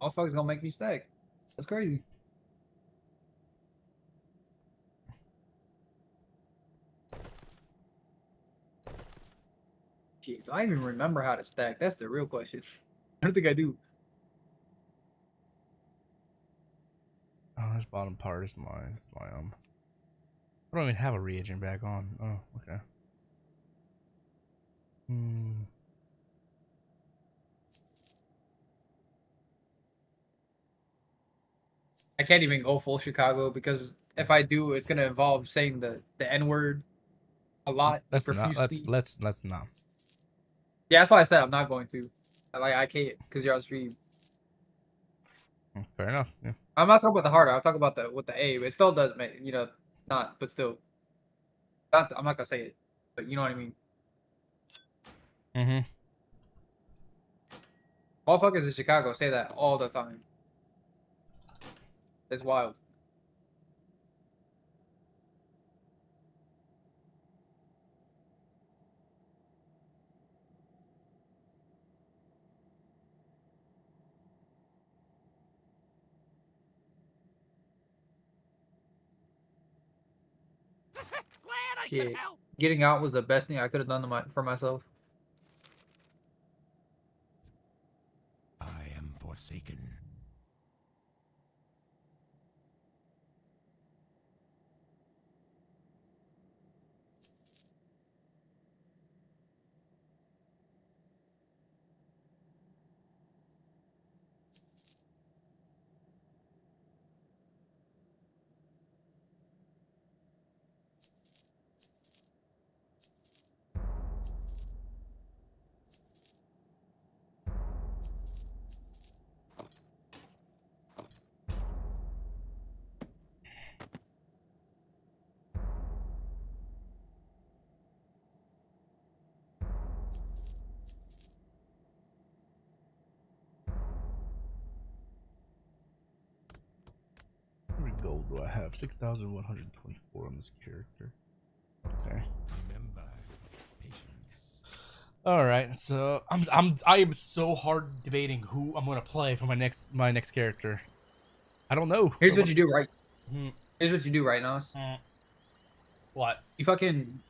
Motherfuckers gonna make me stack. That's crazy. Shit, do I even remember how to stack? That's the real question. I don't think I do. Oh, this bottom part is my I don't even have a reagent back on. Oh, okay. I can't even go full Chicago because if I do, it's gonna involve saying the N-word a lot. Let's not. Yeah, that's why I said I'm not going to. I can't because you're on stream. Fair enough. Yeah. I'm not talking about the harder. I'm talking about the with the A. It still does make not, but still. Not. I'm not gonna say it, but you know what I mean. Mm-hmm. Motherfuckers in Chicago say that all the time. It's wild. Shit. Getting out was the best thing I could have done for myself. I am forsaken. How many gold do I have? 6,124 on this character. Okay. Remember, patience. All right, so I am so hard debating who I'm gonna play for my next character. I don't know. Here's what you do right. Hmm. Here's what you do right, Nas. What? You fucking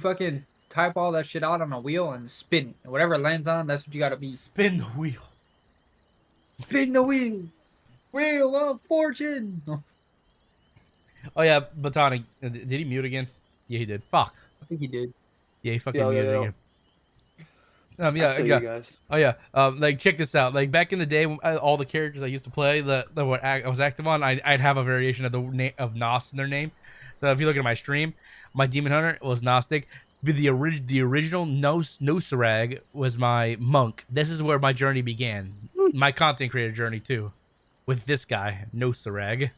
fucking type all that shit out on a wheel and spin it. Whatever it lands on, that's what you gotta be. Spin the wheel. Spin the wheel. Wheel of fortune. Oh yeah, Botanic. Did he mute again? Yeah, he did. Fuck. I think he did. Yeah, he fucking muted again. Yeah, You guys. Oh yeah. Like check this out. Like back in the day, when all the characters I used to play, what I was active on, I'd have a variation of the name of Nos in their name. So if you look at my stream, my Demon Hunter was Gnostic. The original Nosirrag was my monk. This is where my journey began. My content creator journey too, with this guy Nosirrag,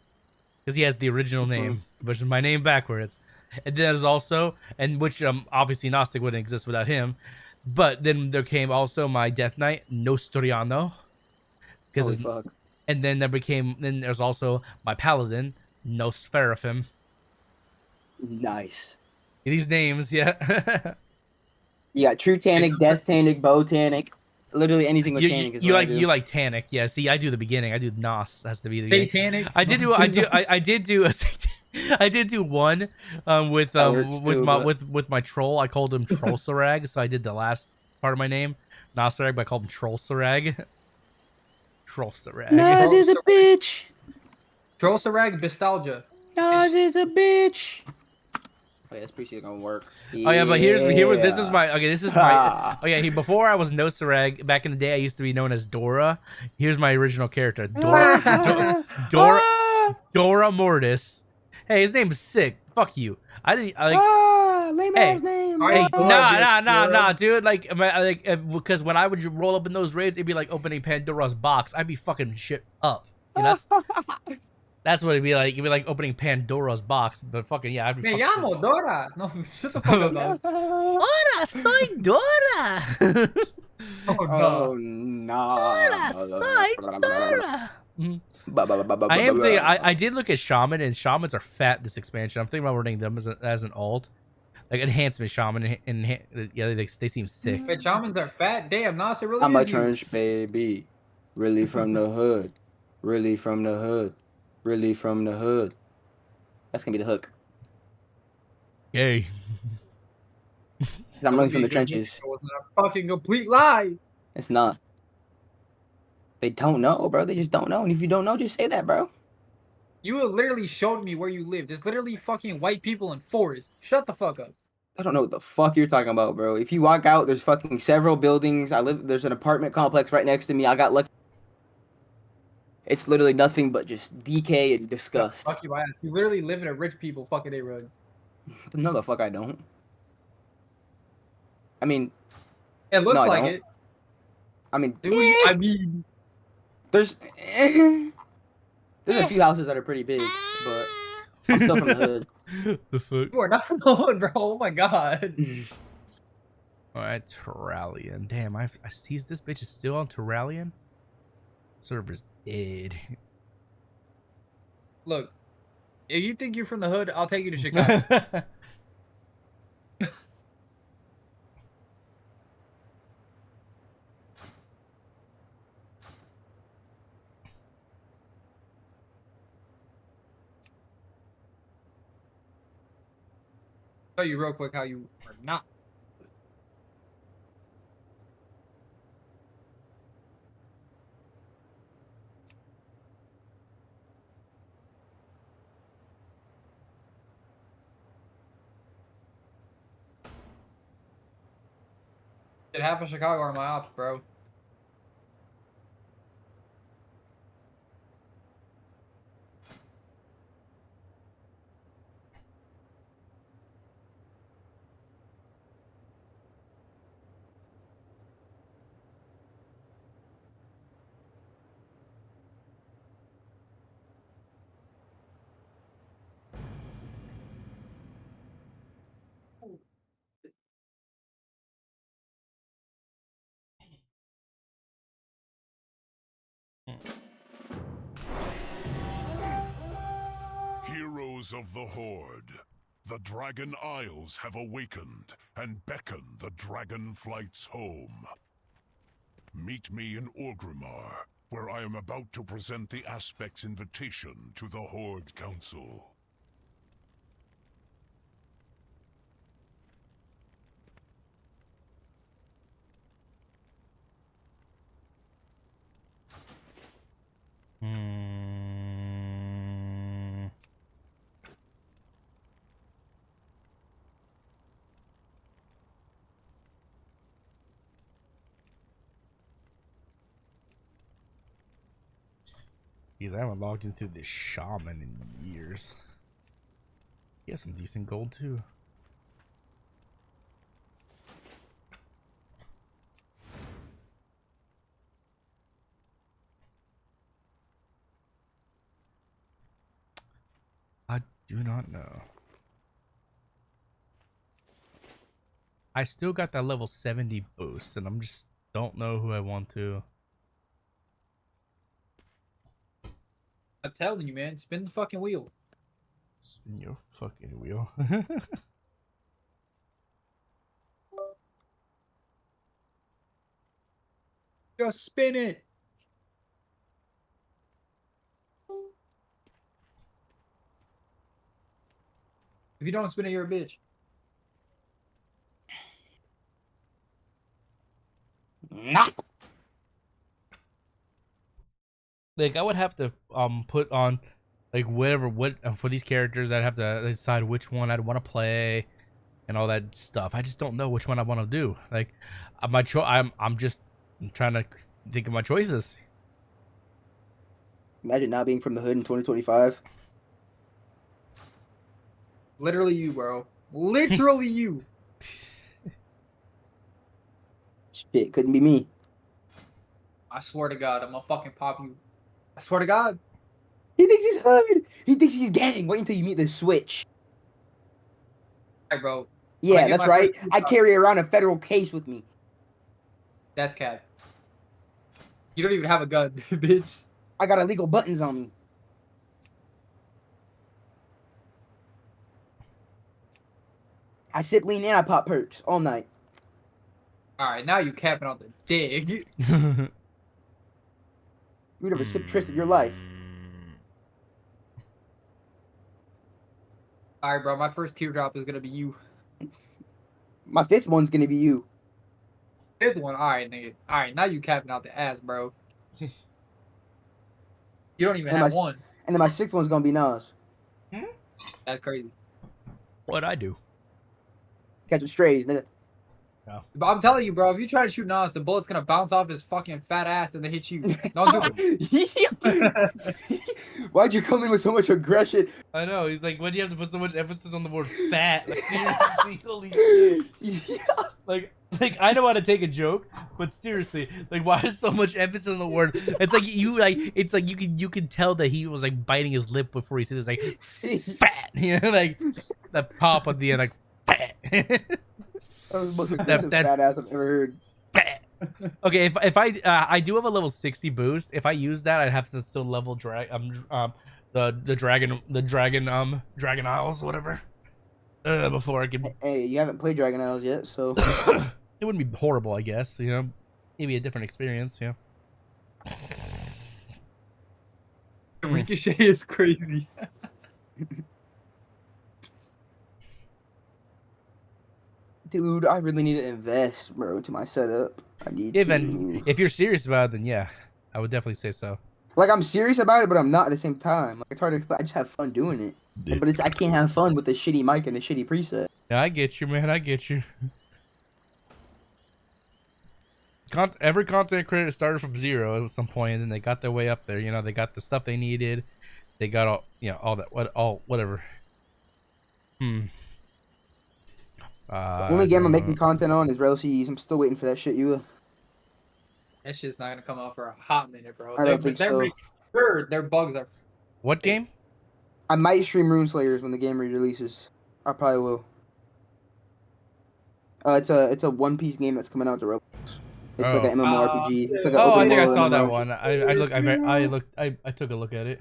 because he has the original name, which is my name backwards. And then there's also, and which obviously Gnostic wouldn't exist without him. But then there came also my Death Knight, Nostoriano. Holy fuck. And then then there's also my Paladin, Nosferafim. Nice. These names, yeah. You got True Tannic, Death Tannic, Bow Tannic. Literally anything with Tannic is you what like I do. you like Tannic, yeah. See, I do the beginning. I do Nos. Has to be the Satanic. I did do one with my troll. I called him Trollsarag, so I did the last part of my name, Nosirrag, but I called him Trollsarag. Trollsarag. Nas is a bitch. Trollsarag nostalgia. Nas is a bitch. Oh yeah, it's pretty gonna work. Oh yeah, but this is my oh yeah, before I was Nosirrag, back in the day I used to be known as Dora. Here's my original character, Dora Mortis. Hey, his name is sick. Fuck you. I didn't lame ass name. Hey, nah, dude. Like, because when I would roll up in those raids, it'd be like opening Pandora's box. I'd be fucking shit up. You know, that's what it'd be like. It'd be like opening Pandora's box. But fucking yeah, I'd be. Me llamo Dora. No, shut the fuck up, Nos. Hola, soy Dora. Oh no. Hola, soy Dora. I did look at Shaman, and Shamans are fat this expansion. I'm thinking about running them as an alt. Like enhancement Shaman, and yeah, they seem sick. But Shamans are fat? Damn, Nas, it really I'm a is you. trench baby. Really from the hood. Really from the hood. Really from the hood. That's gonna be the hook. Yay. I'm really from the trenches. It was a fucking complete lie. It's not. They don't know, bro. They just don't know. And if you don't know, just say that, bro. You literally showed me where you live. There's literally fucking white people in forests. Shut the fuck up. I don't know what the fuck you're talking about, bro. If you walk out, there's fucking several buildings. There's an apartment complex right next to me. I got lucky. It's literally nothing but just decay and disgust. Fuck you, ass. You literally live in a rich people fucking neighborhood. No, the fuck I don't. I mean, it looks no, like it. I mean, I mean, There's a few houses that are pretty big, but I'm still from the hood. The fuck? You are not from the hood, bro. Oh my god. Alright, Terralion. Damn, I see this bitch is still on Terralion. Server's dead. Look, if you think you're from the hood, I'll take you to Chicago. Tell you real quick how you are not. Did half of Chicago are my ops, bro. Heroes of the Horde, the Dragon Isles have awakened and beckon the Dragonflights home. Meet me in Orgrimmar, where I am about to present the Aspect's invitation to the Horde Council. Because I haven't logged into this shaman in years. He has some decent gold too. I do not know. I still got that level 70 boost, and I'm just don't know who I want to. I'm telling you, man, spin the fucking wheel. Spin your fucking wheel. Just spin it. If you don't spin it, you're a bitch. Not. Like I would have to put on like whatever for these characters. I'd have to decide which one I'd want to play and all that stuff. I just don't know which one I want to do. Like I'm just trying to think of my choices. Imagine not being from the hood in 2025. Literally you, bro. Literally you. Shit, couldn't be me. I swear to God, I'm gonna fucking pop you. I swear to God. He thinks he's hood. He thinks he's gang. Wait until you meet the Switch. Hey, bro. Yeah, that's right. I carry around a federal case with me. That's cap. You don't even have a gun, bitch. I got illegal buttons on me. I sip lean and I pop perks all night. Alright, now you capping on the dig. You never sip Tris in your life. Alright, bro, my first teardrop is gonna be you. My fifth one's gonna be you. Fifth one? Alright, nigga. Alright, now you capping out the ass, bro. You don't even have one. And then my sixth one's gonna be Nas. That's crazy. What'd I do? Catching strays, nigga. No. But I'm telling you, bro, if you try to shoot Nas, the bullet's gonna bounce off his fucking fat ass and then hit you. Don't do it. Why'd you come in with so much aggression? I know. He's like, why'd you have to put so much emphasis on the word fat? Like, seriously, holy shit. Yeah. Like, Like, I know how to take a joke, but seriously, like, why is so much emphasis on the word? It's like it's like you can tell that he was like biting his lip before he said it's like fat, you know, like that pop at the end, like fat. That was the most aggressive fat ass I've ever heard. Fat. Okay, if I do have a level 60 boost. If I use that, I'd have to still level the dragon isles, whatever. Before I could. Hey, you haven't played Dragon Isles yet, so it wouldn't be horrible, I guess. You know, maybe a different experience. Yeah. Ricochet is crazy. Dude, I really need to invest, bro, to my setup. I need to. If you're serious about it, then yeah, I would definitely say so. Like, I'm serious about it, but I'm not at the same time. Like, it's hard to explain. I just have fun doing it. But I can't have fun with a shitty mic and a shitty preset. Yeah, I get you, man. I get you. Every content creator started from 0 at some point, and then they got their way up there. You know, they got the stuff they needed. They got all, you know, all that, whatever. The only game I'm making content on is Rail Seas. I'm still waiting for that shit, you. That shit's not gonna come out for a hot minute, bro. I don't think so. Their bugs are. What game? I might stream Runeslayers when the game re-releases. I probably will. It's a One Piece game that's coming out to Roblox. It's like an MMORPG. It's like an open I think I world saw MMO. that one. I took a look at it.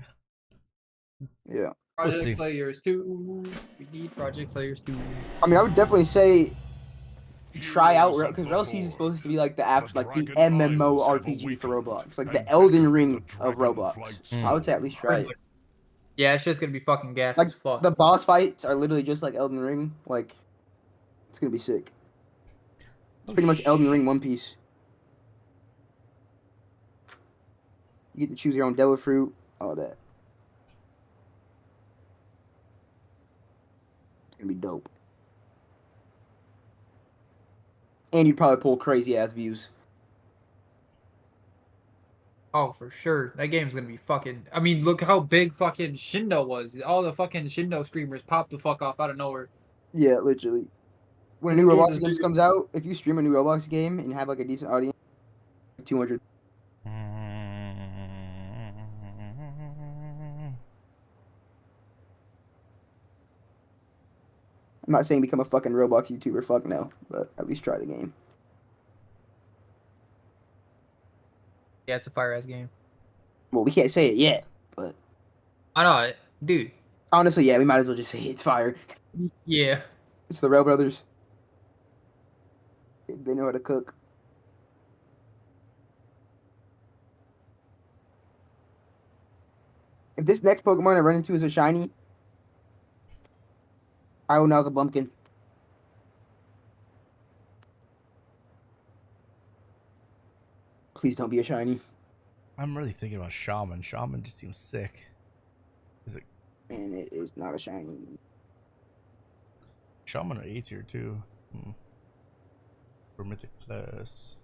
Yeah. Project Slayers 2. We need Project Slayers 2. I mean, I would definitely say try out because Rail Seas is supposed to be like the actual, like the MMORPG for Roblox, like the Elden Ring of Roblox. So I would say at least try it. Yeah, it's just gonna be fucking gas. Like as fuck. the boss fights are literally just like Elden Ring. Like it's gonna be sick. It's pretty much Elden Ring One Piece. You get to choose your own devil fruit, all that. It's gonna be dope. And you'd probably pull crazy ass views. Oh, for sure. That game's gonna be fucking. I mean, look how big fucking Shindo was. All the fucking Shindo streamers popped the fuck off out of nowhere. Yeah, literally. When a new Roblox game comes out, if you stream a new Roblox game and have like a decent audience, 200. I'm not saying become a fucking Roblox YouTuber, fuck no, but at least try the game. Yeah, it's a fire ass game. Well, we can't say it yet, but I know, dude. Honestly, yeah, we might as well just say it's fire. Yeah. It's the Rail Brothers. They know how to cook. If this next Pokemon I run into is a shiny, I will now the bumpkin. Please don't be a shiny. I'm really thinking about Shaman. Shaman just seems sick. Is it? And it is not a shiny. Shaman are A tier too. For Mythic Plus.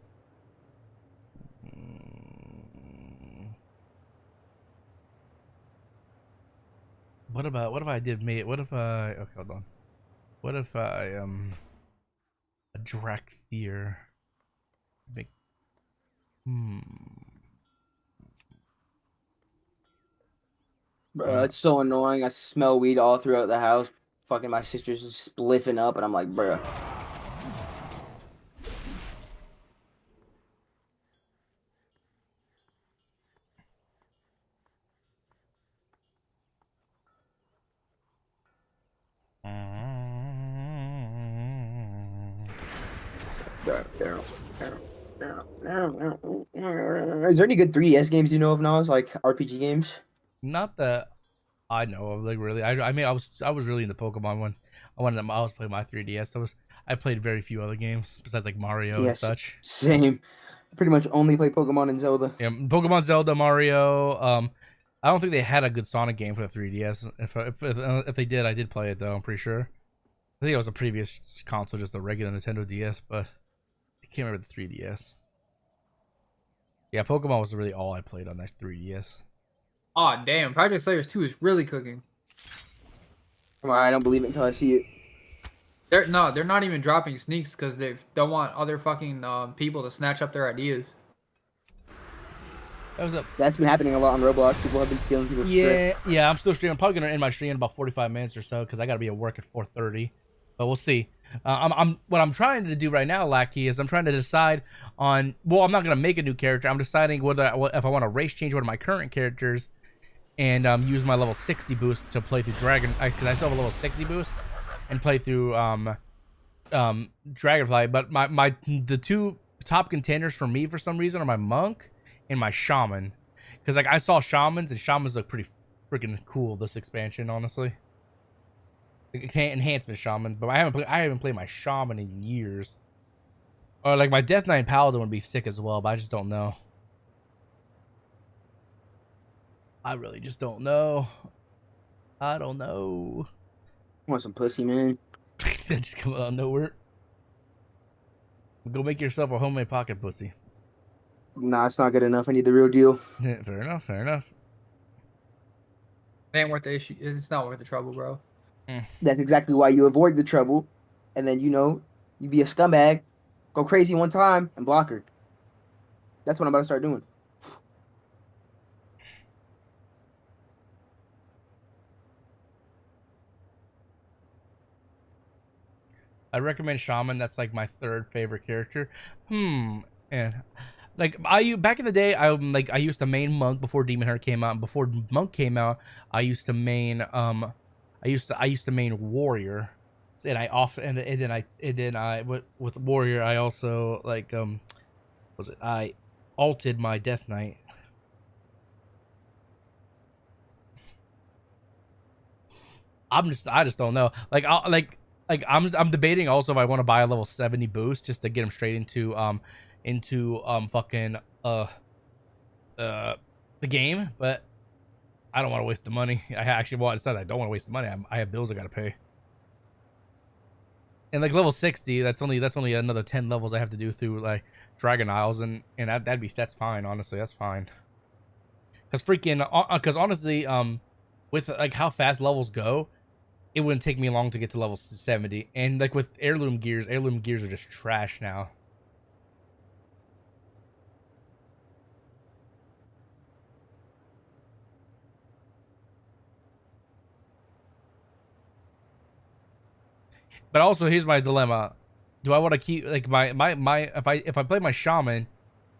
What if I did mate? What if I okay, hold on. What if I a Drakthir make Bro, it's so annoying. I smell weed all throughout the house. Fucking my sister's just spliffing up, and I'm like, bro. Is there any good 3DS games you know of now? Like RPG games? Not that I know of, like really. I mean, I was really into Pokemon when I was playing my 3DS. I played very few other games besides like Mario and such. Same. I pretty much only played Pokemon and Zelda. Yeah, Pokemon, Zelda, Mario. I don't think they had a good Sonic game for the 3DS. If they did, I did play it though. I'm pretty sure. I think it was a previous console, just a regular Nintendo DS, but I can't remember the 3DS. Yeah, Pokemon was really all I played on that 3DS. Oh damn! Project Slayers 2 is really cooking. Come on, I don't believe it until I see it. They're not even dropping sneaks because they don't want other fucking people to snatch up their ideas. That was up. That's been happening a lot on Roblox. People have been stealing people's script. Yeah. I'm still streaming. I'm probably gonna end my stream in about 45 minutes or so because I gotta be at work at 4:30. But we'll see. What I'm trying to do right now, Lackey, is I'm trying to decide on. Well, I'm not gonna make a new character. I'm deciding if I want to race change one of my current characters, and use my level 60 boost to play through Dragon. Because I still have a level 60 boost, and play through Dragonfly. But the two top contenders for me for some reason are my Monk and my Shaman. Because like I saw Shamans, and Shamans look pretty freaking cool this expansion, honestly. Enhancement Shaman, but I haven't played my Shaman in years. Or like my Death Knight Paladin would be sick as well, but I just don't know. I really just don't know. I don't know. Want some pussy, man? That just come out of nowhere. Go make yourself a homemade pocket pussy. Nah, it's not good enough. I need the real deal. Yeah, fair enough. Fair enough. It ain't worth the issue. It's not worth the trouble, bro. That's exactly why you avoid the trouble, and then you be a scumbag, go crazy one time, and block her. That's what I'm about to start doing. I recommend Shaman. That's like my third favorite character. And like back in the day, I used to main Monk before Demon Hunter came out. And before Monk came out, I used to main I used to main Warrior, and then I with Warrior I also I alted my Death Knight. I just don't know. I'm debating also if I want to buy a level 70 boost just to get him straight into the game, but I don't want to waste the money. I don't want to waste the money. I have bills I gotta pay. And like level 60, that's only another 10 levels I have to do through like Dragon Isles, and that's fine. Honestly, that's fine. Because honestly, with like how fast levels go, it wouldn't take me long to get to level 70. And like with heirloom gears are just trash now. But also, here's my dilemma: do I want to keep like if I play my Shaman,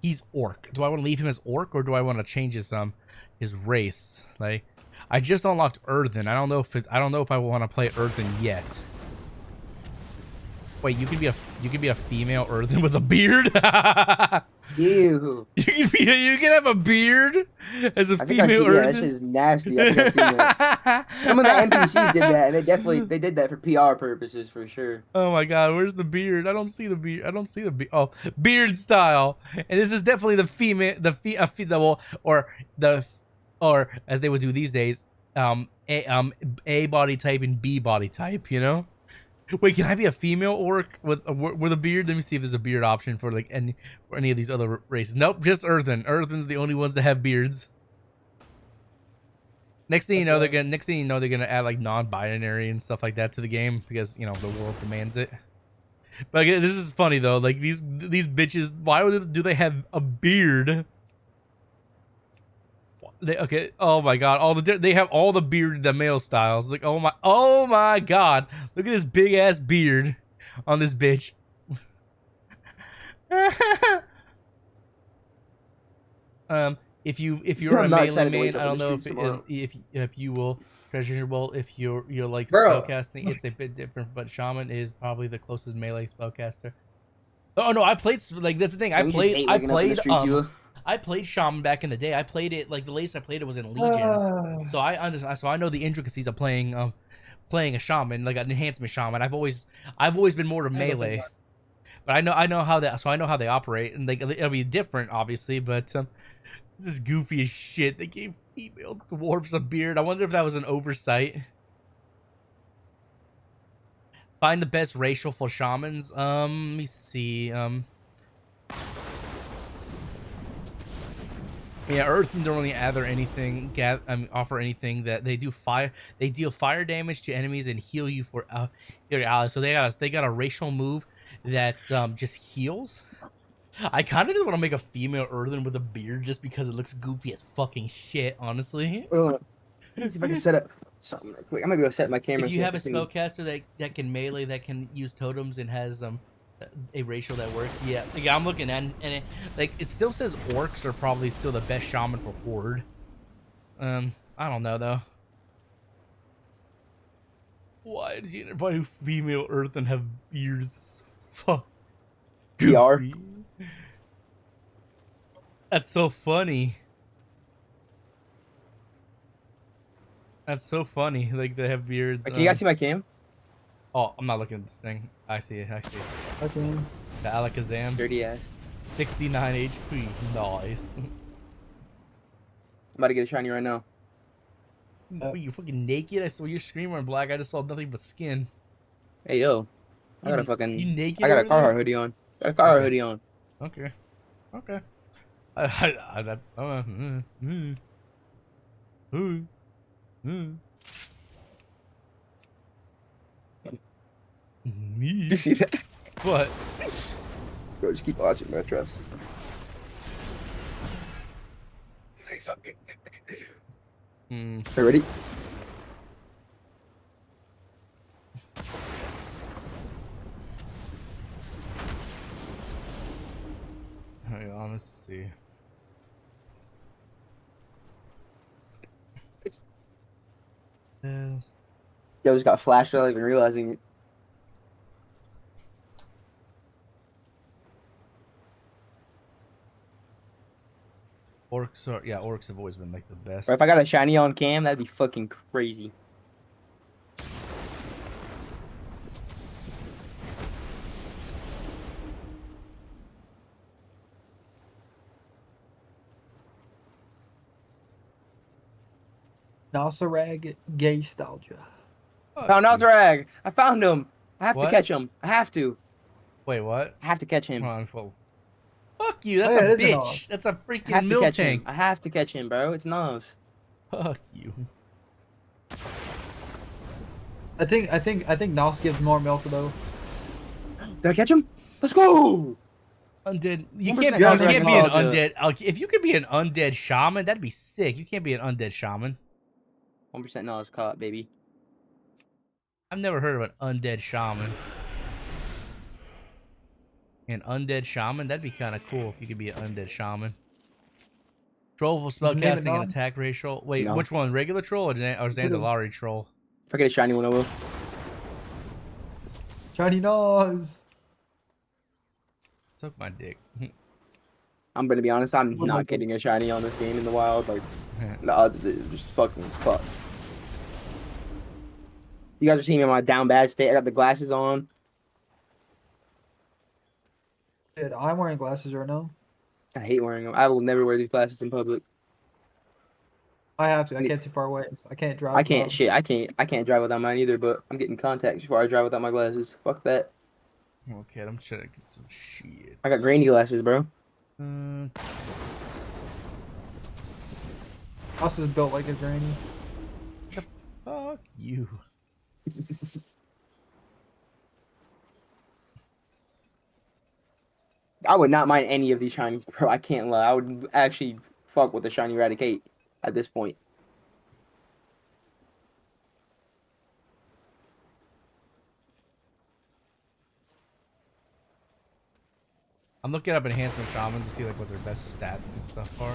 he's Orc. Do I want to leave him as Orc, or do I want to change his race? Like, I just unlocked Earthen. I don't know if I want to play Earthen yet. Wait, you can be a female Earthen with a beard? Ew. You can have a beard as a female Earthen? Yeah, that shit is nasty. I think I've seen that. Some of the NPCs did that, and they did that for PR purposes for sure. Oh my god, where's the beard? I don't see the beard. Oh, beard style. And this is definitely the female, or as they would do these days, A body type and B body type. You know. Wait, can I be a female Orc with a beard? Let me see if there's a beard option for like any of these other races. Nope, just Earthen. Earthen's the only ones that have beards. Next thing you know, they're gonna add like non-binary and stuff like that to the game because the world demands it. But again, this is funny though. Like these bitches, why do they have a beard? Oh my god, they have all the beard, the male styles. Like oh my god, look at this big ass beard on this bitch. If you're a melee main, I don't know if you will treasurable if you're like spellcasting. It's a bit different, but Shaman is probably the closest melee spellcaster. Oh no, I played like that's the thing. I played Shaman back in the day. I played it like the latest I played it was in Legion. So I know the intricacies of playing a Shaman, like an enhancement Shaman. I've always been more to melee. But I know how they operate, and like it'll be different obviously, but this is goofy as shit. They gave female dwarves a beard. I wonder if that was an oversight. Find the best racial for Shamans. Let me see. Yeah, Earthen don't really offer anything that they do fire. They deal fire damage to enemies and heal you for your allies. So they got a racial move that just heals. I kind of just want to make a female Earthen with a beard just because it looks goofy as fucking shit, honestly. Let me see if I can set up something real quick. I might be able to set my camera. If you have a spellcaster that can melee, that can use totems and has a racial that works, yeah. I'm looking at and it still says orcs are probably still the best shaman for horde. I don't know though. Why does everybody female Earthen have beards? Fuck. PR. That's so funny. That's so funny. Like they have beards. Can you guys see my cam? Oh, I'm not looking at this thing. I see it. I see it. Okay. The Alakazam. Dirty ass. 69 HP. Nice. I'm about to get a shiny right now. Wait, you're fucking naked? I saw your screen went black. I just saw nothing but skin. Hey yo. I got a fucking. You naked? I got a over there? Carhartt hoodie on. Got a Carhartt hoodie on. Okay. Okay. You see that? What? Bro, just keep watching, bro. Trust. Mm. Okay, ready? Hang on, let's see. Yo, just got flashed without even realizing it. Orcs have always been like the best. Bro, if I got a shiny on cam, that'd be fucking crazy. Nosirrag gay nostalgia. Found Nosirrag! I found him! I have What? to catch him. I have to. Wait, what? I have to catch him. Fuck you, that's Oh, yeah, it a is a bitch. Nos. That's a I freaking have to mill catch tank. him. I have to catch him, bro. It's Nos. Fuck you. I think Nos gives more milk though. Did I catch him? Let's go! Undead. You 1% can't be an nostalgia. undead. If you could be an undead shaman, that'd be sick. You can't be an undead shaman. 1% Nos caught, baby. I've never heard of an undead shaman. An undead shaman? That'd be kind of cool if you could be an undead shaman. Troll for Did you name it spellcasting and Nos? attack ratio. Wait, No. which one? Regular troll or Zandalari troll? If I get a shiny one, I will. Shiny Nos. Suck my dick. I'm gonna be honest, I'm not getting a shiny on this game in the wild. Like, the odds are just fucking fucked. You guys are seeing me in my down bad state. I got the glasses on. Dude, I'm wearing glasses right now. I hate wearing them. I will never wear these glasses in public. I have to. I can't too far away. I can't drive. I can't without- shit. I can't drive without mine either. But I'm getting contacts before I drive without my glasses. Fuck that. Okay, I'm trying to get some shit. I got grainy glasses, bro. Nos is built like a granny. Fuck you. I would not mind any of these shinies, bro. I can't lie. I would actually fuck with the shiny Eradicate at this point. I'm looking up enhancement shaman to see like what their best stats and stuff are,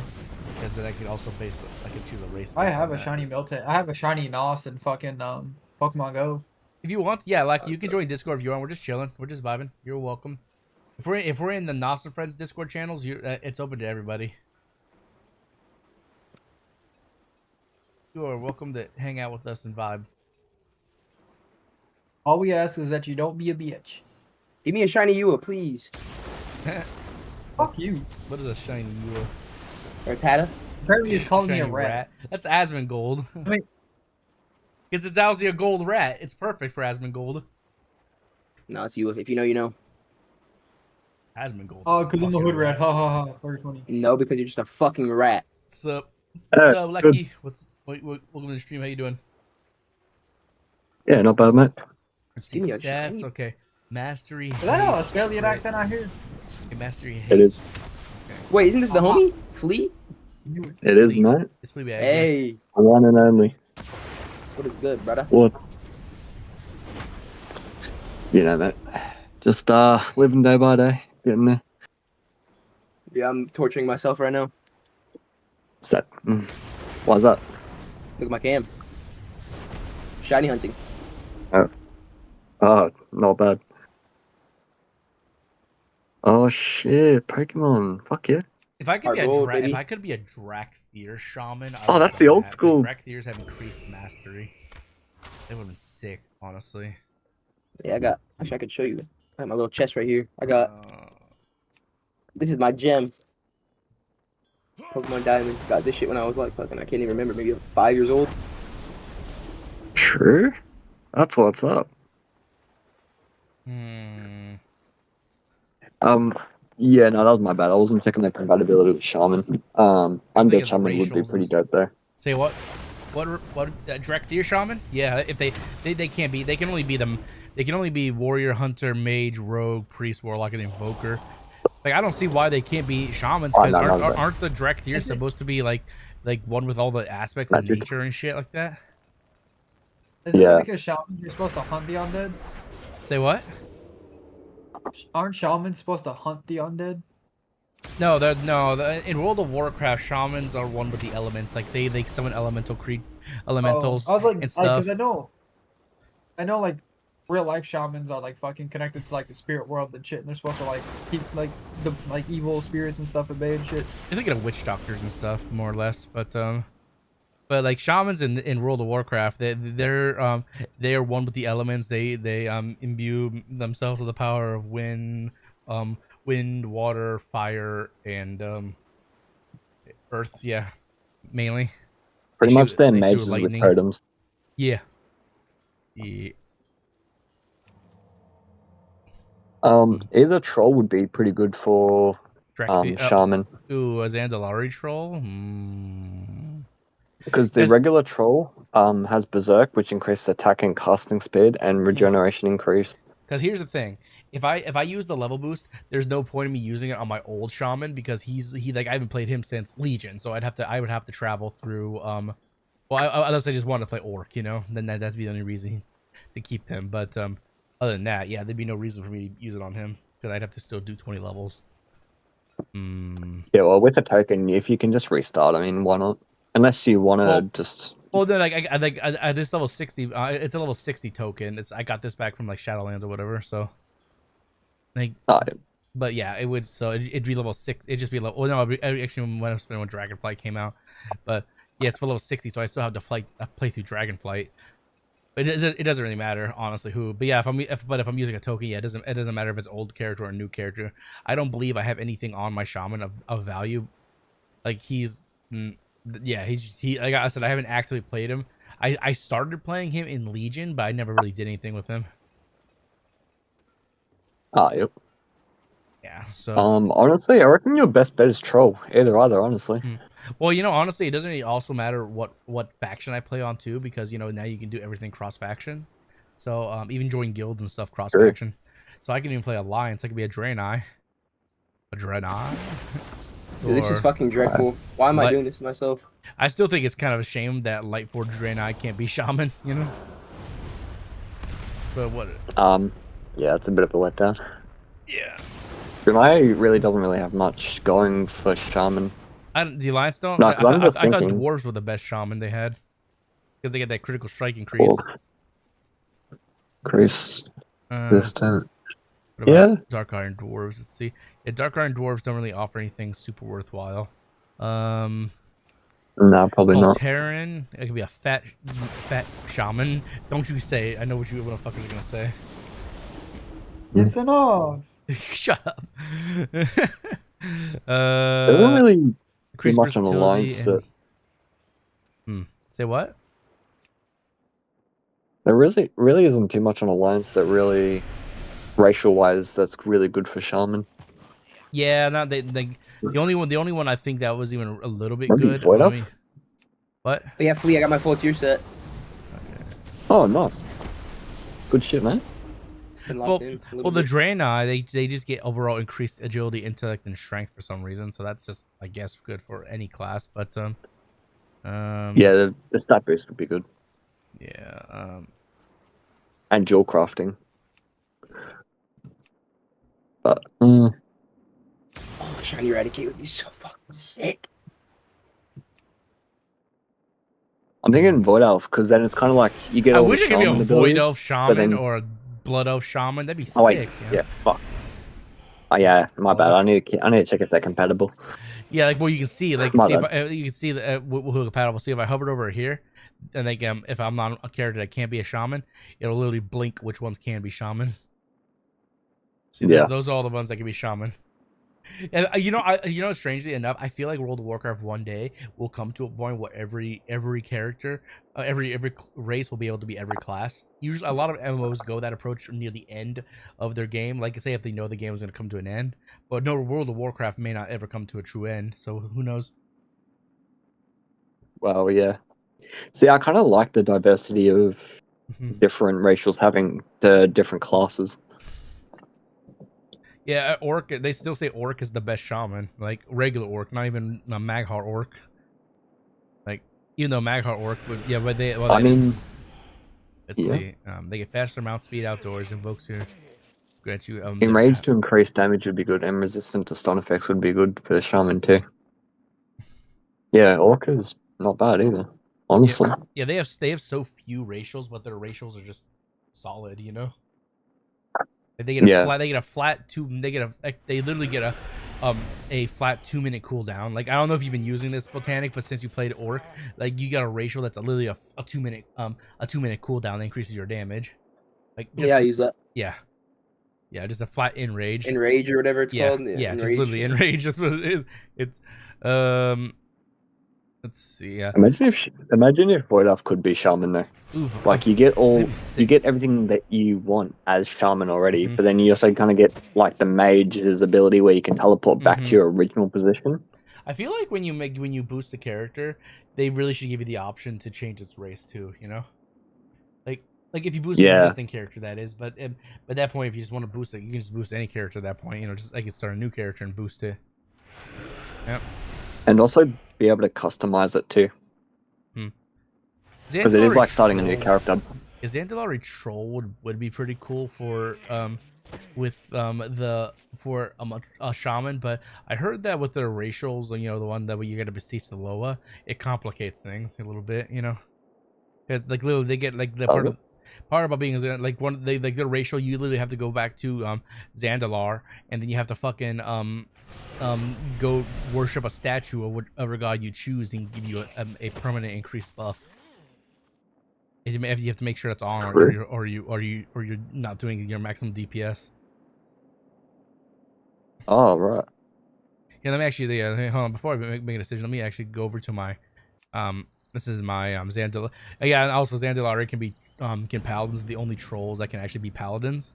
because then I can also base it. I can choose a race. I based have on a that. shiny Milton. I have a shiny Nos in fucking Pokemon Go. If you want, yeah, like you can join Discord if you want. We're just chilling. We're just vibing. You're welcome. If we're in the Nos and Friends Discord channels, it's open to everybody. You are welcome to hang out with us and vibe. All we ask is that you don't be a bitch. Give me a shiny Yua, please. Fuck you. What is a shiny Yua? Rattata? Apparently he's calling me a Shiny rat. That's Asmongold. I mean, because it's actually a gold rat. It's perfect for Asmongold. No, it's Yua. If you know, you know. Asmongold. oh, because I'm a hood rat. Ha ha ha. Very funny. No, because you're just a fucking rat. What's up? What's up, Lucky? Welcome to the stream. How you doing? Yeah, not bad, mate. Let's see stats. Okay, mastery. Is that an Australian accent out here? Okay, mastery. It is. Wait, isn't this the homie? Flea? It is, mate. It's Flea Bag. Hey. One and only. What is good, brother? What? You know, mate. Just living day by day, getting there. Yeah, I'm torturing myself right now. What's that? Why's that? Look at my cam. Shiny hunting. Oh, not bad. Oh shit, Pokemon. Fuck yeah. If I could be if I could be a Drakthir shaman. Oh, that's the old school. Drakthir's have increased mastery. They would have been sick, honestly. Yeah, I got. Actually, I could show you. I have my little chest right here. I got. This is my gem. Pokemon Diamond. Got this shit when I was like fucking. I can't even remember. Maybe 5 years old. Sure. That's what's up. Yeah, no, that was my bad. I wasn't checking the compatibility with Shaman. Undead Shaman would be pretty dope there. Say what? What? Drakthir shaman? Yeah, if they can't be. They can only be them. They can only be warrior, hunter, mage, rogue, priest, warlock, and invoker. Like I don't see why they can't be shamans because aren't the Drakthir supposed to be like one with all the aspects of nature and shit like that? Isn't it because shamans are supposed to hunt the undead? Say what? Aren't shamans supposed to hunt the undead? No, in World of Warcraft, shamans are one with the elements. Like they summon elementals I was like, and stuff. Because I know, like real life shamans are like fucking connected to like the spirit world and shit, and they're supposed to like keep like the evil spirits and stuff at bay and shit. You're thinking of witch doctors and stuff, more or less, but like shamans in World of Warcraft, they are one with the elements. They imbue themselves with the power of wind, water, fire, and earth. Yeah, mainly. Pretty much they're mages with totems. Yeah. Either troll would be pretty good for shaman. Ooh, a Zandalari troll. Because the regular troll has berserk, which increases attack and casting speed, and regeneration increase. Because here's the thing, if I use the level boost, there's no point in me using it on my old shaman because he I haven't played him since Legion, so I would have to travel through unless I just wanted to play Orc, you know, then that'd be the only reason to keep him. But other than that, yeah, there'd be no reason for me to use it on him because I'd have to still do 20 levels. Yeah, well, with a token, if you can just restart, I mean, why not? Unless you want to just. Well, then I this level 60. It's a level 60 token. I got this back from like Shadowlands or whatever. So, like, but yeah, it would. So it'd be level 6. It'd just be level. Well, no, actually when Dragonflight came out, but yeah, it's for level 60. So I still have to play through Dragonflight. But it doesn't really matter, honestly, who. But yeah, if I'm using a token, yeah, it doesn't matter if it's old character or a new character. I don't believe I have anything on my shaman of value. Like he's. Yeah, he like I said, I haven't actively played him. I started playing him in Legion, but I never really did anything with him. Yep. Yeah, so honestly, I reckon your best bet is troll. Either, honestly. Well, you know, honestly, it doesn't really also matter what faction I play on too, because you know now you can do everything cross faction. So even join guilds and stuff cross faction. So I can even play Alliance. I could be a Draenei. Dude, this is fucking dreadful. Why am I doing this to myself? I still think it's kind of a shame that Lightforged Draenei can't be shaman, you know? But what? Yeah, it's a bit of a letdown. Yeah. Draenei really doesn't really have much going for shaman. The Alliance don't? No, I thought dwarves were the best shaman they had. Because they get that critical strike increase. Increase. Distant. Yeah. Dark Iron Dwarves. Let's see. Yeah, Dark Iron Dwarves don't really offer anything super worthwhile. No, probably not. Terran. It could be a fat shaman. Don't you say it. I know what the fuck you're gonna say. It's enough. Shut up. They don't really do much on Alliance. Say what? There really isn't too much on Alliance that really, racial-wise, that's really good for shaman. Yeah, The only one I think that was even a little bit Maybe good. Void Elf? What? But yeah, Flea, I got my full tier set. Oh, nice. Good shit, man. Well, the Draenei, they just get overall increased agility, intellect, and strength for some reason. So that's just, I guess, good for any class. But yeah, the stat boost would be good. Yeah. And jewel crafting. But oh, shiny eradicate would be so fucking sick. I'm thinking Void Elf because then it's kind of like you get. I all wish the it could be a shaman Void abilities, Elf but Shaman then- or a Blood Elf Shaman. That'd be Oh wait, sick. yeah, fuck. Oh yeah, my bad. I need to check if they're compatible. Yeah, like well, you can see, like, My see if bad. you can see who compatible. See if I hovered over here, and like if I'm not a character that can't be a shaman, it'll literally blink which ones can be shaman. See, Yeah. those are all the ones that can be shaman. And strangely enough, I feel like World of Warcraft one day will come to a point where every character, every race will be able to be every class. Usually, a lot of MMOs go that approach near the end of their game. Like, say if they know the game is going to come to an end, but no, World of Warcraft may not ever come to a true end. So who knows? Well, yeah. See, I kind of like the diversity of different racials having the different classes. Yeah, Orc. They still say Orc is the best shaman. Like regular Orc, not even a Mag'har Orc. Like even though Mag'har Orc, but yeah, but they. Well, I mean, let's yeah. see. They get faster mount speed outdoors, invokes your grants you. Enraged to increase damage would be good, and resistant to stun effects would be good for the shaman too. Yeah, Orc is not bad either, honestly. Yeah, they have so few racials, but their racials are just solid. You know. They get a flat. They get a flat two. They literally get a flat 2-minute cooldown. Like I don't know if you've been using this botanic, but since you played Orc, like you got a racial that's literally a 2-minute cooldown that increases your damage. Like just, yeah, I use that. Yeah, just a flat enrage. Enrage or whatever it's called. Yeah, just literally enrage. That's what it is. It's let's see. Imagine if Void Elf could be shaman though. Oof, like you get everything that you want as shaman already, but then you also kind of get like the mage's ability where you can teleport back to your original position. I feel like when you boost the character, they really should give you the option to change its race too. You know, like if you boost an existing character, that is. But at that point, if you just want to boost it, you can just boost any character at that point. You know, just like start a new character and boost it. Yep. And also be able to customize it too. Because it is like starting a new character. Xandalari Troll would be pretty cool for a shaman, but I heard that with their racials, you know, the one that you get to beseech the Loa, it complicates things a little bit, you know, because like literally they get like the part about being like the racial, you literally have to go back to Zandalar, and then you have to fucking go worship a statue of whatever god you choose and give you a permanent increased buff. You have to make sure that's on, or you're not doing your maximum DPS. Oh right. Yeah, let me actually. Hold on. Before I make a decision, let me actually go over to my. This is my Zandalar. Yeah, and also Zandalari can be can paladins the only trolls that can actually be paladins.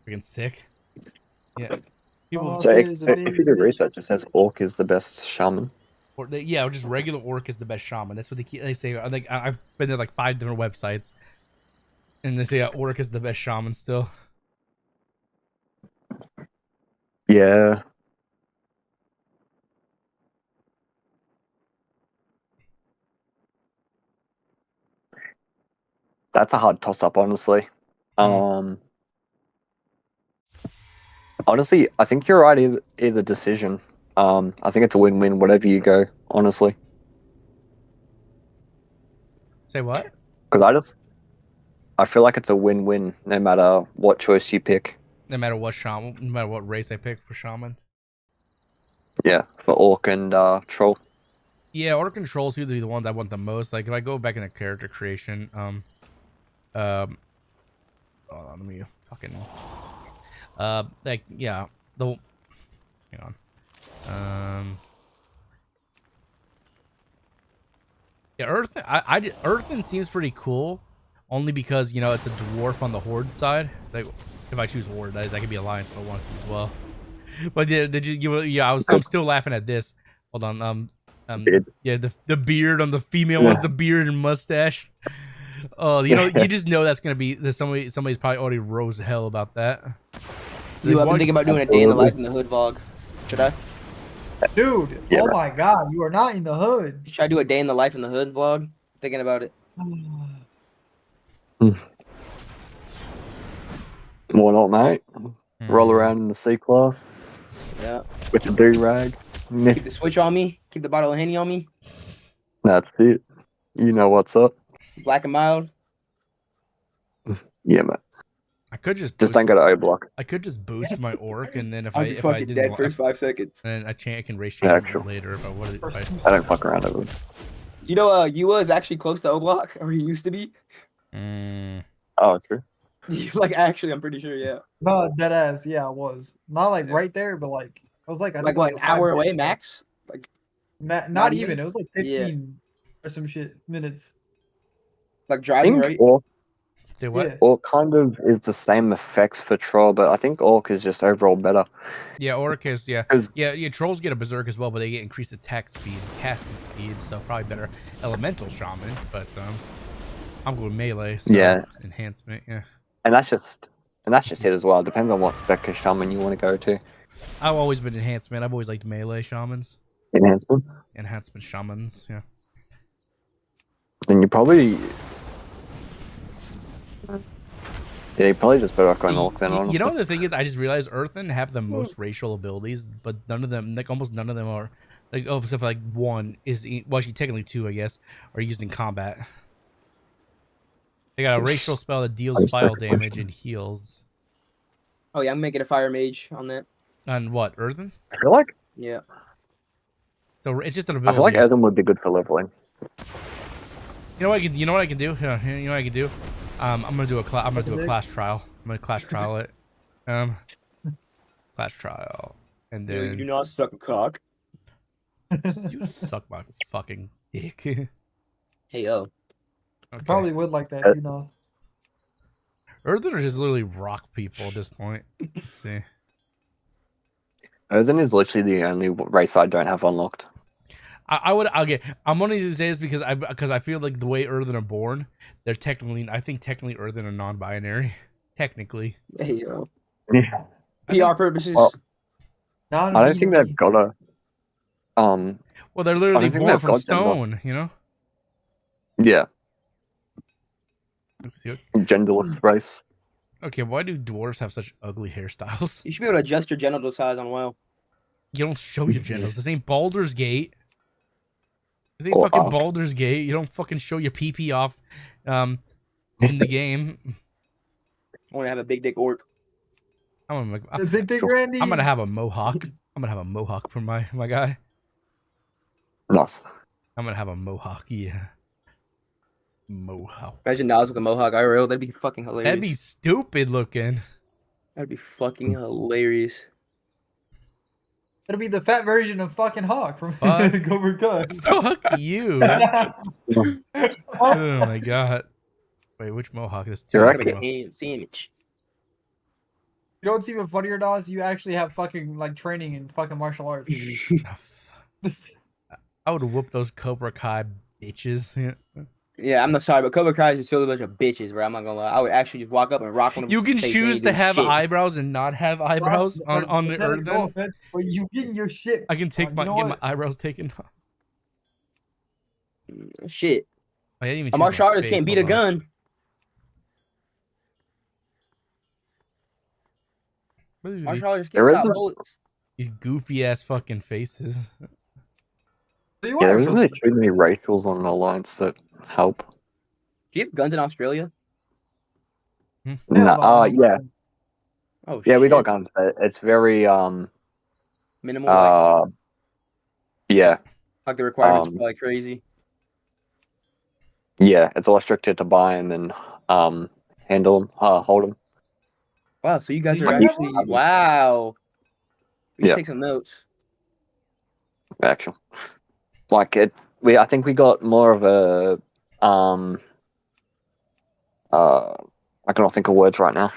Freaking sick. Yeah. So if you do research, it says Orc is the best shaman. Or just regular Orc is the best shaman. That's what they say. Like I've been to like 5 different websites, and they say Orc is the best shaman still. Yeah. That's a hard toss-up, honestly. Honestly, I think you're right either decision. I think it's a win-win, whatever you go, honestly. Say what? Because I feel like it's a win-win no matter what choice you pick. No matter what race I pick for shaman. Yeah, for Orc and Troll. Yeah, Orc and Troll seem to be the ones I want the most. Like if I go back into character creation, hold on, let me fucking like yeah, hang on. Yeah, Earthen seems pretty cool, only because it's a dwarf on the Horde side. Like if I choose Horde, that is, I could be Alliance if I want to as well. But did you? Yeah, I'm still laughing at this. Hold on. Yeah, the beard on the female one's a beard and mustache. Oh, you just know that's gonna be there's somebody's probably already rose hell about that. I've been thinking about doing a day in the life in the hood vlog. Should I? Dude, oh my god, you are not in the hood. Should I do a day in the life in the hood vlog? Thinking about it. Why not, mate? Roll around in the C-Class. Yeah. With the do-rag. Keep the switch on me. Keep the bottle of Henny on me. That's it. You know what's up. Black and mild. Yeah, mate. I could just don't go to O-Block. I could just boost my orc, and then if I'd be I fucking didn't dead first 5 seconds. and I can race Yeah, change actually. later. But what if I don't fuck around over. You know, you was actually close to O-Block, or he used to be. Oh, true. Like, actually, I'm pretty sure, yeah. No, dead ass. Yeah, I was not like right there, but like I was like I Like think what, an hour 5 away minutes. max? Like Not even. It was like 15 Yeah. or some shit minutes. Like I driving, think right? Orc, Do what? Yeah. Orc kind of is the same effects for Troll, but I think Orc is just overall better. Yeah, Orc is Trolls get a berserk as well, but they get increased attack speed, casting speed, so probably better elemental shaman. But I'm going melee. So Yeah. enhancement. Yeah. And that's just it as well. It depends on what spec of shaman you want to go to. I've always been enhancement. I've always liked melee shamans. Enhancement. Enhancement shamans. Yeah. Then you probably. Yeah, you probably just better off going Orc then, honestly. You know the thing is, I just realized Earthen have the most racial abilities, but none of them, like almost none of them are, like except for like one is, well, actually technically 2, I guess, are used in combat. They got a racial spell that deals file damage and heals. Oh yeah, I'm making a fire mage on that. On what, Earthen? I feel like. Yeah. So it's just an I ability. feel like Earthen would be good for leveling. You know what I can? You know what I can do? Yeah, you know what I can do? I'm gonna do a class trial. I'm gonna class trial it. Class trial, and then You do not suck a cock. you suck my fucking dick. Hey yo. Okay. Probably would like that, you know. Earthen are just literally rock people at this point. Let's see. Earthen is literally the only race I don't have unlocked. I'm only to say this because I feel like the way Earthen are born, they're technically, I think technically Earthen are non-binary. Technically. Hey yo. Yeah. PR purposes. Well, I don't think they've got a. Well, they're literally born from stone, you know. Yeah. Let's see. Genderless race. Okay, why do dwarves have such ugly hairstyles? You should be able to adjust your genital size on WoW. You don't show your genitals. This ain't Baldur's Gate. This ain't fucking Baldur's Gate. You don't fucking show your pee off in the game. I want to have a big dick orc. The big dick Randy. I'm gonna have a mohawk. I'm gonna have a mohawk for my guy. Nice. I'm gonna have a mohawk, yeah. Mohawk. Imagine Nas with a mohawk IRL. That'd be fucking hilarious. That'd be stupid looking. That'd be fucking hilarious. It'll be the fat version of fucking Hawk from Fuck. Cobra Kai. Fuck you. Oh my god. Wait, which mohawk is You're right. Ham sandwich. You know what's even funnier, Nas? You actually have fucking like training in fucking martial arts. I would whoop those Cobra Kai bitches. Yeah, I'm not sorry, but Cobra Kai is just filled with a bunch of bitches, bro. I'm not gonna lie. I would actually just walk up and rock one of them. You can choose to have eyebrows and not have eyebrows on the Earthen. No offense, but you getting your shit. I can take my eyebrows taken off. Shit. I didn't even a martial artist can't beat a gun. Martial artists can't stop bullets. These goofy ass fucking faces. Yeah, there isn't really too many racials on Alliance that help. Do you have guns in Australia? Nah, yeah. Oh, yeah, shit. we got guns, but it's very minimal. Yeah. Like the requirements are probably crazy. Yeah, it's a lot stricter to buy them and handle them, hold them. Wow, so you guys are actually wow. We should take some notes. Actually, like I think we got more of a I cannot think of words right now.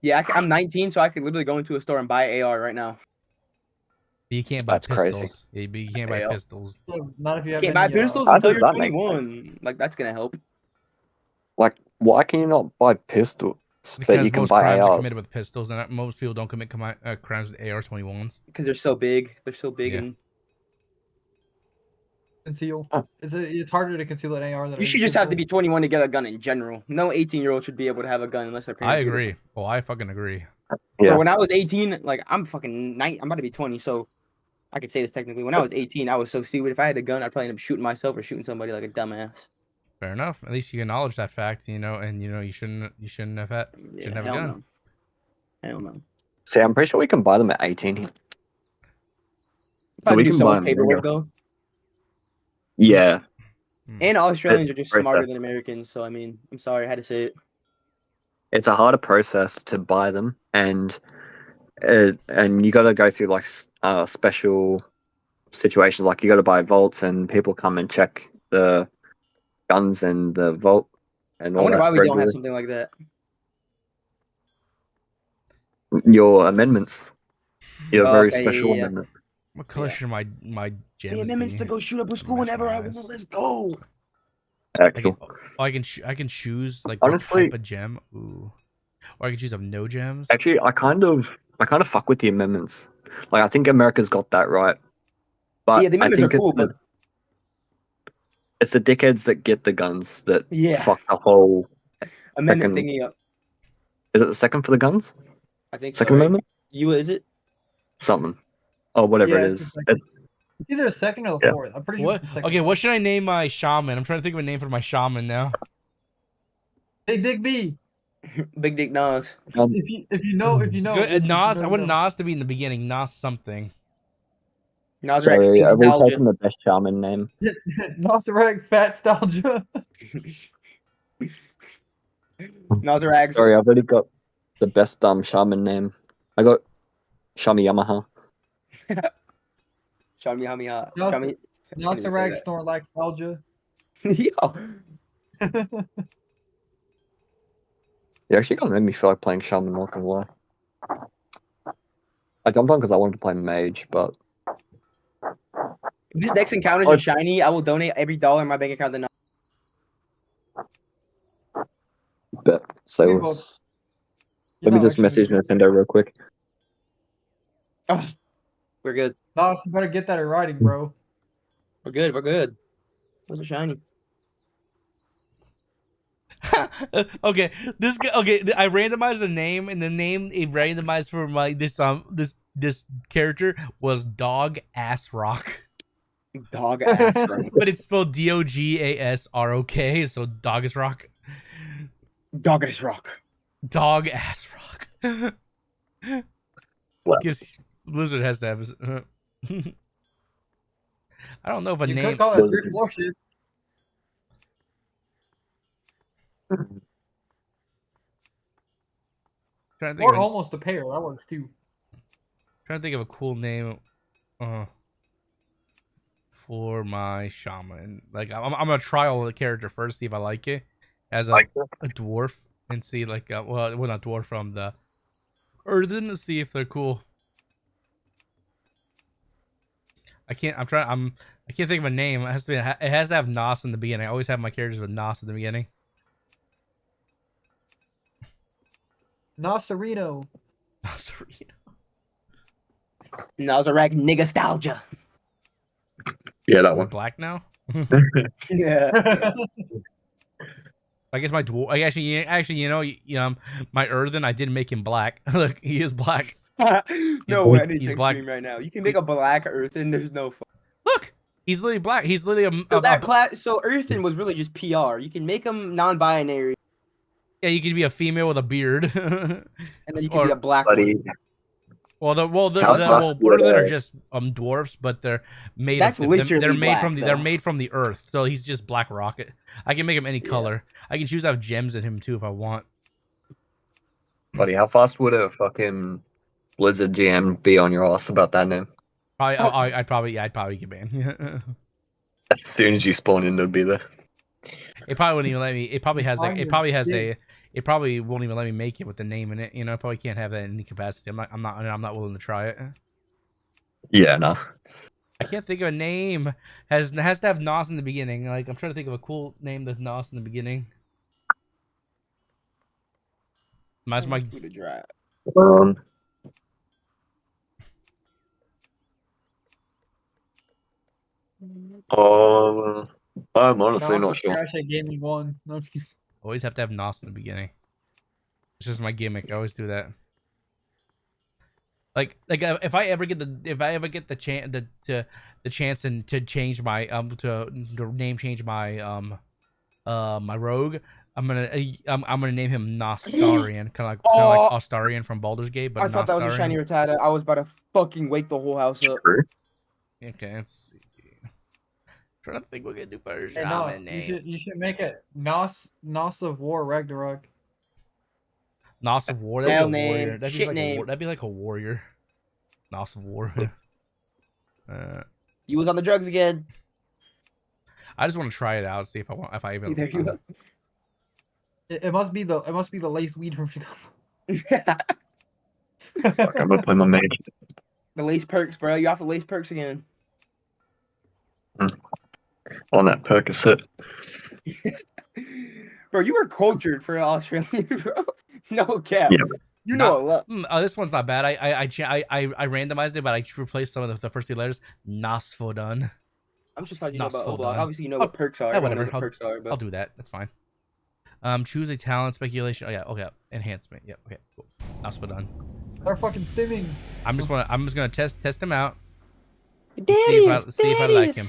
Yeah, I'm 19, so I could literally go into a store and buy an AR right now. You can't buy That's crazy. pistols. Yeah, but you can't buy pistols. Not if you have Can't any, buy pistols How until does you're that make 21. Like that's gonna help. Like, why can you not buy pistols, but Because you can most buy crimes are AR? committed with pistols, and most people don't commit crimes with AR-21s. Because they're so big. They're so big Yeah. and conceal. It's harder to conceal an AR than you should just have to be 21 to get a gun in general. No 18-year-old should be able to have a gun unless their I parents. agree. Well, I fucking agree. Bro, when I was 18, like I'm fucking I'm about to be 20, so I could say this technically. When I was 18, I was so stupid. If I had a gun, I'd probably end up shooting myself or shooting somebody like a dumbass. Fair enough. At least you acknowledge that fact, you know, and you know you shouldn't have a gun. No. Hell no. See, I'm pretty sure we can buy them at 18. So we can buy them. Paperwork though. Yeah. And Australians are just smarter process. than Americans, so I mean, I'm sorry, I had to say it. It's a harder process to buy them, and you got to go through like special situations. Like you got to buy vaults, and people come and check the guns and the vault. And I all wonder that why we don't regularly. have something like that. Your amendments. Your very Okay, special yeah. amendments. What color should my gems The amendments be? to go shoot up a school whenever I want. Let's go. I can choose like Honestly- what type of gem. Ooh. Or I can choose of no gems. Actually, I kind of fuck with the amendments. Like I think America's got that right. But Yeah, the I amendments think are cool, but it's the dickheads that get the guns that Yeah. fuck the whole amendment second- thingy up. Is it the second for the guns? I think Second so, right? amendment? You is it? Something. Or whatever Yeah, it it's is. the It's, It's either a second or the Yeah. fourth. I'm pretty sure. What? It's the second. Okay, what should I name my shaman? I'm trying to think of a name for my shaman now. Big Dick B. Big Dick Nas. If you know. It's good. Nas. I want Nas to be in the beginning. Nas something. Nosirrag sorry, are we Nostalgia. taking the best shaman name? Nosirrag Fat Nostalgia. Nosirrag. Sorry, I've already got the best shaman name. I got Shami Yamaha. Shami Hamiha. Nosirrag Snorlax Nostalgia. Yo. You actually kind of made me feel like playing shaman, not gonna lie. I jumped on because I wanted to play mage, but If this next encounter is shiny, I will donate every dollar in my bank account to Nas. bet. So Hey, let's You're let me not just message Nintendo real quick. Oh, we're good. Nos, you better get that in writing, bro. We're good. We're good. Those are shiny. Okay, this guy. Okay, I randomized a name, and the name it randomized for my this character was Dog Ass Rock. Dog Ass Rock. But it's spelled DOGASROK, so Dog Ass Rock. Dog Ass Rock. Dog Ass Rock. Guess Blizzard has to have. I don't know if a You name. could call it 3 floor shits. Trying to think Or of a- almost a pair. That works too. Trying to think of a cool name for my shaman. Like I'm gonna trial the character first, see if I like it as a dwarf, and see like well not dwarf from the earthen, to see if they're cool. I can't think of a name. It has to have Nos in the beginning. I always have my characters with Nos in the beginning. Nosirrino. Nosirrag Niggastalgia. Yeah, that We're one. black now. Yeah. I guess my dwarf. Actually, my earthen. I did make him black. Look, he is black. No way. I need He's to black. screen right now. You can make a black earthen. There's no fun. Look, he's literally black. He's literally So earthen was really just PR. You can make him non-binary. Yeah, you could be a female with a beard, and then you can be a black one. Well, earthen are just dwarfs, but they're made. That's literally they're made black, from though. they're made from the earth, so he's just Black Rocket. I can make him any color. I can choose to have gems in him too if I want. Buddy, how fast would a fucking Blizzard GM be on your ass about that name? I'd probably get banned. As soon as you spawn in, they'll be there. It probably wouldn't even let me. It probably has it probably won't even let me make it with the name in it. You know, I probably can't have that in any capacity. I'm not willing to try it. Yeah, no. I can't think of a name. Has to have Nos in the beginning. Like I'm trying to think of a cool name that's Nos in the beginning. That's my. I'm honestly not sure. Crash at Gaming 1. No. Always have to have Nos in the beginning. It's just my gimmick. I always do that. Like if I ever get the chance the chance to change my to name change my my rogue, I'm gonna name him Nostarian, kind of like Ostarian from Baldur's Gate, but I thought that was a shiny Rattata. I was about to fucking wake the whole house up. Okay, let's see. Trying to think what we're gonna do first. Hey, Nos, you should make it Nos of War Ragnarok. Nos of War. That'd be a warrior. That'd be like a warrior. Nos of War. You was on the drugs again. I just want to try it out, see if I even. There you go. It must be the laced weed from Chicago. Fuck, I'm gonna play my mage. The lace perks, bro. You off the lace perks again. On that Percocet. Bro, you were cultured for Australia, bro. No cap. Yeah. You know a lot. Oh, this one's not bad. I randomized it, but I replaced some of the first 2 letters. Nosfodon. I'm just surprised you know about O-Block. Obviously, you know what perks are. Yeah, whatever. But... I'll do that. That's fine. Choose a talent, speculation. Oh yeah. Okay. Enhancement. Yeah. Okay. Cool. Nosfodon. They're fucking stimming. I'm just gonna test him out. See if I like him.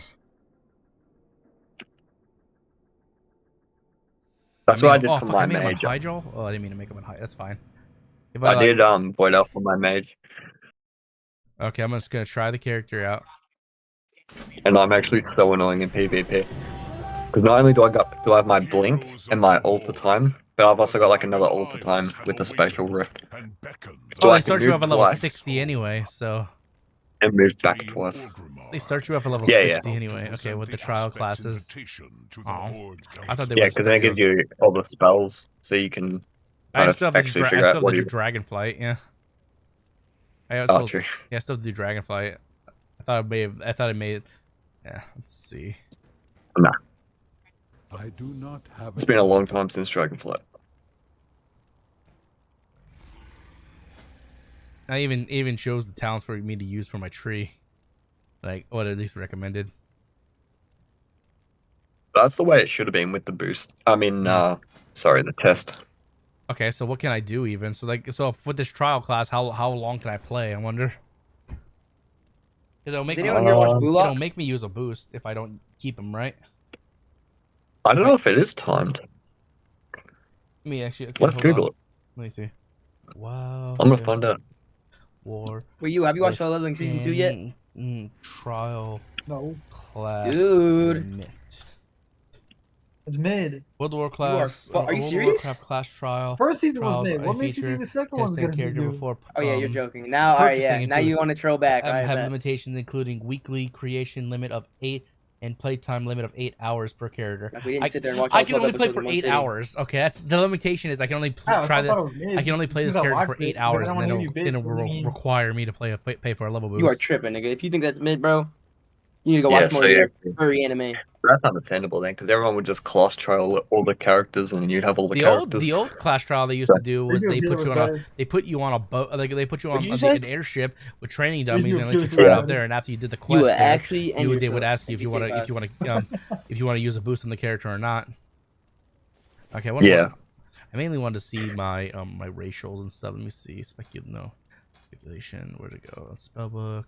That's what I did for my I made mage. Him Hydro? Oh, I didn't mean to make him high. That's fine. If I did Void Elf for my mage. Okay, I'm just gonna try the character out. And I'm actually so annoying in PvP. Because not only do I have my blink and my alter time, but I've also got like another alter time with the spatial rift. So they start you off at level 60 anyway, so. And move back twice. They start you off at level 60 anyway. Okay, with the trial classes. Oh, I thought they were. Yeah, because they give you all the spells, so you can actually figure out what you. Dragonflight, yeah. I still have to do Dragonflight. I thought it made. Yeah, let's see. Nah. I do not have. It's been a long time since Dragonflight. I even chose the talents for me to use for my tree, like what at least recommended. That's the way it should have been with the boost. I mean, sorry, the test. Okay, so what can I do even? So with this trial class, how long can I play? I wonder. Because it'll make me use a boost if I don't keep him, right? I don't know if it is timed. Let me actually. Okay, let's Google it. Let me see. Wow. I'm gonna find out. Have you watched Solo Leveling Season 2 yet? Trial. No. Class. Dude. It's mid. World of Warcraft. Are you serious? Warcraft class trial. First season was mid. What makes you think the second one's gonna be good? Before, oh yeah, you're joking. Now, all right, yeah. Now you want to troll back. I have limitations including weekly creation limit of 8 and playtime limit of 8 hours per character. Like we didn't sit there and watch I can only play for 8 hours. Okay, that's the limitation. Is I can only I can only play this character for 8 hours, and then it'll require me to pay for a level boost. You are tripping, nigga. If you think that's mid, bro, you need to go watch more furry anime. That's understandable then, because everyone would just class trial all the characters, and you'd have all the characters. The old class trial they used to do was they put you on a boat, like they put you on an airship with training dummies and let you try out there. And after you did the quest, they would ask you if you want to use a boost on the character or not. Okay, I mainly wanted to see my my racials and stuff. Let me see. Speculation. Where to go? Spellbook.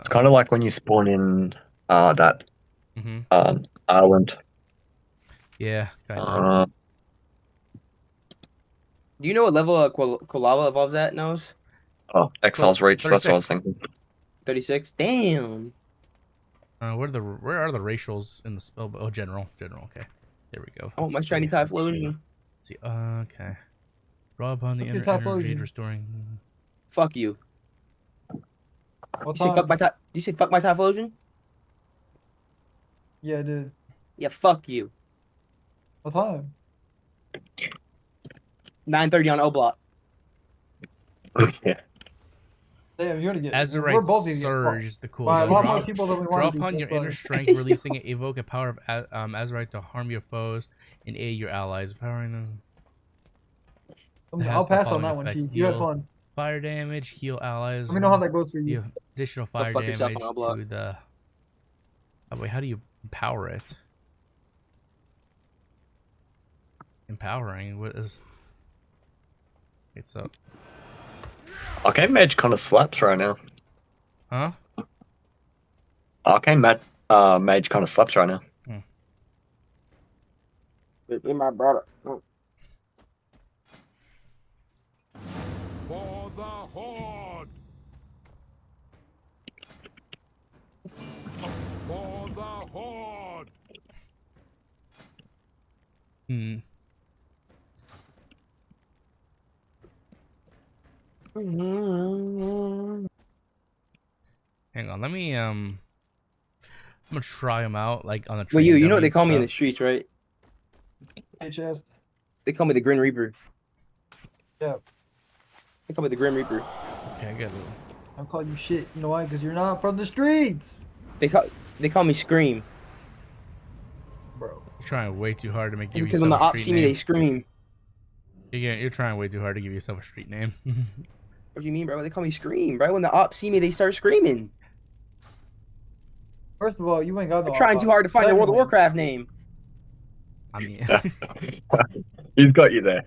It's kind of like when you spawn in that island. Yeah. Kind of. Do you know what level Kolava evolves at, Nose? Oh, Exile's Reach. 36. That's what I was thinking. 36. Damn. Where are the racials in the spell? Oh, general. Okay. There we go. Oh, my shiny Typhlosion. Let's see. Okay. Draw upon the energy restoring. Fuck you. You say fuck my Typhlosion? Yeah, I did. Yeah, fuck you. What time? 9:30 on O Block. Yeah. Damn, you're gonna get. Azurite We're both gonna get Surge fucked. is the cool. By a Though. lot more people than we want Draw to be upon your fucked. inner strength, releasing it, evoke a power of Azurite to harm your foes and aid your allies, powering them. I'll pass on that one, Chief. You had fun. Fire damage, heal allies. Let me know how that goes for you. Additional fire damage to the. Oh wait, how do you empower it? Empowering. What is? It's up. Arcane Mage kind of slaps right now. Huh? Arcane Mage kind of slaps right now. Be my brother. For the Horde! For the Horde! Hang on, let me I'm gonna try them out like on a. Well, you know what they call me in the streets, right? HS. They call me the Grim Reaper. Yeah. They call me the Grim Reaper. Okay, I get it. I'll call you shit. You know why? Because you're not from the streets. They call me Scream. Bro. You're trying way too hard to make. Because when the ops see me, they scream. You're trying way too hard to give yourself a street name. What do you mean, bro? They call me Scream, bro. When the ops see me, they start screaming. First of all, you ain't got no. They're trying too hard to find a World of Warcraft name. I mean, he's got you there.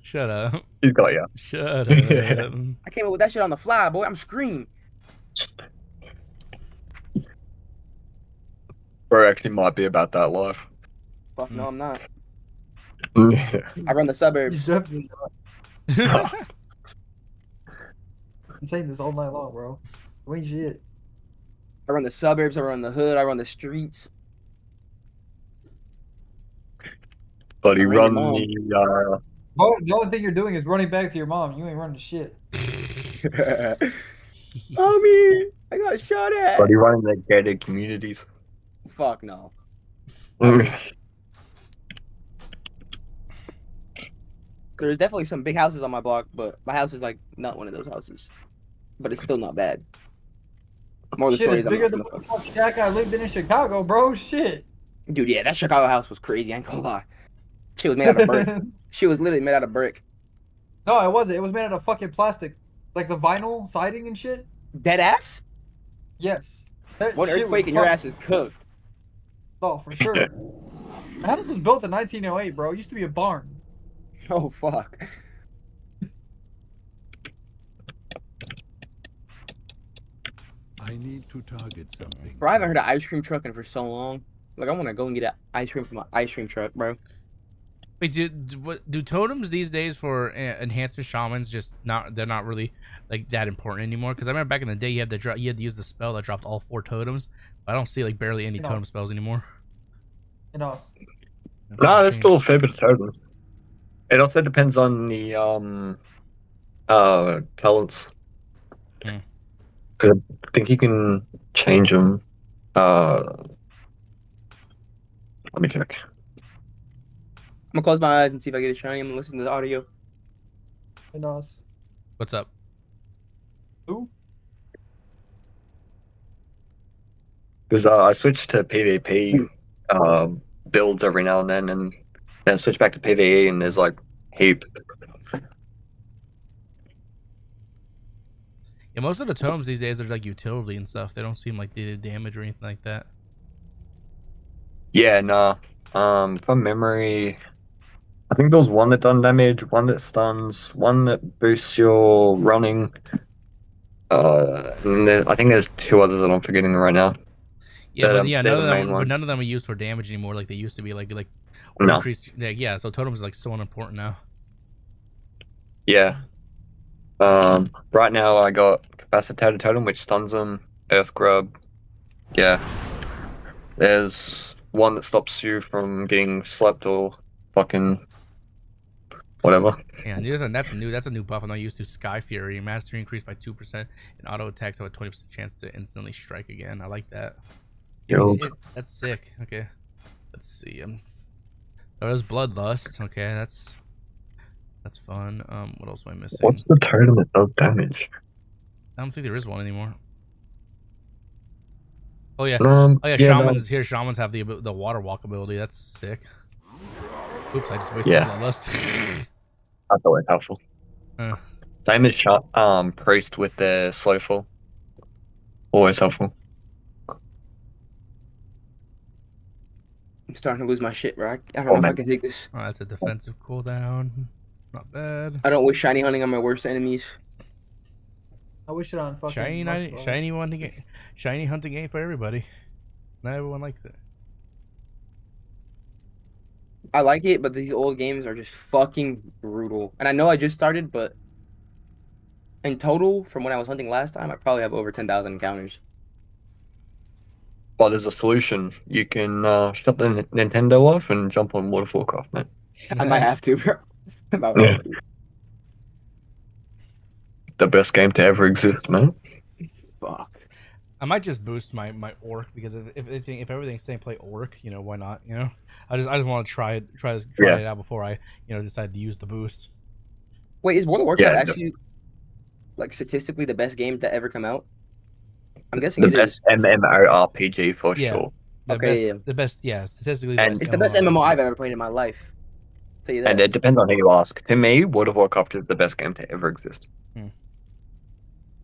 Shut up. He's got you. Shut up. I came up with that shit on the fly, boy. I'm Scream. Bro, actually might be about that life. Fuck no, I'm not. I run the suburbs. He's definitely not. I'm saying this all night long, bro. You ain't shit. I run the suburbs. I run the hood. I run the streets. But he run the. Bro, the only thing you're doing is running back to your mom. You ain't running shit. Mommy, I got shot at. But he running the gated communities. Fuck no. There's definitely some big houses on my block, but my house is like not one of those houses. But it's still not bad. More Shit is bigger than the fuck shack I lived in Chicago, bro. Shit. Dude, yeah, that Chicago house was crazy. I ain't gonna lie. She was made out of brick. She was literally made out of brick. No, it wasn't. It was made out of fucking plastic, like the vinyl siding and shit. Dead ass? Yes. One earthquake and your ass is cooked. Oh, for sure. The house was built in 1908, bro. It used to be a barn. Oh fuck. I need to target something. Bro, I haven't heard of ice cream trucking for so long. Like, I want to go and get an ice cream from my ice cream truck, bro. Wait, do totems these days for enhancement shamans just not? They're not really like that important anymore. Because I remember back in the day, you had to use the spell that dropped all 4 totems. But I don't see like barely any totem spells anymore. No, there's still a fair bit of totems. It also depends on the talents. Because I think you can change them. Let me check. I'm gonna close my eyes and see if I get a shiny. I'm gonna listen to the audio. Hey, Nos. What's up? Who? Because I switched to PvP builds every now and then I switch back to PvE, and there's like heaps. Yeah, most of the totems these days are like utility and stuff. They don't seem like they did damage or anything like that. Yeah, nah. From memory, I think there was one that done damage, one that stuns, one that boosts your running. And I think there's 2 others that I'm forgetting right now. Yeah, but none of them are used for damage anymore, like they used to be. Like no. Increase. Yeah, so totems is like so unimportant now. Yeah. Right now I got Capacitated Totem, which stuns them. Earth Grub. Yeah. There's one that stops you from getting slept or fucking whatever. Yeah, that's a new buff I'm not used to. Sky Fury, mastery increased by 2%, and auto attacks have a 20% chance to instantly strike again. I like that. Yo. That's sick. Okay, let's see. There's Bloodlust. Okay, that's That's fun. What else am I missing? What's the totem that does damage? I don't think there is one anymore. Oh yeah. Yeah, shamans here. Shamans have the water walk ability. That's sick. Oops, I just wasted bloodlust. That's always helpful. Same as priest with their slow fall. Always helpful. I'm starting to lose my shit, bro. I don't know if I can take this. Oh, that's a defensive cooldown. Not bad. I don't wish shiny hunting on my worst enemies. I wish it on fucking shiny hunting ain't for everybody. Not everyone likes it. I like it, but these old games are just fucking brutal. And I know I just started, but in total, from when I was hunting last time, I probably have over 10,000 encounters. Well, there's a solution. You can shut the Nintendo off and jump on World of Warcraft, man. I might have to, bro. The best game to ever exist, man. Fuck. I might just boost my orc because if everything's saying play orc, you know, why not? You know, I just want to try it out before I decide to use the boost. Wait, is World of Warcraft actually like statistically the best game to ever come out? I'm guessing the best MMORPG for sure. The best, statistically. It's the best MMO I've ever played in my life. I'll tell you that. And it depends on who you ask. To me, World of Warcraft is the best game to ever exist.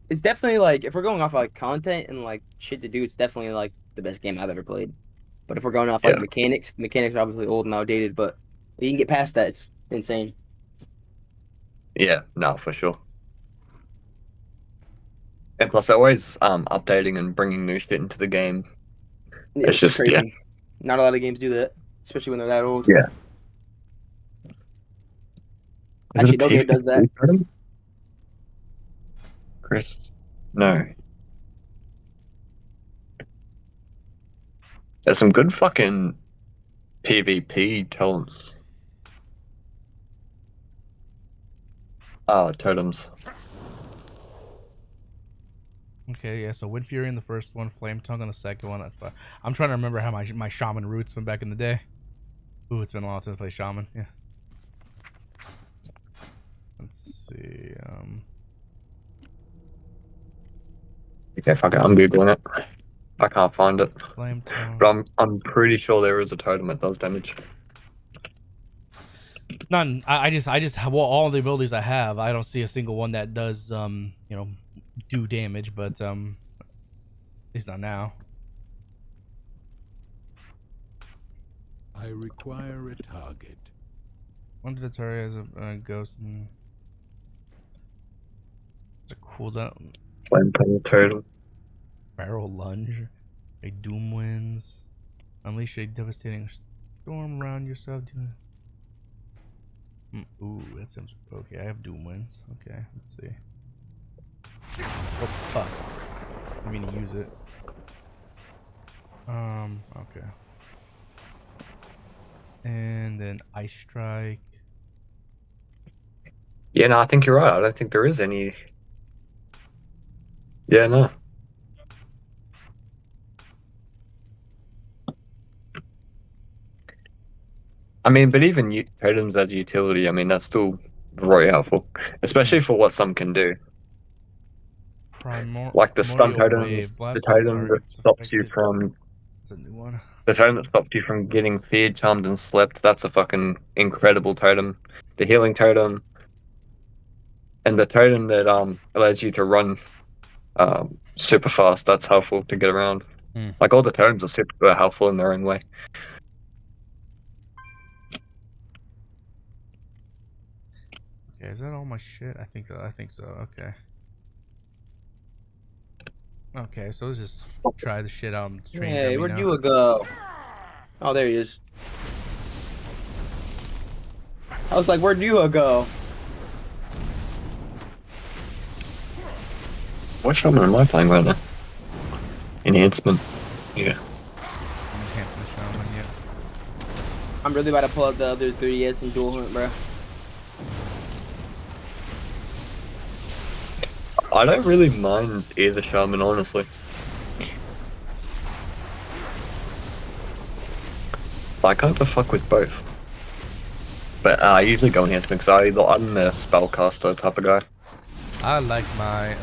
It's definitely like, if we're going off like content and like shit to do, it's definitely like the best game I've ever played. But if we're going off like mechanics are obviously old and outdated, but you can get past that. It's insane. Yeah, no, for sure. And plus, they're always updating and bringing new shit into the game. Yeah, it's just crazy. Not a lot of games do that, especially when they're that old. Yeah. Actually, no game does that. Chris, no. There's some good fucking PvP talents. Oh, totems. Okay, yeah, so Wind Fury in the first one, Flame Tongue on the second one, that's fine. I'm trying to remember how my Shaman roots went back in the day. Ooh, it's been a while since I played Shaman, yeah. Let's see, Okay, fuck it, I'm googling it. I can't find it. Flame Tongue. But I'm pretty sure there is a totem that does damage. None. I just well, all the abilities I have, I don't see a single one that does do damage, but at least not now. I require a target. One to the target has a ghost. It's a cooldown. Flame Tongue totem. Barrel lunge. A doom winds. Unleash a devastating storm around yourself. Ooh, that sounds okay. I have doom winds. Okay, let's see. Oh fuck! I mean to use it. Okay. And then Ice Strike. Yeah, no, I think you're right. I don't think there is any. Yeah, no. I mean, but even totems as utility, I mean, that's still very helpful, especially for what some can do. Like the stun totems, the totem that stops you from. That's a new one. The totem that stops you from getting feared, charmed, and slept. That's a fucking incredible totem. The healing totem, and the totem that allows you to run super fast. That's helpful to get around. Like all the totems are super helpful in their own way. Okay, is that all my shit? I think so. Okay. Okay, so let's just try the shit out on the train. Hey, where'd you go? Oh, there he is. I was like, where'd you go? What shaman am I playing right now? Enhancement. Yeah. Enhancement shaman, yeah. I'm really about to pull out the other 3DS and dual hunt, bro. I don't really mind either shaman, honestly. I kind of fuck with both. but I usually go enhancement because I'm a spellcaster type of guy. I like my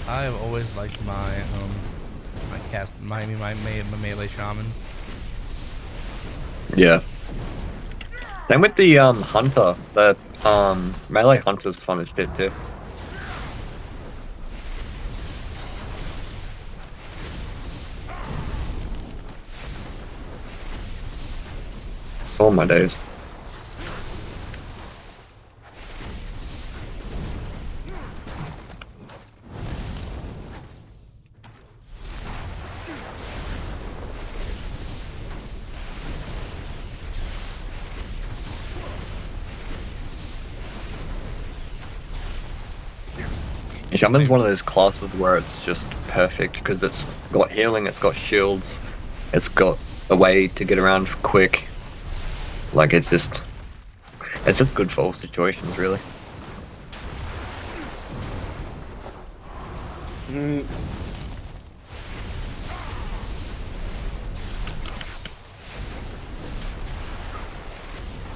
I have always liked my my melee shamans. Yeah. Same with the hunter. The melee hunter's fun as shit too. Oh my days. Shaman's one of those classes where it's just perfect because it's got healing, it's got shields, it's got a way to get around quick. Like it's just good for all situations, really.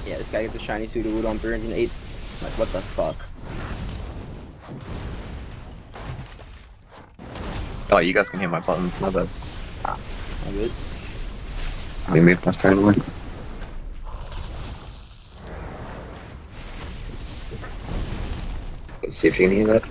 Yeah, this guy gets the shiny suit of wood on 308. Like, what the fuck? Oh, you guys can hear my buttons, my bad. I'm good. Let me move my turn away. Let's see if you can hear that.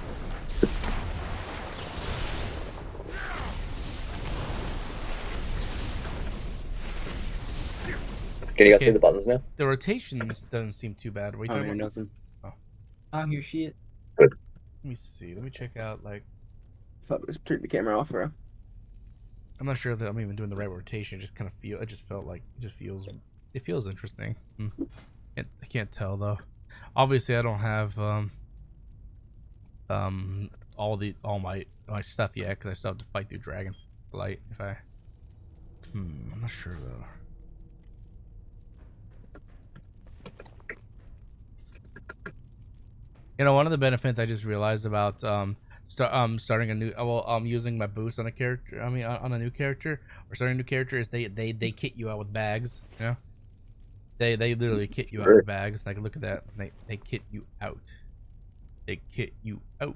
Can you guys see the buttons now? The rotations doesn't seem too bad. What are you talking about? Nothing. Oh. I don't hear shit. Let me see. Let me check out like. Fuck, let's turn the camera off, bro. I'm not sure that I'm even doing the right rotation. It just kind of feel. It just felt like it just feels. It feels interesting. I can't tell though. Obviously, I don't have all my stuff yet because I still have to fight through Dragonflight. If I. I'm not sure though. You know, one of the benefits I just realized about starting a new using my boost on a character, on a new character or starting a new character is they kit you out with bags, you know? They literally kit you out with bags. Like look at that. They kit you out. They kit you out.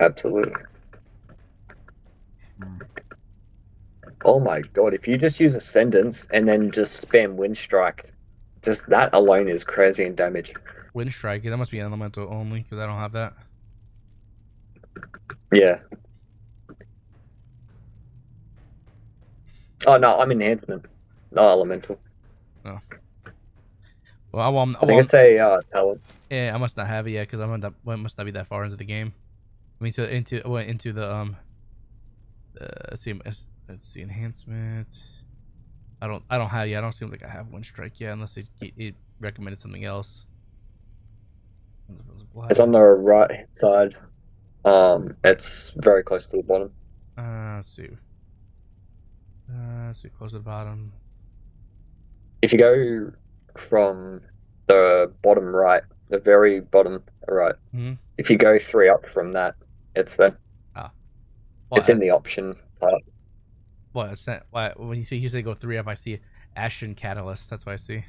Absolutely. Oh my god, if you just use Ascendance and then just spam Wind Strike, just that alone is crazy in damage. Wind Strike, that must be elemental only because I don't have that. Yeah. Oh no, I'm enhancement, not elemental. Oh. Well, I think it's a talent. Yeah, I must not have it yet because I must not be that far into the game. I mean, into the let's see enhancement. I don't have. Yeah, I don't seem like I have Wind Strike yet unless it recommended something else. It's on the right side. It's very close to the bottom. Let's see. Let's see, close to the bottom. If you go from the bottom right, the very bottom right, if you go 3 up from that, it's there. Ah. It's in the option part. What? It's not, why, when you say go 3 up, I see Ashen Catalyst. That's what I see.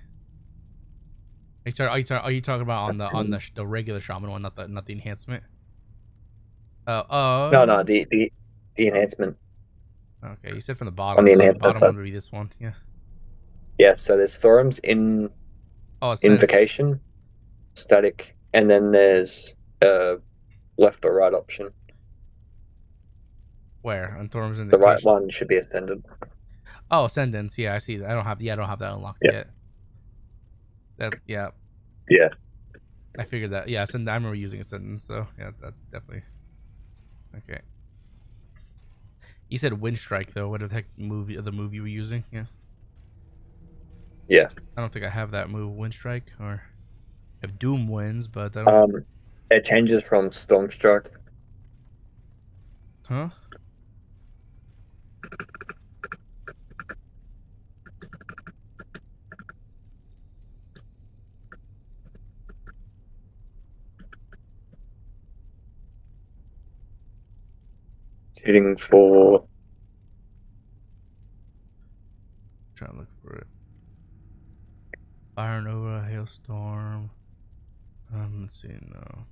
Are you talking about on the regular shaman one, not the enhancement? No, the enhancement. Okay, you said from the bottom. On the so the enhancement bottom one would be this one. Yeah. Yeah. So there's Thorum's Invocation, Static, and then there's left or right option. Where on Thorum's Invocation? The right one should be Ascendant. Oh, Ascendance. Yeah, I see that. I don't have that unlocked yet. Yeah. I figured that. Yeah, I remember using Ascendance, so yeah, that's definitely okay. You said Wind Strike though. What the heck the move you were using? Yeah. Yeah. I don't think I have that move, Wind Strike, or I have Doom Winds, but I don't. It changes from Storm Strike. Huh? Hitting for. Trying to look for it. Fire Nova, Hailstorm. Let's see, no.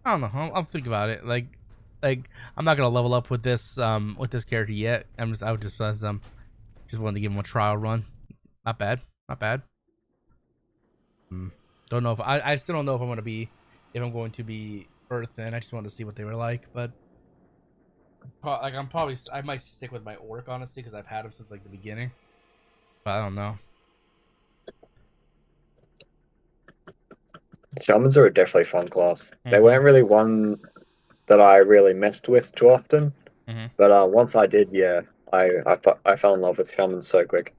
I don't know. I'll think about it. Like I'm not gonna level up with this character yet. I would just wanted to give him a trial run. Not bad. Not bad. Don't know if I still don't know if I'm going to be Earthen. I just wanted to see what they were like, but like I might stick with my orc honestly because I've had him since like the beginning. But I don't know. Shamans are a definitely fun class. They weren't really one that I really messed with too often, but once I did, yeah, I fell in love with shamans so quick.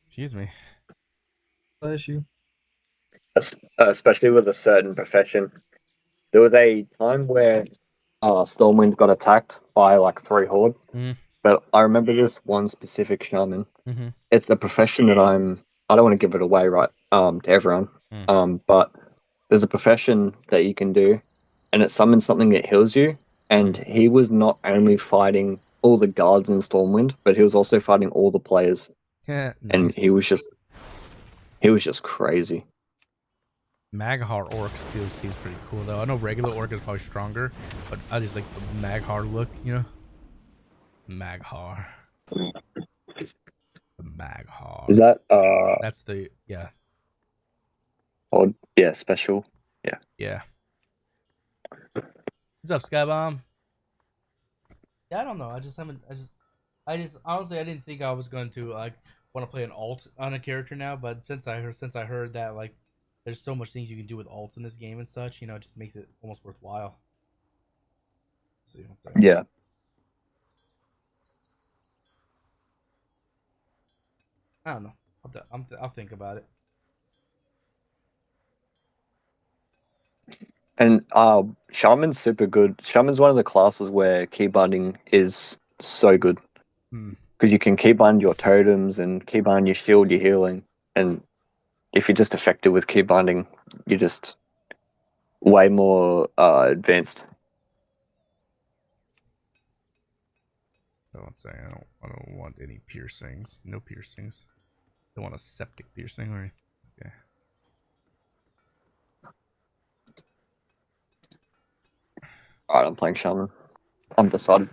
Excuse me. Bless you. Especially with a certain profession. There was a time where Stormwind got attacked by like 3 horde, but I remember this one specific shaman. It's a profession that I don't want to give it away to everyone, but there's a profession that you can do, and it summons something that heals you. And he was not only fighting all the guards in Stormwind, but he was also fighting all the players. Yeah, and nice. he was just crazy. Maghar orc still seems pretty cool though. I know regular orc is probably stronger, but I just like the Maghar look, you know. Maghar. The Maghar. Is that That's the yeah. Oh yeah, special. Yeah. Yeah. What's up, Skybomb? Yeah, I don't know. I just honestly I didn't think I was going to like want to play an alt on a character now, but since I heard that like there's so much things you can do with alts in this game and such, you know, it just makes it almost worthwhile. Let's see. Yeah. I don't know. I'll think about it. And Shaman's super good. Shaman's one of the classes where keybinding is so good. Because you can keybind your totems and keybind your shield, your healing. And if you're just effective with keybinding, you're just way more advanced. Don't say I don't want any piercings. No piercings. Don't want a septic piercing or okay. Alright, I'm playing Shaman. I'm decided.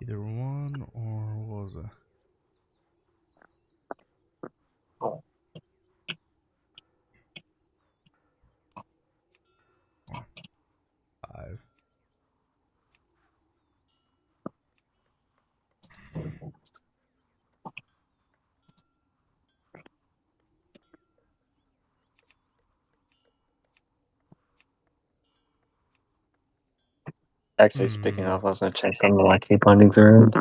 Either one or what was it? Oh. 5. Actually, speaking of, I was going to change some of my keybindings around.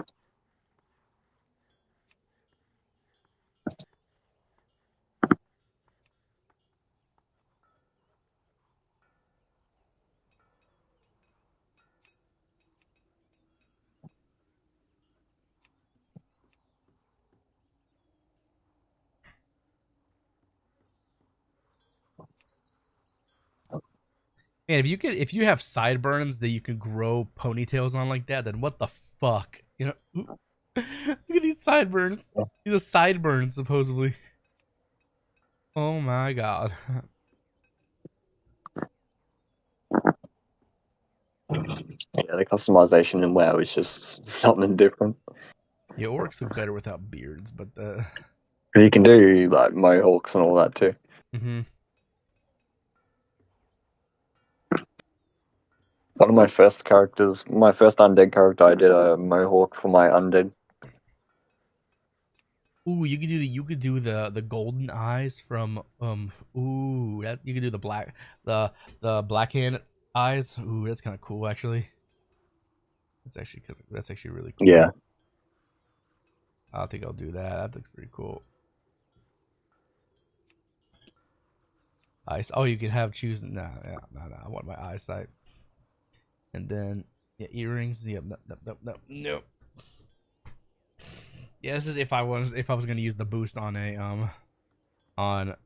Man, if you have sideburns that you can grow ponytails on like that, then what the fuck? You know, look at these sideburns. These are sideburns supposedly. Oh my god. Yeah, the customization in WoW is just something different. Yeah, orcs look better without beards, but You can do like mohawks and all that too. Mm-hmm. One of my first characters, my first undead character, I did a mohawk for my undead. Ooh, you could do the golden eyes from ooh, that you could do the black hand eyes. Ooh, that's kind of cool actually. That's actually really cool. Yeah. I think I'll do that. That looks pretty cool. Eyes. Oh, you can have choose. No. I want my eyesight. And then yeah, earrings. Yep. Nope. Yeah, this is if I was gonna use the boost on a on a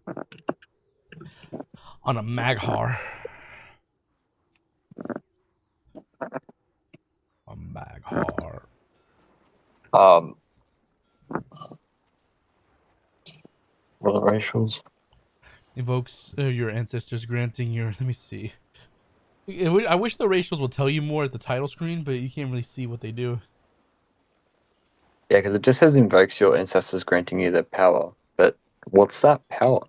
Maghar. A Maghar. What are the racials? Invokes your ancestors, granting your. Let me see. I wish the racials would tell you more at the title screen, but you can't really see what they do. Yeah, because it just says invokes your ancestors, granting you their power. But what's that power?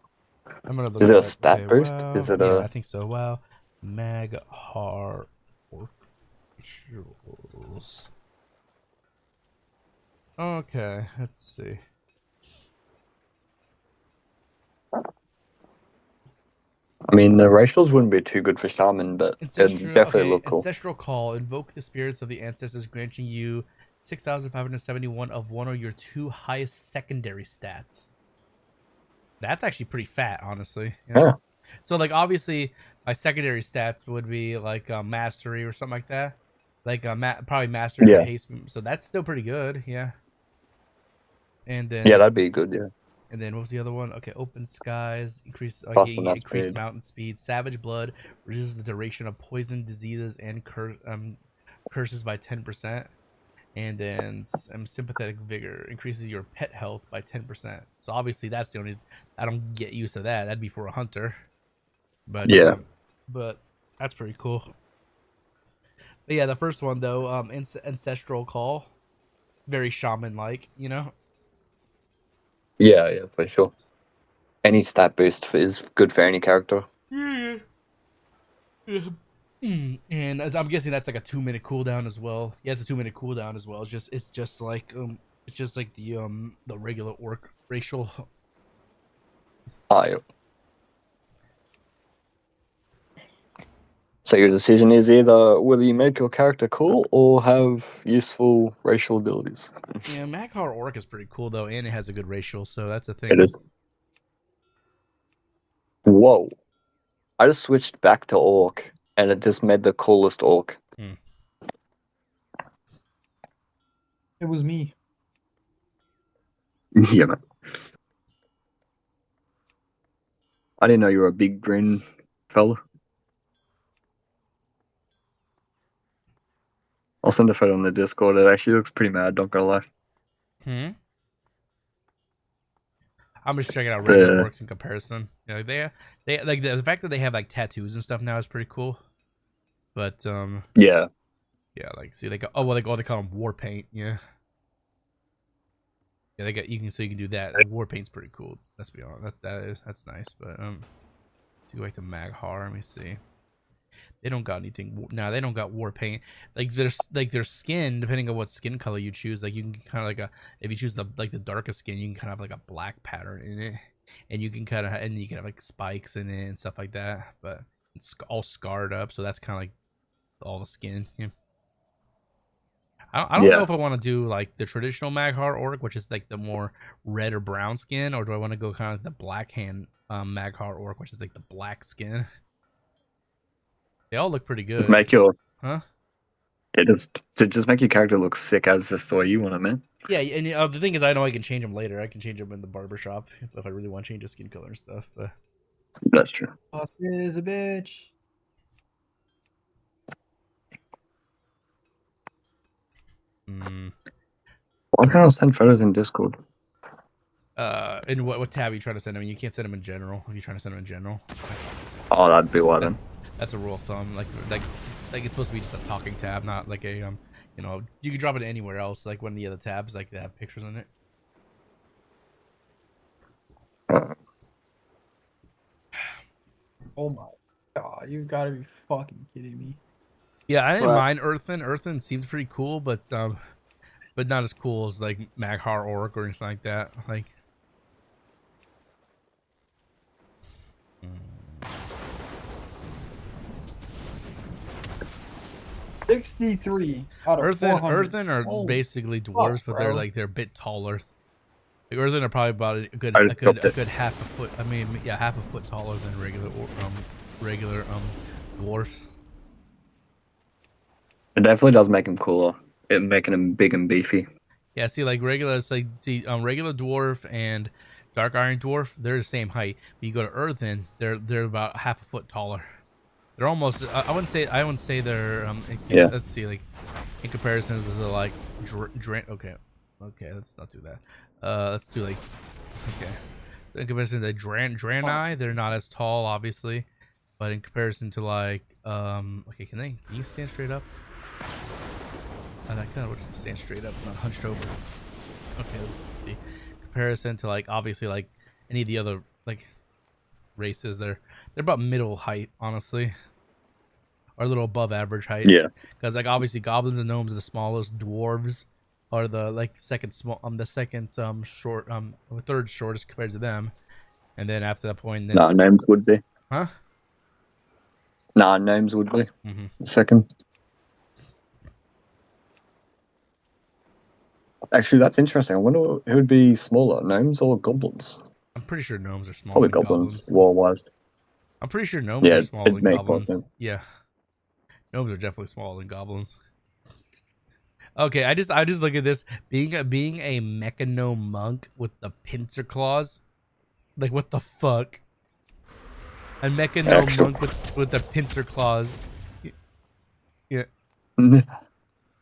I'm gonna look Is it a at stat okay, boost? wow. Is it Yeah, a? I think so. Wow, Maghar racials. Okay, let's see. I mean, the racials wouldn't be too good for shaman, but it'd definitely look cool. Ancestral call. Invoke the spirits of the ancestors, granting you 6,571 of one of your 2 highest secondary stats. That's actually pretty fat, honestly. Yeah. So, like, obviously, my secondary stats would be like mastery or something like that. Like, probably mastery or haste. So that's still pretty good, yeah. And then yeah, that'd be good, yeah. And then what was the other one? Okay, open skies, increased mountain speed, savage blood, reduces the duration of poison, diseases, and curses by 10%. And then sympathetic vigor increases your pet health by 10%. So obviously that's the only. I don't get used to that. That'd be for a hunter. But yeah, but that's pretty cool. But yeah, the first one though, ancestral call, very shaman-like, you know. Yeah, for sure. Any stat boost is good for any character. Yeah. And as I'm guessing that's like a 2-minute cooldown as well. Yeah, it's a 2-minute cooldown as well. It's just like the regular orc racial. Oh, yeah. So your decision is either whether you make your character cool or have useful racial abilities. Yeah, Maghar orc is pretty cool though, and it has a good racial, so that's a thing. It is. Whoa! I just switched back to orc, and it just made the coolest orc. It was me. Yeah, man. I didn't know you were a big green fella. I'll send a photo on the Discord. It actually looks pretty mad, not gonna lie. I'm just checking out regular orcs in comparison. You know, they like the fact that they have like tattoos and stuff now is pretty cool. But yeah, like see they call them war paint. Yeah, they got you can do that. Like, war paint's pretty cool. Let's be honest, that's nice. But to go back to Maghar, let me see. They don't got anything. No, they don't got war paint. Like their skin, depending on what skin color you choose, like you can kind of like if you choose the darkest skin, you can kind of have like a black pattern in it, and you can have like spikes in it and stuff like that. But it's all scarred up, so that's kind of like all the skin. Yeah. I don't know if I want to do like the traditional Maghar orc, which is like the more red or brown skin, or do I want to go kind of like the black hand Maghar orc, which is like the black skin. They all look pretty good. Just make your huh? Yeah, just make your character look sick as just the way you want it, man. Yeah, and the thing is, I know I can change them later. I can change them in the barbershop if I really want to change the skin color and stuff. But that's true. Boss is a bitch. Why can't I send photos in Discord? In what tab are you trying to send them? You can't send them in general. If you're trying to send them in general. Oh, that'd be why then. That's a rule of thumb. Like it's supposed to be just a talking tab, not like a you know, you can drop it anywhere else, like one of the other tabs, like they have pictures in it. Oh my god, you gotta be fucking kidding me. Yeah, I didn't What? mind Earthen. Earthen seems pretty cool, but not as cool as like Maghar Orc or anything like that. Like, 63 out of Earthen 400. are Holy basically fuck, dwarves, but bro. they're a bit taller. Like Earthen are probably about a good I just dropped it. half a foot. I mean, yeah, half a foot taller than regular dwarfs. It definitely does make him cooler. It making him big and beefy. Yeah, see, like regular, it's like regular dwarf and dark iron dwarf, they're the same height. But you go to Earthen, they're about half a foot taller. They're almost. I wouldn't say they're. Yeah. Let's see, like in comparison to the like okay, let's not do that. Let's do like okay. In comparison to Draenei, they're not as tall, obviously, but in comparison to like okay, can you stand straight up? I kind of stand straight up, not hunched over. Okay, let's see. Comparison to like obviously like any of the other like races, they're about middle height, honestly, or a little above average height. Yeah. Because like obviously goblins and gnomes are the smallest. Dwarves are the like second short third shortest compared to them, and then after that point, No, gnomes would be. Huh? Nah, gnomes would be. Mhm. Second. Actually, that's interesting. I wonder who would be smaller, gnomes or goblins? I'm pretty sure gnomes are smaller Probably than goblins, goblins. lore-wise. I'm pretty sure gnomes Yeah, are smaller it'd than make more goblins. sense. Yeah, gnomes are definitely smaller than goblins. Okay, I just look at this being a mecha gnome monk with the pincer claws. Like what the fuck? A mecha gnome monk with the pincer claws. Yeah.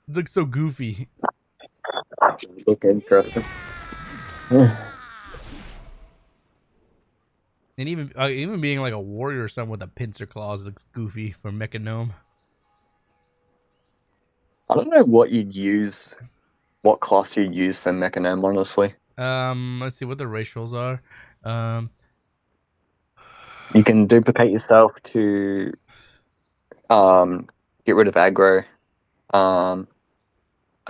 Looks so goofy. Look interesting. And even being like a warrior or something with a pincer claws looks goofy for mecha gnome. I don't know what you'd use, what class you'd use for Mechanome, honestly. Let's see what the racials are. You can duplicate yourself to get rid of aggro. I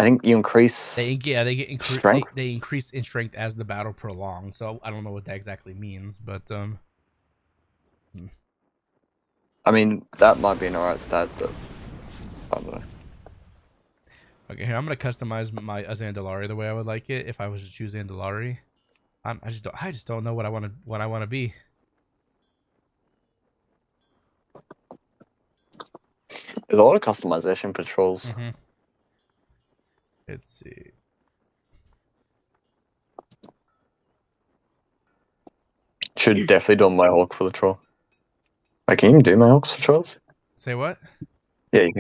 think you increase They get strength. They increase in strength as the battle prolongs. So I don't know what that exactly means, but I mean, that might be an alright stat, but I don't know. Okay, here I'm gonna customize my Zandalari the way I would like it if I was to choose Zandalari. I just don't know what I want to be. There's a lot of customization for trolls. Let's see. Should definitely do a Mohawk for the troll. Like, can you do Mohawks for trolls? Say what? Yeah, you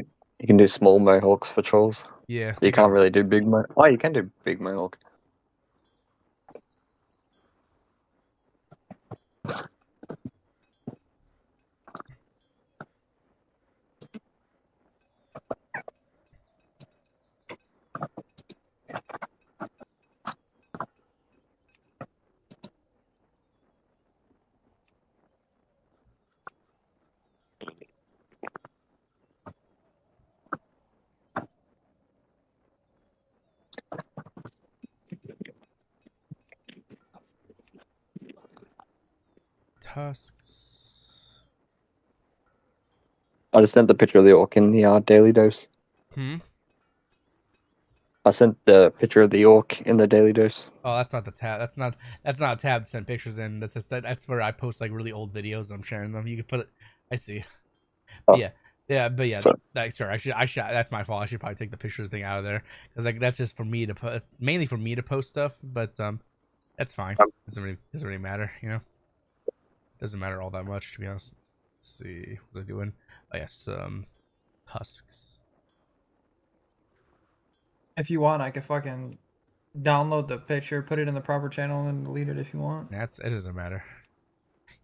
can do small Mohawks for trolls. Yeah. You can't really do big Mohawk. Oh, you can do big Mohawk. Tusks. I just sent the picture of the orc in the daily dose. I sent the picture of the orc in the daily dose. Oh, that's not the tab. That's not a tab to send pictures in. That's where I post like really old videos and I'm sharing them. You can put it. I see. Oh. But yeah. Sorry. Sorry, I should. That's my fault. I should probably take the pictures thing out of there because like that's just for me to put, mainly for me to post stuff. But that's fine. Doesn't really matter, you know. Doesn't matter all that much, to be honest. Let's see what they're doing. Oh yes, husks. If you want, I could fucking download the picture, put it in the proper channel, and delete it if you want. It doesn't matter.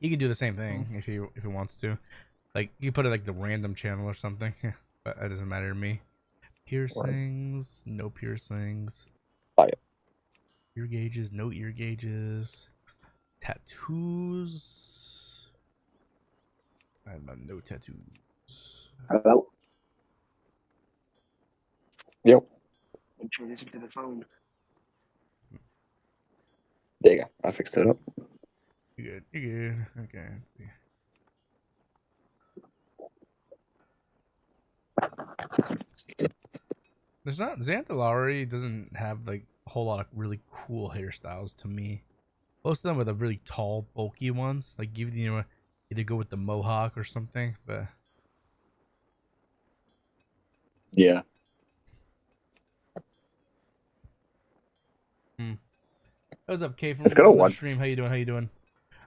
You can do the same thing if it wants to. Like you put it like the random channel or something. But it doesn't matter to me. Piercings, no piercings. Fire. Ear gauges, no ear gauges. Tattoos. I have no tattoos. Hello. Yep. I'm transitioning to the phone. There you go. I fixed it up. You good? You good? Okay. Let's see. There's not Xandalari doesn't have like a whole lot of really cool hairstyles to me. Most of them are the really tall, bulky ones. Like either go with the mohawk or something. But Yeah. What's up, Kay from It's got a the one. stream? How you doing? How you doing?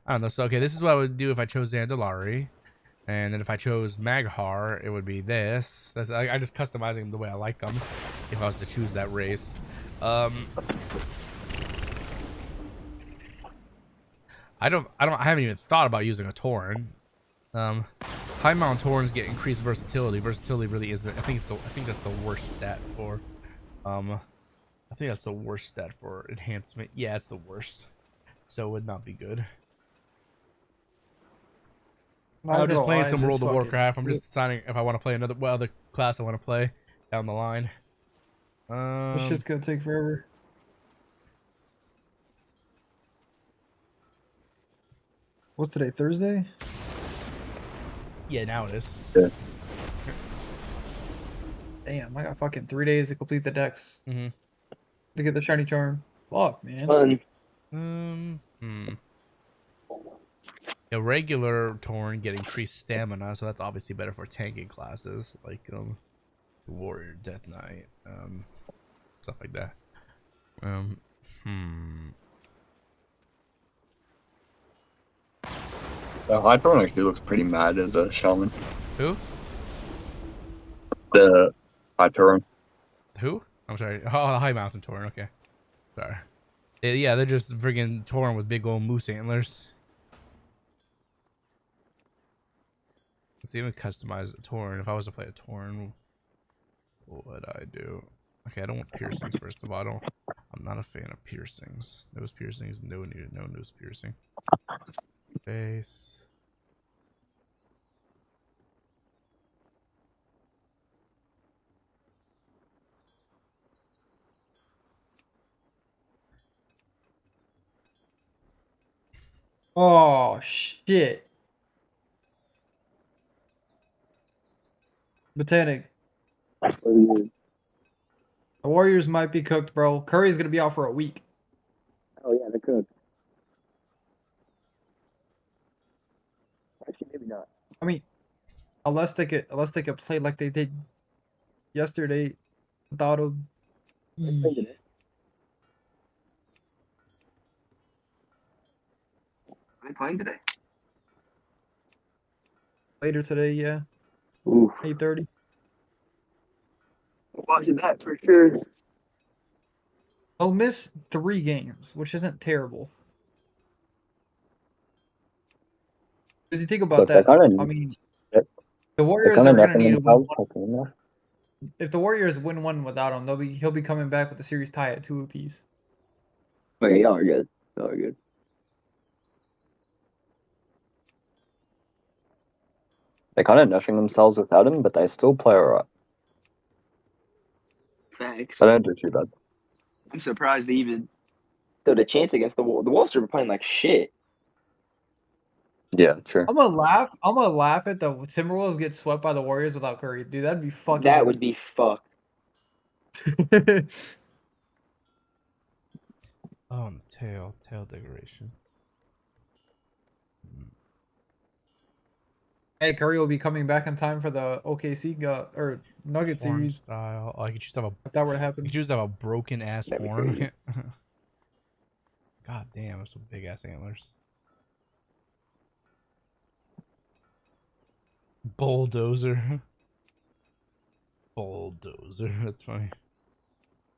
I don't know. So okay, this is what I would do if I chose Xandalari. And then if I chose Maghar, it would be this. I just customizing them the way I like them. If I was to choose that race, I haven't even thought about using a Tauren. High mount Taurens get increased versatility. Versatility really isn't. I think that's the worst stat for. I think that's the worst stat for enhancement. Yeah, it's the worst. So it would not be good. I'm just playing some World of Warcraft. I'm just deciding if I want to play what other class I want to play down the line. This shit's gonna take forever. What's today? Thursday? Yeah, now it is. Yeah. Damn, I got fucking 3 days to complete the decks. To get the shiny charm. Fuck, man. A regular Tauren get increased stamina, so that's obviously better for tanking classes like Warrior, Death Knight, stuff like that. The High Tauren actually looks pretty mad as a shaman. Who? The High Tauren. Who? I'm sorry. Oh, High Mountain Tauren. Okay, sorry. Yeah, they're just friggin' Tauren with big old moose antlers. Let's see if we customize a Tauren. If I was to play a Tauren, what would I do? Okay, I don't want piercings first of all. I'm not a fan of piercings. Nose piercings, no nose piercing. Face. Oh shit. Botanic. The Warriors might be cooked, bro. Curry's gonna be out for a week. Oh yeah, they're cooked. Actually, maybe not. I mean, unless they could play like they did yesterday without him. Are they playing today? Later today, yeah. 8:30. Watching that for sure. They'll miss 3 games, which isn't terrible. Because you think about that, I mean, the Warriors are going to need to win one. If the Warriors win one without him, he'll be coming back with the series tie at 2 apiece. Okay, y'all are good. Y'all are good. They're kind of nerfing themselves without him, but they still play alright. Thanks. They don't do too bad. I'm surprised they even stood a chance against the Wolves. The Wolves are playing like shit. Yeah, true. I'm gonna laugh at the Timberwolves get swept by the Warriors without Curry. Dude, that'd be fucking. That would be fucked. Oh, and the tail decoration. Hey, Curry will be coming back in time for the OKC or Nugget Horn series. style. Oh, you could just have if that were to happen. You could just have a broken ass horn. God damn, that's some big ass antlers. Bulldozer. Bulldozer. That's funny.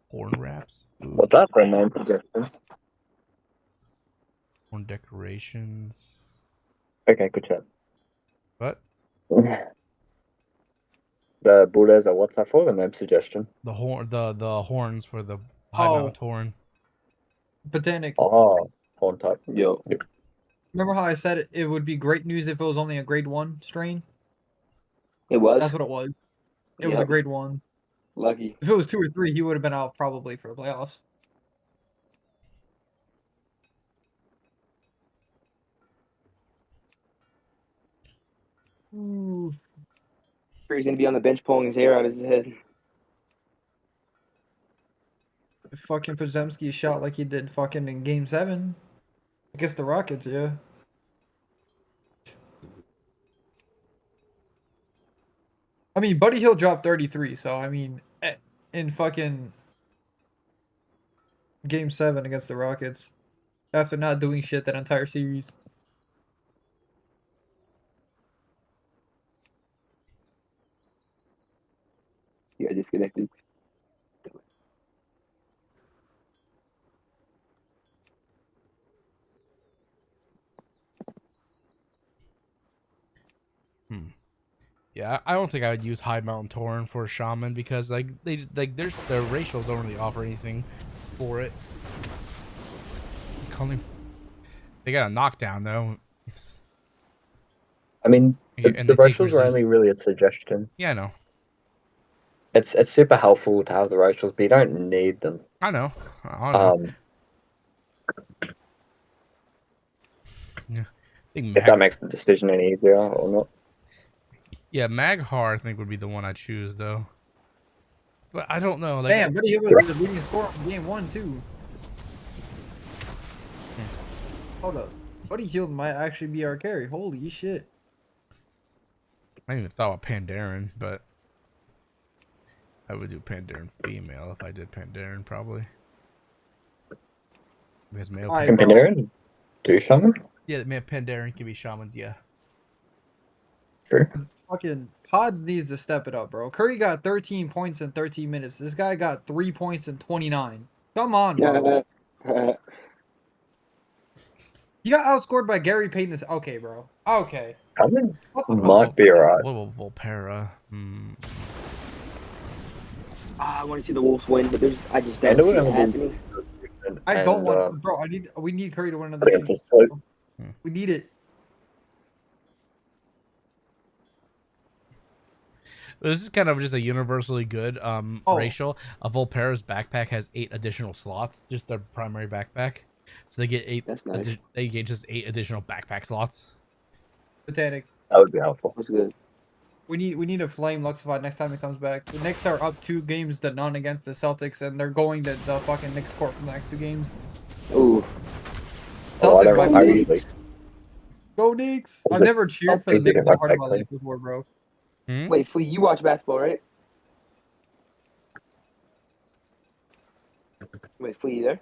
Horn wraps. Ooh. What's that for a name suggestion? Horn decorations. Okay, good chat. What? The Bulldozer, what's that for? The name suggestion. The horns for the high mount horn. Botanic. Oh, horn type. Yo. Yep. Remember how I said it would be great news if it was only a grade 1 strain? It was? That's what it was. It was a grade 1. Lucky. If it was 2 or 3, he would have been out probably for the playoffs. Ooh. He's gonna be on the bench pulling his hair out of his head. If fucking Podzemski shot like he did fucking in Game 7 against the Rockets, yeah. I mean, Buddy Hill dropped 33, so I mean, in fucking Game 7 against the Rockets, after not doing shit that entire series. You got disconnected. Yeah, I don't think I would use High Mountain Tauren for a shaman because their racials don't really offer anything for it. They got a knockdown though. I mean, the And they racials are resist. only really a suggestion. Yeah, I know. It's super helpful to have the racials, but you don't need them. I know. Yeah. If that makes the decision any easier or not. Yeah, Maghar I think would be the one I choose though. But I don't know. Like, damn, Buddy Hill was the leading scorer in Game 1 too. Hold up. Buddy Hill might actually be our carry. Holy shit. I didn't even thought about Pandaren, but I would do Pandaren female if I did Pandaren probably. Because male Can Pandaren do shaman? Yeah, Pandaren can be shamans, yeah. Sure. Fucking Pods needs to step it up, bro. Curry got 13 points in 13 minutes. This guy got 3 points in 29. Come on, bro. He got outscored by Gary Payton. This okay, bro. Okay. I mean, might be alright. What about Volpera? I want to see the Wolves win, but I just don't see it happening. I don't want, bro. We need Curry to win another game. We need it. This is kind of just a universally good racial. A Volpera's backpack has 8 additional slots, just their primary backpack. So they get 8. That's nice. They get just 8 additional backpack slots. Pathetic. That would be helpful. That's good. We need a flame Luxify next time he comes back. The Knicks are up 2 games to none against the Celtics, and they're going to the fucking Knicks court for the next 2 games. Ooh. Celtics Go Knicks! I've never cheered for the Knicks so hard in my life before, bro. Wait, Flea, you watch basketball, right? Wait, Flea, you there?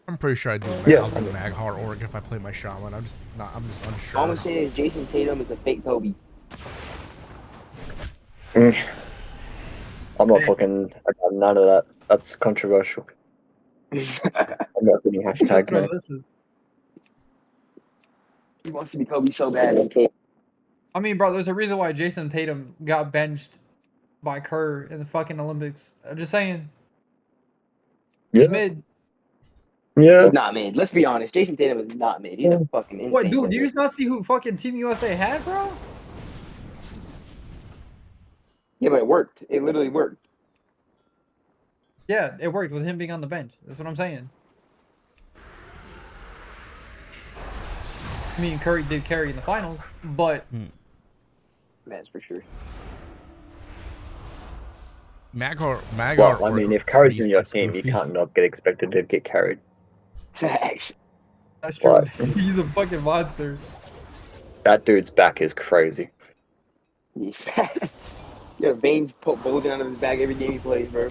I'm pretty sure I do. I'll do Maghar Oregon if I play my shaman. I'm just unsure. All I'm saying is Jason Tatum is a fake Kobe. I'm not talking about none of that. That's controversial. I'm not putting hashtag no. He wants to be Kobe so bad. I mean, bro, there's a reason why Jason Tatum got benched by Kerr in the fucking Olympics. I'm just saying. Yeah. He's mid. Yeah. He's not mid. Let's be honest. Jason Tatum is not mid. He's a fucking insane. What, dude? player. Do you just not see who fucking Team USA had, bro? Yeah, but it worked. It literally worked. Yeah, it worked with him being on the bench. That's what I'm saying. I mean, Curry did carry in the finals, but... That's for sure. Maghar. Well, I mean, if Curry's in your team, you can't not get expected to get carried. Facts. That's true. What? He's a fucking monster. That dude's back is crazy. Yeah, veins bulging out of his back every game he plays, bro.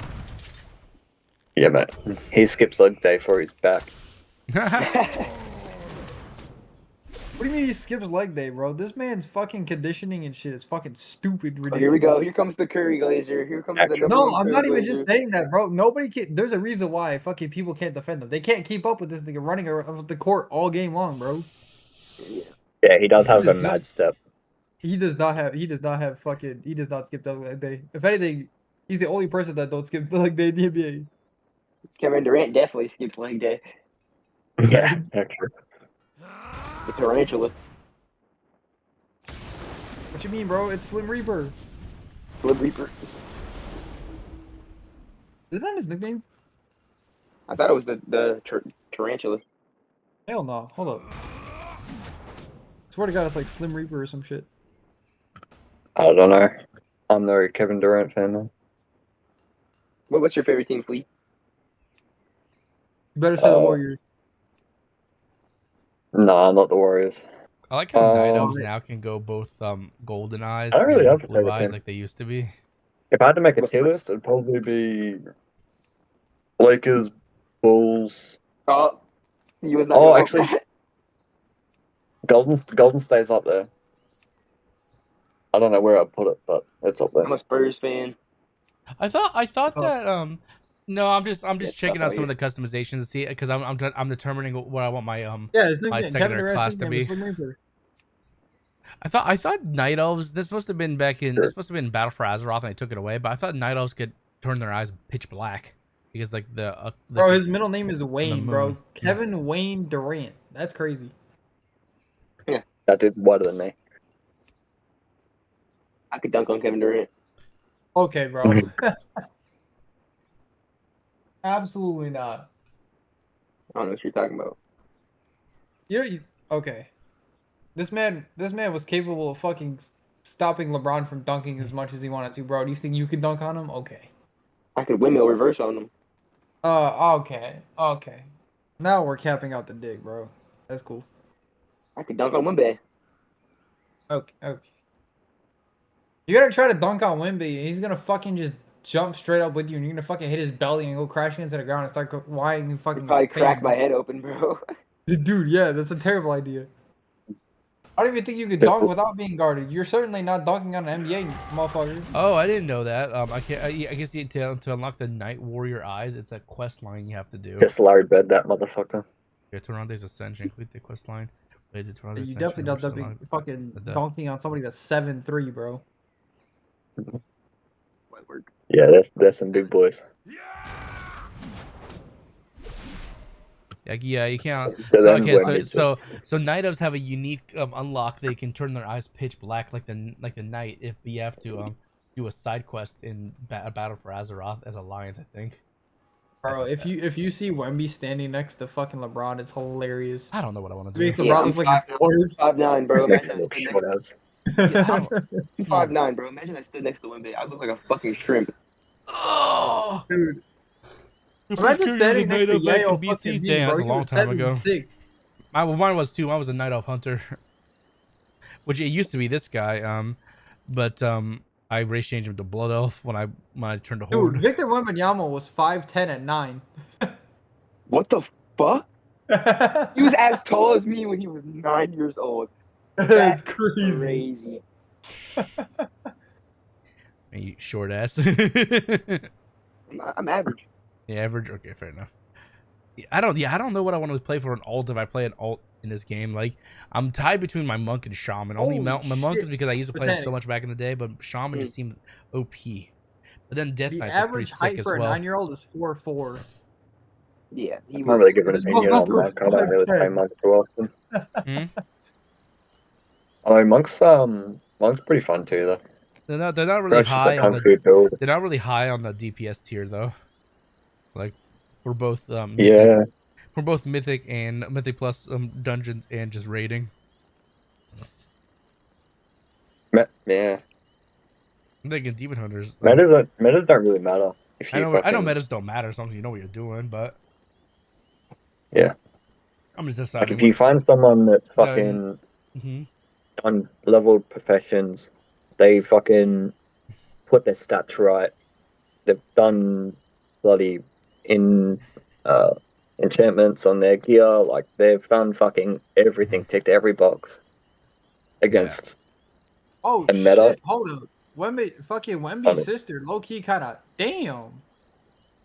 Yeah, man. He skips leg day for his back. What do you mean he skips leg day, bro? This man's fucking conditioning and shit is fucking stupid ridiculous. Oh, here we go. Here comes the Curry Glazer. Here comes the No, I'm not even just saying that, bro. Nobody can. There's a reason why fucking people can't defend him. They can't keep up with this nigga running around the court all game long, bro. Yeah, he does have a mad step. He does not have. He does not have fucking. He does not skip the leg day. If anything, he's the only person that don't skip the leg day in the NBA. Kevin Durant definitely skips leg day. Yeah, exactly. The tarantula. What you mean, bro? It's Slim Reaper. Slim Reaper. Is that his nickname? I thought it was the tarantula. Hell no. Hold up. Swear to God, it's like Slim Reaper or some shit. I don't know. I'm no Kevin Durant fan, man. What's your favorite team, Flea? You better say the Warriors. Nah, not the Warriors. I like how Night Elves now can go both golden eyes I don't really and have a blue favorite eyes team. like they used to be. If I had to make a tier list, it'd probably be Lakers, Bulls. Oh, he was not Oh, gonna actually, vote Golden State's up there. I don't know where I'd put it, but it's up there. I'm a Spurs fan. I thought that no, I'm just checking out some here. of the customizations to see because I'm determining what I want my Yeah, his my nickname, Kevin secondary Durant's class to nickname is be. Slim Reaper. I thought Night Elves. This must have been back in. This must have been Battle for Azeroth, and they took it away. But I thought Night Elves could turn their eyes pitch black because like the Bro, his middle name is Wayne, bro. moon. Kevin Wayne Durant. That's crazy. Yeah, that dude whiter than me. I could dunk on Kevin Durant. Okay, bro. Absolutely not. I don't know what you're talking about. Okay. This man was capable of fucking stopping LeBron from dunking as much as he wanted to, bro. Do you think you could dunk on him? Okay. I could windmill reverse on him. Okay. Now we're capping out the dick, bro. That's cool. I could dunk on Wimby. Okay. You gotta try to dunk on Wimby, and he's gonna fucking just jump straight up with you, and you're gonna fucking hit his belly and go crashing into the ground and start whining and fucking. Probably crack my head open, bro. Dude, yeah, that's a terrible idea. I don't even think you could dunk without being guarded. You're certainly not dunking on an NBA motherfucker. Oh, I didn't know that. I can't. I guess to unlock the Night Warrior eyes, it's a quest line you have to do. Just Larry Bird that motherfucker. Yeah, Toronto's Ascension. Complete the quest line. You definitely don't be fucking dunking on somebody that's 7'3", bro. Yeah, that's some big boys. Yeah, you can't. So So Night Elves have a unique unlock. They can turn their eyes pitch black like the night if you have to do a side quest in Battle for Azeroth as Alliance, I think. Bro, if you see Wemby standing next to fucking LeBron, it's hilarious. I don't know what I want to do. Makes LeBron look like a 5'9", bro. Imagine Yeah, 5'9", bro. Imagine I stood next to Wimby. I look like a fucking shrimp. Oh, dude. Imagine standing next to Yayo BC. fucking Damn, that's a long time ago. 7'6". Mine was too. Mine was a Night Elf Hunter, which it used to be this guy. But I race changed him to Blood Elf when I turned to Horde. Dude, Victor Wembanyama was 5'10" at 9. What the fuck? He was as tall as me when he was 9 years old. That's crazy. You short ass. I'm average. Yeah, average. Okay, fair enough. I don't know what I want to play for an alt if I play an alt in this game. Like, I'm tied between my monk and shaman. My monk is because I used to play it so much back in the day, but shaman just seemed OP. But then death The knights are pretty average sick height as for a well. 9-year-old is 4'4". Yeah, I'm not really giving an opinion on monk. I don't really play monk too often. Oh, monk's pretty fun too, though. They're not really high on the. They're not really high on the DPS tier though. Like, we're both yeah. We're both mythic and mythic plus dungeons and just raiding. Yeah. I'm thinking demon hunters. Metas don't really matter. If you I know metas don't matter as long as you know what you're doing, but yeah. I'm just Like deciding. if you find someone that's fucking done leveled professions, they fucking put their stats right. They've done bloody enchantments on their gear. Like they've done fucking everything, ticked every box against Oh a meta. shit! Hold up, Wemby's sister, low key, kind of damn.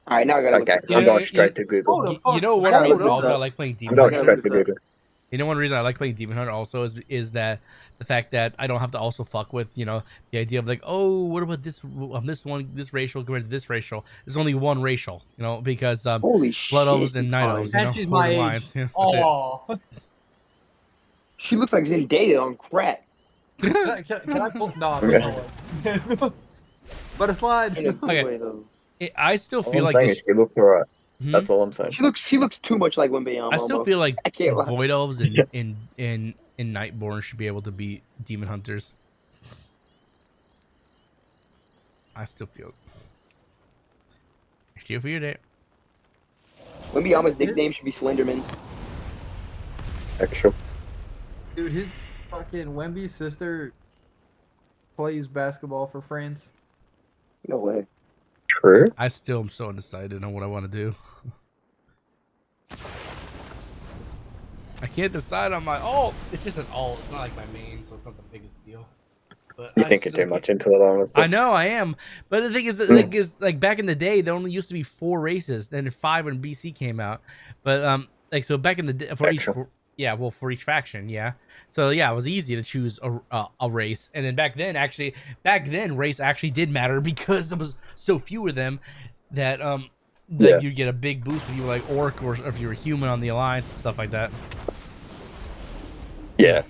All right, now I gotta. Okay, I'm going straight to Google. You know one reason also I like playing Demon I'm going Hunter. straight to Google. You know one reason I like playing Demon Hunter also is that the fact that I don't have to also fuck with the idea of like, oh, what about this this racial compared to this racial? There's only one racial, because Holy Blood Elves and Night Elves, And she's my age. Yeah, Oh. She looks like Zendaya on crack. Can I pull? No, but a slide. Okay. I still All feel I'm like saying this. is she looked alright. Hmm? That's all I'm saying. She looks too much like Wembayama. I still feel like I can't lie. Void Elves in Nightborn should be able to beat Demon Hunters. I still feel it. Wembayama's nickname should be Slenderman. Actual. Dude, his fucking Wemby's sister plays basketball for France. No way. True. I still am so undecided on what I want to do. I can't decide on my alt. It's just an alt. It's not like my main, so it's not the biggest deal. But You think too much into it, honestly. I know I am, but the thing is, like back in the day, there only used to be 4 races, then 5 when BC came out. But like so back in the day, for each faction, yeah. So yeah, it was easy to choose a race, and then back then race actually did matter because there was so few of them that you get a big boost if you were like orc or if you were human on the alliance, stuff like that. Yeah.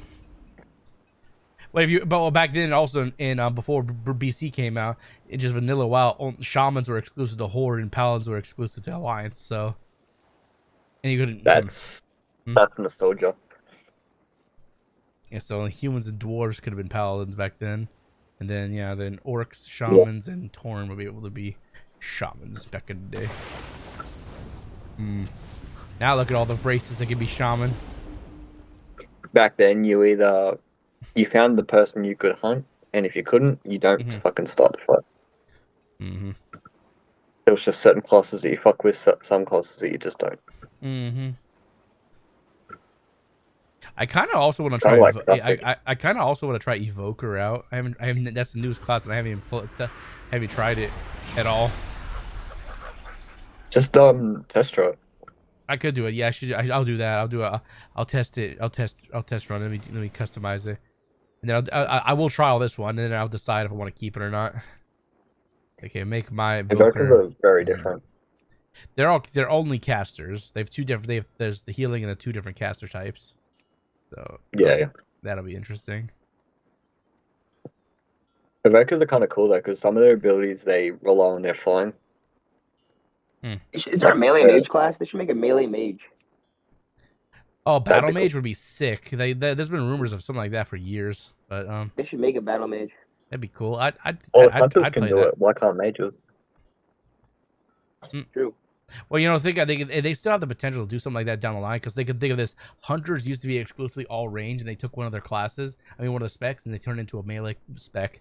But back then also in before BC came out, it just vanilla WoW, shamans were exclusive to Horde and paladins were exclusive to Alliance. So, and you couldn't. That's nostalgia. Yeah, so humans and dwarves could have been paladins back then, and then then orcs, shamans, and Tauren would be able to be shamans back in the day. Now look at all the races that can be shaman. Back then, you found the person you could hunt, and if you couldn't, you don't fucking start the fight. There was just certain classes that you fuck with, some classes that you just don't. I kind of also want to try. I kind of also want to try Evoker out. I haven't. That's the newest class, and I haven't even tried it at all. Just test try it. I could do it. Yeah, I'll do that. I'll test it. I'll test run. Let me customize it, and then I will trial this one, and then I'll decide if I want to keep it or not. Okay, make my Evokers are very different. They're only casters. They have 2 different. There's the healing and the 2 different caster types. So yeah, that'll be interesting. Evokers are kind of cool though, because some of their abilities they rely on their flying. Is there a melee mage class? They should make a melee mage. Oh, battle mage would be sick. There's been rumors of something like that for years, but they should make a battle mage. That'd be cool. I'd hunters can play do that. it. Why can't mages? True. Well, I think they still have the potential to do something like that down the line, because they could think of this. Hunters used to be exclusively all range, and they took one of their classes, one of the specs, and they turned it into a melee spec.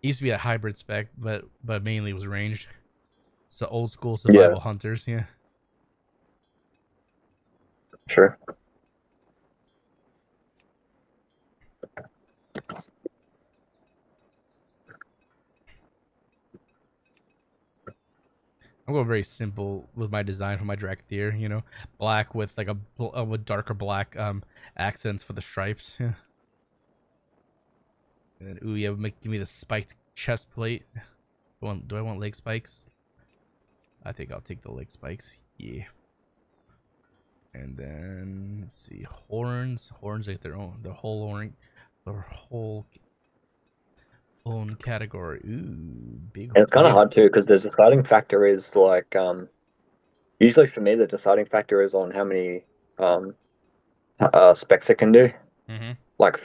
It used to be a hybrid spec, but mainly was ranged. So old school survival hunters, yeah. Sure. I'm going very simple with my design for my Drakthir, black with like with darker black accents for the stripes. Yeah. And then, give me the spiked chest plate. Do I want leg spikes? I think I'll take the leg spikes. Yeah. And then let's see, horns. Horns like their whole own category. Ooh, big. And it's kind of hard too, because the deciding factor is like usually for me the deciding factor is on how many specs it can do. Like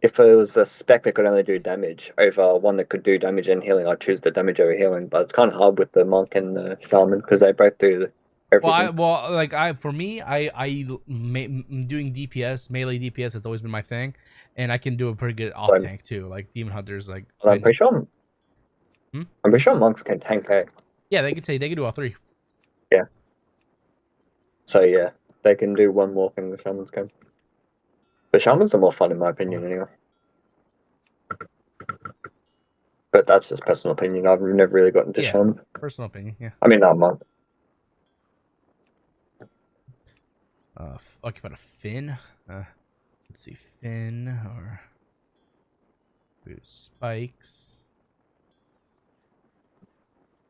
if it was a spec that could only do damage over one that could do damage and healing, I'd choose the damage over healing. But it's kind of hard with the monk and the shaman because they both do everything. For me, doing DPS, melee DPS. It's always been my thing, and I can do a pretty good off tank too. Like demon hunters, like. I'm pretty sure. I'm pretty sure monks can tank tank. Yeah, they can do all 3. Yeah. So yeah, they can do one more thing the shamans can. But shamans are more fun in my opinion, anyway. But that's just personal opinion. I've never really gotten into shaman. Personal opinion, yeah. I mean, not monk. Okay, about a fin. Let's see, fin or spikes.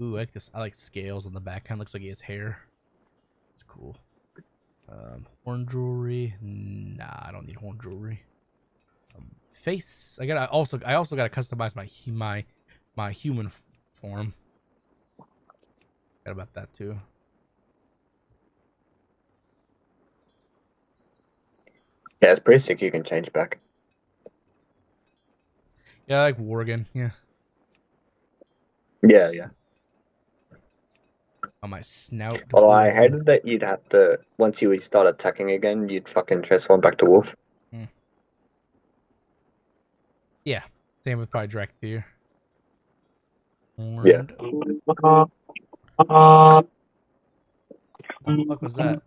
Ooh, I like this. I like scales on the back. Kind of looks like he has hair. It's cool. Horn jewelry. Nah, I don't need horn jewelry. Face. I also gotta customize my human form. Forgot about that too. Yeah, it's pretty sick. You can change back. Yeah, I like Worgen. Yeah. Yeah, yeah. On my snout. Well, I hated that you'd have to, once you start attacking again, you'd fucking transform back to wolf. Yeah. Same with probably Drakthir. Yeah. What the fuck was that?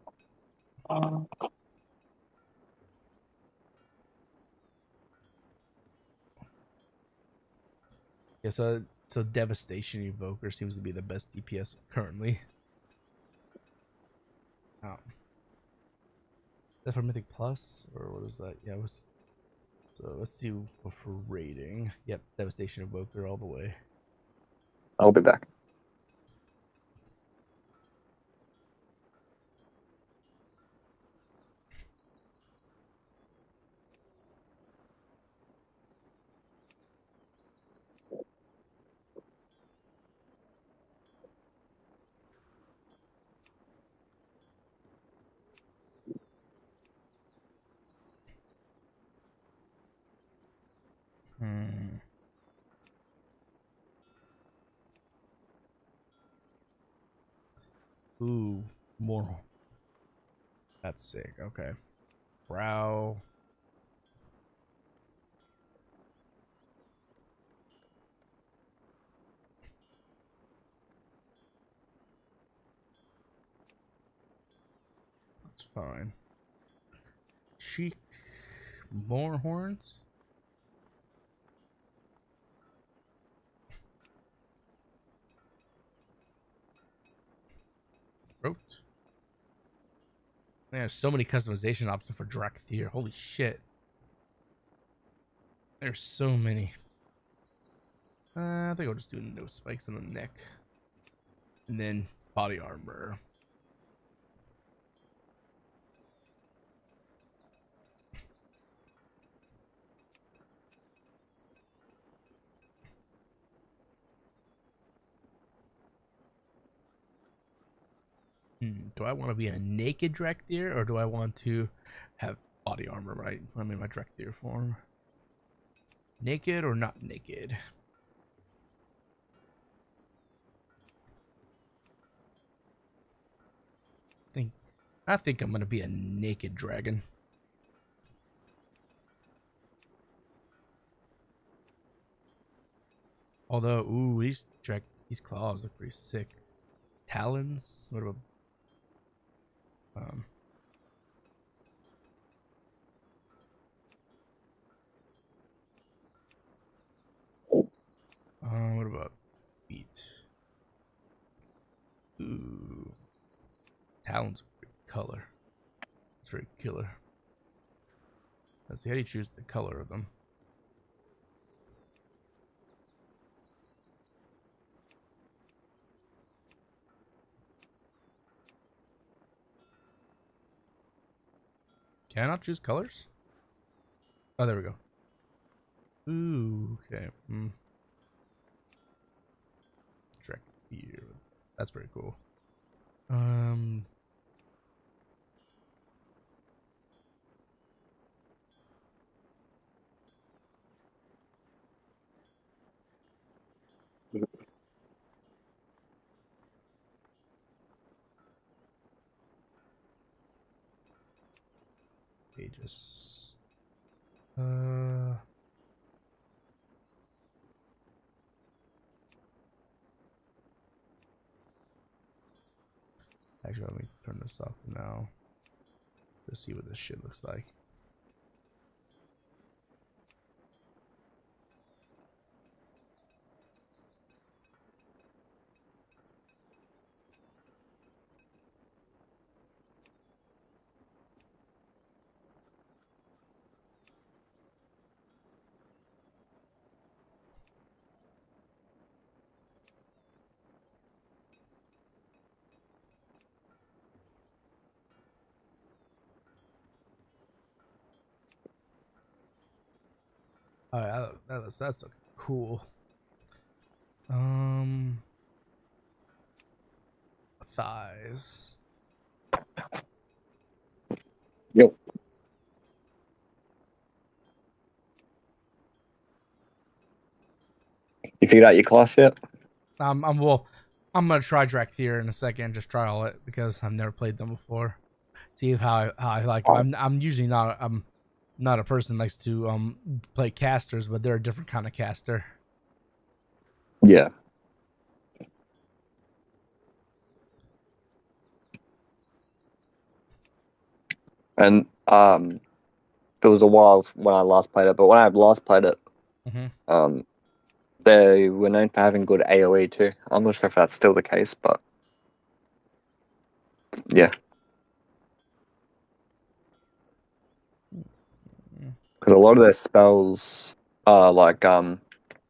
Yeah, so Devastation Evoker seems to be the best DPS currently. Oh. Is that for Mythic Plus? Or what is that? Yeah, it was. So let's see what for rating. Yep, Devastation Evoker all the way. I'll be back. Ooh, more. That's sick. Okay. Brow. That's fine. Cheek. More horns. Throat. There's so many customization options for Drakthir. Holy shit. There's so many. I think I'll just do no spikes on the neck. And then body armor. Do I want to be a naked Drakthir, or do I want to have body armor, right? I'm in my Drakthir form. Naked or not naked? I think I'm gonna be a naked dragon. Although, ooh, these claws look pretty sick. Talons. What about what about feet? Ooh, talons are pretty color. It's very killer. Let's see, how do you choose the color of them? Can I not choose colors? Oh, there we go. Ooh, okay. Drakthir. That's pretty cool. Aegis. Actually, let me turn this off now. Just see what this shit looks like. Alright, that's cool. Thighs. Yep. You figured out your class yet? I'm gonna try Drakthir in a second. Just trial it because I've never played them before. See if how I like them. I'm usually not a person that likes to play casters, but they're a different kind of caster. Yeah. And it was a while when I last played it, but when I last played it, they were known for having good AoE too. I'm not sure if that's still the case, but yeah. Because a lot of their spells are like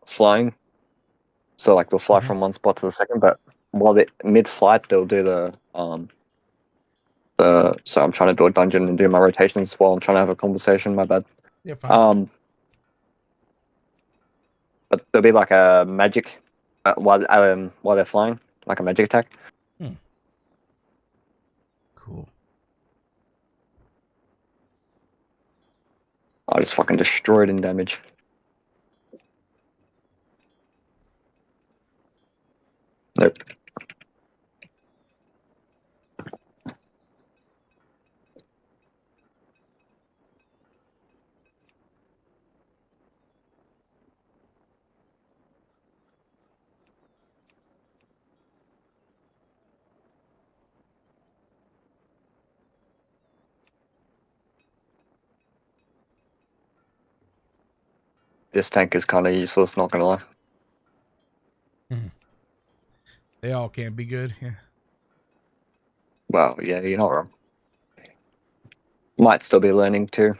flying, so like they'll fly from one spot to the second, but while they mid-flight they'll do the so I'm trying to do a dungeon and do my rotations while I'm trying to have a conversation. My bad. Yeah, fine. But there'll be like a magic while they're flying, like a magic attack. Cool. I just fucking destroyed in damage. Nope. This tank is kind of useless, not gonna lie. They all can't be good. Yeah. Well, yeah, you're not wrong. Might still be learning too.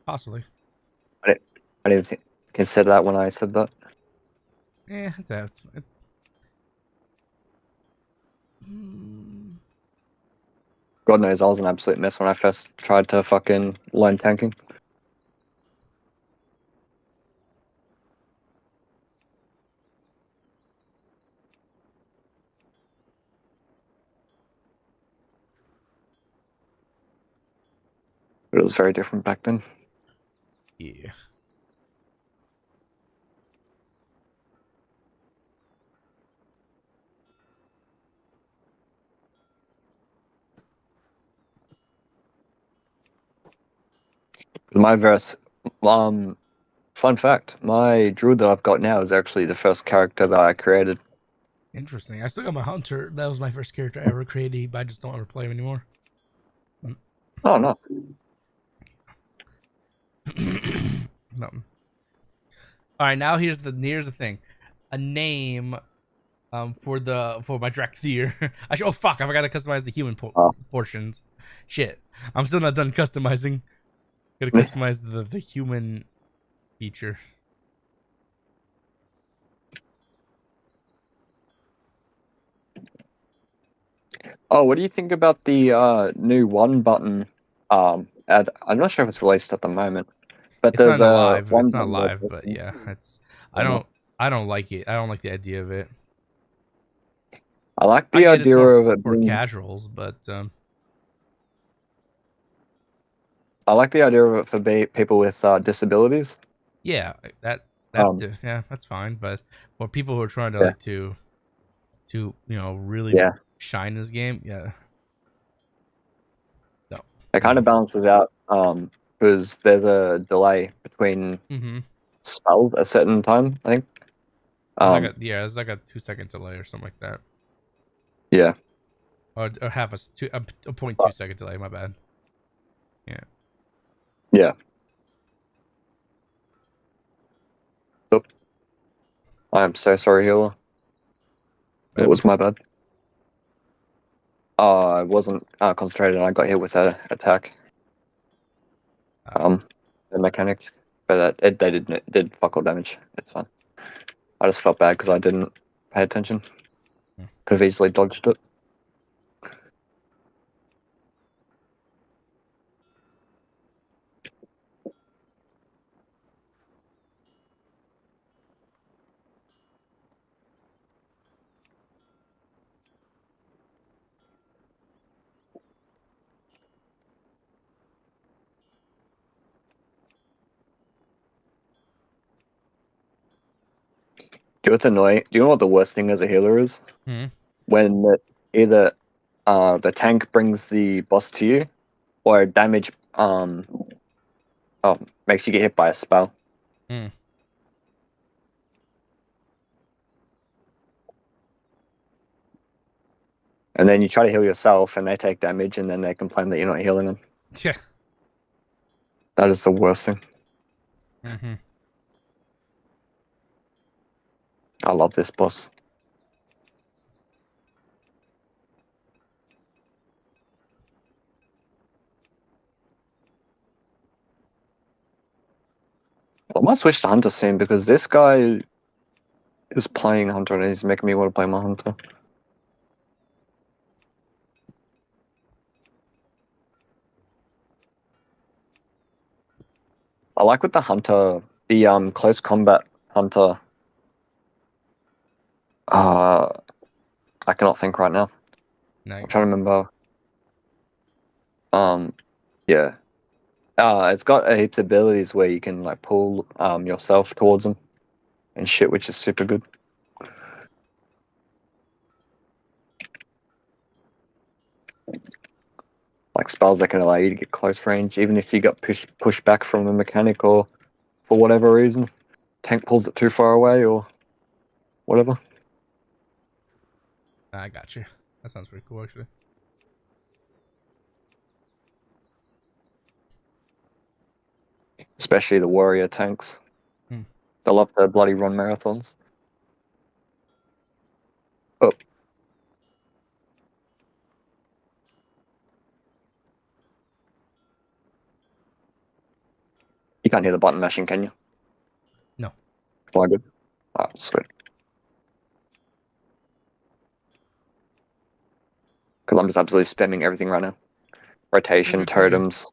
Possibly. I didn't consider that when I said that. Yeah, that's. God knows I was an absolute mess when I first tried to fucking learn tanking. But it was very different back then. Yeah. My verse, fun fact, my druid that I've got now is actually the first character that I created. Interesting. I still got my hunter. That was my first character I ever created, but I just don't ever play him anymore. Oh no. No. All right, now here's the thing, a name, for my Drakthir. Oh fuck! I forgot to customize the human portions. Shit, I'm still not done customizing. Gotta customize the human feature. Oh, what do you think about the new one button ad? I'm not sure if it's released at the moment, but It's there's not live. one It's not button live, but yeah, it's. I don't like it. I don't like the idea of it. I like the I get idea of it for being, casuals, but I like the idea of it for people with disabilities. yeah, that's yeah, that's fine. But for people who are trying to like to really shine this game, yeah. No. It kind of balances out because there's a delay between spells at a certain time, I think. It's like a 2-second delay or something like that. Yeah. Or half a 0.2 second delay. My bad. Yeah. Yeah. Oh. I'm so sorry, Hila. It was my bad. I wasn't concentrated and I got hit with an attack. The mechanic. But they did fuck all damage. It's fine. I just felt bad because I didn't pay attention. Could have easily dodged it. Do you know what's annoying? Do you know what the worst thing as a healer is? Hmm. When either the tank brings the boss to you, or damage makes you get hit by a spell. Hmm. And then you try to heal yourself, and they take damage, and then they complain that you're not healing them. Yeah. That is the worst thing. Mm-hmm. I love this boss. I might switch to Hunter soon because this guy is playing Hunter and he's making me want to play my Hunter. I like with the Hunter, the close combat Hunter. I cannot think right now. No, I'm trying to remember. Yeah. It's got heaps of abilities where you can like pull yourself towards them and shit, which is super good. Like spells that can allow you to get close range, even if you got pushed back from a mechanic or for whatever reason, tank pulls it too far away or whatever. I got you. That sounds pretty cool, actually. Especially the warrior tanks. Hmm. They love the bloody run marathons. Oh. You can't hear the button mashing, can you? No. Fly good. Ah, sweet. Because I'm just absolutely spamming everything right now. Rotation, totems.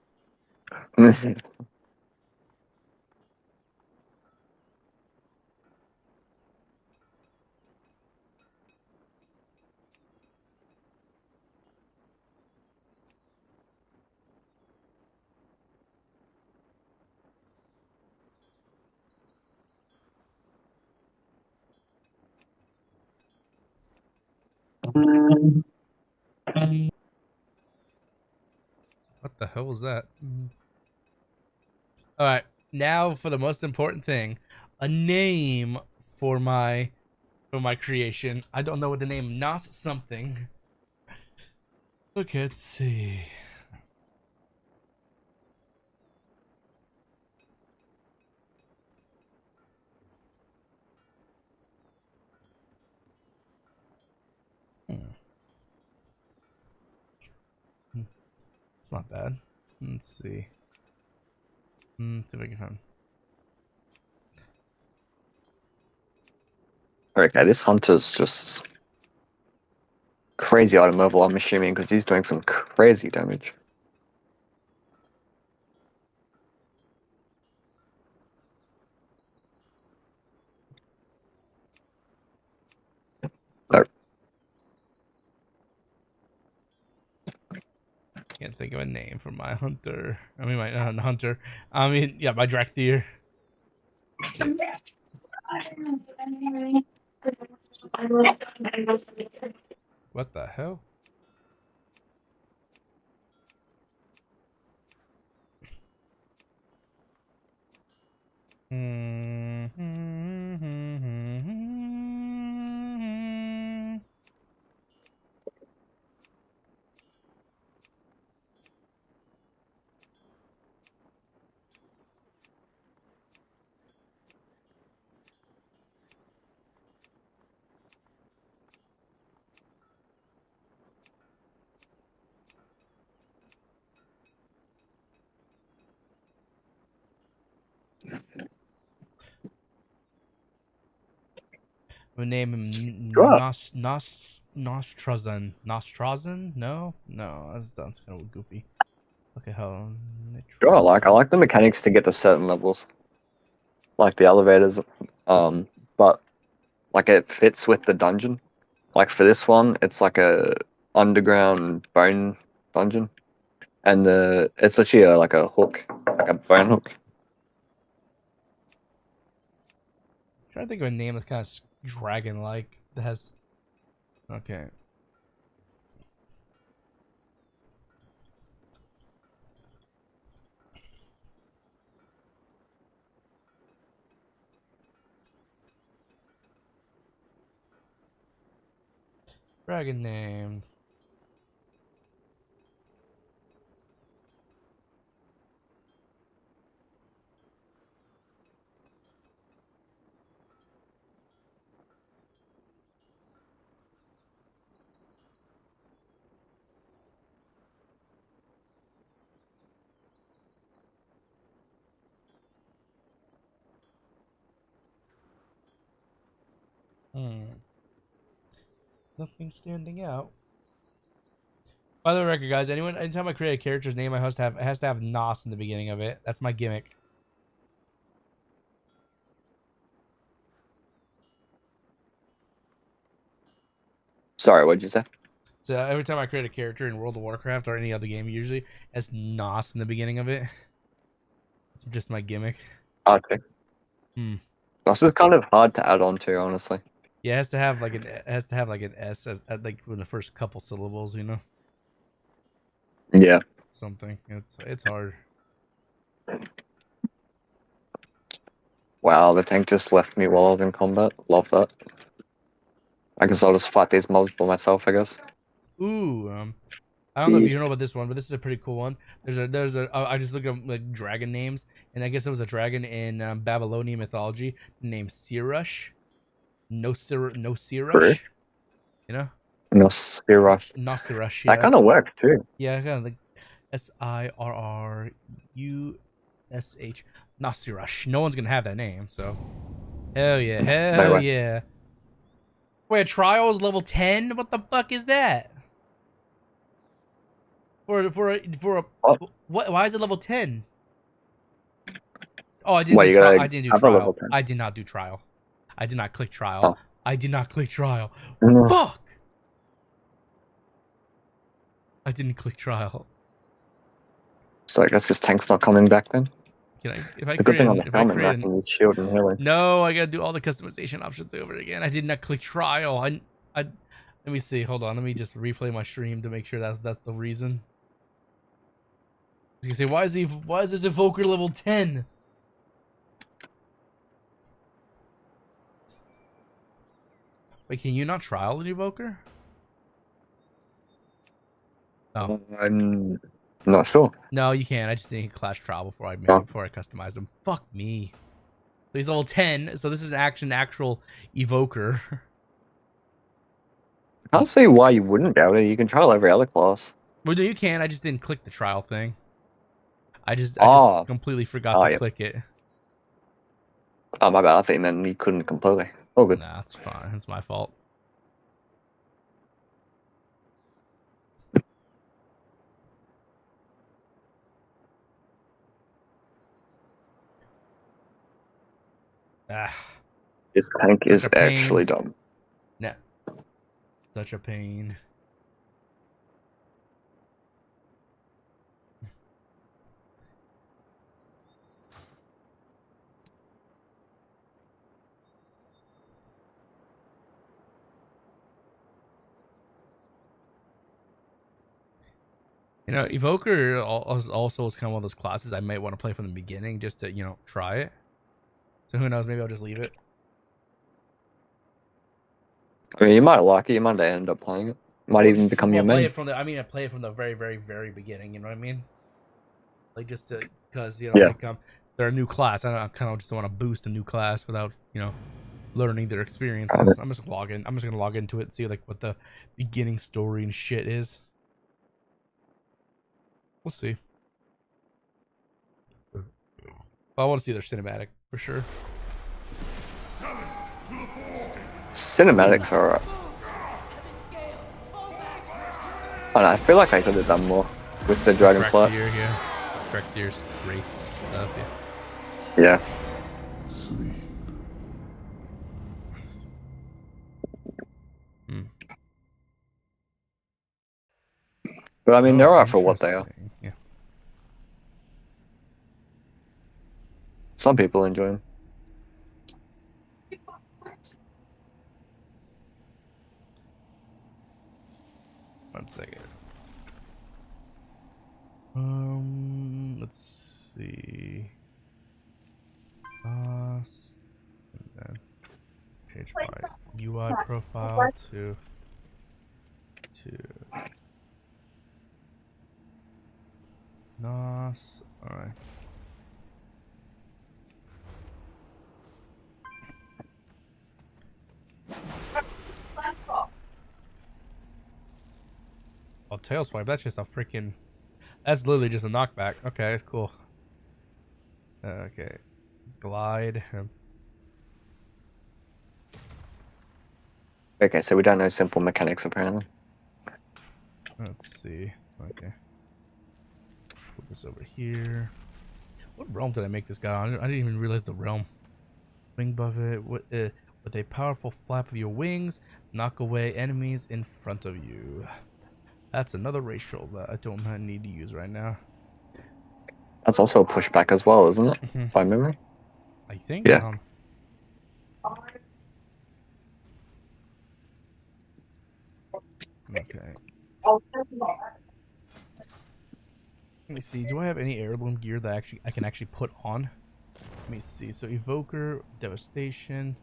What the hell was that? All right, now for the most important thing, a name for my creation. I don't know what the name Nos something. Okay, let's see. It's not bad. Let's see. See if I can find. Okay, this hunter's just crazy item level, I'm assuming, because he's doing some crazy damage. No. Can't think of a name for my hunter. I mean, my hunter. I mean, yeah, my Drakthir. What the hell? We name him Nostrazan. Nostrazan? No, that sounds kind of goofy. Okay, hold on. Sure, I like the mechanics to get to certain levels, like the elevators. But like it fits with the dungeon. Like for this one, it's like a underground bone dungeon, and it's actually like a hook, like a bone hook. I'm trying to think of a name that's kind of dragon-like that has. Okay. Dragon name. Nothing standing out. By the record, guys, anytime I create a character's name, it has to have Nos in the beginning of it. That's my gimmick. Sorry, what'd you say? So every time I create a character in World of Warcraft or any other game, usually it has Nos in the beginning of it. It's just my gimmick. Okay. Nos is kind of hard to add on to, honestly. Yeah, it has to have like an S at like in the first couple syllables, you know. Yeah. Something. It's hard. Wow, the tank just left me while I was in combat. Love that. I guess I'll just fight these mobs by myself, I guess. Ooh, I don't know if you know about this one, but this is a pretty cool one. I just looked up like dragon names, and I guess there was a dragon in Babylonian mythology named Sirush. Nosirrag. You know? Nosirrag. Nosirrag. That kind of works too. Yeah, kind of like Sirrush. Nosirrag. No one's gonna have that name, so hell yeah, hell yeah. Wait, trial is level 10? What the fuck is that? For a what? Why is it level 10? Oh, I didn't do trial. I didn't do trial. I did not do trial. I did not click trial. Oh. I did not click trial. No. Fuck! I didn't click trial. So I guess this tank's not coming back then? It's a good thing on the helmet back and his shield and healing. No, I gotta do all the customization options over again. I did not click trial. Let me see. Hold on. Let me just replay my stream to make sure that's the reason. You say, why is this evoker level 10? Wait, can you not trial an evoker? Oh. I'm not sure. No, you can't. I just didn't clash trial before I customized them. Fuck me. So he's level 10, so this is an actual evoker. I can't see why you wouldn't be able to. You can trial every other class. Well, no, you can. I just didn't click the trial thing. I just completely forgot to click it. Oh, my bad. I thought you meant you couldn't completely. Oh, good. Nah, it's fine. It's my fault. This tank is actually dumb. Nah. Such a pain. You know, Evoker also is kind of one of those classes I might want to play from the beginning just to, you know, try it. So who knows? Maybe I'll just leave it. I mean, you might like it. You might end up playing it. Might even become your main. I play it from the very, very, very beginning. You know what I mean? Like just to, because you know, like they're a new class. I kind of just want to boost a new class without, you know, learning their experiences. I'm just gonna log into it and see like what the beginning story and shit is. We'll see. I want to see their cinematic for sure. Cinematics are alright. I don't know, I feel like I could have done more with the Dragonflight. Drakthir's race stuff, yeah. But I mean, they're alright for what they are. Yeah. Some people enjoy them. 1 second. Let's see. And then change my UI profile to NOS. All right. Oh, tail swipe. That's just a freaking. That's literally just a knockback. Okay, that's cool. Okay, glide. Okay, so we don't know simple mechanics apparently. Let's see. Okay. Put this over here. What realm did I make this guy on? I didn't even realize the realm. Wing buffet with a powerful flap of your wings, knock away enemies in front of you. That's another racial that I don't need to use right now. That's also a pushback as well, isn't it? By memory. I think. Yeah. Okay. Let me see. Do I have any heirloom gear that I can actually put on? Let me see. So evoker, devastation.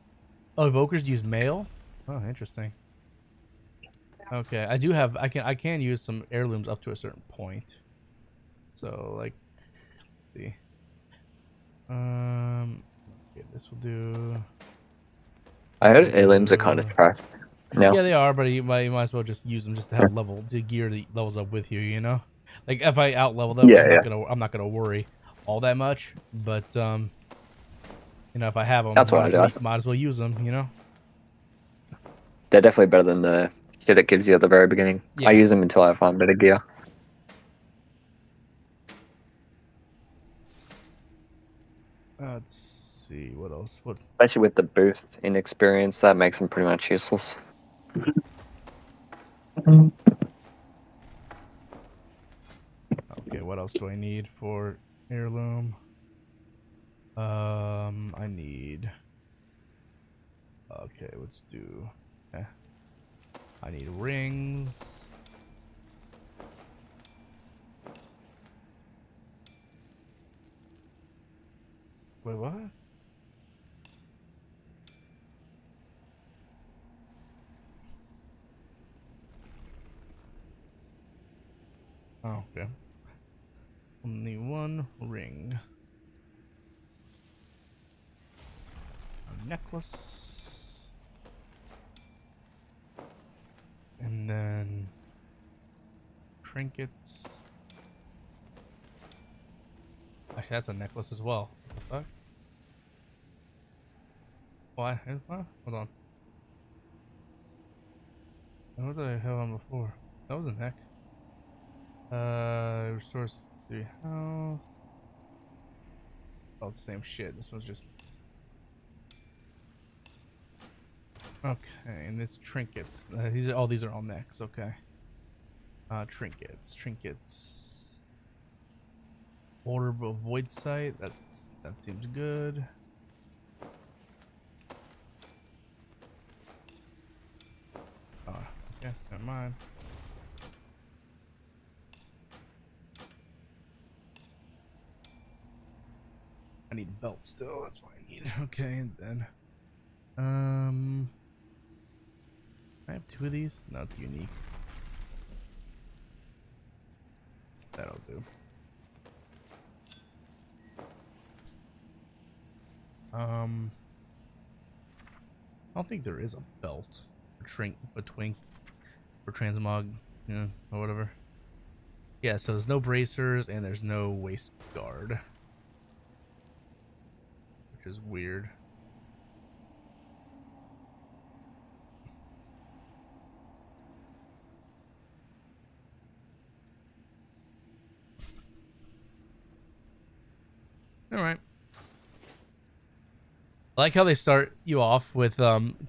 Oh, evokers use mail. Oh, interesting. Okay, I do have. I can use some heirlooms up to a certain point. So like, let's see. Yeah, this will do. I heard heirlooms are kind of trash. No. Yeah, they are, but you might as well just use them just to have to gear the levels up with you. You know, like if I out level them, I'm not gonna worry all that much. But you know, if I have them, that's what I do. Might as well use them. You know, they're definitely better than the shit it gives you at the very beginning. Yeah. I use them until I find better gear. Let's see what else. What? Especially with the boost in experience, that makes them pretty much useless. Okay, what else do I need for heirloom? I need. Okay, let's do. I need rings. Wait, what? Oh, okay. Only one ring. A necklace. And then trinkets. Actually, that's a necklace as well. What the fuck? Why? Hold on. What did I have on before? That was a neck. Restores 3 health. Oh, it's the same shit. This one's just. Okay, and this trinkets. These are all necks. Okay. Trinkets. Order of Void Sight. That seems good. Okay, never mind. I need a belt still. That's what I need. Okay, and then I have 2 of these. No, it's unique. That'll do. I don't think there is a belt for Twink for transmog, you know, or whatever. Yeah, so there's no bracers and there's no waist guard, which is weird. All right. I like how they start you off with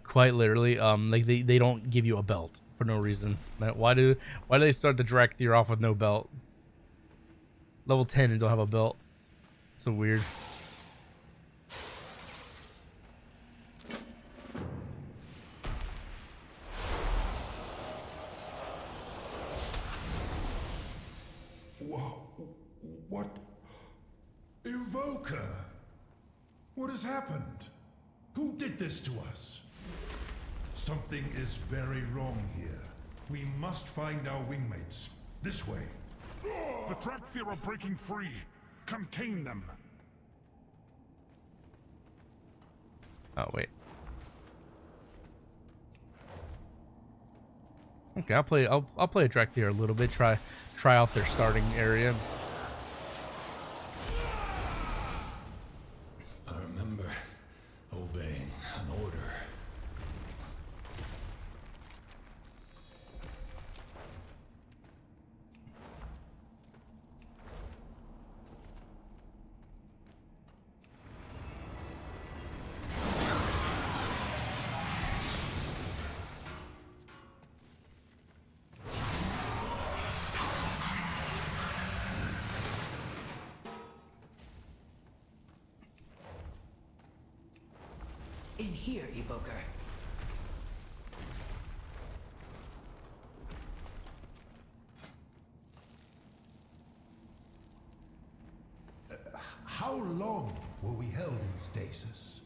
quite literally like they don't give you a belt for no reason. Why do they start the Drakthir off with no belt? Level 10 and don't have a belt. So weird. What? Evoker! What has happened? Who did this to us? Something is very wrong here. We must find our wingmates. This way. The Trakthir are breaking free. Contain them. Oh, wait. Okay, I'll play a Trakthir a little bit, try out their starting area. I remember obeying an order. In here, Evoker. How long were we held in stasis?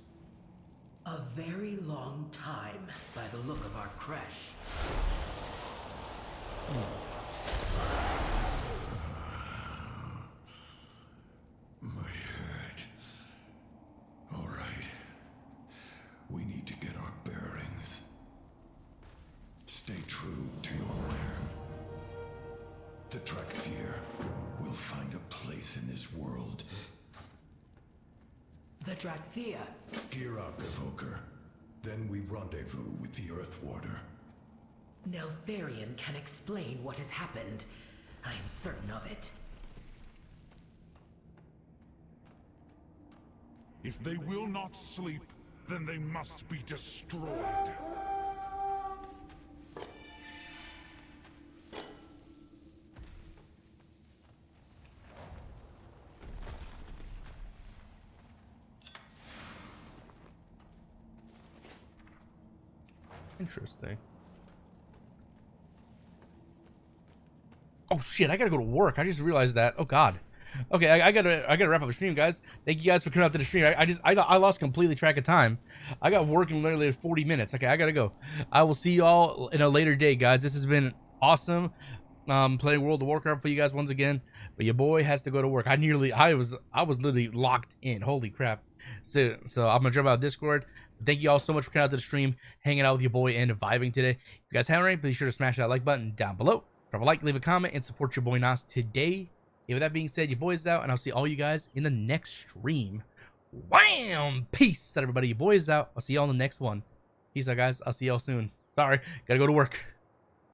A very long time, by the look of our crash. My head. All right. We need to get our bearings. Stay true to your lair. The Trakthir will find a place in this world. The Trakthir. Gear up, Evoker. Then we rendezvous with the Earth Warder. Neltharion can explain what has happened. I am certain of it. If they will not sleep, then they must be destroyed. Interesting. Oh shit, I gotta go to work. I just realized that. Oh god. Okay, I gotta wrap up the stream, guys. Thank you guys for coming out to the stream. I lost completely track of time. I got working literally 40 minutes. Okay, I gotta go. I will see you all in a later day, guys. This has been awesome. Playing World of Warcraft for you guys once again. But your boy has to go to work. I was literally locked in. Holy crap. So I'm gonna jump out of Discord. Thank you all so much for coming out to the stream, hanging out with your boy and vibing today. If you guys haven't already, be sure to smash that like button down below. Drop a like, leave a comment, and support your boy Nas today. And with that being said, your boy's out, and I'll see all you guys in the next stream. Wham! Peace out, everybody. Your boy's out. I'll see y'all in the next one. Peace out, guys. I'll see y'all soon. Sorry, gotta go to work.